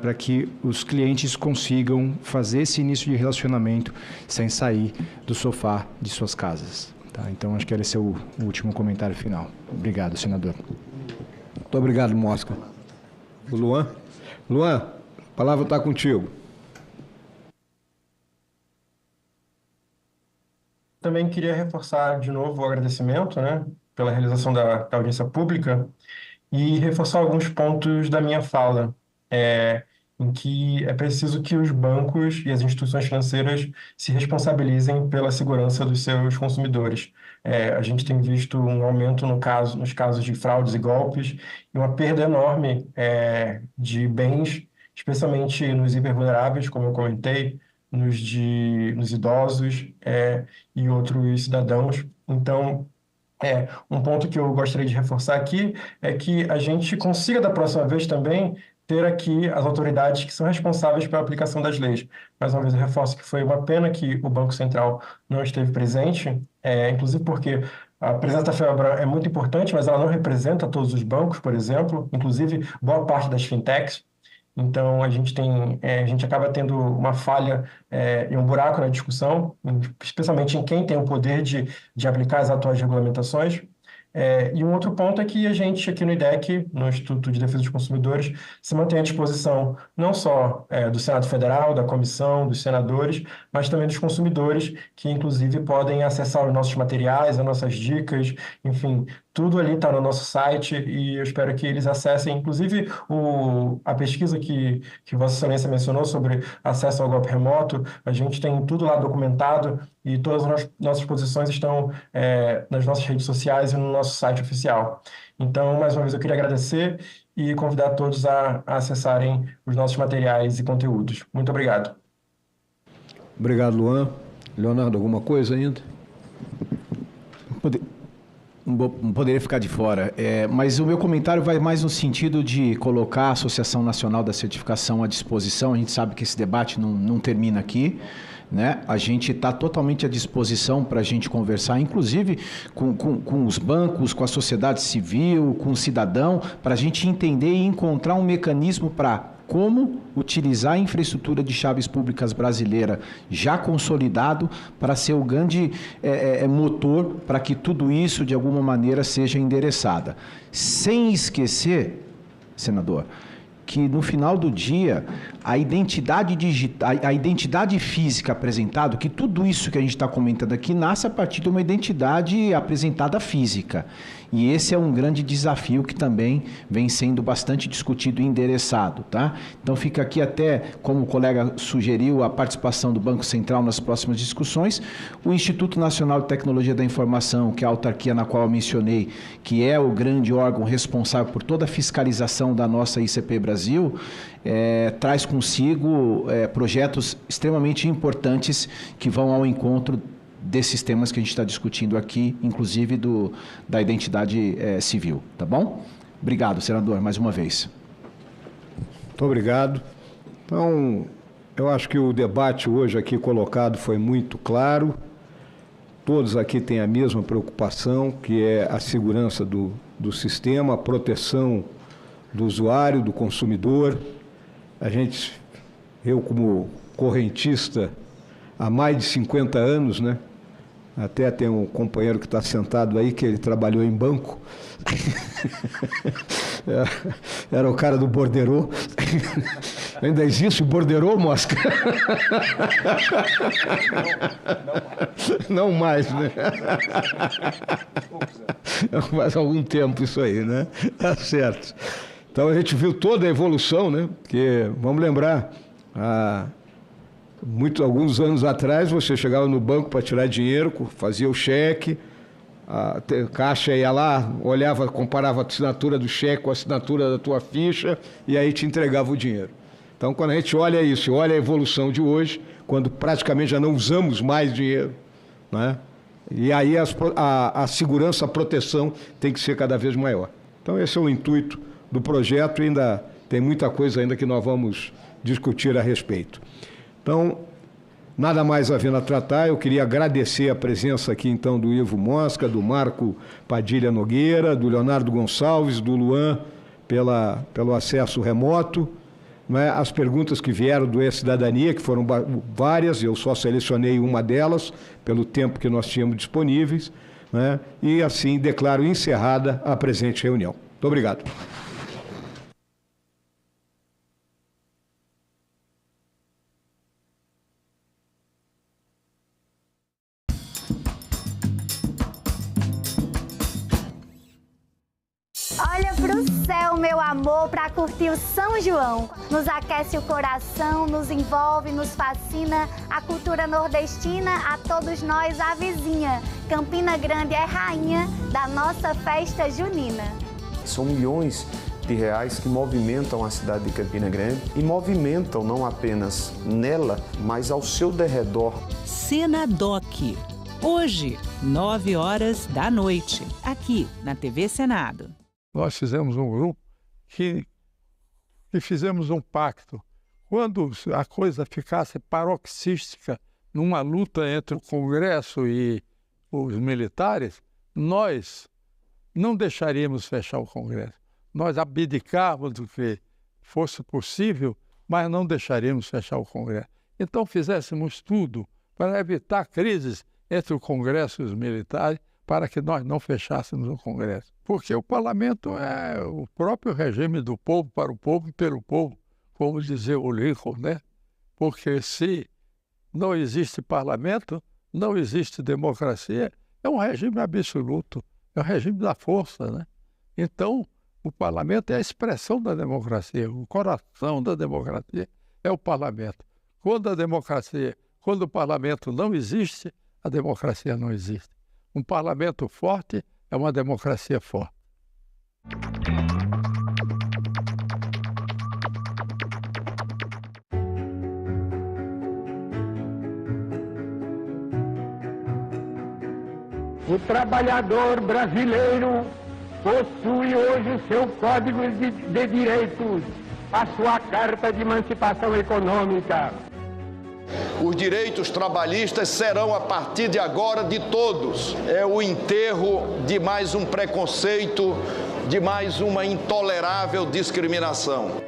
para que os clientes consigam fazer esse início de relacionamento sem sair do sofá de suas casas. Tá? Então, acho que esse é o último comentário final. Obrigado, senador. Muito obrigado, Mosca. O Luan? Luan, a palavra está contigo. Também queria reforçar de novo o agradecimento, né, pela realização da audiência pública e reforçar alguns pontos da minha fala, em que é preciso que os bancos e as instituições financeiras se responsabilizem pela segurança dos seus consumidores. A gente tem visto um aumento nos casos de fraudes e golpes e uma perda enorme de bens, especialmente nos hipervulneráveis, como eu comentei, nos idosos e outros cidadãos. Então, um ponto que eu gostaria de reforçar aqui é que a gente consiga, da próxima vez também, ter aqui as autoridades que são responsáveis pela aplicação das leis. Mais uma vez, eu reforço que foi uma pena que o Banco Central não esteve presente, inclusive porque a presença da FEBRAM é muito importante, mas ela não representa todos os bancos, por exemplo, inclusive boa parte das fintechs. Então, a gente acaba tendo uma falha e um buraco na discussão, especialmente em quem tem o poder de aplicar as atuais regulamentações. E um outro ponto é que a gente aqui no IDEC, no Instituto de Defesa dos Consumidores, se mantém à disposição não só do Senado Federal, da comissão, dos senadores, mas também dos consumidores, que inclusive podem acessar os nossos materiais, as nossas dicas, enfim, tudo ali está no nosso site e eu espero que eles acessem, inclusive a pesquisa que Vossa Excelência mencionou sobre acesso ao golpe remoto, a gente tem tudo lá documentado e todas as nossas posições estão nas nossas redes sociais e no nosso site oficial. Então, mais uma vez, eu queria agradecer e convidar todos a acessarem os nossos materiais e conteúdos. Muito obrigado. Obrigado, Luan. Leonardo, alguma coisa ainda? Não poderia ficar de fora, mas o meu comentário vai mais no sentido de colocar a Associação Nacional da Certificação à disposição. A gente sabe que esse debate não termina aqui, né? A gente está totalmente à disposição para a gente conversar, inclusive com os bancos, com a sociedade civil, com o cidadão, para a gente entender e encontrar um mecanismo para como utilizar a infraestrutura de chaves públicas brasileira já consolidado para ser o grande motor para que tudo isso, de alguma maneira, seja endereçada. Sem esquecer, senador, que no final do dia, a identidade digital, a identidade física apresentada, que tudo isso que a gente está comentando aqui nasce a partir de uma identidade apresentada física. E esse é um grande desafio que também vem sendo bastante discutido e endereçado, tá? Então fica aqui até, como o colega sugeriu, a participação do Banco Central nas próximas discussões, o Instituto Nacional de Tecnologia da Informação, que é a autarquia na qual eu mencionei, que é o grande órgão responsável por toda a fiscalização da nossa ICP Brasil, traz consigo projetos extremamente importantes que vão ao encontro desses temas que a gente está discutindo aqui, inclusive da identidade civil, tá bom? Obrigado, senador, mais uma vez. Muito obrigado. Então, eu acho que o debate hoje aqui colocado foi muito claro. Todos aqui têm a mesma preocupação, que é a segurança do sistema, a proteção do usuário, do consumidor. Eu como correntista há mais de 50 anos, né? Até tem um companheiro que está sentado aí, que ele trabalhou em banco. Era o cara do borderô. Ainda existe o borderô, Mosca? Não mais, né? Faz algum tempo isso aí, né? Tá certo. Então a gente viu toda a evolução, né? Porque, vamos lembrar, alguns anos atrás, você chegava no banco para tirar dinheiro, fazia o cheque, a caixa ia lá, olhava, comparava a assinatura do cheque com a assinatura da tua ficha e aí te entregava o dinheiro. Então, quando a gente olha isso, olha a evolução de hoje, quando praticamente já não usamos mais dinheiro, né? E aí a segurança, a proteção tem que ser cada vez maior. Então, esse é o intuito do projeto e ainda tem muita coisa ainda que nós vamos discutir a respeito. Então, nada mais havendo a tratar, eu queria agradecer a presença aqui, então, do Ivo Mosca, do Marco Padilha Nogueira, do Leonardo Gonçalves, do Luan, pelo acesso remoto, né? As perguntas que vieram do E-Cidadania, que foram várias, eu só selecionei uma delas, pelo tempo que nós tínhamos disponíveis, né? E, assim, declaro encerrada a presente reunião. Muito obrigado. Olha pro céu, meu amor, para curtir o São João. Nos aquece o coração, nos envolve, nos fascina. A cultura nordestina a todos nós avizinha. Campina Grande é rainha da nossa festa junina. São milhões de reais que movimentam a cidade de Campina Grande e movimentam não apenas nela, mas ao seu derredor. Senadoc. Hoje, 21h, aqui na TV Senado. Nós fizemos um grupo que fizemos um pacto. Quando a coisa ficasse paroxística numa luta entre o Congresso e os militares, nós não deixaríamos fechar o Congresso. Nós abdicávamos do que fosse possível, mas não deixaríamos fechar o Congresso. Então fizéssemos tudo para evitar crises entre o Congresso e os militares, para que nós não fechássemos o Congresso. Porque o parlamento é o próprio regime do povo, para o povo e pelo povo, como dizia o Lincoln, né? Porque se não existe parlamento, não existe democracia, é um regime absoluto, é o regime da força, né? Então, o parlamento é a expressão da democracia, o coração da democracia é o parlamento. Quando o parlamento não existe, a democracia não existe. Um parlamento forte é uma democracia forte. O trabalhador brasileiro possui hoje o seu Código de Direitos, a sua Carta de Emancipação Econômica. Os direitos trabalhistas serão, a partir de agora, de todos. É o enterro de mais um preconceito, de mais uma intolerável discriminação.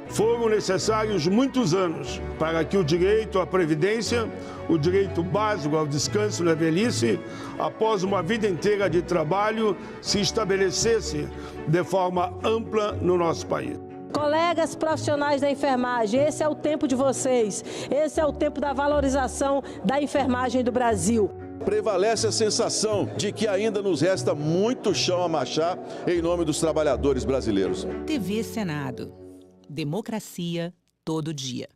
Foram necessários muitos anos para que o direito à previdência, o direito básico ao descanso na velhice, após uma vida inteira de trabalho, se estabelecesse de forma ampla no nosso país. Colegas profissionais da enfermagem, esse é o tempo de vocês, esse é o tempo da valorização da enfermagem do Brasil. Prevalece a sensação de que ainda nos resta muito chão a marchar em nome dos trabalhadores brasileiros. TV Senado. Democracia todo dia.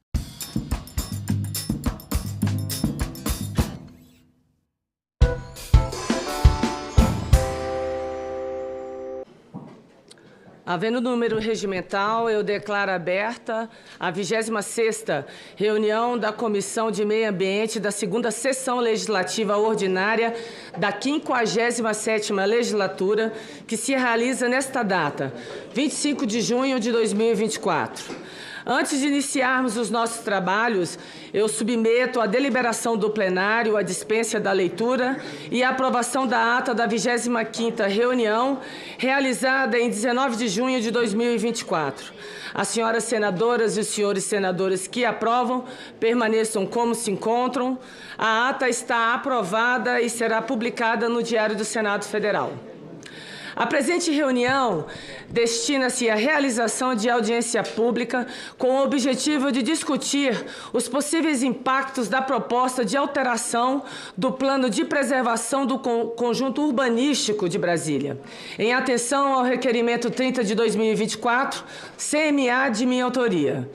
Havendo número regimental, eu declaro aberta a 26ª reunião da Comissão de Meio Ambiente da 2ª Sessão Legislativa Ordinária da 57ª Legislatura, que se realiza nesta data, 25 de junho de 2024. Antes de iniciarmos os nossos trabalhos, eu submeto à deliberação do plenário a dispensa da leitura e a aprovação da ata da 25ª reunião, realizada em 19 de junho de 2024. As senhoras senadoras e os senhores senadores que aprovam, permaneçam como se encontram. A ata está aprovada e será publicada no Diário do Senado Federal. A presente reunião destina-se à realização de audiência pública com o objetivo de discutir os possíveis impactos da proposta de alteração do Plano de Preservação do Conjunto Urbanístico de Brasília, em atenção ao requerimento 30 de 2024, CMA de minha autoria.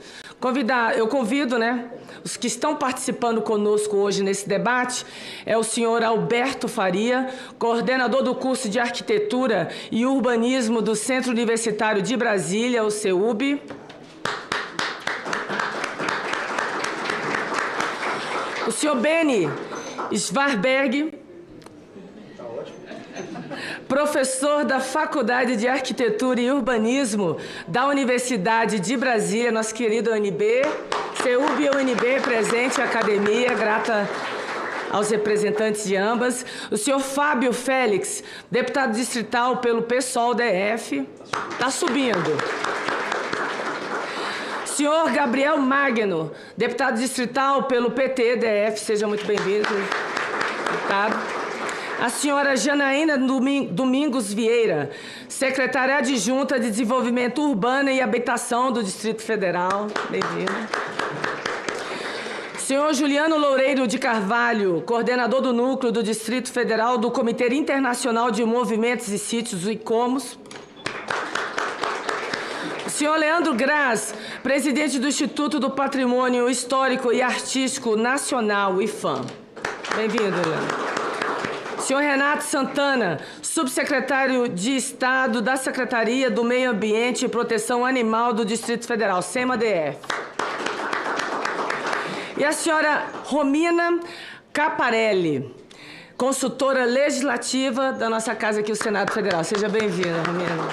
Eu convido, os que estão participando conosco hoje nesse debate, é o senhor Alberto Faria, coordenador do curso de Arquitetura e Urbanismo do Centro Universitário de Brasília, o CEUB. O senhor Beni Svarberg, professor da Faculdade de Arquitetura e Urbanismo da Universidade de Brasília, nosso querido UNB, CEUB e UNB presente, academia, grata aos representantes de ambas. O senhor Fábio Félix, deputado distrital pelo PSOL DF, está subindo. Senhor Gabriel Magno, deputado distrital pelo PT DF, seja muito bem-vindo, deputado. A senhora Janaína Domingos Vieira, secretária adjunta de Desenvolvimento Urbano e Habitação do Distrito Federal. Bem-vinda. Senhor Juliano Loureiro de Carvalho, coordenador do Núcleo do Distrito Federal do Comitê Internacional de Movimentos e Sítios, o ICOMOS. Senhor Leandro Graz, presidente do Instituto do Patrimônio Histórico e Artístico Nacional, o IFAM. Bem-vindo, Leandro. Senhor Renato Santana, subsecretário de Estado da Secretaria do Meio Ambiente e Proteção Animal do Distrito Federal, SEMA-DF. E a senhora Romina Caparelli, consultora legislativa da nossa casa aqui, o Senado Federal. Seja bem-vinda, Romina.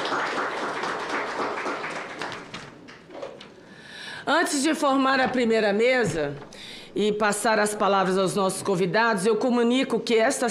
Antes de formar a primeira mesa, e passar as palavras aos nossos convidados, eu comunico que essa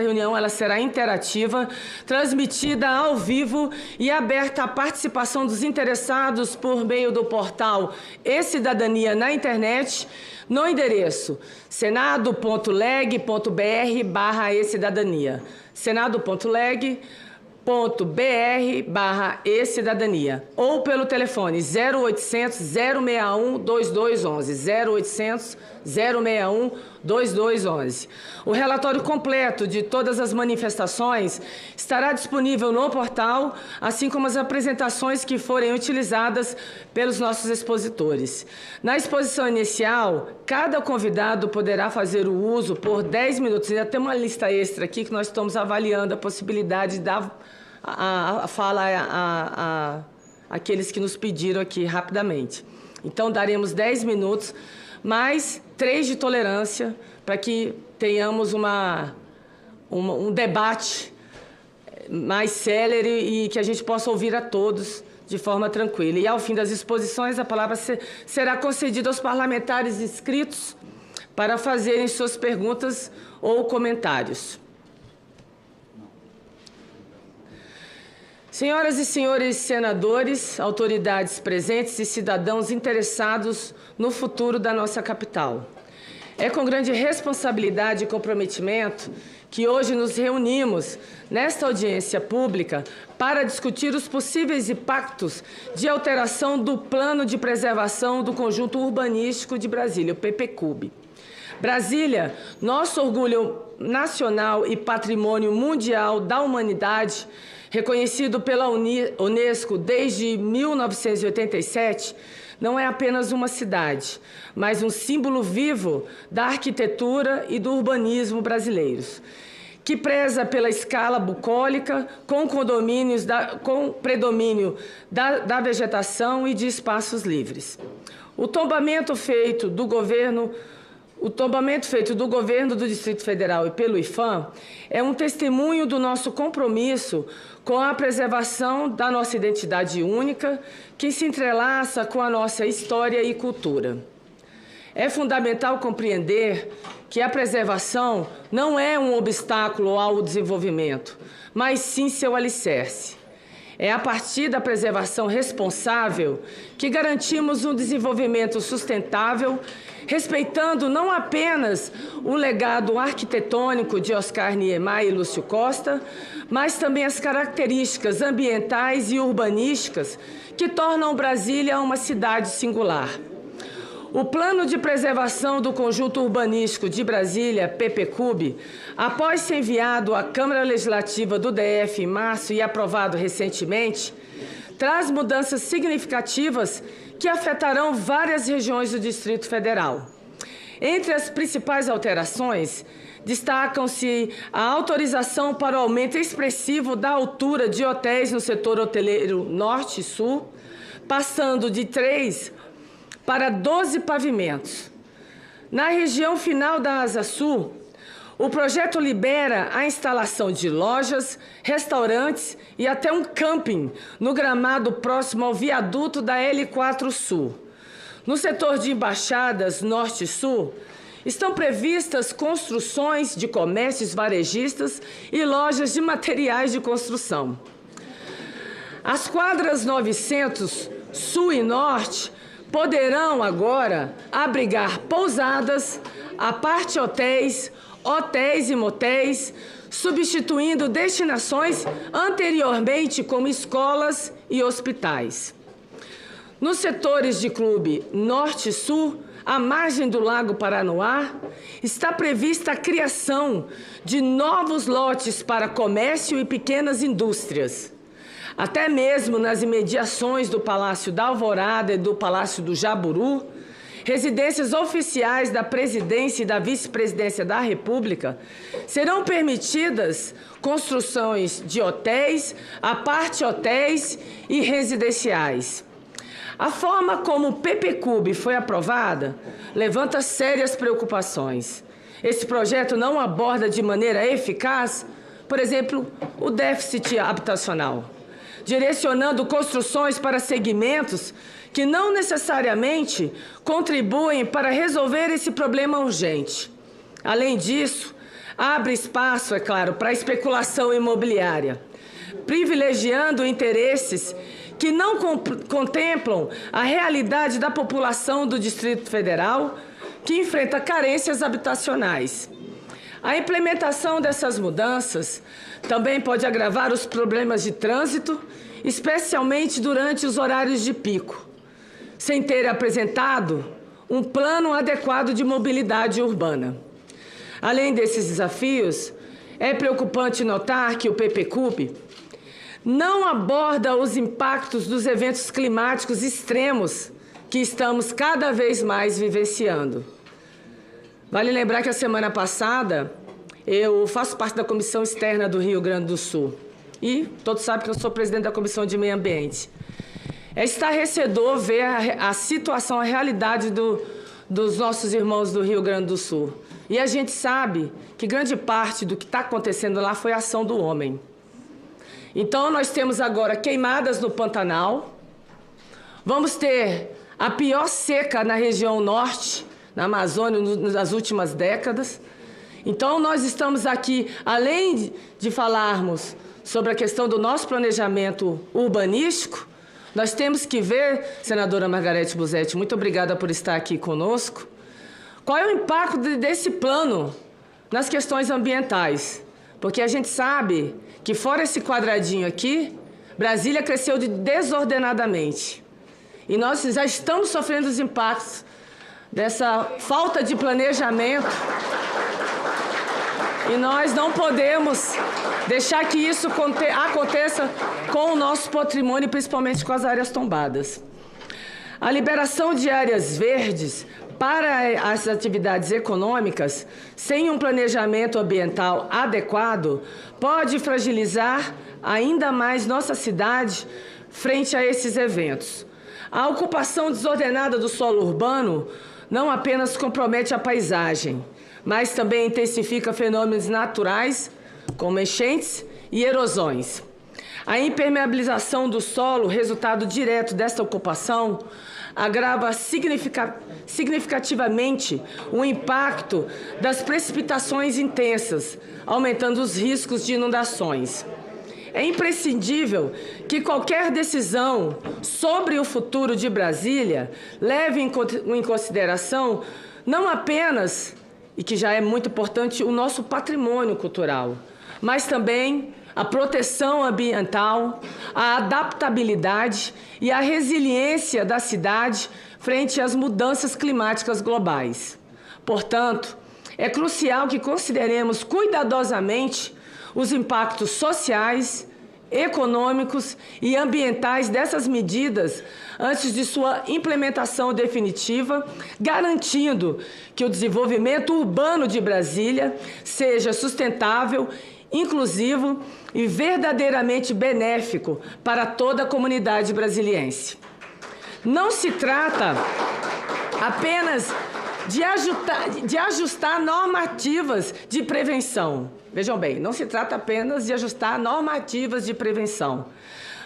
reunião ela será interativa, transmitida ao vivo e aberta à participação dos interessados por meio do portal E-Cidadania na internet, no endereço senado.leg.br/e-cidadania, senado.leg.br/e-cidadania, ou pelo telefone 0800 061 2211, 0800 061 2211. O relatório completo de todas as manifestações estará disponível no portal, assim como as apresentações que forem utilizadas pelos nossos expositores. Na exposição inicial, cada convidado poderá fazer o uso por 10 minutos. Ainda tem uma lista extra aqui que nós estamos avaliando a possibilidade de dar a fala àqueles que nos pediram aqui rapidamente. Então, daremos 10 minutos, mais 3 de tolerância, para que tenhamos um debate mais célere e que a gente possa ouvir a todos de forma tranquila. E, ao fim das exposições, a palavra será concedida aos parlamentares inscritos para fazerem suas perguntas ou comentários. Senhoras e senhores senadores, autoridades presentes e cidadãos interessados no futuro da nossa capital, é com grande responsabilidade e comprometimento que hoje nos reunimos nesta audiência pública para discutir os possíveis impactos de alteração do Plano de Preservação do Conjunto Urbanístico de Brasília, o PPCUB. Brasília, nosso orgulho nacional e patrimônio mundial da humanidade, reconhecido pela Unesco desde 1987, não é apenas uma cidade, mas um símbolo vivo da arquitetura e do urbanismo brasileiros, que preza pela escala bucólica, com predomínio da vegetação e de espaços livres. O tombamento feito do governo do Distrito Federal e pelo IPHAM é um testemunho do nosso compromisso com a preservação da nossa identidade única, que se entrelaça com a nossa história e cultura. É fundamental compreender que a preservação não é um obstáculo ao desenvolvimento, mas sim seu alicerce. É a partir da preservação responsável que garantimos um desenvolvimento sustentável, respeitando não apenas o legado arquitetônico de Oscar Niemeyer e Lúcio Costa, mas também as características ambientais e urbanísticas que tornam Brasília uma cidade singular. O Plano de Preservação do Conjunto Urbanístico de Brasília, PPCUB, após ser enviado à Câmara Legislativa do DF em março e aprovado recentemente, traz mudanças significativas que afetarão várias regiões do Distrito Federal. Entre as principais alterações, destacam-se a autorização para o aumento expressivo da altura de hotéis no setor hoteleiro Norte e Sul, passando de 3 para 12 pavimentos. Na região final da Asa Sul, o projeto libera a instalação de lojas, restaurantes e até um camping no gramado próximo ao viaduto da L4 Sul. No setor de embaixadas Norte e Sul, estão previstas construções de comércios varejistas e lojas de materiais de construção. As quadras 900 Sul e Norte poderão agora abrigar pousadas, aparte-hotéis, hotéis e motéis, substituindo destinações anteriormente como escolas e hospitais. Nos setores de clube Norte e Sul, à margem do Lago Paranoá, está prevista a criação de novos lotes para comércio e pequenas indústrias. Até mesmo nas imediações do Palácio da Alvorada e do Palácio do Jaburu, residências oficiais da Presidência e da Vice-Presidência da República, serão permitidas construções de hotéis, aparte-hotéis e residenciais. A forma como o PPCUB foi aprovada levanta sérias preocupações. Esse projeto não aborda de maneira eficaz, por exemplo, o déficit habitacional. direcionando construções para segmentos que não necessariamente contribuem para resolver esse problema urgente. Além disso, abre espaço, é claro, para a especulação imobiliária, privilegiando interesses que não contemplam a realidade da população do Distrito Federal, que enfrenta carências habitacionais. A implementação dessas mudanças também pode agravar os problemas de trânsito, especialmente durante os horários de pico, sem ter apresentado um plano adequado de mobilidade urbana. Além desses desafios, é preocupante notar que o PPCUB não aborda os impactos dos eventos climáticos extremos que estamos cada vez mais vivenciando. Vale lembrar que a semana passada eu faço parte da Comissão Externa do Rio Grande do Sul e todos sabem que eu sou presidente da Comissão de Meio Ambiente. É estarrecedor ver a situação, a realidade dos nossos irmãos do Rio Grande do Sul. E a gente sabe que grande parte do que está acontecendo lá foi a ação do homem. Então, nós temos agora queimadas no Pantanal, vamos ter a pior seca na região norte, na Amazônia, nas últimas décadas. Então, nós estamos aqui, além de falarmos sobre a questão do nosso planejamento urbanístico, nós temos que ver, senadora Margarete Busetti, muito obrigada por estar aqui conosco, qual é o impacto desse plano nas questões ambientais. Porque a gente sabe que, fora esse quadradinho aqui, Brasília cresceu desordenadamente. E nós já estamos sofrendo os impactos dessa falta de planejamento. E nós não podemos deixar que isso aconteça com o nosso patrimônio, principalmente com as áreas tombadas. A liberação de áreas verdes para as atividades econômicas, sem um planejamento ambiental adequado, pode fragilizar ainda mais nossa cidade frente a esses eventos. A ocupação desordenada do solo urbano não apenas compromete a paisagem, mas também intensifica fenômenos naturais, como enchentes e erosões. A impermeabilização do solo, resultado direto desta ocupação, agrava significativamente o impacto das precipitações intensas, aumentando os riscos de inundações. É imprescindível que qualquer decisão sobre o futuro de Brasília leve em consideração não apenas, e que já é muito importante, o nosso patrimônio cultural, mas também a proteção ambiental, a adaptabilidade e a resiliência da cidade frente às mudanças climáticas globais. Portanto, é crucial que consideremos cuidadosamente os impactos sociais, econômicos e ambientais dessas medidas antes de sua implementação definitiva, garantindo que o desenvolvimento urbano de Brasília seja sustentável, inclusivo e verdadeiramente benéfico para toda a comunidade brasiliense. Não se trata apenas de ajustar normativas de prevenção. Vejam bem, não se trata apenas de ajustar normativas de prevenção,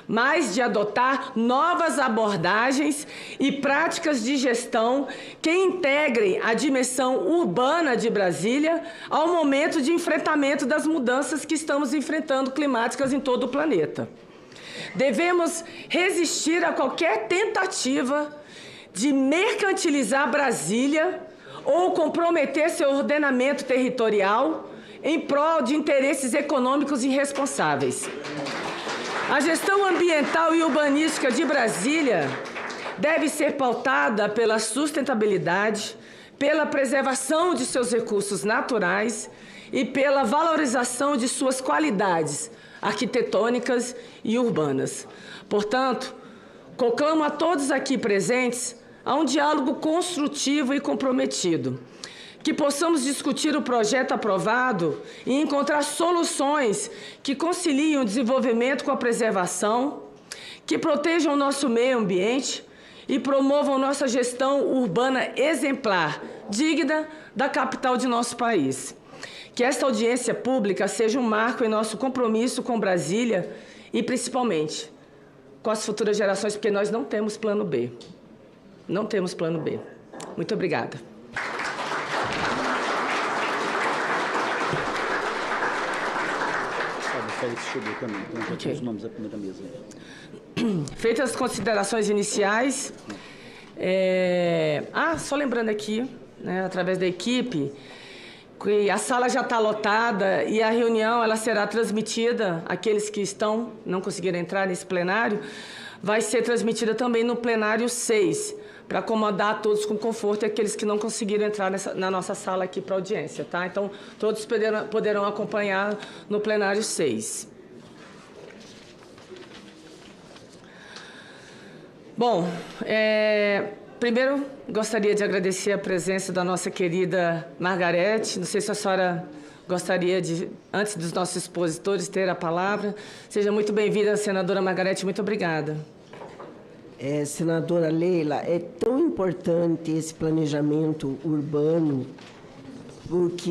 mas de adotar novas abordagens e práticas de gestão que integrem a dimensão urbana de Brasília ao momento de enfrentamento das mudanças que estamos enfrentando climáticas em todo o planeta. Devemos resistir a qualquer tentativa de mercantilizar Brasília ou comprometer seu ordenamento territorial em prol de interesses econômicos irresponsáveis. A gestão ambiental e urbanística de Brasília deve ser pautada pela sustentabilidade, pela preservação de seus recursos naturais e pela valorização de suas qualidades arquitetônicas e urbanas. Portanto, conclamo a todos aqui presentes a um diálogo construtivo e comprometido, que possamos discutir o projeto aprovado e encontrar soluções que conciliem o desenvolvimento com a preservação, que protejam o nosso meio ambiente e promovam nossa gestão urbana exemplar, digna da capital de nosso país. Que esta audiência pública seja um marco em nosso compromisso com Brasília e, principalmente, com as futuras gerações, porque nós não temos plano B. Não temos plano B. Muito obrigada. Chegou também, então já tem os nomes da primeira mesa. Feitas as considerações iniciais, só lembrando aqui, né, através da equipe, que a sala já está lotada e a reunião ela será transmitida, aqueles que não conseguiram entrar nesse plenário, vai ser transmitida também no plenário 6, para acomodar todos com conforto e aqueles que não conseguiram entrar na nossa sala aqui para audiência, tá? Então, todos poderão acompanhar no plenário 6. Bom, primeiro gostaria de agradecer a presença da nossa querida Margarete. Não sei se a senhora gostaria de, antes dos nossos expositores, ter a palavra. Seja muito bem-vinda, senadora Margarete. Muito obrigada. Senadora Leila, é tão importante esse planejamento urbano, porque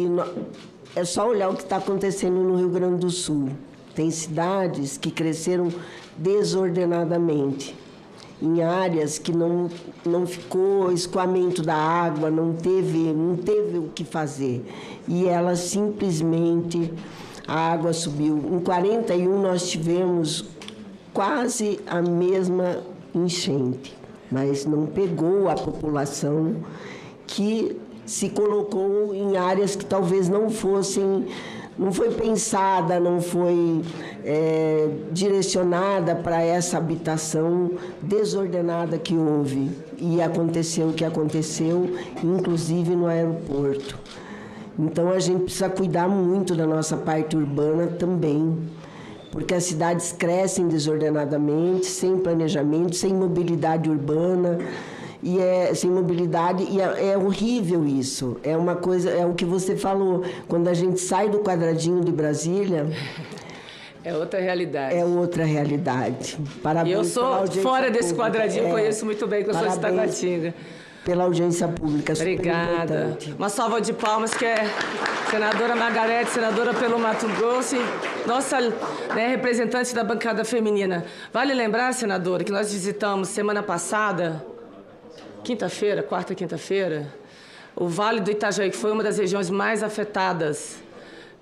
é só olhar o que está acontecendo no Rio Grande do Sul. Tem cidades que cresceram desordenadamente, em áreas que não ficou escoamento da água, não teve o que fazer. E ela simplesmente, a água subiu. Em 41 nós tivemos quase a mesma enchente, mas não pegou a população que se colocou em áreas que talvez não foi pensada, não foi direcionada para essa habitação desordenada que houve. E aconteceu o que aconteceu, inclusive no aeroporto. Então, a gente precisa cuidar muito da nossa parte urbana também, porque as cidades crescem desordenadamente, sem planejamento, sem mobilidade urbana, sem mobilidade, e é horrível isso. É uma coisa, é o que você falou, quando a gente sai do quadradinho de Brasília... É outra realidade. É outra realidade. Parabéns. Eu sou fora desse quadradinho, conheço muito bem, que eu sou de Taguatinga. Pela audiência pública, obrigada. Uma salva de palmas, que é senadora Margarete, senadora pelo Mato Grosso, nossa representante da bancada feminina. Vale lembrar, senadora, que nós visitamos semana passada, quarta, quinta-feira, o Vale do Itajaí, que foi uma das regiões mais afetadas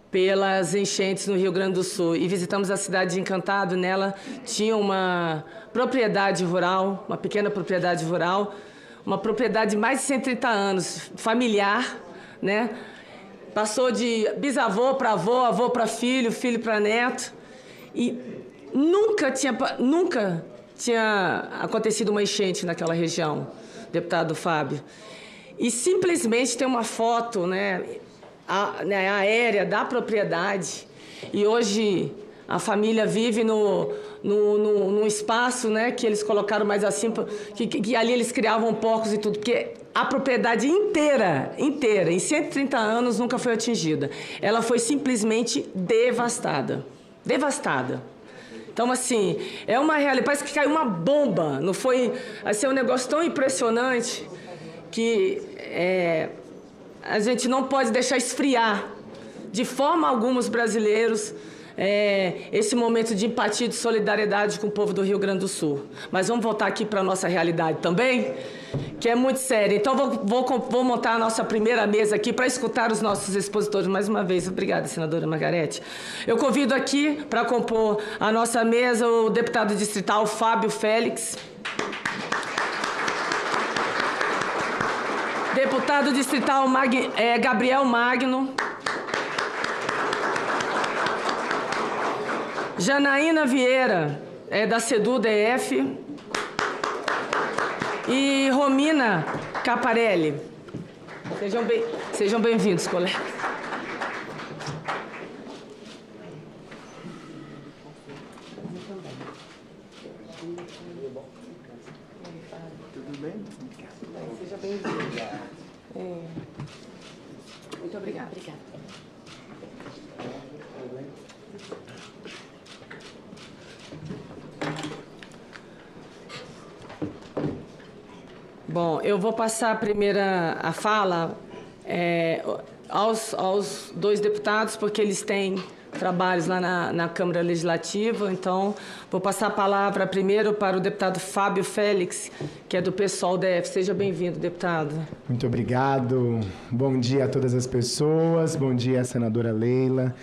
pelas enchentes no Rio Grande do Sul. E visitamos a cidade de Encantado. Nela tinha uma propriedade rural, uma pequena propriedade rural, uma propriedade de mais de 130 anos, familiar, né? Passou de bisavô para avô, avô para filho, filho para neto. E nunca tinha acontecido uma enchente naquela região, deputado Fábio. E simplesmente tem uma foto, aérea da propriedade. E hoje a família vive num espaço, que eles colocaram mais assim, que ali eles criavam porcos e tudo, porque a propriedade inteira, em 130 anos, nunca foi atingida. Ela foi simplesmente devastada. Devastada. Então, assim, é uma realidade, parece que caiu uma bomba, não foi? Assim, é um negócio tão impressionante que a gente não pode deixar esfriar de forma alguma os brasileiros esse momento de empatia e de solidariedade com o povo do Rio Grande do Sul. Mas vamos voltar aqui para a nossa realidade também, que é muito séria. Então, vou montar a nossa primeira mesa aqui para escutar os nossos expositores mais uma vez. Obrigada, senadora Margarete. Eu convido aqui para compor a nossa mesa o deputado distrital Fábio Félix. Deputado distrital Gabriel Magno. Janaína Vieira, da CEDU-DF. E Romina Caparelli. Sejam bem-vindos, colegas. Tudo bem? Seja bem-vindo. Muito obrigada. Bom, eu vou passar a fala aos dois deputados, porque eles têm trabalhos lá na Câmara Legislativa. Então, vou passar a palavra primeiro para o deputado Fábio Félix, que é do PSOL DF. Seja bem-vindo, deputado. Muito obrigado. Bom dia a todas as pessoas. Bom dia, senadora Leila.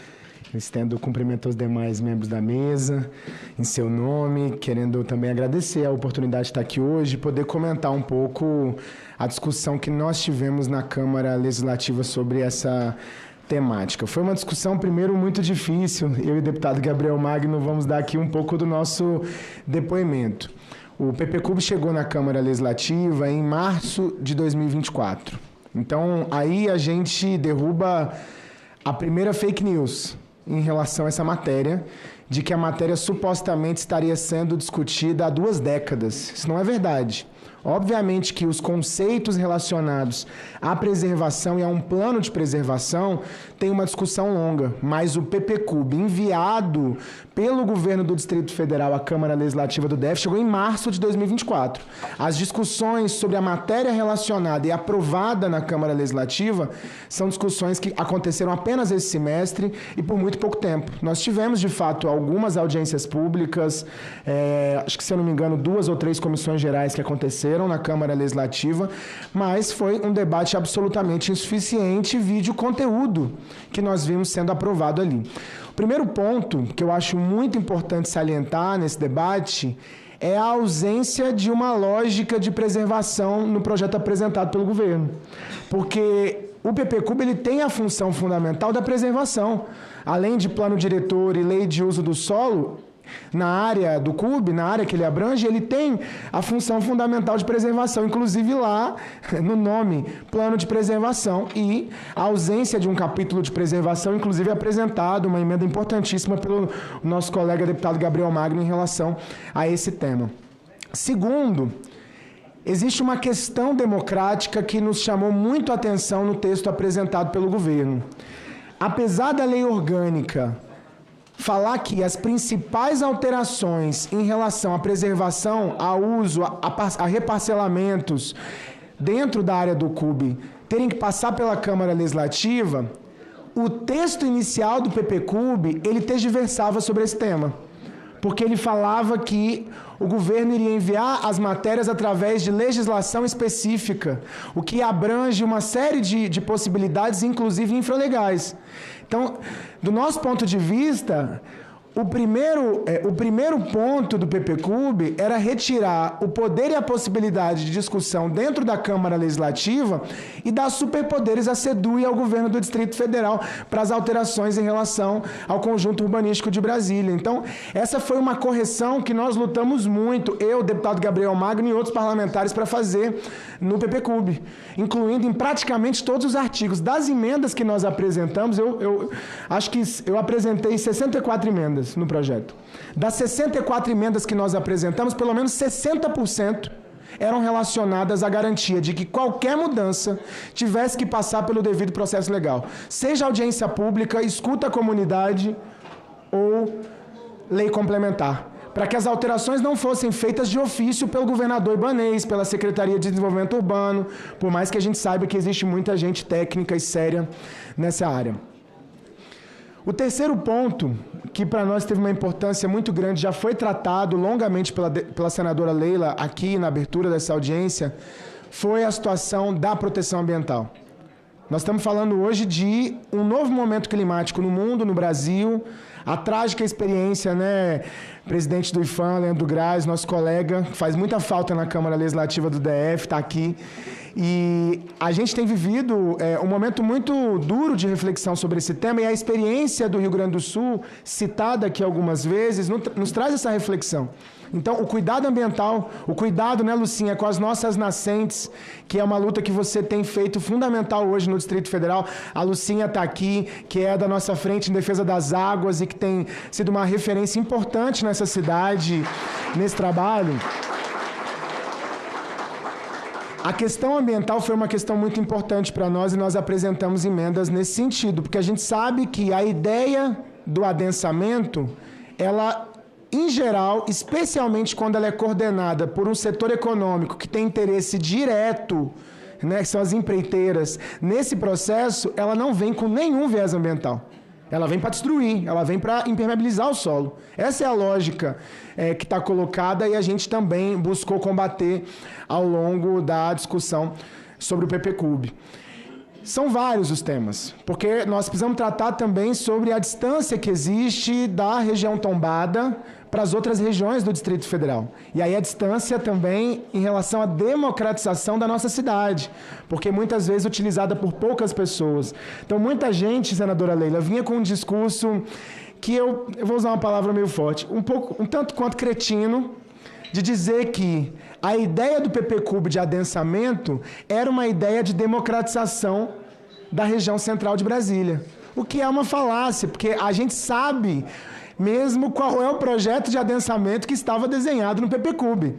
Estendo cumprimento aos demais membros da mesa, em seu nome, querendo também agradecer a oportunidade de estar aqui hoje, poder comentar um pouco a discussão que nós tivemos na Câmara Legislativa sobre essa temática. Foi uma discussão, primeiro, muito difícil. Eu e o deputado Gabriel Magno vamos dar aqui um pouco do nosso depoimento. O PPCub chegou na Câmara Legislativa em março de 2024. Então, aí a gente derruba a primeira fake news em relação a essa matéria, de que a matéria supostamente estaria sendo discutida há 2 décadas. Isso não é verdade. Obviamente que os conceitos relacionados à preservação e a um plano de preservação tem uma discussão longa, mas o PPCub, enviado pelo governo do Distrito Federal à Câmara Legislativa do DF, chegou em março de 2024. As discussões sobre a matéria relacionada e aprovada na Câmara Legislativa são discussões que aconteceram apenas esse semestre e por muito pouco tempo. Nós tivemos, de fato, algumas audiências públicas, acho que, se eu não me engano, 2 ou 3 comissões gerais que aconteceram na Câmara Legislativa, mas foi um debate absolutamente insuficiente, vide o conteúdo que nós vimos sendo aprovado ali. O primeiro ponto que eu acho muito importante salientar nesse debate é a ausência de uma lógica de preservação no projeto apresentado pelo governo. Porque o PPCub ele tem a função fundamental da preservação. Além de plano diretor e lei de uso do solo, na área do CUB, na área que ele abrange, ele tem a função fundamental de preservação, inclusive lá no nome, plano de preservação, e a ausência de um capítulo de preservação, inclusive apresentado uma emenda importantíssima pelo nosso colega deputado Gabriel Magno em relação a esse tema. Segundo, existe uma questão democrática que nos chamou muito a atenção no texto apresentado pelo governo. Apesar da lei orgânica falar que as principais alterações em relação à preservação, a uso, a reparcelamentos dentro da área do CUB terem que passar pela Câmara Legislativa, o texto inicial do PPCub, ele tergiversava sobre esse tema. Porque ele falava que o governo iria enviar as matérias através de legislação específica, o que abrange uma série de possibilidades, inclusive infralegais. Então, do nosso ponto de vista, o primeiro ponto do PPCub era retirar o poder e a possibilidade de discussão dentro da Câmara Legislativa e dar superpoderes à SEDU e ao governo do Distrito Federal para as alterações em relação ao conjunto urbanístico de Brasília. Então, essa foi uma correção que nós lutamos muito, eu, o deputado Gabriel Magno e outros parlamentares, para fazer no PPCub, incluindo em praticamente todos os artigos. Das emendas que nós apresentamos, eu acho que eu apresentei 64 emendas no projeto. Das 64 emendas que nós apresentamos, pelo menos 60% eram relacionadas à garantia de que qualquer mudança tivesse que passar pelo devido processo legal. Seja audiência pública, escuta a comunidade ou lei complementar. Para que as alterações não fossem feitas de ofício pelo governador Ibanez, pela Secretaria de Desenvolvimento Urbano, por mais que a gente saiba que existe muita gente técnica e séria nessa área. O terceiro ponto, que para nós teve uma importância muito grande, já foi tratado longamente pela senadora Leila aqui na abertura dessa audiência, foi a situação da proteção ambiental. Nós estamos falando hoje de um novo momento climático no mundo, no Brasil, a trágica experiência, né, presidente do IFAM, Leandro Graz, nosso colega, que faz muita falta na Câmara Legislativa do DF, está aqui. E a gente tem vivido um momento muito duro de reflexão sobre esse tema, e a experiência do Rio Grande do Sul, citada aqui algumas vezes, nos traz essa reflexão. Então, o cuidado ambiental, o cuidado, né, Lucinha, com as nossas nascentes, que é uma luta que você tem feito fundamental hoje no Distrito Federal. A Lucinha está aqui, que é da nossa frente em defesa das águas e que tem sido uma referência importante nessa cidade, nesse trabalho. A questão ambiental foi uma questão muito importante para nós e nós apresentamos emendas nesse sentido, porque a gente sabe que a ideia do adensamento, ela, em geral, especialmente quando ela é coordenada por um setor econômico que tem interesse direto, né, que são as empreiteiras, nesse processo, ela não vem com nenhum viés ambiental. Ela vem para destruir, ela vem para impermeabilizar o solo. Essa é a lógica que está colocada e a gente também buscou combater ao longo da discussão sobre o PPCub. São vários os temas, porque nós precisamos tratar também sobre a distância que existe da região tombada para as outras regiões do Distrito Federal. E aí a distância também em relação à democratização da nossa cidade, porque muitas vezes utilizada por poucas pessoas. Então muita gente, senadora Leila, vinha com um discurso que eu vou usar uma palavra meio forte, um tanto quanto cretino, de dizer que a ideia do PPCub de adensamento era uma ideia de democratização da região central de Brasília. O que é uma falácia, porque a gente sabe mesmo qual é o projeto de adensamento que estava desenhado no PPCub.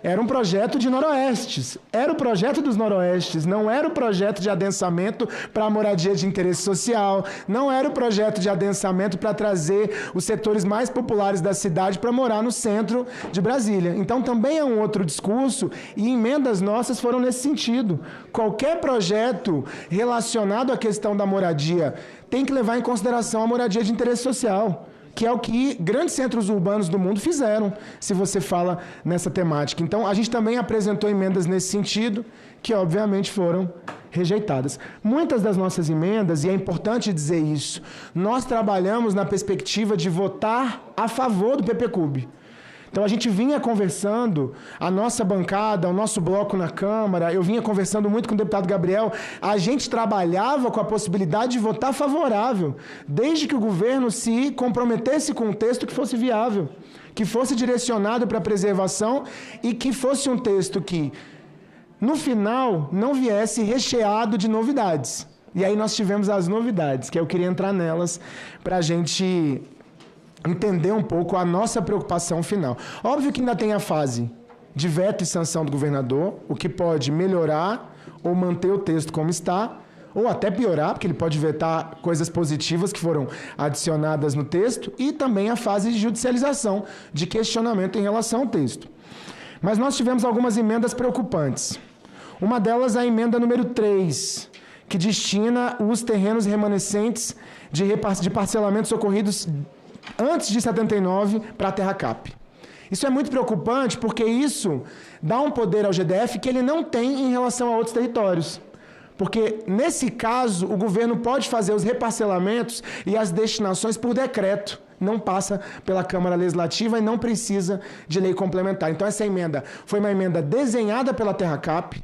Era um projeto de noroestes, era o projeto dos noroestes, não era o projeto de adensamento para a moradia de interesse social, não era o projeto de adensamento para trazer os setores mais populares da cidade para morar no centro de Brasília. Então também é um outro discurso e emendas nossas foram nesse sentido. Qualquer projeto relacionado à questão da moradia tem que levar em consideração a moradia de interesse social, que é o que grandes centros urbanos do mundo fizeram, se você fala nessa temática. Então, a gente também apresentou emendas nesse sentido, que obviamente foram rejeitadas. Muitas das nossas emendas, e é importante dizer isso, nós trabalhamos na perspectiva de votar a favor do PPCub. Então, a gente vinha conversando, a nossa bancada, o nosso bloco na Câmara, eu vinha conversando muito com o deputado Gabriel, a gente trabalhava com a possibilidade de votar favorável, desde que o governo se comprometesse com um texto que fosse viável, que fosse direcionado para a preservação e que fosse um texto que, no final, não viesse recheado de novidades. E aí nós tivemos as novidades, que eu queria entrar nelas para a gente entender um pouco a nossa preocupação final. Óbvio que ainda tem a fase de veto e sanção do governador, o que pode melhorar ou manter o texto como está, ou até piorar, porque ele pode vetar coisas positivas que foram adicionadas no texto, e também a fase de judicialização, de questionamento em relação ao texto. Mas nós tivemos algumas emendas preocupantes. Uma delas é a emenda número 3, que destina os terrenos remanescentes de parcelamentos ocorridos antes de 79 para a Terra Cap. Isso é muito preocupante porque isso dá um poder ao GDF que ele não tem em relação a outros territórios. Porque, nesse caso, o governo pode fazer os reparcelamentos e as destinações por decreto. Não passa pela Câmara Legislativa e não precisa de lei complementar. Então, essa emenda foi uma emenda desenhada pela Terra Cap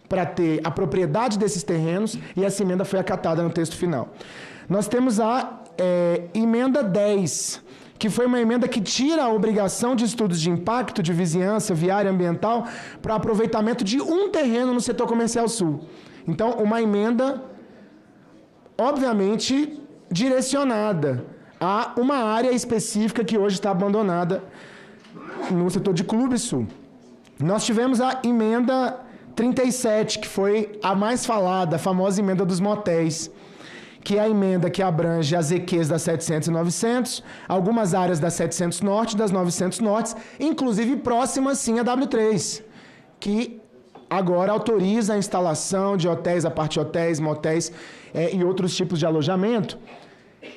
para ter a propriedade desses terrenos e essa emenda foi acatada no texto final. Nós temos a emenda 10, que foi uma emenda que tira a obrigação de estudos de impacto de vizinhança, viária, ambiental, para aproveitamento de um terreno no setor comercial sul. Então, uma emenda, obviamente, direcionada a uma área específica que hoje está abandonada no setor de Clube Sul. Nós tivemos a emenda 37, que foi a mais falada, a famosa emenda dos motéis, que é a emenda que abrange as EQs das 700 e 900, algumas áreas das 700 Norte, das 900 Norte, inclusive próximas, sim, a W3, que agora autoriza a instalação de hotéis, apart-hotéis, motéis e outros tipos de alojamento.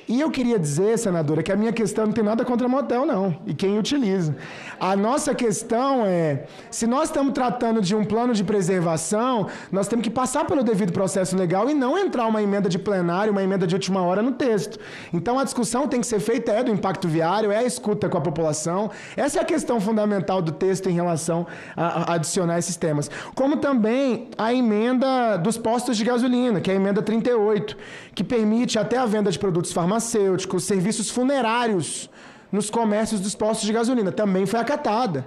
E eu queria dizer, senadora, que a minha questão não tem nada contra motel, não, e quem utiliza. A nossa questão é, se nós estamos tratando de um plano de preservação, nós temos que passar pelo devido processo legal e não entrar uma emenda de plenário, uma emenda de última hora no texto. Então, a discussão tem que ser feita do impacto viário, a escuta com a população. Essa é a questão fundamental do texto em relação a adicionar esses temas. Como também a emenda dos postos de gasolina, que é a emenda 38, que permite até a venda de produtos farmacêuticos, serviços funerários nos comércios dos postos de gasolina. Também foi acatada.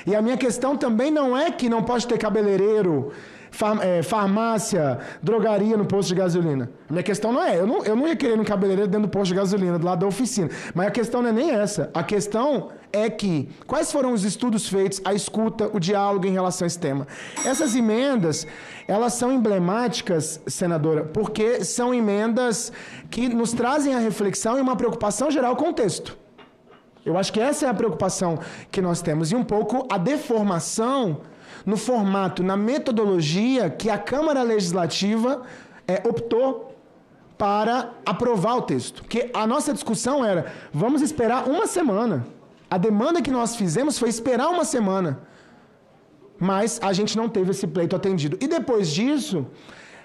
E a minha questão também não é que não pode ter cabeleireiro, farmácia, drogaria no posto de gasolina. A minha questão não é, eu não ia querer um cabeleireiro dentro do posto de gasolina, do lado da oficina. Mas a questão não é nem essa. A questão é que, quais foram os estudos feitos, a escuta, o diálogo em relação a esse tema? Essas emendas, elas são emblemáticas, senadora, porque são emendas que nos trazem a reflexão e uma preocupação geral com o texto. Eu acho que essa é a preocupação que nós temos. E um pouco a deformação no formato, na metodologia que a Câmara Legislativa optou para aprovar o texto. Porque a nossa discussão era, vamos esperar uma semana. A demanda que nós fizemos foi esperar uma semana. Mas a gente não teve esse pleito atendido. E depois disso,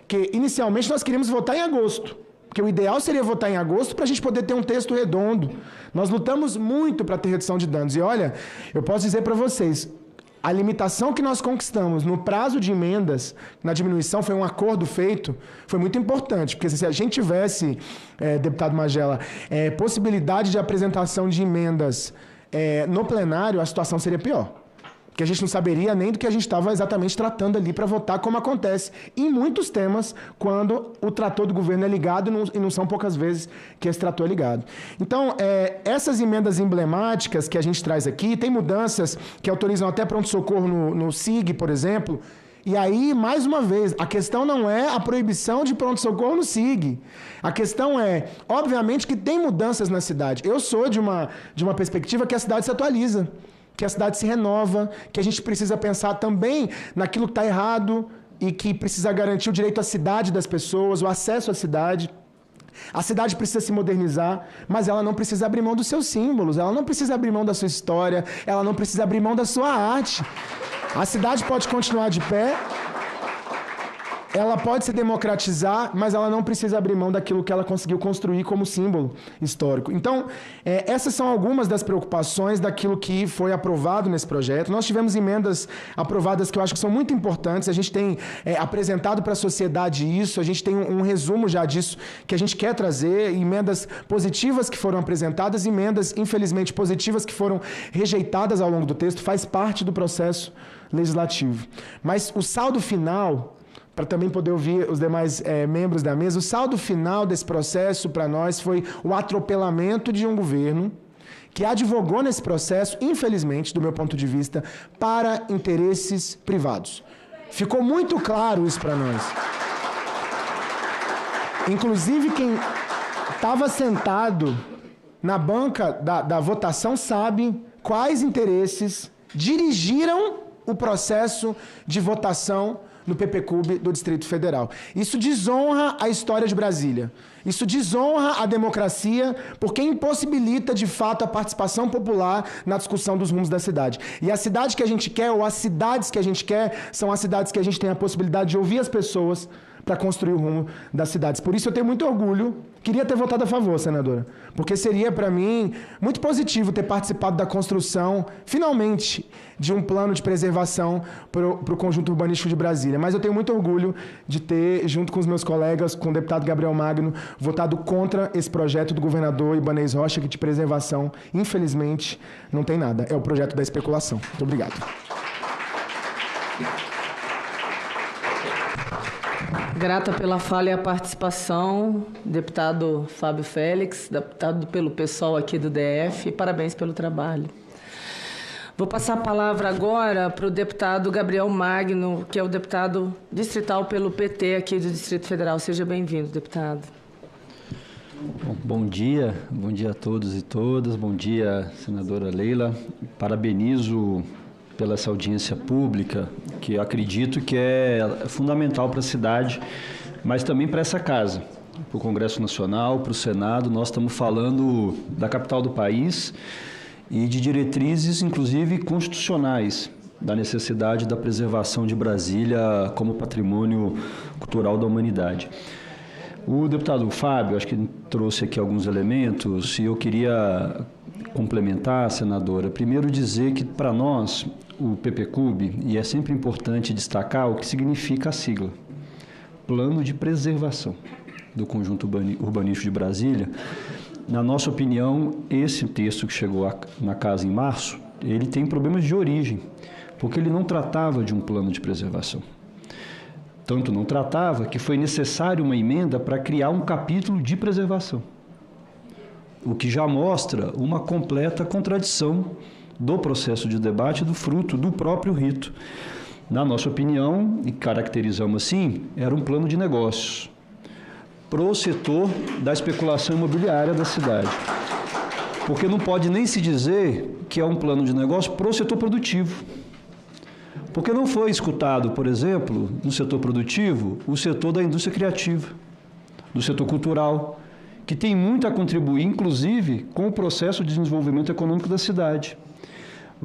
que inicialmente nós queríamos votar em agosto. Porque o ideal seria votar em agosto para a gente poder ter um texto redondo. Nós lutamos muito para ter redução de danos. E olha, eu posso dizer para vocês, a limitação que nós conquistamos no prazo de emendas, na diminuição, foi um acordo feito, foi muito importante. Porque se a gente tivesse, deputado Magela, possibilidade de apresentação de emendas no plenário, a situação seria pior. Porque a gente não saberia nem do que a gente estava exatamente tratando ali para votar, como acontece em muitos temas, quando o trator do governo é ligado e não são poucas vezes que esse trator é ligado. Então, essas emendas emblemáticas que a gente traz aqui, tem mudanças que autorizam até pronto-socorro no SIG, por exemplo. E aí, mais uma vez, a questão não é a proibição de pronto-socorro no SIG. A questão é, obviamente, que tem mudanças na cidade. Eu sou de uma perspectiva que a cidade se atualiza, que a cidade se renova, que a gente precisa pensar também naquilo que está errado e que precisa garantir o direito à cidade das pessoas, o acesso à cidade. A cidade precisa se modernizar, mas ela não precisa abrir mão dos seus símbolos, ela não precisa abrir mão da sua história, ela não precisa abrir mão da sua arte. A cidade pode continuar de pé, ela pode se democratizar, mas ela não precisa abrir mão daquilo que ela conseguiu construir como símbolo histórico. Então, essas são algumas das preocupações daquilo que foi aprovado nesse projeto. Nós tivemos emendas aprovadas que eu acho que são muito importantes. A gente tem apresentado para a sociedade isso, a gente tem um resumo já disso que a gente quer trazer, emendas positivas que foram apresentadas, emendas, infelizmente, positivas que foram rejeitadas ao longo do texto, faz parte do processo legislativo. Mas o saldo final, para também poder ouvir os demais membros da mesa, o saldo final desse processo para nós foi o atropelamento de um governo que advogou nesse processo, infelizmente, do meu ponto de vista, para interesses privados. Ficou muito claro isso para nós. Inclusive, quem estava sentado na banca da votação sabe quais interesses dirigiram o processo de votação no PPCub do Distrito Federal. Isso desonra a história de Brasília. Isso desonra a democracia, porque impossibilita, de fato, a participação popular na discussão dos rumos da cidade. E a cidade que a gente quer, ou as cidades que a gente quer, são as cidades que a gente tem a possibilidade de ouvir as pessoas para construir o rumo das cidades. Por isso eu tenho muito orgulho. Queria ter votado a favor, senadora, porque seria, para mim, muito positivo ter participado da construção, finalmente, de um plano de preservação para o conjunto urbanístico de Brasília. Mas eu tenho muito orgulho de ter, junto com os meus colegas, com o deputado Gabriel Magno, votado contra esse projeto do governador Ibanez Rocha, que de preservação, infelizmente, não tem nada. É o projeto da especulação. Muito obrigado. Grata pela fala e a participação, deputado Fábio Félix, deputado pelo pessoal aqui do DF, parabéns pelo trabalho. Vou passar a palavra agora para o deputado Gabriel Magno, que é o deputado distrital pelo PT aqui do Distrito Federal. Seja bem-vindo, deputado. Bom dia a todos e todas, bom dia, senadora Leila. Parabenizo pela essa audiência pública, que eu acredito que é fundamental para a cidade, mas também para essa casa, para o Congresso Nacional, para o Senado. Nós estamos falando da capital do país e de diretrizes, inclusive constitucionais, da necessidade da preservação de Brasília como patrimônio cultural da humanidade. O deputado Fábio, acho que trouxe aqui alguns elementos e eu queria complementar, senadora. Primeiro dizer que, para nós, o PPCub, e é sempre importante destacar o que significa a sigla, Plano de Preservação do Conjunto Urbanístico de Brasília. Na nossa opinião, esse texto que chegou na casa em março, ele tem problemas de origem, porque ele não tratava de um plano de preservação. Tanto não tratava que foi necessário uma emenda para criar um capítulo de preservação, o que já mostra uma completa contradição do processo de debate, do fruto do próprio rito. Na nossa opinião, e caracterizamos assim, era um plano de negócios para o setor da especulação imobiliária da cidade. Porque não pode nem se dizer que é um plano de negócio para o setor produtivo. Porque não foi escutado, por exemplo, no setor produtivo, o setor da indústria criativa. do setor cultural, que tem muito a contribuir, inclusive, com o processo de desenvolvimento econômico da cidade.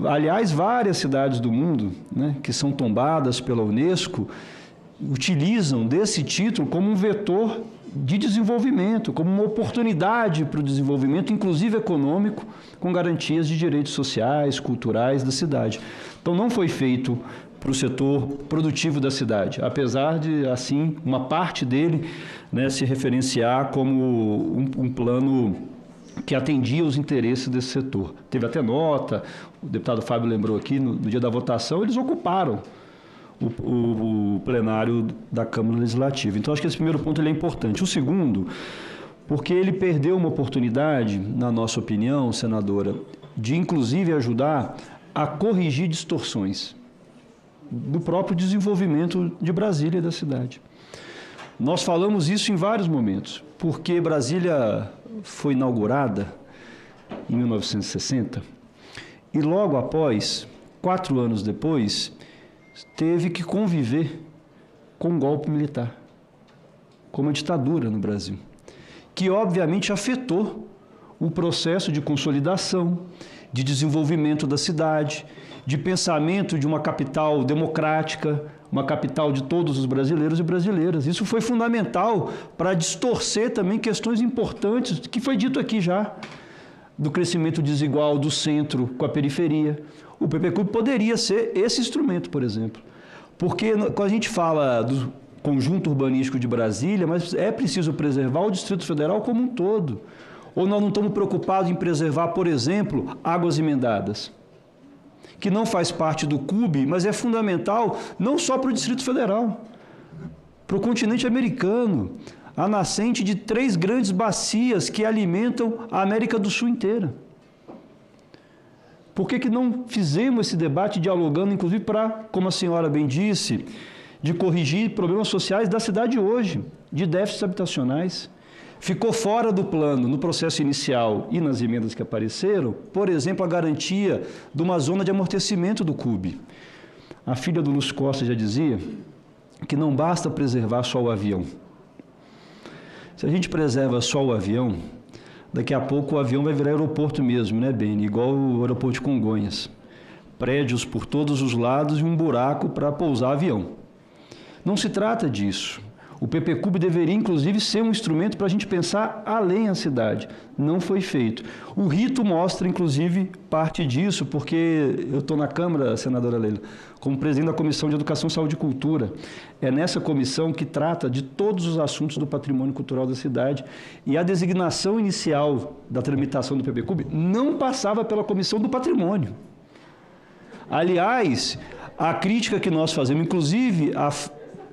Aliás, várias cidades do mundo, né, que são tombadas pela Unesco, utilizam desse título como um vetor de desenvolvimento, como uma oportunidade para o desenvolvimento, inclusive econômico, com garantias de direitos sociais, culturais da cidade. Então, não foi feito para o setor produtivo da cidade, apesar de, assim, uma parte dele, né, se referenciar como um plano que atendia os interesses desse setor. Teve até nota, o deputado Fábio lembrou aqui, no dia da votação, eles ocuparam o plenário da Câmara Legislativa. Então, acho que esse primeiro ponto ele é importante. O segundo, porque ele perdeu uma oportunidade, na nossa opinião, senadora, de inclusive ajudar a corrigir distorções do próprio desenvolvimento de Brasília e da cidade. Nós falamos isso em vários momentos, porque Brasília foi inaugurada em 1960 e logo após, 4 anos depois, teve que conviver com um golpe militar, com uma ditadura no Brasil, que obviamente afetou o processo de consolidação, de desenvolvimento da cidade, de pensamento de uma capital democrática, uma capital de todos os brasileiros e brasileiras. Isso foi fundamental para distorcer também questões importantes, que foi dito aqui já, do crescimento desigual do centro com a periferia. O PPCub poderia ser esse instrumento, por exemplo. Porque quando a gente fala do conjunto urbanístico de Brasília, mas é preciso preservar o Distrito Federal como um todo. Ou nós não estamos preocupados em preservar, por exemplo, Águas Emendadas, que não faz parte do CUB, mas é fundamental não só para o Distrito Federal, para o continente americano, a nascente de 3 grandes bacias que alimentam a América do Sul inteira. Por que não fizemos esse debate dialogando, inclusive para, como a senhora bem disse, de corrigir problemas sociais da cidade hoje, de déficits habitacionais? Ficou fora do plano, no processo inicial e nas emendas que apareceram, por exemplo, a garantia de uma zona de amortecimento do CUB. A filha do Lúcio Costa já dizia que não basta preservar só o avião. Se a gente preserva só o avião, daqui a pouco o avião vai virar aeroporto mesmo, né, Beni? Igual o aeroporto de Congonhas. Prédios por todos os lados e um buraco para pousar avião. Não se trata disso. O PPCub deveria, inclusive, ser um instrumento para a gente pensar além a cidade. Não foi feito. O rito mostra, inclusive, parte disso, porque eu estou na Câmara, senadora Leila, como presidente da Comissão de Educação, Saúde e Cultura. É nessa comissão que trata de todos os assuntos do patrimônio cultural da cidade. E a designação inicial da tramitação do PPCub não passava pela Comissão do Patrimônio. Aliás, a crítica que nós fazemos, inclusive,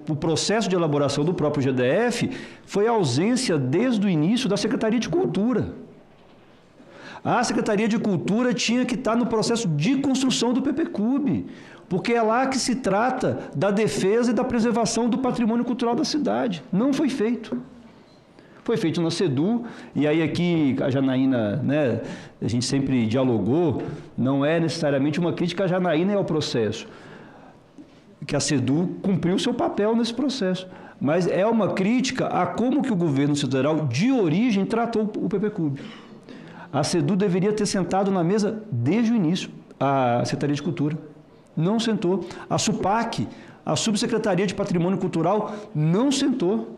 o processo de elaboração do próprio GDF foi a ausência, desde o início, da Secretaria de Cultura. A Secretaria de Cultura tinha que estar no processo de construção do PPCub, porque é lá que se trata da defesa e da preservação do patrimônio cultural da cidade. Não foi feito. Foi feito na SEDU, e aí aqui a Janaína, né, a gente sempre dialogou, não é necessariamente uma crítica à Janaína e ao processo, que a SEDU cumpriu o seu papel nesse processo. Mas é uma crítica a como que o governo federal, de origem, tratou o PPCub. A SEDU deveria ter sentado na mesa desde o início, a Secretaria de Cultura. Não sentou. A SUPAC, a Subsecretaria de Patrimônio Cultural, não sentou.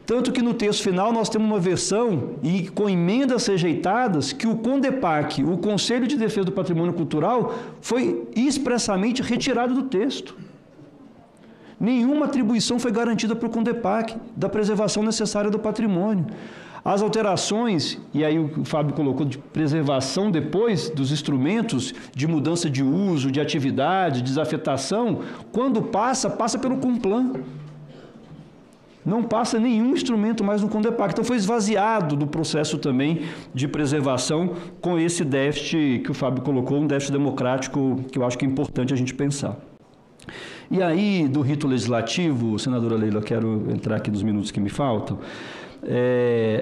Tanto que no texto final nós temos uma versão, e com emendas rejeitadas, que o CONDEPAC, o Conselho de Defesa do Patrimônio Cultural, foi expressamente retirado do texto. Nenhuma atribuição foi garantida para o CONDEPAC da preservação necessária do patrimônio. As alterações, e aí o Fábio colocou de preservação depois dos instrumentos de mudança de uso, de atividade, desafetação, quando passa pelo CONPLAN. Não passa nenhum instrumento mais no CONDEPAC. Então foi esvaziado do processo também de preservação com esse déficit que o Fábio colocou, um déficit democrático que eu acho que é importante a gente pensar. E aí, do rito legislativo, senadora Leila, eu quero entrar aqui nos minutos que me faltam,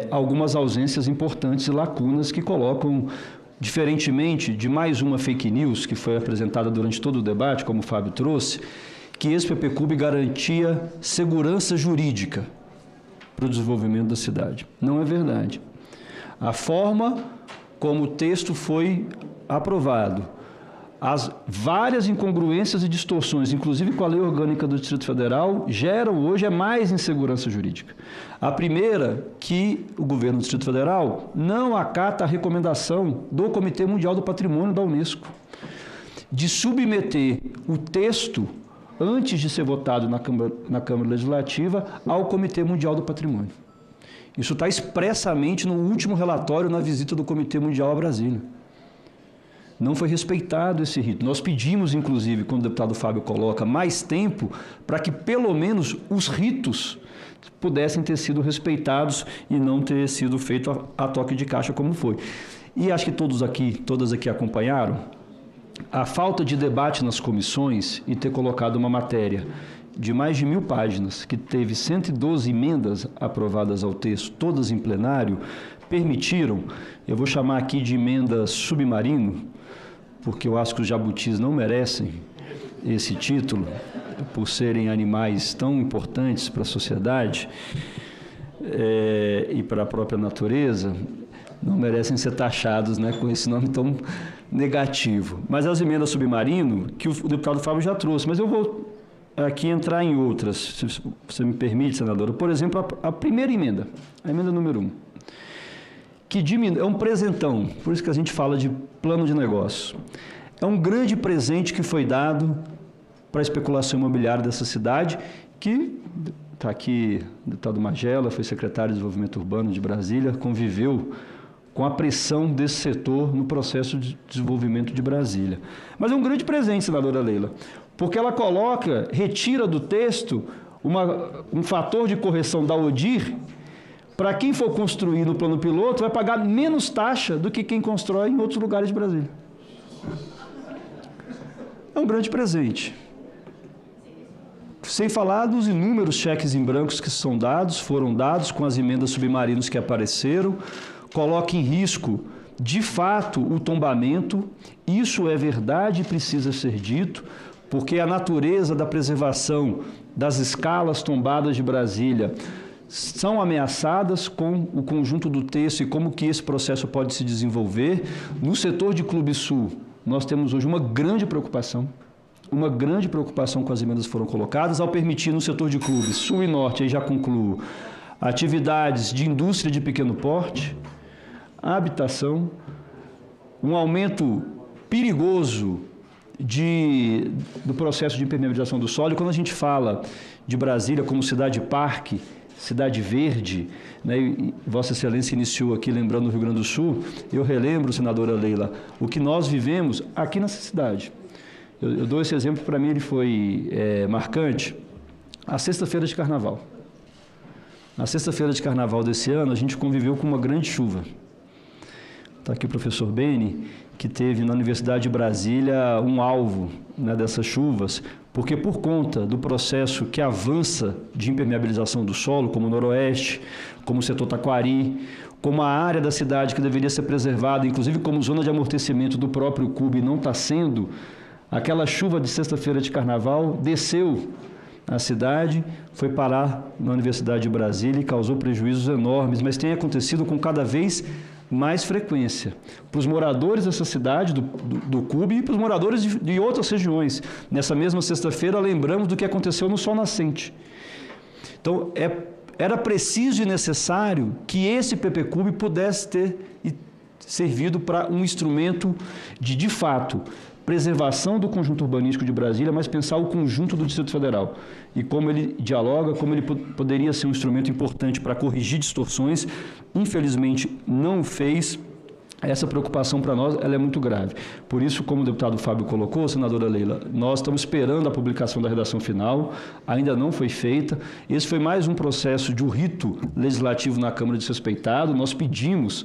algumas ausências importantes e lacunas que colocam, diferentemente de mais uma fake news que foi apresentada durante todo o debate, como o Fábio trouxe, que esse PPCub garantia segurança jurídica. para o desenvolvimento da cidade. Não é verdade. A forma como o texto foi aprovado, as várias incongruências e distorções, inclusive com a lei orgânica do Distrito Federal, geram hoje mais insegurança jurídica. A primeira, que o governo do Distrito Federal não acata a recomendação do Comitê Mundial do Patrimônio da Unesco de submeter o texto, antes de ser votado na Câmara Legislativa, ao Comitê Mundial do Patrimônio. Isso está expressamente no último relatório na visita do Comitê Mundial a Brasília. Não foi respeitado esse rito. Nós pedimos, inclusive, quando o deputado Fábio coloca, mais tempo para que, pelo menos, os ritos pudessem ter sido respeitados e não ter sido feito a toque de caixa como foi. E acho que todas aqui acompanharam a falta de debate nas comissões e ter colocado uma matéria de mais de 1000 páginas, que teve 112 emendas aprovadas ao texto, todas em plenário, permitiram, eu vou chamar aqui de emenda submarino, porque eu acho que os jabutis não merecem esse título, por serem animais tão importantes para a sociedade e para a própria natureza, não merecem ser taxados, né, com esse nome tão negativo. Mas as emendas submarino, que o deputado Fábio já trouxe, mas eu vou aqui entrar em outras, se você me permite, senadora. Por exemplo, a primeira emenda, a emenda número 1, que é um presentão, por isso que a gente fala de plano de negócio. É um grande presente que foi dado para a especulação imobiliária dessa cidade, que está aqui o deputado Magela, foi secretário de Desenvolvimento Urbano de Brasília, conviveu com a pressão desse setor no processo de desenvolvimento de Brasília. Mas é um grande presente, senadora Leila, porque ela retira do texto um fator de correção da ODIR. Para quem for construir no plano piloto, vai pagar menos taxa do que quem constrói em outros lugares de Brasília. É um grande presente. Sem falar dos inúmeros cheques em brancos que foram dados com as emendas submarinos que apareceram, coloca em risco, de fato, o tombamento. Isso é verdade e precisa ser dito, porque a natureza da preservação das escalas tombadas de Brasília são ameaçadas com o conjunto do texto e como que esse processo pode se desenvolver. No setor de Clube Sul, nós temos hoje uma grande preocupação com as emendas que foram colocadas, ao permitir no setor de clubes Sul e Norte, aí já concluo, atividades de indústria de pequeno porte, habitação, um aumento perigoso do processo de impermeabilização do solo. E quando a gente fala de Brasília como cidade-parque, cidade verde, né, e Vossa Excelência iniciou aqui lembrando o Rio Grande do Sul, eu relembro, senadora Leila, o que nós vivemos aqui nessa cidade. Eu dou esse exemplo, para mim ele foi marcante. A sexta-feira de carnaval. Na sexta-feira de carnaval desse ano, a gente conviveu com uma grande chuva. Está aqui o professor Beni, que teve na Universidade de Brasília um alvo, né, dessas chuvas, porque por conta do processo que avança de impermeabilização do solo, como o Noroeste, como o setor Taquari, como a área da cidade que deveria ser preservada, inclusive como zona de amortecimento do próprio CUB, não está sendo, aquela chuva de sexta-feira de carnaval desceu a cidade, foi parar na Universidade de Brasília e causou prejuízos enormes, mas tem acontecido com cada vez mais frequência para os moradores dessa cidade, do CUB, e para os moradores de outras regiões. Nessa mesma sexta-feira, lembramos do que aconteceu no Sol Nascente. Então, era preciso e necessário que esse PPCUB pudesse ter servido para um instrumento de fato, preservação do conjunto urbanístico de Brasília, mas pensar o conjunto do Distrito Federal e como ele dialoga, como ele poderia ser um instrumento importante para corrigir distorções. Infelizmente, não fez. Essa preocupação para nós ela é muito grave. Por isso, como o deputado Fábio colocou, senadora Leila, nós estamos esperando a publicação da redação final, ainda não foi feita. Esse foi mais um processo de um rito legislativo na Câmara desrespeitado. Nós pedimos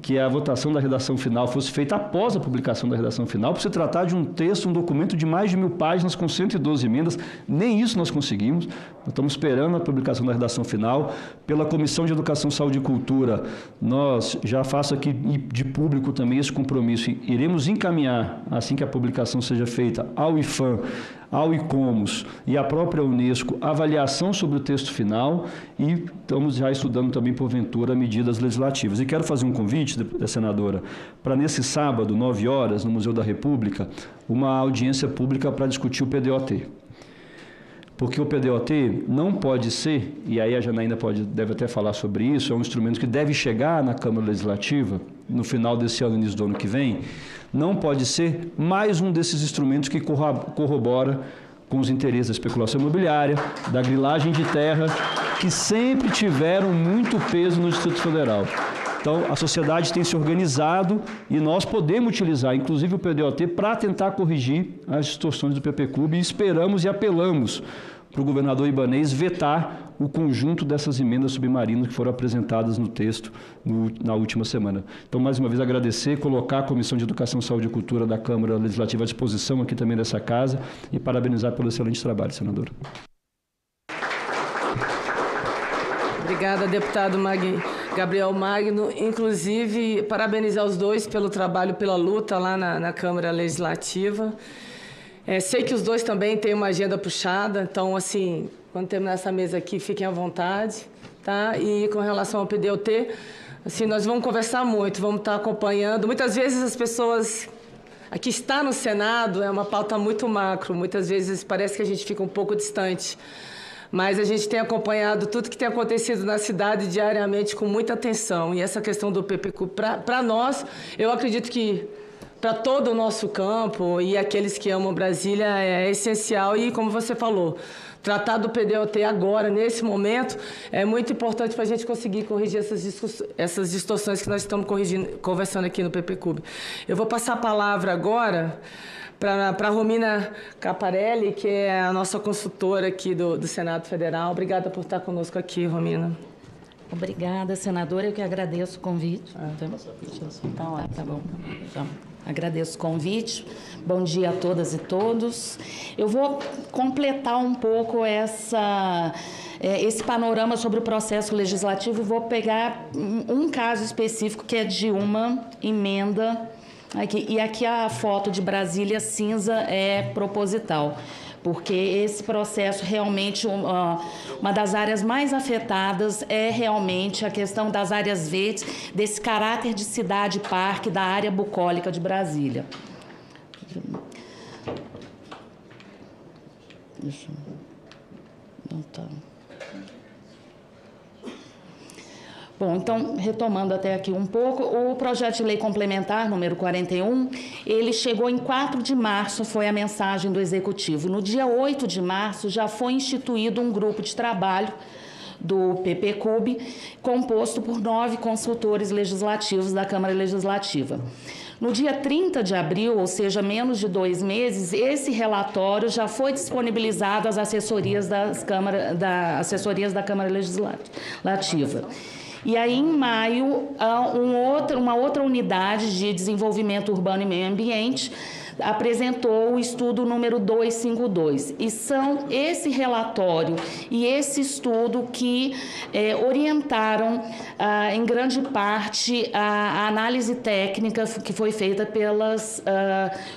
que a votação da redação final fosse feita após a publicação da redação final, por se tratar de um texto, um documento de mais de 1000 páginas com 112 emendas. Nem isso nós conseguimos. Nós estamos esperando a publicação da redação final. Pela Comissão de Educação, Saúde e Cultura, nós, já faço aqui de público também esse compromisso, iremos encaminhar, assim que a publicação seja feita, ao IFAM, ao ICOMOS e à própria Unesco avaliação sobre o texto final e estamos já estudando também, porventura, medidas legislativas. E quero fazer um convite, senadora, para nesse sábado, 9 horas, no Museu da República, uma audiência pública para discutir o PDOT. Porque o PDOT não pode ser, e aí a Janaína deve até falar sobre isso, é um instrumento que deve chegar na Câmara Legislativa no final desse ano, início do ano que vem, não pode ser mais um desses instrumentos que corrobora com os interesses da especulação imobiliária, da grilagem de terra, que sempre tiveram muito peso no Distrito Federal. Então, a sociedade tem se organizado e nós podemos utilizar, inclusive o PDOT, para tentar corrigir as distorções do PPCUB e esperamos e apelamos para o governador Ibanez vetar o conjunto dessas emendas submarinas que foram apresentadas no texto na última semana. Então, mais uma vez, agradecer, colocar a Comissão de Educação, Saúde e Cultura da Câmara Legislativa à disposição aqui também dessa casa e parabenizar pelo excelente trabalho, senadora. Obrigada, deputado Gabriel Magno. Inclusive, parabenizar os dois pelo trabalho, pela luta lá na Câmara Legislativa. Sei que os dois também têm uma agenda puxada, então, assim, quando terminar essa mesa aqui, fiquem à vontade, tá? E com relação ao PDOT, assim, nós vamos conversar muito, vamos estar acompanhando. Muitas vezes as pessoas... Aqui está no Senado, é uma pauta muito macro, muitas vezes parece que a gente fica um pouco distante. Mas a gente tem acompanhado tudo que tem acontecido na cidade diariamente com muita atenção. E essa questão do PPCUB, para nós, eu acredito que para todo o nosso campo e aqueles que amam Brasília é essencial. E, como você falou, tratar do PDOT agora, nesse momento, é muito importante para a gente conseguir corrigir essas distorções que nós estamos conversando aqui no PPCUB. Eu vou passar a palavra agora para a Romina Caparelli, que é a nossa consultora aqui do Senado Federal. Obrigada por estar conosco aqui, Romina. Obrigada, senadora. Eu que agradeço o convite. Tá bom. Agradeço o convite. Bom dia a todas e todos. Eu vou completar um pouco esse panorama sobre o processo legislativo e vou pegar um caso específico que é de uma emenda. Aqui a foto de Brasília cinza é proposital, porque esse processo realmente, uma das áreas mais afetadas é realmente a questão das áreas verdes, desse caráter de cidade-parque da área bucólica de Brasília. Não tá. Bom, então, retomando até aqui um pouco, o projeto de lei complementar, número 41, ele chegou em 4 de março, foi a mensagem do Executivo. No dia 8 de março, já foi instituído um grupo de trabalho do PPCUB, composto por 9 consultores legislativos da Câmara Legislativa. No dia 30 de abril, ou seja, menos de 2 meses, esse relatório já foi disponibilizado às assessorias da Câmara Legislativa. E aí, em maio, uma outra unidade de desenvolvimento urbano e meio ambiente apresentou o estudo número 252. E são esse relatório e esse estudo que orientaram, em grande parte, a análise técnica que foi feita pelas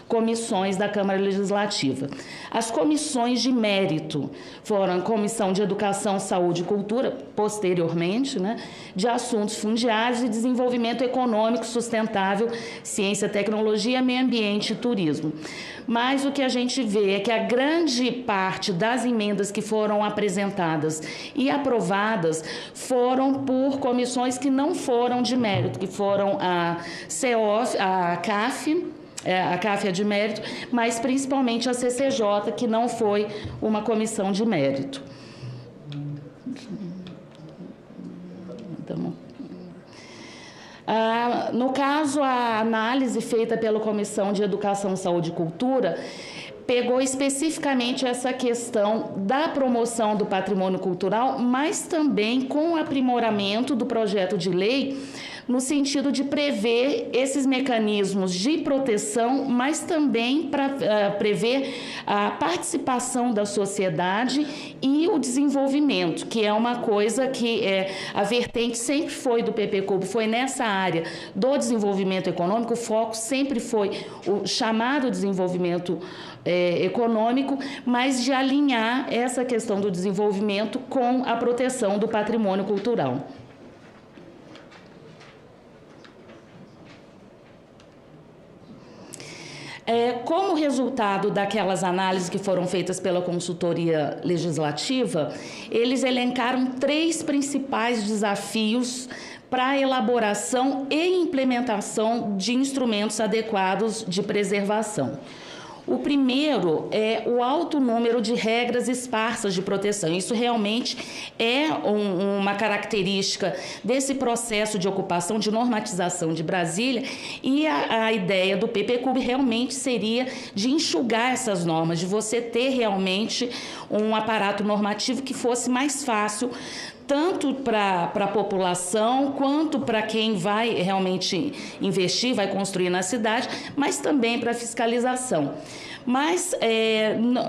comissões da Câmara Legislativa. As comissões de mérito foram a Comissão de Educação, Saúde e Cultura, posteriormente, né, de Assuntos Fundiários e Desenvolvimento Econômico Sustentável, Ciência, Tecnologia, Meio Ambiente e Turismo. Mas o que a gente vê é que a grande parte das emendas que foram apresentadas e aprovadas foram por comissões que não foram de mérito, que foram a CAF, a CAF é de mérito, mas principalmente a CCJ, que não foi uma comissão de mérito. Então, no caso, a análise feita pela Comissão de Educação, Saúde e Cultura pegou especificamente essa questão da promoção do patrimônio cultural, mas também com o aprimoramento do projeto de lei no sentido de prever esses mecanismos de proteção, mas também para prever a participação da sociedade e o desenvolvimento, que é uma coisa que a vertente sempre foi do PPCub, foi nessa área do desenvolvimento econômico, o foco sempre foi o chamado desenvolvimento econômico, mas de alinhar essa questão do desenvolvimento com a proteção do patrimônio cultural. Como resultado daquelas análises que foram feitas pela consultoria legislativa, eles elencaram 3 principais desafios para a elaboração e implementação de instrumentos adequados de preservação. O primeiro é o alto número de regras esparsas de proteção. Isso realmente é uma característica desse processo de ocupação, de normatização de Brasília, e a ideia do PPCub realmente seria de enxugar essas normas, de você ter realmente um aparato normativo que fosse mais fácil, tanto para a população, quanto para quem vai realmente investir, vai construir na cidade, mas também para a fiscalização. Mas,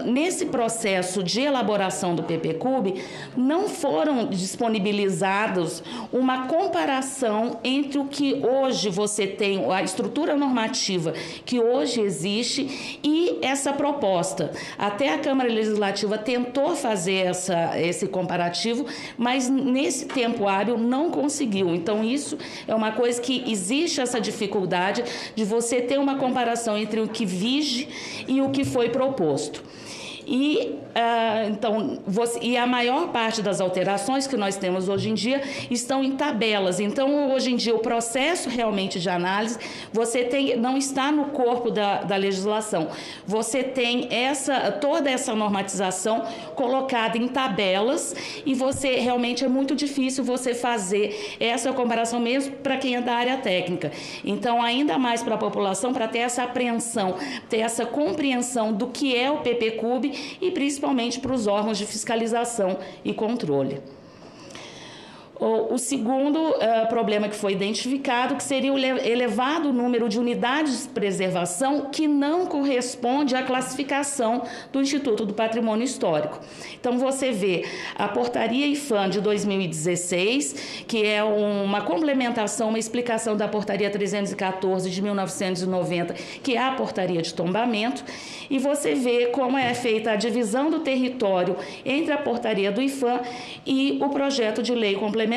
nesse processo de elaboração do PPCub, não foram disponibilizados uma comparação entre o que hoje você tem, a estrutura normativa que hoje existe, e essa proposta. Até a Câmara Legislativa tentou fazer esse comparativo, mas nesse tempo hábil não conseguiu. Então, isso é uma coisa que existe, essa dificuldade de você ter uma comparação entre o que vige e o que foi proposto. E, e a maior parte das alterações que nós temos hoje em dia estão em tabelas. Então, hoje em dia, o processo realmente de análise, não está no corpo da legislação. Você tem toda essa normatização colocada em tabelas, e realmente é muito difícil você fazer essa comparação mesmo para quem é da área técnica. Então, ainda mais para a população, para ter essa apreensão, ter essa compreensão do que é o PPCub, e principalmente para os órgãos de fiscalização e controle. O segundo problema que foi identificado, que seria o elevado número de unidades de preservação que não corresponde à classificação do Instituto do Patrimônio Histórico. Então, você vê a Portaria IFAM de 2016, que é uma complementação, uma explicação da Portaria 314 de 1990, que é a Portaria de Tombamento, e você vê como é feita a divisão do território entre a Portaria do IFAM e o projeto de lei complementar.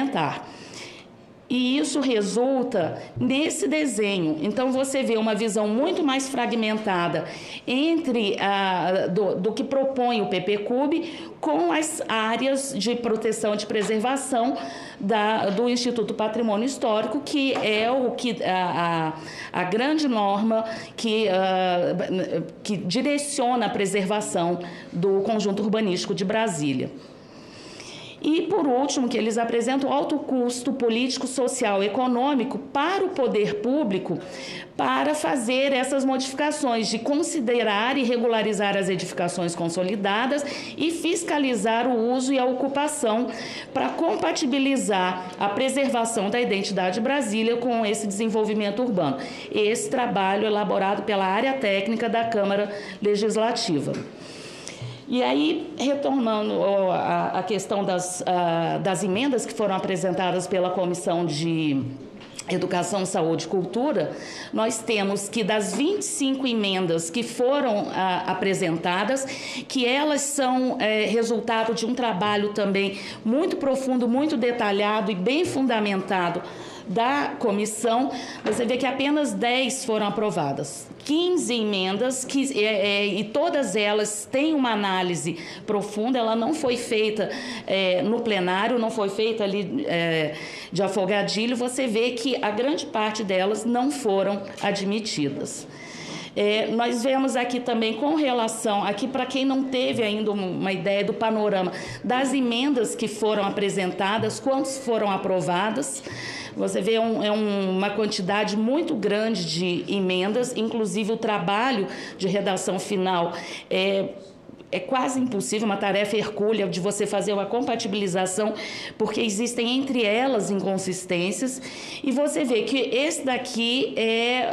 E isso resulta nesse desenho. Então, você vê uma visão muito mais fragmentada do que propõe o PPCub com as áreas de proteção e de preservação do Instituto Patrimônio Histórico, que é a grande norma que direciona a preservação do conjunto urbanístico de Brasília. E, por último, que eles apresentam alto custo político, social e econômico para o poder público para fazer essas modificações, de considerar e regularizar as edificações consolidadas e fiscalizar o uso e a ocupação para compatibilizar a preservação da identidade de Brasília com esse desenvolvimento urbano. Esse trabalho elaborado pela área técnica da Câmara Legislativa. E aí, retornando à questão das emendas que foram apresentadas pela Comissão de Educação, Saúde e Cultura, nós temos que das 25 emendas que foram apresentadas, que elas são resultado de um trabalho também muito profundo, muito detalhado e bem fundamentado da comissão, você vê que apenas 10 foram aprovadas. 15 emendas, e todas elas têm uma análise profunda, ela não foi feita no plenário, não foi feita ali de afogadilho, você vê que a grande parte delas não foram admitidas. Nós vemos aqui também com relação, aqui para quem não teve ainda uma ideia do panorama das emendas que foram apresentadas, quantas foram aprovadas, você vê uma quantidade muito grande de emendas, inclusive o trabalho de redação final é quase impossível, uma tarefa hercúlea de você fazer uma compatibilização, porque existem entre elas inconsistências, e você vê que esse daqui é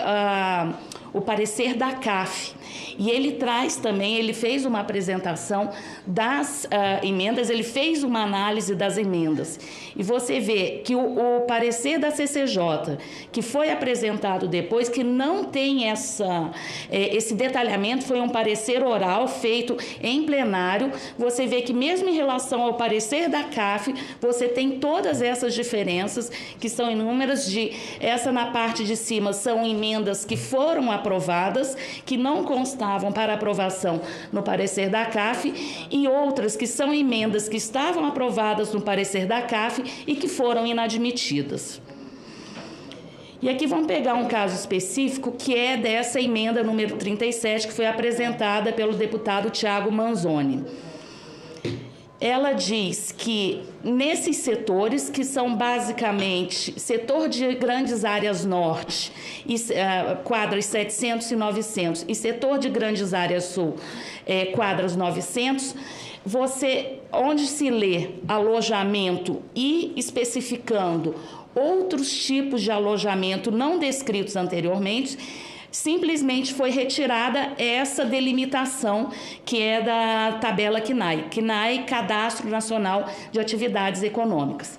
o parecer da CAF. E ele traz também, ele fez uma apresentação das emendas, ele fez uma análise das emendas. E você vê que o parecer da CCJ, que foi apresentado depois, que não tem esse detalhamento, foi um parecer oral feito em plenário. Você vê que mesmo em relação ao parecer da CAF, você tem todas essas diferenças, que são inúmeras. Essa na parte de cima são emendas que foram aprovadas, que não constavam para aprovação no parecer da CAF, e outras que são emendas que estavam aprovadas no parecer da CAF e que foram inadmitidas. E aqui vamos pegar um caso específico, que é dessa emenda número 37, que foi apresentada pelo deputado Tiago Manzoni. Ela diz que nesses setores, que são basicamente setor de grandes áreas norte, quadras 700 e 900, e setor de grandes áreas sul, quadras 900, onde se lê alojamento e especificando outros tipos de alojamento não descritos anteriormente, simplesmente foi retirada essa delimitação que é da tabela CNAE, Cadastro Nacional de Atividades Econômicas.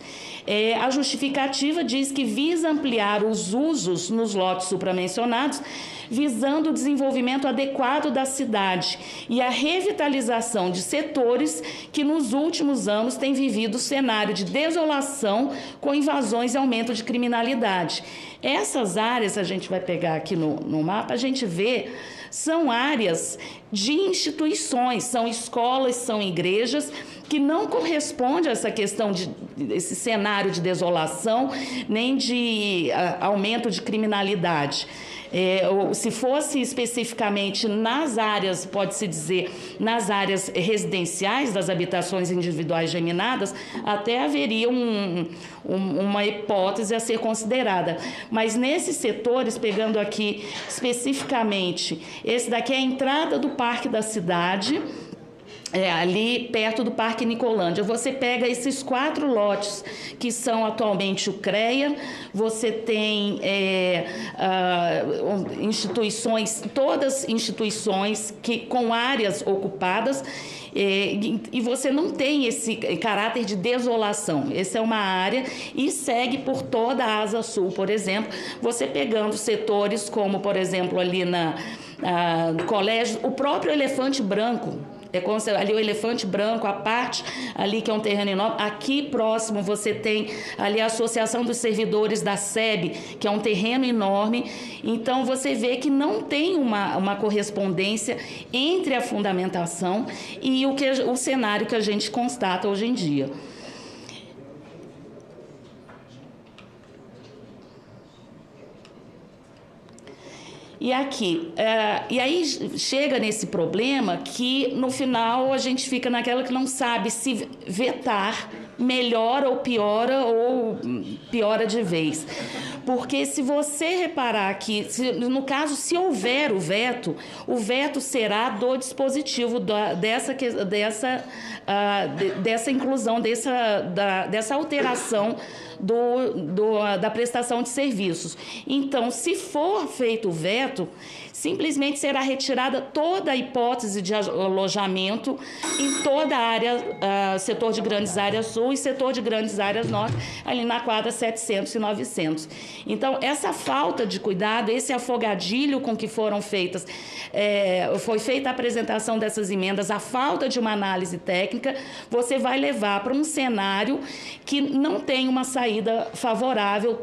A justificativa diz que visa ampliar os usos nos lotes supramencionados, visando o desenvolvimento adequado da cidade e a revitalização de setores que nos últimos anos têm vivido cenário de desolação com invasões e aumento de criminalidade. Essas áreas, a gente vai pegar aqui no mapa, a gente vê, são áreas de instituições, são escolas, são igrejas, que não corresponde a essa questão esse cenário de desolação, nem de aumento de criminalidade. Se fosse especificamente nas áreas, pode-se dizer, nas áreas residenciais das habitações individuais geminadas, até haveria uma hipótese a ser considerada. Mas nesses setores, pegando aqui especificamente, esse daqui é a entrada do Parque da Cidade, ali perto do Parque Nicolândia. Você pega esses 4 lotes que são atualmente o CREA, você tem instituições, todas instituições com áreas ocupadas, e você não tem esse caráter de desolação. Essa é uma área e segue por toda a Asa Sul, por exemplo, você pegando setores como, por exemplo, ali no colégio, o próprio Elefante Branco, ali o Elefante Branco, a parte ali que é um terreno enorme. Aqui próximo você tem ali a Associação dos Servidores da SEB, que é um terreno enorme. Então você vê que não tem uma correspondência entre a fundamentação e o cenário que a gente constata hoje em dia. E aqui, e aí chega nesse problema que no final a gente fica naquela que não sabe se vetar melhora ou piora de vez. Porque se você reparar aqui, no caso, se houver o veto será do dispositivo dessa inclusão, dessa alteração da prestação de serviços. Então, se for feito o veto, simplesmente será retirada toda a hipótese de alojamento em toda a área, setor de grandes áreas sul e setor de grandes áreas norte, ali na quadra 700 e 900. Então, essa falta de cuidado, esse afogadilho com que foi feita a apresentação dessas emendas, a falta de uma análise técnica, você vai levar para um cenário que não tem uma saída favorável.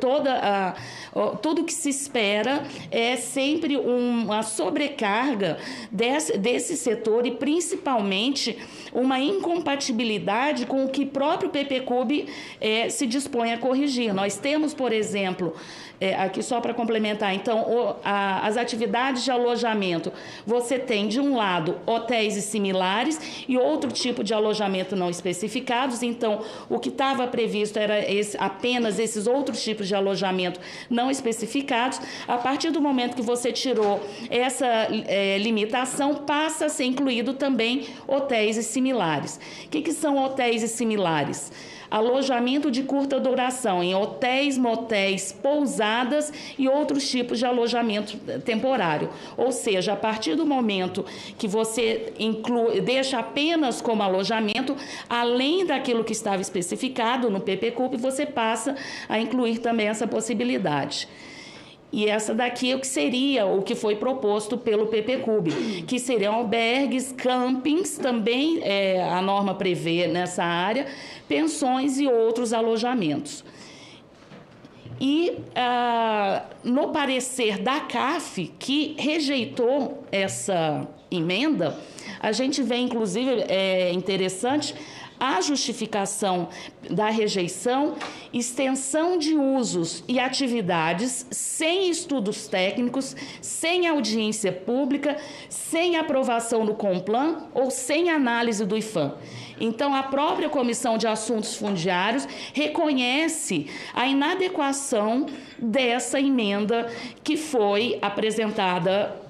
Tudo que se espera é sempre uma sobrecarga desse setor e, principalmente, uma incompatibilidade com o que o próprio PPCUB se dispõe a corrigir. Nós temos, por exemplo, aqui só para complementar, então, as atividades de alojamento, você tem, de um lado, hotéis e similares e outro tipo de alojamento não especificados. Então, o que estava previsto era apenas esses outros tipos de alojamento não especificados. A partir do momento que você tirou essa limitação, passa a ser incluído também hotéis e similares. O que são hotéis e similares? Alojamento de curta duração em hotéis, motéis, pousadas e outros tipos de alojamento temporário. Ou seja, a partir do momento que você deixa apenas como alojamento, além daquilo que estava especificado no PPCUB, você passa a incluir também essa possibilidade. E essa daqui é o que seria o que foi proposto pelo PPCUB, que seriam albergues, campings, também a norma prevê nessa área, pensões e outros alojamentos. E no parecer da CAF, que rejeitou essa emenda, a gente vê, inclusive, interessante, a justificação da rejeição, extensão de usos e atividades sem estudos técnicos, sem audiência pública, sem aprovação no CONPLAN ou sem análise do IFAM. Então, a própria Comissão de Assuntos Fundiários reconhece a inadequação dessa emenda que foi apresentada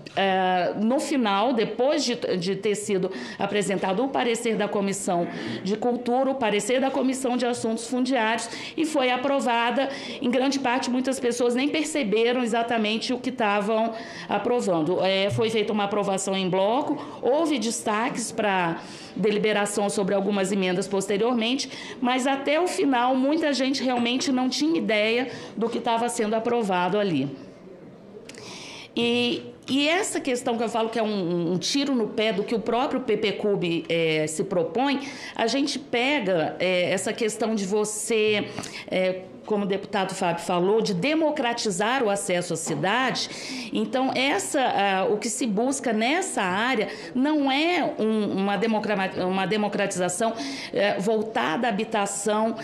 no final, depois de ter sido apresentado o parecer da Comissão de Cultura, o parecer da Comissão de Assuntos Fundiários, e foi aprovada. Em grande parte, muitas pessoas nem perceberam exatamente o que estavam aprovando. Foi feita uma aprovação em bloco, houve destaques para deliberação sobre algumas emendas posteriormente, mas até o final muita gente realmente não tinha ideia do que estava sendo aprovado ali. E essa questão que eu falo que é um tiro no pé do que o próprio PPCUB se propõe, a gente pega essa questão de você, como o deputado Fábio falou, de democratizar o acesso à cidade. Então, o que se busca nessa área não é uma democratização voltada à habitação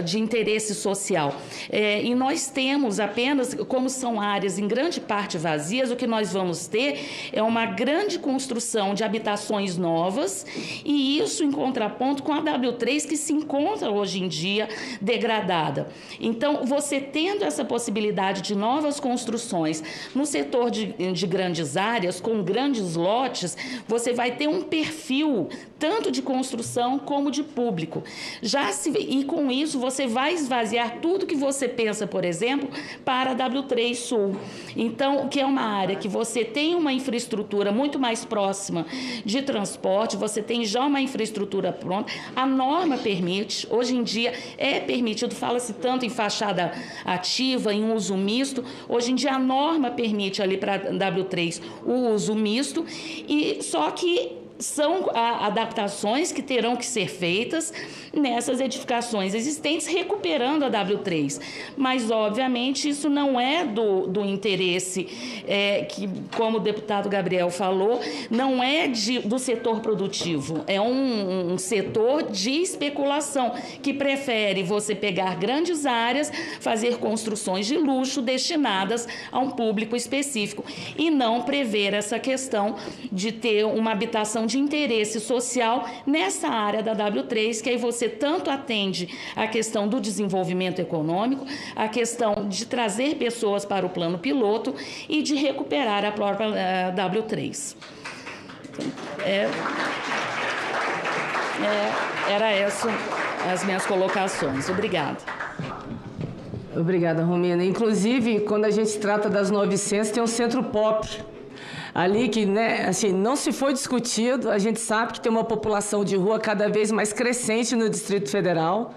de interesse social. E nós temos apenas, como são áreas em grande parte vazias, o que nós vamos ter é uma grande construção de habitações novas, e isso em contraponto com a W3, que se encontra hoje em dia degradada. Então, você tendo essa possibilidade de novas construções no setor de grandes áreas, com grandes lotes, você vai ter um perfil tanto de construção como de público. E com isso, você vai esvaziar tudo que você pensa, por exemplo, para a W3 Sul. Então, que é uma área que você tem uma infraestrutura muito mais próxima de transporte, você tem já uma infraestrutura pronta, a norma permite, hoje em dia é permitido, fala-se tanto em fachada ativa, em uso misto, hoje em dia a norma permite ali para a W3 o uso misto, e só que são adaptações que terão que ser feitas nessas edificações existentes, recuperando a W3. Mas, obviamente, isso não é do interesse, que, como o deputado Gabriel falou, não é do setor produtivo, é um setor de especulação, que prefere você pegar grandes áreas, fazer construções de luxo destinadas a um público específico, e não prever essa questão de ter uma habitação de interesse social nessa área da W3, que aí você tanto atende a questão do desenvolvimento econômico, a questão de trazer pessoas para o plano piloto e de recuperar a própria W3. Era essa as minhas colocações. Obrigada. Obrigada, Romina. Inclusive, quando a gente trata das 900, tem um centro pop ali que, né, assim, não se foi discutido. A gente sabe que tem uma população de rua cada vez mais crescente no Distrito Federal.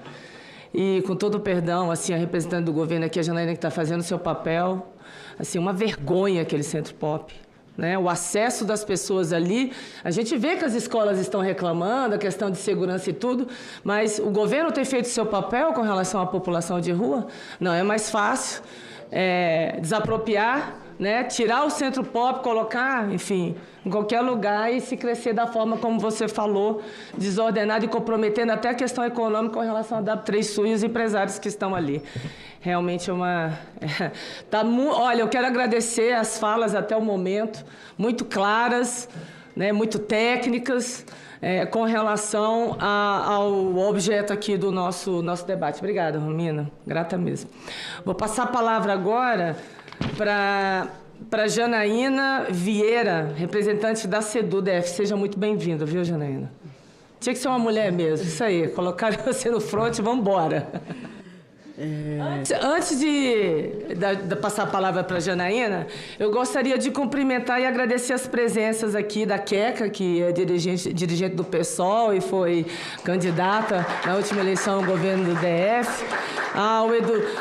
E, com todo o perdão, assim, a representante do governo aqui, a Janaína, que está fazendo o seu papel, assim, uma vergonha aquele centro pop. Né? O acesso das pessoas ali, a gente vê que as escolas estão reclamando, a questão de segurança e tudo, mas o governo tem feito o seu papel com relação à população de rua? Não, é mais fácil desapropriar né, tirar o centro pop, colocar, enfim, em qualquer lugar e se crescer da forma como você falou, desordenado e comprometendo até a questão econômica com relação à W3Sul e os empresários que estão ali. Realmente é uma... Olha, eu quero agradecer as falas até o momento, muito claras, né, muito técnicas, com relação ao objeto aqui do nosso debate. Obrigada, Romina. Grata mesmo. Vou passar a palavra agora para Janaína Vieira, representante da CEDU-DF. Seja muito bem-vinda, viu, Janaína? Tinha que ser uma mulher mesmo, isso aí. Colocaram você no front e vamos embora. Antes de passar a palavra para a Janaína, eu gostaria de cumprimentar e agradecer as presenças aqui da Queca, que é dirigente do PSOL e foi candidata na última eleição ao governo do DF,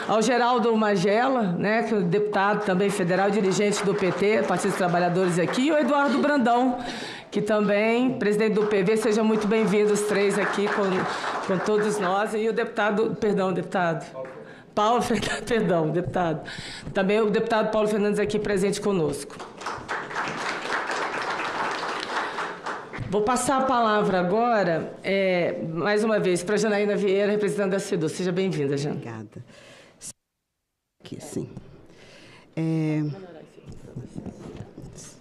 ao Geraldo Magela, né, que é deputado também federal, dirigente do PT, Partido dos Trabalhadores aqui, e o Eduardo Brandão, que também, presidente do PV, sejam muito bem-vindos os três aqui com todos nós, e o deputado, Paulo Fernandes, deputado. Também o deputado Paulo Fernandes aqui presente conosco. Vou passar a palavra agora, mais uma vez, para a Janaína Vieira, representante da CEDU. Seja bem-vinda, Jana. Obrigada. Aqui, sim.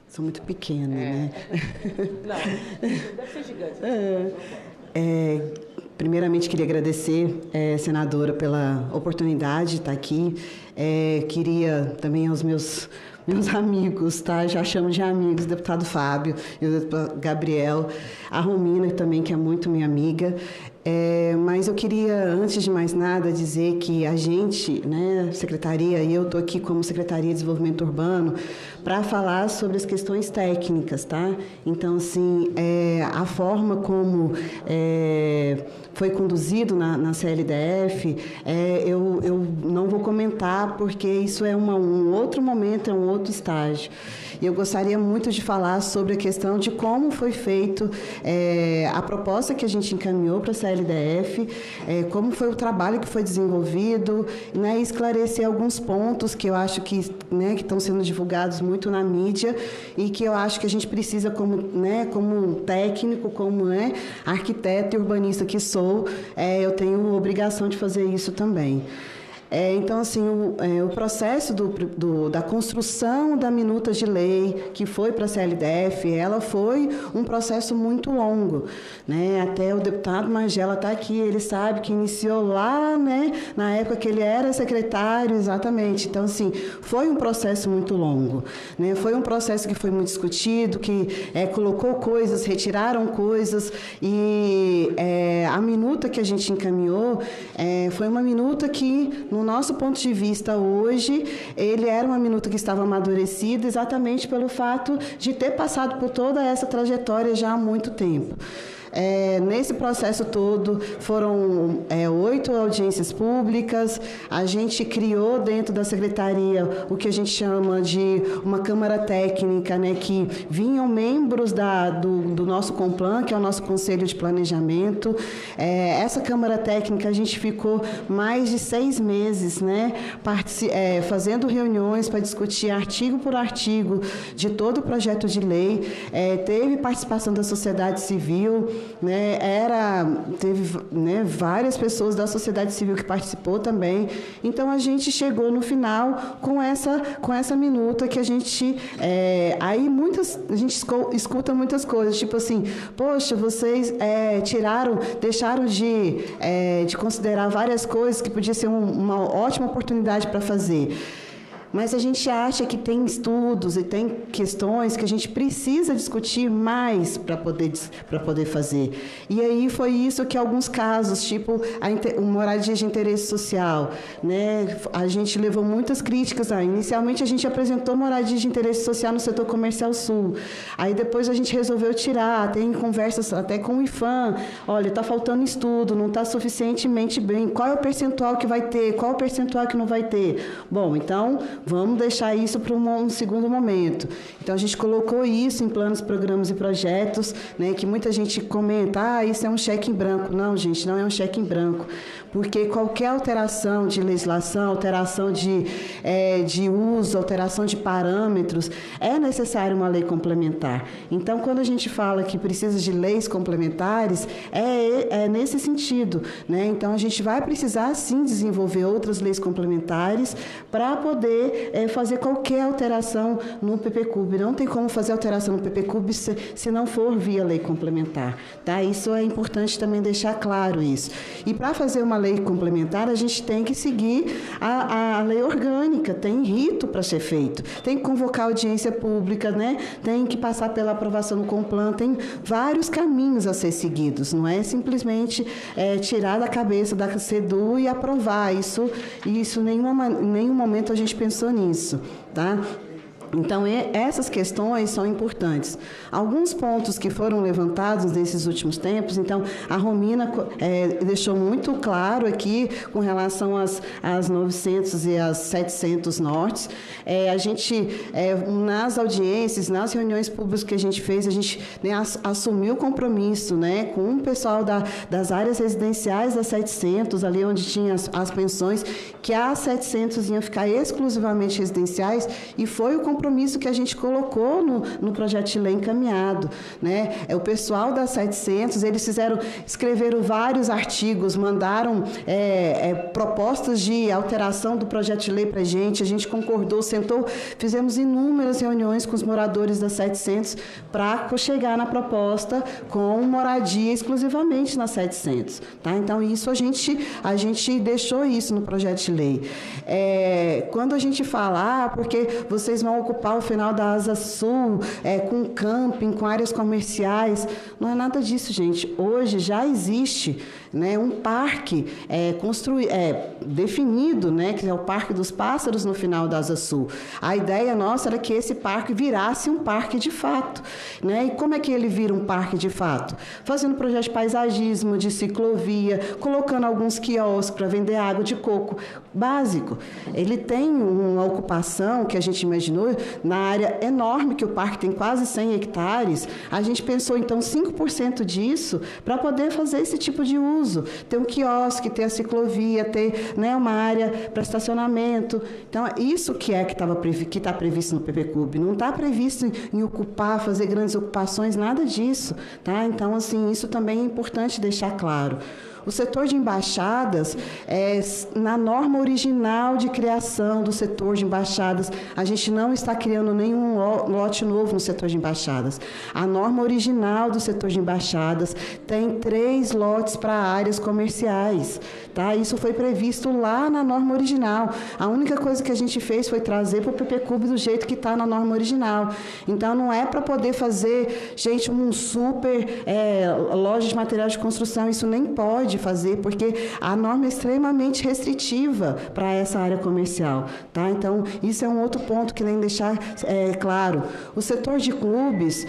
Sou muito pequena, né? Não, deve ser gigante. Primeiramente, queria agradecer, senadora, pela oportunidade de estar aqui. Queria também aos meus amigos, tá? Já chamo de amigos, o deputado Fábio e o deputado Gabriel, a Romina também, que é muito minha amiga. Mas eu queria, antes de mais nada, dizer que a gente, né, secretaria, e eu estou aqui como Secretaria de Desenvolvimento Urbano, para falar sobre as questões técnicas, tá? Então, assim, a forma como foi conduzido na CLDF, eu não vou comentar, porque isso é um outro momento, é um outro estágio. E eu gostaria muito de falar sobre a questão de como foi feito a proposta que a gente encaminhou para a CLDF, como foi o trabalho que foi desenvolvido, né, e esclarecer alguns pontos que eu acho que estão sendo divulgados muito na mídia e que eu acho que a gente precisa, como técnico, como arquiteto e urbanista que sou, eu tenho obrigação de fazer isso também. Então, assim, o processo da construção da minuta de lei que foi para a CLDF, ela foi um processo muito longo, né? Até o deputado Magela está aqui, ele sabe que iniciou lá, né, na época que ele era secretário, exatamente. Então, assim, foi um processo muito longo, né? Foi um processo que foi muito discutido, que colocou coisas, retiraram coisas, e a minuta que a gente encaminhou foi uma minuta que, no nosso ponto de vista hoje, ele era uma minuta que estava amadurecida exatamente pelo fato de ter passado por toda essa trajetória já há muito tempo. Nesse processo todo, foram 8 audiências públicas. A gente criou dentro da secretaria o que a gente chama de uma Câmara Técnica, né, que vinham membros do nosso Complan, que é o nosso Conselho de Planejamento. Essa Câmara Técnica, a gente ficou mais de 6 meses, né, fazendo reuniões para discutir artigo por artigo de todo o projeto de lei. Teve participação da sociedade civil, né, teve, né, várias pessoas da sociedade civil que participou também. Então, a gente chegou no final com essa minuta que a gente... a gente escuta muitas coisas, tipo assim, poxa, vocês deixaram de considerar várias coisas que podia ser uma ótima oportunidade para fazer. Mas a gente acha que tem estudos e tem questões que a gente precisa discutir mais para poder fazer. E aí foi isso que alguns casos, tipo a moradia de interesse social, né? A gente levou muitas críticas. Inicialmente a gente apresentou moradia de interesse social no setor comercial sul. Aí depois a gente resolveu tirar, tem conversas até com o IFAM. Olha, está faltando estudo, não está suficientemente bem. Qual é o percentual que vai ter? Qual é o percentual que não vai ter? Bom, então vamos deixar isso para um segundo momento. Então, a gente colocou isso em planos, programas e projetos, né, que muita gente comenta, isso é um cheque em branco. Não, gente, não é um cheque em branco, porque qualquer alteração de legislação, alteração de uso, alteração de parâmetros, é necessário uma lei complementar. Então, quando a gente fala que precisa de leis complementares, é nesse sentido, né? Então, a gente vai precisar, sim, desenvolver outras leis complementares para poder fazer qualquer alteração no PPCUB. Não tem como fazer alteração no PPCUB se não for via lei complementar, tá? Isso é importante também deixar claro isso. E para fazer uma lei complementar, a gente tem que seguir a lei orgânica, tem rito para ser feito, tem que convocar audiência pública, né? Tem que passar pela aprovação no CONPLAN, tem vários caminhos a ser seguidos, não é simplesmente tirar da cabeça da CEDU e aprovar isso em nenhum momento a gente pensou nisso, tá? Então, essas questões são importantes. Alguns pontos que foram levantados nesses últimos tempos, então, a Romina deixou muito claro aqui com relação às 900 e às 700 nortes. A gente, nas audiências, nas reuniões públicas que a gente fez, a gente, né, assumiu o compromisso, né, com o pessoal das áreas residenciais das 700, ali onde tinha as pensões, que as 700 iam ficar exclusivamente residenciais, e foi o compromisso que a gente colocou no projeto de lei encaminhado, né? O pessoal das 700, eles escreveram vários artigos, mandaram propostas de alteração do projeto de lei para a gente concordou, sentou, fizemos inúmeras reuniões com os moradores das 700 para chegar na proposta com moradia exclusivamente nas 700, tá? Então, isso a gente deixou isso no projeto de lei. Quando a gente fala, porque vocês vão ocupar o final da Asa Sul, com camping, com áreas comerciais, não é nada disso, gente. Hoje já existe, né, um parque definido, né, que é o Parque dos Pássaros no final da Asa Sul. A ideia nossa era que esse parque virasse um parque de fato, né? E como é que ele vira um parque de fato? Fazendo projeto de paisagismo, de ciclovia, colocando alguns quiosques para vender água de coco, básico. Ele tem uma ocupação que a gente imaginou na área enorme, que o parque tem quase 100 hectares, a gente pensou, então, 5% disso para poder fazer esse tipo de uso. Ter um quiosque, ter a ciclovia, ter, né, uma área para estacionamento. Então, isso que está previsto no PPCUB. Não está previsto em ocupar, fazer grandes ocupações, nada disso, tá? Então, assim, isso também é importante deixar claro. O setor de embaixadas, na norma original de criação do setor de embaixadas, a gente não está criando nenhum lote novo no setor de embaixadas. A norma original do setor de embaixadas tem 3 lotes para áreas comerciais, tá? Isso foi previsto lá na norma original. A única coisa que a gente fez foi trazer para o PPCUB do jeito que está na norma original. Então, não é para poder fazer, gente, um super loja de materiais de construção, isso nem pode fazer, porque a norma é extremamente restritiva para essa área comercial, tá? Então, isso é um outro ponto que nem deixar claro. O setor de clubes,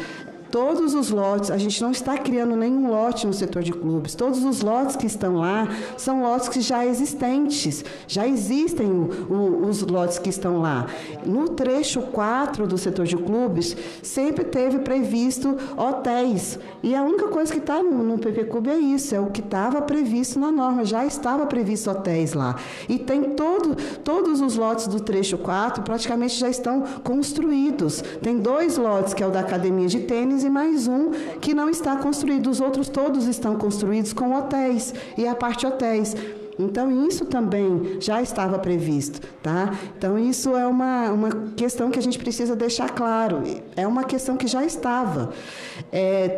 todos os lotes, a gente não está criando nenhum lote no setor de clubes. Todos os lotes que estão lá são lotes que já existentes. Já existem os lotes que estão lá. No trecho 4 do setor de clubes, sempre teve previsto hotéis. E a única coisa que está no PPCUB é isso, é o que estava previsto na norma. Já estava previsto hotéis lá. E tem todos os lotes do trecho 4 praticamente já estão construídos. Tem 2 lotes, que é o da academia de tênis, e mais um que não está construído. Os outros todos estão construídos com hotéis, e a parte hotéis. Então, isso também já estava previsto, tá? Então, isso é uma questão que a gente precisa deixar claro. É uma questão que já estava.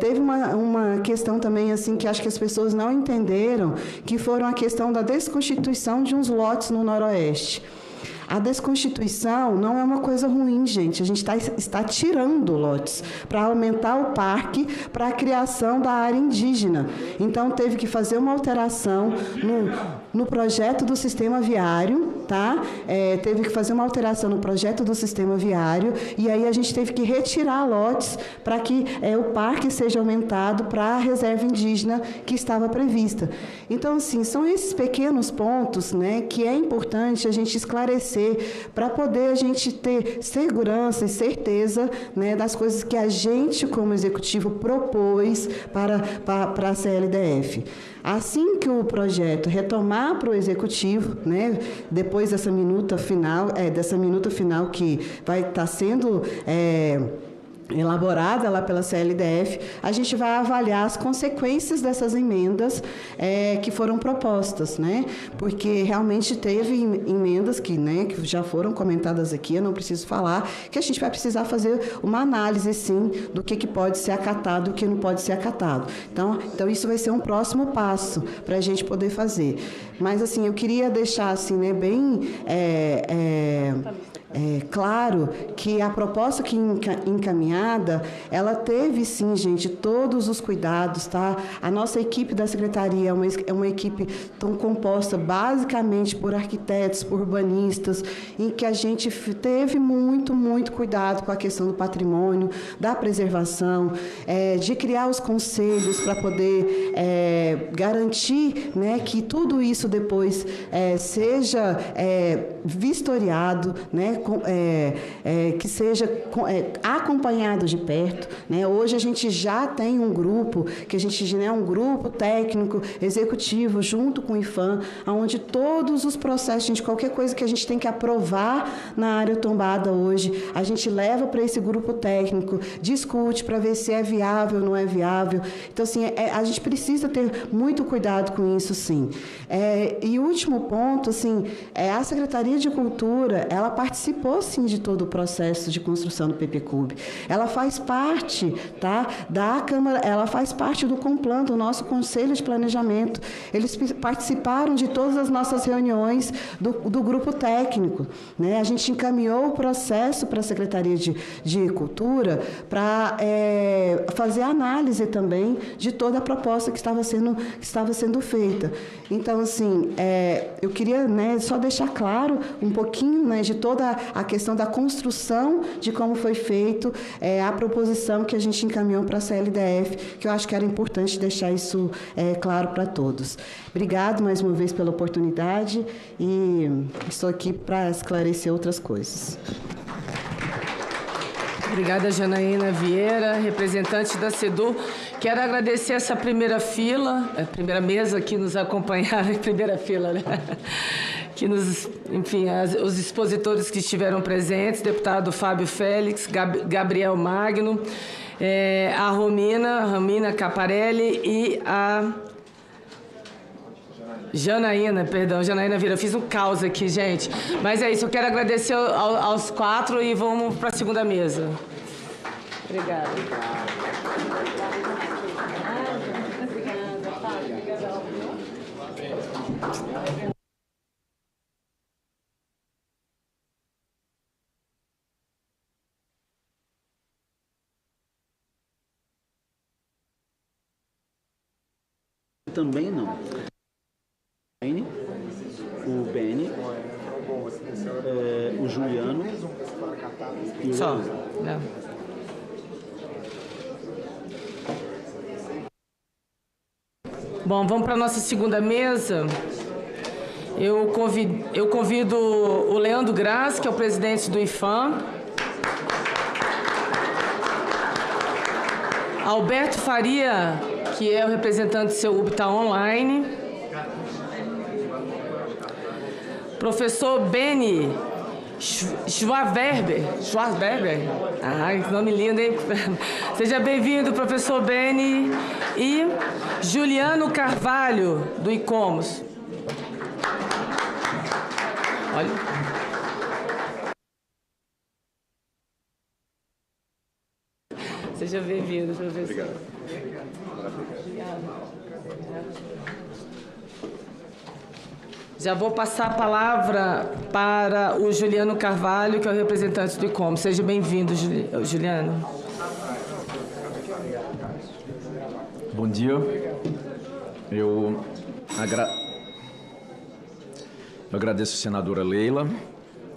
Teve uma questão também, assim, que acho que as pessoas não entenderam, que foram a questão da desconstituição de uns lotes no Noroeste. A desconstituição não é uma coisa ruim, gente. A gente está tirando lotes para aumentar o parque para a criação da área indígena. Então, teve que fazer uma alteração no projeto do sistema viário, tá? Teve que fazer uma alteração no projeto do sistema viário, e aí a gente teve que retirar lotes para que o parque seja aumentado para a reserva indígena que estava prevista. Então, assim, são esses pequenos pontos, né, que é importante a gente esclarecer ter, para poder a gente ter segurança e certeza, né, das coisas que a gente, como executivo, propôs para a CLDF. Assim que o projeto retomar para o executivo, né, depois dessa minuta final que vai estar sendo elaborada lá pela CLDF, a gente vai avaliar as consequências dessas emendas que foram propostas, né? Porque realmente teve emendas que já foram comentadas aqui, eu não preciso falar, que a gente vai precisar fazer uma análise, sim, do que pode ser acatado e o que não pode ser acatado. Então isso vai ser um próximo passo para a gente poder fazer. Mas, assim, eu queria deixar, assim, né, bem claro que a proposta que encaminhada, ela teve, sim, gente, todos os cuidados, tá? A nossa equipe da Secretaria é uma equipe tão composta basicamente por arquitetos, por urbanistas, em que a gente teve muito, muito cuidado com a questão do patrimônio, da preservação, de criar os conselhos para poder garantir, né, que tudo isso depois seja vistoriado, né, que seja acompanhado de perto, né? Hoje a gente já tem um grupo, que a gente, né, um grupo técnico, executivo, junto com o IFAM, onde todos os processos, qualquer coisa que a gente tem que aprovar na área tombada hoje, a gente leva para esse grupo técnico, discute para ver se é viável ou não é viável. Então, assim, a gente precisa ter muito cuidado com isso, sim. E o último ponto, assim, a Secretaria de Cultura, ela participou, sim, de todo o processo de construção do PPCub. Ela faz parte, tá, da Câmara, ela faz parte do Complan, do nosso Conselho de Planejamento. Eles participaram de todas as nossas reuniões do grupo técnico, né? A gente encaminhou o processo para a Secretaria de Cultura para fazer análise também de toda a proposta que estava sendo feita. Então, assim, eu queria, né, só deixar claro um pouquinho, né, de toda a questão da construção de como foi feito a proposição que a gente encaminhou para a CLDF, que eu acho que era importante deixar isso claro para todos. Obrigado mais uma vez pela oportunidade e estou aqui para esclarecer outras coisas. Obrigada, Janaína Vieira, representante da SEDU. Quero agradecer essa primeira mesa que nos acompanharam, primeira fila, né? Que os expositores que estiveram presentes, deputado Fábio Félix, Gabriel Magno, a Romina Caparelli e a Janaína Vieira. Eu fiz um caos aqui, gente. Mas é isso, eu quero agradecer aos quatro e vamos para a segunda mesa. Obrigada. Também não. O Beni, o Juliano e o Só. Bom, vamos para a nossa segunda mesa. Eu convido o Leandro Graz, que é o presidente do IFAM, Alberto Faria, que é o representante do seu UB, está online, professor Beni Schwarberger. Ai, que nome lindo, hein? Seja bem-vindo, professor Beni. E Juliano Carvalho, do ICOMOS. Olha. Seja bem-vindo, professor. Obrigado. Já vou passar a palavra para o Juliano Carvalho, que é o representante do ICOMOS. Seja bem-vindo, Juliano. Bom dia. Eu agradeço a senadora Leila.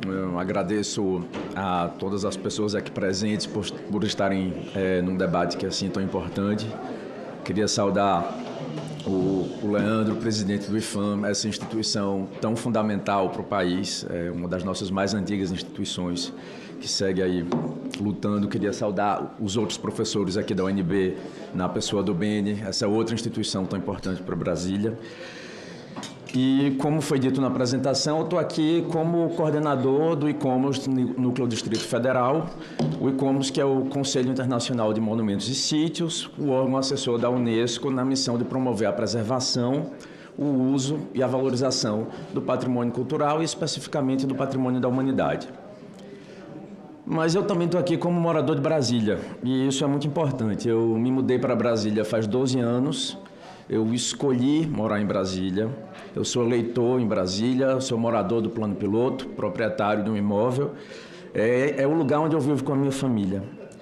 Eu agradeço a todas as pessoas aqui presentes por estarem num debate que é assim tão importante. Queria saudar o o Leandro, presidente do IFAM, essa instituição tão fundamental para o país, é uma das nossas mais antigas instituições que segue aí lutando. Queria saudar os outros professores aqui da UNB, na pessoa do Beni, essa outra instituição tão importante para Brasília. E, como foi dito na apresentação, eu estou aqui como coordenador do ICOMOS, Núcleo Distrito Federal, o ICOMOS, que é o Conselho Internacional de Monumentos e Sítios, o órgão assessor da Unesco na missão de promover a preservação, o uso e a valorização do patrimônio cultural e, especificamente, do patrimônio da humanidade. Mas eu também estou aqui como morador de Brasília, e isso é muito importante. Eu me mudei para Brasília faz 12 anos, eu escolhi morar em Brasília. Eu sou eleitor em Brasília, sou morador do Plano Piloto, proprietário de um imóvel. É o lugar onde eu vivo com a minha família.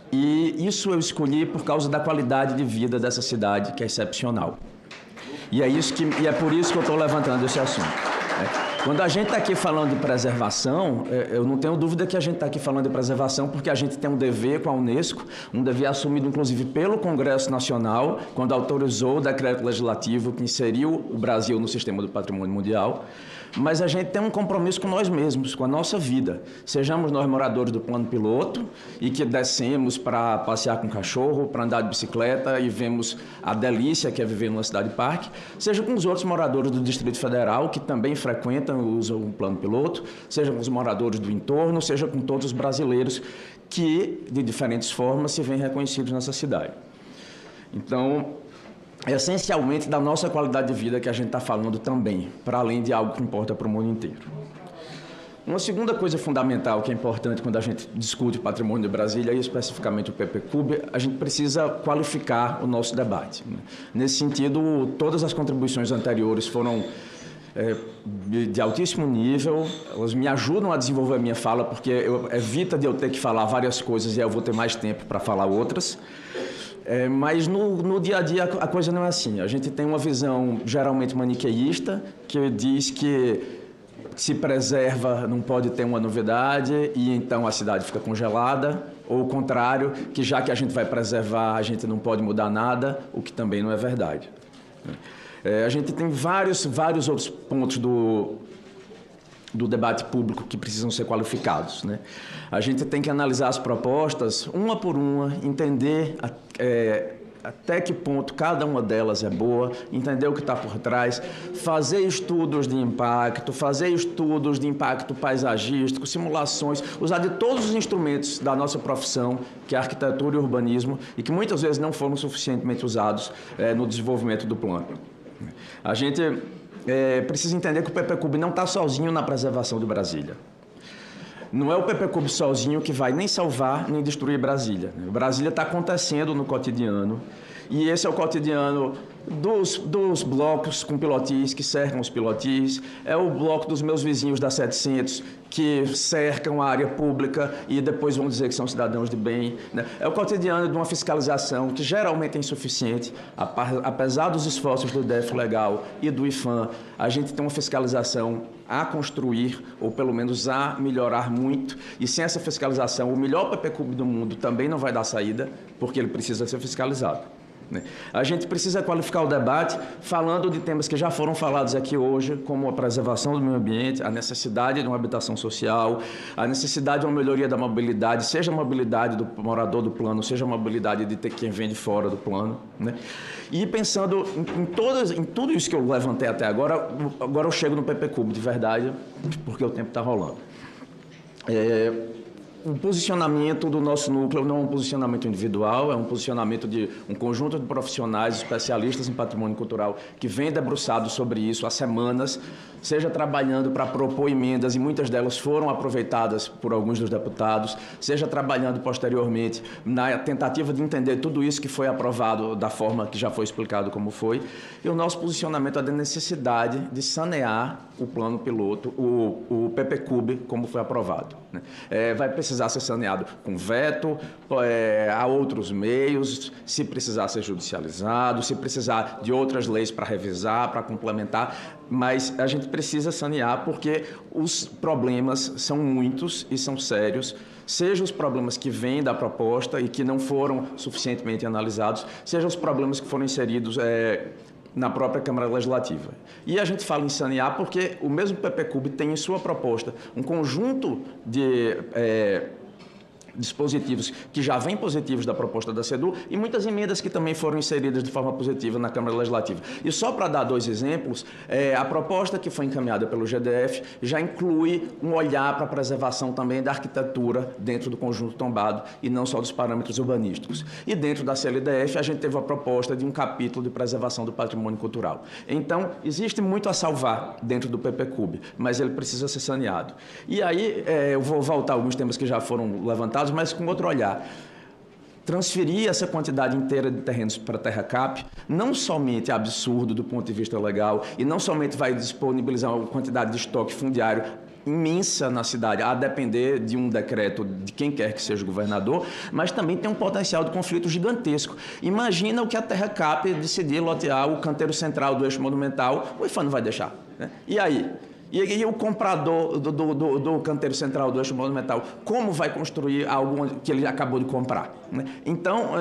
E isso eu escolhi por causa da qualidade de vida dessa cidade, que é excepcional. E é por isso que eu estou levantando esse assunto. Quando a gente está aqui falando de preservação, eu não tenho dúvida que a gente está aqui falando de preservação porque a gente tem um dever com a Unesco, um dever assumido inclusive pelo Congresso Nacional, quando autorizou o decreto legislativo que inseriu o Brasil no sistema do patrimônio mundial. Mas a gente tem um compromisso com nós mesmos, com a nossa vida. Sejamos nós moradores do Plano Piloto e que descemos para passear com o cachorro, para andar de bicicleta e vemos a delícia que é viver numa cidade-parque, seja com os outros moradores do Distrito Federal, que também frequentam e usam o Plano Piloto, seja com os moradores do entorno, seja com todos os brasileiros que, de diferentes formas, se veem reconhecidos nessa cidade. Então, essencialmente da nossa qualidade de vida que a gente está falando também, para além de algo que importa para o mundo inteiro. Uma segunda coisa fundamental que é importante quando a gente discute o patrimônio de Brasília, e especificamente o PPCUB, a gente precisa qualificar o nosso debate. Nesse sentido, todas as contribuições anteriores foram de altíssimo nível, elas me ajudam a desenvolver a minha fala, porque evita de eu ter que falar várias coisas e eu vou ter mais tempo para falar outras. Mas no dia a dia a coisa não é assim. A gente tem uma visão geralmente maniqueísta, que diz que se preserva não pode ter uma novidade e então a cidade fica congelada, ou o contrário, que já que a gente vai preservar, a gente não pode mudar nada, o que também não é verdade. A gente tem vários outros pontos do debate público que precisam ser qualificados, né? A gente tem que analisar as propostas, uma por uma, entender até que ponto cada uma delas é boa, entender o que está por trás, fazer estudos de impacto paisagístico, simulações, usar de todos os instrumentos da nossa profissão, que é a arquitetura e o urbanismo, e que muitas vezes não foram suficientemente usados no desenvolvimento do plano. A gente precisa entender que o PPCUB não está sozinho na preservação de Brasília. Não é o PPCUB sozinho que vai nem salvar nem destruir Brasília. Brasília está acontecendo no cotidiano, e esse é o cotidiano dos blocos com pilotis que cercam os pilotis, é o bloco dos meus vizinhos da 700 que cercam a área pública e depois vão dizer que são cidadãos de bem, né? É o cotidiano de uma fiscalização que geralmente é insuficiente, apesar dos esforços do DEF Legal e do IFAM, a gente tem uma fiscalização a construir, ou pelo menos a melhorar muito, e sem essa fiscalização, o melhor PPCUB do mundo também não vai dar saída, porque ele precisa ser fiscalizado. A gente precisa qualificar o debate falando de temas que já foram falados aqui hoje, como a preservação do meio ambiente, a necessidade de uma habitação social, a necessidade de uma melhoria da mobilidade, seja a mobilidade do morador do plano, seja a mobilidade de ter quem vem de fora do plano, né? E pensando em tudo isso que eu levantei até agora, agora eu chego no PPCUB de verdade, porque o tempo está rolando. O posicionamento do nosso núcleo não é um posicionamento individual, é um posicionamento de um conjunto de profissionais, especialistas em patrimônio cultural, que vem debruçado sobre isso há semanas, seja trabalhando para propor emendas, e muitas delas foram aproveitadas por alguns dos deputados, seja trabalhando posteriormente na tentativa de entender tudo isso que foi aprovado da forma que já foi explicado como foi. E o nosso posicionamento é da necessidade de sanear o plano piloto, o PPCUB, como foi aprovado, né? Vai precisar ser saneado com veto, há outros meios, se precisar ser judicializado, se precisar de outras leis para revisar, para complementar, mas a gente precisa sanear porque os problemas são muitos e são sérios, seja os problemas que vêm da proposta e que não foram suficientemente analisados, seja os problemas que foram inseridos na própria Câmara Legislativa. E a gente fala em sanear porque o mesmo PPCub tem em sua proposta um conjunto de dispositivos que já vêm positivos da proposta da CEDU e muitas emendas que também foram inseridas de forma positiva na Câmara Legislativa. E só para dar 2 exemplos, a proposta que foi encaminhada pelo GDF já inclui um olhar para a preservação também da arquitetura dentro do conjunto tombado e não só dos parâmetros urbanísticos. E dentro da CLDF a gente teve a proposta de um capítulo de preservação do patrimônio cultural. Então, existe muito a salvar dentro do PPCub, mas ele precisa ser saneado. E aí, eu vou voltar a alguns temas que já foram levantados, mas com outro olhar. Transferir essa quantidade inteira de terrenos para a TerraCap não somente é absurdo do ponto de vista legal e não somente vai disponibilizar uma quantidade de estoque fundiário imensa na cidade, a depender de um decreto de quem quer que seja o governador, mas também tem um potencial de conflito gigantesco. Imagina o que a TerraCap decidir lotear o canteiro central do eixo monumental, o IFAM não vai deixar, né? E aí? E o comprador do canteiro central do eixo monumental, como vai construir algo que ele acabou de comprar, né? Então,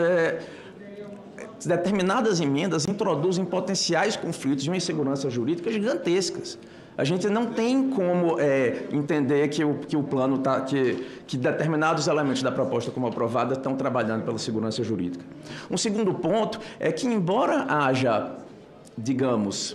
determinadas emendas introduzem potenciais conflitos de uma insegurança jurídica gigantescas. A gente não tem como entender que o plano que determinados elementos da proposta como aprovada estão trabalhando pela segurança jurídica. Um segundo ponto é que, embora haja, digamos,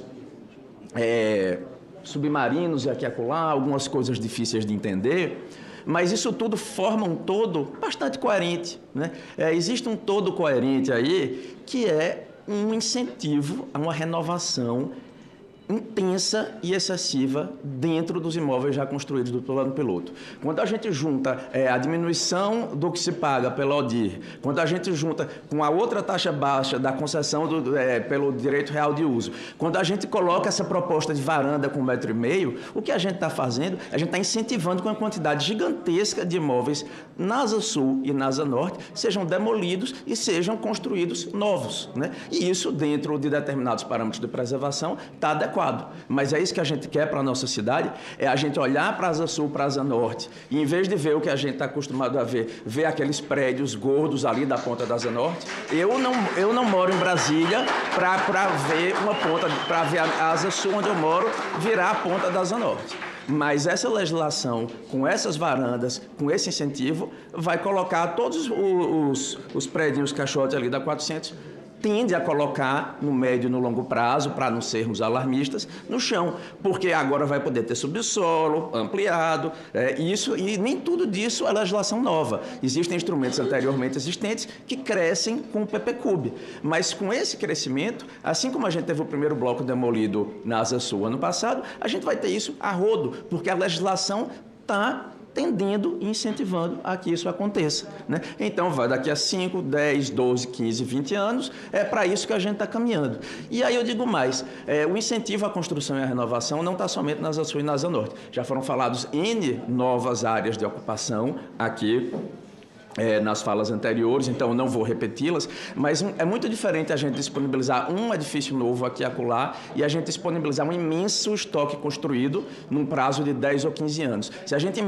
submarinos e aqui e acolá, algumas coisas difíceis de entender, mas isso tudo forma um todo bastante coerente, né? Existe um todo coerente aí que é um incentivo a uma renovação intensa e excessiva dentro dos imóveis já construídos do plano piloto. Quando a gente junta a diminuição do que se paga pela ODIR, quando a gente junta com a outra taxa baixa da concessão pelo direito real de uso, quando a gente coloca essa proposta de varanda com 1,5 metro, o que a gente está fazendo? A gente está incentivando que uma quantidade gigantesca de imóveis na Asa Sul e na Asa Norte sejam demolidos e sejam construídos novos, né? E isso, dentro de determinados parâmetros de preservação, está adequado. Mas é isso que a gente quer para a nossa cidade, é a gente olhar para a Asa Sul, para a Asa Norte, e em vez de ver o que a gente está acostumado a ver aqueles prédios gordos ali da ponta da Asa Norte. Eu não moro em Brasília para ver uma ponta, para ver a Asa Sul onde eu moro virar a ponta da Asa Norte. Mas essa legislação, com essas varandas, com esse incentivo, vai colocar todos os prédios caixotes ali da 400, tende a colocar no médio e no longo prazo, para não sermos alarmistas, no chão, porque agora vai poder ter subsolo ampliado, e nem tudo disso é legislação nova. Existem instrumentos anteriormente existentes que crescem com o PPCub, mas com esse crescimento, assim como a gente teve o primeiro bloco demolido na Asa Sul ano passado, a gente vai ter isso a rodo, porque a legislação está tendendo e incentivando a que isso aconteça, né? Então, vai daqui a 5, 10, 12, 15, 20 anos, é para isso que a gente está caminhando. E aí eu digo mais, o incentivo à construção e à renovação não está somente na Asa Sul e na Asa Norte. Já foram falados N novas áreas de ocupação aqui, nas falas anteriores, então não vou repeti-las, mas é muito diferente a gente disponibilizar um edifício novo aqui e acolá e a gente disponibilizar um imenso estoque construído num prazo de 10 ou 15 anos. Se a gente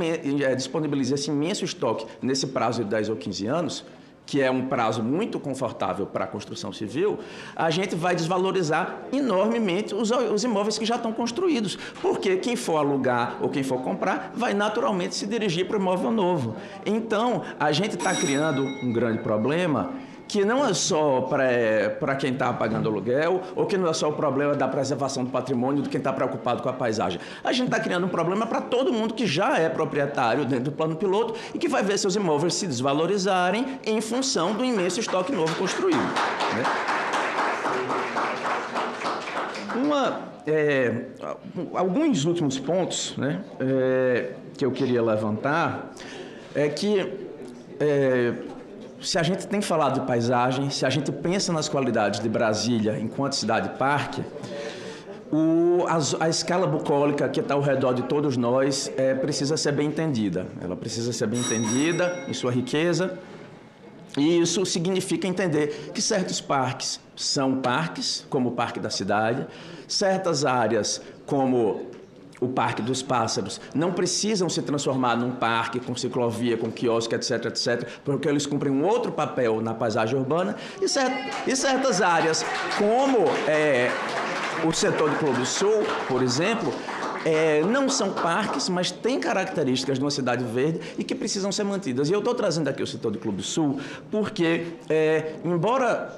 disponibiliza esse imenso estoque nesse prazo de 10 ou 15 anos, que é um prazo muito confortável para a construção civil, a gente vai desvalorizar enormemente os imóveis que já estão construídos, porque quem for alugar ou quem for comprar vai naturalmente se dirigir para o imóvel novo. Então, a gente está criando um grande problema que não é só para quem está pagando aluguel, ou que não é só o problema da preservação do patrimônio de quem está preocupado com a paisagem. A gente está criando um problema para todo mundo que já é proprietário dentro do plano piloto e que vai ver seus imóveis se desvalorizarem em função do imenso estoque novo construído, né? Alguns últimos pontos, né, que eu queria levantar é que se a gente tem falado de paisagem, se a gente pensa nas qualidades de Brasília enquanto cidade-parque, a escala bucólica que está ao redor de todos nós precisa ser bem entendida. Ela precisa ser bem entendida em sua riqueza, e isso significa entender que certos parques são parques, como o Parque da Cidade, certas áreas, como o Parque dos Pássaros, não precisam se transformar num parque com ciclovia, com quiosque, etc., etc., porque eles cumprem um outro papel na paisagem urbana, e certas áreas, como o setor do Clube Sul, por exemplo, não são parques, mas têm características de uma cidade verde e que precisam ser mantidas. E eu estou trazendo aqui o setor do Clube Sul porque, embora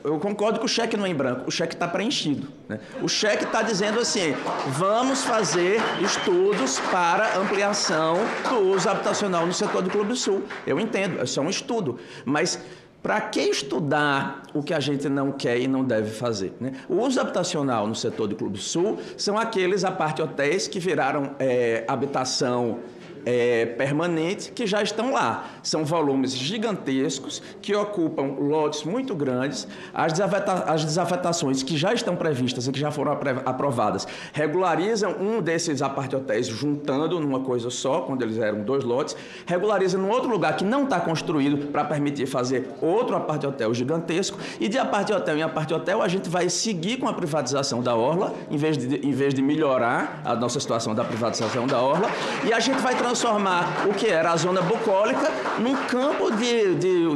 eu concordo que o cheque não é em branco, o cheque está preenchido, né? O cheque está dizendo assim, vamos fazer estudos para ampliação do uso habitacional no setor do Clube Sul. Eu entendo, é só um estudo, mas para que estudar o que a gente não quer e não deve fazer, né? O uso habitacional no setor do Clube Sul são aqueles apart-hotéis que viraram habitação permanente, que já estão lá. São volumes gigantescos que ocupam lotes muito grandes. As desafetações que já estão previstas e que já foram aprovadas regularizam um desses apart-hotéis juntando numa coisa só, quando eles eram 2 lotes, regulariza num outro lugar que não está construído para permitir fazer outro apart-hotel gigantesco, e de apart-hotel em apart-hotel a gente vai seguir com a privatização da orla, em vez de melhorar a nossa situação da privatização da orla, e a gente vai transformar o que era a zona bucólica num campo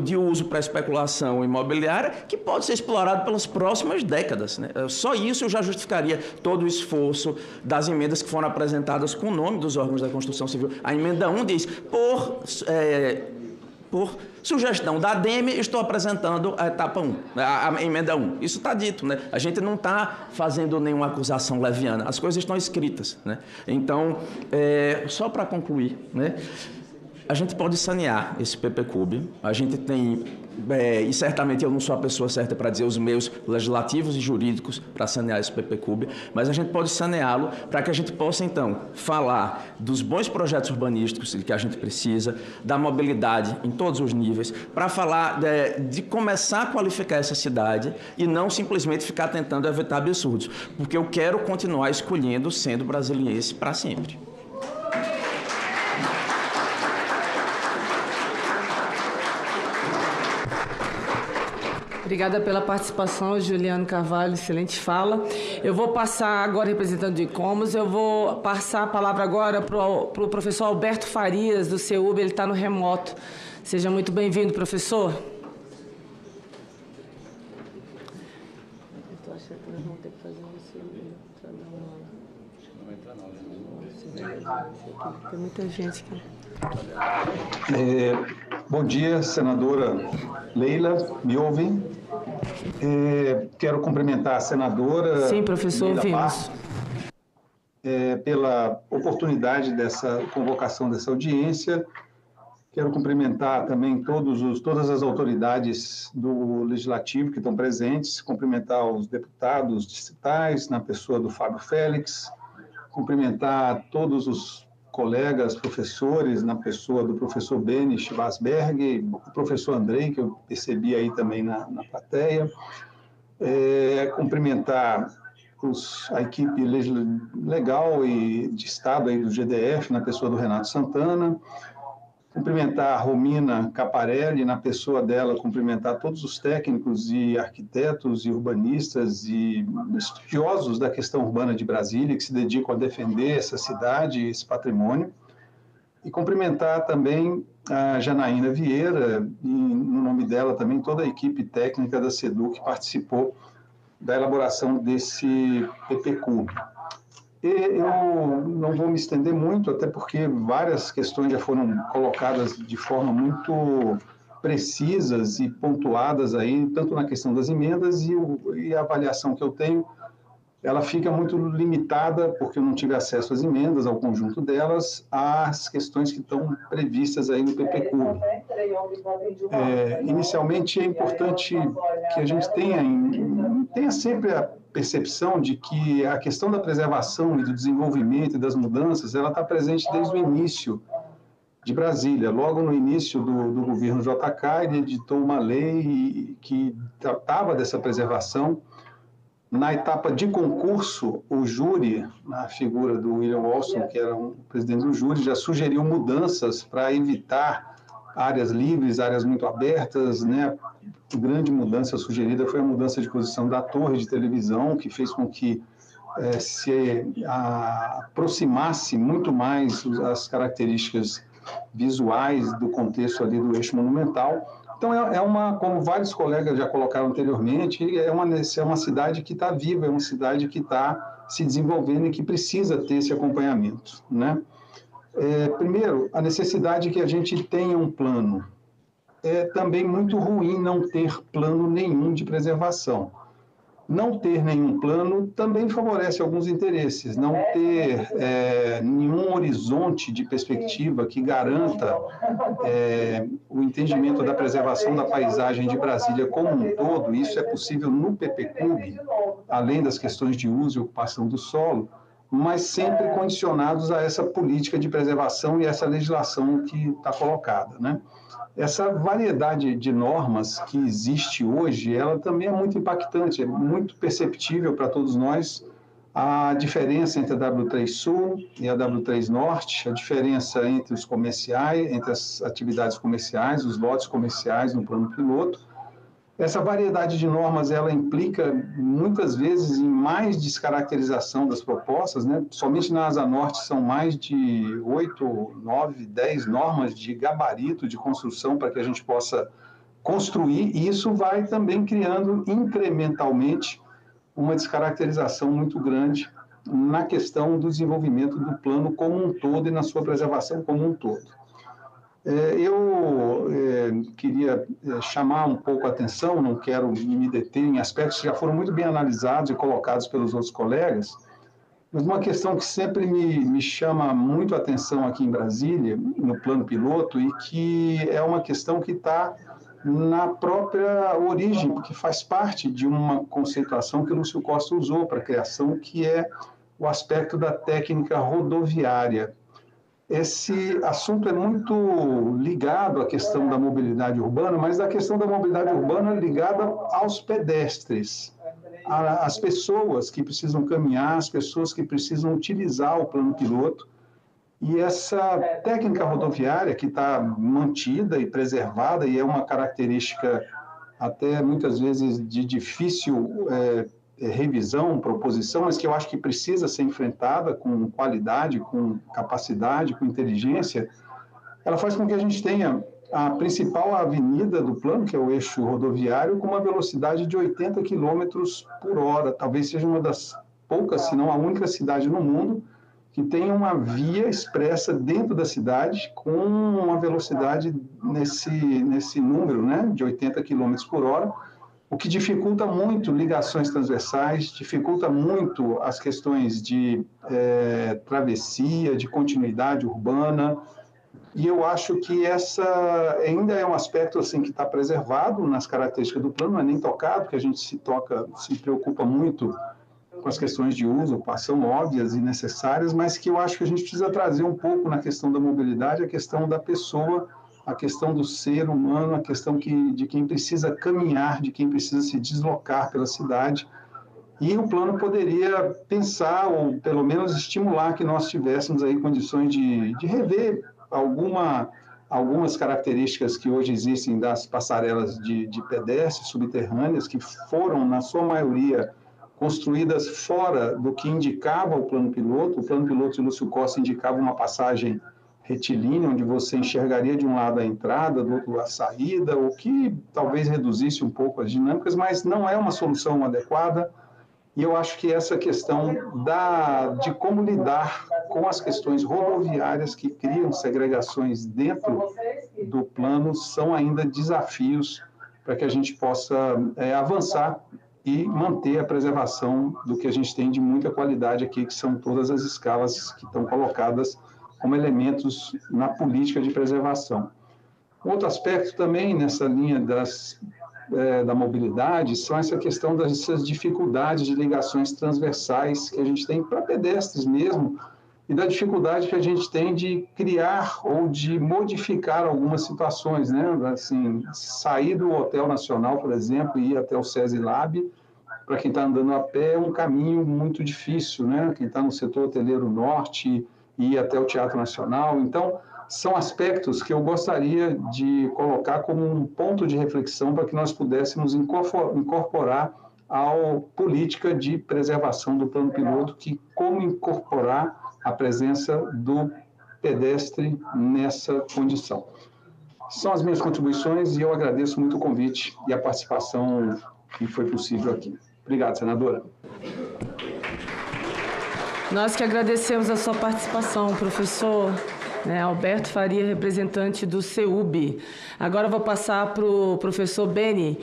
de uso para especulação imobiliária que pode ser explorado pelas próximas décadas, né? Só isso já justificaria todo o esforço das emendas que foram apresentadas com o nome dos órgãos da construção civil. A emenda 1 diz, por sugestão da ADEME, estou apresentando a etapa 1, a emenda 1. Isso está dito, né? A gente não está fazendo nenhuma acusação leviana, as coisas estão escritas, né? Então, só para concluir, né? A gente pode sanear esse PPCub, a gente tem, e certamente eu não sou a pessoa certa para dizer os meios legislativos e jurídicos para sanear esse PPCub, mas a gente pode saneá-lo para que a gente possa, então, falar dos bons projetos urbanísticos que a gente precisa, da mobilidade em todos os níveis, para falar de começar a qualificar essa cidade e não simplesmente ficar tentando evitar absurdos, porque eu quero continuar escolhendo sendo brasiliense para sempre. Obrigada pela participação, Juliano Carvalho, excelente fala. Eu vou passar agora, representante do ICOMOS, eu vou passar a palavra agora para o professor Alberto Farias, do CEUB, ele está no remoto. Seja muito bem-vindo, professor. Eu estou achando que nós vamos ter que fazer não vai entrar, não. Tem muita gente aqui. Bom dia, senadora Leila, me ouvem? Quero cumprimentar a senadora. Sim, professor, ouvimos. Pela oportunidade dessa convocação dessa audiência. Quero cumprimentar também todas as autoridades do Legislativo que estão presentes, cumprimentar os deputados distritais, na pessoa do Fábio Félix, cumprimentar todos os colegas, professores, na pessoa do professor Beni Schwarzberg, o professor Andrei, que eu percebi aí também na plateia, cumprimentar a equipe legal e de Estado aí do GDF, na pessoa do Renato Santana, cumprimentar a Romina Caparelli, na pessoa dela, cumprimentar todos os técnicos e arquitetos e urbanistas e estudiosos da questão urbana de Brasília, que se dedicam a defender essa cidade e esse patrimônio, e cumprimentar também a Janaína Vieira, e no nome dela também toda a equipe técnica da SEDU que participou da elaboração desse PPCub. Eu não vou me estender muito, até porque várias questões já foram colocadas de forma muito precisas e pontuadas aí, tanto na questão das emendas e a avaliação que eu tenho, ela fica muito limitada, porque eu não tive acesso às emendas, ao conjunto delas, às questões que estão previstas aí no PPCub. Inicialmente, é importante que a gente tenha sempre a percepção de que a questão da preservação e do desenvolvimento e das mudanças, ela está presente desde o início de Brasília. Logo no início do governo JK, ele editou uma lei que tratava dessa preservação. Na etapa de concurso, o júri, na figura do William Walson, que era o presidente do júri, já sugeriu mudanças para evitar áreas livres, áreas muito abertas, né? A grande mudança sugerida foi a mudança de posição da torre de televisão, que fez com que se aproximasse muito mais as características visuais do contexto ali do eixo monumental. Então, como vários colegas já colocaram anteriormente, é uma cidade que está viva, é uma cidade que está se desenvolvendo e que precisa ter esse acompanhamento, né? Primeiro, a necessidade que a gente tenha um plano. É também muito ruim não ter plano nenhum de preservação. Não ter nenhum plano também favorece alguns interesses. Não ter nenhum horizonte de perspectiva que garanta o entendimento da preservação da paisagem de Brasília como um todo, isso é possível no PPCUB, além das questões de uso e ocupação do solo, mas sempre condicionados a essa política de preservação e essa legislação que está colocada, né? Essa variedade de normas que existe hoje, ela também é muito impactante, é muito perceptível para todos nós a diferença entre a W3 Sul e a W3 Norte, a diferença entre os comerciais, entre as atividades comerciais, os lotes comerciais no plano piloto. Essa variedade de normas, ela implica, muitas vezes, em mais descaracterização das propostas, né? Somente na Asa Norte são mais de 8, 9, 10 normas de gabarito de construção para que a gente possa construir, e isso vai também criando incrementalmente uma descaracterização muito grande na questão do desenvolvimento do plano como um todo e na sua preservação como um todo. Eu queria chamar um pouco a atenção, não quero me deter em aspectos que já foram muito bem analisados e colocados pelos outros colegas, mas uma questão que sempre me chama muito a atenção aqui em Brasília, no plano piloto, e que é uma questão que está na própria origem, porque faz parte de uma conceituação que o Lúcio Costa usou para a criação, que é o aspecto da técnica rodoviária. Esse assunto é muito ligado à questão da mobilidade urbana, mas a questão da mobilidade urbana ligada aos pedestres, às pessoas que precisam caminhar, às pessoas que precisam utilizar o plano piloto. E essa técnica rodoviária que está mantida e preservada, e é uma característica até muitas vezes de difícil revisão, proposição, mas que eu acho que precisa ser enfrentada com qualidade, com capacidade, com inteligência, ela faz com que a gente tenha a principal avenida do plano, que é o eixo rodoviário, com uma velocidade de 80 km por hora. Talvez seja uma das poucas, se não a única cidade no mundo que tem uma via expressa dentro da cidade com uma velocidade nesse número, né, de 80 km por hora, o que dificulta muito ligações transversais, dificulta muito as questões de travessia, de continuidade urbana, e eu acho que essa ainda é um aspecto assim, que está preservado nas características do plano, não é nem tocado, porque a gente se preocupa muito com as questões de uso, ocupação óbvias e necessárias, mas que eu acho que a gente precisa trazer um pouco na questão da mobilidade, a questão da pessoa, a questão do ser humano, a questão de quem precisa caminhar, de quem precisa se deslocar pela cidade. E o plano poderia pensar, ou pelo menos estimular que nós tivéssemos aí condições de rever algumas características que hoje existem das passarelas de pedestres subterrâneas, que foram, na sua maioria, construídas fora do que indicava o plano piloto. O plano piloto de Lúcio Costa indicava uma passagem retilínea, onde você enxergaria de um lado a entrada, do outro a saída, o que talvez reduzisse um pouco as dinâmicas, mas não é uma solução adequada. E eu acho que essa questão de como lidar com as questões rodoviárias que criam segregações dentro do plano são ainda desafios para que a gente possa avançar e manter a preservação do que a gente tem de muita qualidade aqui, que são todas as escalas que estão colocadas como elementos na política de preservação. Outro aspecto também nessa linha da mobilidade são essa questão dessas dificuldades de ligações transversais que a gente tem para pedestres mesmo, e da dificuldade que a gente tem de criar ou de modificar algumas situações, né? Assim, sair do Hotel Nacional, por exemplo, e ir até o SESI Lab, para quem está andando a pé, é um caminho muito difícil, né? Quem está no setor hoteleiro norte, ir até o Teatro Nacional. Então, são aspectos que eu gostaria de colocar como um ponto de reflexão para que nós pudéssemos incorporar à política de preservação do plano piloto, que como incorporar a presença do pedestre nessa condição. São as minhas contribuições e eu agradeço muito o convite e a participação que foi possível aqui. Obrigado, senadora. Nós que agradecemos a sua participação, professor. Alberto Faria, representante do CEUB. Agora eu vou passar para o professor Benny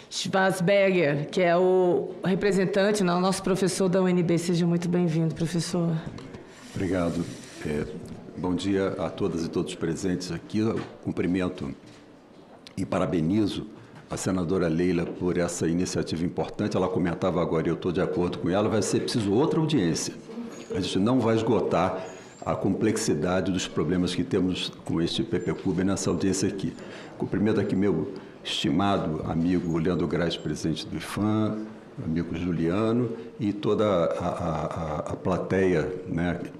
Schwarzberger, que é o representante, nosso professor da UNB. Seja muito bem-vindo, professor. Obrigado. Bom dia a todas e todos presentes aqui. Eu cumprimento e parabenizo a senadora Leila por essa iniciativa importante. Ela comentava agora, e eu estou de acordo com ela, vai ser preciso outra audiência. A gente não vai esgotar a complexidade dos problemas que temos com este PPCUB nessa audiência aqui. Cumprimento aqui meu estimado amigo Leandro Graz, presidente do IFAM, amigo Juliano e toda a plateia,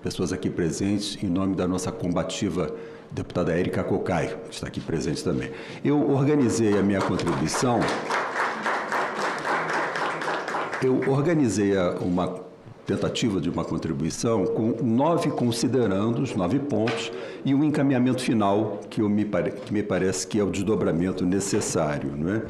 pessoas aqui presentes, em nome da nossa combativa deputada Érica Cocai, que está aqui presente também. Eu organizei a minha contribuição, uma tentativa de uma contribuição com 9 considerandos, 9 pontos, e um encaminhamento final que me parece que é o desdobramento necessário. Não é?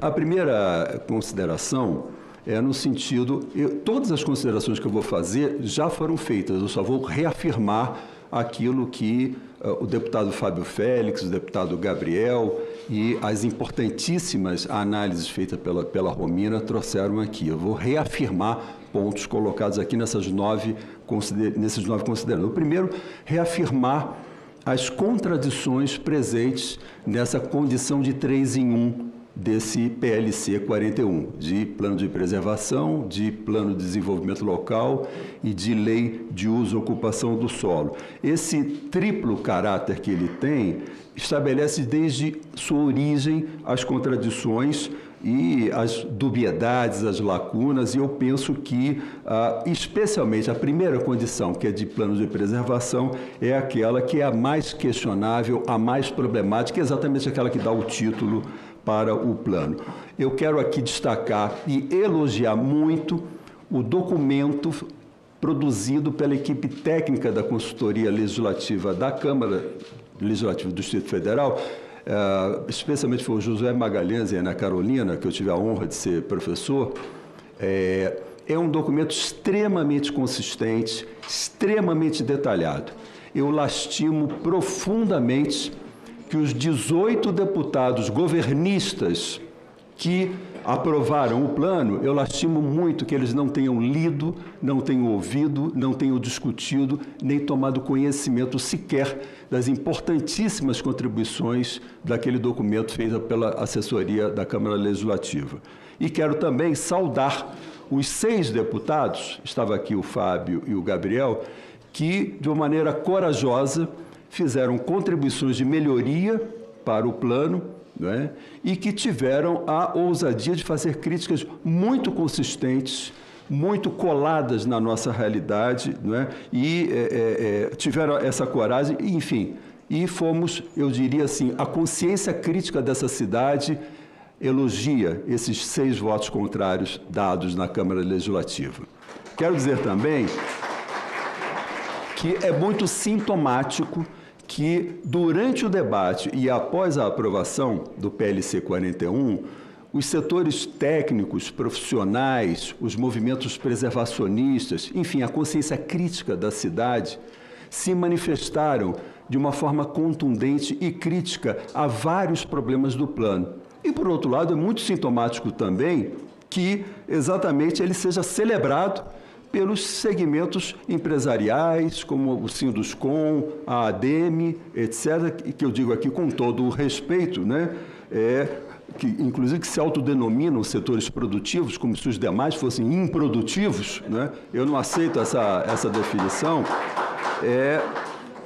A primeira consideração é no sentido... todas as considerações que eu vou fazer já foram feitas, eu só vou reafirmar aquilo que o deputado Fábio Félix, o deputado Gabriel e as importantíssimas análises feitas pela Romina trouxeram aqui. Eu vou reafirmar pontos colocados aqui nesses 9 considerandos. O primeiro, reafirmar as contradições presentes nessa condição de 3 em 1 desse PLC 41, de plano de preservação, de plano de desenvolvimento local e de lei de uso e ocupação do solo. Esse triplo caráter que ele tem estabelece desde sua origem as contradições e as dubiedades, as lacunas, e eu penso que, especialmente, a primeira condição, que é de plano de preservação, é aquela que é a mais questionável, a mais problemática, exatamente aquela que dá o título para o plano. Eu quero aqui destacar e elogiar muito o documento produzido pela equipe técnica da consultoria legislativa da Câmara Legislativa do Distrito Federal, especialmente foi o José Magalhães e a Ana Carolina, que eu tive a honra de ser professor. É um documento extremamente consistente, extremamente detalhado. Eu lastimo profundamente que os 18 deputados governistas que aprovaram o plano, eu lastimo muito que eles não tenham lido, não tenham ouvido, não tenham discutido, nem tomado conhecimento sequer das importantíssimas contribuições daquele documento feito pela assessoria da Câmara Legislativa. E quero também saudar os 6 deputados, estava aqui o Fábio e o Gabriel, que, de uma maneira corajosa, fizeram contribuições de melhoria para o plano, né, e que tiveram a ousadia de fazer críticas muito consistentes, muito coladas na nossa realidade, né, e tiveram essa coragem, enfim, e fomos, eu diria assim, a consciência crítica dessa cidade elogia esses 6 votos contrários dados na Câmara Legislativa. Quero dizer também que é muito sintomático que, durante o debate e após a aprovação do PLC 41, os setores técnicos, profissionais, os movimentos preservacionistas, enfim, a consciência crítica da cidade, se manifestaram de uma forma contundente e crítica a vários problemas do plano. E, por outro lado, é muito sintomático também que, exatamente, ele seja celebrado pelos segmentos empresariais, como o Sinduscom, a ADEME, etc., que eu digo aqui com todo o respeito, né? Que, inclusive, que se autodenominam setores produtivos, como se os demais fossem improdutivos, né? Eu não aceito essa definição.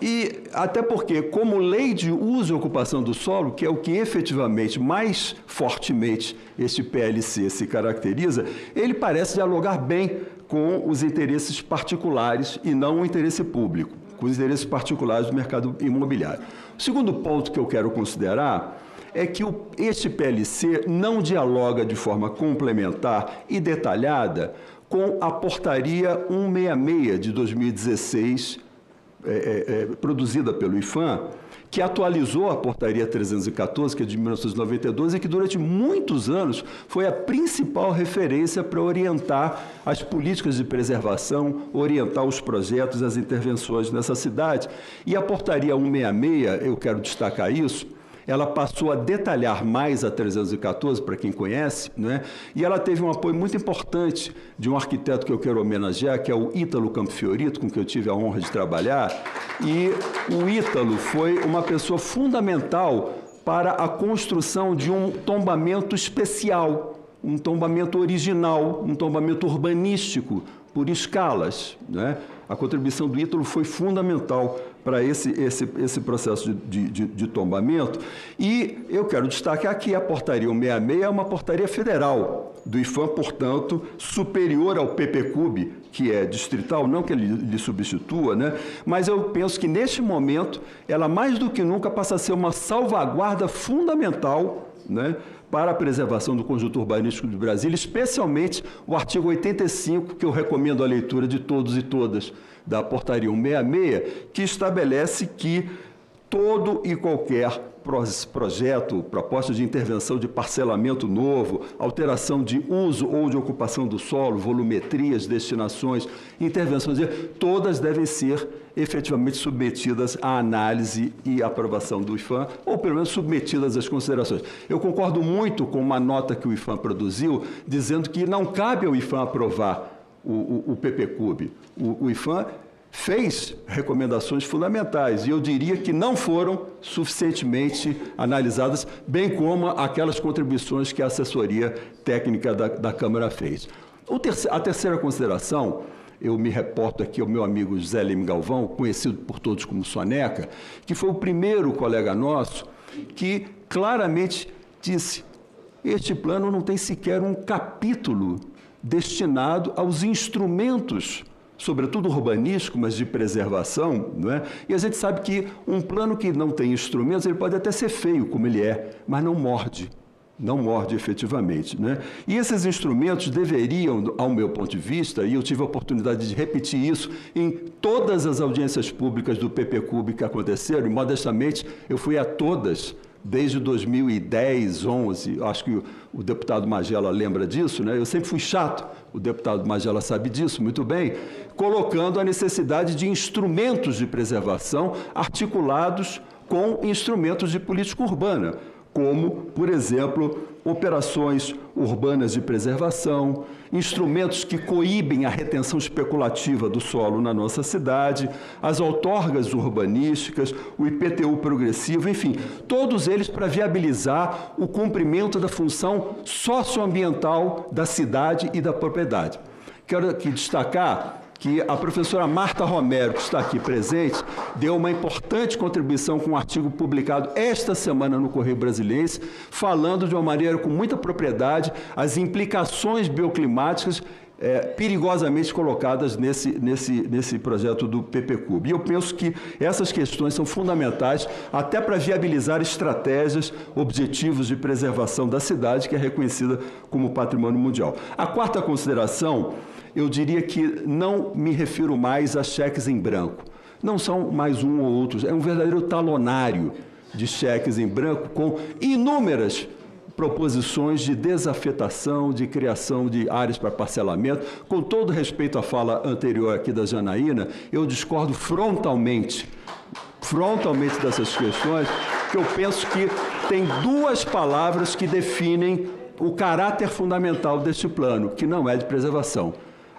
E até porque, como lei de uso e ocupação do solo, que é o que efetivamente, mais fortemente, este PLC se caracteriza, ele parece dialogar bem com os interesses particulares e não o interesse público, com os interesses particulares do mercado imobiliário. O segundo ponto que eu quero considerar é que este PLC não dialoga de forma complementar e detalhada com a Portaria 166 de 2016, produzida pelo IPHAN, que atualizou a Portaria 314, que é de 1992, e que durante muitos anos foi a principal referência para orientar as políticas de preservação, orientar os projetos, as intervenções nessa cidade. E a Portaria 166, eu quero destacar isso, ela passou a detalhar mais a 314, para quem conhece, né? E ela teve um apoio muito importante de um arquiteto que eu quero homenagear, que é o Ítalo Campofiorito, com quem eu tive a honra de trabalhar. E o Ítalo foi uma pessoa fundamental para a construção de um tombamento especial, um tombamento original, um tombamento urbanístico, por escalas, né? A contribuição do Ítalo foi fundamental para esse processo de tombamento. E eu quero destacar aqui a Portaria 166 é uma portaria federal do IPHAN, portanto, superior ao PPCUB, que é distrital, não que ele lhe substitua, né? Mas eu penso que, neste momento, ela mais do que nunca passa a ser uma salvaguarda fundamental, né, para a preservação do conjunto urbanístico de Brasília, especialmente o artigo 85, que eu recomendo a leitura de todos e todas, da Portaria 166, que estabelece que todo e qualquer projeto, proposta de intervenção de parcelamento novo, alteração de uso ou de ocupação do solo, volumetrias, destinações, intervenções, todas devem ser efetivamente submetidas à análise e aprovação do IPHAN, ou pelo menos submetidas às considerações. Eu concordo muito com uma nota que o IPHAN produziu, dizendo que não cabe ao IPHAN aprovar o PPCUB. O IPHAN fez recomendações fundamentais, e eu diria que não foram suficientemente analisadas, bem como aquelas contribuições que a assessoria técnica da Câmara fez. A terceira consideração, eu me reporto aqui ao meu amigo José Leme Galvão, conhecido por todos como Soneca, que foi o primeiro colega nosso que claramente disse: este plano não tem sequer um capítulo destinado aos instrumentos, sobretudo urbanístico, mas de preservação, não é? E a gente sabe que um plano que não tem instrumentos, ele pode até ser feio, como ele é, mas não morde efetivamente, né? E esses instrumentos deveriam, ao meu ponto de vista, e eu tive a oportunidade de repetir isso em todas as audiências públicas do PPCUB que aconteceram, e modestamente eu fui a todas, desde 2010, 11, acho que o deputado Magela lembra disso, né? Eu sempre fui chato, o deputado Magela sabe disso muito bem, colocando a necessidade de instrumentos de preservação articulados com instrumentos de política urbana, como, por exemplo, operações urbanas de preservação, instrumentos que coíbem a retenção especulativa do solo na nossa cidade, as outorgas urbanísticas, o IPTU progressivo, enfim, todos eles para viabilizar o cumprimento da função socioambiental da cidade e da propriedade. Quero aqui destacar que a professora Marta Romero, que está aqui presente, deu uma importante contribuição com um artigo publicado esta semana no Correio Brasiliense, falando de uma maneira com muita propriedade as implicações bioclimáticas perigosamente colocadas nesse projeto do PPCUB. E eu penso que essas questões são fundamentais até para viabilizar estratégias, objetivos de preservação da cidade, que é reconhecida como patrimônio mundial. A quarta consideração, eu diria que não me refiro mais a cheques em branco. Não são mais um ou outros, é um verdadeiro talonário de cheques em branco com inúmeras proposições de desafetação, de criação de áreas para parcelamento. Com todo respeito à fala anterior aqui da Janaína, eu discordo frontalmente dessas questões, que eu penso que tem duas palavras que definem o caráter fundamental deste plano, que não é de preservação.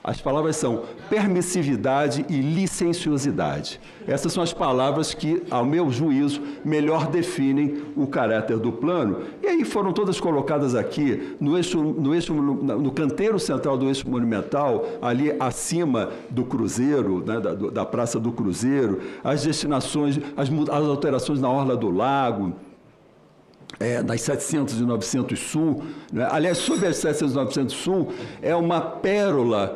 As palavras são permissividade e licenciosidade. Essas são as palavras que, ao meu juízo, melhor definem o caráter do plano. E aí foram todas colocadas aqui, no canteiro central do eixo monumental, ali acima do Cruzeiro, né, da Praça do Cruzeiro, as destinações, as alterações na Orla do Lago, das 700 e 900 Sul, né? Aliás, sobre as 700 e 900 Sul, é uma pérola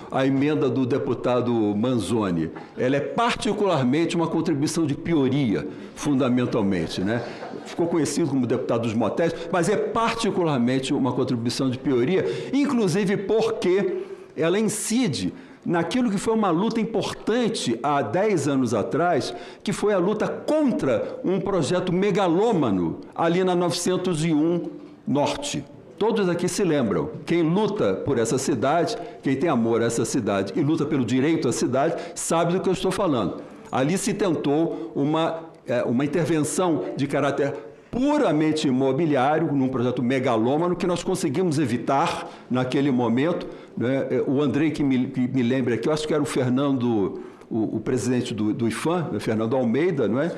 a emenda do deputado Manzoni. Ela é particularmente uma contribuição de pioria, fundamentalmente, né? ficou conhecido como deputado dos motéis, mas é particularmente uma contribuição de pioria, inclusive porque ela incide naquilo que foi uma luta importante há 10 anos atrás, que foi a luta contra um projeto megalômano ali na 901 Norte. Todos aqui se lembram, quem luta por essa cidade, quem tem amor a essa cidade e luta pelo direito à cidade, sabe do que eu estou falando. Ali se tentou uma intervenção de caráter puramente imobiliário, num projeto megalômano, que nós conseguimos evitar naquele momento, né? O Andrei, que me lembra aqui, eu acho que era o Fernando, o presidente do IFAM, Fernando Almeida, não é?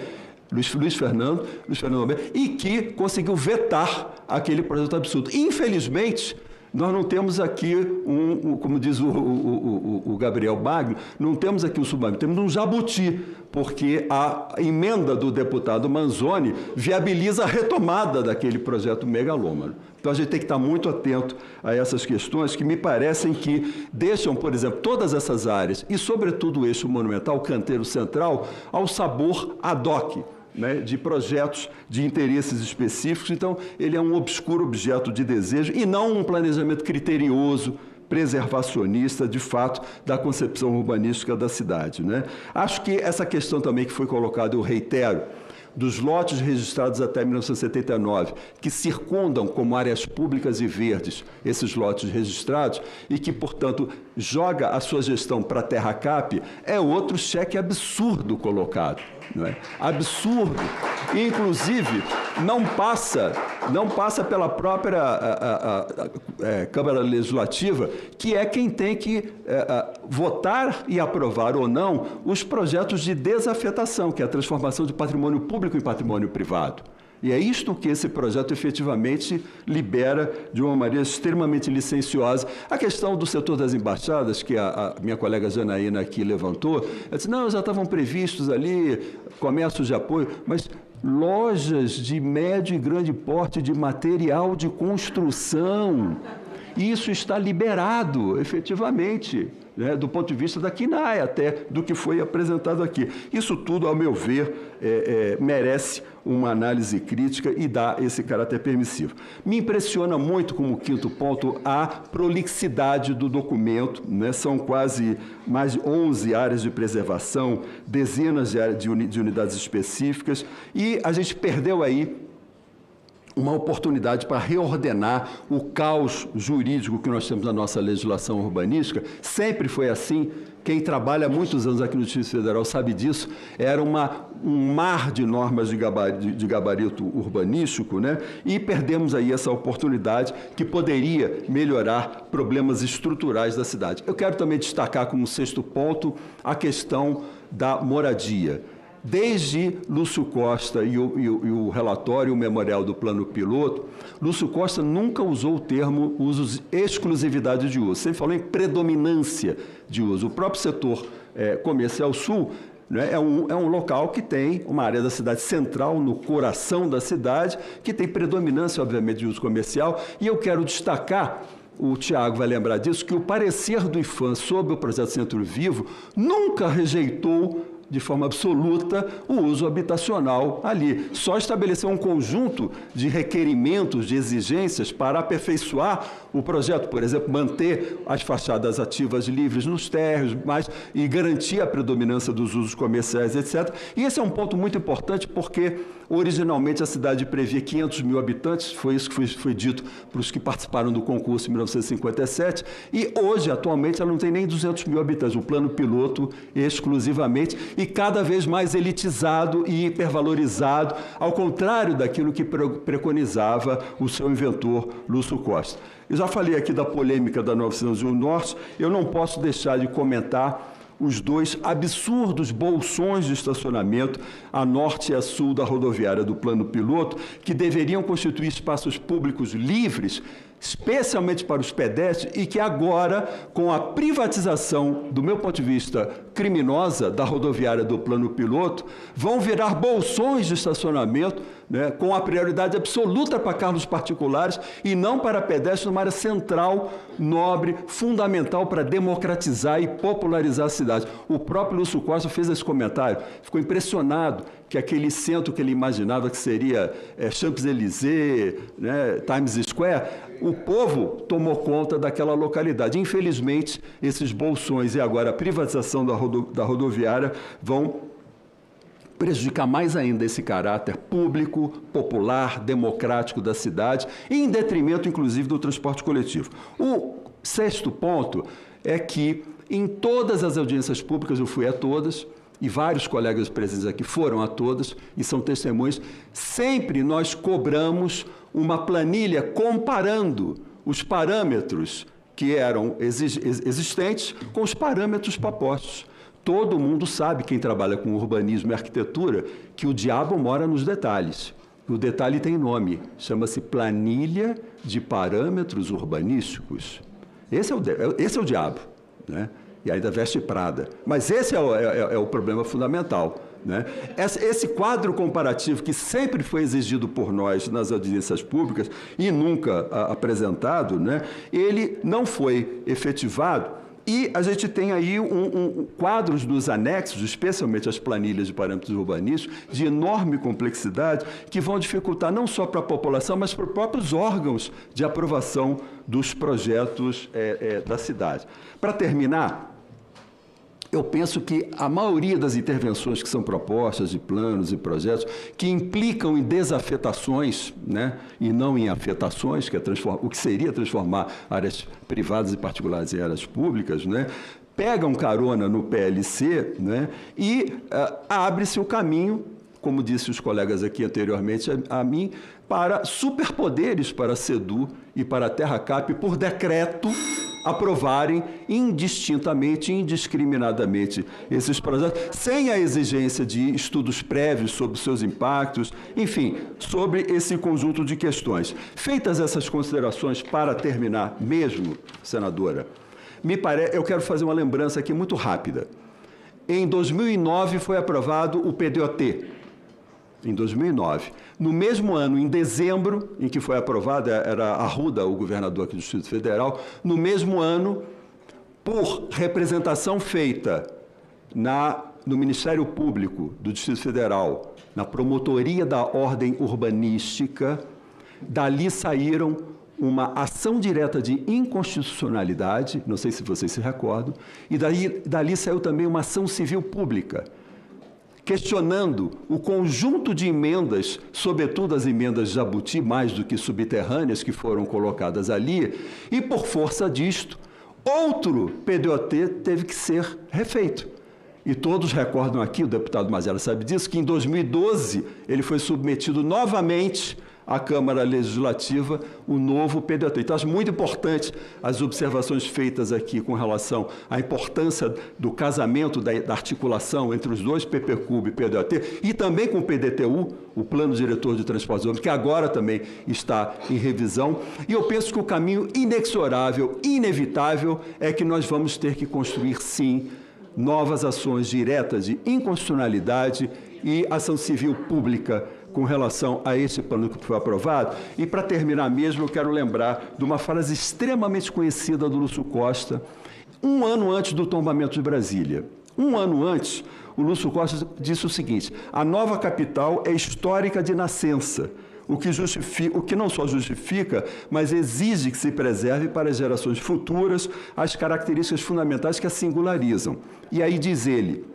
Luiz Fernando Almeida, e que conseguiu vetar aquele projeto absurdo. Infelizmente, nós não temos aqui como diz o Gabriel Magno, não temos aqui um submarino, temos um jabuti, porque a emenda do deputado Manzoni viabiliza a retomada daquele projeto megalômano. Então a gente tem que estar muito atento a essas questões que me parecem que deixam, por exemplo, todas essas áreas, e sobretudo o eixo monumental, o canteiro central, ao sabor ad hoc, né, de projetos de interesses específicos. Então, ele é um obscuro objeto de desejo e não um planejamento criterioso, preservacionista, de fato, da concepção urbanística da cidade, né? Acho que essa questão também que foi colocada, eu reitero, dos lotes registrados até 1979, que circundam como áreas públicas e verdes esses lotes registrados e que, portanto, joga a sua gestão para a Terra Cap, é outro cheque absurdo colocado. Não é? Absurdo. Inclusive, não passa pela própria Câmara Legislativa, que é quem tem que votar e aprovar ou não os projetos de desafetação, que é a transformação de patrimônio público em patrimônio privado. E é isto que esse projeto efetivamente libera de uma maneira extremamente licenciosa. A questão do setor das embaixadas, que a minha colega Janaína aqui levantou, ela disse, não, já estavam previstos ali comércios de apoio, mas lojas de médio e grande porte de material de construção, isso está liberado, efetivamente, né, do ponto de vista da CNAE, até do que foi apresentado aqui. Isso tudo, ao meu ver, merece uma análise crítica e dá esse caráter permissivo. Me impressiona muito, como quinto ponto, a prolixidade do documento, né? São quase mais de 11 áreas de preservação, dezenas de unidades específicas, e a gente perdeu aí uma oportunidade para reordenar o caos jurídico que nós temos na nossa legislação urbanística. Sempre foi assim. Quem trabalha há muitos anos aqui no Distrito Federal sabe disso. Era um mar de normas de gabarito urbanístico, né? E perdemos aí essa oportunidade que poderia melhorar problemas estruturais da cidade. Eu quero também destacar como sexto ponto a questão da moradia. Desde Lúcio Costa e o relatório, o memorial do plano piloto, Lúcio Costa nunca usou o termo exclusividade de uso, sempre falou em predominância de uso. O próprio setor comercial sul, né, é um local que tem uma área da cidade central, no coração da cidade, que tem predominância, obviamente, de uso comercial, e eu quero destacar, o Tiago vai lembrar disso, que o parecer do IFAM sobre o projeto Centro Vivo nunca rejeitou de forma absoluta o uso habitacional ali. Só estabeleceu um conjunto de requerimentos, de exigências para aperfeiçoar o projeto, por exemplo, manter as fachadas ativas livres nos térreos, e garantir a predominância dos usos comerciais, etc. E esse é um ponto muito importante porque, originalmente, a cidade previa 500 mil habitantes, foi isso que foi dito para os que participaram do concurso em 1957, e hoje, atualmente, ela não tem nem 200 mil habitantes, um plano piloto exclusivamente, e cada vez mais elitizado e hipervalorizado, ao contrário daquilo que preconizava o seu inventor, Lúcio Costa. Eu já falei aqui da polêmica da 901 Norte, eu não posso deixar de comentar os dois absurdos bolsões de estacionamento a norte e a sul da rodoviária do plano piloto, que deveriam constituir espaços públicos livres, especialmente para os pedestres, e que agora, com a privatização, do meu ponto de vista, criminosa da rodoviária do plano piloto, vão virar bolsões de estacionamento, né, com a prioridade absoluta para carros particulares e não para pedestres, numa área central, nobre, fundamental para democratizar e popularizar a cidade. O próprio Lúcio Costa fez esse comentário, ficou impressionado que aquele centro que ele imaginava que seria Champs-Élysées, né, Times Square, o povo tomou conta daquela localidade. Infelizmente, esses bolsões e agora a privatização da rodoviária vão prejudicar mais ainda esse caráter público, popular, democrático da cidade, em detrimento, inclusive, do transporte coletivo. O sexto ponto é que, em todas as audiências públicas, eu fui a todas, e vários colegas presentes aqui foram a todas, e são testemunhas, sempre nós cobramos uma planilha comparando os parâmetros que eram existentes com os parâmetros propostos. Todo mundo sabe, quem trabalha com urbanismo e arquitetura, que o diabo mora nos detalhes. O detalhe tem nome, chama-se planilha de parâmetros urbanísticos. Esse é o diabo, né? E ainda veste Prada. Mas esse é o problema fundamental, né? Esse quadro comparativo que sempre foi exigido por nós nas audiências públicas e nunca apresentado, né? Ele não foi efetivado. E a gente tem aí quadros nos anexos, especialmente as planilhas de parâmetros urbanísticos, de enorme complexidade, que vão dificultar não só para a população, mas para os próprios órgãos de aprovação dos projetos da cidade. Para terminar, eu penso que a maioria das intervenções que são propostas, de planos e projetos, que implicam em desafetações, né, e não em afetações, que é o que seria transformar áreas privadas e particulares em áreas públicas, né, pegam carona no PLC, né, e abre-se o caminho, como disse os colegas aqui anteriormente a mim, para superpoderes para a SEDU e para a TerraCap, por decreto, aprovarem indistintamente, indiscriminadamente esses projetos, sem a exigência de estudos prévios sobre seus impactos, enfim, sobre esse conjunto de questões. Feitas essas considerações, para terminar mesmo, senadora, eu quero fazer uma lembrança aqui muito rápida. Em 2009 foi aprovado o PDOT, em 2009. No mesmo ano, em dezembro, em que foi aprovada, era Arruda, o governador aqui do Distrito Federal, no mesmo ano, por representação feita no Ministério Público do Distrito Federal, na Promotoria da Ordem Urbanística, dali saíram uma ação direta de inconstitucionalidade, não sei se vocês se recordam, e dali saiu também uma ação civil pública, questionando o conjunto de emendas, sobretudo as emendas Jabuti, mais do que subterrâneas, que foram colocadas ali, e por força disto, outro PDOT teve que ser refeito. E todos recordam aqui, o deputado Mazela sabe disso, que em 2012 ele foi submetido novamente à Câmara Legislativa o novo PDOT. Então, acho muito importante as observações feitas aqui com relação à importância do casamento, da articulação entre os dois, PPCUB e PDOT, e também com o PDTU, o Plano Diretor de Transportes Urbanos, que agora também está em revisão. E eu penso que o caminho inexorável, inevitável, é que nós vamos ter que construir, sim, novas ações diretas de inconstitucionalidade e ação civil pública com relação a esse plano que foi aprovado. E, para terminar mesmo, eu quero lembrar de uma frase extremamente conhecida do Lúcio Costa, um ano antes do tombamento de Brasília. Um ano antes, o Lúcio Costa disse o seguinte: a nova capital é histórica de nascença, o que não só justifica, mas exige que se preserve para as gerações futuras as características fundamentais que a singularizam. E aí diz ele: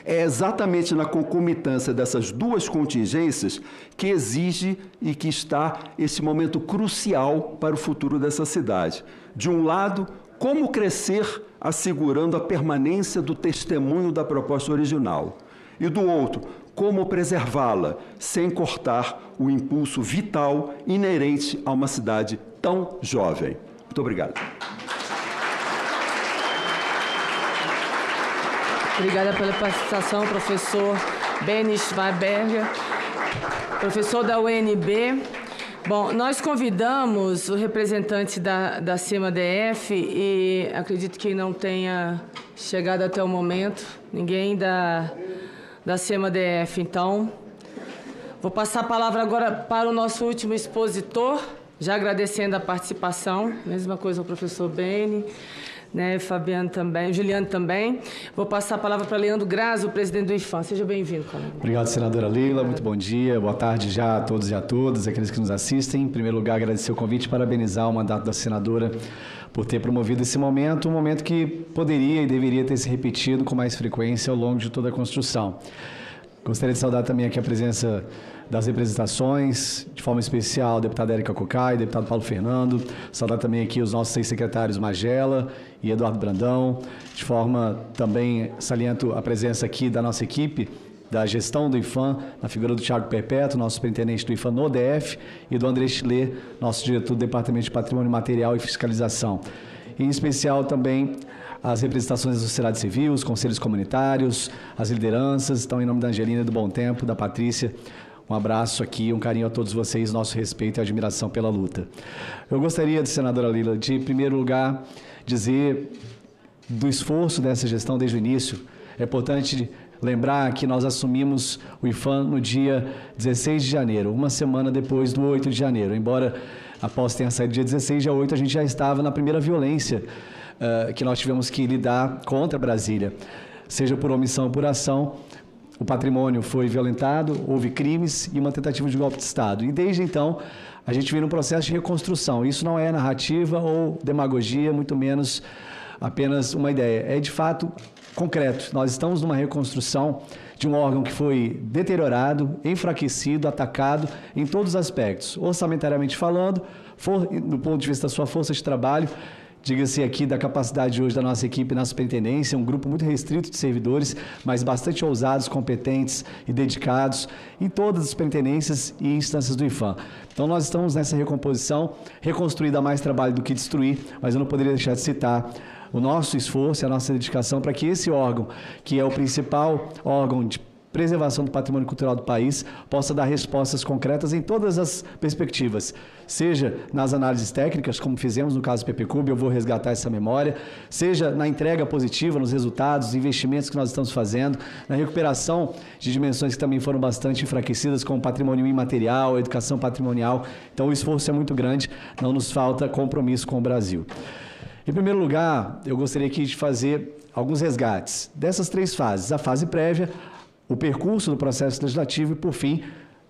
é exatamente na concomitância dessas duas contingências que exige e que está esse momento crucial para o futuro dessa cidade. De um lado, como crescer assegurando a permanência do testemunho da proposta original. E do outro, como preservá-la sem cortar o impulso vital inerente a uma cidade tão jovem. Muito obrigado. Obrigada pela participação, professor Beni Schwarberger, professor da UNB. Bom, nós convidamos o representante da CEMA-DF e acredito que não tenha chegado até o momento ninguém da CEMA-DF. Então, vou passar a palavra agora para o nosso último expositor, já agradecendo a participação, mesma coisa ao professor Beni, né? Fabiano também, Juliano também. Vou passar a palavra para Leandro Grazi, o presidente do IFAM. Seja bem-vindo, colega. Obrigado, senadora Leila. Muito bom dia, boa tarde já a todos e a todas, aqueles que nos assistem. Em primeiro lugar, agradecer o convite e parabenizar o mandato da senadora por ter promovido esse momento, um momento que poderia e deveria ter se repetido com mais frequência ao longo de toda a construção. Gostaria de saudar também aqui a presença das representações, de forma especial, a deputada Érica Cocai, deputado Paulo Fernando, saudar também aqui os nossos 6 secretários Magela e Eduardo Brandão, de forma também saliento a presença aqui da nossa equipe, da gestão do IFAM, na figura do Thiago Perpétuo, nosso superintendente do IFAM no DF, e do André Chile, nosso diretor do Departamento de Patrimônio Material e Fiscalização. Em especial também as representações da sociedade civil, os conselhos comunitários, as lideranças. Então, em nome da Angelina, do Bom Tempo, da Patrícia, um abraço aqui, um carinho a todos vocês, nosso respeito e admiração pela luta. Eu gostaria, senadora Leila, de, em primeiro lugar, dizer do esforço dessa gestão desde o início. É importante lembrar que nós assumimos o IFAM no dia 16 de janeiro, uma semana depois do 8 de janeiro. Embora após tenha saído dia 16, dia 8, a gente já estava na primeira violência que nós tivemos que lidar contra Brasília. Seja por omissão ou por ação, o patrimônio foi violentado, houve crimes e uma tentativa de golpe de Estado. E desde então, a gente vem num processo de reconstrução. Isso não é narrativa ou demagogia, muito menos apenas uma ideia. É, de fato, concreto. Nós estamos numa reconstrução de um órgão que foi deteriorado, enfraquecido, atacado em todos os aspectos. Orçamentariamente falando, do ponto de vista da sua força de trabalho, diga-se aqui da capacidade hoje da nossa equipe na superintendência, um grupo muito restrito de servidores, mas bastante ousados, competentes e dedicados em todas as superintendências e instâncias do IFAM. Então nós estamos nessa recomposição, reconstruir dá mais trabalho do que destruir, mas eu não poderia deixar de citar o nosso esforço e a nossa dedicação para que esse órgão, que é o principal órgão de preservação do patrimônio cultural do país, possa dar respostas concretas em todas as perspectivas, seja nas análises técnicas, como fizemos no caso do PPCUB, eu vou resgatar essa memória, seja na entrega positiva, nos resultados, investimentos que nós estamos fazendo, na recuperação de dimensões que também foram bastante enfraquecidas, como patrimônio imaterial, educação patrimonial. Então o esforço é muito grande, não nos falta compromisso com o Brasil. Em primeiro lugar, eu gostaria aqui de fazer alguns resgates dessas 3 fases, a fase prévia, o percurso do processo legislativo e, por fim,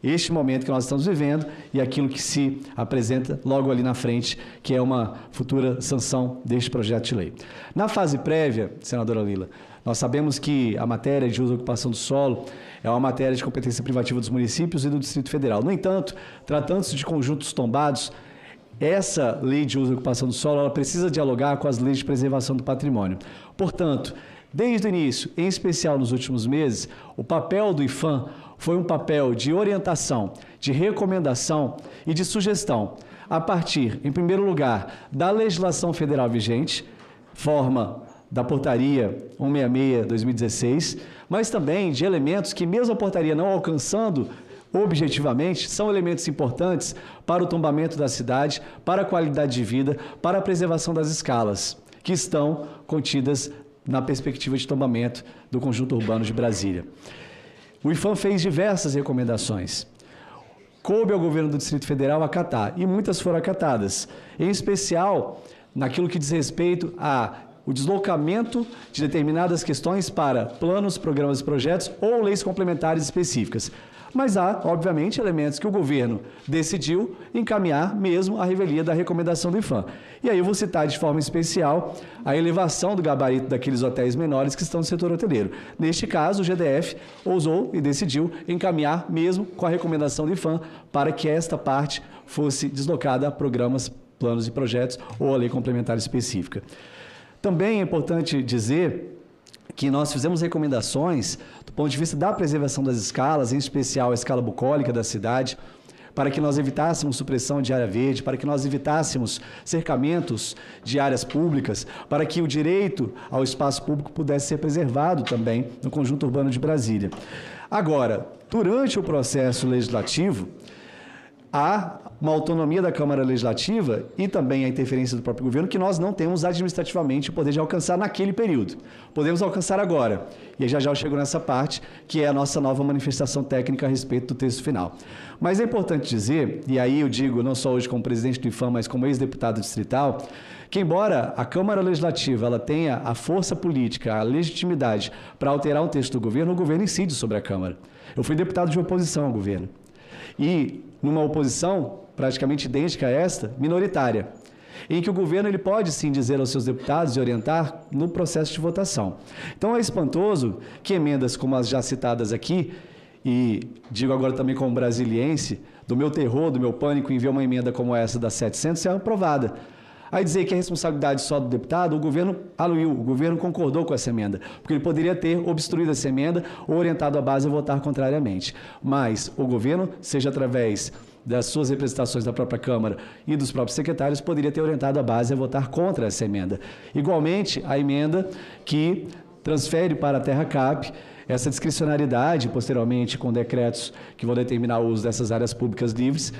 este momento que nós estamos vivendo e aquilo que se apresenta logo ali na frente, que é uma futura sanção deste projeto de lei. Na fase prévia, senadora Leila, nós sabemos que a matéria de uso e ocupação do solo é uma matéria de competência privativa dos municípios e do Distrito Federal. No entanto, tratando-se de conjuntos tombados, essa lei de uso e ocupação do solo ela precisa dialogar com as leis de preservação do patrimônio. Portanto, desde o início, em especial nos últimos meses, o papel do IFAM foi um papel de orientação, de recomendação e de sugestão, a partir, em primeiro lugar, da legislação federal vigente, forma da portaria 166/2016, mas também de elementos que, mesmo a portaria não alcançando objetivamente, são elementos importantes para o tombamento da cidade, para a qualidade de vida, para a preservação das escalas, que estão contidas na perspectiva de tombamento do conjunto urbano de Brasília. O IFAM fez diversas recomendações. Coube ao governo do Distrito Federal acatar, e muitas foram acatadas, em especial naquilo que diz respeito ao deslocamento de determinadas questões para planos, programas e projetos ou leis complementares específicas. Mas há, obviamente, elementos que o governo decidiu encaminhar mesmo à revelia da recomendação do IFAM. E aí eu vou citar de forma especial a elevação do gabarito daqueles hotéis menores que estão no setor hoteleiro. Neste caso, o GDF ousou e decidiu encaminhar mesmo com a recomendação do IFAM para que esta parte fosse deslocada a programas, planos e projetos ou a lei complementar específica. Também é importante dizer que nós fizemos recomendações do ponto de vista da preservação das escalas, em especial a escala bucólica da cidade, para que nós evitássemos supressão de área verde, para que nós evitássemos cercamentos de áreas públicas, para que o direito ao espaço público pudesse ser preservado também no conjunto urbano de Brasília. Agora, durante o processo legislativo, há uma autonomia da Câmara Legislativa e também a interferência do próprio governo que nós não temos administrativamente o poder de alcançar naquele período. Podemos alcançar agora. E já já eu chego nessa parte, que é a nossa nova manifestação técnica a respeito do texto final. Mas é importante dizer, e aí eu digo não só hoje como presidente do IFAM, mas como ex-deputado distrital, que embora a Câmara Legislativa ela tenha a força política, a legitimidade para alterar um texto do governo, o governo incide sobre a Câmara. Eu fui deputado de oposição ao governo. E numa oposição praticamente idêntica a esta, minoritária, em que o governo ele pode sim dizer aos seus deputados e orientar no processo de votação. Então é espantoso que emendas como as já citadas aqui, e digo agora também como brasiliense, do meu terror, do meu pânico em ver uma emenda como essa da 700 ser aprovada. Aí dizer que é responsabilidade só do deputado, o governo aluiu, o governo concordou com essa emenda, porque ele poderia ter obstruído essa emenda ou orientado a base a votar contrariamente. Mas o governo, seja através das suas representações da própria Câmara e dos próprios secretários, poderia ter orientado a base a votar contra essa emenda. Igualmente, a emenda que transfere para a Terra Cap essa discricionariedade, posteriormente com decretos que vão determinar o uso dessas áreas públicas livres,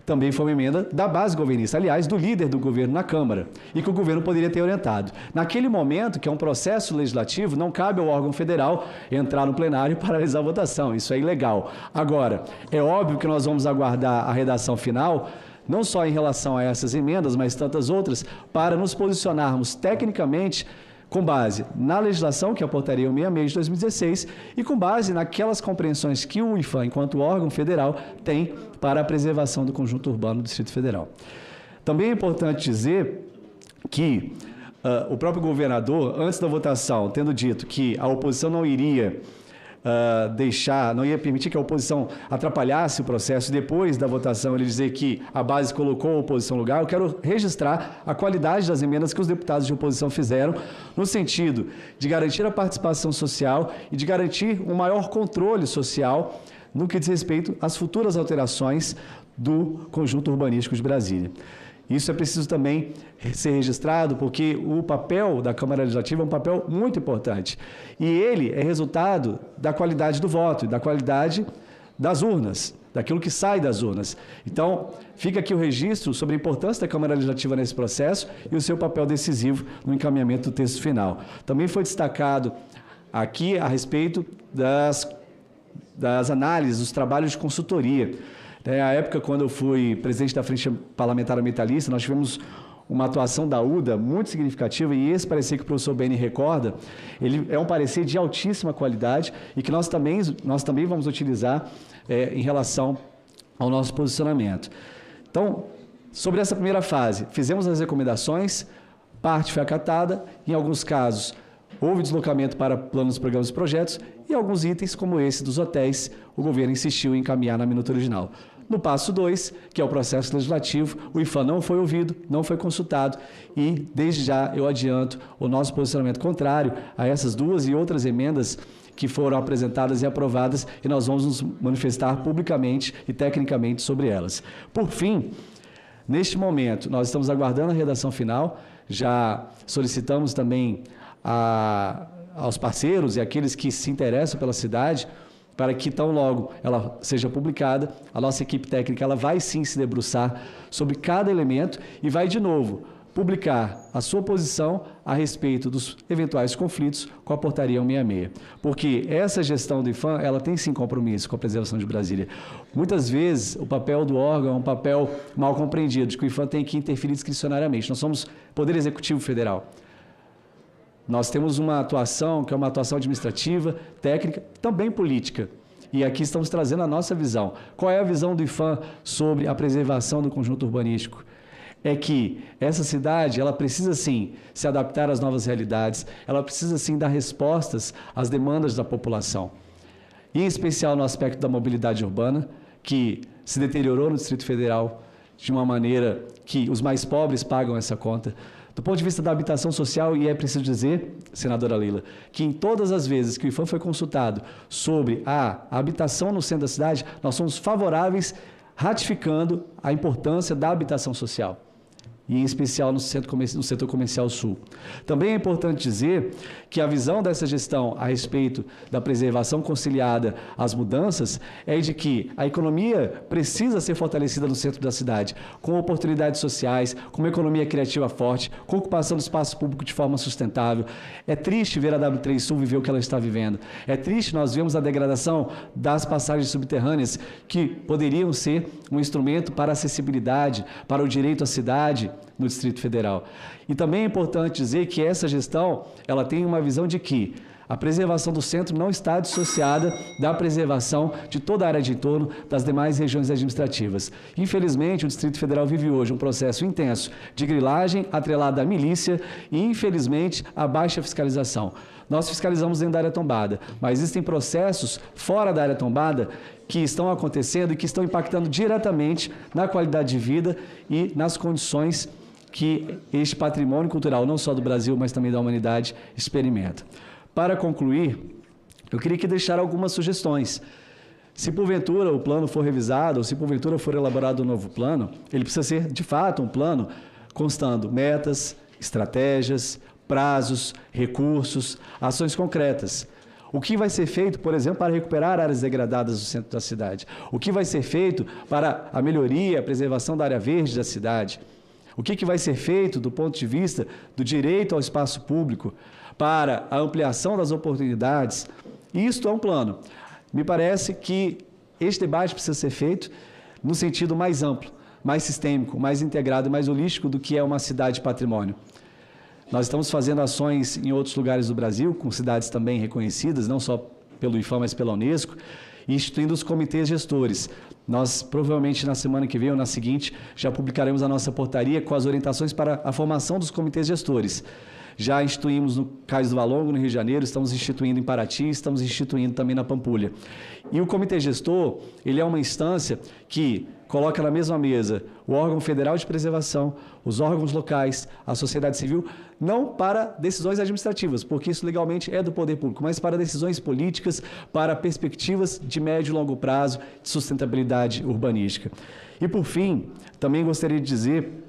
também foi uma emenda da base governista, aliás, do líder do governo na Câmara, e que o governo poderia ter orientado. Naquele momento, que é um processo legislativo, não cabe ao órgão federal entrar no plenário e paralisar a votação, isso é ilegal. Agora, é óbvio que nós vamos aguardar a redação final, não só em relação a essas emendas, mas tantas outras, para nos posicionarmos tecnicamente com base na legislação, que é a Portaria 166 de 2016, e com base naquelas compreensões que o IFAM, enquanto órgão federal, tem para a preservação do conjunto urbano do Distrito Federal. Também é importante dizer que o próprio governador, antes da votação, tendo dito que a oposição não iria não ia permitir que a oposição atrapalhasse o processo, e depois da votação ele dizer que a base colocou a oposição no lugar, eu quero registrar a qualidade das emendas que os deputados de oposição fizeram, no sentido de garantir a participação social e de garantir um maior controle social no que diz respeito às futuras alterações do conjunto urbanístico de Brasília. Isso é preciso também ser registrado, porque o papel da Câmara Legislativa é um papel muito importante. E ele é resultado da qualidade do voto e da qualidade das urnas, daquilo que sai das urnas. Então, fica aqui o registro sobre a importância da Câmara Legislativa nesse processo e o seu papel decisivo no encaminhamento do texto final. Também foi destacado aqui a respeito das análises, dos trabalhos de consultoria. Na época, quando eu fui presidente da Frente Parlamentar Ambientalista, nós tivemos uma atuação da UDA muito significativa, e esse parecer que o professor Beni recorda, ele é um parecer de altíssima qualidade e que nós também vamos utilizar em relação ao nosso posicionamento. Então, sobre essa primeira fase, fizemos as recomendações, parte foi acatada, em alguns casos houve deslocamento para planos, programas e projetos, e alguns itens, como esse dos hotéis, o governo insistiu em encaminhar na minuta original. No passo 2, que é o processo legislativo, o IFAM não foi ouvido, não foi consultado, e desde já eu adianto o nosso posicionamento contrário a essas duas e outras emendas que foram apresentadas e aprovadas, e nós vamos nos manifestar publicamente e tecnicamente sobre elas. Por fim, neste momento, nós estamos aguardando a redação final, já solicitamos também aos parceiros e àqueles que se interessam pela cidade, para que tão logo ela seja publicada, a nossa equipe técnica ela vai sim se debruçar sobre cada elemento e vai de novo publicar a sua posição a respeito dos eventuais conflitos com a Portaria 166. Porque essa gestão do IFAM, ela tem sim compromisso com a preservação de Brasília. Muitas vezes o papel do órgão é um papel mal compreendido, de que o IFAM tem que interferir discricionariamente. Nós somos Poder Executivo Federal. Nós temos uma atuação que é uma atuação administrativa, técnica, também política. E aqui estamos trazendo a nossa visão. Qual é a visão do IFAM sobre a preservação do conjunto urbanístico? É que essa cidade, ela precisa sim se adaptar às novas realidades, ela precisa sim dar respostas às demandas da população. E em especial no aspecto da mobilidade urbana, que se deteriorou no Distrito Federal de uma maneira que os mais pobres pagam essa conta. Do ponto de vista da habitação social, e é preciso dizer, senadora Leila, que em todas as vezes que o IFAM foi consultado sobre a habitação no centro da cidade, nós somos favoráveis, ratificando a importância da habitação social. e em especial no setor comercial sul. Também é importante dizer que a visão dessa gestão a respeito da preservação conciliada às mudanças é de que a economia precisa ser fortalecida no centro da cidade, com oportunidades sociais, com uma economia criativa forte, com ocupação do espaço público de forma sustentável. É triste ver a W3 Sul viver o que ela está vivendo. É triste nós vermos a degradação das passagens subterrâneas, que poderiam ser um instrumento para a acessibilidade, para o direito à cidade no Distrito Federal. E também é importante dizer que essa gestão, ela tem uma visão de que a preservação do centro não está dissociada da preservação de toda a área de entorno das demais regiões administrativas. Infelizmente, o Distrito Federal vive hoje um processo intenso de grilagem atrelada à milícia e, infelizmente, à baixa fiscalização. Nós fiscalizamos dentro da área tombada, mas existem processos fora da área tombada que estão acontecendo e que estão impactando diretamente na qualidade de vida e nas condições que este patrimônio cultural, não só do Brasil, mas também da humanidade, experimenta. Para concluir, eu queria aqui deixar algumas sugestões. Se porventura o plano for revisado, ou se porventura for elaborado um novo plano, ele precisa ser, de fato, um plano constando metas, estratégias, prazos, recursos, ações concretas. O que vai ser feito, por exemplo, para recuperar áreas degradadas do centro da cidade? O que vai ser feito para a melhoria, a preservação da área verde da cidade? O que vai ser feito do ponto de vista do direito ao espaço público, para a ampliação das oportunidades? Isto é um plano. Me parece que este debate precisa ser feito no sentido mais amplo, mais sistêmico, mais integrado e mais holístico do que é uma cidade patrimônio. Nós estamos fazendo ações em outros lugares do Brasil, com cidades também reconhecidas, não só pelo IFAM, mas pela Unesco, instituindo os comitês gestores. Nós, provavelmente, na semana que vem ou na seguinte, já publicaremos a nossa portaria com as orientações para a formação dos comitês gestores. Já instituímos no Cais do Valongo, no Rio de Janeiro, estamos instituindo em Paraty, estamos instituindo também na Pampulha. E o comitê gestor, ele é uma instância que coloca na mesma mesa o órgão federal de preservação, os órgãos locais, a sociedade civil, não para decisões administrativas, porque isso legalmente é do poder público, mas para decisões políticas, para perspectivas de médio e longo prazo de sustentabilidade urbanística. E, por fim, também gostaria de dizer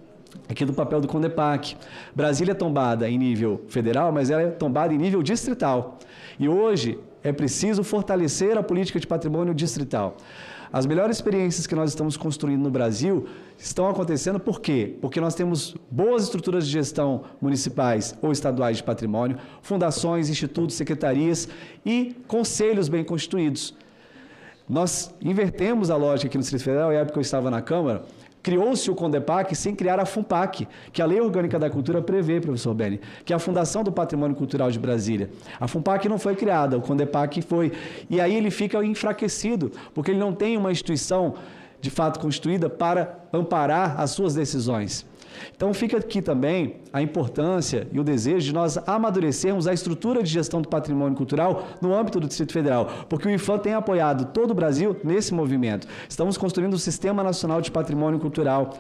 aqui do papel do CONDEPAC. Brasília é tombada em nível federal, mas ela é tombada em nível distrital. E hoje é preciso fortalecer a política de patrimônio distrital. As melhores experiências que nós estamos construindo no Brasil estão acontecendo por quê? Porque nós temos boas estruturas de gestão municipais ou estaduais de patrimônio, fundações, institutos, secretarias e conselhos bem constituídos. Nós invertemos a lógica aqui no Distrito Federal, na época que eu estava na Câmara, criou-se o CONDEPAC sem criar a FUNPAC, que a Lei Orgânica da Cultura prevê, professor Beni, que é a Fundação do Patrimônio Cultural de Brasília. A FUNPAC não foi criada, o CONDEPAC foi. E aí ele fica enfraquecido, porque ele não tem uma instituição de fato constituída para amparar as suas decisões. Então fica aqui também a importância e o desejo de nós amadurecermos a estrutura de gestão do patrimônio cultural no âmbito do Distrito Federal, porque o IFAM tem apoiado todo o Brasil nesse movimento. Estamos construindo um Sistema Nacional de Patrimônio Cultural.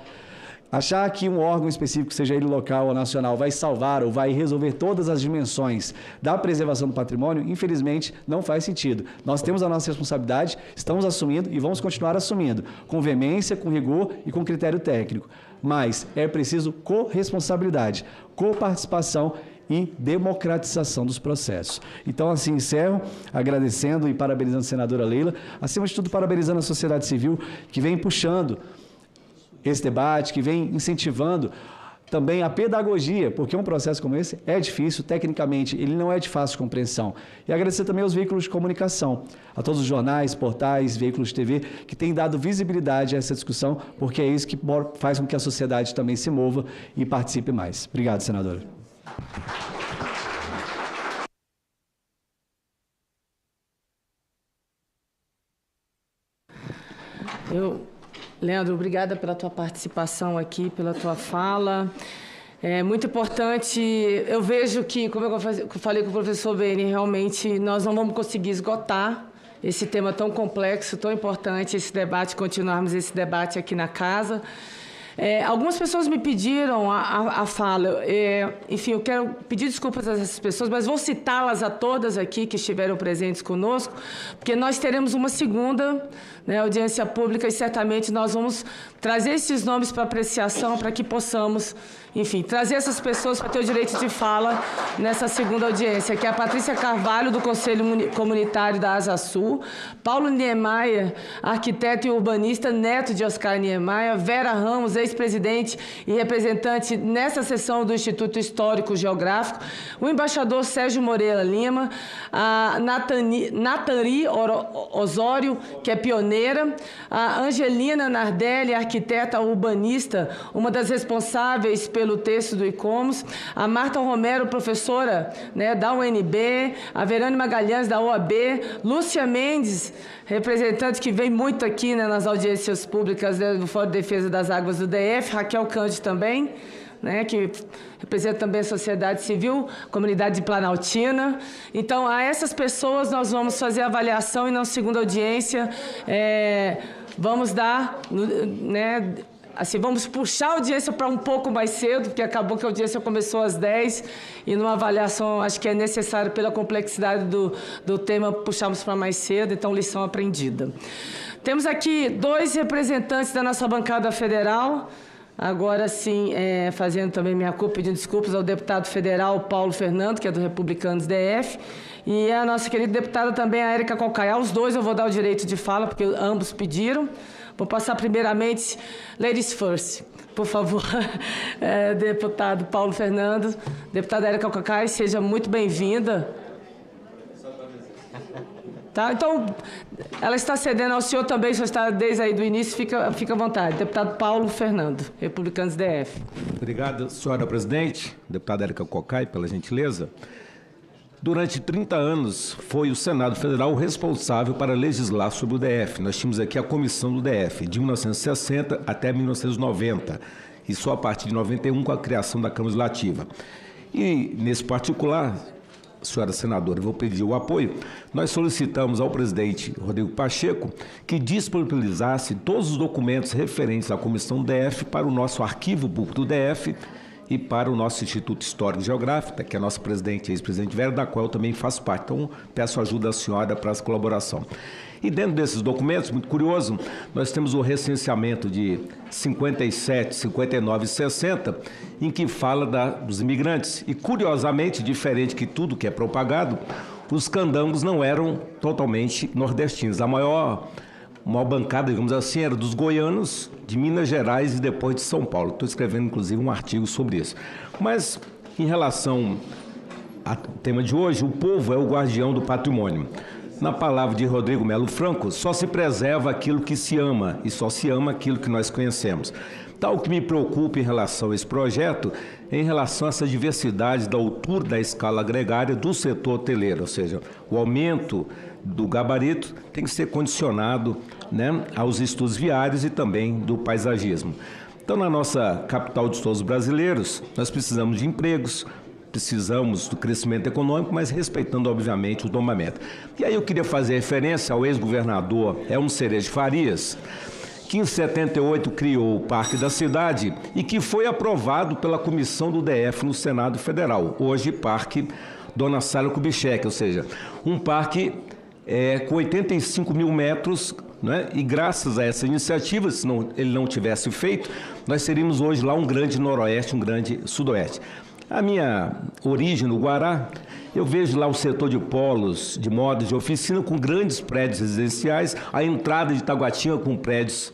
Achar que um órgão específico, seja ele local ou nacional, vai salvar ou vai resolver todas as dimensões da preservação do patrimônio, infelizmente, não faz sentido. Nós temos a nossa responsabilidade, estamos assumindo e vamos continuar assumindo, com veemência, com rigor e com critério técnico. Mas é preciso corresponsabilidade, coparticipação e democratização dos processos. Então, assim, encerro agradecendo e parabenizando a senadora Leila, acima de tudo, parabenizando a sociedade civil que vem puxando esse debate, que vem incentivando também a pedagogia, porque um processo como esse é difícil, tecnicamente, ele não é de fácil compreensão. E agradecer também aos veículos de comunicação, a todos os jornais, portais, veículos de TV, que têm dado visibilidade a essa discussão, porque é isso que faz com que a sociedade também se mova e participe mais. Obrigado, senadora. Leandro, obrigada pela tua participação aqui, pela tua fala. É muito importante, eu vejo que, como eu falei com o professor Beni, realmente nós não vamos conseguir esgotar esse tema tão complexo, tão importante, esse debate, continuarmos esse debate aqui na casa. Algumas pessoas me pediram a fala. Enfim, eu quero pedir desculpas a essas pessoas, mas vou citá-las a todas aqui que estiveram presentes conosco, porque nós teremos uma segunda, né, audiência pública e certamente nós vamos trazer esses nomes para apreciação para que possamos, enfim, trazer essas pessoas para ter o direito de fala nessa segunda audiência, que é a Patrícia Carvalho, do Conselho Comunitário da Asa Sul, Paulo Niemeyer, arquiteto e urbanista, neto de Oscar Niemeyer, Vera Ramos, ex-presidente e representante nessa sessão do Instituto Histórico Geográfico, o embaixador Sérgio Moreira Lima, a Nathalie Osório, que é pioneira, a Angelina Nardelli, arquiteta urbanista, uma das responsáveis pelo texto do ICOMOS, a Marta Romero, professora, né, da UNB, a Verane Magalhães, da OAB, Lúcia Mendes, representante que vem muito aqui, né, nas audiências públicas, né, do Fórum de Defesa das Águas do DF, Raquel Cândido também, né, que representa também a sociedade civil, comunidade de Planaltina. Então, a essas pessoas nós vamos fazer a avaliação e na segunda audiência vamos dar, né, assim, vamos puxar a audiência para um pouco mais cedo, porque acabou que a audiência começou às 10 e numa avaliação acho que é necessário, pela complexidade do tema, puxarmos para mais cedo, então lição aprendida. Temos aqui 2 representantes da nossa bancada federal. Agora sim, fazendo também minha culpa, pedindo desculpas ao deputado federal Paulo Fernando, que é do Republicanos DF, e a nossa querida deputada também, a Érica Cocaiá. Os 2 eu vou dar o direito de fala, porque ambos pediram. Vou passar primeiramente, ladies first, por favor, deputado Paulo Fernando, deputada Érica Cocaiá, seja muito bem-vinda. Tá? Então, ela está cedendo ao senhor também, o senhor está desde aí do início, fica à vontade. Deputado Paulo Fernando, Republicanos DF. Obrigado, senhora presidente, deputada Érica Cocaiá, pela gentileza. Durante 30 anos, foi o Senado Federal responsável para legislar sobre o DF. Nós tínhamos aqui a comissão do DF, de 1960 até 1990, e só a partir de 91 com a criação da Câmara Legislativa. E, nesse particular, senhora senadora, eu vou pedir o apoio, nós solicitamos ao presidente Rodrigo Pacheco que disponibilizasse todos os documentos referentes à comissão do DF para o nosso arquivo público do DF e para o nosso Instituto Histórico e Geográfico, que é a nossa presidente, ex-presidente Vera, da qual eu também faço parte. Então, peço ajuda da senhora para essa colaboração. E dentro desses documentos, muito curioso, nós temos o recenseamento de 57, 59 e 60, em que fala dos imigrantes. E, curiosamente, diferente que tudo que é propagado, os candangos não eram totalmente nordestinos. A maior bancada, digamos assim, era dos goianos, de Minas Gerais e depois de São Paulo. Estou escrevendo, inclusive, um artigo sobre isso. Mas, em relação ao tema de hoje, o povo é o guardião do patrimônio. Na palavra de Rodrigo Melo Franco, só se preserva aquilo que se ama e só se ama aquilo que nós conhecemos. Tal que me preocupa em relação a esse projeto é em relação a essa diversidade da altura da escala agregária do setor hoteleiro, ou seja, o aumento do gabarito tem que ser condicionado, né, aos estudos viários e também do paisagismo. Então, na nossa capital de todos os brasileiros, nós precisamos de empregos, precisamos do crescimento econômico, mas respeitando, obviamente, o domamento. E aí eu queria fazer referência ao ex-governador Elmo Cerejo Farias, que em 78 criou o Parque da Cidade e que foi aprovado pela comissão do DF no Senado Federal. Hoje, Parque Dona Sara Kubitschek, ou seja, um parque com 85 mil metros, né? E graças a essa iniciativa, se ele não tivesse feito, nós seríamos hoje lá um grande noroeste, um grande sudoeste. A minha origem no Guará, eu vejo lá o setor de polos, de modas, de oficina, com grandes prédios residenciais, a entrada de Taguatinga com prédios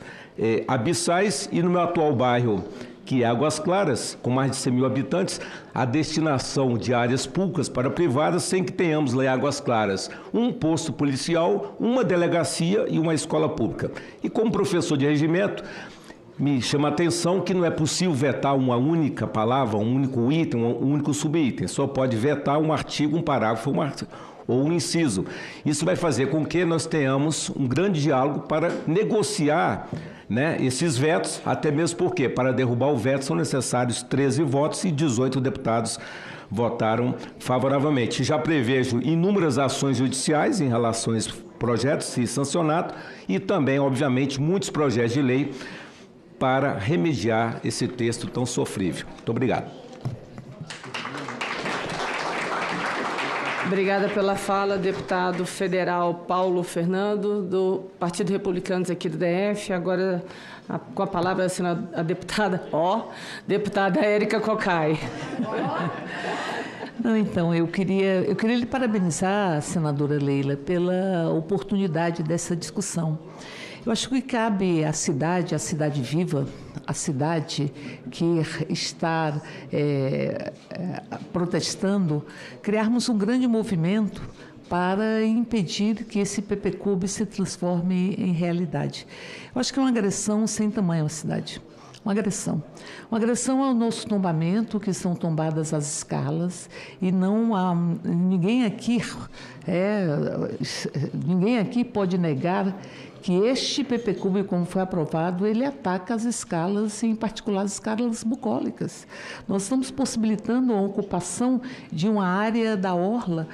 abissais, e no meu atual bairro, que é Águas Claras, com mais de 100 mil habitantes, a destinação de áreas públicas para privadas, sem que tenhamos lá em Águas Claras um posto policial, uma delegacia e uma escola pública. E como professor de regimento, me chama a atenção que não é possível vetar uma única palavra, um único item, um único subitem. Só pode vetar um artigo, um parágrafo ou um inciso. Isso vai fazer com que nós tenhamos um grande diálogo para negociar, né, esses vetos, até mesmo porque, para derrubar o veto, são necessários 13 votos e 18 deputados votaram favoravelmente. Já prevejo inúmeras ações judiciais em relação a esses projetos, se sancionado, e também, obviamente, muitos projetos de lei para remediar esse texto tão sofrível. Muito obrigado. Obrigada pela fala, deputado federal Paulo Fernando, do Partido Republicanos aqui do DF. Agora, com a palavra, a deputada Érica Cocai. Não, então, eu queria lhe parabenizar, senadora Leila, pela oportunidade dessa discussão. Eu acho que cabe à cidade viva, a cidade que está protestando, criarmos um grande movimento para impedir que esse PPCub se transforme em realidade. Eu acho que é uma agressão sem tamanho à cidade. Uma agressão ao nosso tombamento, que são tombadas as escalas, e não há ninguém aqui pode negar que este PPCub, como foi aprovado, ele ataca as escalas, em particular as escalas bucólicas. Nós estamos possibilitando a ocupação de uma área da orla,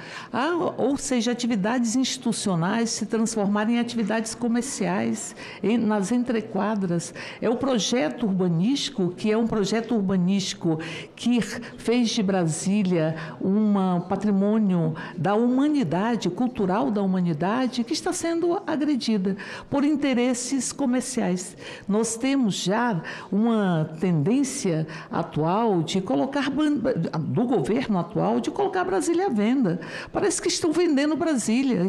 ou seja, atividades institucionais se transformarem em atividades comerciais, nas entrequadras. É o projeto urbanístico, que é um projeto urbanístico que fez de Brasília um patrimônio da humanidade, cultural da humanidade, que está sendo agredida por interesses comerciais. Nós temos já uma tendência atual de colocar, do governo atual, de colocar Brasília à venda. Parece que estão vendendo Brasília,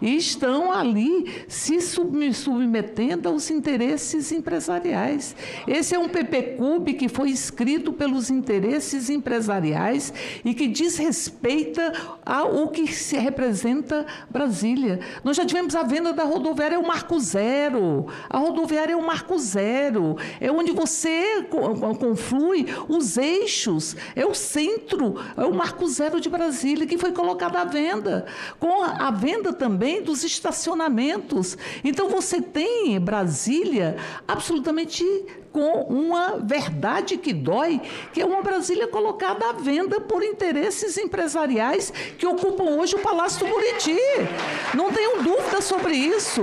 e estão ali se submetendo aos interesses empresariais. Esse é um PPCub que foi escrito pelos interesses empresariais e que desrespeita ao que se representa Brasília. Nós já tivemos a venda da rodoviária, é o marco zero. A rodoviária é o marco zero. É onde você conflui os eixos. É o centro, é o marco zero de Brasília, que foi colocado à venda. Com a venda também dos estacionamentos. Então, você tem Brasília absolutamente com uma verdade que dói, que é uma Brasília colocada à venda por interesses empresariais que ocupam hoje o Palácio do Buriti. Não tenho dúvida sobre isso.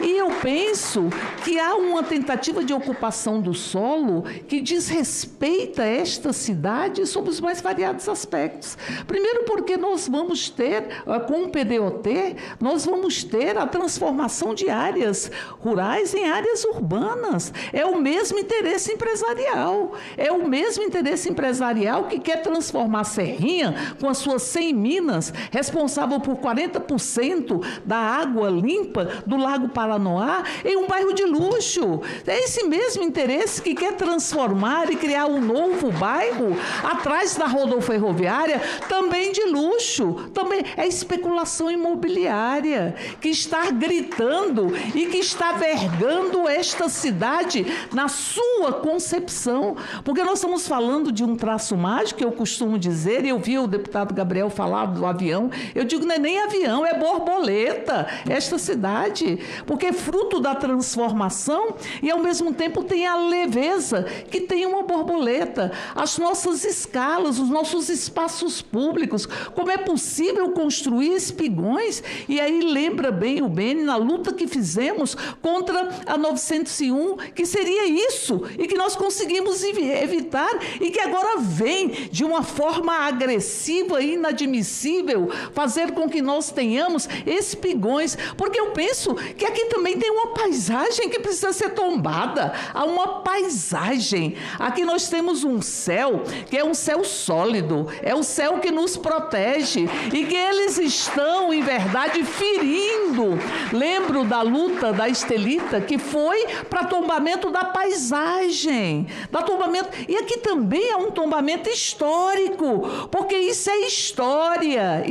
E eu penso que há uma tentativa de ocupação do solo que desrespeita esta cidade sob os mais variados aspectos. Primeiro porque nós vamos ter, com o PDOT, nós vamos ter a transformação de áreas rurais em áreas urbanas. É o mesmo interesse empresarial. É o mesmo interesse empresarial que quer transformar Serrinha, com as suas 100 minas, responsável por 40% da água limpa do Lago Paranoá, em um bairro de luxo. É esse mesmo interesse que quer transformar e criar um novo bairro atrás da rodoferroviária, também de luxo. Também é especulação imobiliária que está gritando e que está vergando esta cidade na sua concepção, porque nós estamos falando de um traço mágico, que eu costumo dizer, e eu vi o deputado Gabriel falar do avião, eu digo, não é nem avião, é borboleta, esta cidade, porque é fruto da transformação e, ao mesmo tempo, tem a leveza que tem uma borboleta. As nossas escalas, os nossos espaços públicos, como é possível construir espigões? E aí lembra bem o Beni, na luta que fizemos contra a 901, que seria isso, e que nós conseguimos evitar, e que agora vem de uma forma agressiva e inadmissível fazer com que nós tenhamos espigões, porque eu penso que aqui também tem uma paisagem que precisa ser tombada. Há uma paisagem. Aqui nós temos um céu que é um céu sólido, é o céu que nos protege e que eles estão, em verdade, ferindo. Lembro da luta da Estelita, que foi para tombamento da paisagem, da tombamento. E aqui também é um tombamento histórico, porque isso é história,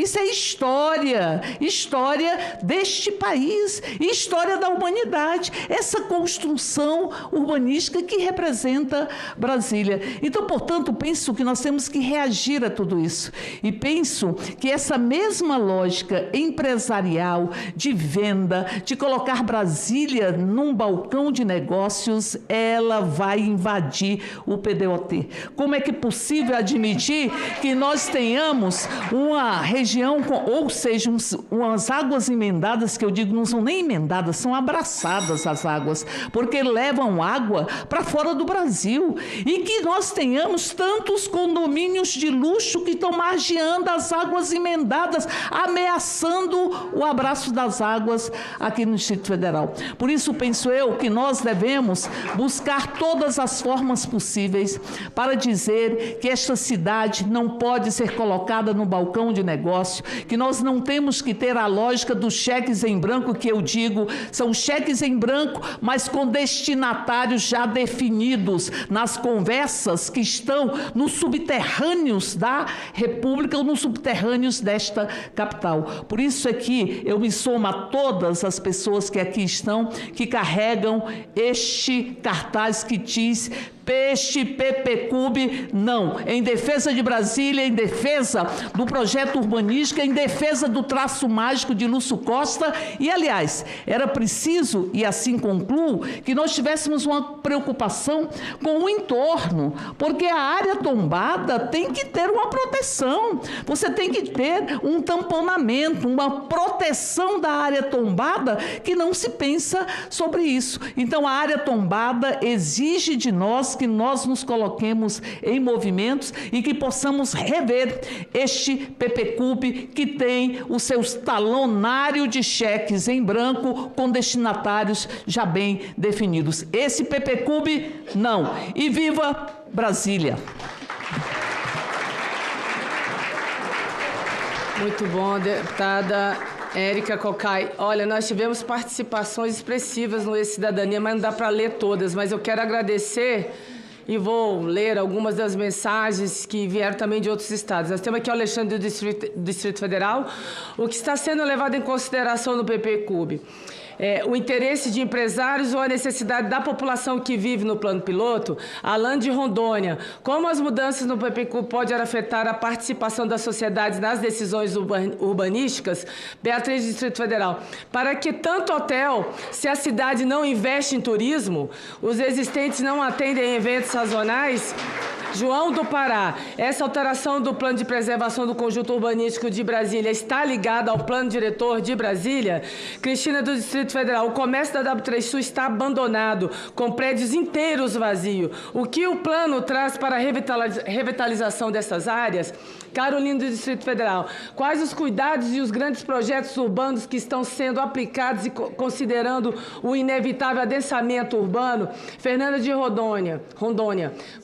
história deste país, história da humanidade, essa construção urbanística que representa Brasília. Então, portanto, penso que nós temos que reagir a tudo isso. E penso que essa mesma lógica empresarial de venda, de colocar Brasília num balcão de negócios, ela ela vai invadir o PDOT? Como é que é possível admitir que nós tenhamos uma região, ou seja, umas águas emendadas, que eu digo não são nem emendadas, são abraçadas as águas, porque levam água para fora do Brasil, e que nós tenhamos tantos condomínios de luxo que estão margeando as águas emendadas, ameaçando o abraço das águas aqui no Distrito Federal. Por isso, penso eu que nós devemos buscar todas as formas possíveis para dizer que esta cidade não pode ser colocada no balcão de negócio, que nós não temos que ter a lógica dos cheques em branco, que eu digo, são cheques em branco, mas com destinatários já definidos nas conversas que estão nos subterrâneos da República ou nos subterrâneos desta capital. Por isso é que eu me somo a todas as pessoas que aqui estão, que carregam este cartaz que diz: Peixe PPCub, não. Em defesa de Brasília, em defesa do projeto urbanístico, em defesa do traço mágico de Lúcio Costa. E, aliás, era preciso, e assim concluo, que nós tivéssemos uma preocupação com o entorno, porque a área tombada tem que ter uma proteção. Você tem que ter um tamponamento, uma proteção da área tombada, que não se pensa sobre isso. Então, a área tombada exige de nós que nós nos coloquemos em movimentos e que possamos rever este PPCub, que tem os seus talonários de cheques em branco com destinatários já bem definidos. Esse PPCub, não. E viva Brasília! Muito bom, deputada Érica Cocai. Olha, nós tivemos participações expressivas no E-Cidadania, mas não dá para ler todas, mas eu quero agradecer e vou ler algumas das mensagens que vieram também de outros estados. Nós temos aqui o Alexandre do Distrito Federal, o que está sendo levado em consideração no PPCub. O interesse de empresários ou a necessidade da população que vive no plano piloto. Alan de Rondônia, como as mudanças no PPCub podem afetar a participação da sociedade nas decisões urbanísticas? Beatriz, Distrito Federal, para que tanto hotel, se a cidade não investe em turismo, os existentes não atendem a eventos sazonais? João do Pará, essa alteração do plano de preservação do conjunto urbanístico de Brasília está ligada ao plano diretor de Brasília? Cristina do Distrito Federal, o comércio da W3 Sul está abandonado, com prédios inteiros vazios. O que o plano traz para a revitalização dessas áreas? Carolina do Distrito Federal, quais os cuidados e os grandes projetos urbanos que estão sendo aplicados e considerando o inevitável adensamento urbano? Fernanda de Rondônia,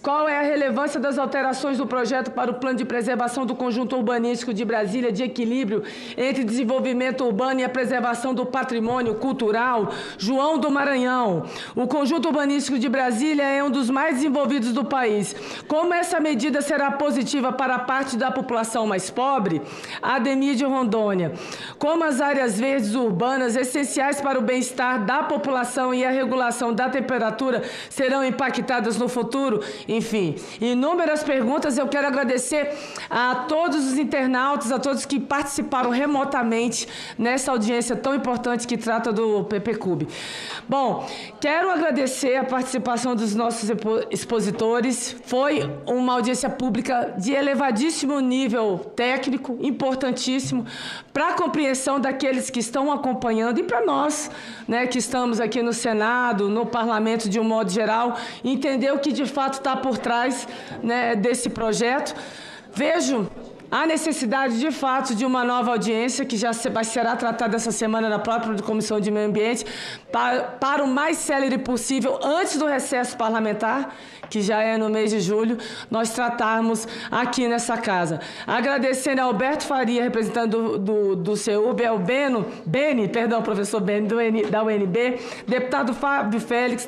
qual é a relevância das alterações do projeto para o plano de preservação do conjunto urbanístico de Brasília de equilíbrio entre desenvolvimento urbano e a preservação do patrimônio cultural? João do Maranhão, o conjunto urbanístico de Brasília é um dos mais desenvolvidos do país. Como essa medida será positiva para a parte da população mais pobre? Ademir de Rondônia, como as áreas verdes urbanas essenciais para o bem-estar da população e a regulação da temperatura serão impactadas no futuro? Enfim, inúmeras perguntas. Eu quero agradecer a todos os internautas, a todos que participaram remotamente nessa audiência tão importante que trata do PPCub. Bom, quero agradecer a participação dos nossos expositores. Foi uma audiência pública de elevadíssimo nível técnico, importantíssimo, para a compreensão daqueles que estão acompanhando e para nós, né, que estamos aqui no Senado, no Parlamento de um modo geral, entender o que de fato está por trás, né, desse projeto. Vejo a necessidade, de fato, de uma nova audiência, que já será tratada essa semana na própria Comissão de Meio Ambiente, para o mais célere possível, antes do recesso parlamentar, que já é no mês de julho, nós tratarmos aqui nessa casa. Agradecendo a Alberto Faria, representante do CEUB, ao professor Beni, da UNB, deputado Fábio Félix,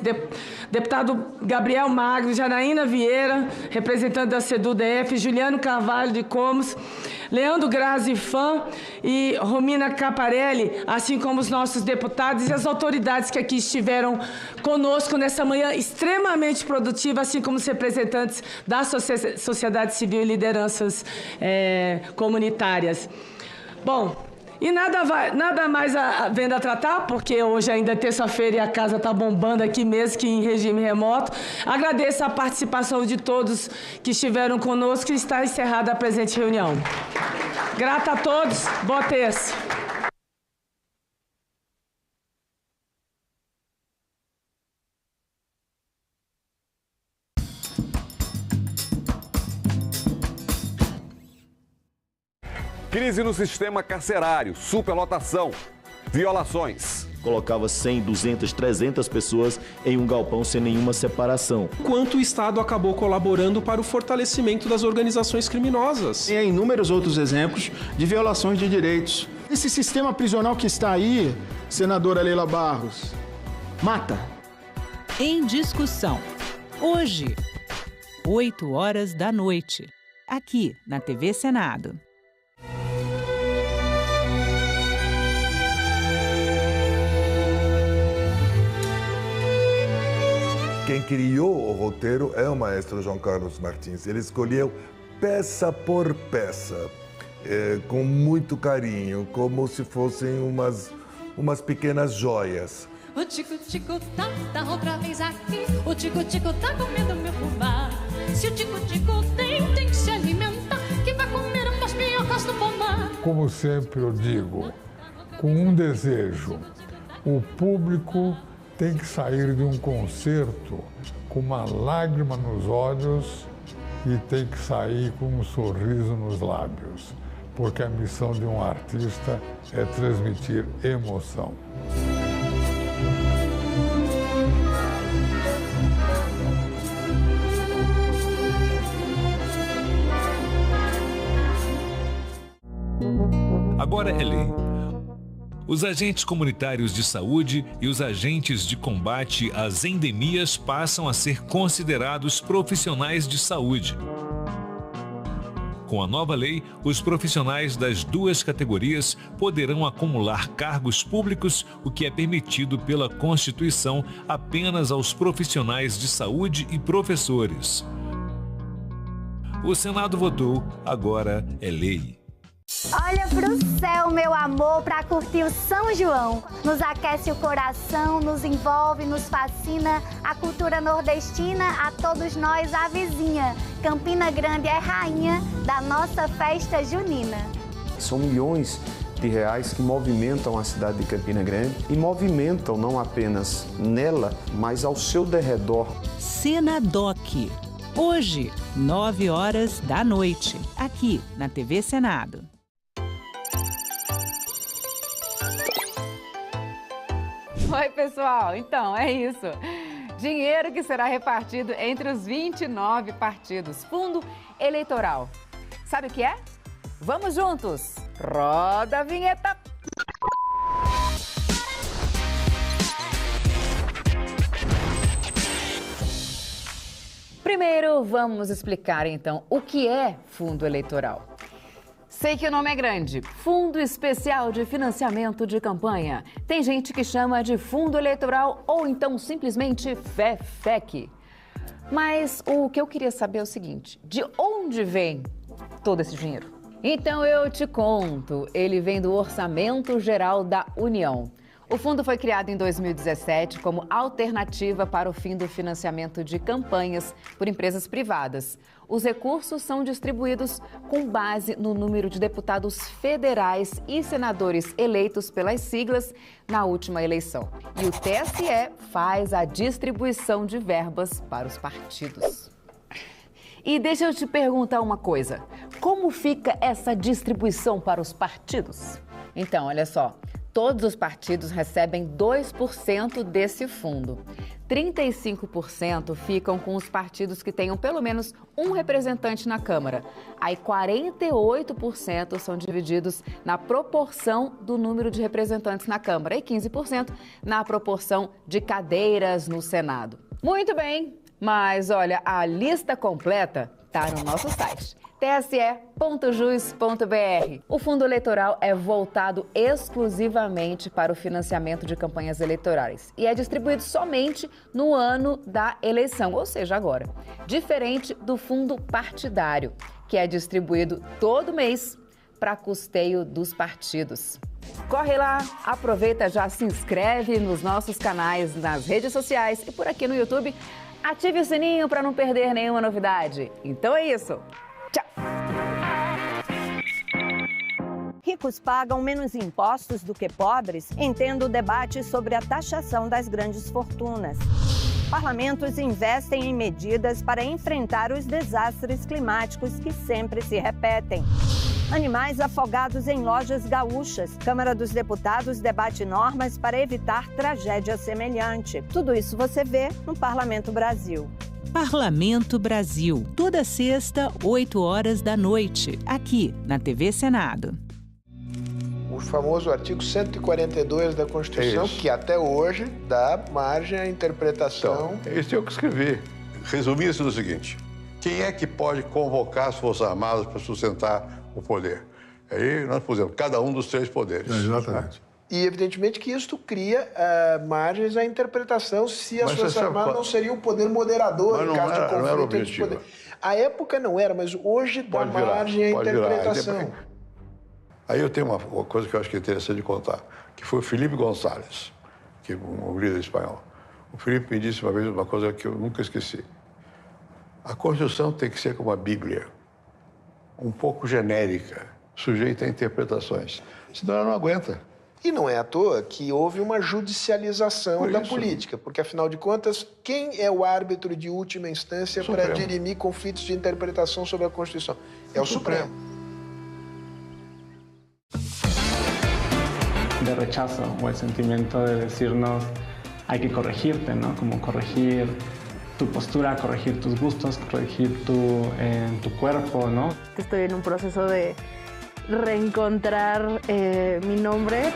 deputado Gabriel Magro, Janaína Vieira, representante da CEDU-DF, Juliano Carvalho de Comos, Leandro Grazi Fã e Romina Caparelli, assim como os nossos deputados e as autoridades que aqui estiveram conosco nessa manhã extremamente produtiva, assim como os representantes da sociedade civil e lideranças comunitárias. Bom, E nada mais vendo a tratar, porque hoje ainda é terça-feira e a casa está bombando aqui mesmo, que em regime remoto. Agradeço a participação de todos que estiveram conosco e está encerrada a presente reunião. Grata a todos, boa terça. Crise no sistema carcerário, superlotação, violações. Colocava 100, 200, 300 pessoas em um galpão sem nenhuma separação. Quanto o Estado acabou colaborando para o fortalecimento das organizações criminosas. E há inúmeros outros exemplos de violações de direitos. Esse sistema prisional que está aí, senadora Leila Barros, mata. Em discussão. Hoje, 20h, aqui na TV Senado. Quem criou o roteiro é o maestro João Carlos Martins. Ele escolheu peça por peça, com muito carinho, como se fossem umas pequenas joias. O tico-tico tá outra vez aqui. O tico-tico tá comendo meu fubá. Se o tico-tico tem que se alimentar, que vai comer umas minhocas no pomar. Como sempre eu digo, com um desejo, o público tem que sair de um concerto com uma lágrima nos olhos e tem que sair com um sorriso nos lábios, porque a missão de um artista é transmitir emoção. Agora é lei. Os agentes comunitários de saúde e os agentes de combate às endemias passam a ser considerados profissionais de saúde. Com a nova lei, os profissionais das duas categorias poderão acumular cargos públicos, o que é permitido pela Constituição apenas aos profissionais de saúde e professores. O Senado votou, agora é lei. Olha pro céu, meu amor, pra curtir o São João. Nos aquece o coração, nos envolve, nos fascina. A cultura nordestina, a todos nós a vizinha. Campina Grande é rainha da nossa festa junina. São milhões de reais que movimentam a cidade de Campina Grande e movimentam não apenas nela, mas ao seu derredor. Senadoc. Hoje, 20h, aqui na TV Senado. Oi, pessoal. Então, é isso. Dinheiro que será repartido entre os 29 partidos. Fundo eleitoral. Sabe o que é? Vamos juntos. Roda a vinheta. Primeiro, vamos explicar, então, o que é fundo eleitoral. Sei que o nome é grande, Fundo Especial de Financiamento de Campanha. Tem gente que chama de fundo eleitoral ou então simplesmente FEFEC. Mas o que eu queria saber é o seguinte, de onde vem todo esse dinheiro? Então eu te conto, ele vem do Orçamento Geral da União. O fundo foi criado em 2017 como alternativa para o fim do financiamento de campanhas por empresas privadas. Os recursos são distribuídos com base no número de deputados federais e senadores eleitos pelas siglas na última eleição. E o TSE faz a distribuição de verbas para os partidos. E deixa eu te perguntar uma coisa, como fica essa distribuição para os partidos? Então, olha só. Todos os partidos recebem 2% desse fundo. 35% ficam com os partidos que tenham pelo menos um representante na Câmara. Aí 48% são divididos na proporção do número de representantes na Câmara e 15% na proporção de cadeiras no Senado. Muito bem, mas olha, a lista completa está no nosso site. tse.jus.br. O fundo eleitoral é voltado exclusivamente para o financiamento de campanhas eleitorais e é distribuído somente no ano da eleição, ou seja, agora. Diferente do fundo partidário, que é distribuído todo mês para custeio dos partidos. Corre lá, aproveita, já se inscreve nos nossos canais nas redes sociais e por aqui no YouTube. Ative o sininho para não perder nenhuma novidade. Então é isso. Tchau! Ricos pagam menos impostos do que pobres? Entenda o debate sobre a taxação das grandes fortunas. Parlamentos investem em medidas para enfrentar os desastres climáticos que sempre se repetem. Animais afogados em lojas gaúchas. Câmara dos Deputados debate normas para evitar tragédia semelhante. Tudo isso você vê no Parlamento Brasil. Parlamento Brasil, toda sexta, 8 horas da noite, aqui na TV Senado. O famoso artigo 142 da Constituição, que até hoje dá margem à interpretação. Então, isso é o que escrevi. Resumir-se no seguinte: quem é que pode convocar as Forças Armadas para sustentar o poder? Aí nós pusemos cada um dos 3 poderes. Exatamente. E, evidentemente, que isto cria margens à interpretação se as Forças Armadas não seriam o poder moderador em caso de conflito entre os poderes. À época não era, mas hoje dá margem à interpretação. Aí eu tenho uma coisa que eu acho que é interessante de contar, que foi o Felipe Gonçalves, que é um líder espanhol. O Felipe me disse uma vez uma coisa que eu nunca esqueci. A Constituição tem que ser como a Bíblia, um pouco genérica, sujeita a interpretações, senão ela não aguenta. E não é à toa que houve uma judicialização da política, porque, afinal de contas, quem é o árbitro de última instância para dirimir conflitos de interpretação sobre a Constituição? É o Supremo. De rechazo o el sentimiento de decirnos hay que corregirte, ¿no? Como corregir tu postura, corregir tus gustos, corregir tu cuerpo, ¿no? Estoy en un proceso de reencontrar mi nombre.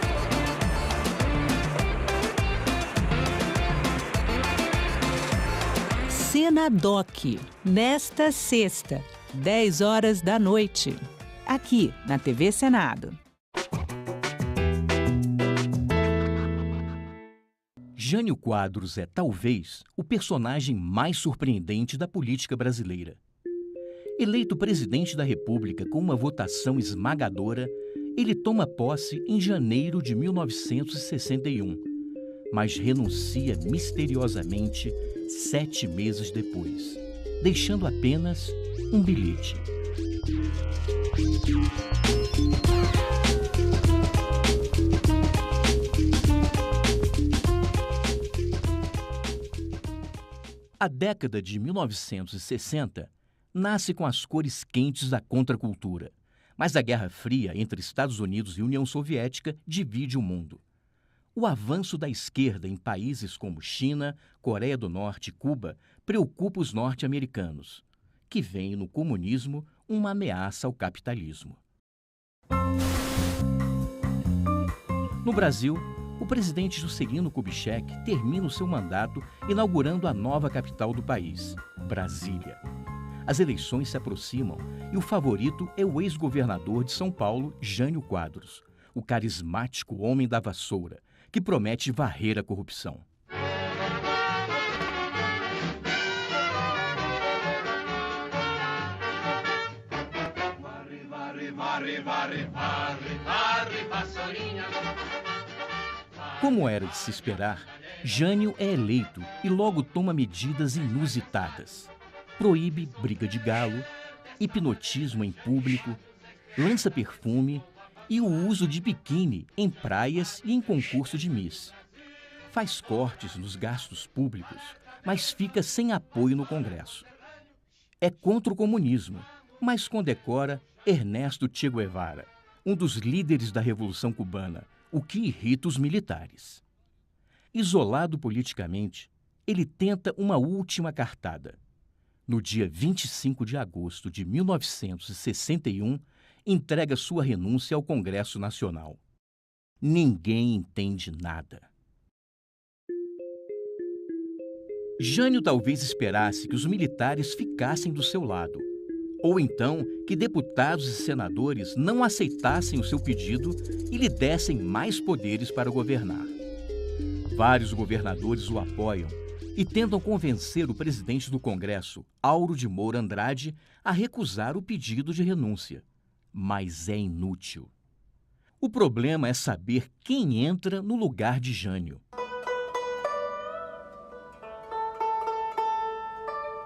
Senadoc, nesta sexta, 10 horas da noite, aqui na TV Senado. Jânio Quadros é, talvez, o personagem mais surpreendente da política brasileira. Eleito presidente da República com uma votação esmagadora, ele toma posse em janeiro de 1961, mas renuncia misteriosamente 7 meses depois, deixando apenas um bilhete. A década de 1960 nasce com as cores quentes da contracultura, mas a Guerra Fria entre Estados Unidos e União Soviética divide o mundo. O avanço da esquerda em países como China, Coreia do Norte e Cuba preocupa os norte-americanos, que veem no comunismo uma ameaça ao capitalismo. No Brasil, o presidente Juscelino Kubitschek termina o seu mandato inaugurando a nova capital do país, Brasília. As eleições se aproximam e o favorito é o ex-governador de São Paulo, Jânio Quadros, o carismático homem da vassoura, que promete varrer a corrupção. Como era de se esperar, Jânio é eleito e logo toma medidas inusitadas. Proíbe briga de galo, hipnotismo em público, lança perfume e o uso de biquíni em praias e em concurso de Miss. Faz cortes nos gastos públicos, mas fica sem apoio no Congresso. É contra o comunismo, mas condecora Ernesto Che Guevara, um dos líderes da Revolução Cubana, o que irrita os militares. Isolado politicamente, ele tenta uma última cartada. No dia 25 de agosto de 1961, entrega sua renúncia ao Congresso Nacional. Ninguém entende nada. Jânio talvez esperasse que os militares ficassem do seu lado, ou então que deputados e senadores não aceitassem o seu pedido e lhe dessem mais poderes para governar. Vários governadores o apoiam e tentam convencer o presidente do Congresso, Auro de Moura Andrade, a recusar o pedido de renúncia. Mas é inútil. O problema é saber quem entra no lugar de Jânio.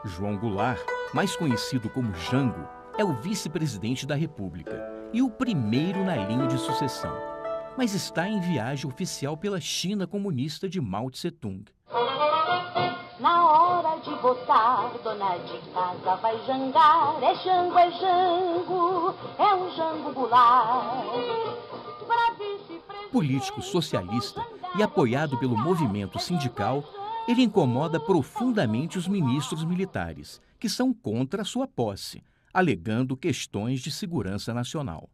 João Goulart, mais conhecido como Jango, é o vice-presidente da República e o primeiro na linha de sucessão, mas está em viagem oficial pela China comunista de Mao Tse-tung. Na hora de votar, dona de casa vai jangar. É Jango, é um Jango Goulart. Político socialista e apoiado pelo movimento sindical, ele incomoda profundamente os ministros militares, que são contra a sua posse, alegando questões de segurança nacional.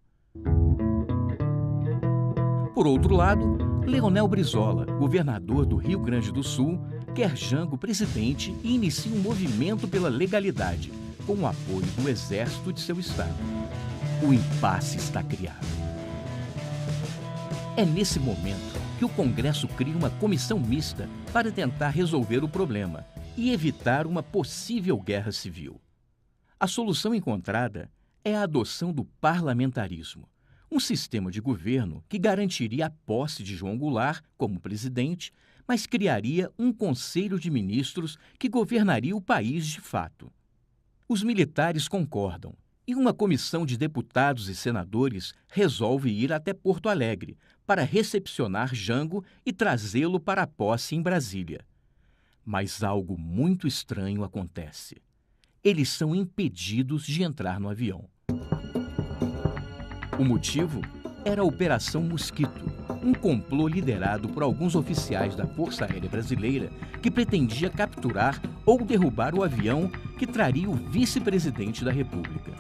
Por outro lado, Leonel Brizola, governador do Rio Grande do Sul, quer Jango presidente e inicia um movimento pela legalidade, com o apoio do exército de seu estado. O impasse está criado. É nesse momento que o Congresso cria uma comissão mista para tentar resolver o problema e evitar uma possível guerra civil. A solução encontrada é a adoção do parlamentarismo, um sistema de governo que garantiria a posse de João Goulart como presidente, mas criaria um conselho de ministros que governaria o país de fato. Os militares concordam e uma comissão de deputados e senadores resolve ir até Porto Alegre para recepcionar Jango e trazê-lo para a posse em Brasília. Mas algo muito estranho acontece. Eles são impedidos de entrar no avião. O motivo era a Operação Mosquito, um complô liderado por alguns oficiais da Força Aérea Brasileira que pretendia capturar ou derrubar o avião que traria o vice-presidente da República.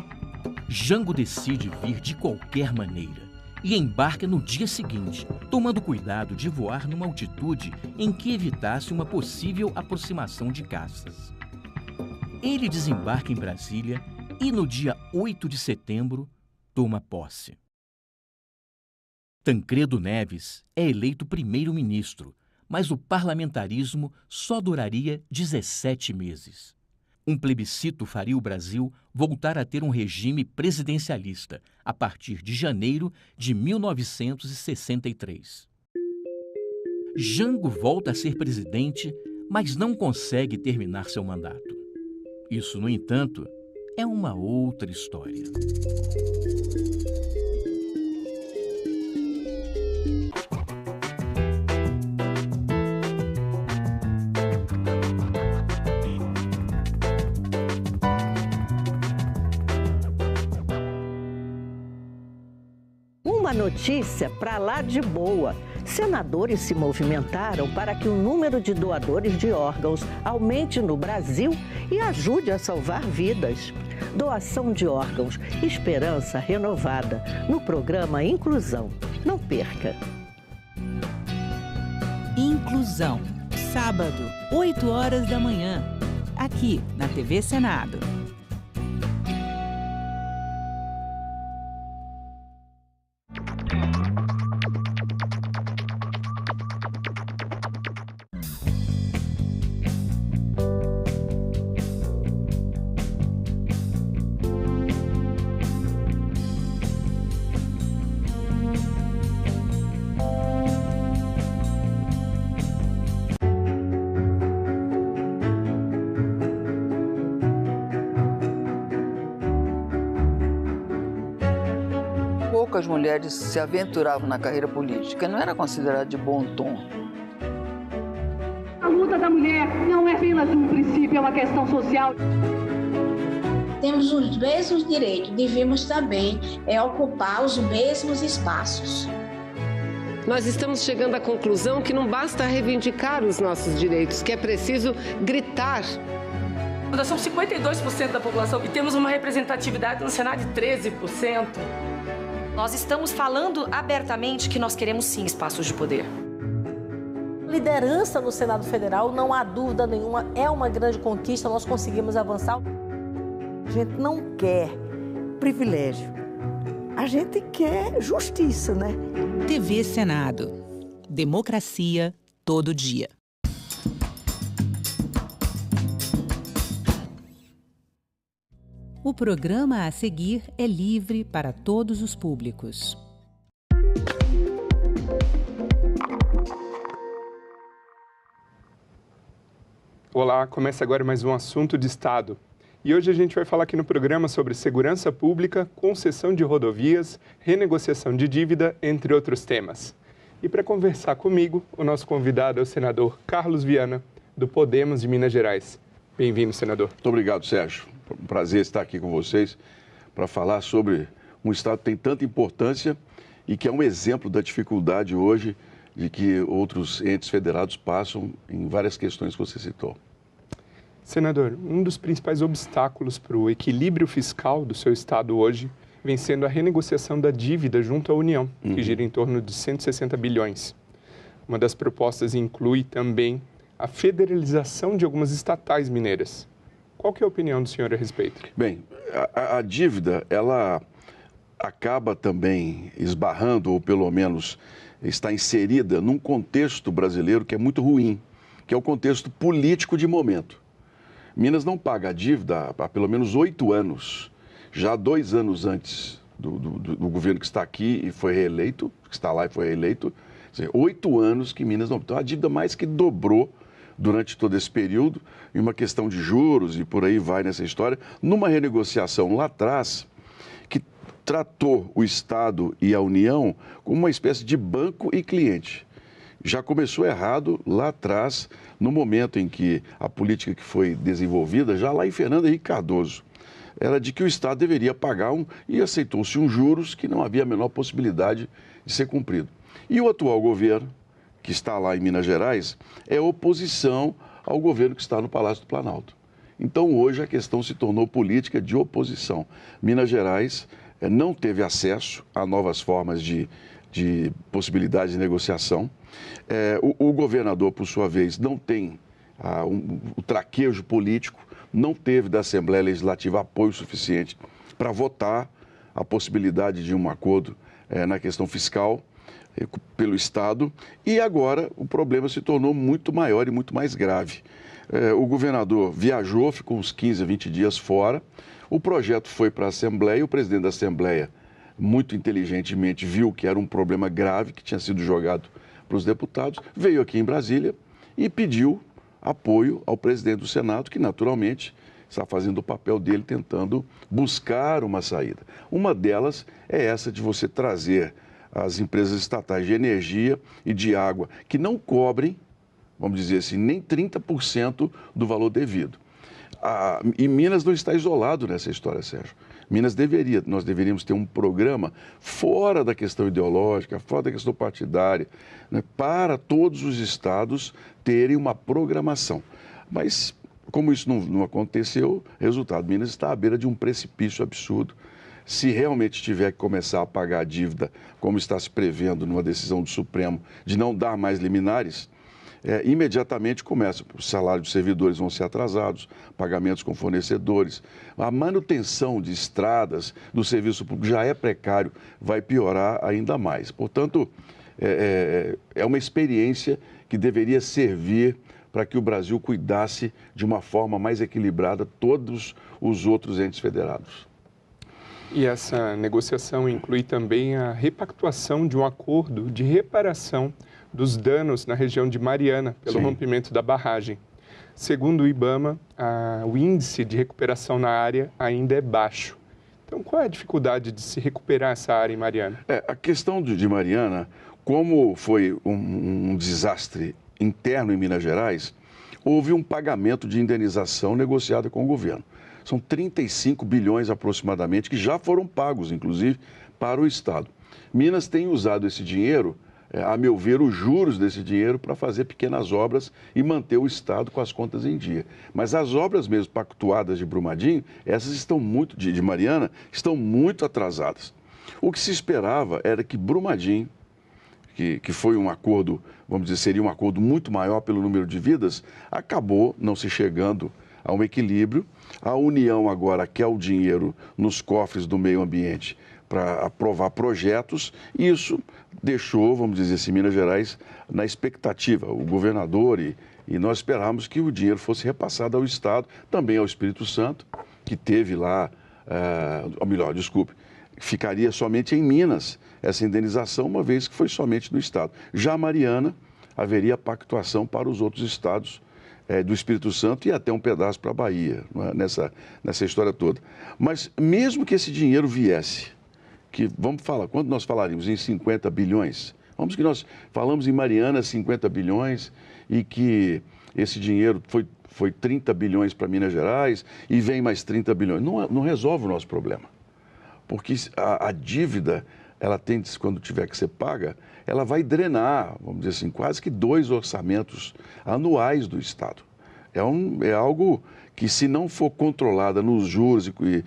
Jango decide vir de qualquer maneira e embarca no dia seguinte, tomando cuidado de voar numa altitude em que evitasse uma possível aproximação de caças. Ele desembarca em Brasília e, no dia 8 de setembro, toma posse. Tancredo Neves é eleito primeiro-ministro, mas o parlamentarismo só duraria 17 meses. Um plebiscito faria o Brasil voltar a ter um regime presidencialista a partir de janeiro de 1963. Jango volta a ser presidente, mas não consegue terminar seu mandato. Isso, no entanto, é uma outra história. Uma notícia para lá de boa. Senadores se movimentaram para que o número de doadores de órgãos aumente no Brasil e ajude a salvar vidas. Doação de órgãos, esperança renovada, no programa Inclusão. Não perca. Inclusão, sábado, 8 horas da manhã, aqui na TV Senado. Poucas mulheres se aventuravam na carreira política, não era considerado de bom tom. A luta da mulher não é apenas um princípio, é uma questão social. Temos os mesmos direitos, devemos também ocupar os mesmos espaços. Nós estamos chegando à conclusão que não basta reivindicar os nossos direitos, que é preciso gritar. Nós somos 52% da população e temos uma representatividade no Senado de 13%. Nós estamos falando abertamente que nós queremos sim espaços de poder. Liderança no Senado Federal, não há dúvida nenhuma, é uma grande conquista, nós conseguimos avançar. A gente não quer privilégio, a gente quer justiça, né? TV Senado. Democracia todo dia. O programa a seguir é livre para todos os públicos. Olá, começa agora mais um Assunto de Estado. E hoje a gente vai falar aqui no programa sobre segurança pública, concessão de rodovias, renegociação de dívida, entre outros temas. E para conversar comigo, o nosso convidado é o senador Carlos Viana, do Podemos de Minas Gerais. Bem-vindo, senador. Muito obrigado, Sérgio. Um prazer estar aqui com vocês para falar sobre um estado que tem tanta importância e que é um exemplo da dificuldade hoje de que outros entes federados passam em várias questões que você citou. Senador, um dos principais obstáculos para o equilíbrio fiscal do seu estado hoje vem sendo a renegociação da dívida junto à União, que gira em torno de 160 bilhões. Uma das propostas inclui também a federalização de algumas estatais mineiras. Qual que é a opinião do senhor a respeito? Bem, a dívida, ela acaba também esbarrando, ou pelo menos está inserida num contexto brasileiro que é muito ruim, que é o contexto político de momento. Minas não paga a dívida há pelo menos 8 anos, já 2 anos antes do governo que está aqui e foi reeleito, que está lá e foi reeleito, 8 anos que Minas não... Então a dívida mais que dobrou durante todo esse período, em uma questão de juros e por aí vai nessa história, numa renegociação lá atrás, que tratou o Estado e a União como uma espécie de banco e cliente. Já começou errado lá atrás, no momento em que a política que foi desenvolvida, já lá em Fernando Henrique Cardoso, era de que o Estado deveria pagar e aceitou-se juros que não havia a menor possibilidade de ser cumprido. E o atual governo, que está lá em Minas Gerais, é oposição ao governo que está no Palácio do Planalto. Então, hoje, a questão se tornou política de oposição. Minas Gerais não teve acesso a novas formas de possibilidade de negociação. O governador, por sua vez, não tem o traquejo político, não teve da Assembleia Legislativa apoio suficiente para votar a possibilidade de um acordo na questão fiscal pelo Estado. E agora o problema se tornou muito maior e muito mais grave. O governador viajou, ficou uns 15 a 20 dias fora. O projeto foi para a Assembleia, o presidente da Assembleia, muito inteligentemente, viu que era um problema grave que tinha sido jogado para os deputados, veio aqui em Brasília e pediu apoio ao presidente do Senado, que naturalmente está fazendo o papel dele, tentando buscar uma saída. Uma delas é essa de você trazer as empresas estatais de energia e de água, que não cobrem, vamos dizer assim, nem 30% do valor devido. E Minas não está isolado nessa história, Sérgio. Nós deveríamos ter um programa fora da questão ideológica, fora da questão partidária, né, para todos os estados terem uma programação. Mas, como isso não aconteceu, resultado, Minas está à beira de um precipício absurdo. Se realmente tiver que começar a pagar a dívida, como está se prevendo numa decisão do Supremo, de não dar mais liminares, imediatamente começa. Os salários dos servidores vão ser atrasados, pagamentos com fornecedores, a manutenção de estradas do serviço público já é precário, vai piorar ainda mais. Portanto, é uma experiência que deveria servir para que o Brasil cuidasse de uma forma mais equilibrada todos os outros entes federados. E essa negociação inclui também a repactuação de um acordo de reparação dos danos na região de Mariana pelo rompimento da barragem. Segundo o IBAMA, o índice de recuperação na área ainda é baixo. Então, qual é a dificuldade de se recuperar essa área em Mariana? A questão de Mariana, como foi um desastre interno em Minas Gerais, houve um pagamento de indenização negociada com o governo. São 35 bilhões aproximadamente que já foram pagos, inclusive, para o Estado. Minas tem usado esse dinheiro, a meu ver, os juros desse dinheiro para fazer pequenas obras e manter o Estado com as contas em dia. Mas as obras mesmo pactuadas de Brumadinho, essas estão muito, de Mariana, estão muito atrasadas. O que se esperava era que Brumadinho, que foi um acordo, vamos dizer, seria um acordo muito maior pelo número de vidas, acabou não se chegando a um equilíbrio. A União agora quer o dinheiro nos cofres do meio ambiente para aprovar projetos, e isso deixou, vamos dizer assim, Minas Gerais na expectativa. O governador e nós esperávamos que o dinheiro fosse repassado ao Estado, também ao Espírito Santo, que teve lá, ou melhor, desculpe, ficaria somente em Minas essa indenização, uma vez que foi somente no Estado. Já Mariana, haveria pactuação para os outros estados do Espírito Santo e até um pedaço para a Bahia, nessa história toda. Mas mesmo que esse dinheiro viesse, que vamos falar, quando nós falaríamos em 50 bilhões, vamos que nós falamos em Mariana 50 bilhões e que esse dinheiro foi 30 bilhões para Minas Gerais e vem mais 30 bilhões. Não resolve o nosso problema. Porque a dívida, ela tende, quando tiver que ser paga, ela vai drenar, vamos dizer assim, quase que 2 orçamentos anuais do Estado. É algo que, se não for controlada nos juros e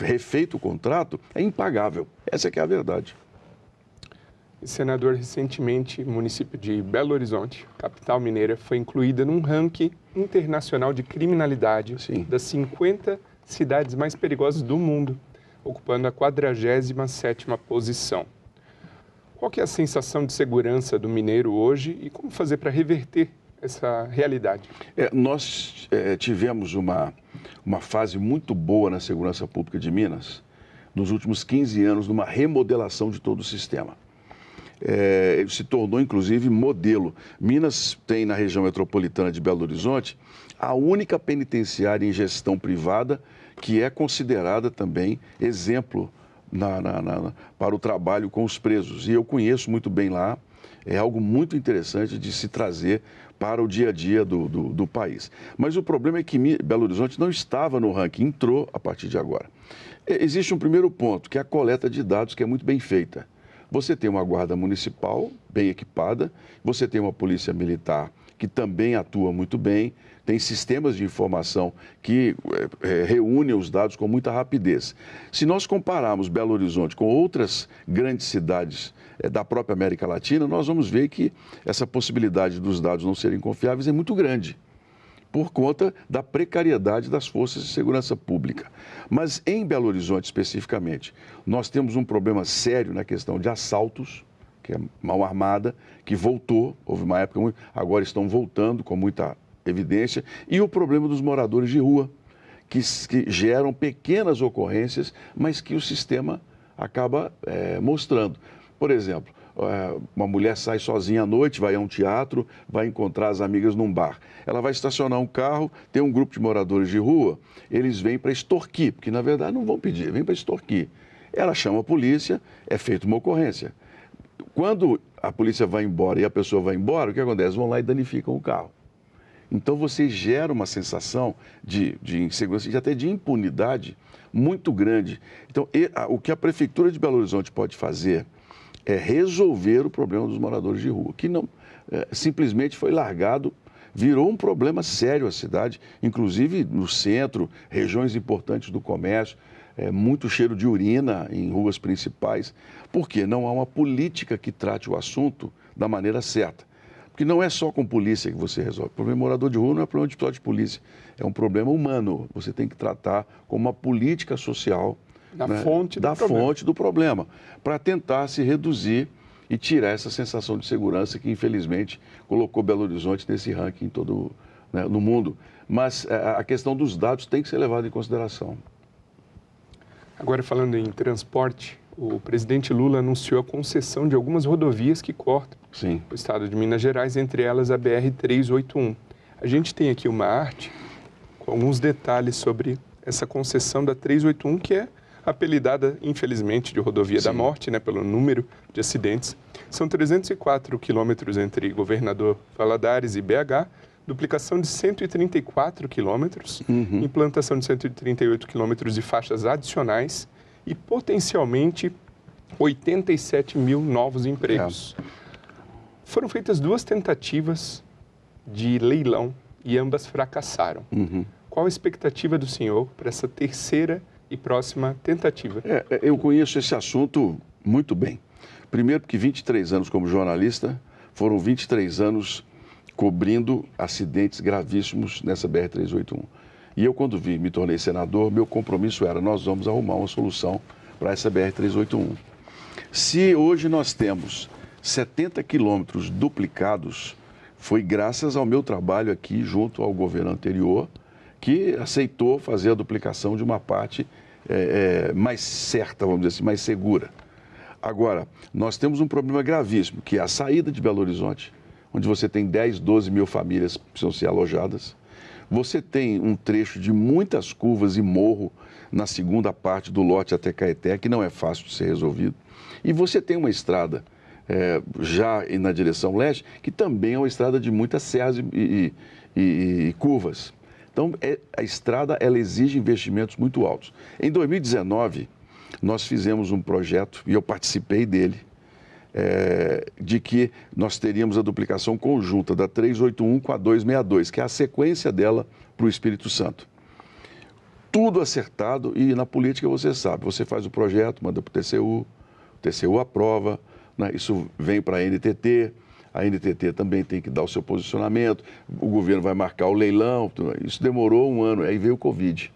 refeito o contrato, é impagável. Essa que é a verdade. Senador, recentemente, o município de Belo Horizonte, capital mineira, foi incluída num ranking internacional de criminalidade das 50 cidades mais perigosas do mundo, ocupando a 47ª posição. Qual que é a sensação de segurança do mineiro hoje e como fazer para reverter essa realidade? Nós tivemos uma fase muito boa na segurança pública de Minas, nos últimos 15 anos, numa remodelação de todo o sistema. Ele se tornou, inclusive, modelo. Minas tem, na região metropolitana de Belo Horizonte, a única penitenciária em gestão privada que é considerada também exemplo para o trabalho com os presos. E eu conheço muito bem lá, é algo muito interessante de se trazer para o dia a dia do país. Mas o problema é que Belo Horizonte não estava no ranking, entrou a partir de agora. Existe um primeiro ponto, que é a coleta de dados, que é muito bem feita. Você tem uma guarda municipal bem equipada, você tem uma polícia militar que também atua muito bem, tem sistemas de informação que reúnem os dados com muita rapidez. Se nós compararmos Belo Horizonte com outras grandes cidades da própria América Latina, nós vamos ver que essa possibilidade dos dados não serem confiáveis é muito grande, por conta da precariedade das forças de segurança pública. Mas em Belo Horizonte, especificamente, nós temos um problema sério na questão de assaltos, que é mal armada, que voltou, houve uma época, agora estão voltando com muita evidência, e o problema dos moradores de rua, que geram pequenas ocorrências, mas que o sistema acaba mostrando. Por exemplo, uma mulher sai sozinha à noite, vai a um teatro, vai encontrar as amigas num bar. Ela vai estacionar um carro, tem um grupo de moradores de rua, eles vêm para extorquir, porque na verdade não vão pedir, vêm para extorquir. Ela chama a polícia, é feita uma ocorrência. Quando a polícia vai embora e a pessoa vai embora, o que acontece? Vão lá e danificam o carro. Então você gera uma sensação de insegurança e até de impunidade muito grande. Então o que a Prefeitura de Belo Horizonte pode fazer é resolver o problema dos moradores de rua, que não simplesmente foi largado, virou um problema sério a cidade, inclusive no centro, regiões importantes do comércio, muito cheiro de urina em ruas principais, porque não há uma política que trate o assunto da maneira certa. Porque não é só com polícia que você resolve. O problema morador de rua não é problema de polícia, é um problema humano. Você tem que tratar como uma política social fonte do problema, para tentar se reduzir e tirar essa sensação de segurança que, infelizmente, colocou Belo Horizonte nesse ranking todo no mundo. Mas a questão dos dados tem que ser levada em consideração. Agora, falando em transporte, o presidente Lula anunciou a concessão de algumas rodovias que cortam o estado de Minas Gerais, entre elas a BR-381. A gente tem aqui uma arte com alguns detalhes sobre essa concessão da 381, que é apelidada, infelizmente, de rodovia da morte, pelo número de acidentes. São 304 quilômetros entre Governador Valadares e BH, duplicação de 134 quilômetros, implantação de 138 quilômetros de faixas adicionais e, potencialmente, 87 mil novos empregos. Foram feitas 2 tentativas de leilão e ambas fracassaram. Qual a expectativa do senhor para essa terceira e próxima tentativa? Eu conheço esse assunto muito bem. Primeiro porque 23 anos como jornalista, foram 23 anos cobrindo acidentes gravíssimos nessa BR-381. E eu, quando me tornei senador, meu compromisso era: nós vamos arrumar uma solução para essa BR-381. Se hoje nós temos 70 quilômetros duplicados, foi graças ao meu trabalho aqui junto ao governo anterior, que aceitou fazer a duplicação de uma parte mais certa, vamos dizer assim, mais segura. Agora, nós temos um problema gravíssimo, que é a saída de Belo Horizonte onde você tem 10, 12 mil famílias que precisam ser alojadas. Você tem um trecho de muitas curvas e morro na segunda parte do lote até Caeté, que não é fácil de ser resolvido. E você tem uma estrada já na direção leste, que também é uma estrada de muitas serras e curvas. Então, a estrada ela exige investimentos muito altos. Em 2019, nós fizemos um projeto, e eu participei dele, de que nós teríamos a duplicação conjunta da 381 com a 262, que é a sequência dela para o Espírito Santo. Tudo acertado, e na política você sabe, você faz o projeto, manda para o TCU aprova, né? Isso vem para a NTT também tem que dar o seu posicionamento, o governo vai marcar o leilão, isso demorou um ano, aí veio o Covid.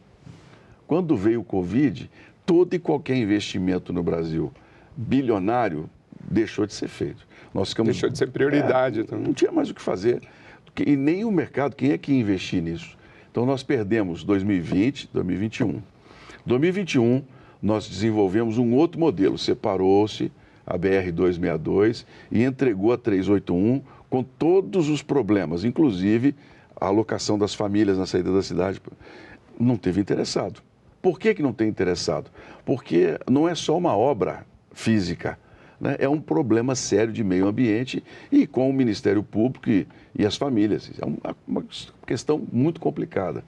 Quando veio o Covid, todo e qualquer investimento no Brasil bilionário deixou de ser feito. Deixou de ser prioridade também. Não tinha mais o que fazer, e nem o mercado, quem é que ia investir nisso? Então nós perdemos 2020, 2021. 2021 nós desenvolvemos um outro modelo, separou-se a BR-262 e entregou a 381 com todos os problemas, inclusive a alocação das famílias na saída da cidade. Não teve interessado. Por que não tem interessado? Porque não é só uma obra física, né? É um problema sério de meio ambiente e com o Ministério Público e as famílias. É uma questão muito complicada.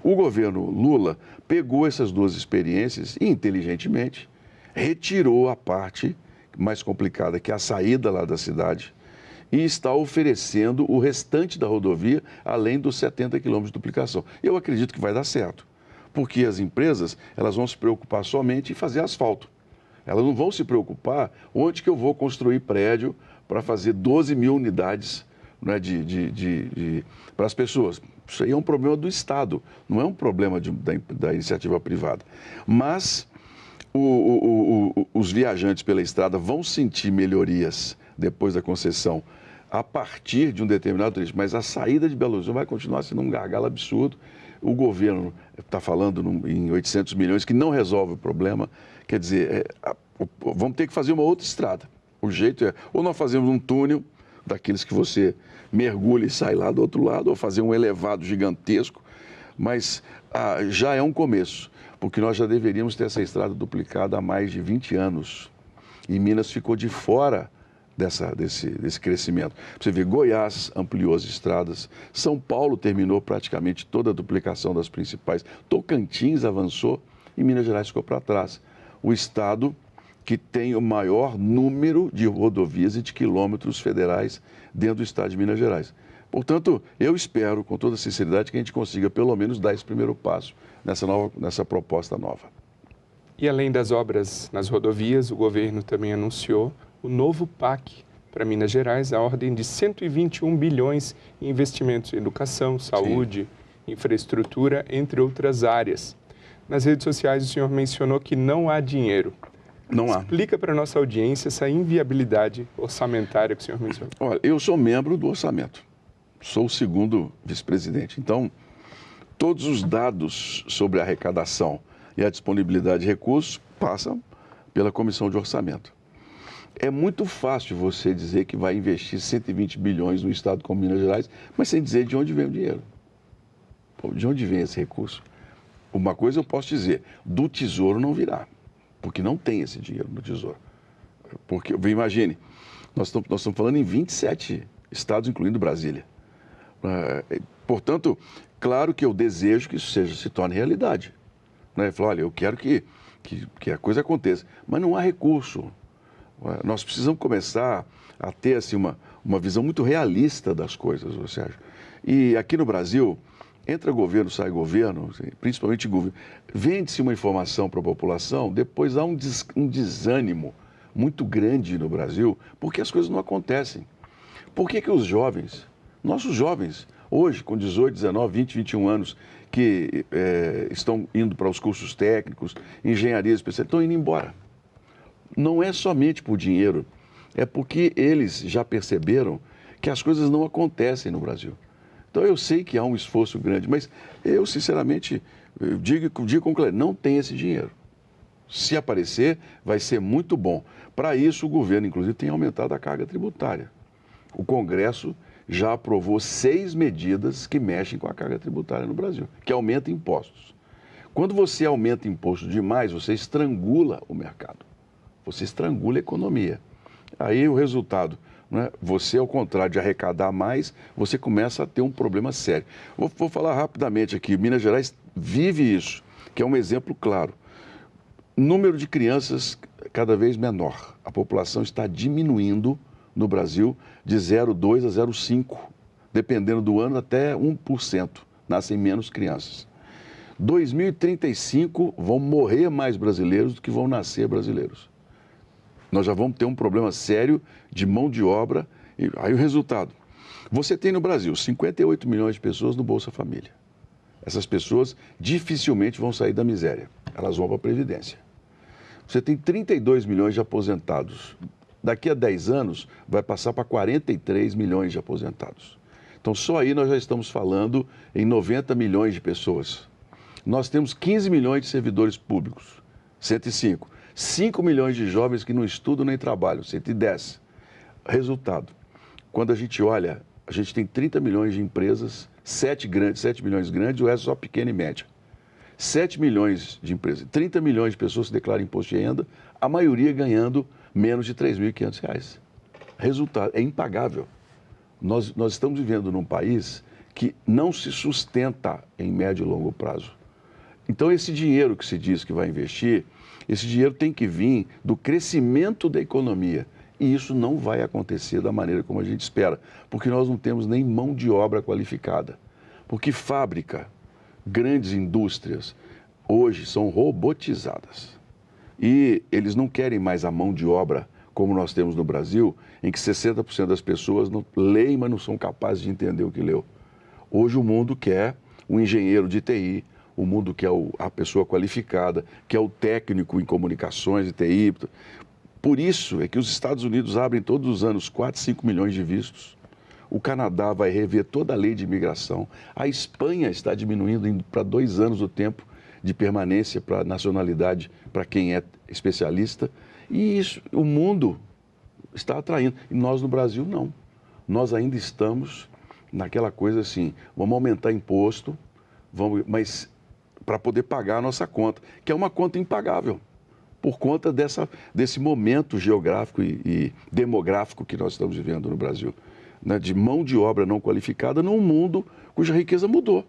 O governo Lula pegou essas duas experiências e, inteligentemente, retirou a parte mais complicada, que é a saída lá da cidade, e está oferecendo o restante da rodovia, além dos 70 quilômetros de duplicação. Eu acredito que vai dar certo, porque as empresas elas vão se preocupar somente em fazer asfalto. Elas não vão se preocupar onde que eu vou construir prédio para fazer 12 mil unidades, né, para as pessoas. Isso aí é um problema do Estado, não é um problema da iniciativa privada. Mas os viajantes pela estrada vão sentir melhorias depois da concessão a partir de um determinado trecho, mas a saída de Belo Horizonte vai continuar sendo um gargalo absurdo. O governo está falando em 800 milhões, que não resolve o problema. Quer dizer, vamos ter que fazer uma outra estrada. O jeito é, ou nós fazemos um túnel, daqueles que você mergulha e sai lá do outro lado, ou fazer um elevado gigantesco, mas já é um começo, porque nós já deveríamos ter essa estrada duplicada há mais de 20 anos. E Minas ficou de fora desse crescimento. Você vê, Goiás ampliou as estradas, São Paulo terminou praticamente toda a duplicação das principais, Tocantins avançou e Minas Gerais ficou para trás. O estado que tem o maior número de rodovias e de quilômetros federais dentro do estado de Minas Gerais. Portanto, eu espero, com toda sinceridade, que a gente consiga pelo menos dar esse primeiro passo nessa proposta nova. E além das obras nas rodovias, o governo também anunciou o novo PAC para Minas Gerais, a ordem de 121 bilhões em investimentos em educação, saúde, infraestrutura, entre outras áreas. Nas redes sociais, o senhor mencionou que não há dinheiro. Não há. Explica para a nossa audiência essa inviabilidade orçamentária que o senhor mencionou. Olha, eu sou membro do orçamento. Sou o segundo vice-presidente. Então, todos os dados sobre a arrecadação e a disponibilidade de recursos passam pela Comissão de Orçamento. É muito fácil você dizer que vai investir 120 bilhões no estado como Minas Gerais, mas sem dizer de onde vem o dinheiro. De onde vem esse recurso? Uma coisa eu posso dizer, do Tesouro não virá, porque não tem esse dinheiro no Tesouro. Porque, imagine, nós estamos falando em 27 estados, incluindo Brasília. Portanto, claro que eu desejo que isso se torne realidade. Né? Falar, olha, eu quero que a coisa aconteça, mas não há recurso. Nós precisamos começar a ter assim, uma visão muito realista das coisas, Sérgio. E aqui no Brasil, entra governo, sai governo, principalmente governo, vende-se uma informação para a população, depois há um desânimo muito grande no Brasil, porque as coisas não acontecem. Por que os jovens, nossos jovens, hoje com 18, 19, 20, 21 anos, que estão indo para os cursos técnicos, engenharia especial, estão indo embora? Não é somente por dinheiro, é porque eles já perceberam que as coisas não acontecem no Brasil. Então eu sei que há um esforço grande, mas eu sinceramente digo com clareza, não tem esse dinheiro. Se aparecer, vai ser muito bom. Para isso o governo, inclusive, tem aumentado a carga tributária. O Congresso já aprovou 6 medidas que mexem com a carga tributária no Brasil, que aumenta impostos. Quando você aumenta imposto demais, você estrangula o mercado, você estrangula a economia. Aí o resultado, né? Você, ao contrário de arrecadar mais, você começa a ter um problema sério. Vou falar rapidamente aqui, Minas Gerais vive isso, que é um exemplo claro. Número de crianças cada vez menor. A população está diminuindo no Brasil de 0,2 a 0,5, dependendo do ano, até 1%. Nascem menos crianças. 2035 vão morrer mais brasileiros do que vão nascer brasileiros. Nós já vamos ter um problema sério de mão de obra. E aí o resultado. Você tem no Brasil 58 milhões de pessoas no Bolsa Família. Essas pessoas dificilmente vão sair da miséria. Elas vão para a Previdência. Você tem 32 milhões de aposentados. Daqui a 10 anos, vai passar para 43 milhões de aposentados. Então, só aí nós já estamos falando em 90 milhões de pessoas. Nós temos 15 milhões de servidores públicos, 105. 5 milhões de jovens que não estudam nem trabalham, 110. Resultado, quando a gente olha, a gente tem 30 milhões de empresas, 7 milhões grandes, o resto só pequena e média. 7 milhões de empresas, 30 milhões de pessoas que declaram imposto de renda, a maioria ganhando menos de R$ 3.500. Resultado, é impagável. Nós estamos vivendo num país que não se sustenta em médio e longo prazo. Então, esse dinheiro que se diz que vai investir, esse dinheiro tem que vir do crescimento da economia. E isso não vai acontecer da maneira como a gente espera, porque nós não temos nem mão de obra qualificada. Porque fábrica, grandes indústrias, hoje são robotizadas. E eles não querem mais a mão de obra como nós temos no Brasil, em que 60% das pessoas não leem, mas não são capazes de entender o que leu. Hoje o mundo quer um engenheiro de TI, o mundo quer a pessoa qualificada, quer o técnico em comunicações de TI. Por isso é que os Estados Unidos abrem todos os anos 4, 5 milhões de vistos. O Canadá vai rever toda a lei de imigração. A Espanha está diminuindo para 2 anos o tempo de permanência para nacionalidade para quem é especialista. E isso, o mundo está atraindo. E nós no Brasil não. Nós ainda estamos naquela coisa assim, vamos aumentar imposto, mas para poder pagar a nossa conta, que é uma conta impagável, por conta desse momento geográfico e demográfico que nós estamos vivendo no Brasil, né, de mão de obra não qualificada num mundo cuja riqueza mudou.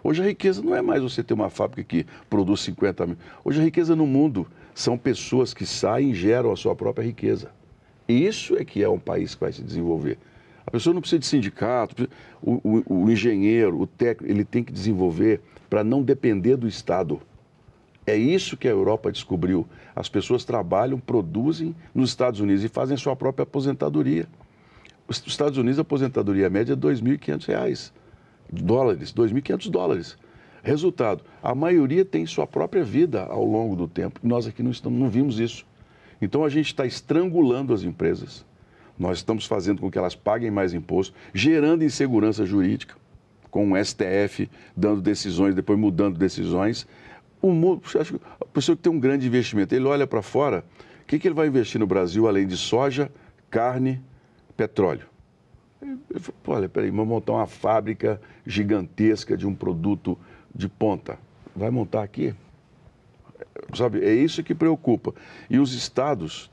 Hoje a riqueza não é mais você ter uma fábrica que produz 50 mil. Hoje a riqueza no mundo são pessoas que saem e geram a sua própria riqueza. Isso é que é um país que vai se desenvolver. A pessoa não precisa de sindicato, o engenheiro, o técnico, ele tem que desenvolver para não depender do Estado. É isso que a Europa descobriu. As pessoas trabalham, produzem nos Estados Unidos e fazem a sua própria aposentadoria. Os Estados Unidos, a aposentadoria média é R$2.500. $2.500. Resultado, a maioria tem sua própria vida ao longo do tempo. Nós aqui não vimos isso. Então a gente está estrangulando as empresas. Nós estamos fazendo com que elas paguem mais imposto, gerando insegurança jurídica, com o STF dando decisões, depois mudando decisões. A pessoa que tem um grande investimento, ele olha para fora, o que ele vai investir no Brasil além de soja, carne, petróleo? Ele fala, olha, peraí, vamos montar uma fábrica gigantesca de um produto de ponta. Vai montar aqui? Sabe, é isso que preocupa. E os estados,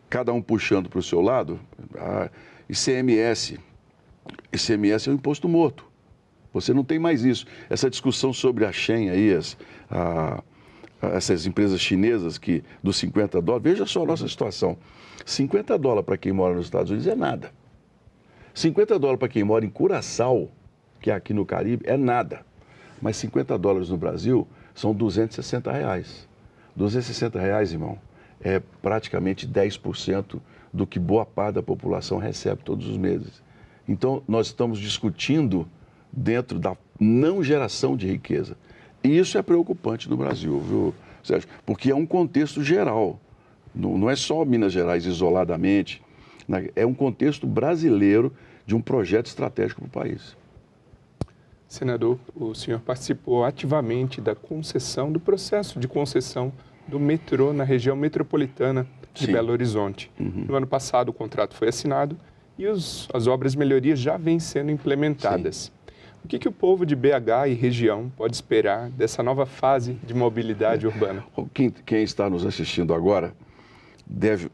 cada um puxando para o seu lado, ICMS é um imposto morto. Você não tem mais isso. Essa discussão sobre a Shen aí, essas empresas chinesas que dos $50, veja só a nossa situação. $50 para quem mora nos Estados Unidos é nada. $50 para quem mora em Curaçao, que é aqui no Caribe, é nada. Mas $50 no Brasil são R$260. R$260, irmão, é praticamente 10% do que boa parte da população recebe todos os meses. Então, nós estamos discutindo dentro da não geração de riqueza. E isso é preocupante no Brasil, viu, Sérgio? Porque é um contexto geral. Não é só Minas Gerais isoladamente, é um contexto brasileiro de um projeto estratégico para o país. Senador, o senhor participou ativamente do processo de concessão do metrô na região metropolitana de Belo Horizonte. No ano passado, o contrato foi assinado e as obras de melhoria já vêm sendo implementadas. Sim. O que o povo de BH e região pode esperar dessa nova fase de mobilidade urbana? Quem está nos assistindo agora deve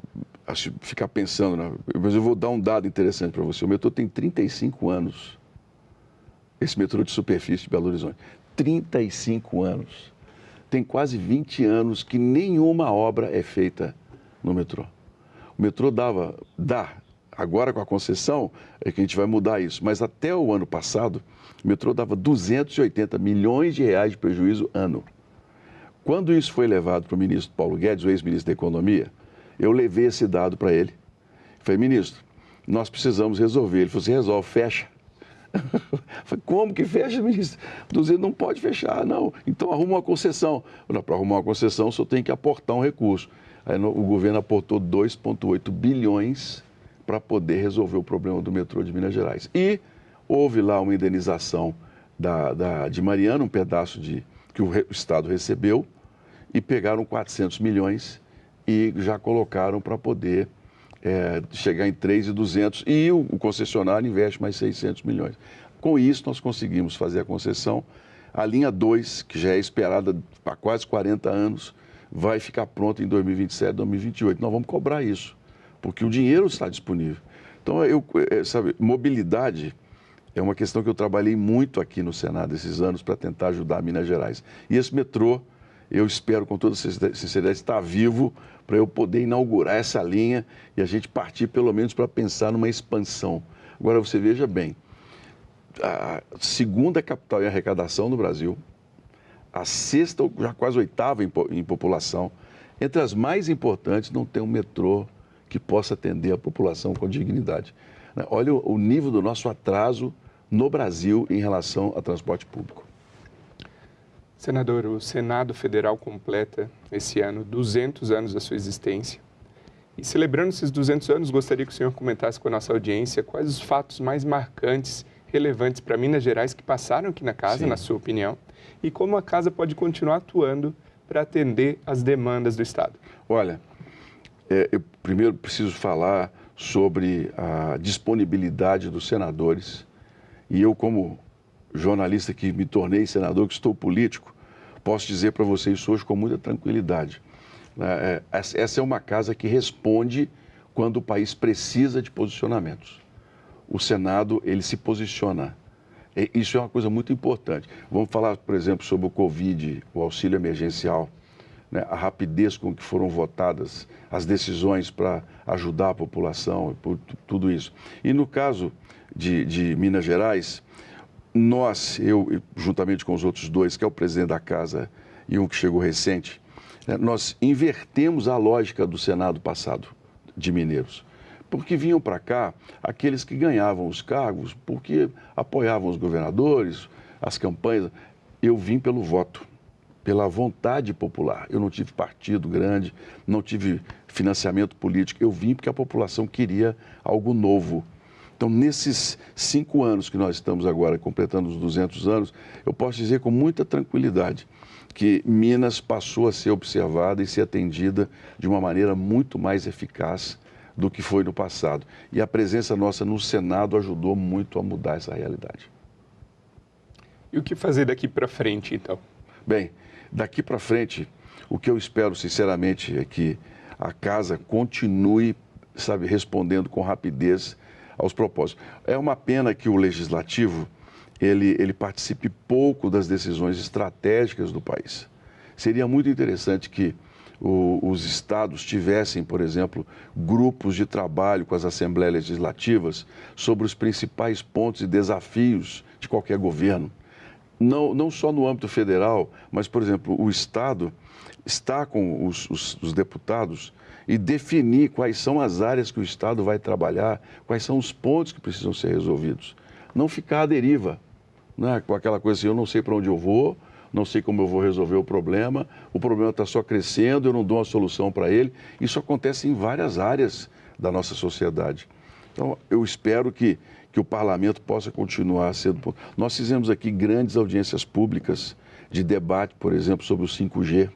ficar pensando, né? Mas eu vou dar um dado interessante para você. O metrô tem 35 anos, esse metrô de superfície de Belo Horizonte. 35 anos. Tem quase 20 anos que nenhuma obra é feita no metrô. O metrô dá, agora com a concessão é que a gente vai mudar isso, mas até o ano passado, o metrô dava 280 milhões de reais de prejuízo ano. Quando isso foi levado para o ministro Paulo Guedes, o ex-ministro da Economia, eu levei esse dado para ele. Falei, ministro, nós precisamos resolver. Ele falou assim, resolve, fecha. Falei, como que fecha, ministro? 200 não pode fechar, não. Então arruma uma concessão. Para arrumar uma concessão, o senhor tem que aportar um recurso. Aí o governo aportou 2,8 bilhões para poder resolver o problema do metrô de Minas Gerais. E houve lá uma indenização de Mariana, um pedaço que o Estado recebeu, e pegaram 400 milhões e já colocaram para poder chegar em 3.200 e o concessionário investe mais 600 milhões. Com isso, nós conseguimos fazer a concessão. A linha 2, que já é esperada há quase 40 anos, vai ficar pronta em 2027, 2028. Nós vamos cobrar isso, porque o dinheiro está disponível. Então, sabe, mobilidade é uma questão que eu trabalhei muito aqui no Senado esses anos para tentar ajudar Minas Gerais. E esse metrô, eu espero com toda sinceridade estar vivo para eu poder inaugurar essa linha e a gente partir pelo menos para pensar numa expansão. Agora, você veja bem, a segunda capital em arrecadação do Brasil, a sexta, já quase oitava em população, entre as mais importantes, não tem um metrô que possa atender a população com dignidade. Olha o nível do nosso atraso no Brasil em relação a transporte público. Senador, o Senado Federal completa esse ano 200 anos da sua existência. E celebrando esses 200 anos, gostaria que o senhor comentasse com a nossa audiência quais os fatos mais marcantes, relevantes para Minas Gerais que passaram aqui na casa, na sua opinião, e como a casa pode continuar atuando para atender às demandas do Estado. Olha, eu primeiro preciso falar sobre a disponibilidade dos senadores. E eu, como jornalista que me tornei senador, que estou político, posso dizer para vocês isso hoje com muita tranquilidade. Essa é uma casa que responde quando o país precisa de posicionamentos. O Senado, ele se posiciona. Isso é uma coisa muito importante. Vamos falar, por exemplo, sobre o Covid, o auxílio emergencial, né? A rapidez com que foram votadas as decisões para ajudar a população, por tudo isso. E no caso de Minas Gerais, eu, juntamente com os outros dois, que é o presidente da casa e um que chegou recente, nós invertemos a lógica do Senado passado de mineiros. Porque vinham para cá aqueles que ganhavam os cargos, porque apoiavam os governadores, as campanhas. Eu vim pelo voto, pela vontade popular. Eu não tive partido grande, não tive financiamento político. Eu vim porque a população queria algo novo. Então, nesses 5 anos que nós estamos agora completando os 200 anos, eu posso dizer com muita tranquilidade que Minas passou a ser observada e ser atendida de uma maneira muito mais eficaz do que foi no passado. E a presença nossa no Senado ajudou muito a mudar essa realidade. E o que fazer daqui para frente, então? Bem, daqui para frente, o que eu espero, sinceramente, é que a casa continue, sabe, respondendo com rapidez aos propósitos. É uma pena que o Legislativo, ele participe pouco das decisões estratégicas do país. Seria muito interessante que os estados tivessem, por exemplo, grupos de trabalho com as assembleias legislativas sobre os principais pontos e desafios de qualquer governo. Não só no âmbito federal, mas, por exemplo, o Estado está com os deputados e definir quais são as áreas que o Estado vai trabalhar, quais são os pontos que precisam ser resolvidos. Não ficar à deriva, né? Com aquela coisa assim, eu não sei para onde eu vou, não sei como eu vou resolver o problema está só crescendo, eu não dou uma solução para ele. Isso acontece em várias áreas da nossa sociedade. Então, eu espero que o parlamento possa continuar sendo... Nós fizemos aqui grandes audiências públicas de debate, por exemplo, sobre o 5G.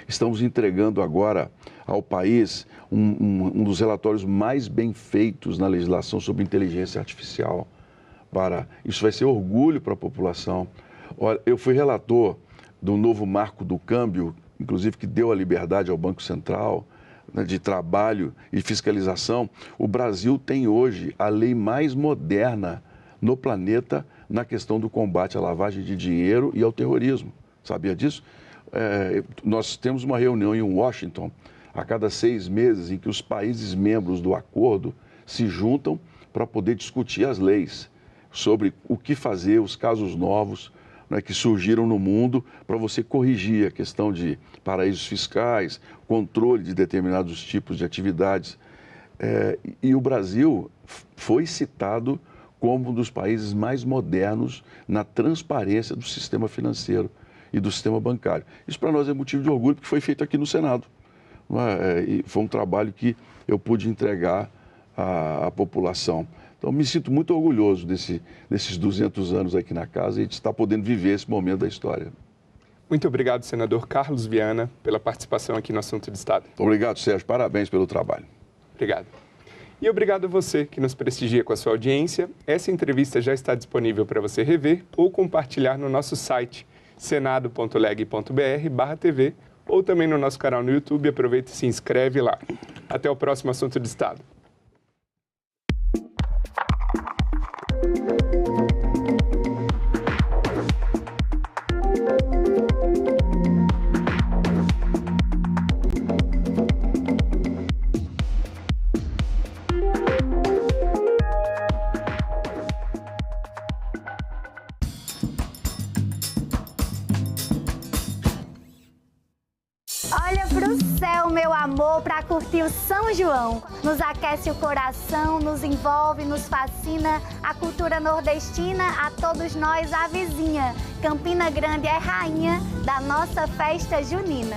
Estamos entregando agora ao país um dos relatórios mais bem feitos na legislação sobre inteligência artificial. Isso vai ser orgulho para a população. Olha, eu fui relator do novo marco do câmbio, inclusive que deu a liberdade ao Banco Central, né, de trabalho e fiscalização. O Brasil tem hoje a lei mais moderna no planeta na questão do combate à lavagem de dinheiro e ao terrorismo. Sabia disso? Nós temos uma reunião em Washington a cada 6 meses em que os países membros do acordo se juntam para poder discutir as leis sobre o que fazer, os casos novos, né, que surgiram no mundo para você corrigir a questão de paraísos fiscais, controle de determinados tipos de atividades. E o Brasil foi citado como um dos países mais modernos na transparência do sistema financeiro e do sistema bancário. Isso para nós é motivo de orgulho, porque foi feito aqui no Senado. E foi um trabalho que eu pude entregar à população. Então, me sinto muito orgulhoso desses 200 anos aqui na casa e de estar podendo viver esse momento da história. Muito obrigado, senador Carlos Viana, pela participação aqui no Assunto de Estado. Obrigado, Sérgio. Parabéns pelo trabalho. Obrigado. E obrigado a você que nos prestigia com a sua audiência. Essa entrevista já está disponível para você rever ou compartilhar no nosso site senado.leg.br/tv ou também no nosso canal no YouTube. Aproveita e se inscreve lá. Até o próximo Assunto de Estado. Olha pro céu, meu amor, pra curtir o São João. Nos aquece o coração, nos envolve, nos fascina. A cultura nordestina a todos nós avizinha. Campina Grande é rainha da nossa festa junina.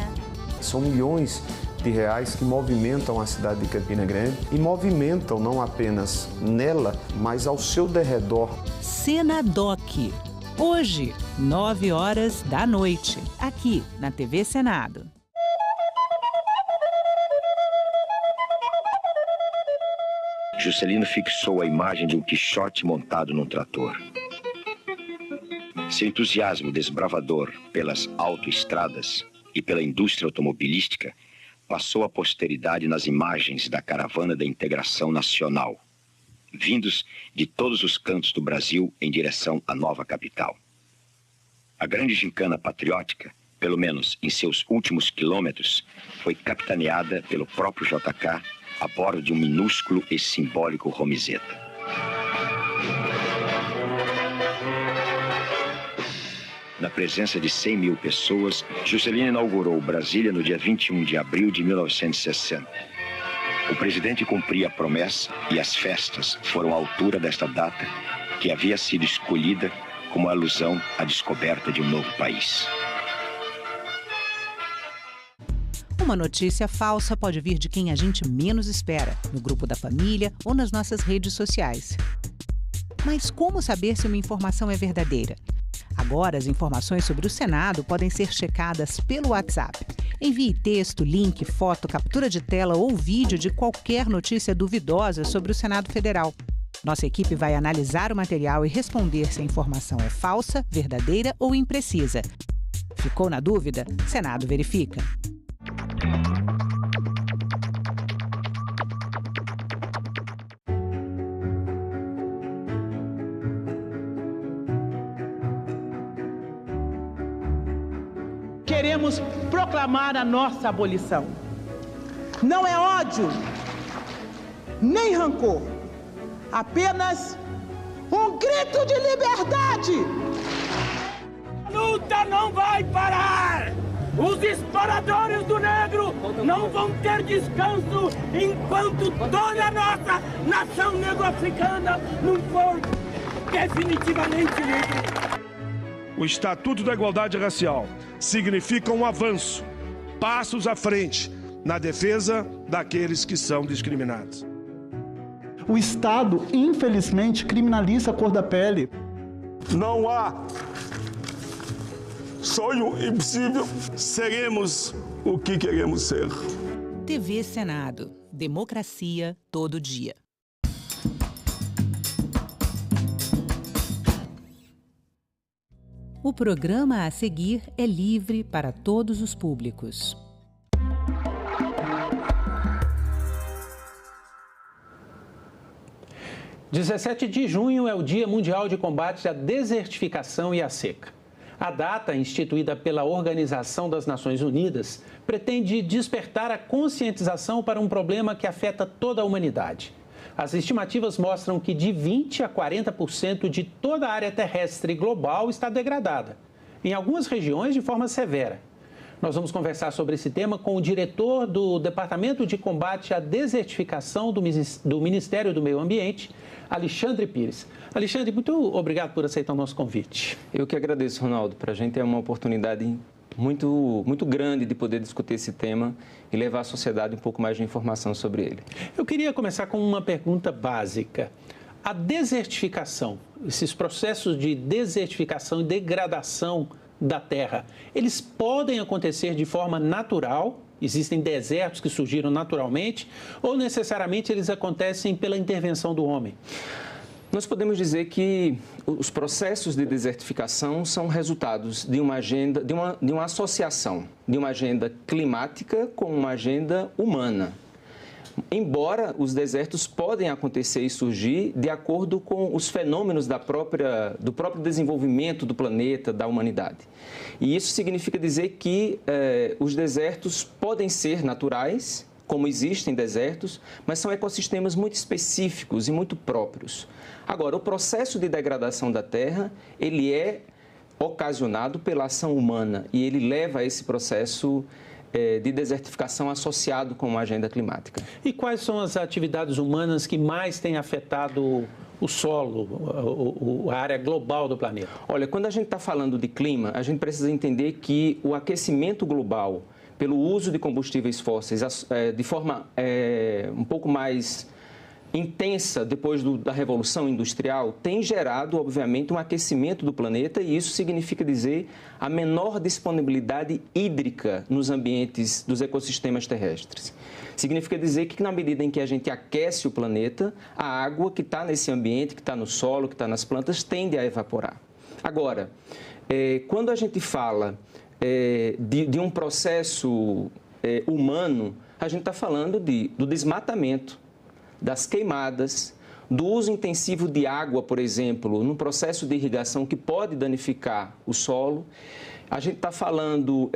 São milhões de reais que movimentam a cidade de Campina Grande e movimentam não apenas nela, mas ao seu derredor. Senadoc. Hoje, 21h, aqui na TV Senado. Juscelino fixou a imagem de um Quixote montado num trator. Seu entusiasmo desbravador pelas autoestradas e pela indústria automobilística passou à posteridade nas imagens da Caravana da Integração Nacional, vindos de todos os cantos do Brasil em direção à nova capital. A grande gincana patriótica, pelo menos em seus últimos quilômetros, foi capitaneada pelo próprio JK a bordo de um minúsculo e simbólico Romizeta. Na presença de 100 mil pessoas, Juscelino inaugurou Brasília no dia 21 de abril de 1960. O presidente cumpria a promessa e as festas foram à altura desta data, que havia sido escolhida como alusão à descoberta de um novo país. Uma notícia falsa pode vir de quem a gente menos espera, no grupo da família ou nas nossas redes sociais. Mas como saber se uma informação é verdadeira? Agora, as informações sobre o Senado podem ser checadas pelo WhatsApp. Envie texto, link, foto, captura de tela ou vídeo de qualquer notícia duvidosa sobre o Senado Federal. Nossa equipe vai analisar o material e responder se a informação é falsa, verdadeira ou imprecisa. Ficou na dúvida? Senado verifica. Queremos proclamar a nossa abolição. Não é ódio, nem rancor, apenas um grito de liberdade. A luta não vai parar! Os exploradores do negro não vão ter descanso enquanto toda a nossa nação negro-africana não for definitivamente livre. O Estatuto da Igualdade Racial significa um avanço, passos à frente na defesa daqueles que são discriminados. O Estado, infelizmente, criminaliza a cor da pele. Não há sonho impossível. Seremos o que queremos ser. TV Senado. Democracia todo dia. O programa a seguir é livre para todos os públicos. Dia 17 de junho é o Dia Mundial de Combate à Desertificação e à Seca. A data, instituída pela Organização das Nações Unidas, pretende despertar a conscientização para um problema que afeta toda a humanidade. As estimativas mostram que de 20% a 40% de toda a área terrestre global está degradada, em algumas regiões de forma severa. Nós vamos conversar sobre esse tema com o diretor do Departamento de Combate à Desertificação do Ministério do Meio Ambiente, Alexandre Pires. Alexandre, muito obrigado por aceitar o nosso convite. Eu que agradeço, Ronaldo. Para a gente é uma oportunidade muito grande de poder discutir esse tema e levar à sociedade um pouco mais de informação sobre ele. Eu queria começar com uma pergunta básica. A desertificação, esses processos de desertificação e degradação da terra, eles podem acontecer de forma natural? Existem desertos que surgiram naturalmente ou necessariamente eles acontecem pela intervenção do homem? Nós podemos dizer que os processos de desertificação são resultados de uma agenda, de uma associação de uma agenda climática com uma agenda humana. Embora os desertos podem acontecer e surgir de acordo com os fenômenos do próprio desenvolvimento do planeta, da humanidade. E isso significa dizer que os desertos podem ser naturais, como existem desertos, mas são ecossistemas muito específicos e muito próprios. Agora, o processo de degradação da Terra, ele é ocasionado pela ação humana e ele leva a esse processo de desertificação associado com uma agenda climática. E quais são as atividades humanas que mais têm afetado o solo, a área global do planeta? Olha, quando a gente está falando de clima, a gente precisa entender que o aquecimento global, pelo uso de combustíveis fósseis de forma um pouco mais intensa depois da Revolução Industrial, tem gerado, obviamente, um aquecimento do planeta e isso significa dizer a menor disponibilidade hídrica nos ambientes dos ecossistemas terrestres. Significa dizer que na medida em que a gente aquece o planeta, a água que está nesse ambiente, que está no solo, que está nas plantas, tende a evaporar. Agora, quando a gente fala de um processo humano, a gente está falando do desmatamento, das queimadas, do uso intensivo de água, por exemplo, no processo de irrigação que pode danificar o solo. A gente está falando,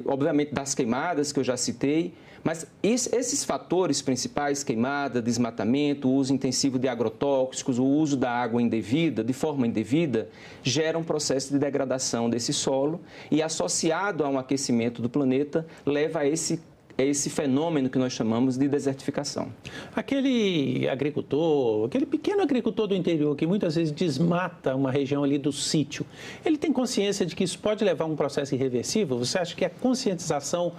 obviamente, das queimadas que eu já citei, mas esses fatores principais, queimada, desmatamento, o uso intensivo de agrotóxicos, o uso da água indevida, de forma indevida, geram um processo de degradação desse solo e, associado a um aquecimento do planeta, leva a esse fenômeno que nós chamamos de desertificação. Aquele agricultor, aquele pequeno agricultor do interior que muitas vezes desmata uma região ali do sítio, ele tem consciência de que isso pode levar a um processo irreversível? Você acha que a conscientização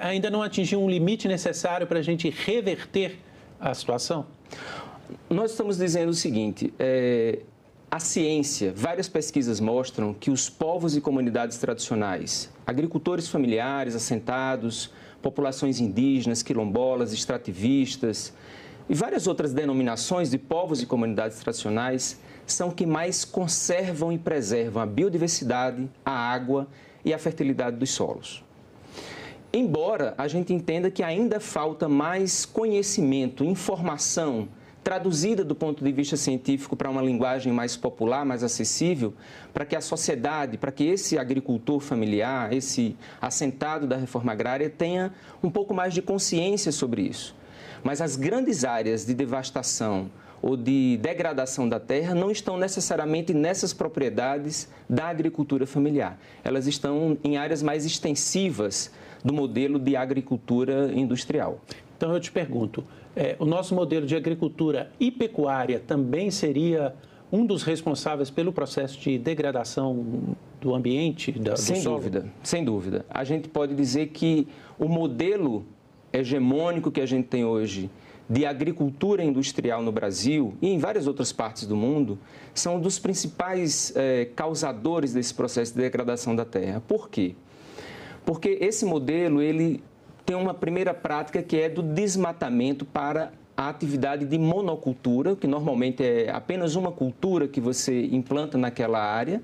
ainda não atingiu um limite necessário para a gente reverter a situação? Nós estamos dizendo o seguinte, a ciência, várias pesquisas mostram que os povos e comunidades tradicionais, agricultores familiares, assentados, populações indígenas, quilombolas, extrativistas e várias outras denominações de povos e comunidades tradicionais são que mais conservam e preservam a biodiversidade, a água e a fertilidade dos solos. Embora a gente entenda que ainda falta mais conhecimento, informação traduzida do ponto de vista científico para uma linguagem mais popular, mais acessível, para que a sociedade, para que esse agricultor familiar, esse assentado da reforma agrária tenha um pouco mais de consciência sobre isso. Mas as grandes áreas de devastação ou de degradação da terra não estão necessariamente nessas propriedades da agricultura familiar. Elas estão em áreas mais extensivas do modelo de agricultura industrial. Então, eu te pergunto, o nosso modelo de agricultura e pecuária também seria um dos responsáveis pelo processo de degradação do ambiente, do solo? Sem dúvida. A gente pode dizer que o modelo hegemônico que a gente tem hoje de agricultura industrial no Brasil e em várias outras partes do mundo são um dos principais causadores desse processo de degradação da terra. Por quê? Porque esse modelo ele tem uma primeira prática que é do desmatamento para a atividade de monocultura, que normalmente é apenas uma cultura que você implanta naquela área.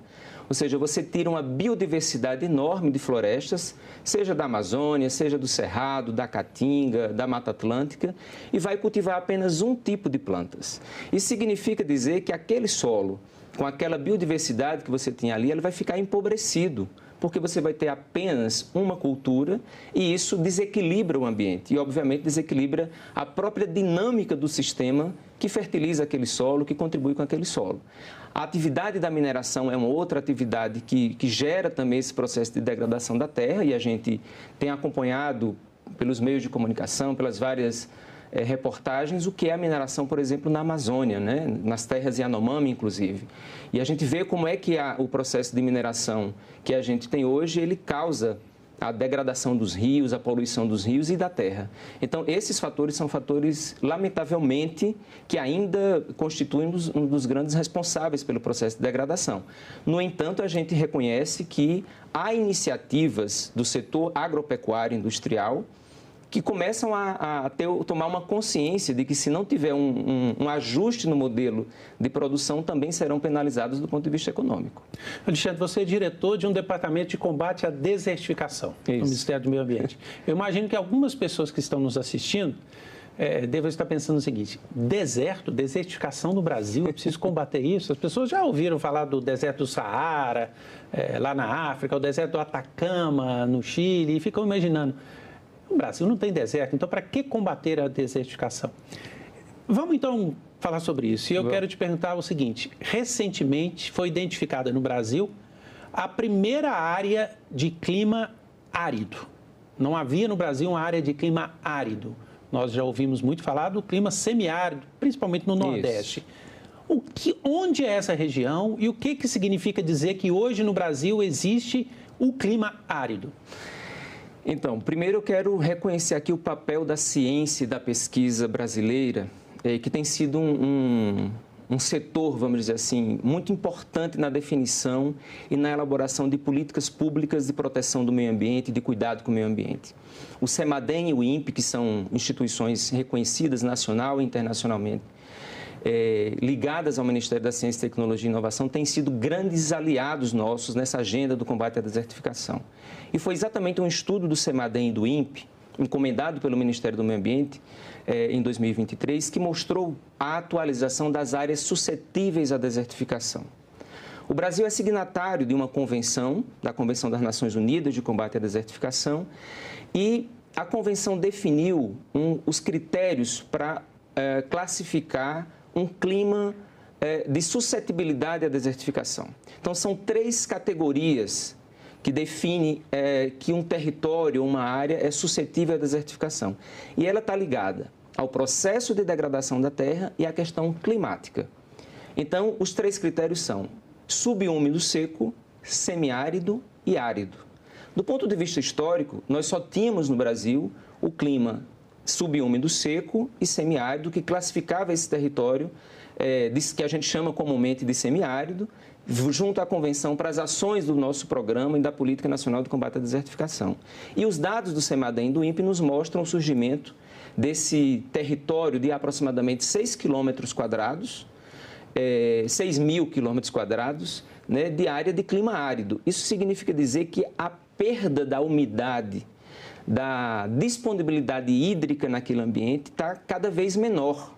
Ou seja, você tira uma biodiversidade enorme de florestas, seja da Amazônia, seja do Cerrado, da Caatinga, da Mata Atlântica, e vai cultivar apenas um tipo de plantas. Isso significa dizer que aquele solo, com aquela biodiversidade que você tinha ali, ele vai ficar empobrecido, porque você vai ter apenas uma cultura e isso desequilibra o ambiente e, obviamente, desequilibra a própria dinâmica do sistema que fertiliza aquele solo, que contribui com aquele solo. A atividade da mineração é uma outra atividade que gera também esse processo de degradação da terra e a gente tem acompanhado pelos meios de comunicação, pelas várias reportagens, o que é a mineração, por exemplo, na Amazônia, né? Nas terras Yanomami, inclusive. E a gente vê como é que o processo de mineração que a gente tem hoje, ele causa a degradação dos rios, a poluição dos rios e da terra. Então, esses fatores são fatores, lamentavelmente, que ainda constituem um dos grandes responsáveis pelo processo de degradação. No entanto, a gente reconhece que há iniciativas do setor agropecuário industrial que começam a tomar uma consciência de que se não tiver um ajuste no modelo de produção, também serão penalizados do ponto de vista econômico. Alexandre, você é diretor de um departamento de combate à desertificação no Ministério do Meio Ambiente. Eu imagino que algumas pessoas que estão nos assistindo devem estar pensando o seguinte: desertificação no Brasil, é preciso combater isso? As pessoas já ouviram falar do deserto do Saara, lá na África, o deserto do Atacama, no Chile, e ficam imaginando, o Brasil não tem deserto, então para que combater a desertificação? Vamos então falar sobre isso. E eu quero te perguntar o seguinte: recentemente foi identificada no Brasil a primeira área de clima árido. Não havia no Brasil uma área de clima árido. Nós já ouvimos muito falar do clima semiárido, principalmente no Nordeste. Onde é essa região e o que significa dizer que hoje no Brasil existe o clima árido? Então, primeiro eu quero reconhecer aqui o papel da ciência e da pesquisa brasileira, que tem sido um setor, vamos dizer assim, muito importante na definição e na elaboração de políticas públicas de proteção do meio ambiente e de cuidado com o meio ambiente. O CEMADEM e o INPE, que são instituições reconhecidas nacional e internacionalmente, ligadas ao Ministério da Ciência, Tecnologia e Inovação, têm sido grandes aliados nossos nessa agenda do combate à desertificação. E foi exatamente um estudo do CEMADEM e do INPE, encomendado pelo Ministério do Meio Ambiente em 2023, que mostrou a atualização das áreas suscetíveis à desertificação. O Brasil é signatário de uma convenção, da Convenção das Nações Unidas de Combate à Desertificação, e a convenção definiu os critérios para classificar um clima de suscetibilidade à desertificação. Então, são 3 categorias que definem que um território, uma área, é suscetível à desertificação. E ela está ligada ao processo de degradação da terra e à questão climática. Então, os 3 critérios são subúmido seco, semiárido e árido. Do ponto de vista histórico, nós só tínhamos no Brasil o clima subúmido seco e semiárido, que classificava esse território, que a gente chama comumente de semiárido, junto à Convenção para as ações do nosso programa e da Política Nacional de Combate à Desertificação. E os dados do CEMADEM e do INPE nos mostram o surgimento desse território de aproximadamente 6 quilômetros quadrados, 6 mil quilômetros quadrados, né, de área de clima árido. Isso significa dizer que a perda da umidade, da disponibilidade hídrica naquele ambiente está cada vez menor.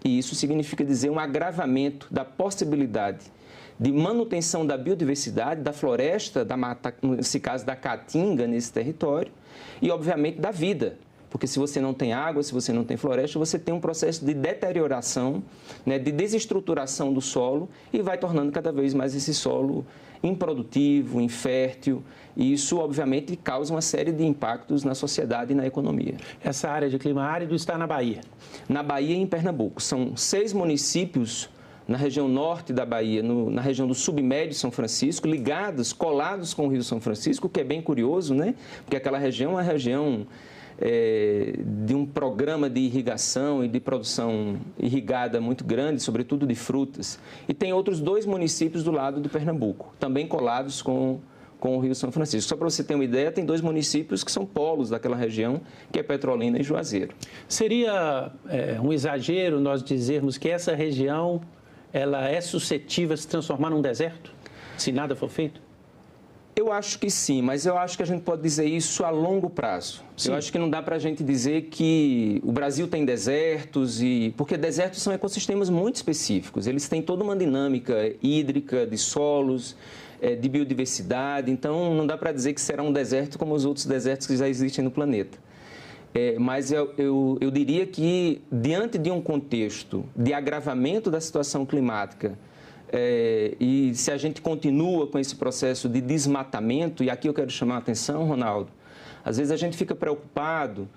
E isso significa dizer um agravamento da possibilidade de manutenção da biodiversidade, da floresta, da mata, nesse caso da caatinga, nesse território, e, obviamente, da vida. Porque se você não tem água, se você não tem floresta, você tem um processo de deterioração, né, de desestruturação do solo e vai tornando cada vez mais esse solo improdutivo, infértil, e isso, obviamente, causa uma série de impactos na sociedade e na economia. Essa área de clima árido está na Bahia? Na Bahia e em Pernambuco. São 6 municípios na região norte da Bahia, na região do submédio São Francisco, colados com o Rio São Francisco, que é bem curioso, né? Porque aquela região é uma região de um programa de irrigação e de produção irrigada muito grande, sobretudo de frutas. E tem outros 2 municípios do lado de Pernambuco, também colados com o Rio São Francisco. Só para você ter uma ideia, tem 2 municípios que são polos daquela região, que é Petrolina e Juazeiro. Seria um exagero nós dizermos que essa região ela é suscetível a se transformar num deserto, se nada for feito? Eu acho que sim, mas eu acho que a gente pode dizer isso a longo prazo. Sim. Eu acho que não dá para a gente dizer que o Brasil tem desertos, porque desertos são ecossistemas muito específicos. Eles têm toda uma dinâmica hídrica, de solos, de biodiversidade. Então, não dá para dizer que será um deserto como os outros desertos que já existem no planeta. Mas eu diria que, diante de um contexto de agravamento da situação climática, e se a gente continua com esse processo de desmatamento, e aqui eu quero chamar a atenção, Ronaldo, às vezes a gente fica preocupado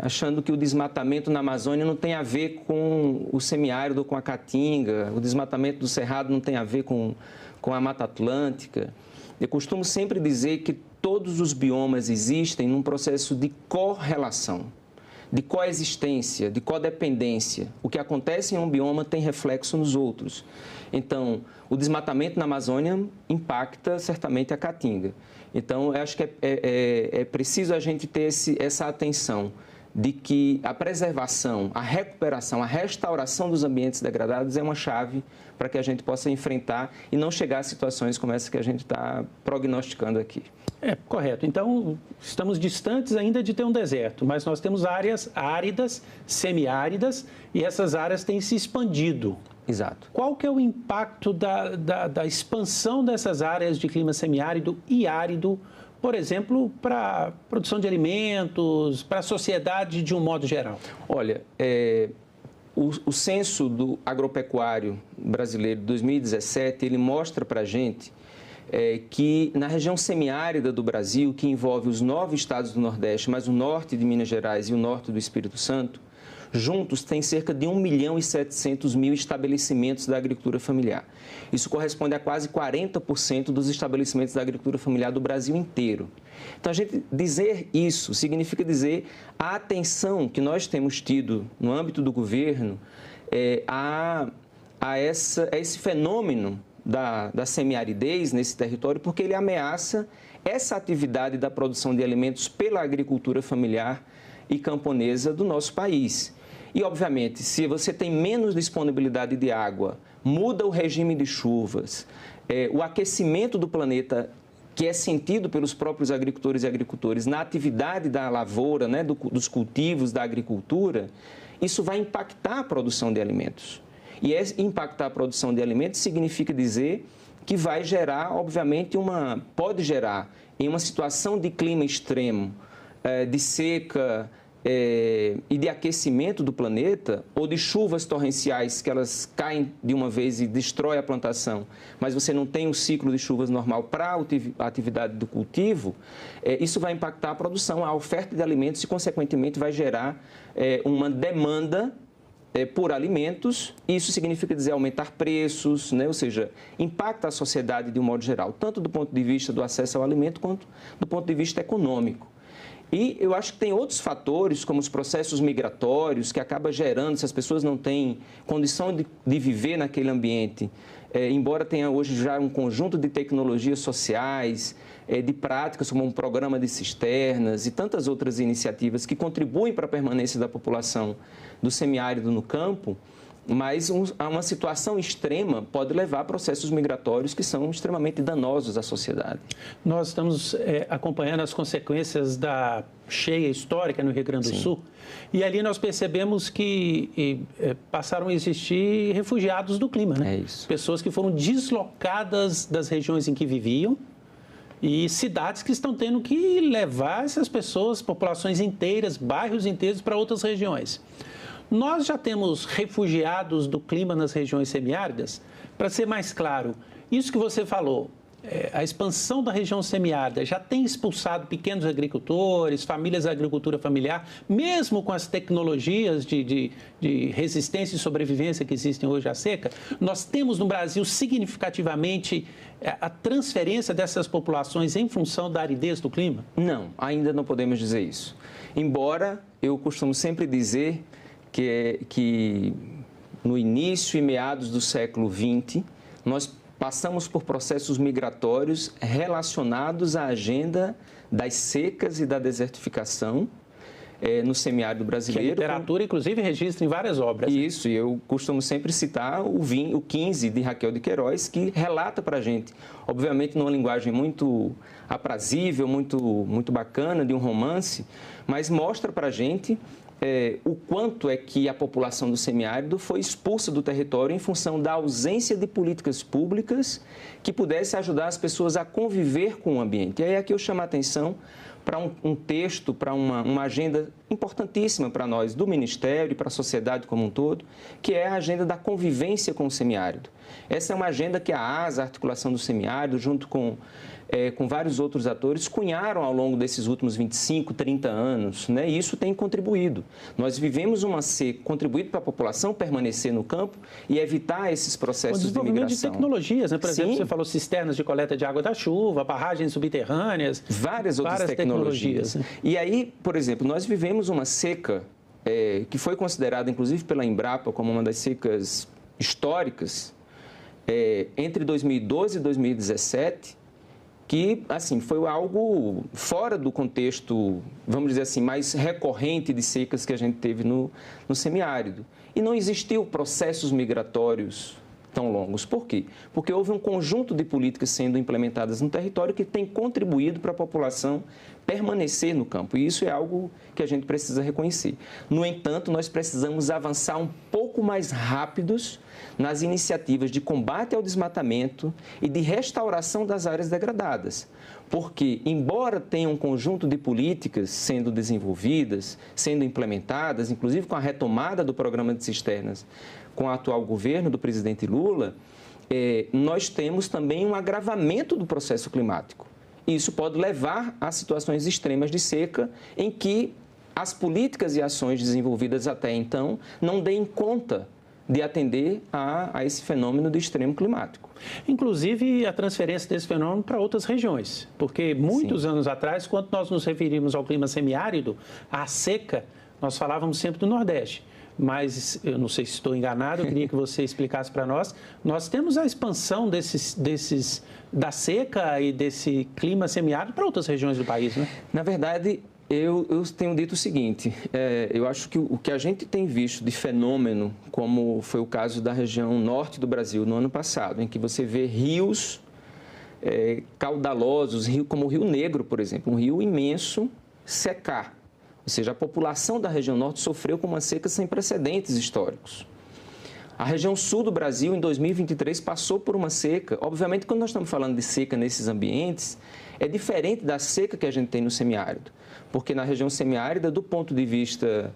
achando que o desmatamento na Amazônia não tem a ver com o semiárido, com a caatinga, o desmatamento do cerrado não tem a ver com a Mata Atlântica. Eu costumo sempre dizer que todos os biomas existem num processo de correlação, de coexistência, de codependência. O que acontece em um bioma tem reflexo nos outros. Então, o desmatamento na Amazônia impacta certamente a caatinga. Então, eu acho que é preciso a gente ter essa atenção de que a preservação, a recuperação, a restauração dos ambientes degradados é uma chave para que a gente possa enfrentar e não chegar a situações como essa que a gente está prognosticando aqui. Correto. Então, estamos distantes ainda de ter um deserto, mas nós temos áreas áridas, semiáridas, e essas áreas têm se expandido. Exato. Qual que é o impacto da expansão dessas áreas de clima semiárido e árido, por exemplo, para a produção de alimentos, para a sociedade de um modo geral? Olha, o censo do agropecuário brasileiro de 2017, ele mostra para a gente que na região semiárida do Brasil, que envolve os 9 estados do Nordeste, mais o norte de Minas Gerais e o norte do Espírito Santo, juntos tem cerca de 1.700.000 estabelecimentos da agricultura familiar. Isso corresponde a quase 40% dos estabelecimentos da agricultura familiar do Brasil inteiro. Então, a gente dizer isso significa dizer a atenção que nós temos tido no âmbito do governo a esse fenômeno da semiaridez nesse território, porque ele ameaça essa atividade da produção de alimentos pela agricultura familiar e camponesa do nosso país. E, obviamente, se você tem menos disponibilidade de água, muda o regime de chuvas, o aquecimento do planeta, que é sentido pelos próprios agricultores e agricultores na atividade da lavoura, né, dos cultivos, da agricultura, isso vai impactar a produção de alimentos. E impactar a produção de alimentos significa dizer que vai gerar, obviamente, pode gerar, em uma situação de clima extremo, de seca e de aquecimento do planeta, ou de chuvas torrenciais que elas caem de uma vez e destroem a plantação, mas você não tem um ciclo de chuvas normal para a atividade do cultivo, isso vai impactar a produção, a oferta de alimentos e, consequentemente, vai gerar uma demanda por alimentos. Isso significa dizer aumentar preços, né? Ou seja, impacta a sociedade de um modo geral, tanto do ponto de vista do acesso ao alimento quanto do ponto de vista econômico. E eu acho que tem outros fatores, como os processos migratórios, que acaba gerando, se as pessoas não têm condição de viver naquele ambiente, embora tenha hoje já um conjunto de tecnologias sociais, de práticas como um programa de cisternas e tantas outras iniciativas que contribuem para a permanência da população do semiárido no campo, mas uma situação extrema pode levar a processos migratórios que são extremamente danosos à sociedade. Nós estamos acompanhando as consequências da cheia histórica no Rio Grande do Sul, e ali nós percebemos que passaram a existir refugiados do clima, né? Pessoas que foram deslocadas das regiões em que viviam e cidades que estão tendo que levar essas pessoas, populações inteiras, bairros inteiros para outras regiões. Nós já temos refugiados do clima nas regiões semiáridas. Para ser mais claro, isso que você falou, a expansão da região semiárida já tem expulsado pequenos agricultores, famílias da agricultura familiar, mesmo com as tecnologias de resistência e sobrevivência que existem hoje à seca? Nós temos no Brasil significativamente a transferência dessas populações em função da aridez do clima? Não, ainda não podemos dizer isso. Embora eu costumo sempre dizer que no início e meados do século XX, nós passamos por processos migratórios relacionados à agenda das secas e da desertificação no semiárido brasileiro. Que a literatura, inclusive, registra em várias obras. Isso, e eu costumo sempre citar o 15, de Raquel de Queiroz, que relata para a gente, obviamente numa linguagem muito aprazível, muito bacana, de um romance, mas mostra para a gente o quanto é que a população do semiárido foi expulsa do território em função da ausência de políticas públicas que pudessem ajudar as pessoas a conviver com o ambiente. E aí aqui eu chamo a atenção para um texto, para uma agenda importantíssima para nós, do Ministério e para a sociedade como um todo, que é a agenda da convivência com o semiárido. Essa é uma agenda que a ASA, a Articulação do Semiárido, junto com vários outros atores, cunharam ao longo desses últimos 25, 30 anos, né? E isso tem contribuído. Nós vivemos uma seca, contribuído para a população permanecer no campo e evitar esses processos de migração. O desenvolvimento de tecnologias, né? Por exemplo, você falou cisternas de coleta de água da chuva, barragens subterrâneas. Várias outras tecnologias. Né? E aí, por exemplo, nós vivemos uma seca que foi considerada, inclusive pela Embrapa, como uma das secas históricas, entre 2012 e 2017, que, assim, foi algo fora do contexto, vamos dizer assim, mais recorrente de secas que a gente teve no semiárido. E não existiu processos migratórios tão longos. Por quê? Porque houve um conjunto de políticas sendo implementadas no território que tem contribuído para a população permanecer no campo. E isso é algo que a gente precisa reconhecer. No entanto, nós precisamos avançar um pouco mais rápidos nas iniciativas de combate ao desmatamento e de restauração das áreas degradadas. Porque, embora tenha um conjunto de políticas sendo desenvolvidas, sendo implementadas, inclusive com a retomada do programa de cisternas com o atual governo do presidente Lula, nós temos também um agravamento do processo climático. Isso pode levar a situações extremas de seca em que as políticas e ações desenvolvidas até então não deem conta de atender a esse fenômeno de extremo climático. Inclusive a transferência desse fenômeno para outras regiões, porque muitos anos atrás, quando nós nos referimos ao clima semiárido, à seca, nós falávamos sempre do Nordeste. Mas eu não sei se estou enganado, eu queria que você explicasse para nós. Nós temos a expansão da seca e desse clima semiárido para outras regiões do país, né? Na verdade, eu tenho dito o seguinte, eu acho que o que a gente tem visto de fenômeno, como foi o caso da região norte do Brasil no ano passado, em que você vê rios caudalosos, como o Rio Negro, por exemplo, um rio imenso, secar. Ou seja, a população da região norte sofreu com uma seca sem precedentes históricos. A região sul do Brasil, em 2023, passou por uma seca. Obviamente, quando nós estamos falando de seca nesses ambientes, é diferente da seca que a gente tem no semiárido. Porque na região semiárida, do ponto de vista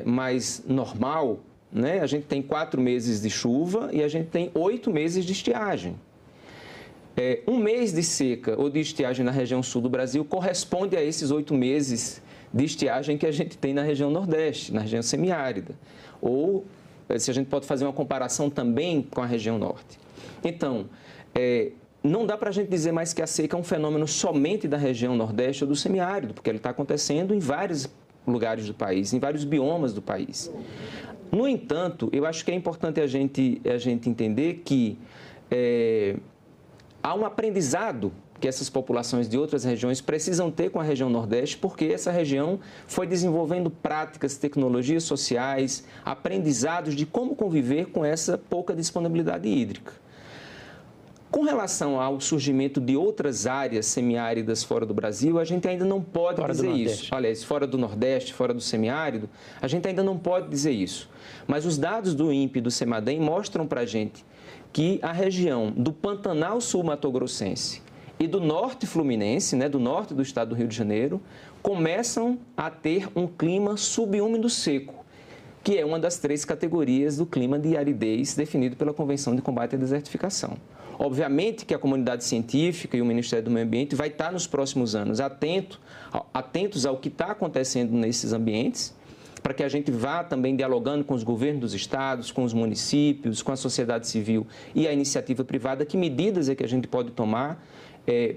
mais normal, né, a gente tem 4 meses de chuva e a gente tem 8 meses de estiagem. Um mês de seca ou de estiagem na região sul do Brasil corresponde a esses 8 meses de estiagem que a gente tem na região nordeste, na região semiárida. Ou, se a gente pode fazer uma comparação também com a região norte. Então, não dá para a gente dizer mais que a seca é um fenômeno somente da região nordeste ou do semiárido, porque ele está acontecendo em vários lugares do país, em vários biomas do país. No entanto, eu acho que é importante a gente entender que há um aprendizado que essas populações de outras regiões precisam ter com a região Nordeste, porque essa região foi desenvolvendo práticas, tecnologias sociais, aprendizados de como conviver com essa pouca disponibilidade hídrica. Com relação ao surgimento de outras áreas semiáridas fora do Brasil, a gente ainda não pode dizer isso. Aliás, fora do Nordeste, fora do semiárido, a gente ainda não pode dizer isso. Mas os dados do INPE e do CEMADEM mostram para a gente que a região do Pantanal Sul-Mato-Grossense e do norte fluminense, né, do norte do estado do Rio de Janeiro, começam a ter um clima subúmido seco. que é uma das 3 categorias do clima de aridez definido pela Convenção de Combate à Desertificação. Obviamente que a comunidade científica e o Ministério do Meio Ambiente vai estar nos próximos anos atentos ao que está acontecendo nesses ambientes, para que a gente vá também dialogando com os governos dos estados, com os municípios, com a sociedade civil e a iniciativa privada, que medidas é que a gente pode tomar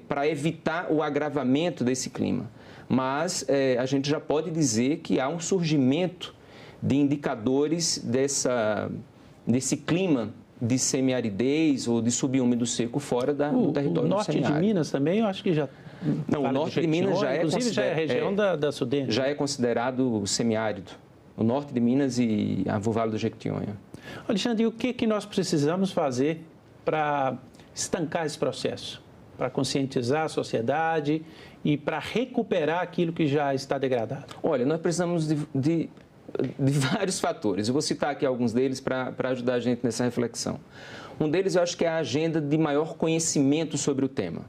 para evitar o agravamento desse clima. Mas a gente já pode dizer que há um surgimento de indicadores desse clima de semiaridez ou de subúmido seco fora do território do norte semiárido. De Minas também, eu acho que já... Não, o norte de Minas já é inclusive já é região da Sudene. Já é considerado semiárido. O norte de Minas e o Vale do Jequitinhonha. Alexandre, e o que nós precisamos fazer para estancar esse processo? Para conscientizar a sociedade e para recuperar aquilo que já está degradado? Olha, nós precisamos de vários fatores. Eu vou citar aqui alguns deles para ajudar a gente nessa reflexão. Um deles eu acho que é a agenda de maior conhecimento sobre o tema.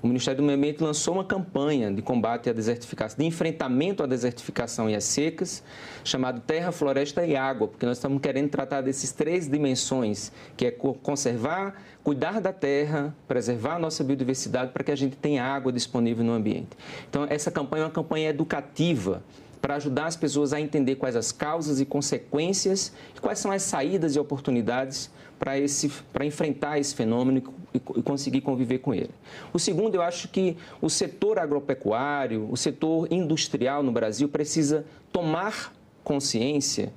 O Ministério do Meio Ambiente lançou uma campanha de combate à desertificação, de enfrentamento à desertificação e às secas, chamado Terra, Floresta e Água, porque nós estamos querendo tratar dessas 3 dimensões, que é conservar, cuidar da terra, preservar a nossa biodiversidade para que a gente tenha água disponível no ambiente. Então, essa campanha é uma campanha educativa, para ajudar as pessoas a entender quais as causas e consequências e quais são as saídas e oportunidades para enfrentar esse fenômeno e conseguir conviver com ele. O segundo, eu acho que o setor agropecuário, o setor industrial no Brasil precisa tomar consciência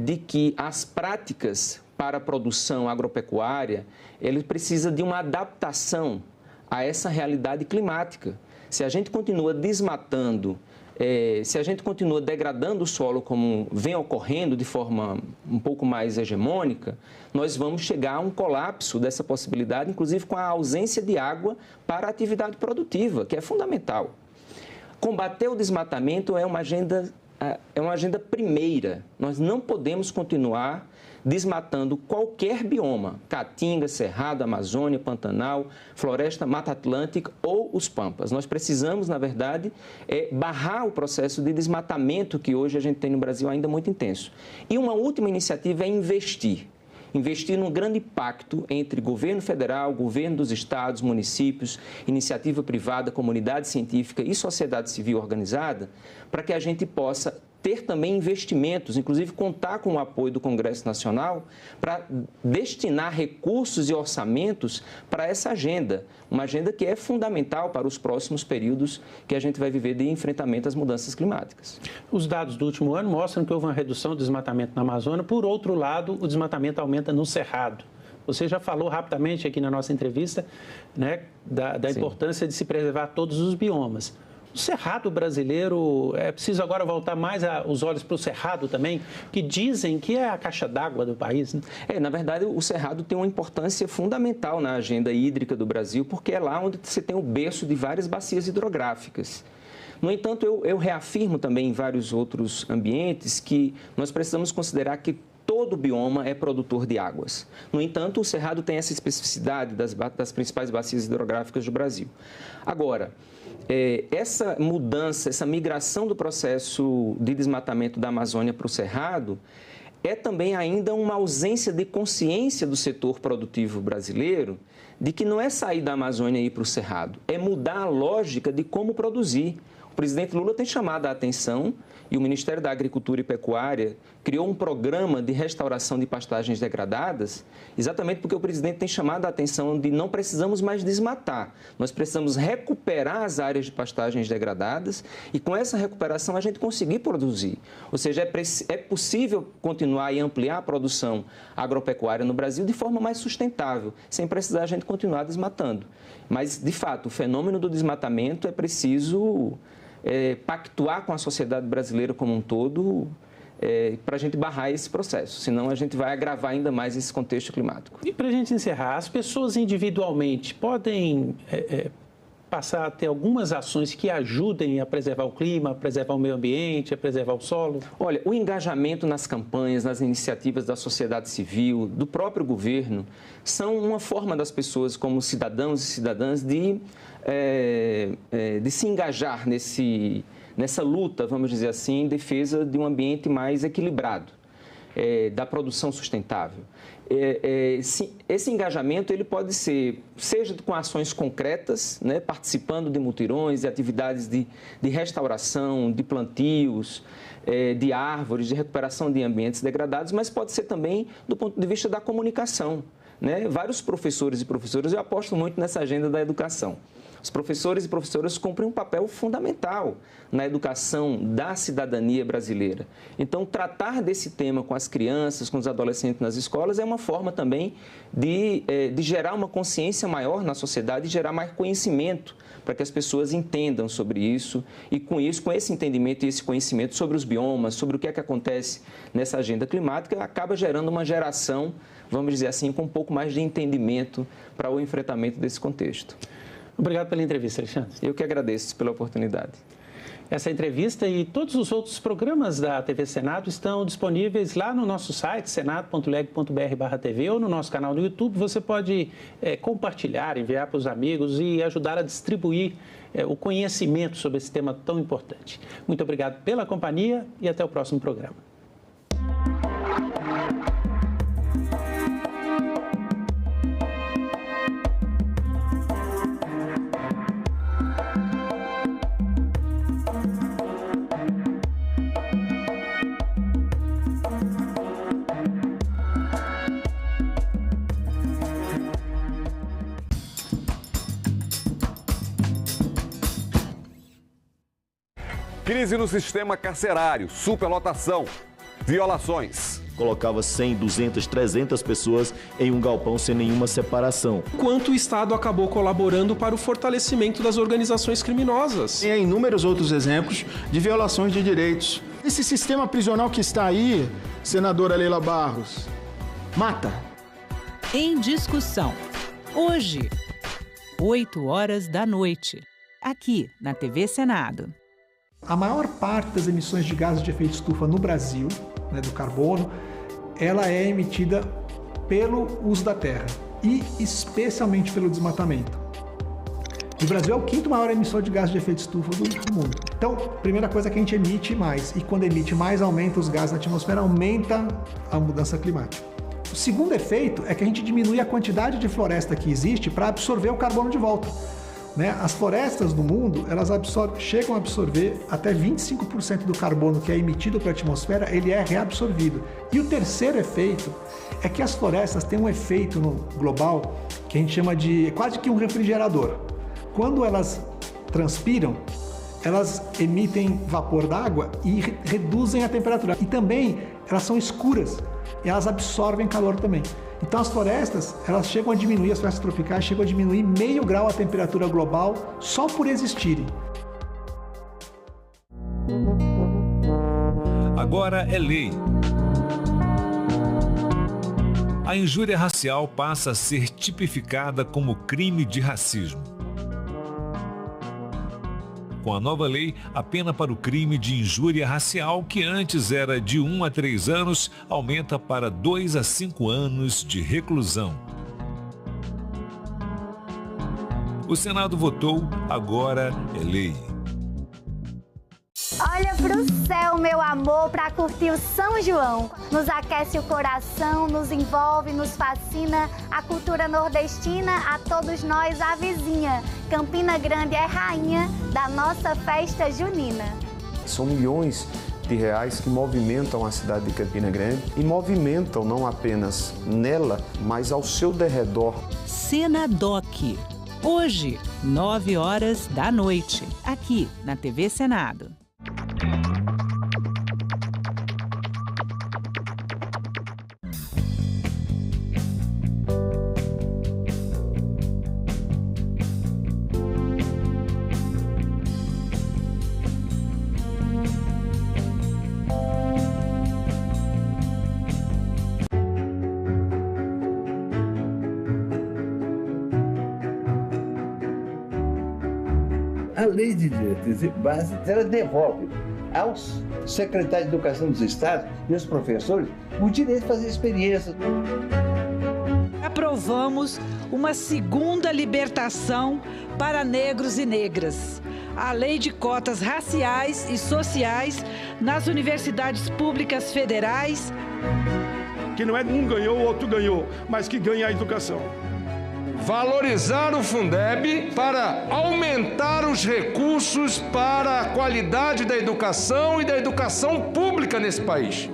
de que as práticas para a produção agropecuária, ele precisa de uma adaptação a essa realidade climática. Se a gente continua desmatando, se a gente continua degradando o solo como vem ocorrendo de forma um pouco mais hegemônica, nós vamos chegar a um colapso dessa possibilidade, inclusive com a ausência de água para a atividade produtiva, que é fundamental. Combater o desmatamento é uma agenda primeira. Nós não podemos continuar desmatando qualquer bioma, Caatinga, Cerrado, Amazônia, Pantanal, Floresta, Mata Atlântica ou os Pampas. Nós precisamos, na verdade, barrar o processo de desmatamento que hoje a gente tem no Brasil ainda muito intenso. E uma última iniciativa é investir num grande pacto entre governo federal, governo dos estados, municípios, iniciativa privada, comunidade científica e sociedade civil organizada, para que a gente possa ter também investimentos, inclusive contar com o apoio do Congresso Nacional para destinar recursos e orçamentos para essa agenda, uma agenda que é fundamental para os próximos períodos que a gente vai viver de enfrentamento às mudanças climáticas. Os dados do último ano mostram que houve uma redução do desmatamento na Amazônia, por outro lado, o desmatamento aumenta no Cerrado. Você já falou rapidamente aqui na nossa entrevista, né, da importância de se preservar todos os biomas. O Cerrado brasileiro, é preciso agora voltar mais os olhos para o Cerrado também, que dizem que é a caixa d'água do país, né? Na verdade, o Cerrado tem uma importância fundamental na agenda hídrica do Brasil, porque é lá onde você tem o berço de várias bacias hidrográficas. No entanto, eu reafirmo também em vários outros ambientes que nós precisamos considerar que todo bioma é produtor de águas. No entanto, o Cerrado tem essa especificidade das principais bacias hidrográficas do Brasil. Agora, essa mudança, essa migração do processo de desmatamento da Amazônia para o Cerrado é também ainda uma ausência de consciência do setor produtivo brasileiro de que não é sair da Amazônia e ir para o Cerrado, é mudar a lógica de como produzir. O presidente Lula tem chamado a atenção e o Ministério da Agricultura e Pecuária criou um programa de restauração de pastagens degradadas, exatamente porque o presidente tem chamado a atenção de não precisamos mais desmatar, nós precisamos recuperar as áreas de pastagens degradadas e com essa recuperação a gente conseguir produzir. Ou seja, é possível continuar e ampliar a produção agropecuária no Brasil de forma mais sustentável, sem precisar a gente continuar desmatando. Mas, de fato, o fenômeno do desmatamento é preciso pactuar com a sociedade brasileira como um todo para a gente barrar esse processo, senão a gente vai agravar ainda mais esse contexto climático. E para a gente encerrar, as pessoas individualmente podem passar a ter algumas ações que ajudem a preservar o clima, a preservar o meio ambiente, a preservar o solo? Olha, o engajamento nas campanhas, nas iniciativas da sociedade civil, do próprio governo, são uma forma das pessoas, como cidadãos e cidadãs, de se engajar nessa luta, vamos dizer assim, em defesa de um ambiente mais equilibrado. da produção sustentável. Esse engajamento ele pode ser, seja com ações concretas, né, participando de mutirões, de atividades de restauração, de plantios, de árvores, de recuperação de ambientes degradados, mas pode ser também do ponto de vista da comunicação, né? Vários professores e professoras, eu aposto muito nessa agenda da educação. Os professores e professoras cumprem um papel fundamental na educação da cidadania brasileira. Então, tratar desse tema com as crianças, com os adolescentes nas escolas, é uma forma também de gerar uma consciência maior na sociedade e gerar mais conhecimento para que as pessoas entendam sobre isso e, com esse entendimento e esse conhecimento sobre os biomas, sobre o que é que acontece nessa agenda climática, acaba gerando uma geração, vamos dizer assim, com um pouco mais de entendimento para o enfrentamento desse contexto. Obrigado pela entrevista, Alexandre. Eu que agradeço pela oportunidade. Essa entrevista e todos os outros programas da TV Senado estão disponíveis lá no nosso site, senado.leg.br/tv, ou no nosso canal do YouTube. Você pode compartilhar, enviar para os amigos e ajudar a distribuir o conhecimento sobre esse tema tão importante. Muito obrigado pela companhia e até o próximo programa. Crise no sistema carcerário, superlotação, violações. Colocava 100, 200, 300 pessoas em um galpão sem nenhuma separação. Quanto o Estado acabou colaborando para o fortalecimento das organizações criminosas. E há inúmeros outros exemplos de violações de direitos. Esse sistema prisional que está aí, senadora Leila Barros, mata. Em discussão. Hoje, 20h, aqui na TV Senado. A maior parte das emissões de gases de efeito estufa no Brasil, do carbono, ela é emitida pelo uso da terra e especialmente pelo desmatamento. O Brasil é o quinto maior emissor de gases de efeito estufa do mundo. Então, primeira coisa é que a gente emite mais, e quando emite mais, aumenta os gases na atmosfera, aumenta a mudança climática. O segundo efeito é que a gente diminui a quantidade de floresta que existe para absorver o carbono de volta. As florestas do mundo, elas chegam a absorver até 25% do carbono que é emitido para a atmosfera, ele é reabsorvido. E o terceiro efeito é que as florestas têm um efeito no global que a gente chama de quase que um refrigerador. Quando elas transpiram, elas emitem vapor d'água e reduzem a temperatura. E também elas são escuras e elas absorvem calor também. Então as florestas, elas chegam a diminuir, as florestas tropicais chegam a diminuir 0,5 grau a temperatura global só por existirem. Agora é lei. A injúria racial passa a ser tipificada como crime de racismo. Com a nova lei, a pena para o crime de injúria racial, que antes era de 1 a 3 anos, aumenta para 2 a 5 anos de reclusão. O Senado votou, agora é lei. Olha pro céu, meu amor, para curtir o São João. Nos aquece o coração, nos envolve, nos fascina. A cultura nordestina, a todos nós a vizinha. Campina Grande é rainha da nossa festa junina. São milhões de reais que movimentam a cidade de Campina Grande e movimentam não apenas nela, mas ao seu derredor. Senadoc. Hoje, 21h, aqui na TV Senado. A lei de diretrizes básicas, ela devolve aos secretários de Educação dos Estados e aos professores o direito de fazer experiência. Aprovamos uma segunda libertação para negros e negras. A lei de cotas raciais e sociais nas universidades públicas federais, Que não é um ganhou, o outro ganhou, mas que ganha a educação. Valorizar o Fundeb para aumentar os recursos para a qualidade da educação e da educação pública nesse país.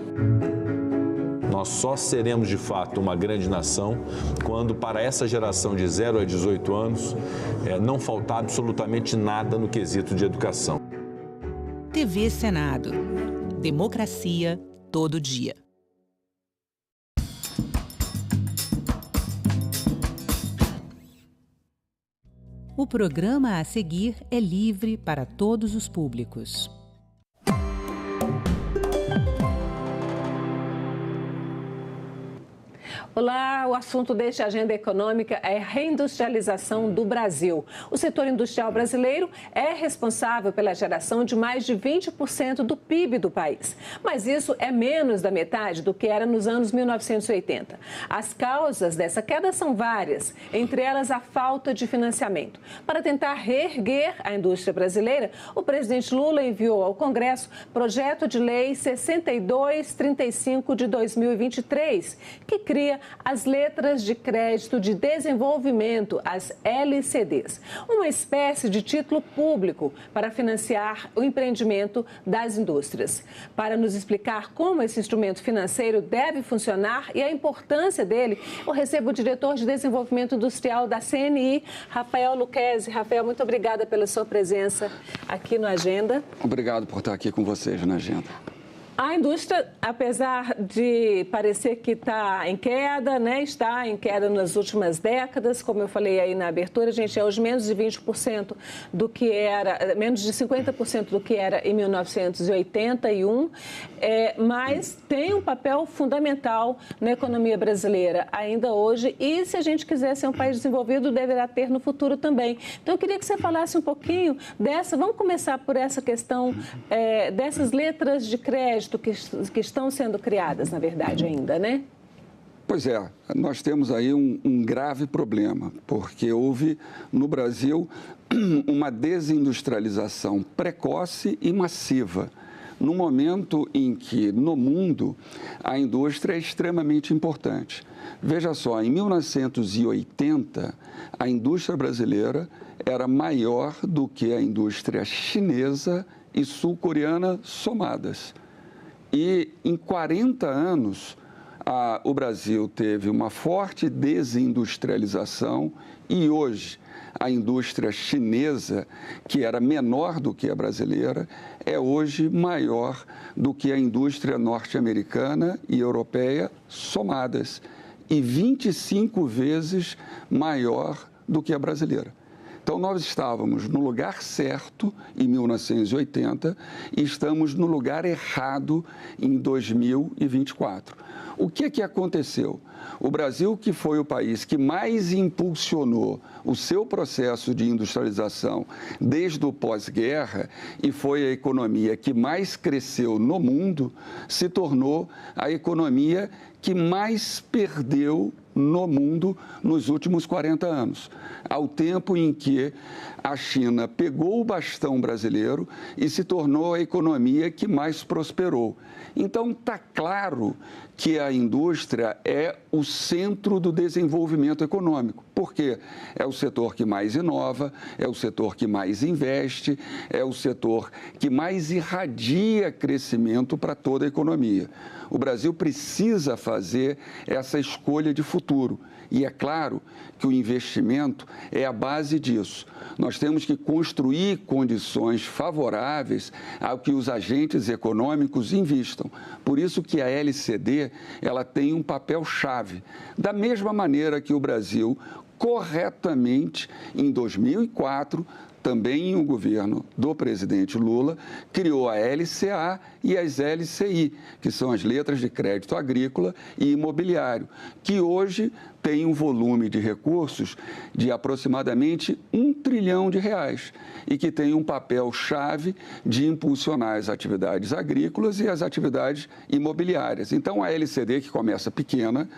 Nós só seremos de fato uma grande nação quando para essa geração de 0 a 18 anos não faltar absolutamente nada no quesito de educação. TV Senado. Democracia todo dia. O programa a seguir é livre para todos os públicos. Olá, o assunto deste Agenda Econômica é a reindustrialização do Brasil. O setor industrial brasileiro é responsável pela geração de mais de 20% do PIB do país. Mas isso é menos da metade do que era nos anos 1980. As causas dessa queda são várias, entre elas a falta de financiamento. Para tentar reerguer a indústria brasileira, o presidente Lula enviou ao Congresso projeto de lei 6235 de 2023, que cria as letras de crédito de desenvolvimento, as LCDs, uma espécie de título público para financiar o empreendimento das indústrias. Para nos explicar como esse instrumento financeiro deve funcionar e a importância dele, eu recebo o diretor de desenvolvimento industrial da CNI, Rafael Lucchesi. Rafael, muito obrigada pela sua presença aqui no Agenda. Obrigado por estar aqui com vocês na Agenda. A indústria, apesar de parecer que está em queda, né, está em queda nas últimas décadas, como eu falei aí na abertura, gente, é hoje menos de 20% do que era, menos de 50% do que era em 1981, mas tem um papel fundamental na economia brasileira ainda hoje e se a gente quiser ser um país desenvolvido, deverá ter no futuro também. Então, eu queria que você falasse um pouquinho vamos começar por essa questão dessas letras de crédito que estão sendo criadas, na verdade, ainda, né? Pois é, nós temos aí um grave problema, porque houve no Brasil uma desindustrialização precoce e massiva, no momento em que, no mundo, a indústria é extremamente importante. Veja só, em 1980, a indústria brasileira era maior do que a indústria chinesa e sul-coreana somadas. E em 40 anos, o Brasil teve uma forte desindustrialização e hoje a indústria chinesa, que era menor do que a brasileira, é hoje maior do que a indústria norte-americana e europeia somadas e 25 vezes maior do que a brasileira. Então, nós estávamos no lugar certo em 1980 e estamos no lugar errado em 2024. O que aconteceu? O Brasil, que foi o país que mais impulsionou o seu processo de industrialização desde o pós-guerra e foi a economia que mais cresceu no mundo, se tornou a economia que mais perdeu no mundo nos últimos 40 anos, ao tempo em que a China pegou o bastão brasileiro e se tornou a economia que mais prosperou. Então, está claro que a indústria é o centro do desenvolvimento econômico, porque é o setor que mais inova, é o setor que mais investe, é o setor que mais irradia crescimento para toda a economia. O Brasil precisa fazer essa escolha de futuro. E é claro que o investimento é a base disso. Nós temos que construir condições favoráveis ao que os agentes econômicos investam. Por isso que a LCD ela tem um papel-chave. Da mesma maneira que o Brasil, corretamente, em 2004, também em um governo do presidente Lula, criou a LCA e as LCI, que são as letras de crédito agrícola e imobiliário, que hoje tem um volume de recursos de aproximadamente R$1 trilhão e que tem um papel-chave de impulsionar as atividades agrícolas e as atividades imobiliárias. Então, a LCD, que começa pequena,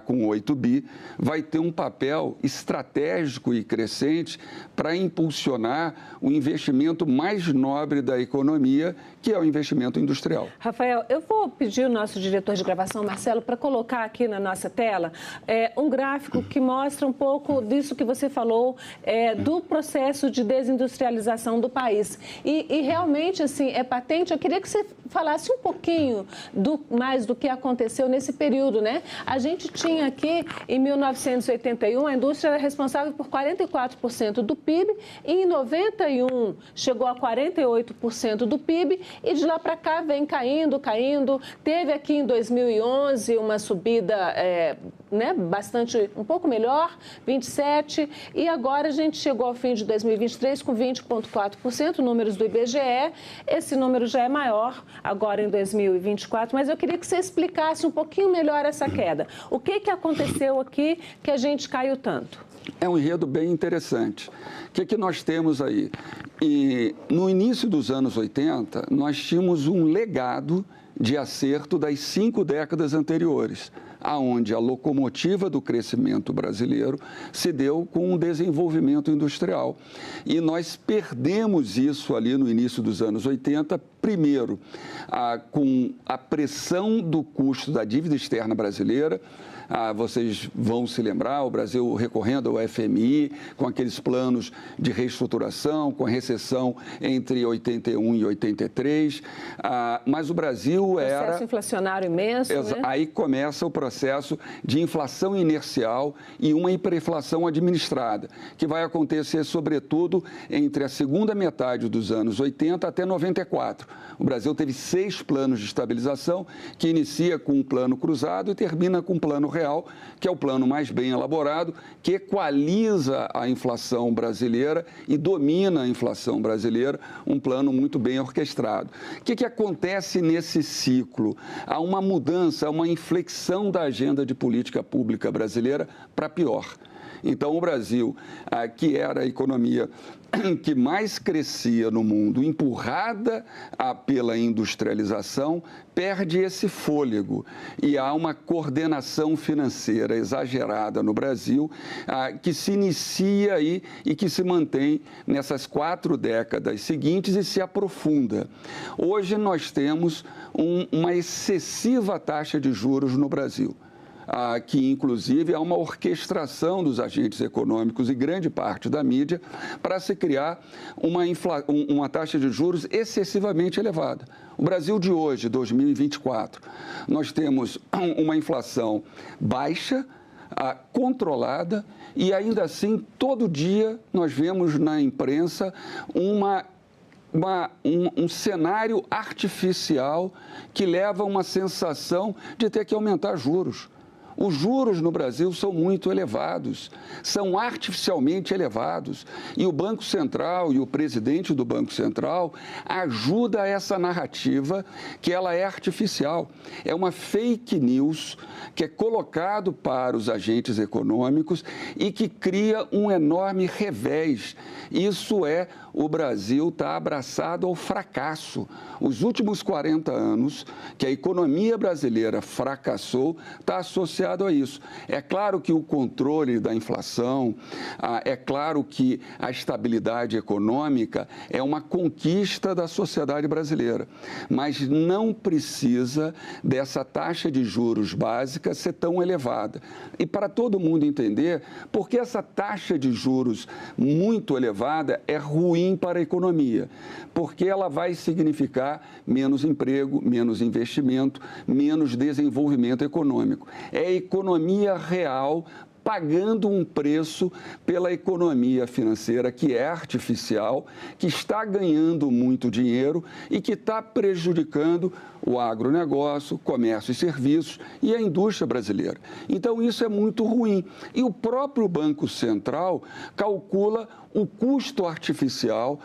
com 8 bi, vai ter um papel estratégico e crescente para impulsionar o investimento mais nobre da economia, que é o investimento industrial. Rafael, eu vou pedir o nosso diretor de gravação, Marcelo, para colocar aqui na nossa tela um gráfico que mostra um pouco disso que você falou, do processo de desindustrialização do país. E realmente, assim, é patente. Eu queria que você falasse um pouquinho mais do que aconteceu nesse período, né? A gente tinha aqui, em 1981, a indústria era responsável por 44% do PIB, e em 91 chegou a 48% do PIB, e de lá para cá vem caindo. Teve aqui em 2011 uma subida bastante, um pouco melhor, 27%, e agora a gente chegou ao fim de 2023 com 20,4%, números do IBGE. Esse número já é maior agora em 2024, mas eu queria que você explicasse um pouquinho melhor essa queda. O que aconteceu aqui que a gente caiu tanto? É um enredo bem interessante. O que nós temos aí? E no início dos anos 80, nós tínhamos um legado de acerto das 5 décadas anteriores, aonde a locomotiva do crescimento brasileiro se deu com o desenvolvimento industrial. E nós perdemos isso ali no início dos anos 80, primeiro, com a pressão do custo da dívida externa brasileira. Vocês vão se lembrar, o Brasil recorrendo ao FMI, com aqueles planos de reestruturação, com a recessão entre 81 e 83, mas o Brasil era... Processo inflacionário imenso, né? Aí começa o processo de inflação inercial e uma hiperinflação administrada, que vai acontecer, sobretudo, entre a segunda metade dos anos 80 até 94. O Brasil teve 6 planos de estabilização, que inicia com um plano cruzado e termina com um plano real, que é o plano mais bem elaborado, que equaliza a inflação brasileira e domina a inflação brasileira, um plano muito bem orquestrado. O que acontece nesse ciclo? Há uma mudança, uma inflexão da agenda de política pública brasileira para pior. Então, o Brasil, que era a economia que mais crescia no mundo, empurrada pela industrialização, perde esse fôlego. E há uma coordenação financeira exagerada no Brasil, que se inicia aí e que se mantém nessas 4 décadas seguintes e se aprofunda. Hoje nós temos uma excessiva taxa de juros no Brasil, que inclusive há uma orquestração dos agentes econômicos e grande parte da mídia para se criar uma taxa de juros excessivamente elevada. O Brasil de hoje, 2024, nós temos uma inflação baixa, controlada, e ainda assim, todo dia nós vemos na imprensa um cenário artificial que leva a uma sensação de ter que aumentar juros. Os juros no Brasil são muito elevados, são artificialmente elevados. E o Banco Central e o presidente do Banco Central ajuda essa narrativa que ela é artificial. É uma fake news que é colocado para os agentes econômicos e que cria um enorme revés. Isso é, o Brasil está abraçado ao fracasso. Os últimos 40 anos que a economia brasileira fracassou está associado a isso. É claro que o controle da inflação, é claro que a estabilidade econômica é uma conquista da sociedade brasileira, mas não precisa dessa taxa de juros básica ser tão elevada. E para todo mundo entender, porque essa taxa de juros muito elevada é ruim para a economia, porque ela vai significar menos emprego, menos investimento, menos desenvolvimento econômico. É a economia real pagando um preço pela economia financeira que é artificial, que está ganhando muito dinheiro e que está prejudicando o agronegócio, comércio e serviços e a indústria brasileira. Então, isso é muito ruim. E o próprio Banco Central calcula o custo artificial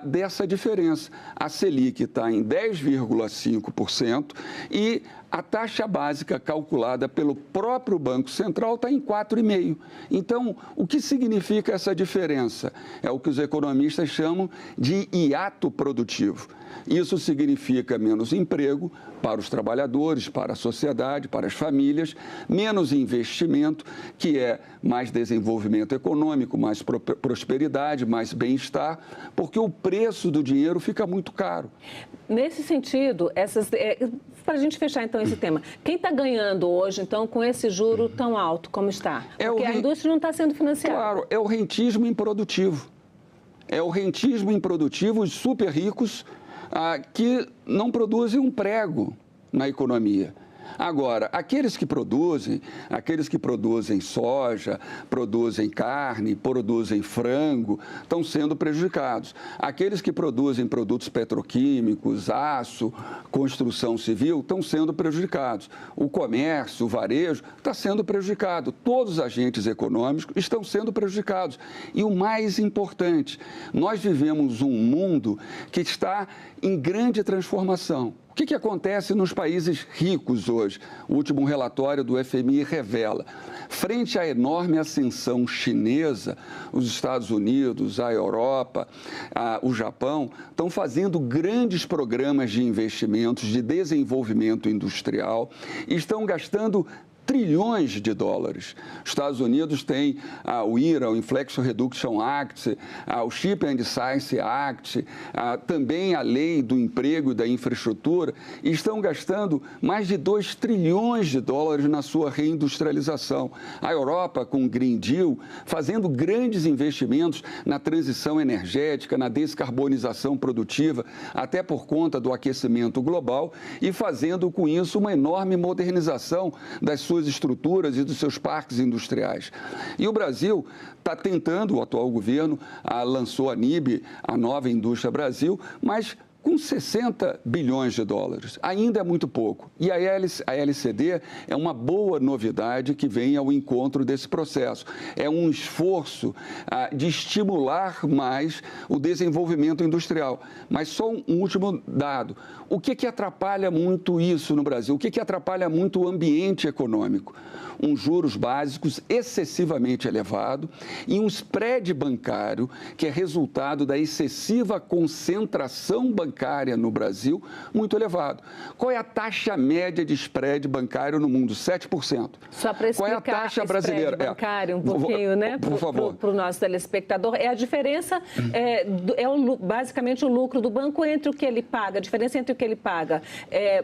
dessa diferença. A Selic está em 10,5% e a taxa básica calculada pelo próprio Banco Central está em 4,5%. Então, o que significa essa diferença? É o que os economistas chamam de hiato produtivo. Isso significa menos emprego para os trabalhadores, para a sociedade, para as famílias, menos investimento, que é mais desenvolvimento econômico, mais prosperidade, mais bem-estar, porque o preço do dinheiro fica muito caro. Nesse sentido, para a gente fechar então esse tema, quem está ganhando hoje, então, com esse juro tão alto como está? Porque a indústria não está sendo financiada. Claro, é o rentismo improdutivo. É o rentismo improdutivo, os super ricos que não produzem um prego na economia. Agora, aqueles que produzem soja, produzem carne, produzem frango, estão sendo prejudicados. Aqueles que produzem produtos petroquímicos, aço, construção civil, estão sendo prejudicados. O comércio, o varejo, está sendo prejudicado. Todos os agentes econômicos estão sendo prejudicados. E o mais importante, nós vivemos um mundo que está em grande transformação. O que acontece nos países ricos hoje? O último relatório do FMI revela. Frente à enorme ascensão chinesa, os Estados Unidos, a Europa, o Japão, estão fazendo grandes programas de investimentos, de desenvolvimento industrial, e estão gastando trilhões de dólares. Os Estados Unidos têm o IRA, o Inflation Reduction Act, o Chip and Science Act, também a lei do emprego e da infraestrutura, e estão gastando mais de 2 trilhões de dólares na sua reindustrialização. A Europa, com o Green Deal, fazendo grandes investimentos na transição energética, na descarbonização produtiva, até por conta do aquecimento global, e fazendo com isso uma enorme modernização das suas estruturas e dos seus parques industriais. E o Brasil está tentando, o atual governo lançou a NIB, a Nova Indústria Brasil, mas com 60 bilhões de dólares. Ainda é muito pouco. E a LCD é uma boa novidade que vem ao encontro desse processo. É um esforço de estimular mais o desenvolvimento industrial. Mas só um último dado. O que atrapalha muito isso no Brasil? O que atrapalha muito o ambiente econômico? Juros básicos excessivamente elevado e um spread bancário que é resultado da excessiva concentração bancária no Brasil muito elevado. Qual é a taxa média de spread bancário no mundo? 7%. Só para explicar, qual é a taxa brasileira? Spread bancário um pouquinho, né? Por favor. Para o nosso telespectador. É a diferença, basicamente o lucro do banco entre o que ele paga, a diferença entre o que ele paga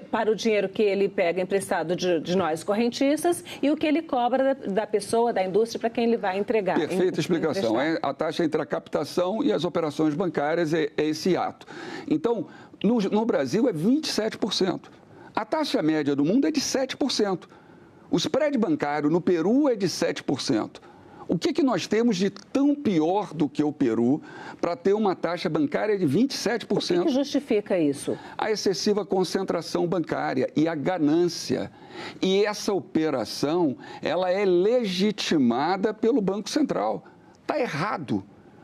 para o dinheiro que ele pega emprestado de nós correntistas e o que ele cobra da pessoa, da indústria, para quem ele vai entregar. Perfeita explicação. A taxa entre a captação e as operações bancárias é esse ato. Então, no Brasil é 27%. A taxa média do mundo é de 7%. O spread bancário no Peru é de 7%. O que nós temos de tão pior do que o Peru para ter uma taxa bancária de 27%? O que justifica isso? A excessiva concentração bancária e a ganância. E essa operação, ela é legitimada pelo Banco Central. Está errado.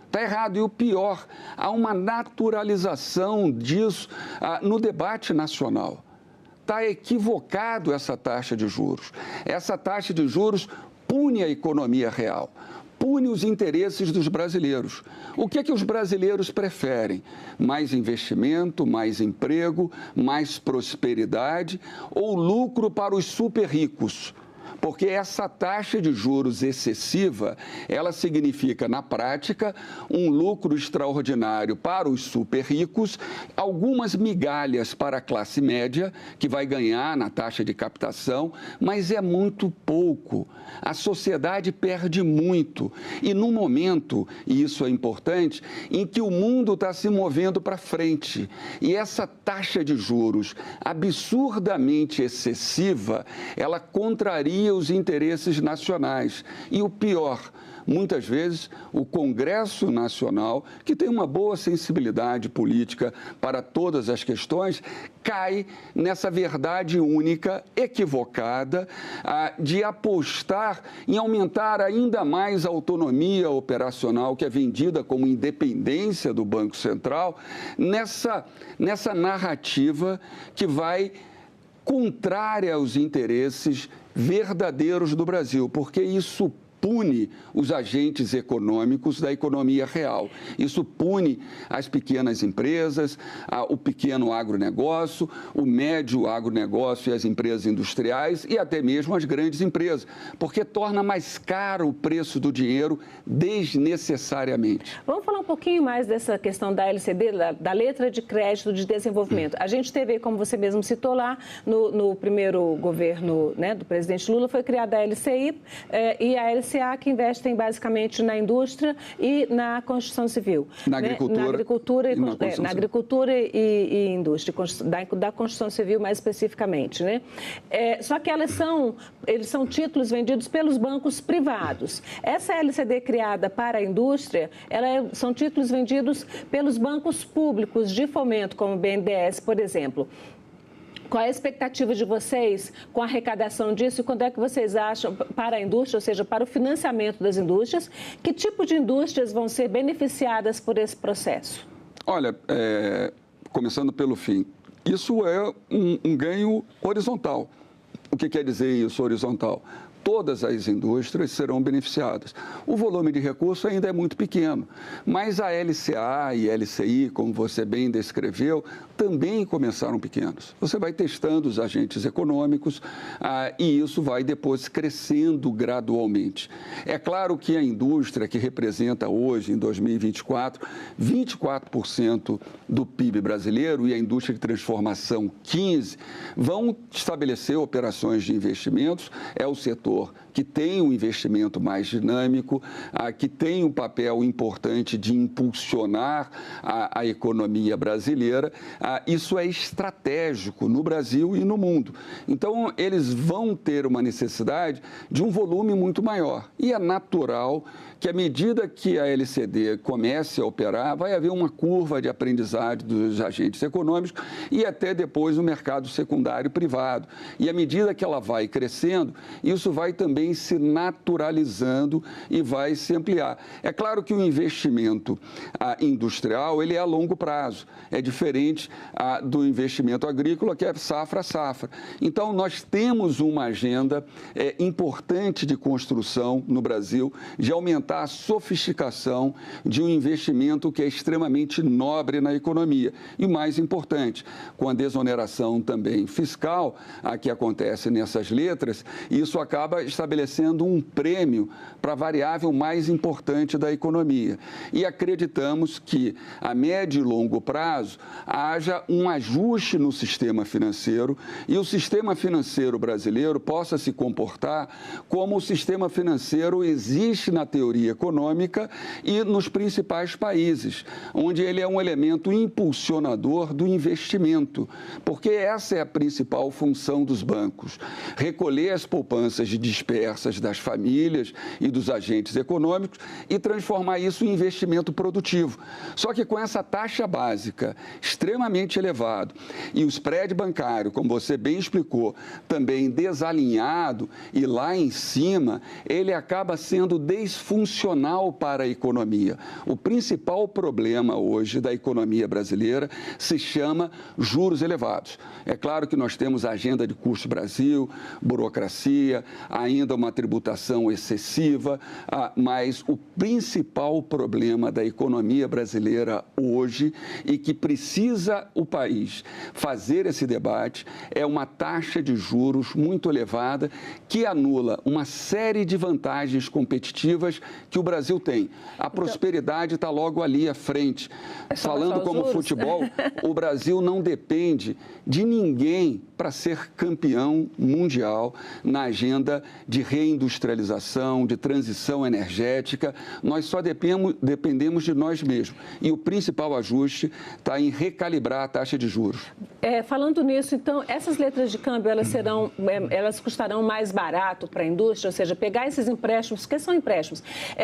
Está errado. E o pior, há uma naturalização disso no debate nacional. Está equivocado essa taxa de juros. Essa taxa de juros pune a economia real, pune os interesses dos brasileiros. O que os brasileiros preferem? Mais investimento, mais emprego, mais prosperidade ou lucro para os super ricos? Porque essa taxa de juros excessiva, ela significa, na prática, um lucro extraordinário para os super ricos, algumas migalhas para a classe média, que vai ganhar na taxa de captação, mas é muito pouco. A sociedade perde muito. E num momento, e isso é importante, em que o mundo está se movendo para frente, e essa taxa de juros absurdamente excessiva, ela contraria feria os interesses nacionais. E o pior, muitas vezes, o Congresso Nacional, que tem uma boa sensibilidade política para todas as questões, cai nessa verdade única, equivocada, de apostar em aumentar ainda mais a autonomia operacional, que é vendida como independência do Banco Central, nessa narrativa que vai contrária aos interesses verdadeiros do Brasil, porque isso pune os agentes econômicos da economia real. Isso pune as pequenas empresas, o pequeno agronegócio, o médio agronegócio e as empresas industriais e até mesmo as grandes empresas, porque torna mais caro o preço do dinheiro desnecessariamente. Vamos falar um pouquinho mais dessa questão da LCD, da letra de crédito de desenvolvimento. A gente teve, como você mesmo citou lá, no primeiro governo, né, do presidente Lula, foi criada a LCI e a LCA, que investem basicamente na indústria e na construção civil. Na agricultura, na agricultura e indústria, da construção civil mais especificamente, né? Só que eles são títulos vendidos pelos bancos privados. Essa LCD criada para a indústria, são títulos vendidos pelos bancos públicos de fomento, como o BNDES, por exemplo. Qual é a expectativa de vocês com a arrecadação disso e quando é que vocês acham para a indústria, ou seja, para o financiamento das indústrias, que tipo de indústrias vão ser beneficiadas por esse processo? Olha, começando pelo fim, isso é um ganho horizontal. O que quer dizer isso, horizontal? Todas as indústrias serão beneficiadas. O volume de recurso ainda é muito pequeno, mas a LCA e LCI, como você bem descreveu, também começaram pequenos. Você vai testando os agentes econômicos e isso vai depois crescendo gradualmente. É claro que a indústria, que representa hoje, em 2024, 24% do PIB brasileiro e a indústria de transformação, 15%, vão estabelecer operações de investimentos, é o setor que tem um investimento mais dinâmico, que tem um papel importante de impulsionar a economia brasileira. Isso é estratégico no Brasil e no mundo. Então, eles vão ter uma necessidade de um volume muito maior. E é natural que, à medida que a LCD comece a operar, vai haver uma curva de aprendizagem dos agentes econômicos e até depois o mercado secundário privado. E à medida que ela vai crescendo, isso vai também se naturalizando e vai se ampliar. É claro que o investimento industrial, ele é a longo prazo. É diferente do investimento agrícola, que é safra a safra. Então, nós temos uma agenda importante de construção no Brasil, de aumentar a sofisticação de um investimento que é extremamente nobre na economia. E mais importante, com a desoneração também fiscal, que acontece nessas letras, isso acaba estabelecendo um prêmio para a variável mais importante da economia. E acreditamos que, a médio e longo prazo, haja um ajuste no sistema financeiro e o sistema financeiro brasileiro possa se comportar como o sistema financeiro existe na teoria econômica e nos principais países, onde ele é um elemento impulsionador do investimento, porque essa é a principal função dos bancos, recolher as poupanças dispersas das famílias e dos agentes econômicos e transformar isso em investimento produtivo. Só que com essa taxa básica extremamente elevada e o spread bancário, como você bem explicou, também desalinhado e lá em cima, ele acaba sendo disfuncional para a economia. O principal problema hoje da economia brasileira se chama juros elevados. É claro que nós temos a agenda de custo Brasil, burocracia, ainda uma tributação excessiva, mas o principal problema da economia brasileira hoje e que precisa o país fazer esse debate é uma taxa de juros muito elevada que anula uma série de vantagens competitivas que o Brasil tem. A prosperidade está logo ali à frente. Falando como futebol, o Brasil não depende de ninguém para ser campeão mundial na agenda de reindustrialização, de transição energética. Nós só dependemos de nós mesmos. E o principal ajuste está em recalibrar a taxa de juros. Falando nisso, então, essas letras de câmbio, elas custarão mais barato para a indústria? Ou seja, pegar esses empréstimos, que são empréstimos,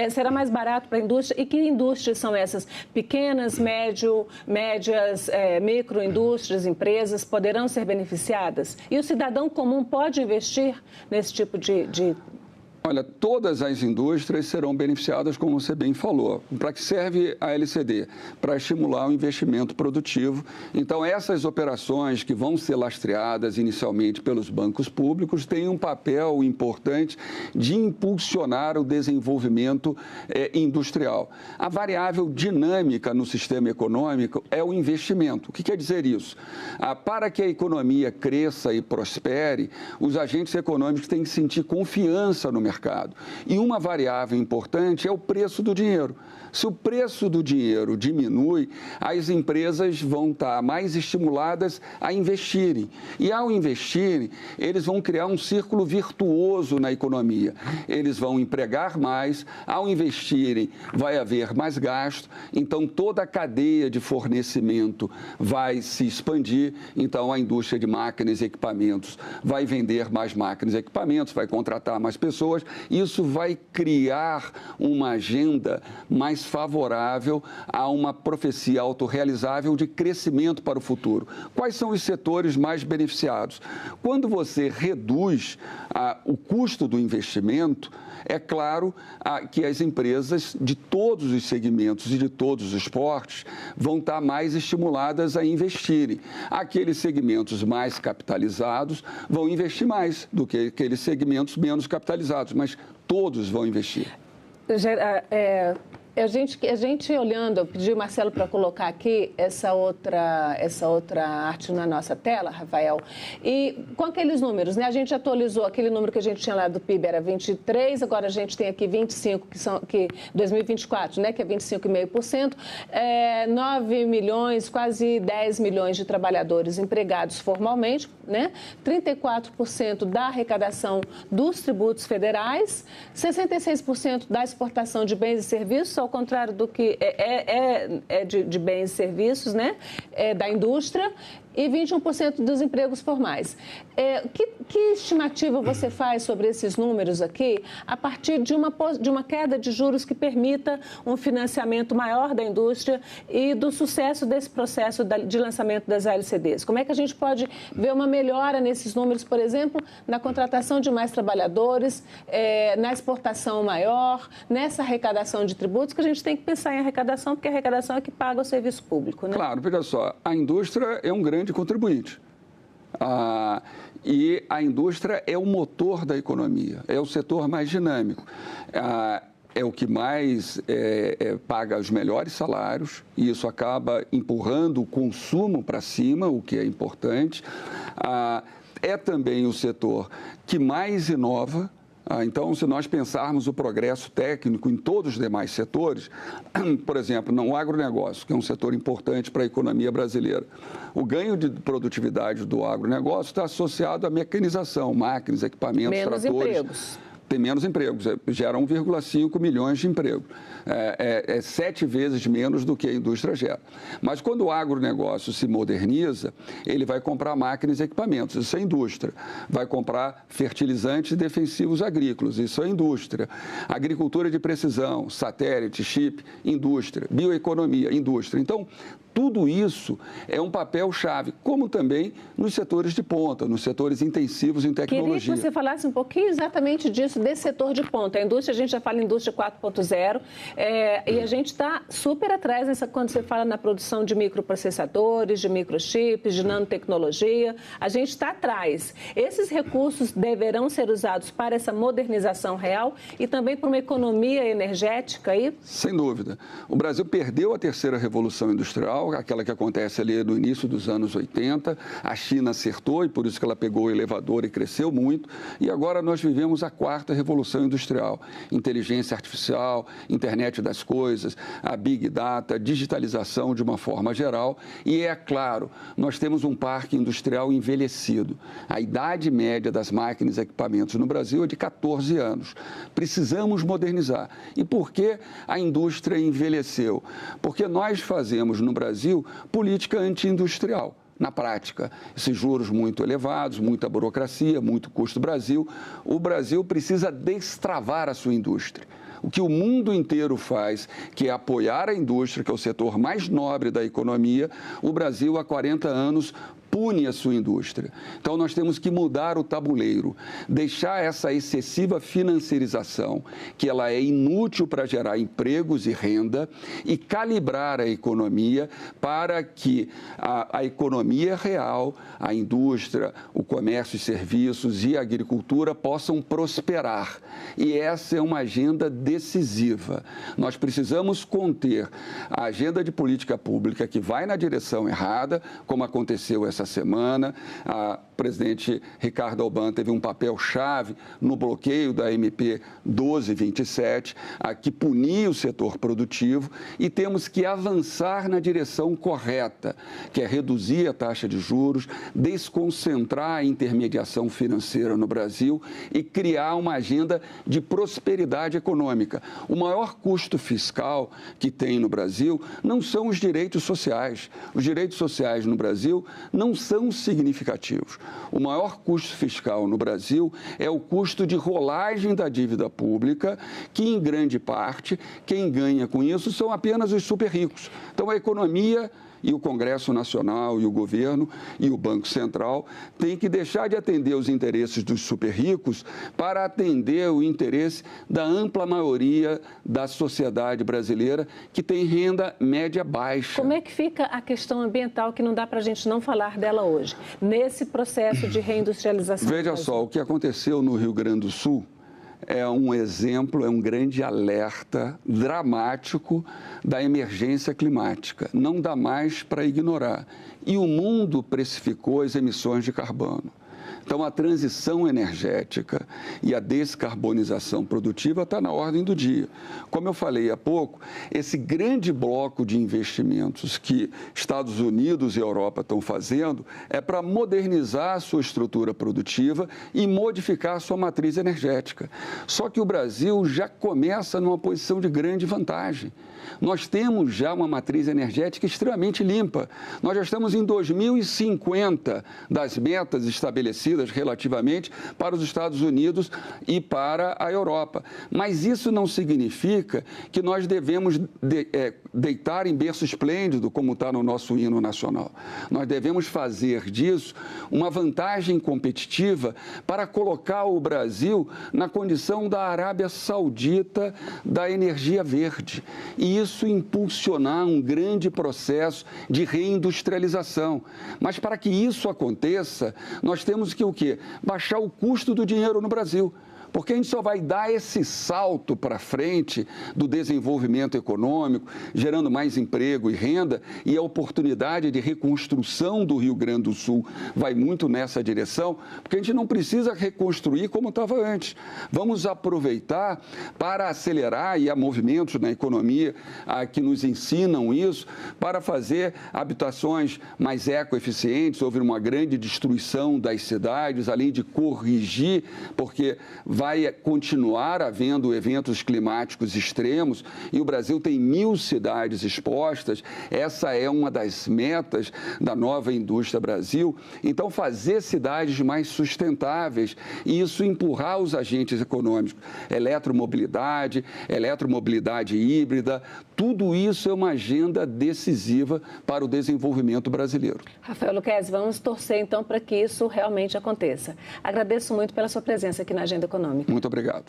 será mais barato para a indústria? E que indústrias são essas? Pequenas, médias, microindústrias, empresas poderão ser beneficiadas? E o cidadão comum pode investir nesse tipo de... Olha, todas as indústrias serão beneficiadas, como você bem falou. Para que serve a LCD? Para estimular o investimento produtivo. Então, essas operações que vão ser lastreadas inicialmente pelos bancos públicos têm um papel importante de impulsionar o desenvolvimento industrial. A variável dinâmica no sistema econômico é o investimento. O que quer dizer isso? Para que a economia cresça e prospere, os agentes econômicos têm que sentir confiança no mercado. E uma variável importante é o preço do dinheiro. Se o preço do dinheiro diminui, as empresas vão estar mais estimuladas a investirem. E ao investirem, eles vão criar um círculo virtuoso na economia. Eles vão empregar mais, ao investirem vai haver mais gasto, então toda a cadeia de fornecimento vai se expandir, então a indústria de máquinas e equipamentos vai vender mais máquinas e equipamentos, vai contratar mais pessoas. Isso vai criar uma agenda mais favorável a uma profecia autorrealizável de crescimento para o futuro. Quais são os setores mais beneficiados? Quando você reduz o custo do investimento, é claro que as empresas de todos os segmentos e de todos os portes vão estar mais estimuladas a investirem. Aqueles segmentos mais capitalizados vão investir mais do que aqueles segmentos menos capitalizados, mas todos vão investir. A gente olhando, eu pedi o Marcelo para colocar aqui essa outra arte na nossa tela, Rafael, e com aqueles números, né? A gente atualizou aquele número que a gente tinha lá do PIB, era 23, agora a gente tem aqui 25, que 2024, né? Que é 25,5%, 9 milhões, quase 10 milhões de trabalhadores empregados formalmente, né? 34% da arrecadação dos tributos federais, 66% da exportação de bens e serviços, ao contrário do que de bens e serviços, né, da indústria, e 21% dos empregos formais. Que estimativa você faz sobre esses números aqui, a partir de uma queda de juros que permita um financiamento maior da indústria e do sucesso desse processo de lançamento das LCDs? Como é que a gente pode ver uma melhora nesses números, por exemplo, na contratação de mais trabalhadores, na exportação maior, nessa arrecadação de tributos, que a gente tem que pensar em arrecadação, porque a arrecadação é que paga o serviço público, né? Claro, veja só, a indústria é um grande contribuinte. E a indústria é o motor da economia, é o setor mais dinâmico. É o que mais paga os melhores salários, e isso acaba empurrando o consumo para cima, o que é importante. É também o setor que mais inova. Então, se nós pensarmos o progresso técnico em todos os demais setores, por exemplo, no agronegócio, que é um setor importante para a economia brasileira, o ganho de produtividade do agronegócio está associado à mecanização, máquinas, equipamentos, tratores. Empregos. Tem menos empregos, gera 1,5 milhões de empregos. É 7 vezes menos do que a indústria gera. Mas quando o agronegócio se moderniza, ele vai comprar máquinas e equipamentos, isso é indústria. Vai comprar fertilizantes e defensivos agrícolas, isso é indústria. Agricultura de precisão, satélite, chip, indústria. Bioeconomia, indústria. Então, tudo isso é um papel-chave, como também nos setores de ponta, nos setores intensivos em tecnologia. Queria que você falasse um pouquinho exatamente disso, desse setor de ponta. A indústria, a gente já fala em indústria 4.0, e a gente está super atrás quando você fala na produção de microprocessadores, de microchips, de nanotecnologia. A gente está atrás. Esses recursos deverão ser usados para essa modernização real e também para uma economia energética aí? Sem dúvida. O Brasil perdeu a terceira revolução industrial industrial, aquela que acontece ali no início dos anos 80. A China acertou e por isso que ela pegou o elevador e cresceu muito. E agora nós vivemos a quarta revolução industrial. Inteligência artificial, internet das coisas, a Big Data, digitalização de uma forma geral. E é claro, nós temos um parque industrial envelhecido. A idade média das máquinas e equipamentos no Brasil é de 14 anos. Precisamos modernizar. E por que a indústria envelheceu? Porque nós fazemos no Brasil política anti-industrial. Na prática, esses juros muito elevados, muita burocracia, muito custo do Brasil. O Brasil precisa destravar a sua indústria. O que o mundo inteiro faz, que é apoiar a indústria, que é o setor mais nobre da economia, o Brasil há 40 anos pune a sua indústria. Então, nós temos que mudar o tabuleiro, deixar essa excessiva financiarização, que ela é inútil para gerar empregos e renda, e calibrar a economia para que a economia real, a indústria, o comércio e serviços e a agricultura possam prosperar. E essa é uma agenda decisiva. Nós precisamos conter a agenda de política pública que vai na direção errada, como aconteceu essa semana. A presidente Ricardo Alban teve um papel-chave no bloqueio da MP 1227, que punia o setor produtivo, e temos que avançar na direção correta, que é reduzir a taxa de juros, desconcentrar a intermediação financeira no Brasil e criar uma agenda de prosperidade econômica. O maior custo fiscal que tem no Brasil não são os direitos sociais. Os direitos sociais no Brasil não são significativos. O maior custo fiscal no Brasil é o custo de rolagem da dívida pública, que, em grande parte, quem ganha com isso são apenas os super ricos. Então, a economia e o Congresso Nacional e o governo e o Banco Central têm que deixar de atender os interesses dos super ricos para atender o interesse da ampla maioria da sociedade brasileira, que tem renda média baixa. Como é que fica a questão ambiental, que não dá para a gente não falar dela hoje, nesse processo de reindustrialização? Veja só, o que aconteceu no Rio Grande do Sul é um exemplo, é um grande alerta dramático da emergência climática. Não dá mais para ignorar. E o mundo precificou as emissões de carbono. Então, a transição energética e a descarbonização produtiva está na ordem do dia. Como eu falei há pouco, esse grande bloco de investimentos que Estados Unidos e Europa estão fazendo é para modernizar a sua estrutura produtiva e modificar a sua matriz energética. Só que o Brasil já começa numa posição de grande vantagem. Nós temos já uma matriz energética extremamente limpa. Nós já estamos em 2050 das metas estabelecidas relativamente para os Estados Unidos e para a Europa. Mas isso não significa que nós devemos deitar em berço esplêndido, como está no nosso hino nacional. Nós devemos fazer disso uma vantagem competitiva para colocar o Brasil na condição da Arábia Saudita da energia verde. E isso impulsionar um grande processo de reindustrialização. Mas para que isso aconteça, nós temos que o quê? Baixar o custo do dinheiro no Brasil. Porque a gente só vai dar esse salto para frente do desenvolvimento econômico, gerando mais emprego e renda, e a oportunidade de reconstrução do Rio Grande do Sul vai muito nessa direção, porque a gente não precisa reconstruir como estava antes. Vamos aproveitar para acelerar, e há movimentos na economia que nos ensinam isso, para fazer habitações mais ecoeficientes. Houve uma grande destruição das cidades, além de corrigir, porque vai continuar havendo eventos climáticos extremos, e o Brasil tem 1.000 cidades expostas. Essa é uma das metas da nova indústria Brasil. Então, fazer cidades mais sustentáveis, e isso empurrar os agentes econômicos, eletromobilidade híbrida, tudo isso é uma agenda decisiva para o desenvolvimento brasileiro. Rafael Lucchesi, vamos torcer então para que isso realmente aconteça. Agradeço muito pela sua presença aqui na Agenda Econômica. Muito obrigado.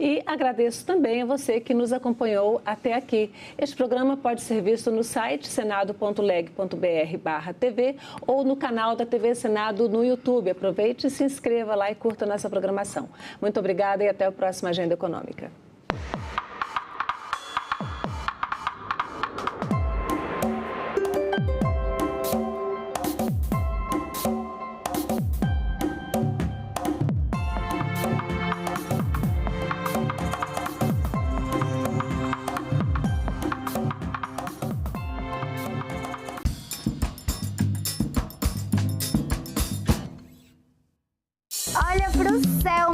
E agradeço também a você que nos acompanhou até aqui. Este programa pode ser visto no site senado.leg.br/TV ou no canal da TV Senado no YouTube. Aproveite e se inscreva lá e curta nossa programação. Muito obrigada e até a próxima Agenda Econômica.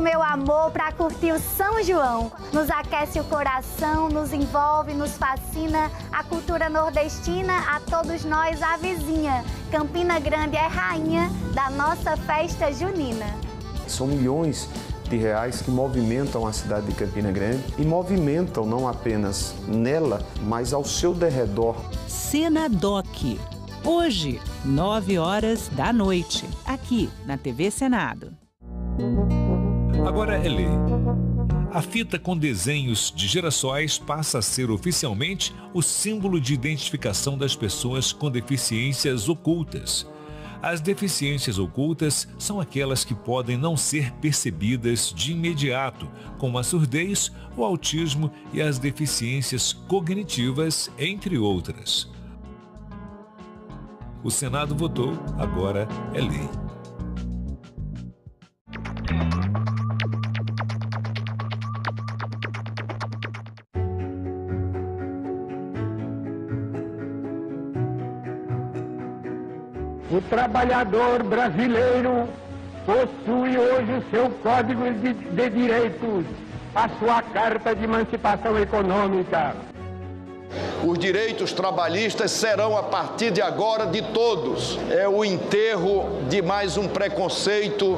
meu amor para curtir o São João. Nos aquece o coração, nos envolve, nos fascina. A cultura nordestina, a todos nós a vizinha. Campina Grande é rainha da nossa festa junina. São milhões de reais que movimentam a cidade de Campina Grande e movimentam não apenas nela, mas ao seu derredor. Senadoc. Hoje, 21h, aqui na TV Senado. Agora é lei. A fita com desenhos de girassóis passa a ser oficialmente o símbolo de identificação das pessoas com deficiências ocultas. As deficiências ocultas são aquelas que podem não ser percebidas de imediato, como a surdez, o autismo e as deficiências cognitivas, entre outras. O Senado votou, agora é lei. O trabalhador brasileiro possui hoje o seu Código de Direitos, a sua Carta de Emancipação Econômica. Os direitos trabalhistas serão, a partir de agora, de todos. É o enterro de mais um preconceito,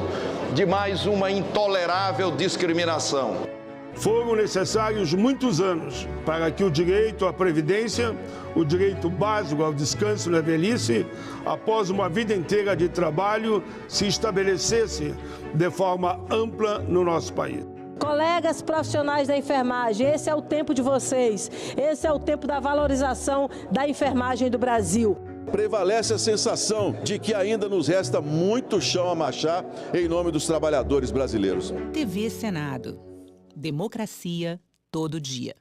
de mais uma intolerável discriminação. Foram necessários muitos anos para que o direito à previdência, o direito básico ao descanso na velhice, após uma vida inteira de trabalho, se estabelecesse de forma ampla no nosso país. Colegas profissionais da enfermagem, esse é o tempo de vocês, esse é o tempo da valorização da enfermagem do Brasil. Prevalece a sensação de que ainda nos resta muito chão a marchar em nome dos trabalhadores brasileiros. TV Senado. Democracia todo dia.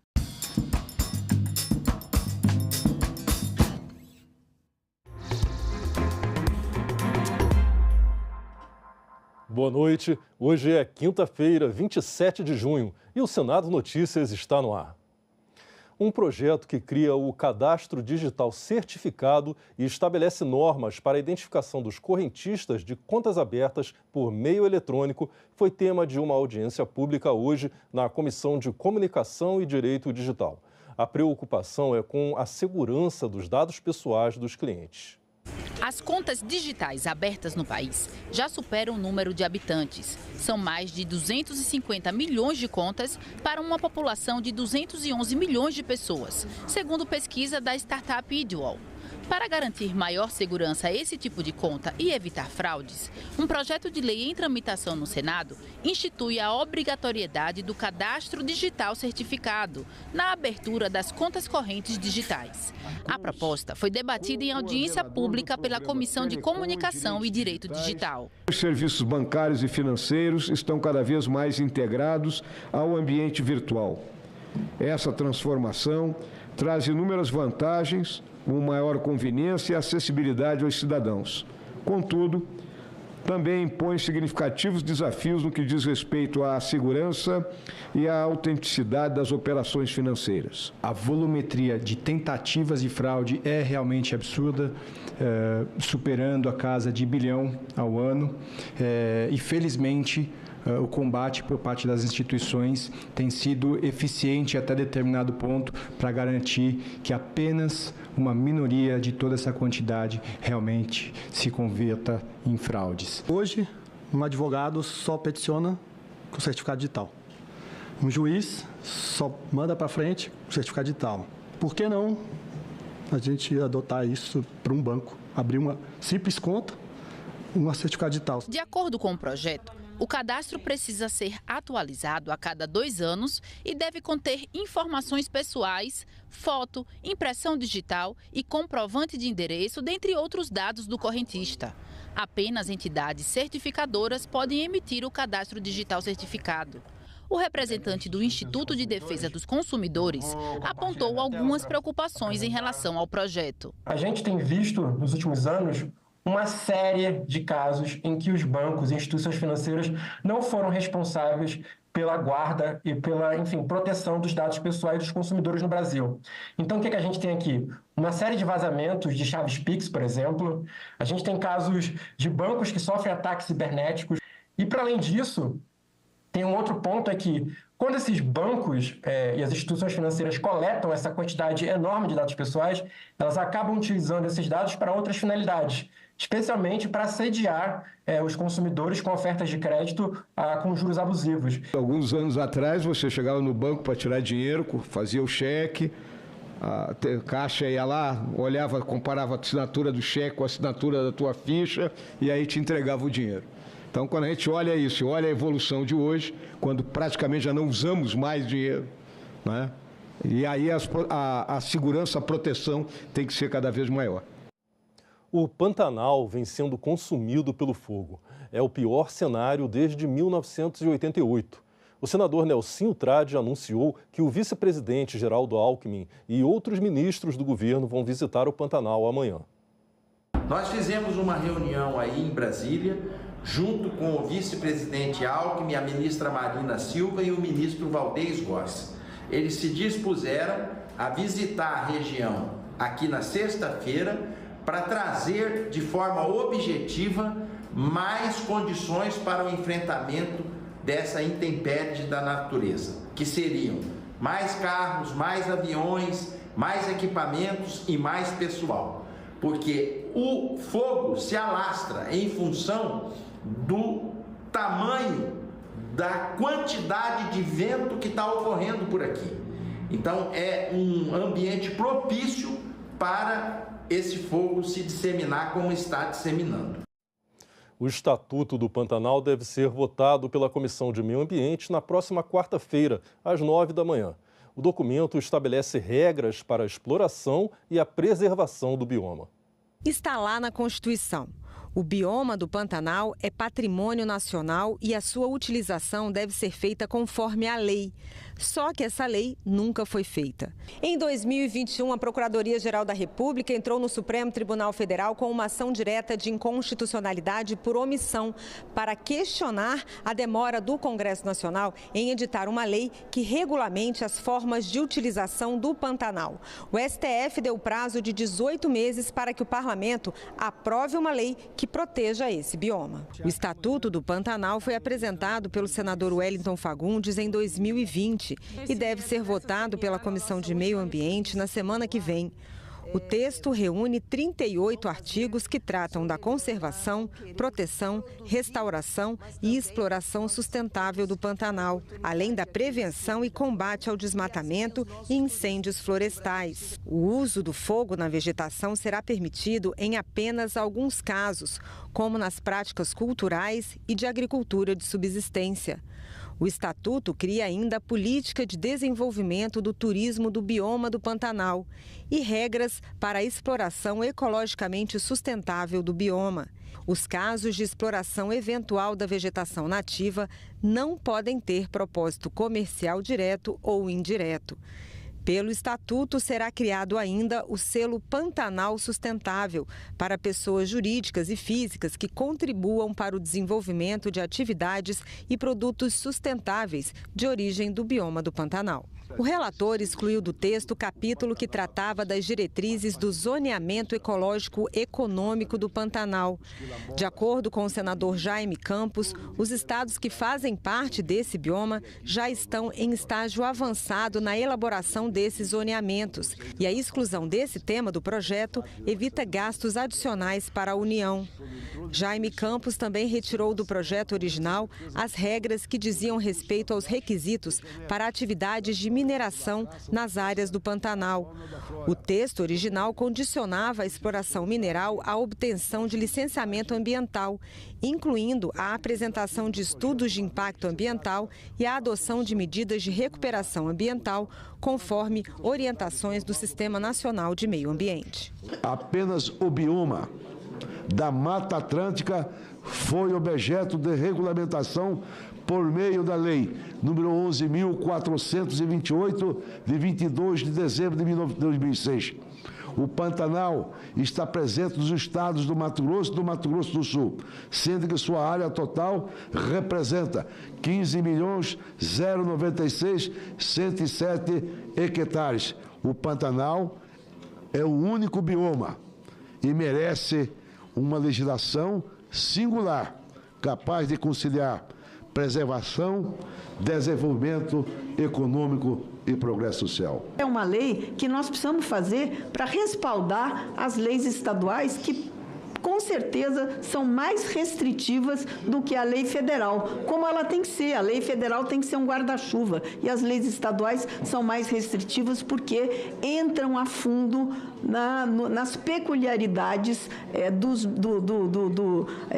Boa noite. Hoje é quinta-feira, 27 de junho, e o Senado Notícias está no ar. Um projeto que cria o Cadastro Digital Certificado e estabelece normas para a identificação dos correntistas de contas abertas por meio eletrônico foi tema de uma audiência pública hoje na Comissão de Comunicação e Direito Digital. A preocupação é com a segurança dos dados pessoais dos clientes. As contas digitais abertas no país já superam o número de habitantes. São mais de 250 milhões de contas para uma população de 211 milhões de pessoas, segundo pesquisa da startup Ideal. Para garantir maior segurança a esse tipo de conta e evitar fraudes, um projeto de lei em tramitação no Senado institui a obrigatoriedade do cadastro digital certificado na abertura das contas correntes digitais. A proposta foi debatida em audiência pública pela Comissão de Comunicação e Direito Digital. Os serviços bancários e financeiros estão cada vez mais integrados ao ambiente virtual. Essa transformação traz inúmeras vantagens, uma maior conveniência e acessibilidade aos cidadãos. Contudo, também impõe significativos desafios no que diz respeito à segurança e à autenticidade das operações financeiras. A volumetria de tentativas de fraude é realmente absurda, superando a casa de 1 bilhão ao ano, e felizmente o combate por parte das instituições tem sido eficiente até determinado ponto para garantir que apenas uma minoria de toda essa quantidade realmente se converta em fraudes. Hoje, um advogado só peticiona com certificado digital. Um juiz só manda para frente com certificado digital. Por que não a gente adotar isso para um banco? Abrir uma simples conta, um certificado digital. De acordo com o projeto, o cadastro precisa ser atualizado a cada 2 anos e deve conter informações pessoais, foto, impressão digital e comprovante de endereço, dentre outros dados do correntista. Apenas entidades certificadoras podem emitir o cadastro digital certificado. O representante do Instituto de Defesa dos Consumidores apontou algumas preocupações em relação ao projeto. A gente tem visto, nos últimos anos, uma série de casos em que os bancos e instituições financeiras não foram responsáveis pela guarda e pela, proteção dos dados pessoais dos consumidores no Brasil. Então, o que a gente tem aqui? Uma série de vazamentos de chaves Pix, por exemplo. A gente tem casos de bancos que sofrem ataques cibernéticos. E, para além disso, Tem um outro ponto, é que quando esses bancos e as instituições financeiras coletam essa quantidade enorme de dados pessoais, elas acabam utilizando esses dados para outras finalidades, especialmente para assediar os consumidores com ofertas de crédito com juros abusivos. Alguns anos atrás, você chegava no banco para tirar dinheiro, fazia o cheque, a caixa ia lá, olhava, comparava a assinatura do cheque com a assinatura da tua ficha e aí te entregava o dinheiro. Então, quando a gente olha isso, olha a evolução de hoje, quando praticamente já não usamos mais dinheiro, né? E aí a segurança, a proteção tem que ser cada vez maior. O Pantanal vem sendo consumido pelo fogo. É o pior cenário desde 1988. O senador Nelsinho Trade anunciou que o vice-presidente Geraldo Alckmin e outros ministros do governo vão visitar o Pantanal amanhã. Nós fizemos uma reunião aí em Brasília, junto com o vice-presidente Alckmin, a ministra Marina Silva e o ministro Valdez Góes. Eles se dispuseram a visitar a região aqui na sexta-feira para trazer de forma objetiva mais condições para o enfrentamento dessa intempérie da natureza, que seriam mais carros, mais aviões, mais equipamentos e mais pessoal. Porque o fogo se alastra em função do tamanho da quantidade de vento que está ocorrendo por aqui. Então é um ambiente propício para esse fogo se disseminar como está disseminando. O Estatuto do Pantanal deve ser votado pela Comissão de Meio Ambiente na próxima quarta-feira, às 9 da manhã. O documento estabelece regras para a exploração e a preservação do bioma. Está lá na Constituição. O bioma do Pantanal é patrimônio nacional e a sua utilização deve ser feita conforme a lei. Só que essa lei nunca foi feita. Em 2021, a Procuradoria-Geral da República entrou no Supremo Tribunal Federal com uma ação direta de inconstitucionalidade por omissão para questionar a demora do Congresso Nacional em editar uma lei que regulamente as formas de utilização do Pantanal. O STF deu prazo de 18 meses para que o Parlamento aprove uma lei que proteja esse bioma. O Estatuto do Pantanal foi apresentado pelo senador Wellington Fagundes em 2020 e deve ser votado pela Comissão de Meio Ambiente na semana que vem. O texto reúne 38 artigos que tratam da conservação, proteção, restauração e exploração sustentável do Pantanal, além da prevenção e combate ao desmatamento e incêndios florestais. O uso do fogo na vegetação será permitido em apenas alguns casos, como nas práticas culturais e de agricultura de subsistência. O Estatuto cria ainda a política de desenvolvimento do turismo do bioma do Pantanal e regras para a exploração ecologicamente sustentável do bioma. Os casos de exploração eventual da vegetação nativa não podem ter propósito comercial direto ou indireto. Pelo Estatuto, será criado ainda o selo Pantanal Sustentável para pessoas jurídicas e físicas que contribuam para o desenvolvimento de atividades e produtos sustentáveis de origem do bioma do Pantanal. O relator excluiu do texto o capítulo que tratava das diretrizes do zoneamento ecológico econômico do Pantanal. De acordo com o senador Jaime Campos, os estados que fazem parte desse bioma já estão em estágio avançado na elaboração desses zoneamentos. E a exclusão desse tema do projeto evita gastos adicionais para a União. Jaime Campos também retirou do projeto original as regras que diziam respeito aos requisitos para atividades de mineração nas áreas do Pantanal. O texto original condicionava a exploração mineral à obtenção de licenciamento ambiental, incluindo a apresentação de estudos de impacto ambiental e a adoção de medidas de recuperação ambiental, conforme orientações do Sistema Nacional de Meio Ambiente. Apenas o bioma da Mata Atlântica foi objeto de regulamentação por meio da Lei número 11.428, de 22 de dezembro de 2006. O Pantanal está presente nos estados do Mato Grosso e do Mato Grosso do Sul, sendo que sua área total representa 15.096.107 hectares. O Pantanal é o único bioma e merece uma legislação singular, capaz de conciliar preservação, desenvolvimento econômico e progresso social. É uma lei que nós precisamos fazer para respaldar as leis estaduais que, com certeza, são mais restritivas do que a lei federal, como ela tem que ser. A lei federal tem que ser um guarda-chuva e as leis estaduais são mais restritivas porque entram a fundo nas peculiaridades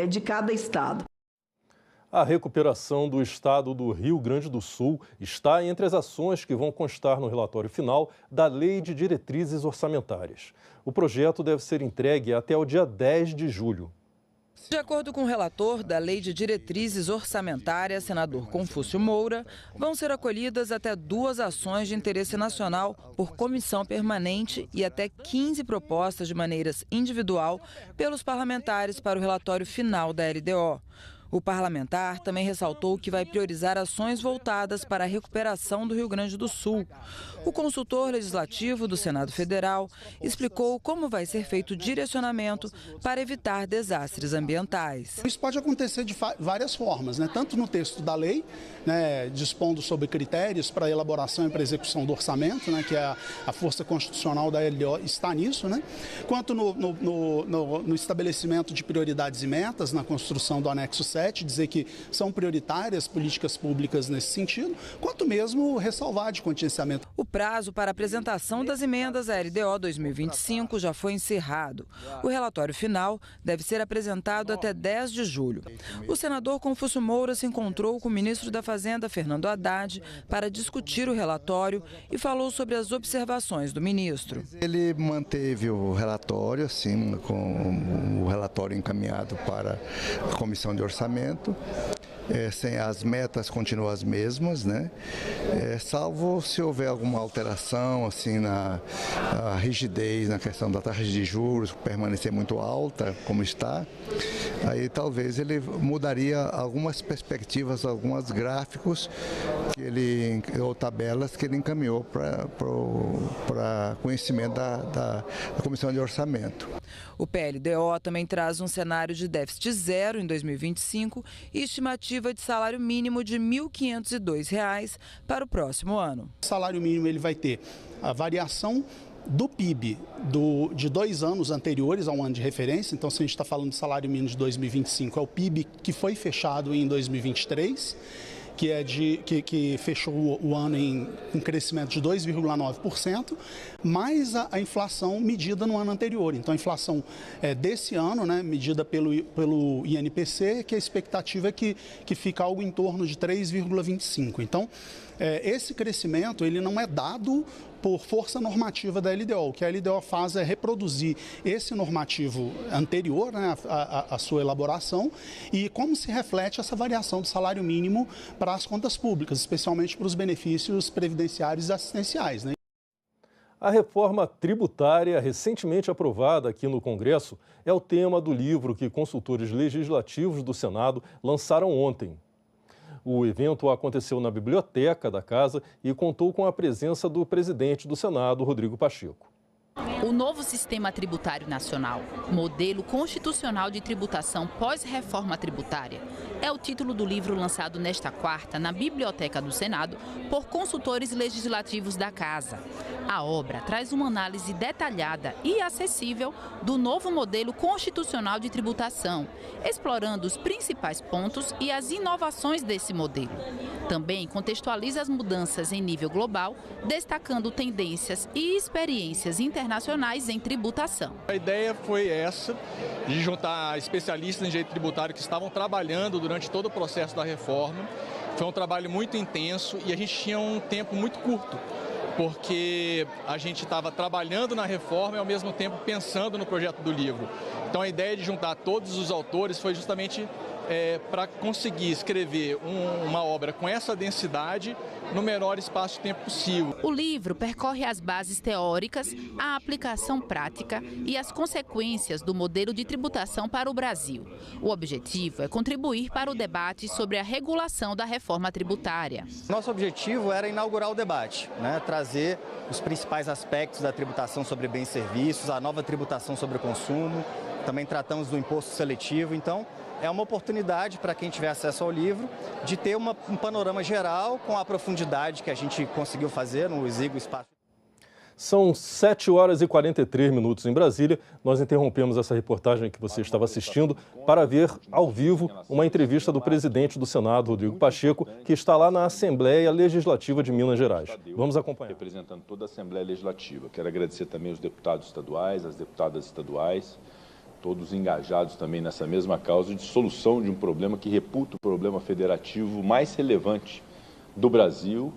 de cada estado. A recuperação do estado do Rio Grande do Sul está entre as ações que vão constar no relatório final da Lei de Diretrizes Orçamentárias. O projeto deve ser entregue até o dia 10 de julho. De acordo com o relator da Lei de Diretrizes Orçamentárias, senador Confúcio Moura, vão ser acolhidas até 2 ações de interesse nacional por comissão permanente e até 15 propostas de maneiras individual pelos parlamentares para o relatório final da LDO. O parlamentar também ressaltou que vai priorizar ações voltadas para a recuperação do Rio Grande do Sul. O consultor legislativo do Senado Federal explicou como vai ser feito o direcionamento para evitar desastres ambientais. Isso pode acontecer de várias formas, né? Tanto no texto da lei, né, dispondo sobre critérios para elaboração e para execução do orçamento, né, que é a força constitucional da LDO está nisso, né? Quanto no estabelecimento de prioridades e metas, na construção do anexo 7, dizer que são prioritárias políticas públicas nesse sentido, quanto mesmo ressalvar de contingenciamento. O prazo para apresentação das emendas à LDO 2025 já foi encerrado. O relatório final deve ser apresentado até 10 de julho. O senador Confúcio Moura se encontrou com o ministro da Fazenda, Fernando Haddad, para discutir o relatório e falou sobre as observações do ministro. Ele manteve o relatório, assim, com o relatório encaminhado para a Comissão de Orçamento. As metas continuam as mesmas, né? Salvo se houver alguma alteração assim na rigidez, na questão da taxa de juros, permanecer muito alta, como está, aí talvez ele mudaria algumas perspectivas, alguns gráficos ou tabelas que ele encaminhou para conhecimento da Comissão de Orçamento. O PLDO também traz um cenário de déficit zero em 2025 e estimativa de salário mínimo de R$ 1.502 para o próximo ano. O salário mínimo ele vai ter a variação do PIB de 2 anos anteriores ao ano de referência. Então, se a gente está falando de salário mínimo de 2025, é o PIB que foi fechado em 2023. Que fechou o ano em um crescimento de 2,9%, mais a inflação medida no ano anterior. Então, a inflação desse ano, né, medida pelo INPC, que a expectativa é que fica algo em torno de 3,25%. Então, esse crescimento ele não é dado por força normativa da LDO. O que a LDO faz é reproduzir esse normativo anterior, né, a sua elaboração, e como se reflete essa variação do salário mínimo para as contas públicas, especialmente para os benefícios previdenciários e assistenciais, né? A reforma tributária, recentemente aprovada aqui no Congresso, é o tema do livro que consultores legislativos do Senado lançaram ontem. O evento aconteceu na biblioteca da Casa e contou com a presença do presidente do Senado, Rodrigo Pacheco. O novo Sistema Tributário Nacional, modelo constitucional de tributação pós-reforma tributária, é o título do livro lançado nesta quarta na Biblioteca do Senado por consultores legislativos da Casa. A obra traz uma análise detalhada e acessível do novo modelo constitucional de tributação, explorando os principais pontos e as inovações desse modelo. Também contextualiza as mudanças em nível global, destacando tendências e experiências internacionais em tributação. A ideia foi essa, de juntar especialistas em direito tributário que estavam trabalhando durante todo o processo da reforma. Foi um trabalho muito intenso e a gente tinha um tempo muito curto, porque a gente estava trabalhando na reforma e ao mesmo tempo pensando no projeto do livro. Então a ideia de juntar todos os autores foi justamente para conseguir escrever uma obra com essa densidade no menor espaço de tempo possível. O livro percorre as bases teóricas, a aplicação prática e as consequências do modelo de tributação para o Brasil. O objetivo é contribuir para o debate sobre a regulação da reforma tributária. Nosso objetivo era inaugurar o debate, né? Trazer os principais aspectos da tributação sobre bens e serviços, a nova tributação sobre o consumo, também tratamos do imposto seletivo. Então, é uma oportunidade para quem tiver acesso ao livro de ter um panorama geral com a profundidade que a gente conseguiu fazer no exíguo espaço. São 7 horas e 43 minutos em Brasília. Nós interrompemos essa reportagem que você estava assistindo para ver ao vivo uma entrevista do presidente do Senado, Rodrigo Pacheco, que está lá na Assembleia Legislativa de Minas Gerais. Vamos acompanhar. Representando toda a Assembleia Legislativa. Quero agradecer também os deputados estaduais, as deputadas estaduais, todos engajados também nessa mesma causa de solução de um problema que reputa o problema federativo mais relevante do Brasil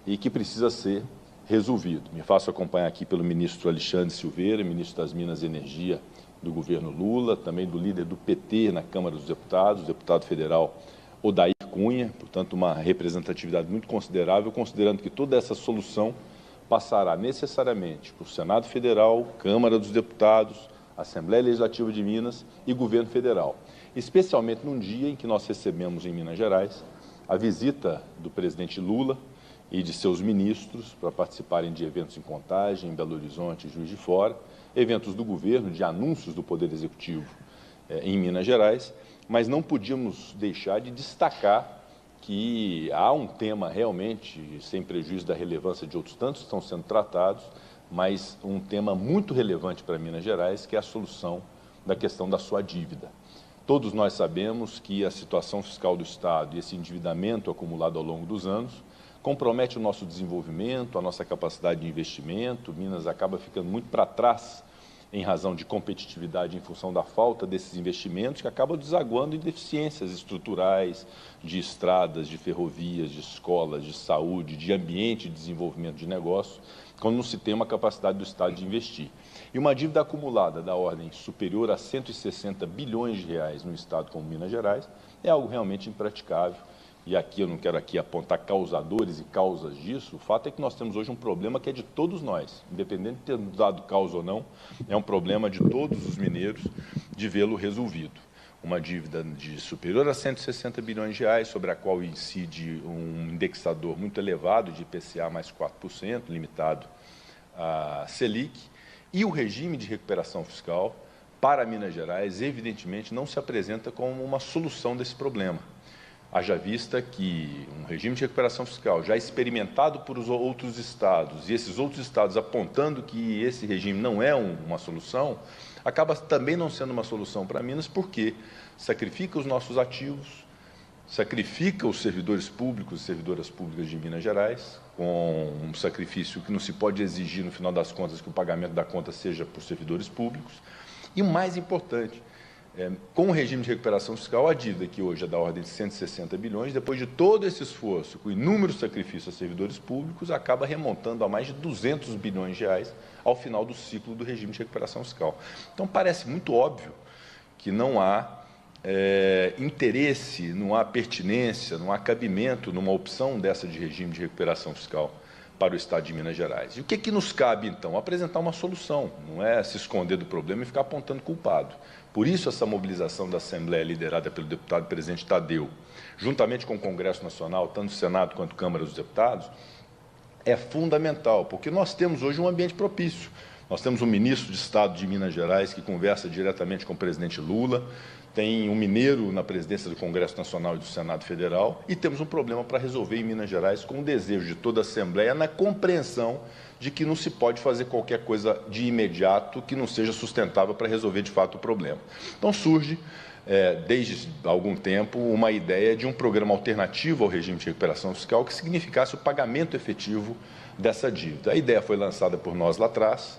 e que precisa ser resolvido. Me faço acompanhar aqui pelo ministro Alexandre Silveira, ministro das Minas e Energia do governo Lula, também do líder do PT na Câmara dos Deputados, o deputado federal Odair Cunha, portanto uma representatividade muito considerável, considerando que toda essa solução passará necessariamente por Senado Federal, Câmara dos Deputados, Assembleia Legislativa de Minas e Governo Federal, especialmente num dia em que nós recebemos em Minas Gerais a visita do presidente Lula e de seus ministros para participarem de eventos em Contagem, em Belo Horizonte e Juiz de Fora, eventos do governo, de anúncios do Poder Executivo em Minas Gerais, mas não podíamos deixar de destacar que há um tema realmente, sem prejuízo da relevância de outros tantos que estão sendo tratados, mas um tema muito relevante para Minas Gerais, que é a solução da questão da sua dívida. Todos nós sabemos que a situação fiscal do Estado e esse endividamento acumulado ao longo dos anos compromete o nosso desenvolvimento, a nossa capacidade de investimento. Minas acaba ficando muito para trás em razão de competitividade em função da falta desses investimentos que acabam desaguando em deficiências estruturais de estradas, de ferrovias, de escolas, de saúde, de ambiente de desenvolvimento de negócio, quando não se tem uma capacidade do Estado de investir. E uma dívida acumulada da ordem superior a 160 bilhões de reais no Estado como Minas Gerais é algo realmente impraticável. E aqui eu não quero apontar causadores e causas disso, o fato é que nós temos hoje um problema que é de todos nós, independente de termos dado causa ou não, é um problema de todos os mineiros de vê-lo resolvido. Uma dívida de superior a 160 bilhões de reais, sobre a qual incide um indexador muito elevado de IPCA mais 4%, limitado à Selic, e o regime de recuperação fiscal para Minas Gerais, evidentemente, não se apresenta como uma solução desse problema. Haja vista que um regime de recuperação fiscal já experimentado por os outros estados e esses outros estados apontando que esse regime não é uma solução, acaba também não sendo uma solução para Minas porque sacrifica os nossos ativos, sacrifica os servidores públicos e servidoras públicas de Minas Gerais, com um sacrifício que não se pode exigir no final das contas que o pagamento da conta seja por servidores públicos. E o mais importante, com o regime de recuperação fiscal, a dívida que hoje é da ordem de 160 bilhões, depois de todo esse esforço, com inúmeros sacrifícios a servidores públicos, acaba remontando a mais de 200 bilhões de reais ao final do ciclo do regime de recuperação fiscal. Então, parece muito óbvio que não há interesse, não há pertinência, não há cabimento numa opção dessa de regime de recuperação fiscal para o Estado de Minas Gerais. E o que nos cabe, então? Apresentar uma solução, não é se esconder do problema e ficar apontando culpado. Por isso, essa mobilização da Assembleia, liderada pelo deputado presidente Tadeu, juntamente com o Congresso Nacional, tanto o Senado quanto a Câmara dos Deputados, é fundamental, porque nós temos hoje um ambiente propício. Nós temos um ministro de Estado de Minas Gerais que conversa diretamente com o presidente Lula, tem um mineiro na presidência do Congresso Nacional e do Senado Federal, e temos um problema para resolver em Minas Gerais com o desejo de toda a Assembleia na compreensão de que não se pode fazer qualquer coisa de imediato que não seja sustentável para resolver de fato o problema. Então surge, desde algum tempo, uma ideia de um programa alternativo ao regime de recuperação fiscal que significasse o pagamento efetivo dessa dívida. A ideia foi lançada por nós lá atrás,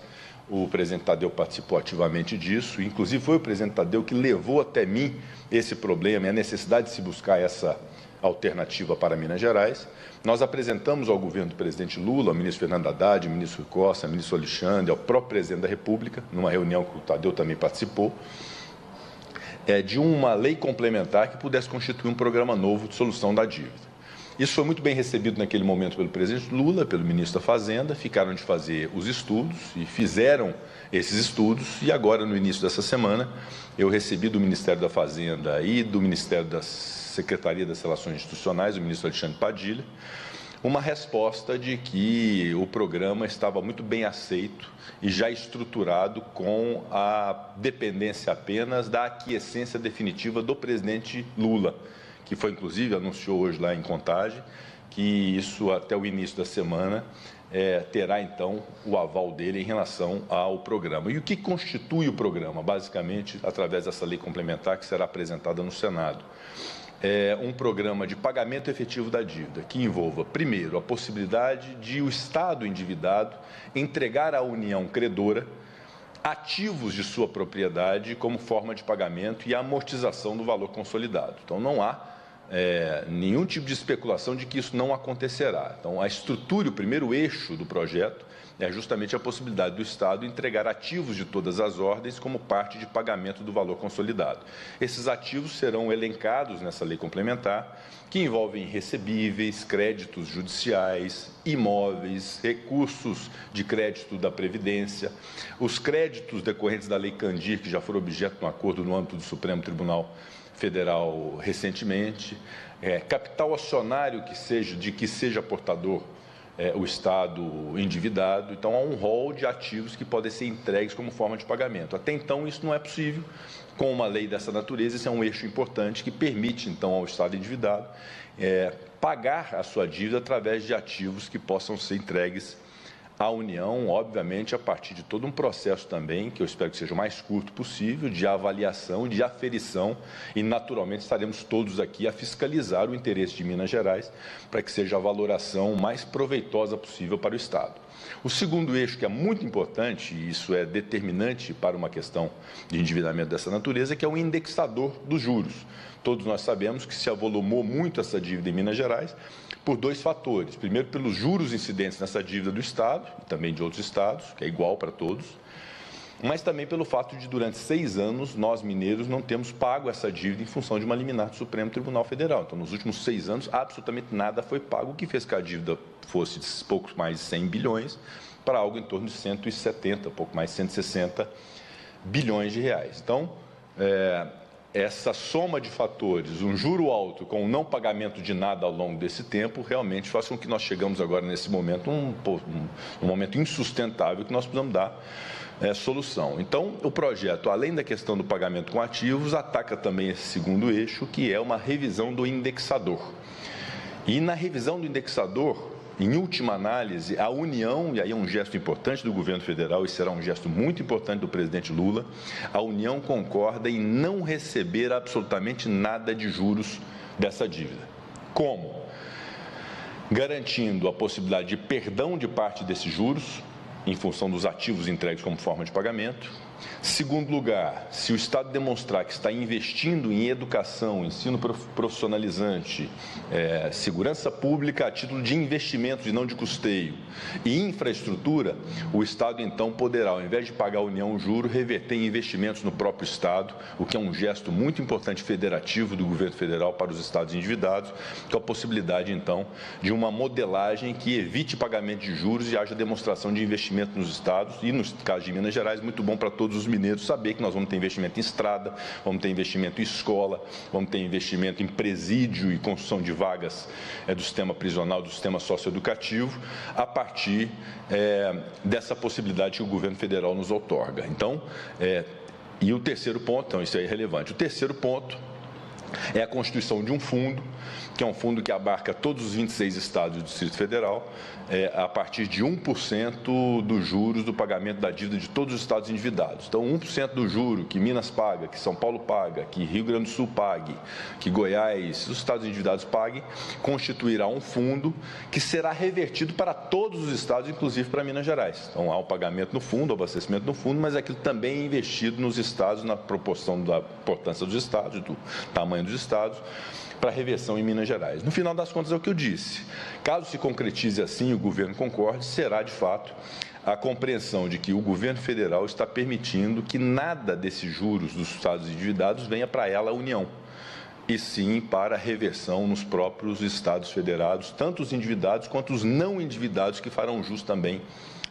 o presidente Tadeu participou ativamente disso, inclusive foi o presidente Tadeu que levou até mim esse problema e a necessidade de se buscar essa alternativa para Minas Gerais. Nós apresentamos ao governo do presidente Lula, ao ministro Fernando Haddad, ao ministro Costa, ao ministro Alexandre, ao próprio presidente da República, numa reunião que o Tadeu também participou, de uma lei complementar que pudesse constituir um programa novo de solução da dívida. Isso foi muito bem recebido naquele momento pelo presidente Lula, pelo ministro da Fazenda, ficaram de fazer os estudos e fizeram esses estudos e agora, no início dessa semana, eu recebi do Ministério da Fazenda e do Ministério da Secretaria das Relações Institucionais, o ministro Alexandre Padilha, uma resposta de que o programa estava muito bem aceito e já estruturado com a dependência apenas da aquiescência definitiva do presidente Lula, que foi, inclusive, anunciou hoje lá em Contagem, que isso até o início da semana terá, então, o aval dele em relação ao programa. E o que constitui o programa? Basicamente, através dessa lei complementar que será apresentada no Senado. É um programa de pagamento efetivo da dívida, que envolva, primeiro, a possibilidade de o Estado endividado entregar à União credora ativos de sua propriedade como forma de pagamento e amortização do valor consolidado. Então, não há nenhum tipo de especulação de que isso não acontecerá. Então, a estrutura, o primeiro eixo do projeto é justamente a possibilidade do Estado entregar ativos de todas as ordens como parte de pagamento do valor consolidado. Esses ativos serão elencados nessa lei complementar, que envolvem recebíveis, créditos judiciais, imóveis, recursos de crédito da Previdência, os créditos decorrentes da Lei Candir, que já foram objeto de um acordo no âmbito do Supremo Tribunal Federal recentemente, capital acionário que seja portador o Estado endividado. Então, há um rol de ativos que podem ser entregues como forma de pagamento. Até então, isso não é possível. Com uma lei dessa natureza, esse é um eixo importante que permite, então, ao Estado endividado pagar a sua dívida através de ativos que possam ser entregues à União, obviamente, a partir de todo um processo também, que eu espero que seja o mais curto possível, de avaliação, de aferição, e naturalmente estaremos todos aqui a fiscalizar o interesse de Minas Gerais para que seja a valoração mais proveitosa possível para o Estado. O segundo eixo, que é muito importante, e isso é determinante para uma questão de endividamento dessa natureza, que é o indexador dos juros. Todos nós sabemos que se avolumou muito essa dívida em Minas Gerais por dois fatores. Primeiro, pelos juros incidentes nessa dívida do Estado e também de outros estados, que é igual para todos, mas também pelo fato de, durante 6 anos, nós mineiros não temos pago essa dívida em função de uma liminar do Supremo Tribunal Federal. Então, nos últimos 6 anos, absolutamente nada foi pago, o que fez que a dívida fosse de pouco mais de 100 bilhões para algo em torno de 170, pouco mais de 160 bilhões de reais. Então, essa soma de fatores, um juro alto com o não pagamento de nada ao longo desse tempo, realmente faz com que nós chegamos agora nesse momento, um momento insustentável que nós precisamos dar solução. Então, o projeto, além da questão do pagamento com ativos, ataca também esse segundo eixo, que é uma revisão do indexador. E na revisão do indexador, em última análise, a União, e aí é um gesto importante do governo federal e será um gesto muito importante do presidente Lula, a União concorda em não receber absolutamente nada de juros dessa dívida. Como? Garantindo a possibilidade de perdão de parte desses juros, em função dos ativos entregues como forma de pagamento. Segundo lugar, se o Estado demonstrar que está investindo em educação, ensino profissionalizante, segurança pública a título de investimentos e não de custeio, e infraestrutura, o Estado então poderá, ao invés de pagar a União um juro, reverter em investimentos no próprio Estado, o que é um gesto muito importante federativo do governo federal para os estados endividados, com a possibilidade então de uma modelagem que evite pagamento de juros e haja demonstração de investimento nos estados, e no caso de Minas Gerais, muito bom para todos os mineiros saber que nós vamos ter investimento em estrada, vamos ter investimento em escola, vamos ter investimento em presídio e construção de vagas do sistema prisional, do sistema socioeducativo, a partir dessa possibilidade que o governo federal nos outorga. Então, e o terceiro ponto, então isso é irrelevante, o terceiro ponto é a constituição de um fundo, que é um fundo que abarca todos os 26 estados do Distrito Federal, a partir de 1% dos juros do pagamento da dívida de todos os estados endividados. Então, 1% do juro que Minas paga, que São Paulo paga, que Rio Grande do Sul pague, que Goiás, os estados endividados paguem, constituirá um fundo que será revertido para todos os estados, inclusive para Minas Gerais. Então, há o pagamento no fundo, o abastecimento no fundo, mas aquilo também é investido nos estados, na proporção da importância dos estados, do tamanho dos estados, para reversão em Minas Gerais. No final das contas, é o que eu disse. Caso se concretize assim, o governo concorde, será, de fato, a compreensão de que o governo federal está permitindo que nada desses juros dos estados endividados venha para ela, a União, e sim para a reversão nos próprios estados federados, tanto os endividados quanto os não endividados, que farão jus também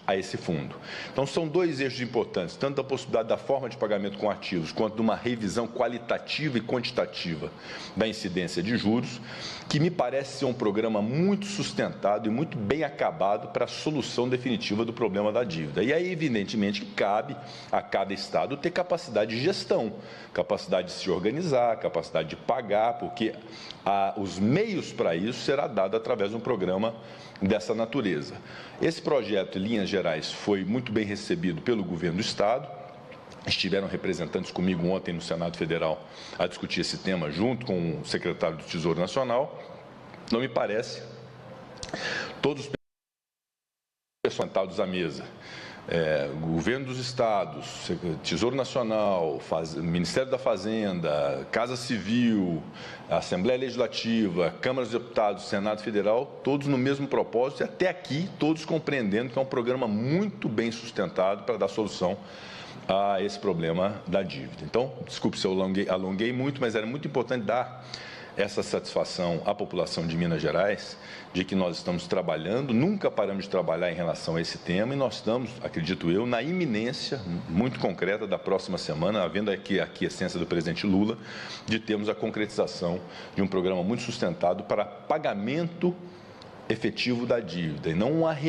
a esse fundo. Então, são dois eixos importantes, tanto a possibilidade da forma de pagamento com ativos, quanto de uma revisão qualitativa e quantitativa da incidência de juros, que me parece ser um programa muito sustentado e muito bem acabado para a solução definitiva do problema da dívida. E aí, evidentemente, que cabe a cada Estado ter capacidade de gestão, capacidade de se organizar, capacidade de pagar, porque os meios para isso será dado através de um programa dessa natureza. Esse projeto, em linhas gerais, foi muito bem recebido pelo governo do Estado. Estiveram representantes comigo ontem no Senado Federal a discutir esse tema junto com o secretário do Tesouro Nacional. Não me parece todos sentados à mesa. Governo dos Estados, Tesouro Nacional, Ministério da Fazenda, Casa Civil, Assembleia Legislativa, Câmara dos Deputados, Senado Federal, todos no mesmo propósito e até aqui todos compreendendo que é um programa muito bem sustentado para dar solução a esse problema da dívida. Então, desculpe se eu alonguei muito, mas era muito importante dar essa satisfação à população de Minas Gerais de que nós estamos trabalhando, nunca paramos de trabalhar em relação a esse tema e nós estamos, acredito eu, na iminência muito concreta da próxima semana, havendo aqui a aquiescência do presidente Lula, de termos a concretização de um programa muito sustentado para pagamento efetivo da dívida e não um arremesso